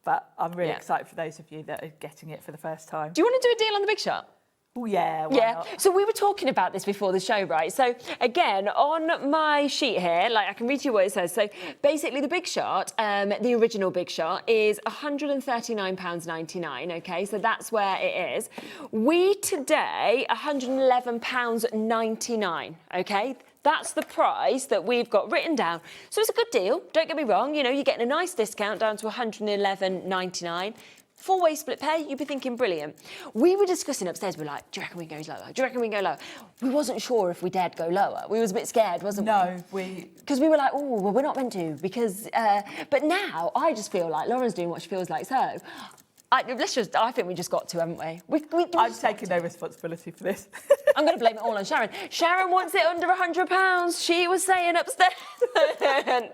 But I'm really excited for those of you that are getting it for the first time. Do you want to do a deal on the Big Shot? Oh, yeah, why not? So we were talking about this before the show, right? So again, on my sheet here, like I can read you what it says. So basically the Big Shot, the original Big Shot is £139.99, okay? So that's where it is. We today, £111.99, okay? That's the price that we've got written down. So it's a good deal, don't get me wrong. You know, you're getting a nice discount down to £111.99. 4-way split pay, you'd be thinking brilliant. We were discussing upstairs, we were like, do you reckon we go lower? Do you reckon we go lower? We wasn't sure if we dared go lower. We was a bit scared, wasn't we? No, because we were like, oh, well, we're not meant to, because, but now I just feel like Lauren's doing what she feels like, so I think we just got to, haven't we? I've taken no responsibility for this. I'm going to blame it all on Sharon. Sharon wants it under £100. She was saying upstairs.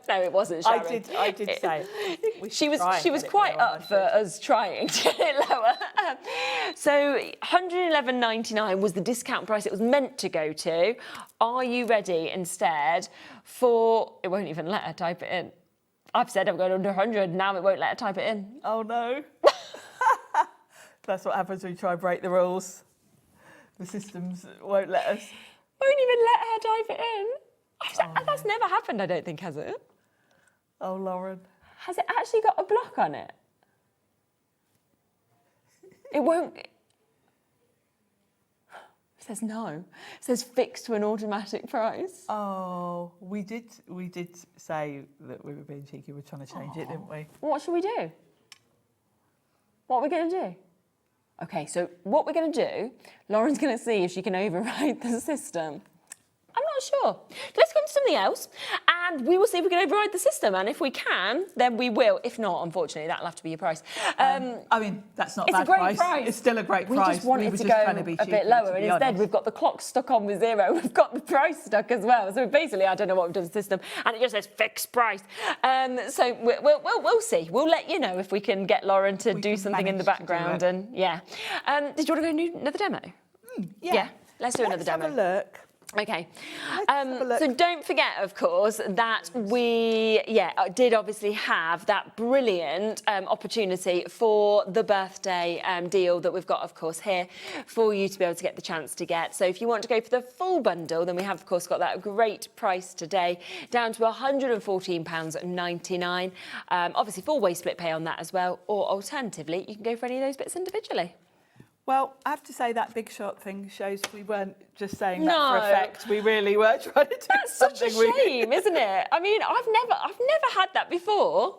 No, it wasn't Sharon. I did say she was quite up for us trying to get it lower. So £111.99 was the discount price it was meant to go to. Are you ready instead for? It won't even let her type it in. I've said I'm going under 100. Now it won't let her type it in. Oh no. That's what happens when you try and break the rules. The systems won't let us. Won't even let her type it in. That's never happened, I don't think, has it? Oh, Lauren. Has it actually got a block on it? It won't. It says no. It says fixed to an automatic price. Oh, we did say that we were being cheeky. We were trying to change it, didn't we? What should we do? What are we going to do? Okay, so what we're going to do, Lauren's going to see if she can override the system. I'm not sure. Let's go to something else, and we will see if we can override the system. And if we can, then we will. If not, unfortunately, that'll have to be your price. I mean, that's not a bad price. It's still a great price. We just wanted to go a bit lower, and instead we've got the clock stuck on with 0. We've got the price stuck as well. So basically, I don't know what we've done to the system, and it just says fixed price. So we'll see. We'll let you know if we can get Lauren to do something in the background. And Did you want to go and do another demo? Yeah. Let's do another demo. Have a look. Okay, so don't forget, of course, that we did obviously have that brilliant opportunity for the birthday deal that we've got, of course, here for you to be able to get the chance to get. So if you want to go for the full bundle, then we have, of course, got that great price today, down to £114.99. Obviously, 4-way split pay on that as well, or alternatively, you can go for any of those bits individually. Well, I have to say that Big Shot thing shows we weren't just saying that for effect. We really were trying to do something. That's such a shame, isn't it? I mean, I've never had that before.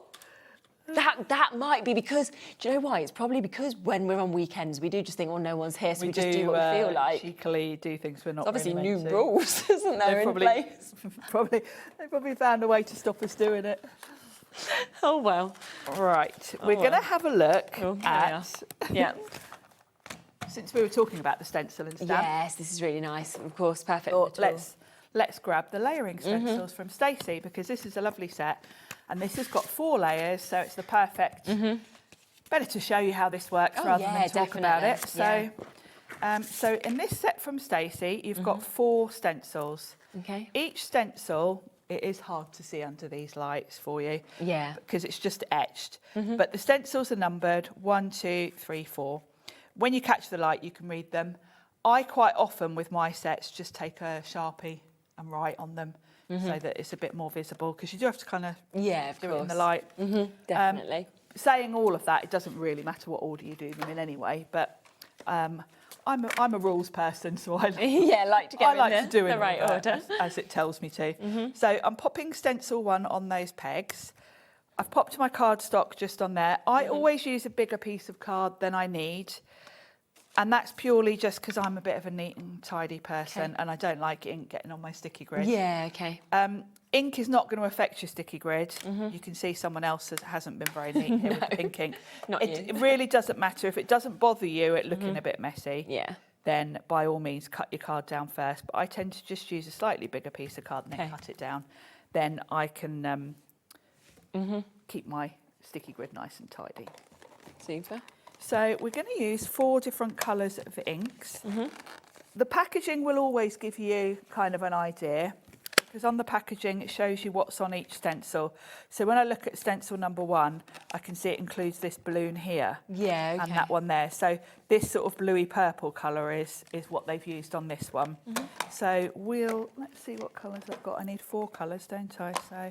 That might be because, do you know why? It's probably because when we're on weekends, we do just think, oh, no one's here, so we just do what we feel like. Cheekily do things we're not. It's obviously really new rules, isn't there, in place? They probably found a way to stop us doing it. Oh well. Right, we're going to have a look at. Yeah. Since we were talking about the stencil and stamp. Yes, this is really nice. Of course, perfect. Let's grab the layering stencils from Stacey, because this is a lovely set, and this has got 4 layers, so it's the perfect better to show you how this works rather than talk about it. So, so in this set from Stacey, you've got 4 stencils. Okay. Each stencil, it is hard to see under these lights for you. Yeah. Because it's just etched. But the stencils are numbered 1, 2, 3, 4. When you catch the light, you can read them. I quite often, with my sets, just take a Sharpie and write on them so that it's a bit more visible, because you do have to kind of do it in the light. Definitely. Saying all of that, it doesn't really matter what order you do them in anyway, but I'm a rules person, so I like to go in do the right order as it tells me to. So I'm popping stencil 1 on those pegs. I've popped my cardstock just on there. I always use a bigger piece of card than I need. And that's purely just because I'm a bit of a neat and tidy person and I don't like ink getting on my sticky grid. Yeah, okay. Ink is not going to affect your sticky grid. You can see someone else hasn't been very neat here with the pink ink. It really doesn't matter. If it doesn't bother you it looking a bit messy, then by all means cut your card down first. But I tend to just use a slightly bigger piece of card and then cut it down. Then I can keep my sticky grid nice and tidy. Super. So we're going to use 4 different colours of inks. The packaging will always give you kind of an idea, because on the packaging it shows you what's on each stencil. So when I look at stencil number 1, I can see it includes this balloon here and that one there. So this sort of bluey purple colour is what they've used on this one. So let's see what colours I've got. I need 4 colours, don't I? So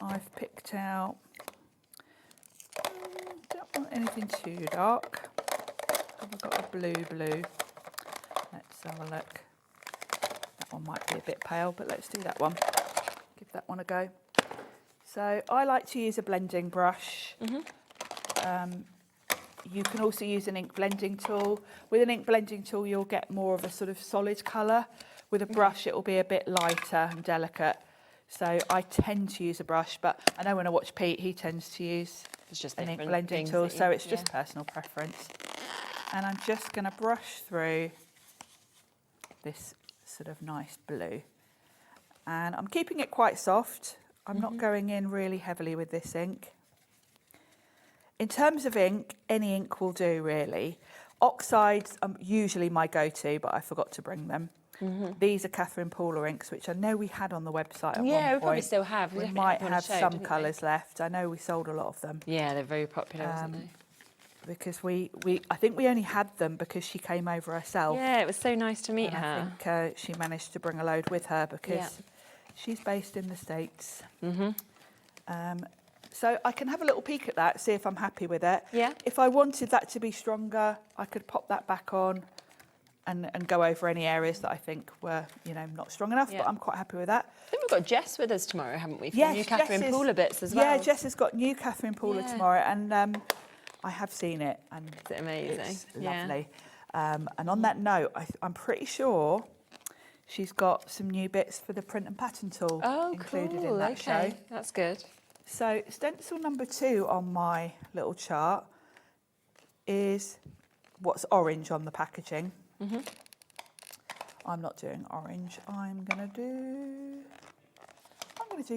I've picked out, don't want anything too dark. I've got a blue. Let's have a look. That one might be a bit pale, but let's do that one. Give that one a go. So I like to use a blending brush. You can also use an ink blending tool. With an ink blending tool, you'll get more of a sort of solid colour. With a brush, it will be a bit lighter and delicate. So I tend to use a brush, but I know when I watch Pete, he tends to use an ink blending tool, so it's just personal preference. And I'm just going to brush through this sort of nice blue. And I'm keeping it quite soft. I'm not going in really heavily with this ink. In terms of ink, any ink will do really. Oxides are usually my go-to, but I forgot to bring them. These are Catherine Pooler inks, which I know we had on the website at one point. Yeah, we probably still have. We might have some colours left. I know we sold a lot of them. Yeah, they're very popular, aren't they? Because I think we only had them because she came over herself. Yeah, it was so nice to meet her. I think she managed to bring a load with her because she's based in the States. So I can have a little peek at that, see if I'm happy with it. Yeah. If I wanted that to be stronger, I could pop that back on and go over any areas that I think were, not strong enough, but I'm quite happy with that. I think we've got Jess with us tomorrow, haven't we? From Yes, new Catherine Pooler bits as well. Yeah, Jess has got new Catherine Pooler tomorrow, and I have seen it, and it's amazing. It's lovely. And on that note, I'm pretty sure she's got some new bits for the print and pattern tool included in that show. That's good. So stencil number 2 on my little chart is what's orange on the packaging. I'm not doing orange. I'm gonna do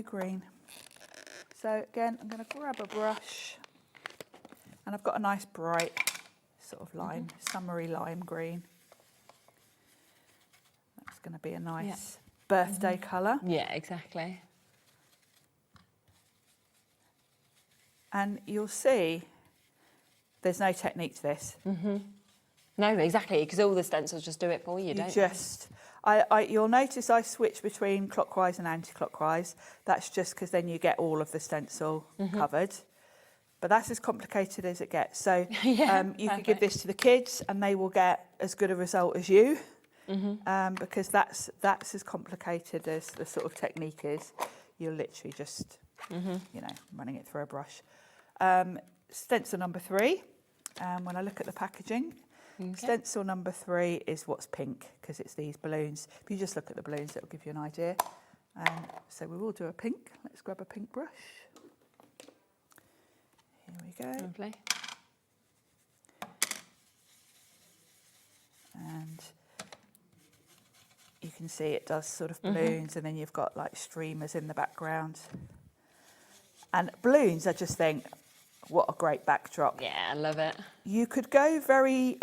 green. So again, I'm gonna grab a brush, and I've got a nice bright sort of lime, summery lime green. That's gonna be a nice birthday colour. Yeah, exactly. And you'll see there's no technique to this. No, exactly, because all the stencils just do it for you, don't they? You'll notice I switch between clockwise and anti-clockwise. That's just because then you get all of the stencil covered. But that's as complicated as it gets. So you could give this to the kids and they will get as good a result as you, because that's as complicated as the sort of technique is. You're literally just, running it through a brush. Stencil number 3, when I look at the packaging, stencil number 3 is what's pink, because it's these balloons. If you just look at the balloons, it'll give you an idea. So we will do a pink. Let's grab a pink brush. Here we go. Lovely. And you can see it does sort of balloons, and then you've got like streamers in the background. And balloons, I just think, What a great backdrop. Yeah, I love it. You could go very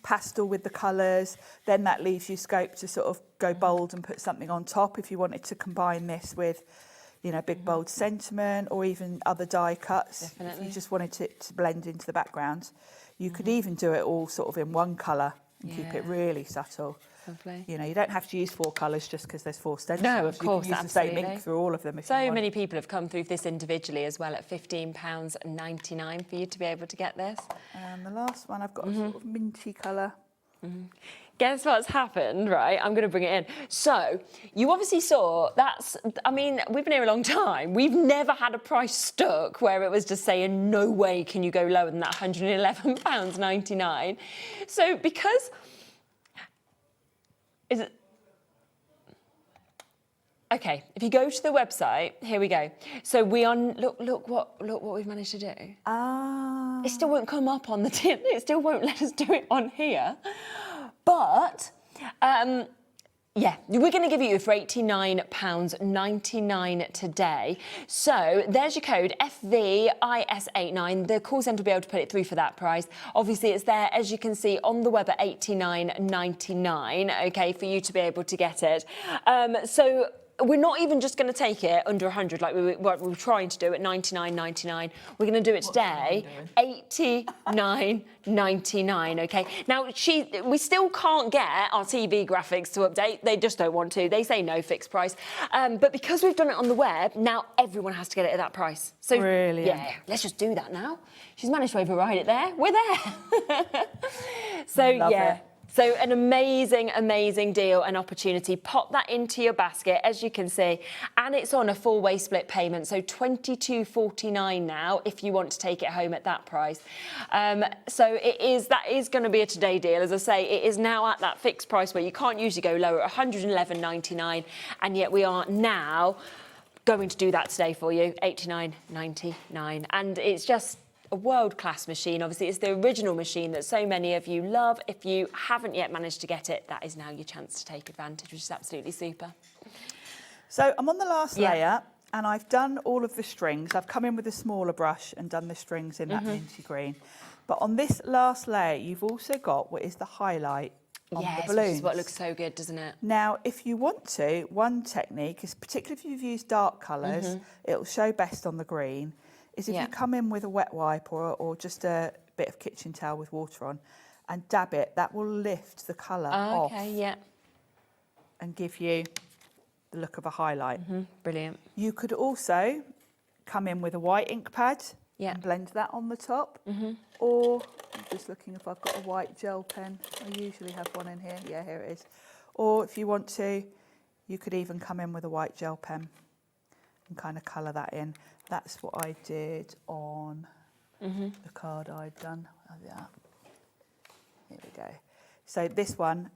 pastel with the colours, then that leaves you scope to sort of go bold and put something on top if you wanted to combine this with, you know, big bold sentiment or even other die cuts. Definitely. If you just wanted it to blend into the background. You could even do it all sort of in one colour and keep it really subtle. Lovely. You know, you don't have to use 4 colours just because there's 4 stencils. No, of course, you can use absolutely. the same ink through all of them if you So want. many people have come through this individually as well at £15.99 for you to be able to get this. And the last one, I've got a sort of minty colour. Guess what's happened, right? I'm going to bring it in. So, you obviously saw that's, I mean, we've been here a long time. We've never had a price stuck where it was just saying, no way can you go lower than that £111.99. So, because... Is it... Okay, if you go to the website, here we go. So we are, look what we've managed to do. Ah. It still won't come up on the tin. It still won't let us do it on here. But, yeah, we're going to give you for £89.99 today. So there's your code, FVIS89. The call centre will be able to put it through for that price. Obviously, it's there, as you can see, on the web at £89.99, OK, for you to be able to get it. So we're not even just going to take it under 100 like we were trying to do at £99.99. We're going to do it today, £89.99, OK? Now, we still can't get our TV graphics to update. They just don't want to. They say no fixed price. But because we've done it on the web, now everyone has to get it at that price. So, brilliant. Yeah, let's just do that now. She's managed to override it there. We're there. So, Love yeah. it. So an amazing, amazing deal and opportunity. Pop that into your basket, as you can see, and it's on a 4-way split payment, so $22.49 now if you want to take it home at that price. So that is going to be a today deal. As I say, it is now at that fixed price where you can't usually go lower, $111.99, and yet we are now going to do that today for you, $89.99, and it's just a world-class machine. Obviously, it's the original machine that so many of you love. If you haven't yet managed to get it, that is now your chance to take advantage, which is absolutely super. So I'm on the last layer, and I've done all of the strings. I've come in with a smaller brush and done the strings in that minty green. But on this last layer, you've also got what is the highlight on the balloons. Which is what looks so good, doesn't it? Now, if you want to, one technique is, particularly if you've used dark colours, it'll show best on the green, is if you come in with a wet wipe or just a bit of kitchen towel with water on and dab it, that will lift the colour off. Okay, yeah. And give you the look of a highlight. Brilliant. You could also come in with a white ink pad and blend that on the top. Or, I'm just looking if I've got a white gel pen. I usually have one in here. Yeah, here it is. Or if you want to, you could even come in with a white gel pen and kind of colour that in. That's what I did on the card I'd done. Here we go. So this one,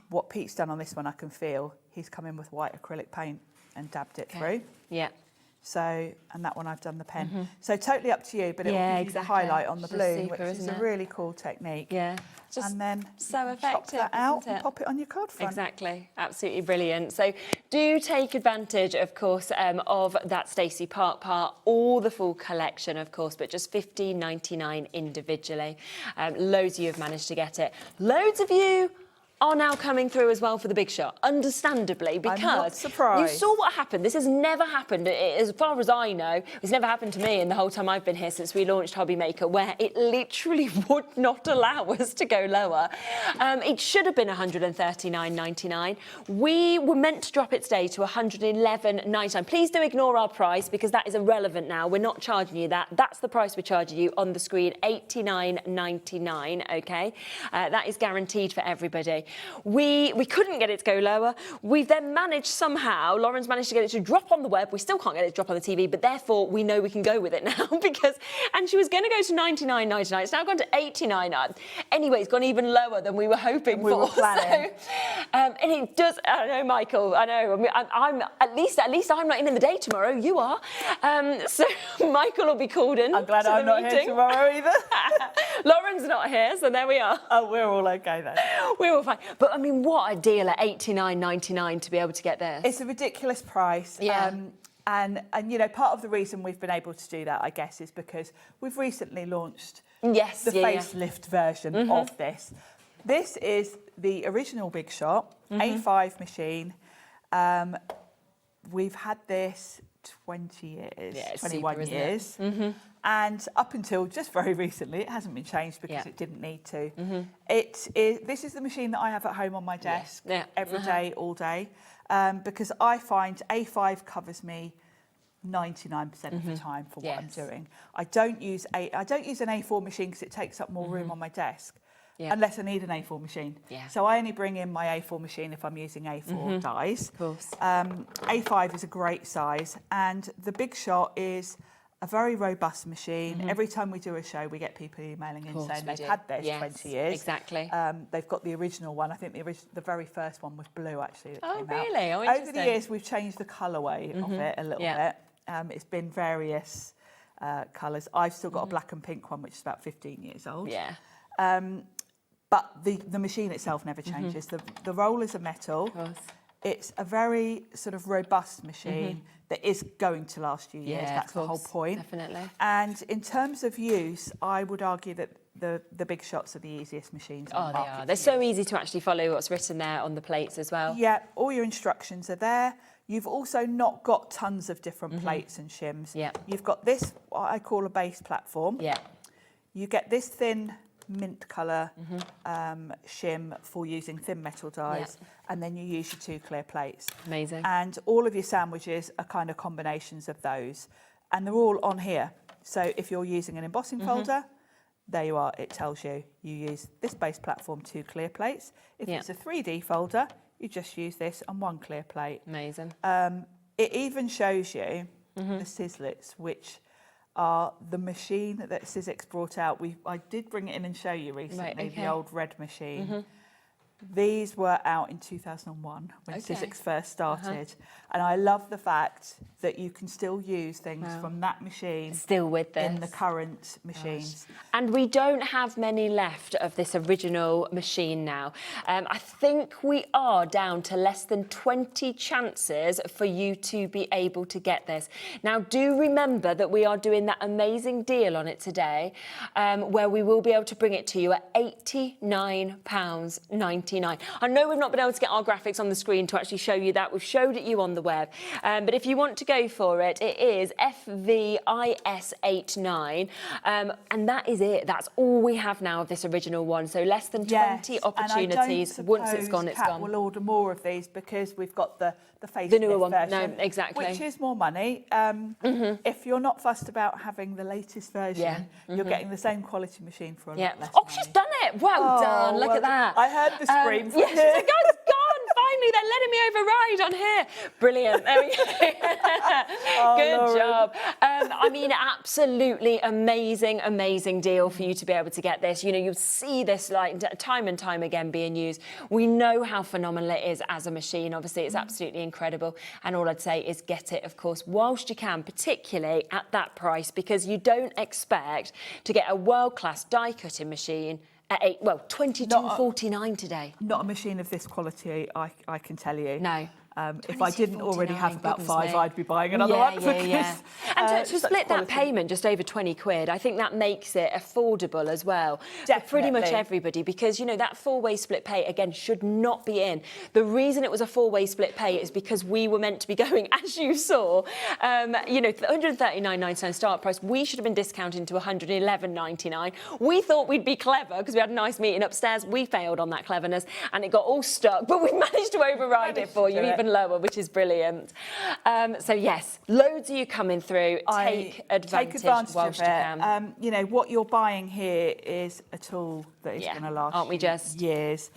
what Pete's done on this one, I can feel he's come in with white acrylic paint and dabbed it through. Yeah. So, and that one I've done the pen. So totally up to you, but it will give you the highlight on the balloon, super, which is a really cool technique. Yeah. And then so effective, chop that out isn't and it? pop it on your card front. Exactly, absolutely brilliant. So do take advantage, of course, of that Stacey Park part, all the full collection, of course, but just $15.99 individually. Loads of you have managed to get it. Loads of you are now coming through as well for the big shot, understandably, because I'm not surprised. You saw what happened. This has never happened, as far as I know. It's never happened to me in the whole time I've been here since we launched HobbyMaker, where it literally would not allow us to go lower. It should have been $139.99. We were meant to drop it today to $111.99. Please do ignore our price because that is irrelevant now. We're not charging you that. That's the price we're charging you on the screen, $89.99, OK? That is guaranteed for everybody. We couldn't get it to go lower. We've then managed somehow, Lauren's managed to get it to drop on the web. We still can't get it to drop on the TV, but therefore we know we can go with it now and she was going to go to $99.99. It's now gone to $89. Anyway, it's gone even lower than we were hoping for. We were planning. So, and it does, I know, Michael, I know. I mean, I'm at least I'm not in the day tomorrow. You are. So Michael will be called in. I'm glad I'm not here tomorrow either. Lauren's not here, so there we are. Oh, we're all okay then. We're all fine. But I mean, what a deal at $89.99 to be able to get this. It's a ridiculous price. Yeah. And you know, part of the reason we've been able to do that, I guess, is because we've recently launched the facelift version of this. This is the original Big Shot A5 machine. We've had this 20 years, 21 years. And up until just very recently, it hasn't been changed because it didn't need to. This is the machine that I have at home on my desk every day, all day, because I find A5 covers me 99% of the time for what I'm doing. I don't use an A4 machine because it takes up more room on my desk. Unless I need an A4 machine. So I only bring in my A4 machine if I'm using A4 dies. Of course. A5 is a great size, and the Big Shot is a very robust machine. Every time we do a show, we get people emailing in saying they've had this 20 years. Exactly. They've got the original one. I think the very first one was blue, actually. That came really? out. Oh, Over the years, we've changed the colourway of it a little bit. It's been various colours. I've still got a black and pink one, which is about 15 years old. But the machine itself never changes. The rollers are metal. It's a very sort of robust machine that is going to last you years. That's the whole point. Definitely. And in terms of use, I would argue that the Big Shots are the easiest machines on the market. They are. They're so easy to actually follow what's written there on the plates as well. Yeah, all your instructions are there. You've also not got tons of different plates and shims. You've got this, what I call a base platform. You get this thin mint colour shim for using thin metal dies, and then you use your 2 clear plates. Amazing. And all of your sandwiches are kind of combinations of those, and they're all on here. So if you're using an embossing folder, there you are, it tells you use this base platform, 2 clear plates. If it's a 3D folder, you just use this and 1 clear plate. Amazing. It even shows you the Sizzix, which are the machine that Sizzix brought out. I did bring it in and show you recently, the old red machine. These were out in 2001 when Sizzix first started. And I love the fact that you can still use things from that machine still with this in the current machines. And we don't have many left of this original machine now. I think we are down to less than 20 chances for you to be able to get this. Now, do remember that we are doing that amazing deal on it today, where we will be able to bring it to you at £89.99. I know we've not been able to get our graphics on the screen to actually show you that. We've showed it you on the web. But if you want to go for it, it is FVIS89. And that is it. That's all we have now of this original one. So less than 20 opportunities. Once it's gone, it's gone. We'll order more of these because we've got the the newer one version, no, exactly. which is more money. If you're not fussed about having the latest version, you're getting the same quality machine for a lot less money. She's done it. Well done. Look at that. I heard the scream from yes, she said, "Guys, gone. Finally, they're letting me override on here." Brilliant. There we go. Good Lauren. job. I mean, absolutely amazing deal for you to be able to get this. You know, you'll see this like time and time again being used. We know how phenomenal it is as a machine. Obviously, it's absolutely incredible. And all I'd say is get it, of course, whilst you can, particularly at that price, because you don't expect to get a world-class die cutting machine at £22.49 today. Not a machine of this quality, I can tell you. No. If I didn't already have about 5, I'd be buying another one. And to split that payment just over 20 quid, I think that makes it affordable as well. For pretty much everybody, because, you know, that 4-way split pay, again, should not be in. The reason it was a 4-way split pay is because we were meant to be going, as you saw, you know, £139.99 start price. We should have been discounting to £111.99. We thought we'd be clever because we had a nice meeting upstairs. We failed on that cleverness and it got all stuck, but we managed to override it for you, even lower, which is brilliant. So yes, loads of you coming through. Take advantage whilst you can. You know, what you're buying here is a tool that is going to last years.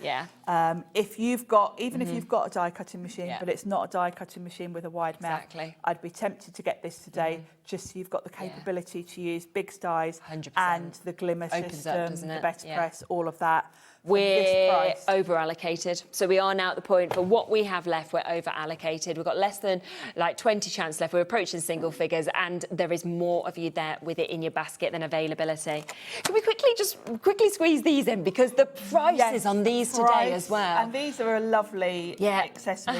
If you've got, if you've got a die cutting machine, but it's not a die cutting machine with a wide mouth, I'd be tempted to get this today, just so you've got the capability to use big dies 100%. And the glimmer system, the better press, all of that. We're over allocated. So we are now at the point for what we have left, we're over allocated. We've got less than like 20 chance left. We're approaching single figures and there is more of you there with it in your basket than availability. Can we quickly squeeze these in because the prices on these today as well. And these are a lovely accessory.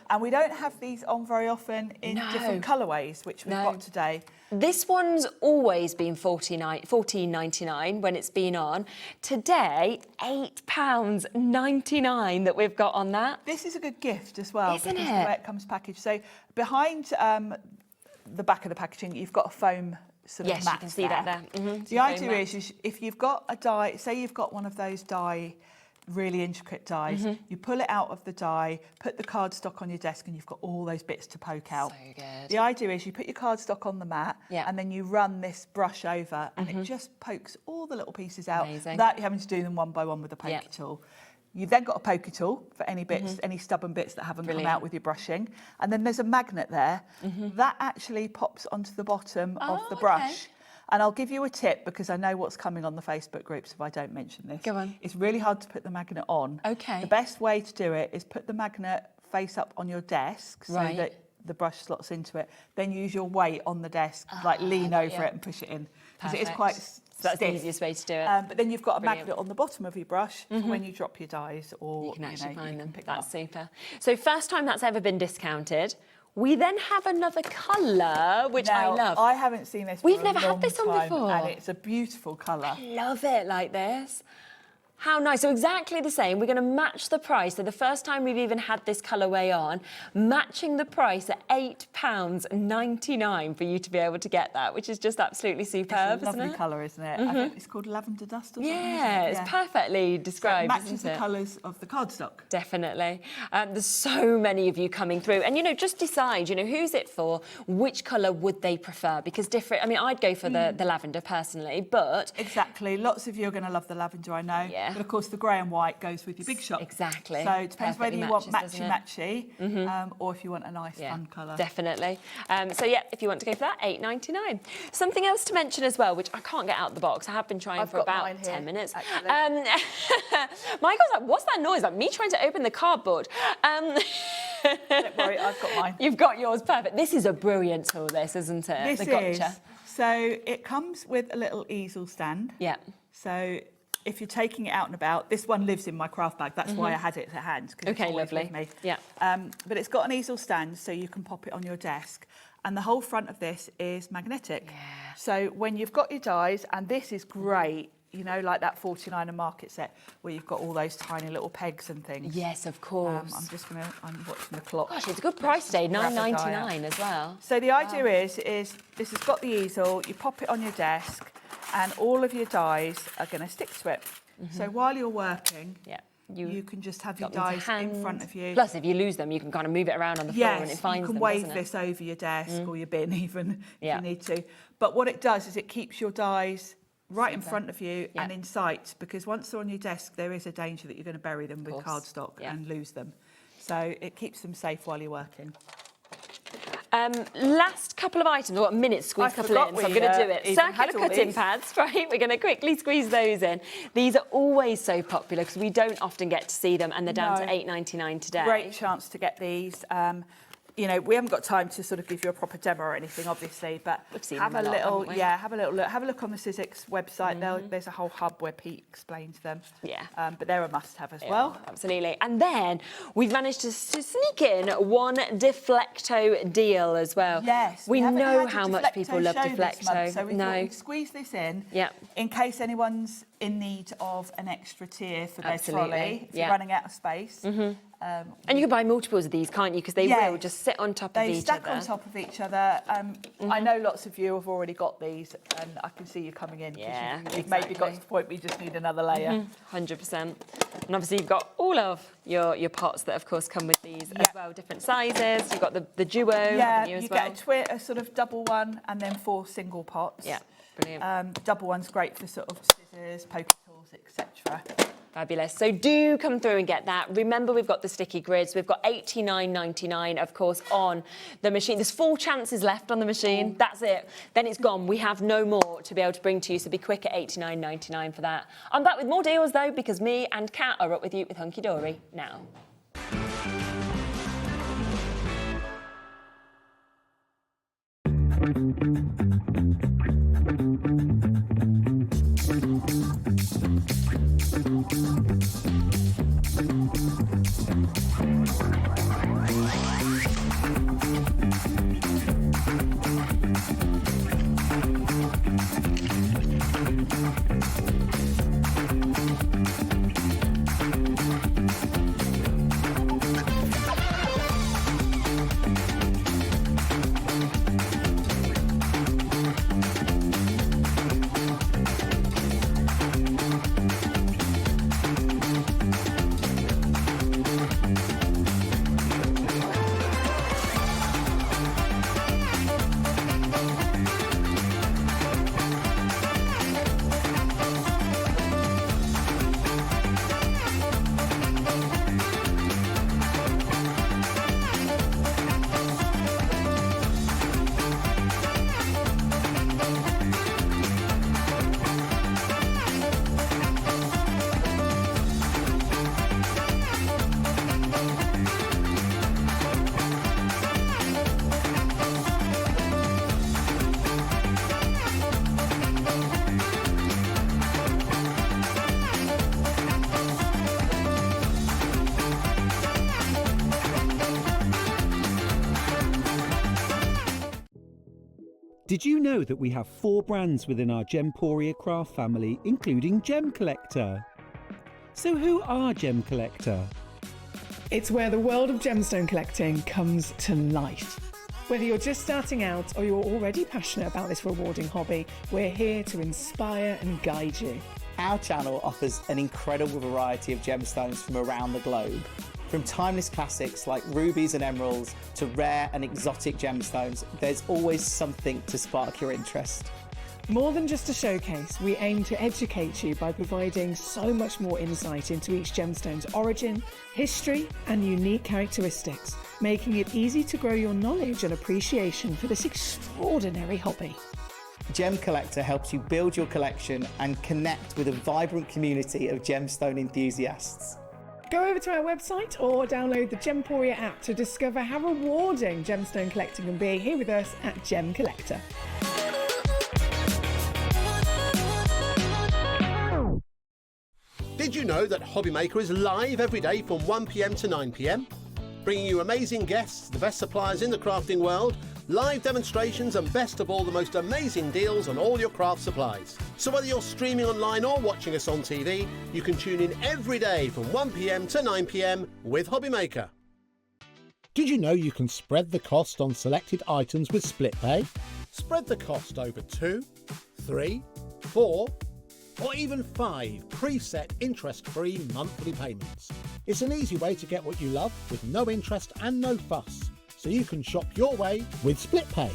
And we don't have these on very often in different colourways, which we've got today. This one's always been $14.99 when it's been on. Today, £8.99 that we've got on that. This is a good gift as well. Isn't because it? The way it comes packaged. So behind the back of the packaging, you've got a foam sort of mat. Yes, you can see that there. The idea is if you've got a die, say you've got one of those really intricate dies, you pull it out of the die, put the cardstock on your desk and you've got all those bits to poke out. So good. The idea is you put your cardstock on the mat and then you run this brush over and it just pokes all the little pieces out without you having to do them one by one with a poker tool. You've then got a poker tool for any bits, any stubborn bits that haven't come out with your brushing. And then there's a magnet there. That actually pops onto the bottom of the brush. And I'll give you a tip because I know what's coming on the Facebook groups if I don't mention this. Go on. It's really hard to put the magnet on. Okay. The best way to do it is put the magnet face up on your desk so that the brush slots into it. Then use your weight on the desk, like lean over it and push it in. Because it is quite stiff. That's the easiest way to do it. But then you've got a magnet on the bottom of your brush for when you drop your dies or you can actually find them. Pick That's them up. super. So first time that's ever been discounted. We then have another colour, which I love. I haven't seen this. We've never had this on before. And it's a beautiful colour. I love it like this. How nice. So exactly the same. We're going to match the price. So the first time we've even had this colourway on, matching the price at £8.99 for you to be able to get that, which is just absolutely superb, It's a lovely colour, isn't it? I think it's called lavender dust or something. Yeah, it's perfectly described, so it matches isn't it? the colours of the cardstock. Definitely. There's so many of you coming through. And, just decide, who's it for? Which colour would they prefer? Because I'd go for the lavender personally, but... Exactly. Lots of you are going to love the lavender, I know. Yeah. But, of course, the grey and white goes with your big shop. Exactly. So it depends whether you want matchy, or if you want a nice, fun colour. Definitely. If you want to go for that, £8.99. Something else to mention as well, which I can't get out of the box. I have been trying for about 10 minutes. Michael's like, what's that noise? Like me trying to open the cardboard. Don't worry, I've got mine. You've got yours, perfect. This is a brilliant tool, this, isn't it? This is. So it comes with a little easel stand. Yeah. So if you're taking it out and about, this one lives in my craft bag. That's why I had it to hand. Okay, lovely. With me. Yeah. But it's got an easel stand, so you can pop it on your desk. And the whole front of this is magnetic. Yeah. So when you've got your dies, and this is great, like that 49er market set where you've got all those tiny little pegs and things. Yes, of course. I'm watching the clock. Gosh, it's a good price today, $9.99 as well. So the idea is this has got the easel, you pop it on your desk, and all of your dies are going to stick to it. So while you're working, you can just have your dies in front of you. Plus, if you lose them, you can kind of move it around on the floor and it finds them, you can wave this over your desk or your bin even if you need to. But what it does is it keeps your dies right in front of you and in sight, because once they're on your desk, there is a danger that you're going to bury them with cardstock and lose them. So it keeps them safe while you're working. Last couple of items, or a minute, squeeze a couple in, so I'm going to do it. Circular cutting pads, right? We're going to quickly squeeze those in. These are always so popular because we don't often get to see them, and they're down to $8.99 today. Great chance to get these. We haven't got time to sort of give you a proper demo or anything, obviously, but have a little look. Have a look on the Sizzix website. There's a whole hub where Pete explains them. Yeah. But they're a must-have as well. Absolutely. And then we've managed to sneak in one Deflecto deal as well. Yes. We know how much people love Deflecto. So we've squeezed this in in case anyone's in need of an extra tier for their trolley if you're running out of space. And you can buy multiples of these, can't you? Because they will just sit on top of each other. They stack on top of each other. I know lots of you have already got these, and I can see you coming in. Yeah, you've maybe got to the point where you just need another layer. 100%. And obviously you've got all of your pots that, of course, come with these as well, different sizes. You've got the duo, haven't you, as well? Get a sort of double one and then 4 single pots. Yeah, brilliant. Double one's great for sort of scissors, poker tools, etc. Fabulous. So do come through and get that. Remember, we've got the sticky grids. We've got $89.99, of course, on the machine. There's 4 chances left on the machine. That's it. Then it's gone. We have no more to be able to bring to you, so be quick at $89.99 for that. I'm back with more deals, though, because me and Kat are up with you with Hunkydory now. Did you know that we have 4 brands within our Gemporia craft family, including Gem Collector? So who are Gem Collector? It's where the world of gemstone collecting comes to life. Whether you're just starting out or you're already passionate about this rewarding hobby, we're here to inspire and guide you. Our channel offers an incredible variety of gemstones from around the globe. From timeless classics like rubies and emeralds to rare and exotic gemstones, there's always something to spark your interest. More than just a showcase, we aim to educate you by providing so much more insight into each gemstone's origin, history, and unique characteristics, making it easy to grow your knowledge and appreciation for this extraordinary hobby. Gem Collector helps you build your collection and connect with a vibrant community of gemstone enthusiasts. Go over to our website or download the Gemporia app to discover how rewarding gemstone collecting can be here with us at Gem Collector. Did you know that HobbyMaker is live every day from 1 p.m. to 9 p.m? Bringing you amazing guests, the best suppliers in the crafting world, live demonstrations and best of all, the most amazing deals on all your craft supplies. So whether you're streaming online or watching us on TV, you can tune in every day from 1 p.m. to 9 p.m. with HobbyMaker. Did you know you can spread the cost on selected items with split pay? Spread the cost over 2, 3, 4, or even 5 preset interest-free monthly payments. It's an easy way to get what you love with no interest and no fuss, so you can shop your way with split pay.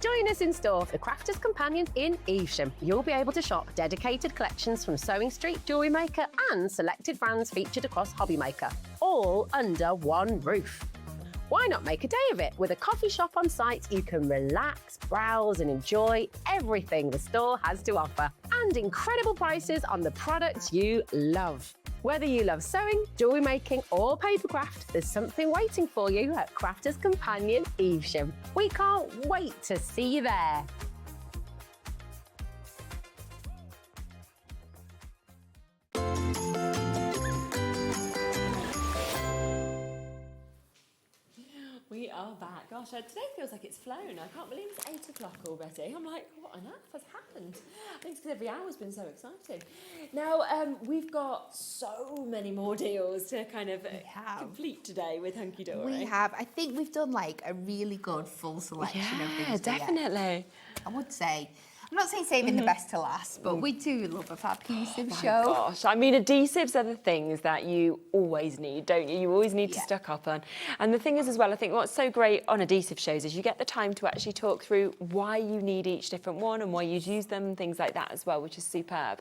Join us in store for the Crafters Companion in Evesham. You'll be able to shop dedicated collections from Sewing Street, Jewellery Maker and selected brands featured across HobbyMaker, all under one roof. Why not make a day of it? With a coffee shop on site, you can relax, browse and enjoy everything the store has to offer, and incredible prices on the products you love. Whether you love sewing, jewellery making or papercraft, there's something waiting for you at Crafters Companion Evesham. We can't wait to see you there. We are back. Gosh, today feels like it's flown. I can't believe it's 8 o'clock already. I'm like, what on earth has happened? I think it's because every hour's been so exciting. Now, we've got so many more deals to kind of complete today with Hunkydory. We have. I think we've done like a really good full selection of things. Yeah, definitely. I would say. I'm not saying saving the best to last, but we do love a adhesive show. Gosh, I mean, adhesives are the things that you always need, don't you? You always need to stock up on. And the thing is as well, I think what's so great on adhesive shows is you get the time to actually talk through why you need each different one and why you use them and things like that as well, which is superb.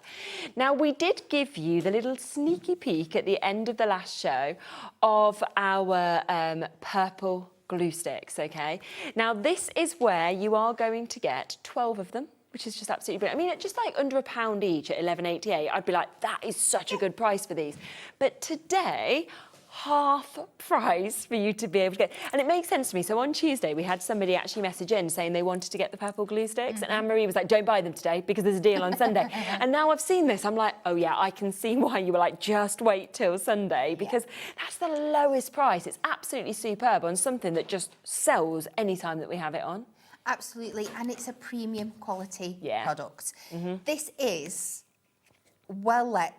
Now, we did give you the little sneaky peek at the end of the last show of our purple glue sticks, okay? Now, this is where you are going to get 12 of them, which is just absolutely brilliant. I mean, just like under £1 each at £11.88, I'd be like, that is such a good price for these. But today, half price for you to be able to get. And it makes sense to me. So on Tuesday, we had somebody actually message in saying they wanted to get the purple glue sticks. And Anne-Marie was like, don't buy them today because there's a deal on Sunday. And now I've seen this. I'm like, oh yeah, I can see why you were like, just wait till Sunday because that's the lowest price. It's absolutely superb on something that just sells anytime that we have it on. Absolutely, and it's a premium quality product. This is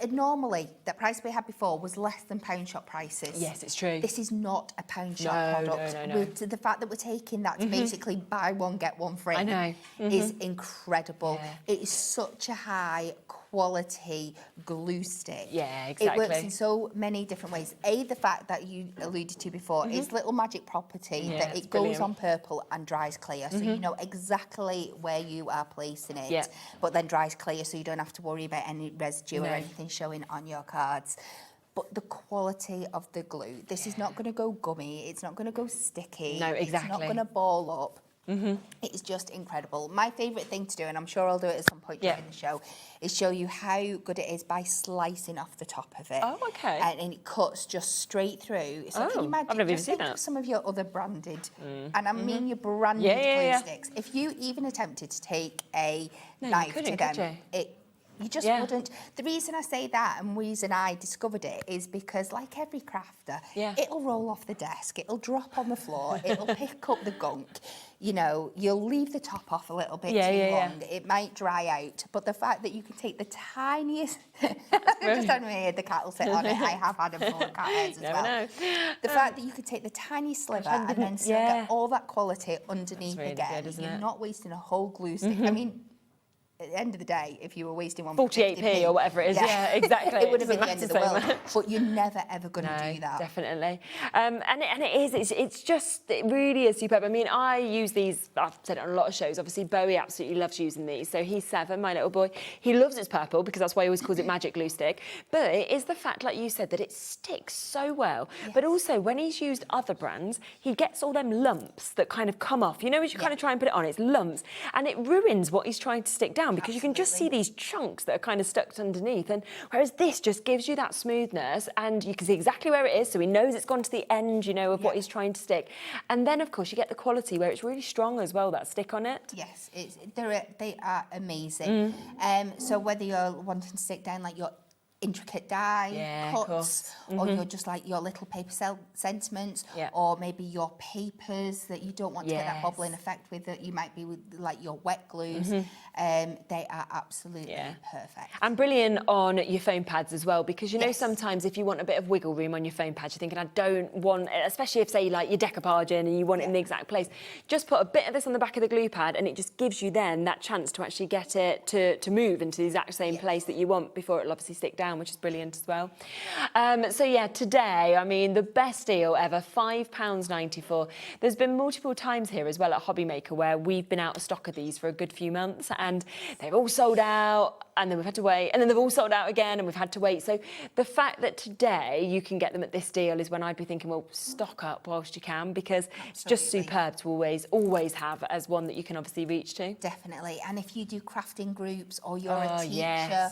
normally the price we had before was less than pound shop prices. Yes, it's true. This is not a pound shop product. With the fact that we're taking that to basically buy one get one free is incredible. It is such a high quality glue stick. Yeah, exactly. It works in so many different ways. The fact that you alluded to before is little magic property that it goes on purple and dries clear, so you know exactly where you are placing it, but then dries clear so you don't have to worry about any residue or anything showing on your cards. But the quality of the glue, this is not going to go gummy, it's not going to go sticky, it's not going to ball up. It is just incredible. My favourite thing to do, and I'm sure I'll do it at some point during the show, is show you how good it is by slicing off the top of it. Oh, okay. And it cuts just straight through. So can you imagine, I've never just seen think that. of some of your other branded, and I mean your branded glue sticks. If you even attempted to take a knife to them, you just wouldn't. The reason I say that and the reason I discovered it is because, like every crafter, it'll roll off the desk, it'll drop on the floor, it'll pick up the gunk. You know, you'll leave the top off a little bit too long. It might dry out. But the fact that you can take the tiniest... just having me the cat will sit on it. I have had them full of cat hairs as well. The fact that you could take the tiny sliver and then still get all that quality underneath really again. Good, you're not wasting a whole glue stick. I mean, at the end of the day, if you were wasting 48p or whatever it is, exactly. It would have been the end of the world. But you're never ever going to do that. Definitely. And it is. It really is superb. I mean, I use these. I've said it on a lot of shows. Obviously, Bowie absolutely loves using these. So he's 7, my little boy. He loves its purple because that's why he always calls it magic glue stick. But it is the fact, like you said, that it sticks so well. But also, when he's used other brands, he gets all them lumps that kind of come off. You know, as you kind of try and put it on, it's lumps, and it ruins what he's trying to stick down. Because you can just see these chunks that are kind of stuck underneath, and whereas this just gives you that smoothness, and you can see exactly where it is, so he knows it's gone to the end, you know, of what he's trying to stick. And then, of course, you get the quality where it's really strong as well, that stick on it. Yes, they are amazing. So whether you're wanting to stick down like your intricate die cuts, or you're just like your little paper sentiments, or maybe your papers that you don't want to get that bubbling effect with, that you might be with like your wet glues, they are absolutely perfect. And brilliant on your foam pads as well, because you know sometimes if you want a bit of wiggle room on your foam pads, you're thinking, I don't want, especially if say like your decoupaging and you want it in the exact place, just put a bit of this on the back of the glue pad and it just gives you then that chance to actually get it to move into the exact same place that you want before it'll obviously stick down, which is brilliant as well. So yeah, today, I mean, the best deal ever, £5.94. There's been multiple times here as well at HobbyMaker where we've been out of stock of these for a good few months and they've all sold out, and then we've had to wait, and then they've all sold out again and we've had to wait. So the fact that today you can get them at this deal is when I'd be thinking, well, stock up whilst you can, because it's just superb to always have as one that you can obviously reach to. Definitely. And if you do crafting groups or you're a teacher,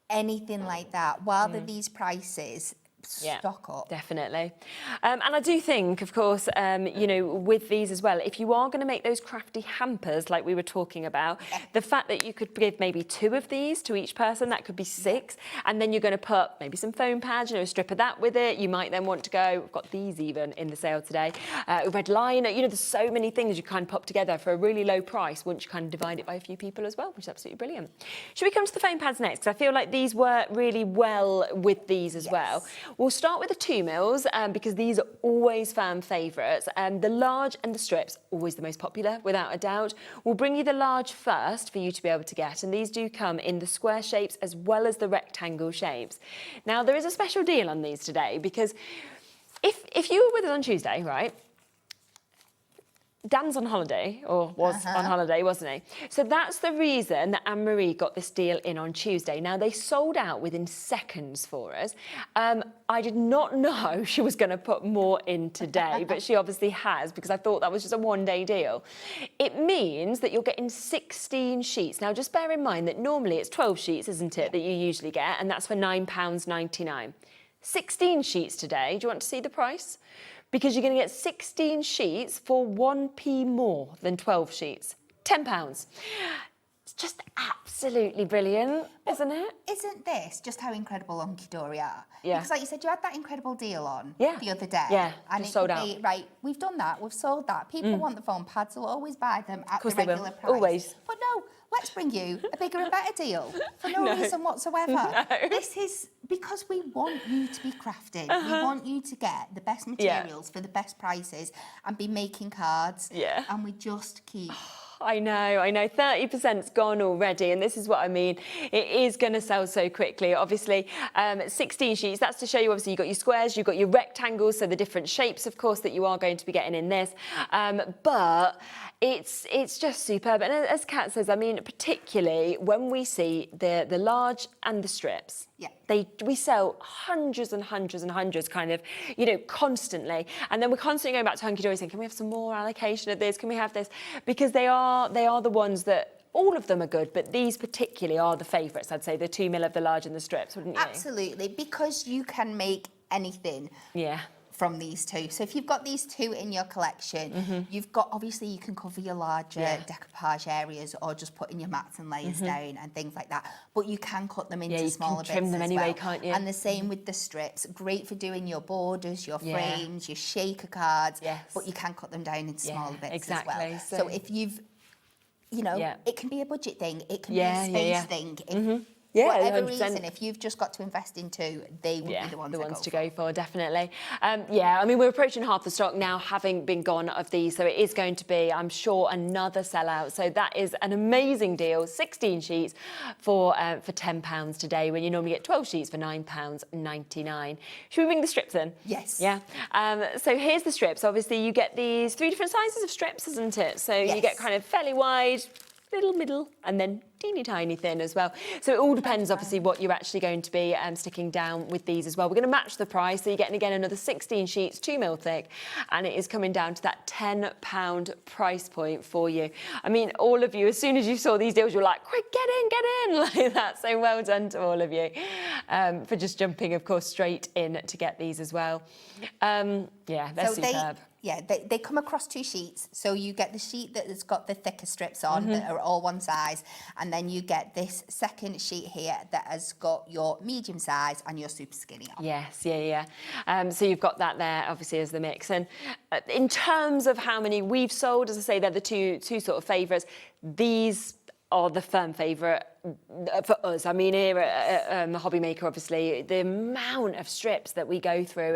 anything like that, while they're these prices, stock up. Definitely. And I do think, of course, you know, with these as well, if you are going to make those crafty hampers like we were talking about, the fact that you could give maybe 2 of these to each person, that could be 6, and then you're going to put maybe some foam pads, you know, a strip of that with it. You might then want to go, we've got these even in the sale today, red liner, you know, there's so many things you kind of pop together for a really low price once you kind of divide it by a few people as well, which is absolutely brilliant. Should we come to the foam pads next? Because I feel like these work really well with these as well. We'll start with the 2 mils because these are always fan favourites. The large and the strips, always the most popular, without a doubt. We'll bring you the large first for you to be able to get, and these do come in the square shapes as well as the rectangle shapes. Now, there is a special deal on these today because if you were with us on Tuesday, right, Dan's on holiday, or was on holiday, wasn't he? So that's the reason that Anne-Marie got this deal in on Tuesday. Now, they sold out within seconds for us. I did not know she was going to put more in today, but she obviously has, because I thought that was just a one-day deal. It means that you're getting 16 sheets. Now, just bear in mind that normally it's 12 sheets, isn't it, that you usually get, and that's for £9.99. 16 sheets today. Do you want to see the price? Because you're going to get 16 sheets for 1p more than 12 sheets. £10. It's just absolutely brilliant, isn't it? Isn't this just how incredible Hunkydory are? Yeah. Because like you said, you had that incredible deal on the other day. Yeah, and just it sold could out. be, right, we've done that, we've sold that. People want the foam pads, they'll always buy them at the course they will. regular price. Always. But no, let's bring you a bigger and better deal for no reason whatsoever. No. This is because we want you to be crafting. We want you to get the best materials for the best prices and be making cards. Yeah. And we just keep... I know, 30%'s gone already, and this is what I mean. It is going to sell so quickly. Obviously, 16 sheets, that's to show you, obviously, you've got your squares, you've got your rectangles, so the different shapes, of course, that you are going to be getting in this. But it's just superb. And as Kat says, I mean, particularly when we see the large and the strips, we sell hundreds and hundreds and hundreds kind of, you know, constantly. And then we're constantly going back to Hunkydory saying, can we have some more allocation of this? Can we have this? Because they are the ones that, all of them are good, but these particularly are the favourites, I'd say, the 2 mil of the large and the strips, wouldn't you? Absolutely, because you can make anything. Yeah. From these 2. So if you've got these 2 in your collection, you've got, obviously you can cover your larger decoupage areas or just put in your mats and layers down and things like that. But you can cut them into smaller bits trim them as anyway, well. can't you? And the same with the strips. Great for doing your borders, your frames, your shaker cards. Yes. But you can cut them down into smaller bits exactly. as well. So if you've, you know, it can be a budget thing. It can be a space thing. Whatever 100%. reason, if you've just got to invest in 2, they would be the ones to go for, definitely. I mean, we're approaching half the stock now, having been gone of these, so it is going to be, I'm sure, another sellout. So that is an amazing deal, 16 sheets for £10 today, when you normally get 12 sheets for £9.99. Should we bring the strips in? Yes. Yeah. So here's the strips. Obviously, you get these 3 different sizes of strips, isn't it? So you get kind of fairly wide, little middle, and then teeny tiny thin as well. So it all depends, obviously, what you're actually going to be sticking down with these as well. We're going to match the price, so you're getting, again, another 16 sheets, 2 mil thick, and it is coming down to that £10 price point for you. I mean, all of you, as soon as you saw these deals, you're like, quick, get in, like that. So well done to all of you for just jumping, of course, straight in to get these as well. They're superb. They come across 2 sheets. So you get the sheet that has got the thicker strips on that are all one size, and then you get this second sheet here that has got your medium size and your super skinny on. Yes, so you've got that there, obviously, as the mix. And in terms of how many we've sold, as I say, they're the two sort of favourites. These are the firm favourite for us. I mean, here at HobbyMaker, obviously, the amount of strips that we go through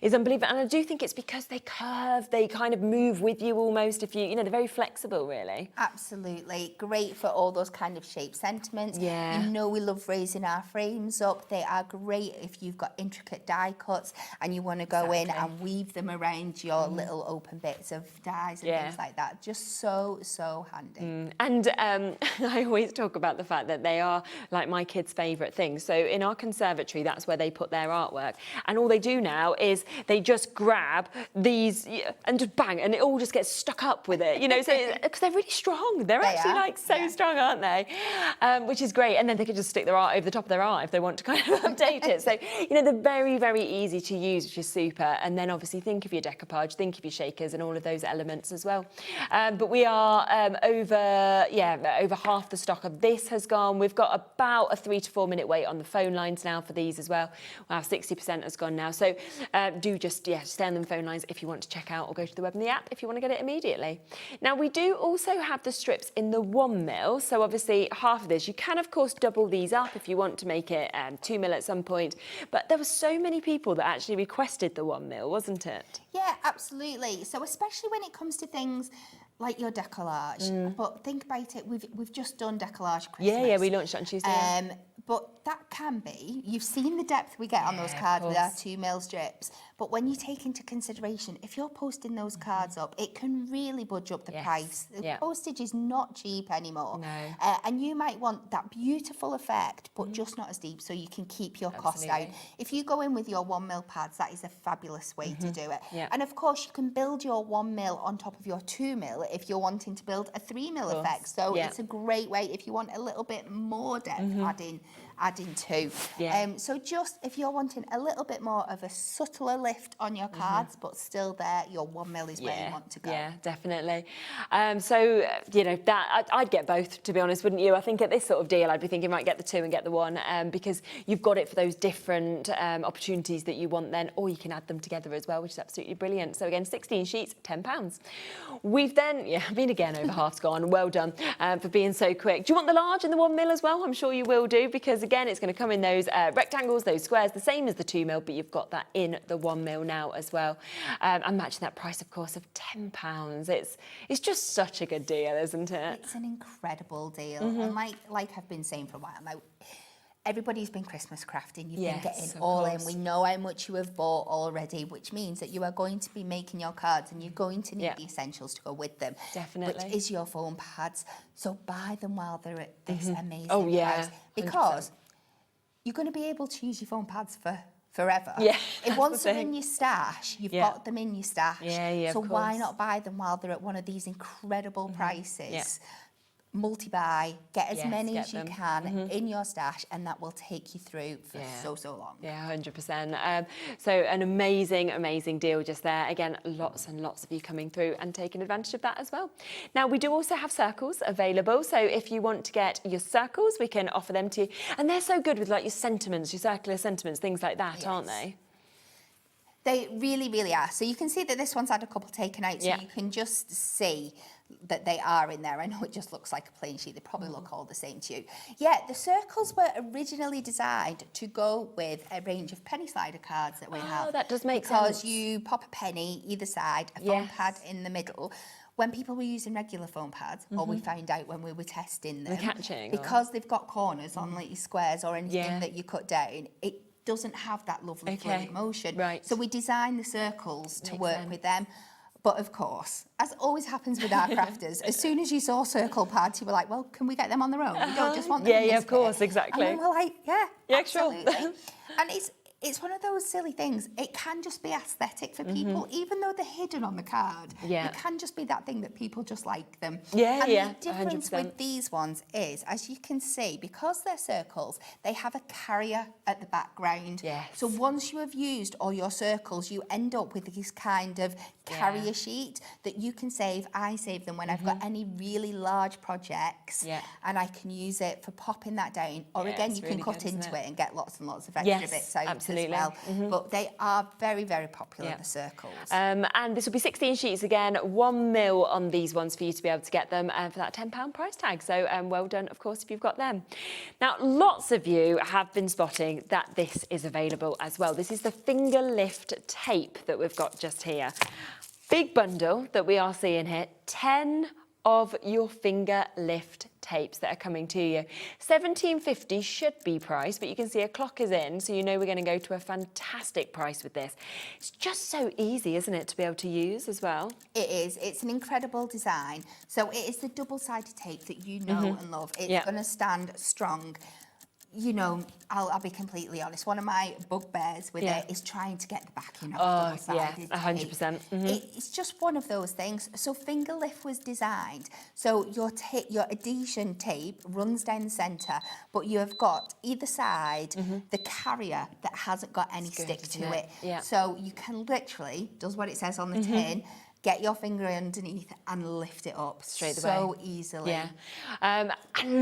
is unbelievable. And I do think it's because they curve, they kind of move with you almost. If you know, they're very flexible, really. Absolutely. Great for all those kind of shape sentiments. Yeah. You know, we love raising our frames up. They are great if you've got intricate die cuts and you want to go in and weave them around your little open bits of dies and things like that. Just so handy. And I always talk about the fact that they are like my kids' favourite things. So in our conservatory, that's where they put their artwork. And all they do now is they just grab these and just bang, and it all just gets stuck up with it, you know, so because they're really strong. They're actually like so strong, aren't they? Which is great. And then they can just stick their art over the top of their art if they want to kind of update it. So, you know, they're very, very easy to use, which is super. And then obviously think of your decoupage, think of your shakers and all of those elements as well. But we are over half the stock of this has has gone. We've got about a 3 to 4 minute wait on the phone lines now for these as well. Wow, 60% has gone now. So do just, stay on the phone lines if you want to check out, or go to the web and the app if you want to get it immediately. Now, we do also have the strips in the 1 mil. So obviously half of this, you can of course double these up if you want to make it 2 mil at some point. But there were so many people that actually requested the 1 mil, wasn't it? Yeah, absolutely. So especially when it comes to things like your decollage, but think about it, we've just done decollage Christmas. Yeah, we launched it on Tuesday. But that can be, you've seen the depth we get on those cards with our 2 mil strips, but when you take into consideration, if you're posting those cards up, it can really budge up the price. The postage is not cheap anymore. No. And you might want that beautiful effect, but just not as deep, so you can keep your cost down. If you go in with your 1 mil pads, that is a fabulous way to do it. And of course, you can build your 1 mil on top of your 2 mil if you're wanting to build a 3 mil effect. So it's a great way if you want a little bit more depth, adding 2. So just if you're wanting a little bit more of a subtler lift on your cards, but still there, your 1 mil is where you want to go. Yeah, definitely. So, you know, that I'd get both, to be honest, wouldn't you? I think at this sort of deal, I'd be thinking, right, get the 2 and get the 1, because you've got it for those different opportunities that you want then, or you can add them together as well, which is absolutely brilliant. So again, 16 sheets, £10. We've then, again, over half's gone. Well done for being so quick. Do you want the large and the 1 mil as well? I'm sure you will do, because again, it's going to come in those rectangles, those squares, the same as the 2 mil, but you've got that in the 1 mil now as well. I'm matching that price, of course, of £10. It's just such a good deal, isn't it? It's an incredible deal. And like I've been saying for a while now, everybody's been Christmas crafting. You've been getting all in. We know how much you have bought already, which means that you are going to be making your cards and you're going to need the essentials to go with them. Definitely. Which is your foam pads. So buy them while they're at this amazing price. 100%. Because you're going to be able to use your foam pads for forever. If once they're in your stash, you've got them in your stash. So why not buy them while they're at one of these incredible prices? Multi-buy, get as many as you can in your stash, and that will take you through for so long. Yeah, 100%. So an amazing deal just there. Again, lots and lots of you coming through and taking advantage of that as well. Now, we do also have circles available. So if you want to get your circles, we can offer them to you. And they're so good with like your sentiments, your circular sentiments, things like that, aren't they? They really, really are. So you can see that this one's had a couple taken out, so you can just see that they are in there. I know it just looks like a plain sheet. They probably look all the same to you. Yeah, the circles were originally designed to go with a range of penny slider cards that we have. Oh, that does make sense. Because you pop a penny either side, a foam pad in the middle. When people were using regular foam pads, or we found out when we were testing them, because they've got corners on like your squares or anything that you cut down, it doesn't have that lovely fluid motion. So we designed the circles to work with them. But of course, as always happens with our crafters, as soon as you saw circle pads, you were like, well, can we get them on their own? We don't just want them in this of course, exactly. And then we're like, absolutely. Sure. And it's one of those silly things. It can just be aesthetic for people, even though they're hidden on the card. It can just be that thing that people just like them. And the difference 100%. with these ones is, as you can see, because they're circles, they have a carrier at the background. So once you have used all your circles, you end up with this kind of carrier sheet that you can save. I save them when I've got any really large projects, and I can use it for popping that down. Or again, you can really cut good, into it and get lots and lots of extra bits out as well. But they are very, very popular, the circles. And this will be 16 sheets again, 1 mil on these ones for you to be able to get them for that £10 price tag. So well done, of course, if you've got them. Now, lots of you have been spotting that this is available as well. This is the finger lift tape that we've got just here. Big bundle that we are seeing here, 10 of your finger lift tapes that are coming to you. £17.50 should be priced, but you can see a clock is in, so you know we're going to go to a fantastic price with this. It's just so easy, isn't it, to be able to use as well? It is. It's an incredible design. So it is the double-sided tape that you know and love. It's going to stand strong. You know, I'll be completely honest. One of my bugbears with it is trying to get the backing of double-sided 100%. It's just one of those things. So finger lift was designed. So your adhesion tape runs down the centre, but you have got either side the carrier that hasn't got any stick to it. So you can literally, does what it says on the tin, get your finger underneath and lift it up straight away. So easily. Yeah. And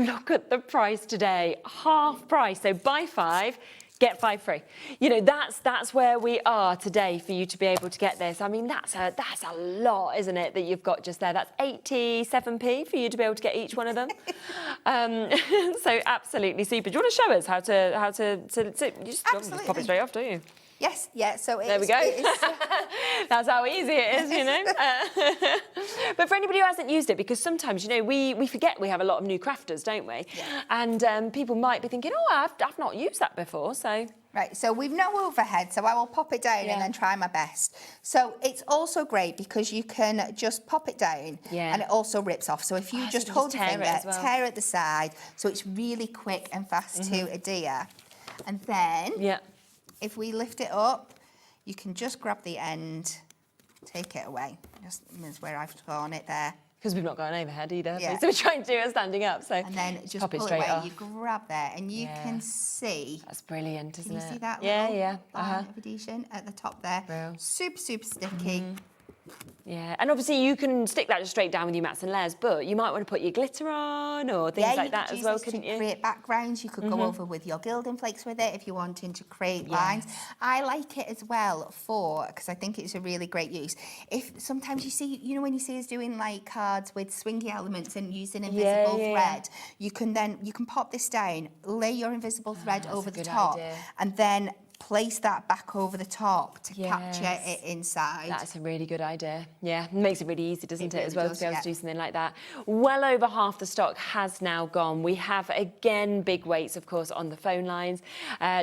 look at the price today, half price. So buy 5, get 5 free. You know, that's where we are today for you to be able to get this. I mean, that's a lot, isn't it, that you've got just there. That's 87p for you to be able to get each one of them. So absolutely super. Do you want to show us how to you just pop it straight off, don't you? Yes, yeah, so there we go. That's how easy it is, you know. But for anybody who hasn't used it, because sometimes, you know, we forget we have a lot of new crafters, don't we? Yeah. And people might be thinking, oh, I've not used that before, so... Right, so we've no overhead, so I will pop it down and then try my best. So it's also great because you can just pop it down and it also rips off. So if you just hold your finger, tear at the side, so it's really quick and fast to adhere. And then... if we lift it up, you can just grab the end, take it away. Just is where I've torn it there. Because we've not got an overhead either, so we're trying to do it standing up. So and then just pop pull it straight away. off. You grab there, and you can see. That's brilliant, isn't it? Can you see that? Yeah. Line of adhesion at the top there. Super sticky. Yeah, and obviously you can stick that just straight down with your mats and layers, but you might want to put your glitter on or things like that as well, couldn't you? Create backgrounds. You could go over with your gilding flakes with it if you're wanting to create lines. I like it as well because I think it's a really great use. If sometimes you see, you know, when you see us doing like cards with swingy elements and using invisible thread, you can pop this down, lay your invisible thread over the top, and then place that back over the top to capture it inside. That's a really good idea. Yeah, it makes it really easy, doesn't it, as well, to be able to do something like that. Well over half the stock has now gone. We have, again, big waits, of course, on the phone lines.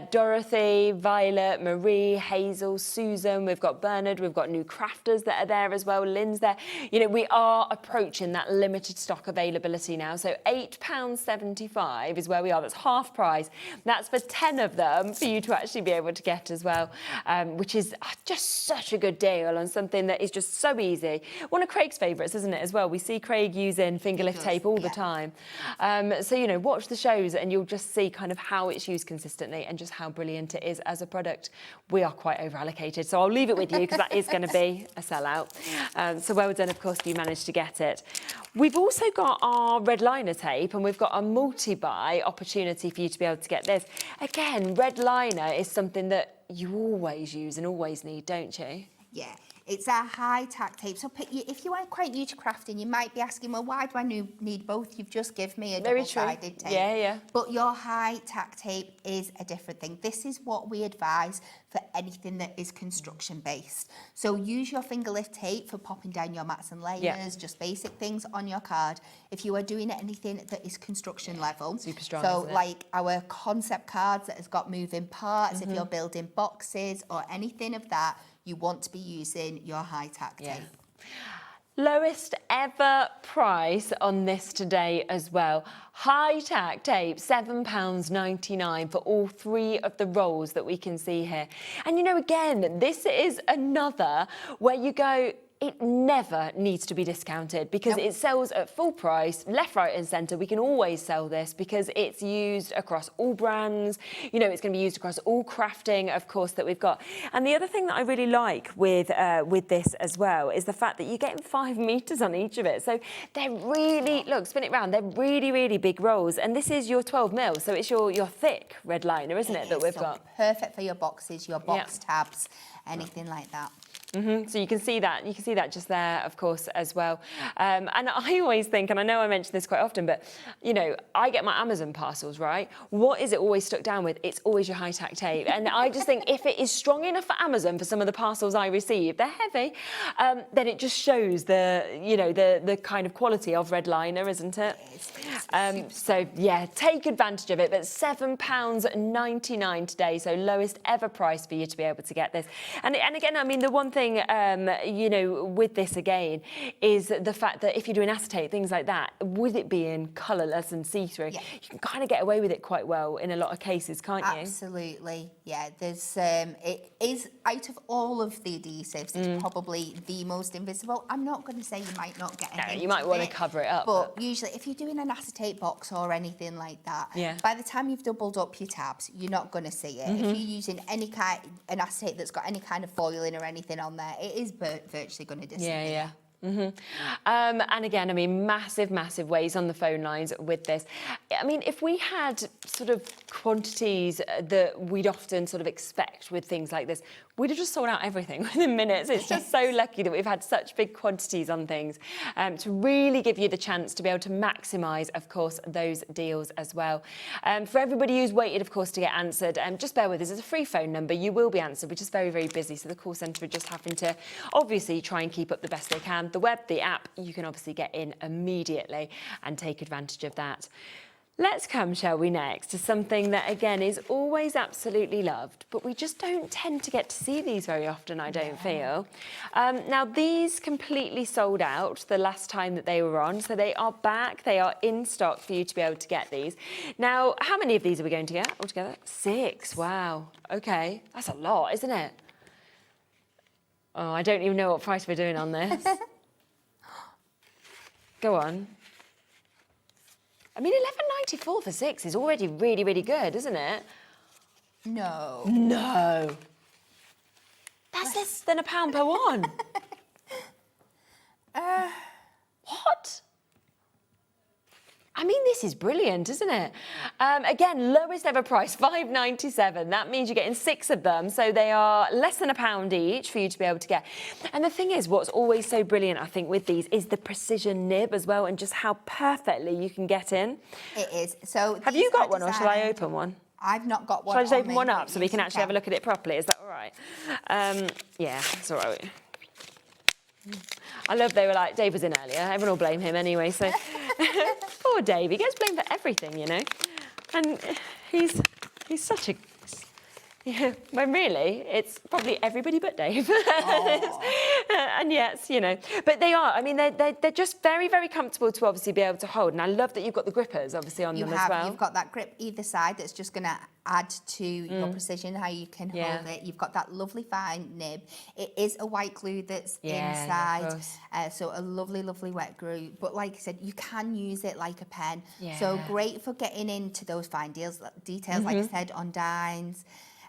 Dorothy, Violet, Marie, Hazel, Susan, we've got Bernard, we've got new crafters that are there as well, Lynn's there. You know, we are approaching that limited stock availability now. So £8.75 is where we are. That's half price. That's for 10 of them for you to actually be able to get as well, which is just such a good deal on something that is just so easy. One of Craig's favourites, isn't it, as well? We see Craig using finger lift tape all the time. So, you know, watch the shows and you'll just see kind of how it's used consistently and just how brilliant it is as a product. We are quite over-allocated, so I'll leave it with you because that is going to be a sellout. So well done, of course, you managed to get it. We've also got our red liner tape and we've got a multi-buy opportunity for you to be able to get this. Again, red liner is something that you always use and always need, don't you? Yeah, it's a high tack tape. So if you are quite new to crafting, you might be asking, well, why do I need both? You've just given me a double-sided tape. Yeah. But your high tack tape is a different thing. This is what we advise for anything that is construction based. So use your finger lift tape for popping down your mats and layers, just basic things on your card. If you are doing anything that is construction level, super strong, so like our concept cards that has got moving parts, if you're building boxes or anything of that, you want to be using your high tack tape. Lowest ever price on this today as well. High tack tape, £7.99 for all 3 of the rolls that we can see here. And you know, again, this is another where you go, it never needs to be discounted because it sells at full price, left, right and centre. We can always sell this because it's used across all brands. You know, it's going to be used across all crafting, of course, that we've got. And the other thing that I really like with this as well is the fact that you're getting 5 metres on each of it. So they're really, look, spin it round, they're really, really big rolls. And this is your 12 mil, so it's your thick red liner, isn't it, that we've got? Perfect for your boxes, your box tabs, anything like that. So you can see that just there, of course, as well. And I always think, and I know I mention this quite often, but, you know, I get my Amazon parcels, right? What is it always stuck down with? It's always your high-tack tape. And I just think if it is strong enough for Amazon for some of the parcels I receive, they're heavy, then it just shows the kind of quality of red liner, isn't it? So, yeah, take advantage of it. But £7.99 today, so lowest ever price for you to be able to get this. And again, I mean, the one thing, you know, with this again, is the fact that if you're doing acetate, things like that, with it being colourless and see-through, you can kind of get away with it quite well in a lot of cases, can't you? Absolutely, yeah. There's, it is, out of all of the adhesives, it's probably the most invisible. I'm not going to say you might not get a hint you might want to it, cover it up. But usually, if you're doing an acetate box or anything like that, by the time you've doubled up your tabs, you're not going to see it. If you're using any kind, an acetate that's got any kind of foiling or anything on there, it is virtually going to disappear. Yeah. And again, I mean, massive ways on the phone lines with this. I mean, if we had sort of quantities that we'd often sort of expect with things like this, we'd have just sold out everything within minutes. It's just so lucky that we've had such big quantities on things to really give you the chance to be able to maximise, of course, those deals as well. For everybody who's waited, of course, to get answered, just bear with us. It's a free phone number. You will be answered. We're just very busy. So the call centre are just having to obviously try and keep up the best they can. The web, the app, you can obviously get in immediately and take advantage of that. Let's come, shall we, next to something that, again, is always absolutely loved, but we just don't tend to get to see these very often, I don't feel. Now, these completely sold out the last time that they were on, so they are back. They are in stock for you to be able to get these. Now, how many of these are we going to get altogether? 6. Wow. OK. That's a lot, isn't it? Oh, I don't even know what price we're doing on this. Go on. I mean, $11.94 for 6 is already really good, isn't it? No. No. That's less than £1 per one. What? I mean, this is brilliant, isn't it? Again, lowest ever price, $5.97. That means you're getting 6 of them, so they are less than £1 each for you to be able to get. And the thing is, what's always so brilliant, I think, with these is the precision nib as well, and just how perfectly you can get in. It is. So have you got one, or shall I open one? I've not got one. Shall I just open one up so we can actually have a look at it properly? Is that all right? Yeah, that's all right. I love they were like, Dave was in earlier. Everyone will blame him anyway, so... Poor Dave, he gets blamed for everything, you know. And he's such a... Yeah, when really, it's probably everybody but Dave. And yes, you know. But they are, I mean, they're just very comfortable to obviously be able to hold. And I love that you've got the grippers, obviously, on them as well. You've got that grip either side that's just going to add to your precision, how you can hold it. You've got that lovely fine nib. It is a white glue that's inside, so a lovely wet glue. But like I said, you can use it like a pen. So great for getting into those fine details, like I said, on dines.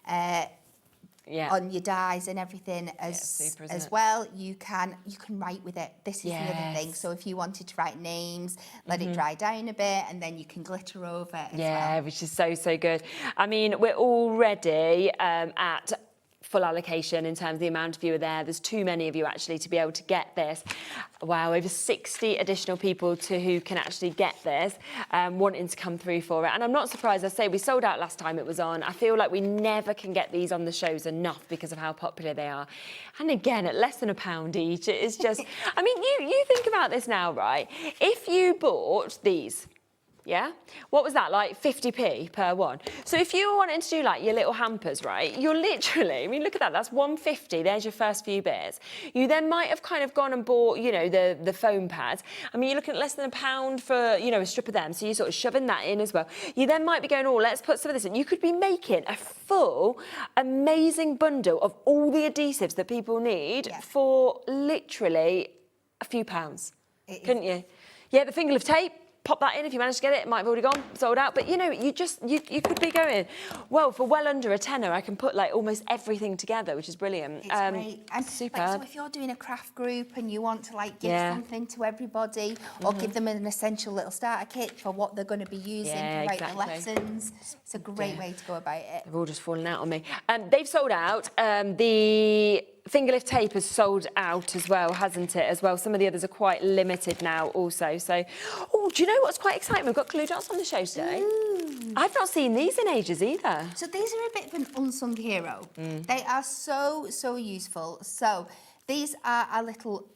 On your dies and everything as well. You can write with it. This is the other thing. So if you wanted to write names, let it dry down a bit, and then you can glitter over it as well. Which is so good. I mean, we're already at full allocation in terms of the amount of you are there. There's too many of you actually to be able to get this. Wow, over 60 additional people who can actually get this, wanting to come through for it. And I'm not surprised, I say we sold out last time it was on. I feel like we never can get these on the shows enough because of how popular they are. And again, at less than £1 each, it is just, I mean, you think about this now, right? If you bought these, yeah? What was that, like 50p per one? So if you were wanting to do like your little hampers, right, you're literally, I mean, look at that, that's £1.50, there's your first few bits. You then might have kind of gone and bought, you know, the foam pads. I mean, you're looking at less than £1 for, you know, a strip of them, so you're sort of shoving that in as well. You then might be going, oh, let's put some of this in. You could be making a full, amazing bundle of all the adhesives that people need for literally a few pounds, couldn't you? Yeah, the finger lift tape, pop that in if you manage to get it. It might have already gone, sold out. But, you know, you could be going, well, for well under a tenner, I can put, like, almost everything together, which is brilliant. It's great. And super. Like, so if you're doing a craft group and you want to, like, give something to everybody or give them an essential little starter kit for what they're going to be using to write the lessons, it's a great way to go about it. They've all just fallen out on me. They've sold out. The finger lift tape has sold out as well, hasn't it, as well? Some of the others are quite limited now also. So, oh, do you know what's quite exciting? We've got glue dots on the show today. I've not seen these in ages either. So these are a bit of an unsung hero. They are so useful. So these are a little,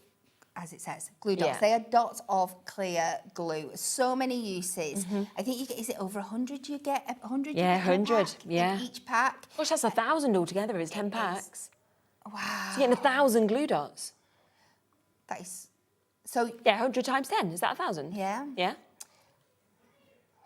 as it says, glue dots. They are dots of clear glue. So many uses. I think you get, is it over 100 you get? 100? Yeah, 100. In each pack. Gosh, that's 1,000 altogether, is 10 packs. Wow. So you're getting 1,000 glue dots. That is... So... Yeah, 100 times 10. Is that 1,000? Yeah. Yeah.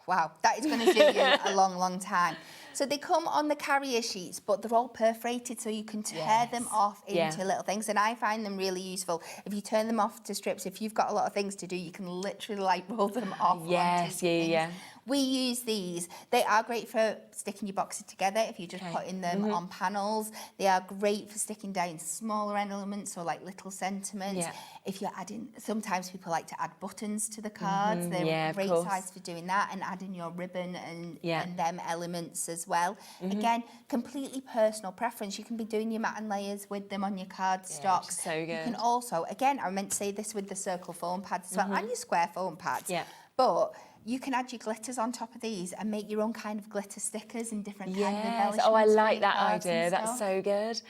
Wow, that is going to do you a long time. So they come on the carrier sheets, but they're all perforated, so you can tear them off into little things. And I find them really useful. If you turn them off to strips, if you've got a lot of things to do, you can literally like roll them off. Yes, yeah. We use these. They are great for sticking your boxes together if you're just putting them on panels. They are great for sticking down smaller elements or like little sentiments. If you're adding, sometimes people like to add buttons to the cards. They're a great size for doing that, and adding your ribbon and them elements as well. Again, completely personal preference. You can be doing your matte layers with them on your card stocks. So good. You can also, again, I meant to say this with the circle foam pads as well, and your square foam pads. But you can add your glitters on top of these and make your own kind of glitter stickers and different kind of embellishments. Oh, I for like your that cards and idea. That's stuff. so good.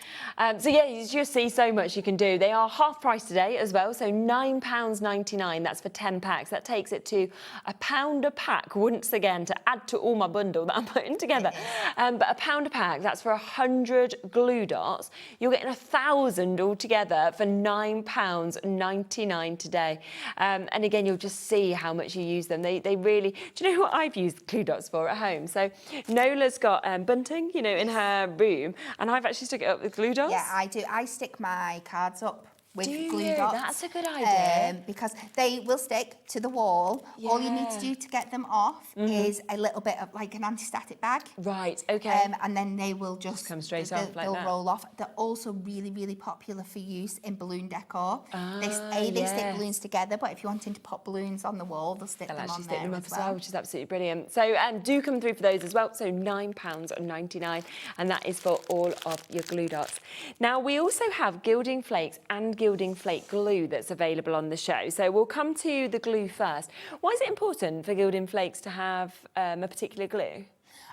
So yeah, you just see so much you can do. They are half price today as well, so £9.99. That's for 10 packs. That takes it to £1 a pack, once again, to add to all my bundle that I'm putting together. But £1 a pack, that's for 100 glue dots. You're getting 1,000 altogether for £9.99 today. And again, you'll just see how much you use them. They really, do you know what I've used glue dots for at home? So Nola's got bunting, you know, in her room, and I've actually stuck it up with glue dots. Yeah, I do. I stick my cards up with glue you? dots. That's a good idea. Because they will stick to the wall. All you need to do to get them off is a little bit of like an anti-static bag. Right, okay. And then they will just come straight off like they'll that. roll off. They're also really, really popular for use in balloon decor. They stick balloons together, but if you're wanting to pop balloons on the wall, they'll stick them on stick there them up as well. which is absolutely brilliant. So do come through for those as well. So £9.99, and that is for all of your glue dots. Now we also have gilding flakes and gilding flake glue that's available on the show. So we'll come to the glue first. Why is it important for gilding flakes to have a particular glue?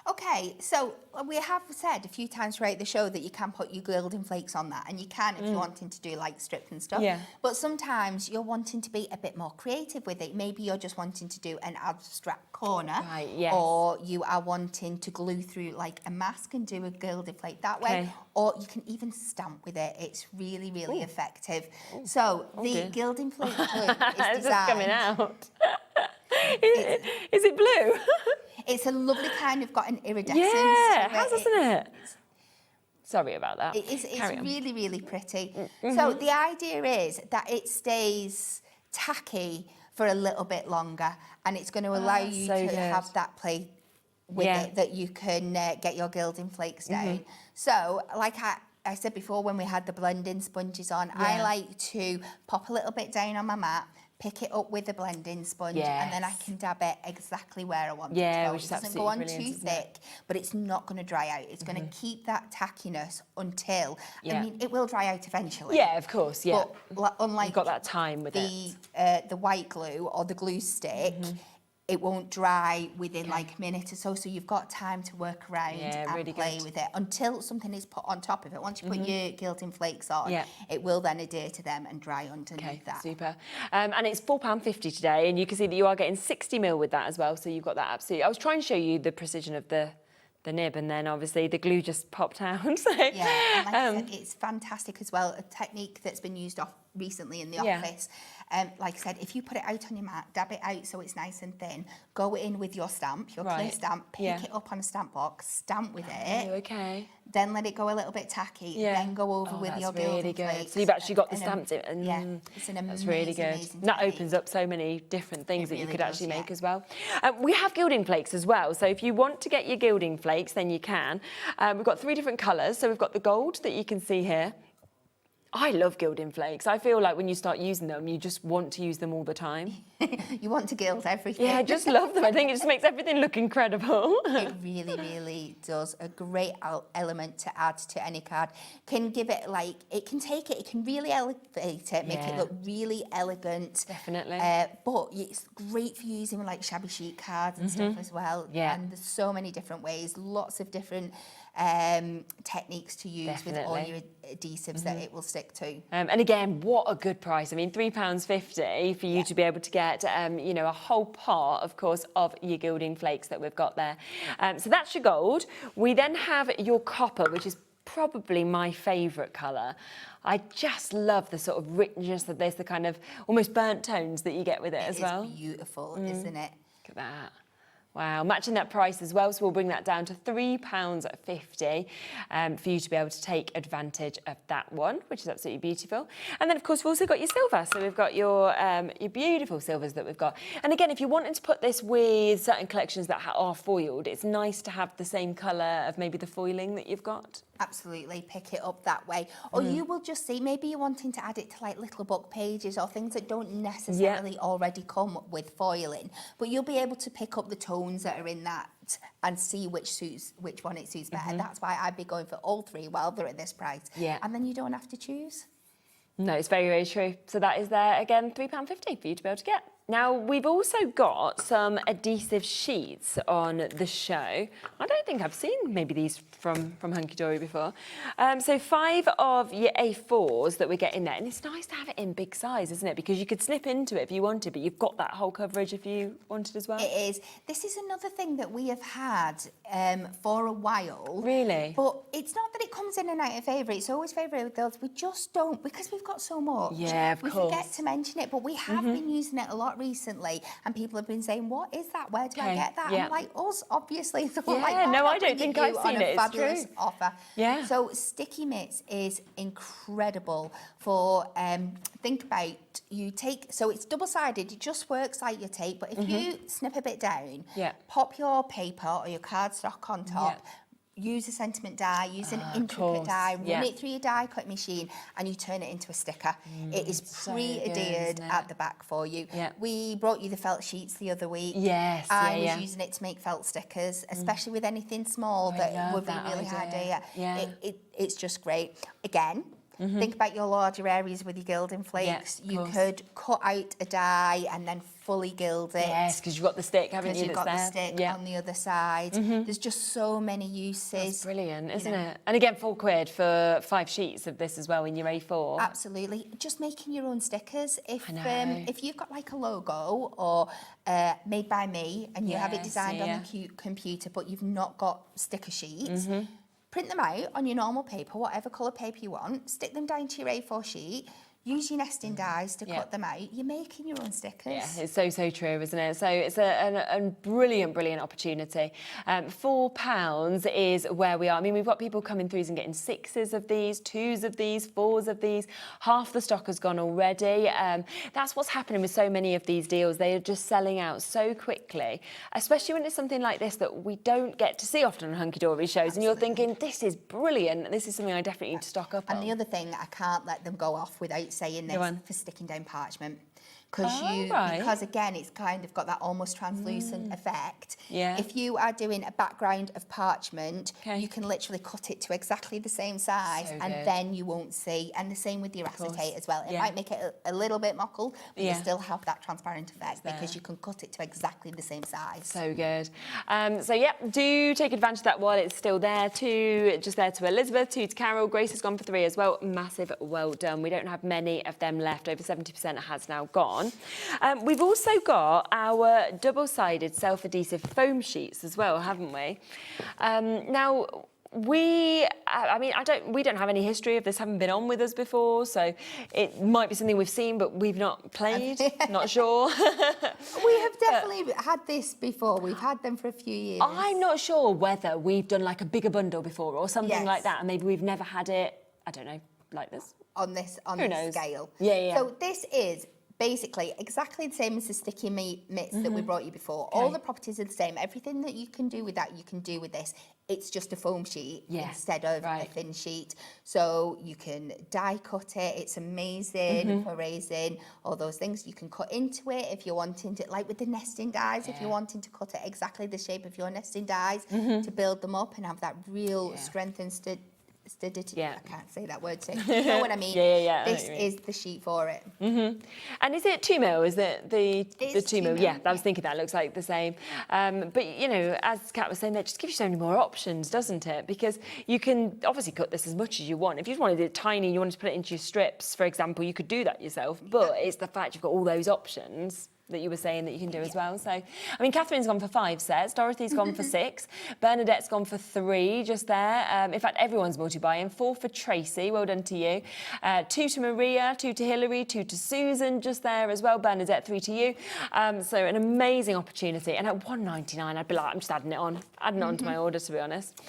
Okay, so we have said a few times throughout the show that you can put your gilding flakes on that, and you can if you're wanting to do like strips and stuff. But sometimes you're wanting to be a bit more creative with it. Maybe you're just wanting to do an abstract corner, or you are wanting to glue through like a mask and do a gilding flake that way. Or you can even stamp with it. It's really, really effective. So the gilding flake glue is designed. It's just coming out. Is it blue? It's a lovely kind of got an iridescence. Yeah, to it has, doesn't it? Sorry about that. It's really, really pretty. So the idea is that it stays tacky for a little bit longer, and it's going to allow you to have that play with it, that you can get your gilding flakes down. So, like I said before when we had the blending sponges on, I like to pop a little bit down on my mat, pick it up with a blending sponge, and then I can dab it exactly where I want it to go. It doesn't go on too thick, but it's not going to dry out. It's going to keep that tackiness until, I mean, it will dry out eventually. Yeah, of course, But unlike you've got that time with the white glue or the glue stick, it won't dry within like a minute or so, so you've got time to work around and really play with it until something is put on top of it. Once you put your gilding flakes on, it will then adhere to them and dry underneath that. Super. And it's £4.50 today, and you can see that you are getting 60ml with that as well, so you've got that absolutely. I was trying to show you the precision of the nib, and then obviously the glue just popped out. So, yeah, and like I said, it's fantastic as well. A technique that's been used recently in the office. Like I said, if you put it out on your mat, dab it out so it's nice and thin, go in with your stamp, your clear stamp, pick it up on a stamp box, stamp with it. Then let it go a little bit tacky. Then go over with your gilding flakes. So you've actually got the stamps in. It's an amazing, that's really good. amazing That technique. opens up so many different things that you could actually make as well. We have gilding flakes as well. So if you want to get your gilding flakes, then you can. We've got 3 different colours. So we've got the gold that you can see here. I love gilding flakes. I feel like when you start using them, you just want to use them all the time. You want to gild everything. Yeah, I just love them. I think it just makes everything look incredible. It really, really does. A great element to add to any card. Can give it like, it can take it, it can really elevate it, make it look really elegant. Definitely. But it's great for using with like shabby chic cards and stuff as well. Yeah. And there's so many different ways, lots of different techniques to use with all your adhesives that it will stick to. And again, what a good price. I mean, £3.50 for you to be able to get, you know, a whole pot, of course, of your gilding flakes that we've got there. So that's your gold. We then have your copper, which is probably my favourite colour. I just love the sort of richness that there's, the kind of almost burnt tones that you get with it as well. It's beautiful, isn't it? Look at that. Wow, matching that price as well, so we'll bring that down to £3.50 for you to be able to take advantage of that one, which is absolutely beautiful. And then, of course, we've also got your silver. So we've got your beautiful silvers that we've got. And again, if you're wanting to put this with certain collections that are foiled, it's nice to have the same colour of maybe the foiling that you've got. Absolutely, pick it up that way. Or you will just see, maybe you're wanting to add it to like little book pages or things that don't necessarily already come with foiling, but you'll be able to pick up the tones that are in that and see which one it suits better. That's why I'd be going for all three while they're at this price. Yeah. And then you don't have to choose. No, it's very, very true. So that is there, again, £3.50 for you to be able to get. Now, we've also got some adhesive sheets on the show. I don't think I've seen maybe these from Hunkydory before. So 5 of your A4s that we get in there. And it's nice to have it in big size, isn't it? Because you could snip into it if you wanted, but you've got that whole coverage if you wanted as well. It is. This is another thing that we have had for a while. Really? But it's not that it comes in and out of favourite. It's always favourite with those. We just don't, because we've got so much. Yeah, of we course. forget to mention it, but we have been using it a lot recently, and people have been saying, "What is that? Where do I get that?" Yeah. I'm like, us, obviously. So Yeah, like, no, I not don't bringing think I've you seen on it, a it's fabulous true. offer. Yeah. So sticky mitts is incredible for. Think about so it's double-sided. It just works like your tape, but if you snip a bit down, pop your paper or your cardstock on top. Use a sentiment die, use an intricate die, run it through your die cut machine, and you turn it into a sticker. It is pre-adhered at the back for you. We brought you the felt sheets the other week. Yes, I was using it to make felt stickers, especially with anything small that would be that really hard idea. idea. It's just great. Again, think about your larger areas with your gilding flakes. You could cut out a die and then fully gild it. Yes, because you've got the stick, haven't you? Because you've got the stick on the other side. There's just so many uses. That's brilliant, isn't it? And again, £4 for 5 sheets of this as well in your A4. Absolutely. Just making your own stickers. If you've got like a logo or made by me and you have it designed on the computer, but you've not got sticker sheets, print them out on your normal paper, whatever colour paper you want, stick them down to your A4 sheet, use your nesting dies to cut them out. You're making your own stickers. Yeah, it's so, so true, isn't it? So it's a brilliant, brilliant opportunity. £4 is where we are. I mean, we've got people coming through and getting 6s of these, 2s of these, 4s of these. Half the stock has gone already. That's what's happening with so many of these deals. They are just selling out so quickly, especially when it's something like this that we don't get to see often on Hunkydory shows. And you're thinking, this is brilliant. This is something I definitely need to stock up on. And the other thing, I can't let them go off without saying this, for sticking down parchment. Because again, it's kind of got that almost translucent effect. If you are doing a background of parchment, you can literally cut it to exactly the same size, and then you won't see. And the same with your acetate as well. It might make it a little bit mockled, but you still have that transparent effect because you can cut it to exactly the same size. So good. So yeah, do take advantage of that while it's still there. Just there to Elizabeth, 2 to Carol. Grace has gone for 3 as well. Massive well done. We don't have many of them left. Over 70% has now gone. We've also got our double-sided self-adhesive foam sheets as well, haven't we? Now, we don't have any history of this, haven't been on with us before, so it might be something we've seen, but we've not played, not sure. We have definitely had this before. We've had them for a few years. I'm not sure whether we've done like a bigger bundle before or something like that, and maybe we've never had it, I don't know, like this. On this scale. Yeah. So this is basically exactly the same as the sticky mitts that we brought you before. All the properties are the same. Everything that you can do with that, you can do with this. It's just a foam sheet instead of a thin sheet. So you can die cut it. It's amazing for raising all those things. You can cut into it if you're wanting to, like with the nesting dies, if you're wanting to cut it exactly the shape of your nesting dies to build them up and have that real strength and I can't say that word, so you know what I mean? This is the sheet for it. And is it 2 mil? Is it the 2 mil? Yeah, I was thinking that looks like the same. But, you know, as Kat was saying, that just gives you so many more options, doesn't it? Because you can obviously cut this as much as you want. If you just wanted it tiny and you wanted to put it into your strips, for example, you could do that yourself. But it's the fact you've got all those options. that you were saying that you can do as well. So, I mean, Catherine's gone for 5 sets, Dorothy's gone for 6, Bernadette's gone for 3 just there. In fact, everyone's multi-buying. 4 for Tracy, well done to you. 2 to Maria, 2 to Hilary, 2 to Susan just there as well. Bernadette, 3 to you. So an amazing opportunity. And at $1.99, I'd be like, I'm just adding it on to my order, to be honest.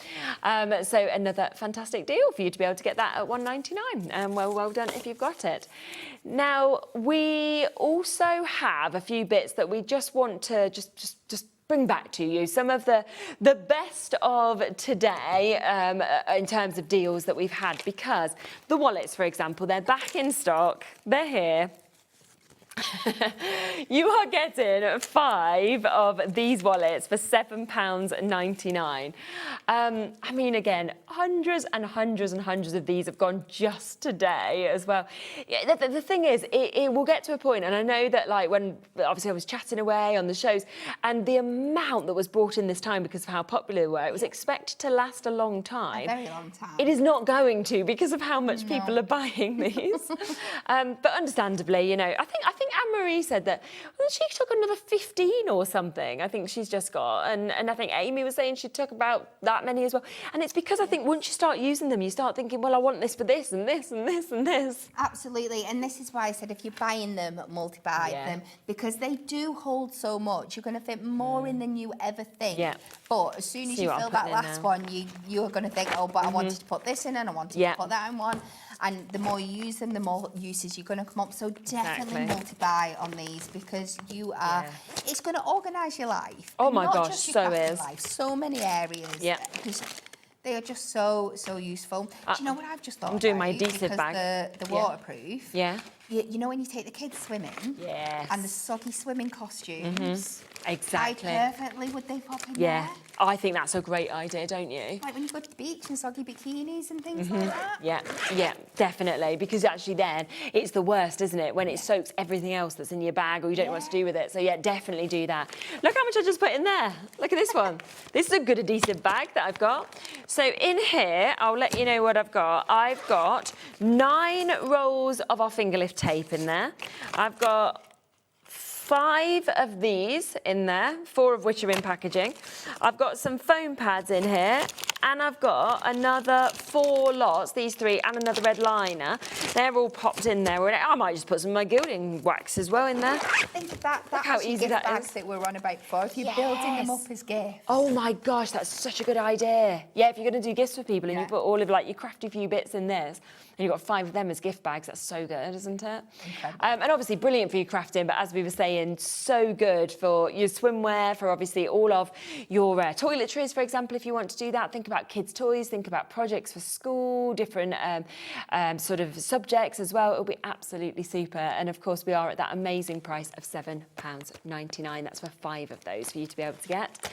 So another fantastic deal for you to be able to get that at $1.99. Well done if you've got it. Now, we also have a few bits that we just want to just bring back to you. Some of the best of today in terms of deals that we've had, because the wallets, for example, they're back in stock. They're here. You are getting 5 of these wallets for £7.99. I mean, again, hundreds and hundreds and hundreds of these have gone just today as well. Yeah, the thing is, it will get to a point, and I know that, like, when obviously I was chatting away on the shows, and the amount that was brought in this time because of how popular they were, it was expected to last a long time. A very long time. It is not going to, because of how much people are buying these. But understandably, you know, I think Anne-Marie said that she took another 15 or something. I think she's just got, and I think Amy was saying she took about that many as well. And it's because I think once you start using them, you start thinking, well, I want this for this and this and this and this. Absolutely, and this is why I said if you're buying them, multi-buy them, because they do hold so much. You're going to fit more in than you ever think. Yeah. But as soon as you fill that last one, you're going to think, oh, but I wanted to put this in and I wanted to put that in one. And the more you use them, the more uses you're going to come up. So definitely multi-buy on these, because you are. It's going to organise your life. Oh and my not gosh, just your so crafting is. life, so many areas. Yeah. Because they are just so useful. Do you know what I've just thought? I'm doing my about? adhesive Because bag. The waterproof. Yeah. You know when you take the kids swimming. Yes. And the soggy swimming costumes. Exactly. How perfectly would they pop in Yeah. there? I think that's a great idea, don't you? Like when you go to the beach and soggy bikinis and things like that. Yeah, definitely. Because actually then, it's the worst, isn't it? When it soaks everything else that's in your bag or you don't know what to do with it. So yeah, definitely do that. Look how much I just put in there. Look at this one. This is a good adhesive bag that I've got. So in here, I'll let you know what I've got. I've got 9 rolls of our finger lift tape in there. I've got 5 of these in there, 4 of which are in packaging. I've got some foam pads in here, and I've got another 4 lots, these 3, and another red liner. They're all popped in there. I might just put some of my gilding wax as well in there. I think that how was easy gift that bags is. that we were on about before. If you're building them up as gifts. Oh my gosh, that's such a good idea. Yeah, if you're going to do gifts for people and you put all of like your crafty few bits in this, and you've got 5 of them as gift bags, that's so good, isn't it? And obviously brilliant for your crafting, but as we were saying, so good for your swimwear, for obviously all of your toiletries, for example, if you want to do that. Think about kids' toys, think about projects for school, different sort of subjects as well. It'll be absolutely super. And of course, we are at that amazing price of £7.99. That's for 5 of those for you to be able to get.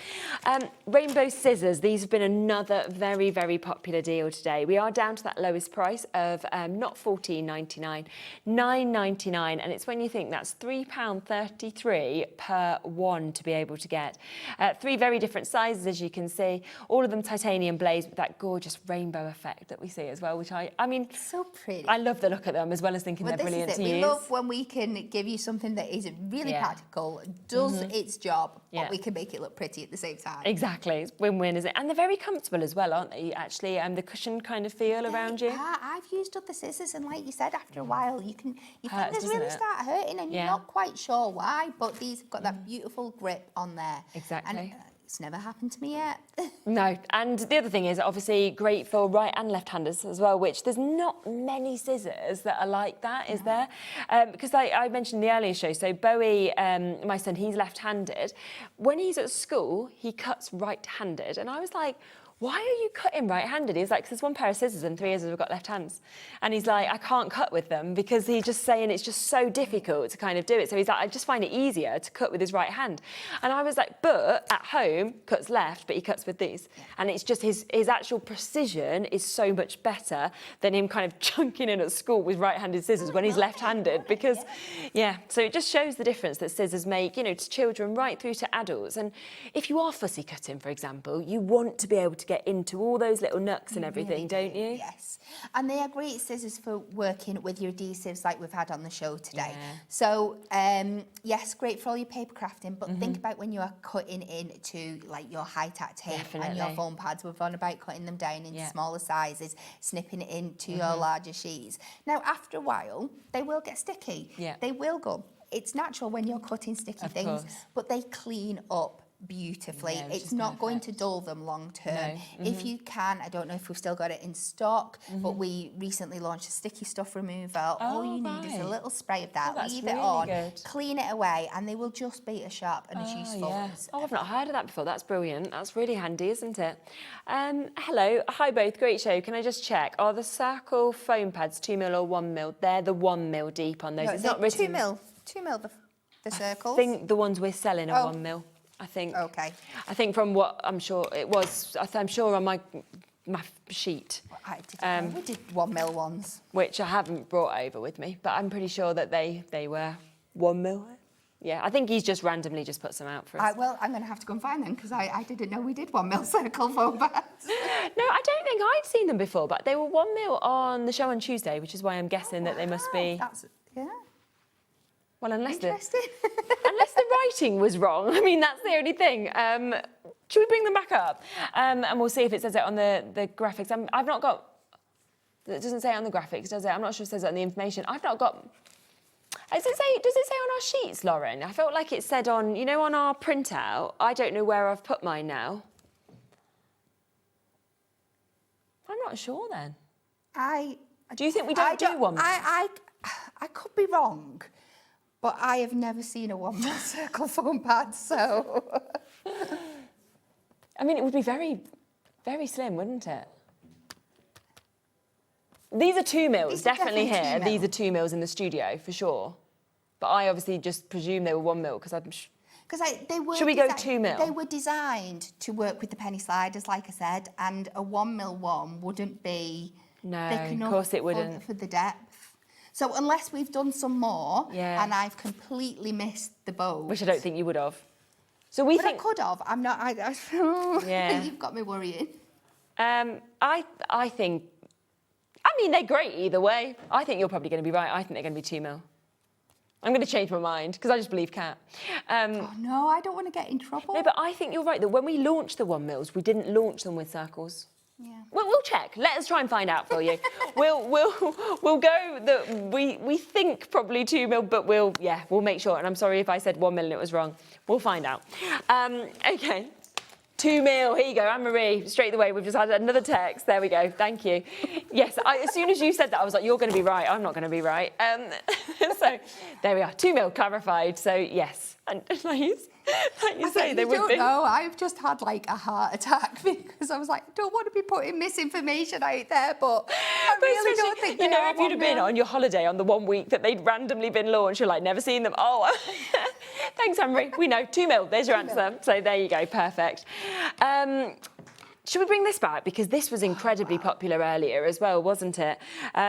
Rainbow scissors. These have been another very, very popular deal today. We are down to that lowest price of not £14.99, £9.99, and it's when you think that's £3.33 per one to be able to get. 3 very different sizes, as you can see, all of them titanium blazed with that gorgeous rainbow effect that we see as well, which I mean, so pretty. I love the look at them as well as thinking they're brilliant to use. We love when we can give you something that is really practical, does its job, but we can make it look pretty at the same time. Exactly, it's win-win, isn't it? And they're very comfortable as well, aren't they? Actually, the cushion kind of feel around you. I've used other scissors, and like you said, after a while, your Hurts, fingers really start hurting, and you're not quite sure why. But these have got that beautiful grip on there. Exactly. And it's never happened to me yet. No, and the other thing is obviously great for right and left-handers as well, which there's not many scissors that are like that, is there? Because I mentioned in the earlier show, so Bowie, my son, he's left-handed. When he's at school, he cuts right-handed, and I was like, why are you cutting right-handed? He's like, 'cause there's 1 pair of scissors and 3 others have got left hands. And he's like, I can't cut with them, because he's just saying it's just so difficult to kind of do it. So he's like, I just find it easier to cut with his right hand. And I was like, but at home, cuts left, but he cuts with these. And it's just his actual precision is so much better than him kind of chunking in at school with right-handed scissors when he's left-handed, because, so it just shows the difference that scissors make, you know, to children right through to adults. And if you are fussy cutting, for example, you want to be able to get into all those little nooks and everything, don't you? Yes. And they are great scissors for working with your adhesives like we've had on the show today. So, yes, great for all your paper crafting, but think about when you are cutting into like your high-tack tape and your foam pads. We've on about cutting them down into smaller sizes, snipping it into your larger sheets. Now, after a while, they will get sticky. They will go. It's natural when you're cutting sticky things, but they clean up beautifully. It's not going to dull them long term. If you can, I don't know if we've still got it in stock, but we recently launched a sticky stuff remover. All you need is a little spray of that, leave it on, clean it away, and they will just be as sharp and as useful. Oh, I've not heard of that before. That's brilliant. That's really handy, isn't it? Hello. Hi both. Great show. Can I just check? Are the circle foam pads 2mm or 1mm? They're the 1mm deep on those. No, it's not written. 2mm the circles. I think the ones we're selling are 1mm. I think. Okay. I think from what I'm sure it was, I'm sure on my sheet. We did 1mm ones. Which I haven't brought over with me, but I'm pretty sure that they were 1mm. Yeah, I think he's just randomly just put some out for us. Well, I'm going to have to go and find them because I didn't know we did 1mm circle foam pads. No, I don't think I'd seen them before, but they were 1mm on the show on Tuesday, which is why I'm guessing that they must be. Well, unless the writing was wrong. I mean, that's the only thing. Should we bring them back up? And we'll see if it says it on the graphics. I've not got... It doesn't say it on the graphics, does it? I'm not sure if it says it on the information. I've not got... Does it say on our sheets, Lauren? I felt like it said on, you know, on our printout. I don't know where I've put mine now. I'm not sure then. Do you think we don't do one? I could be wrong. But I have never seen a 1mm circle foam pad, so... I mean, it would be very, very slim, wouldn't it? These are 2mm, definitely here. 2mm. These are 2mm in the studio, for sure. But I obviously just presume they were 1mm, because I'm... Because they were... Should we go 2mm? They were designed to work with the penny sliders, like I said, and a 1mm one wouldn't be... No, thick enough of course it wouldn't. For the depth. So unless we've done some more, and I've completely missed the boat. Which I don't think you would have. So we think... I could have. I'm not... You've got me worrying. I think... I mean, they're great either way. I think you're probably going to be right. I think they're going to be 2mm. I'm going to change my mind, because I just believe Kat. Oh, no, I don't want to get in trouble. No, but I think you're right, that when we launched the 1mm, we didn't launch them with circles. Yeah. Well, we'll check. Let us try and find out for you. we'll go that we think probably 2mm, but we'll make sure. And I'm sorry if I said 1mm and it was wrong. We'll find out. Okay. 2mm, here you go, Anne-Marie, straight away. We've just had another text. There we go, thank you. Yes, as soon as you said that, I was like, you're going to be right. I'm not going to be right. So there we are, 2mm clarified. So yes, and like you say, they would be. No, I've just had like a heart attack because I was like, I don't want to be putting misinformation out there, but I really don't think they you know, are if you'd have been on your holiday on the 1 week that they'd randomly been launched, you're like, never seen them. Oh, thanks, Anne-Marie. We know, 2mm, there's your answer. So there you go, perfect. Should we bring this back? Because this was incredibly popular earlier as well, wasn't it?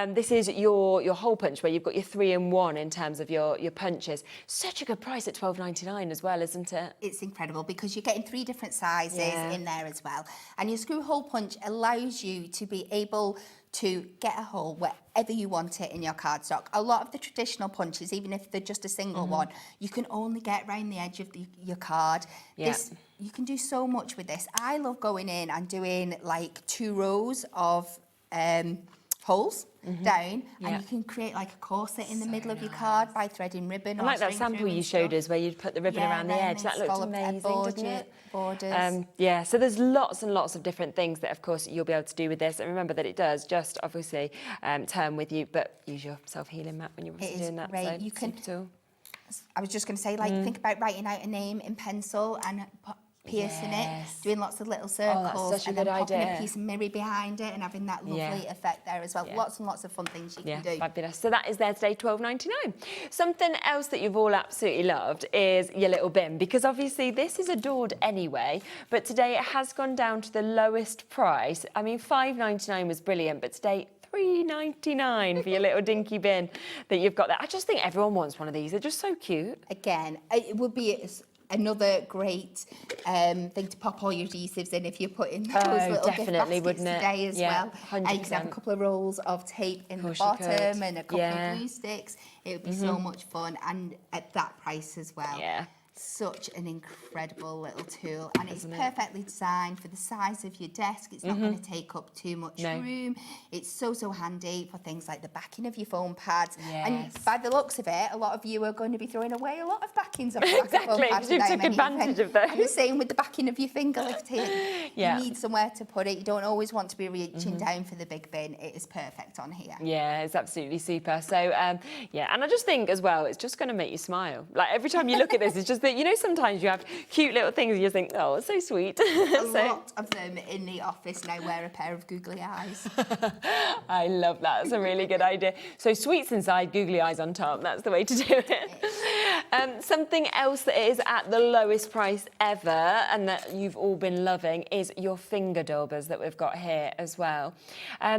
This is your hole punch, where you've got your 3-in-1 in terms of your punches. Such a good price at $12.99 as well, isn't it? It's incredible because you're getting 3 different sizes in there as well. And your screw hole punch allows you to be able to get a hole wherever you want it in your cardstock. A lot of the traditional punches, even if they're just a single one, you can only get around the edge of your card. You can do so much with this. I love going in and doing like 2 rows of holes down, and you can create like a corset in the middle of your card by threading ribbon. I like that sample you showed us where you'd put the ribbon around the edge. That looked amazing, didn't it? Borders. Yeah, so there's lots and lots of different things that, of course, you'll be able to do with this. And remember that it does just obviously turn with you, but use your self-healing mat when you're doing that. Great. So you can. I was just going to say, like, think about writing out a name in pencil and piercing it, doing lots of little circles, and then popping a piece of mirror behind it and having that lovely effect there as well. Lots and lots of fun things you can do. Fabulous. So that is there today, $12.99. Something else that you've all absolutely loved is your little bin, because obviously this is adored anyway, but today it has gone down to the lowest price. I mean, $5.99 was brilliant, but today $3.99 for your little dinky bin that you've got there. I just think everyone wants one of these. They're just so cute. Again, it would be another great thing to pop all your adhesives in if you're putting those little definitely, gift baskets wouldn't it? today as Yeah, well. And you can have a 100%. couple of rolls of tape in the Of course you bottom could. and a couple Yeah. of glue sticks. It would be so much fun, and at that price as well. Yeah. Such an incredible little tool, and it's perfectly designed for the size of your desk. It's not going to take up too much room. It's so handy for things like the backing of your phone pads. And by the looks of it, a lot of you are going to be throwing away a lot of backings of your phone pads. you took advantage of those. And the same with the backing of your finger lift here. Yeah. You need somewhere to put it. You don't always want to be reaching down for the big bin. It is perfect on here. Yeah, it's absolutely super. So, yeah, and I just think as well, it's just going to make you smile. Like every time you look at this, it's just that, you know, sometimes you have cute little things and you just think, oh, it's so sweet. A lot of them in the office now wear a pair of googly eyes. I love that. That's a really good idea. So sweets inside, googly eyes on top. That's the way to do it. Something else that is at the lowest price ever and that you've all been loving is your finger daubers that we've got here as well.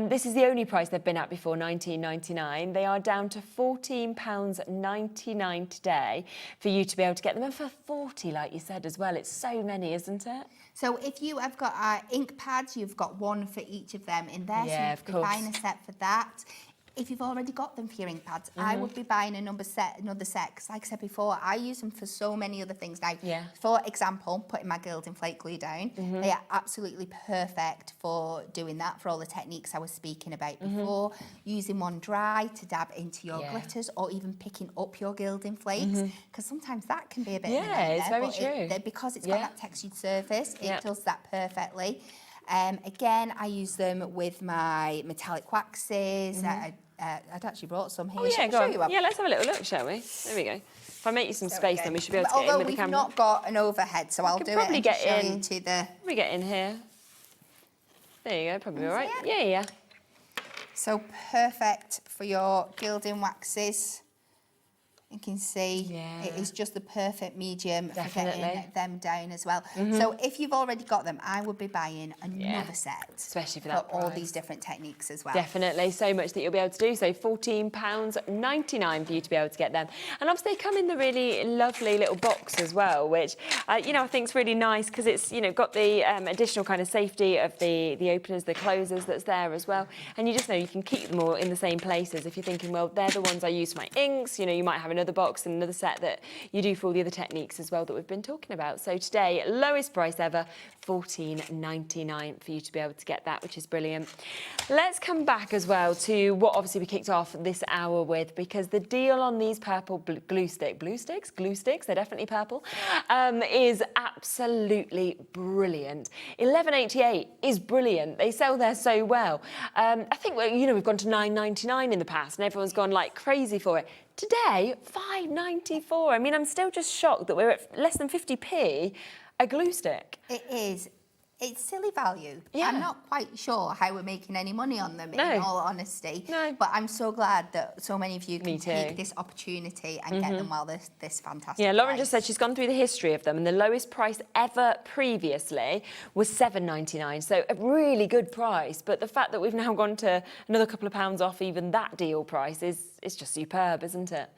This is the only price they've been at before, £19.99. They are down to £14.99 today for you to be able to get them. And for 40, like you said as well, it's so many, isn't it? So if you have got ink pads, you've got one for each of them in there. Yeah, so you could be buying a set for that. If you've already got them for your ink pads, I would be buying another set. Because like I said before, I use them for so many other things now. Yeah. For example, putting my gilding flake glue down, they are absolutely perfect for doing that, for all the techniques I was speaking about before. Using one dry to dab into your glitters, or even picking up your gilding flakes, because sometimes that can be a bit of a nightmare, it's very but true. Because it's got that textured surface, it does that perfectly. Again, I use them with my metallic waxes. I'd actually brought some here. Oh, yeah, Shall I go show on. you one? Yeah, let's have a little look, shall we? There we go. If I make you some space, then we should be able to get in with the camera. Although we've not got an overhead, so I'll do it and get show in. you to the... We get in here. There you go, probably all right. Yeah. So perfect for your gilding waxes. You can see it is just the perfect medium for getting them down as well. So if you've already got them, I would be buying another set. Especially for that all price. these different techniques as well. Definitely, so much that you'll be able to do. So £14.99 for you to be able to get them. And obviously they come in the really lovely little box as well, which, you know, I think is really nice because it's, you know, got the additional kind of safety of the openers, the closers that's there as well. And you just know you can keep them all in the same places. If you're thinking, well, they're the ones I use for my inks, you know, you might have another box and another set that you do for all the other techniques as well that we've been talking about. So today, lowest price ever, £14.99 for you to be able to get that, which is brilliant. Let's come back as well to what obviously we kicked off this hour with, because the deal on these purple glue sticks, they're definitely purple, is absolutely brilliant. £11.88 is brilliant. They sell there so well. I think, you know, we've gone to £9.99 in the past and everyone's gone like crazy for it. Today, £5.94. I mean, I'm still just shocked that we're at less than 50p a glue stick. It is. It's silly value. Yeah. I'm not quite sure how we're making any money on them, in all honesty. No. But I'm so glad that so many of you can take this opportunity and get them while this fantastic Yeah, Lauren price. just said she's gone through the history of them, and the lowest price ever previously was £7.99, so a really good price. But the fact that we've now gone to another couple of pounds off even that deal price is just superb, isn't it?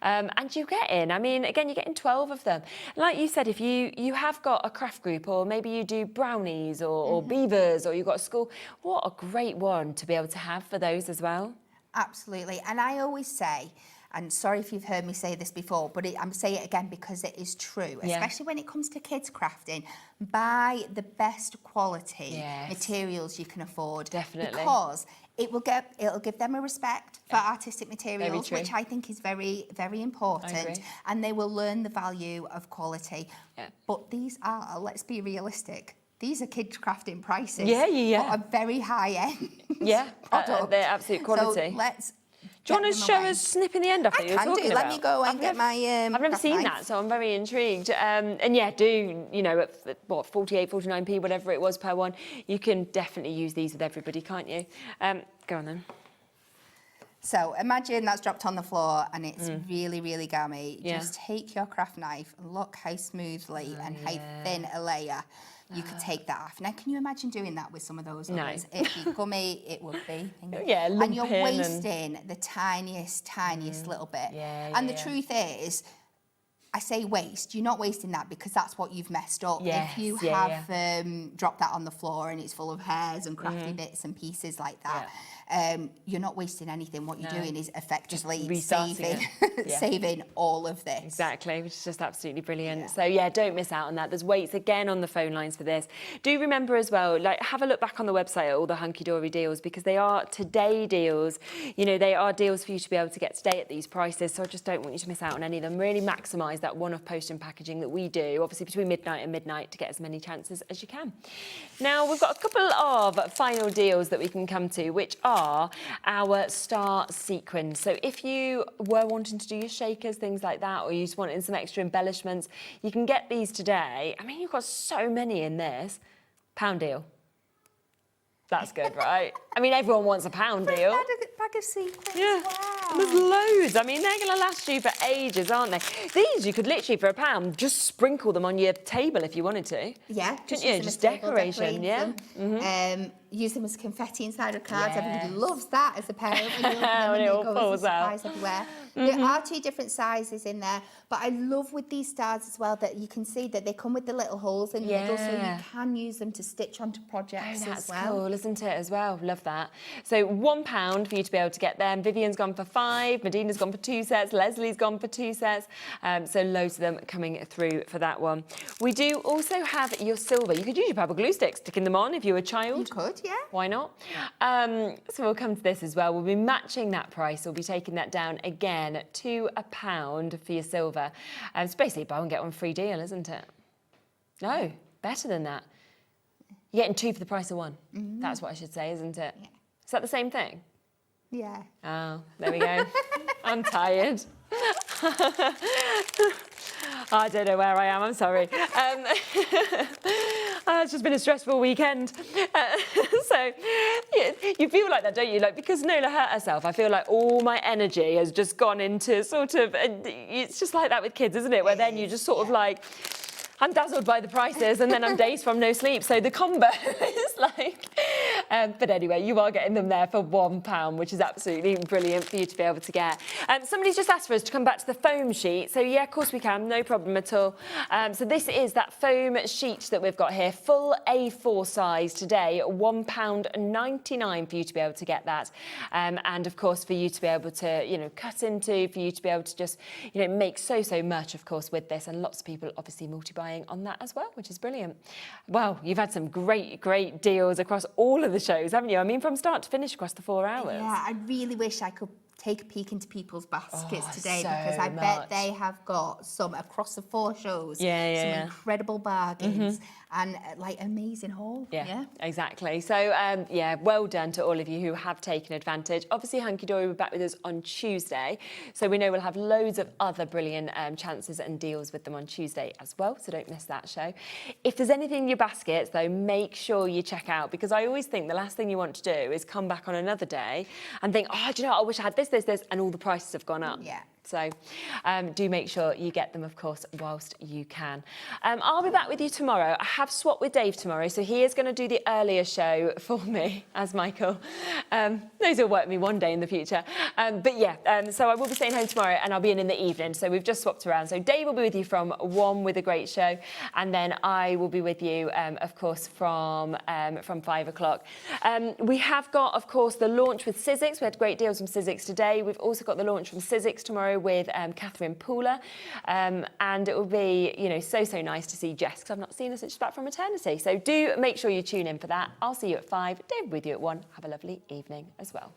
And you get in, I mean, again, you're getting 12 of them. Like you said, if you have got a craft group, or maybe you do brownies or beavers, or you've got a school, what a great one to be able to have for those as well. Absolutely. And I always say, and sorry if you've heard me say this before, but I'm saying it again because it is true, especially when it comes to kids crafting, buy the best quality materials you can afford. Definitely. Because it'll give them a respect for artistic materials, which I think is very, very important, and they will learn the value of quality. But these are, let's be realistic, these are kids crafting prices. For a very high end product. They're absolute quality. So let's. Do you want to show us snipping the end off that you were talking about? Let me go and get my I've never seen that, so I'm very intrigued. And yeah, do, you know, at what, 48, 49p, whatever it was per one, you can definitely use these with everybody, can't you? Go on then. So imagine that's dropped on the floor and it's really, really gummy. Just take your craft knife and look how smoothly and how thin a layer you could take that off. Now, can you imagine doing that with some of those others? It'd be gummy, it would be. And you're wasting the tiniest little bit. And the truth is, I say waste, you're not wasting that because that's what you've messed up. Yes, if you yeah, have dropped that on the floor and it's full of hairs and crafty bits and pieces like that, you're not wasting anything. What you're doing is effectively saving all of this. Exactly, which is just absolutely brilliant. So yeah, don't miss out on that. There's weights again on the phone lines for this. Do remember as well, like have a look back on the website at all the Hunkydory deals because they are today deals. You know, they are deals for you to be able to get today at these prices. So I just don't want you to miss out on any of them. Really maximise that one-off post and packaging that we do, obviously between midnight and midnight to get as many chances as you can. Now we've got a couple of final deals that we can come to, which are our star sequins. So if you were wanting to do your shakers, things like that, or you just wanted some extra embellishments, you can get these today. I mean, you've got so many in this. Pound deal. That's good, right? I mean, everyone wants a pound deal. Bag of sequins. Yeah. Wow. There's loads. I mean, they're going to last you for ages, aren't they? These, you could literally, for £1, just sprinkle them on your table if you wanted to. Yeah. Couldn't you? Just decoration, yeah. Use them as confetti inside of cards. Everybody loves that as a parent when you open them When and it they all go falls out. as a surprise everywhere. There are 2 different sizes in there, but I love with these stars as well that you can see that they come with the little holes in the middle, so you can use them to stitch onto projects as well. That's cool, isn't it, as well? Love that. So £1 for you to be able to get them. Vivian's gone for 5, Medina's gone for 2 sets, Leslie's gone for 2 sets. So loads of them coming through for that one. We do also have your silver. You could use your purple glue sticks, sticking them on if you were a child. You could, yeah. Why not? So we'll come to this as well. We'll be matching that price. We'll be taking that down again to £1 for your silver. It's basically buy one, get one free deal, isn't it? No, better than that. You're getting 2 for the price of 1. That's what I should say, isn't it? Yeah. Is that the same thing? Yeah. Oh, there we go. I'm tired. I don't know where I am, I'm sorry. It's just been a stressful weekend. So you feel like that, don't you? Like, because Nola hurt herself, I feel like all my energy has just gone into sort of, it's just like that with kids, isn't it? Where then you just sort of like, I'm dazzled by the prices and then I'm days from no sleep. So the combo is like... but anyway, you are getting them there for £1, which is absolutely brilliant for you to be able to get. Somebody's just asked for us to come back to the foam sheet. So yeah, of course we can, no problem at all. So this is that foam sheet that we've got here, full A4 size today, £1.99 for you to be able to get that. And of course, for you to be able to, you know, cut into, for you to be able to just, you know, make so much, of course, with this. And lots of people obviously multi-buying on that as well, which is brilliant. Well, you've had some great deals across all of the shows, haven't you? I mean, from start to finish across the 4 hours. Yeah, I really wish I could take a peek into people's baskets today because I bet they have got some across the 4 shows. Some incredible bargains and like amazing haul. Yeah, exactly. So yeah, well done to all of you who have taken advantage. Obviously, Hunkydory will be back with us on Tuesday, so we know we'll have loads of other brilliant chances and deals with them on Tuesday as well. So don't miss that show. If there's anything in your baskets, though, make sure you check out because I always think the last thing you want to do is come back on another day and think, oh, do you know what? I wish I had this, and all the prices have gone up. Yeah. So do make sure you get them, of course, whilst you can. I'll be back with you tomorrow. I have swapped with Dave tomorrow, so he is going to do the earlier show for me, as Michael. Those will work me one day in the future. But yeah, so I will be staying home tomorrow and I'll be in the evening. So we've just swapped around. So Dave will be with you from 1 with a great show. And then I will be with you, of course, from 5 o'clock. We have got, of course, the launch with Sizzix. We had great deals from Sizzix today. We've also got the launch from Sizzix tomorrow with Catherine Pooler, and it will be, you know, so nice to see Jess because I've not seen her since she's back from maternity. So do make sure you tune in for that. I'll see you at 5. Dave with you at 1. Have a lovely evening as well.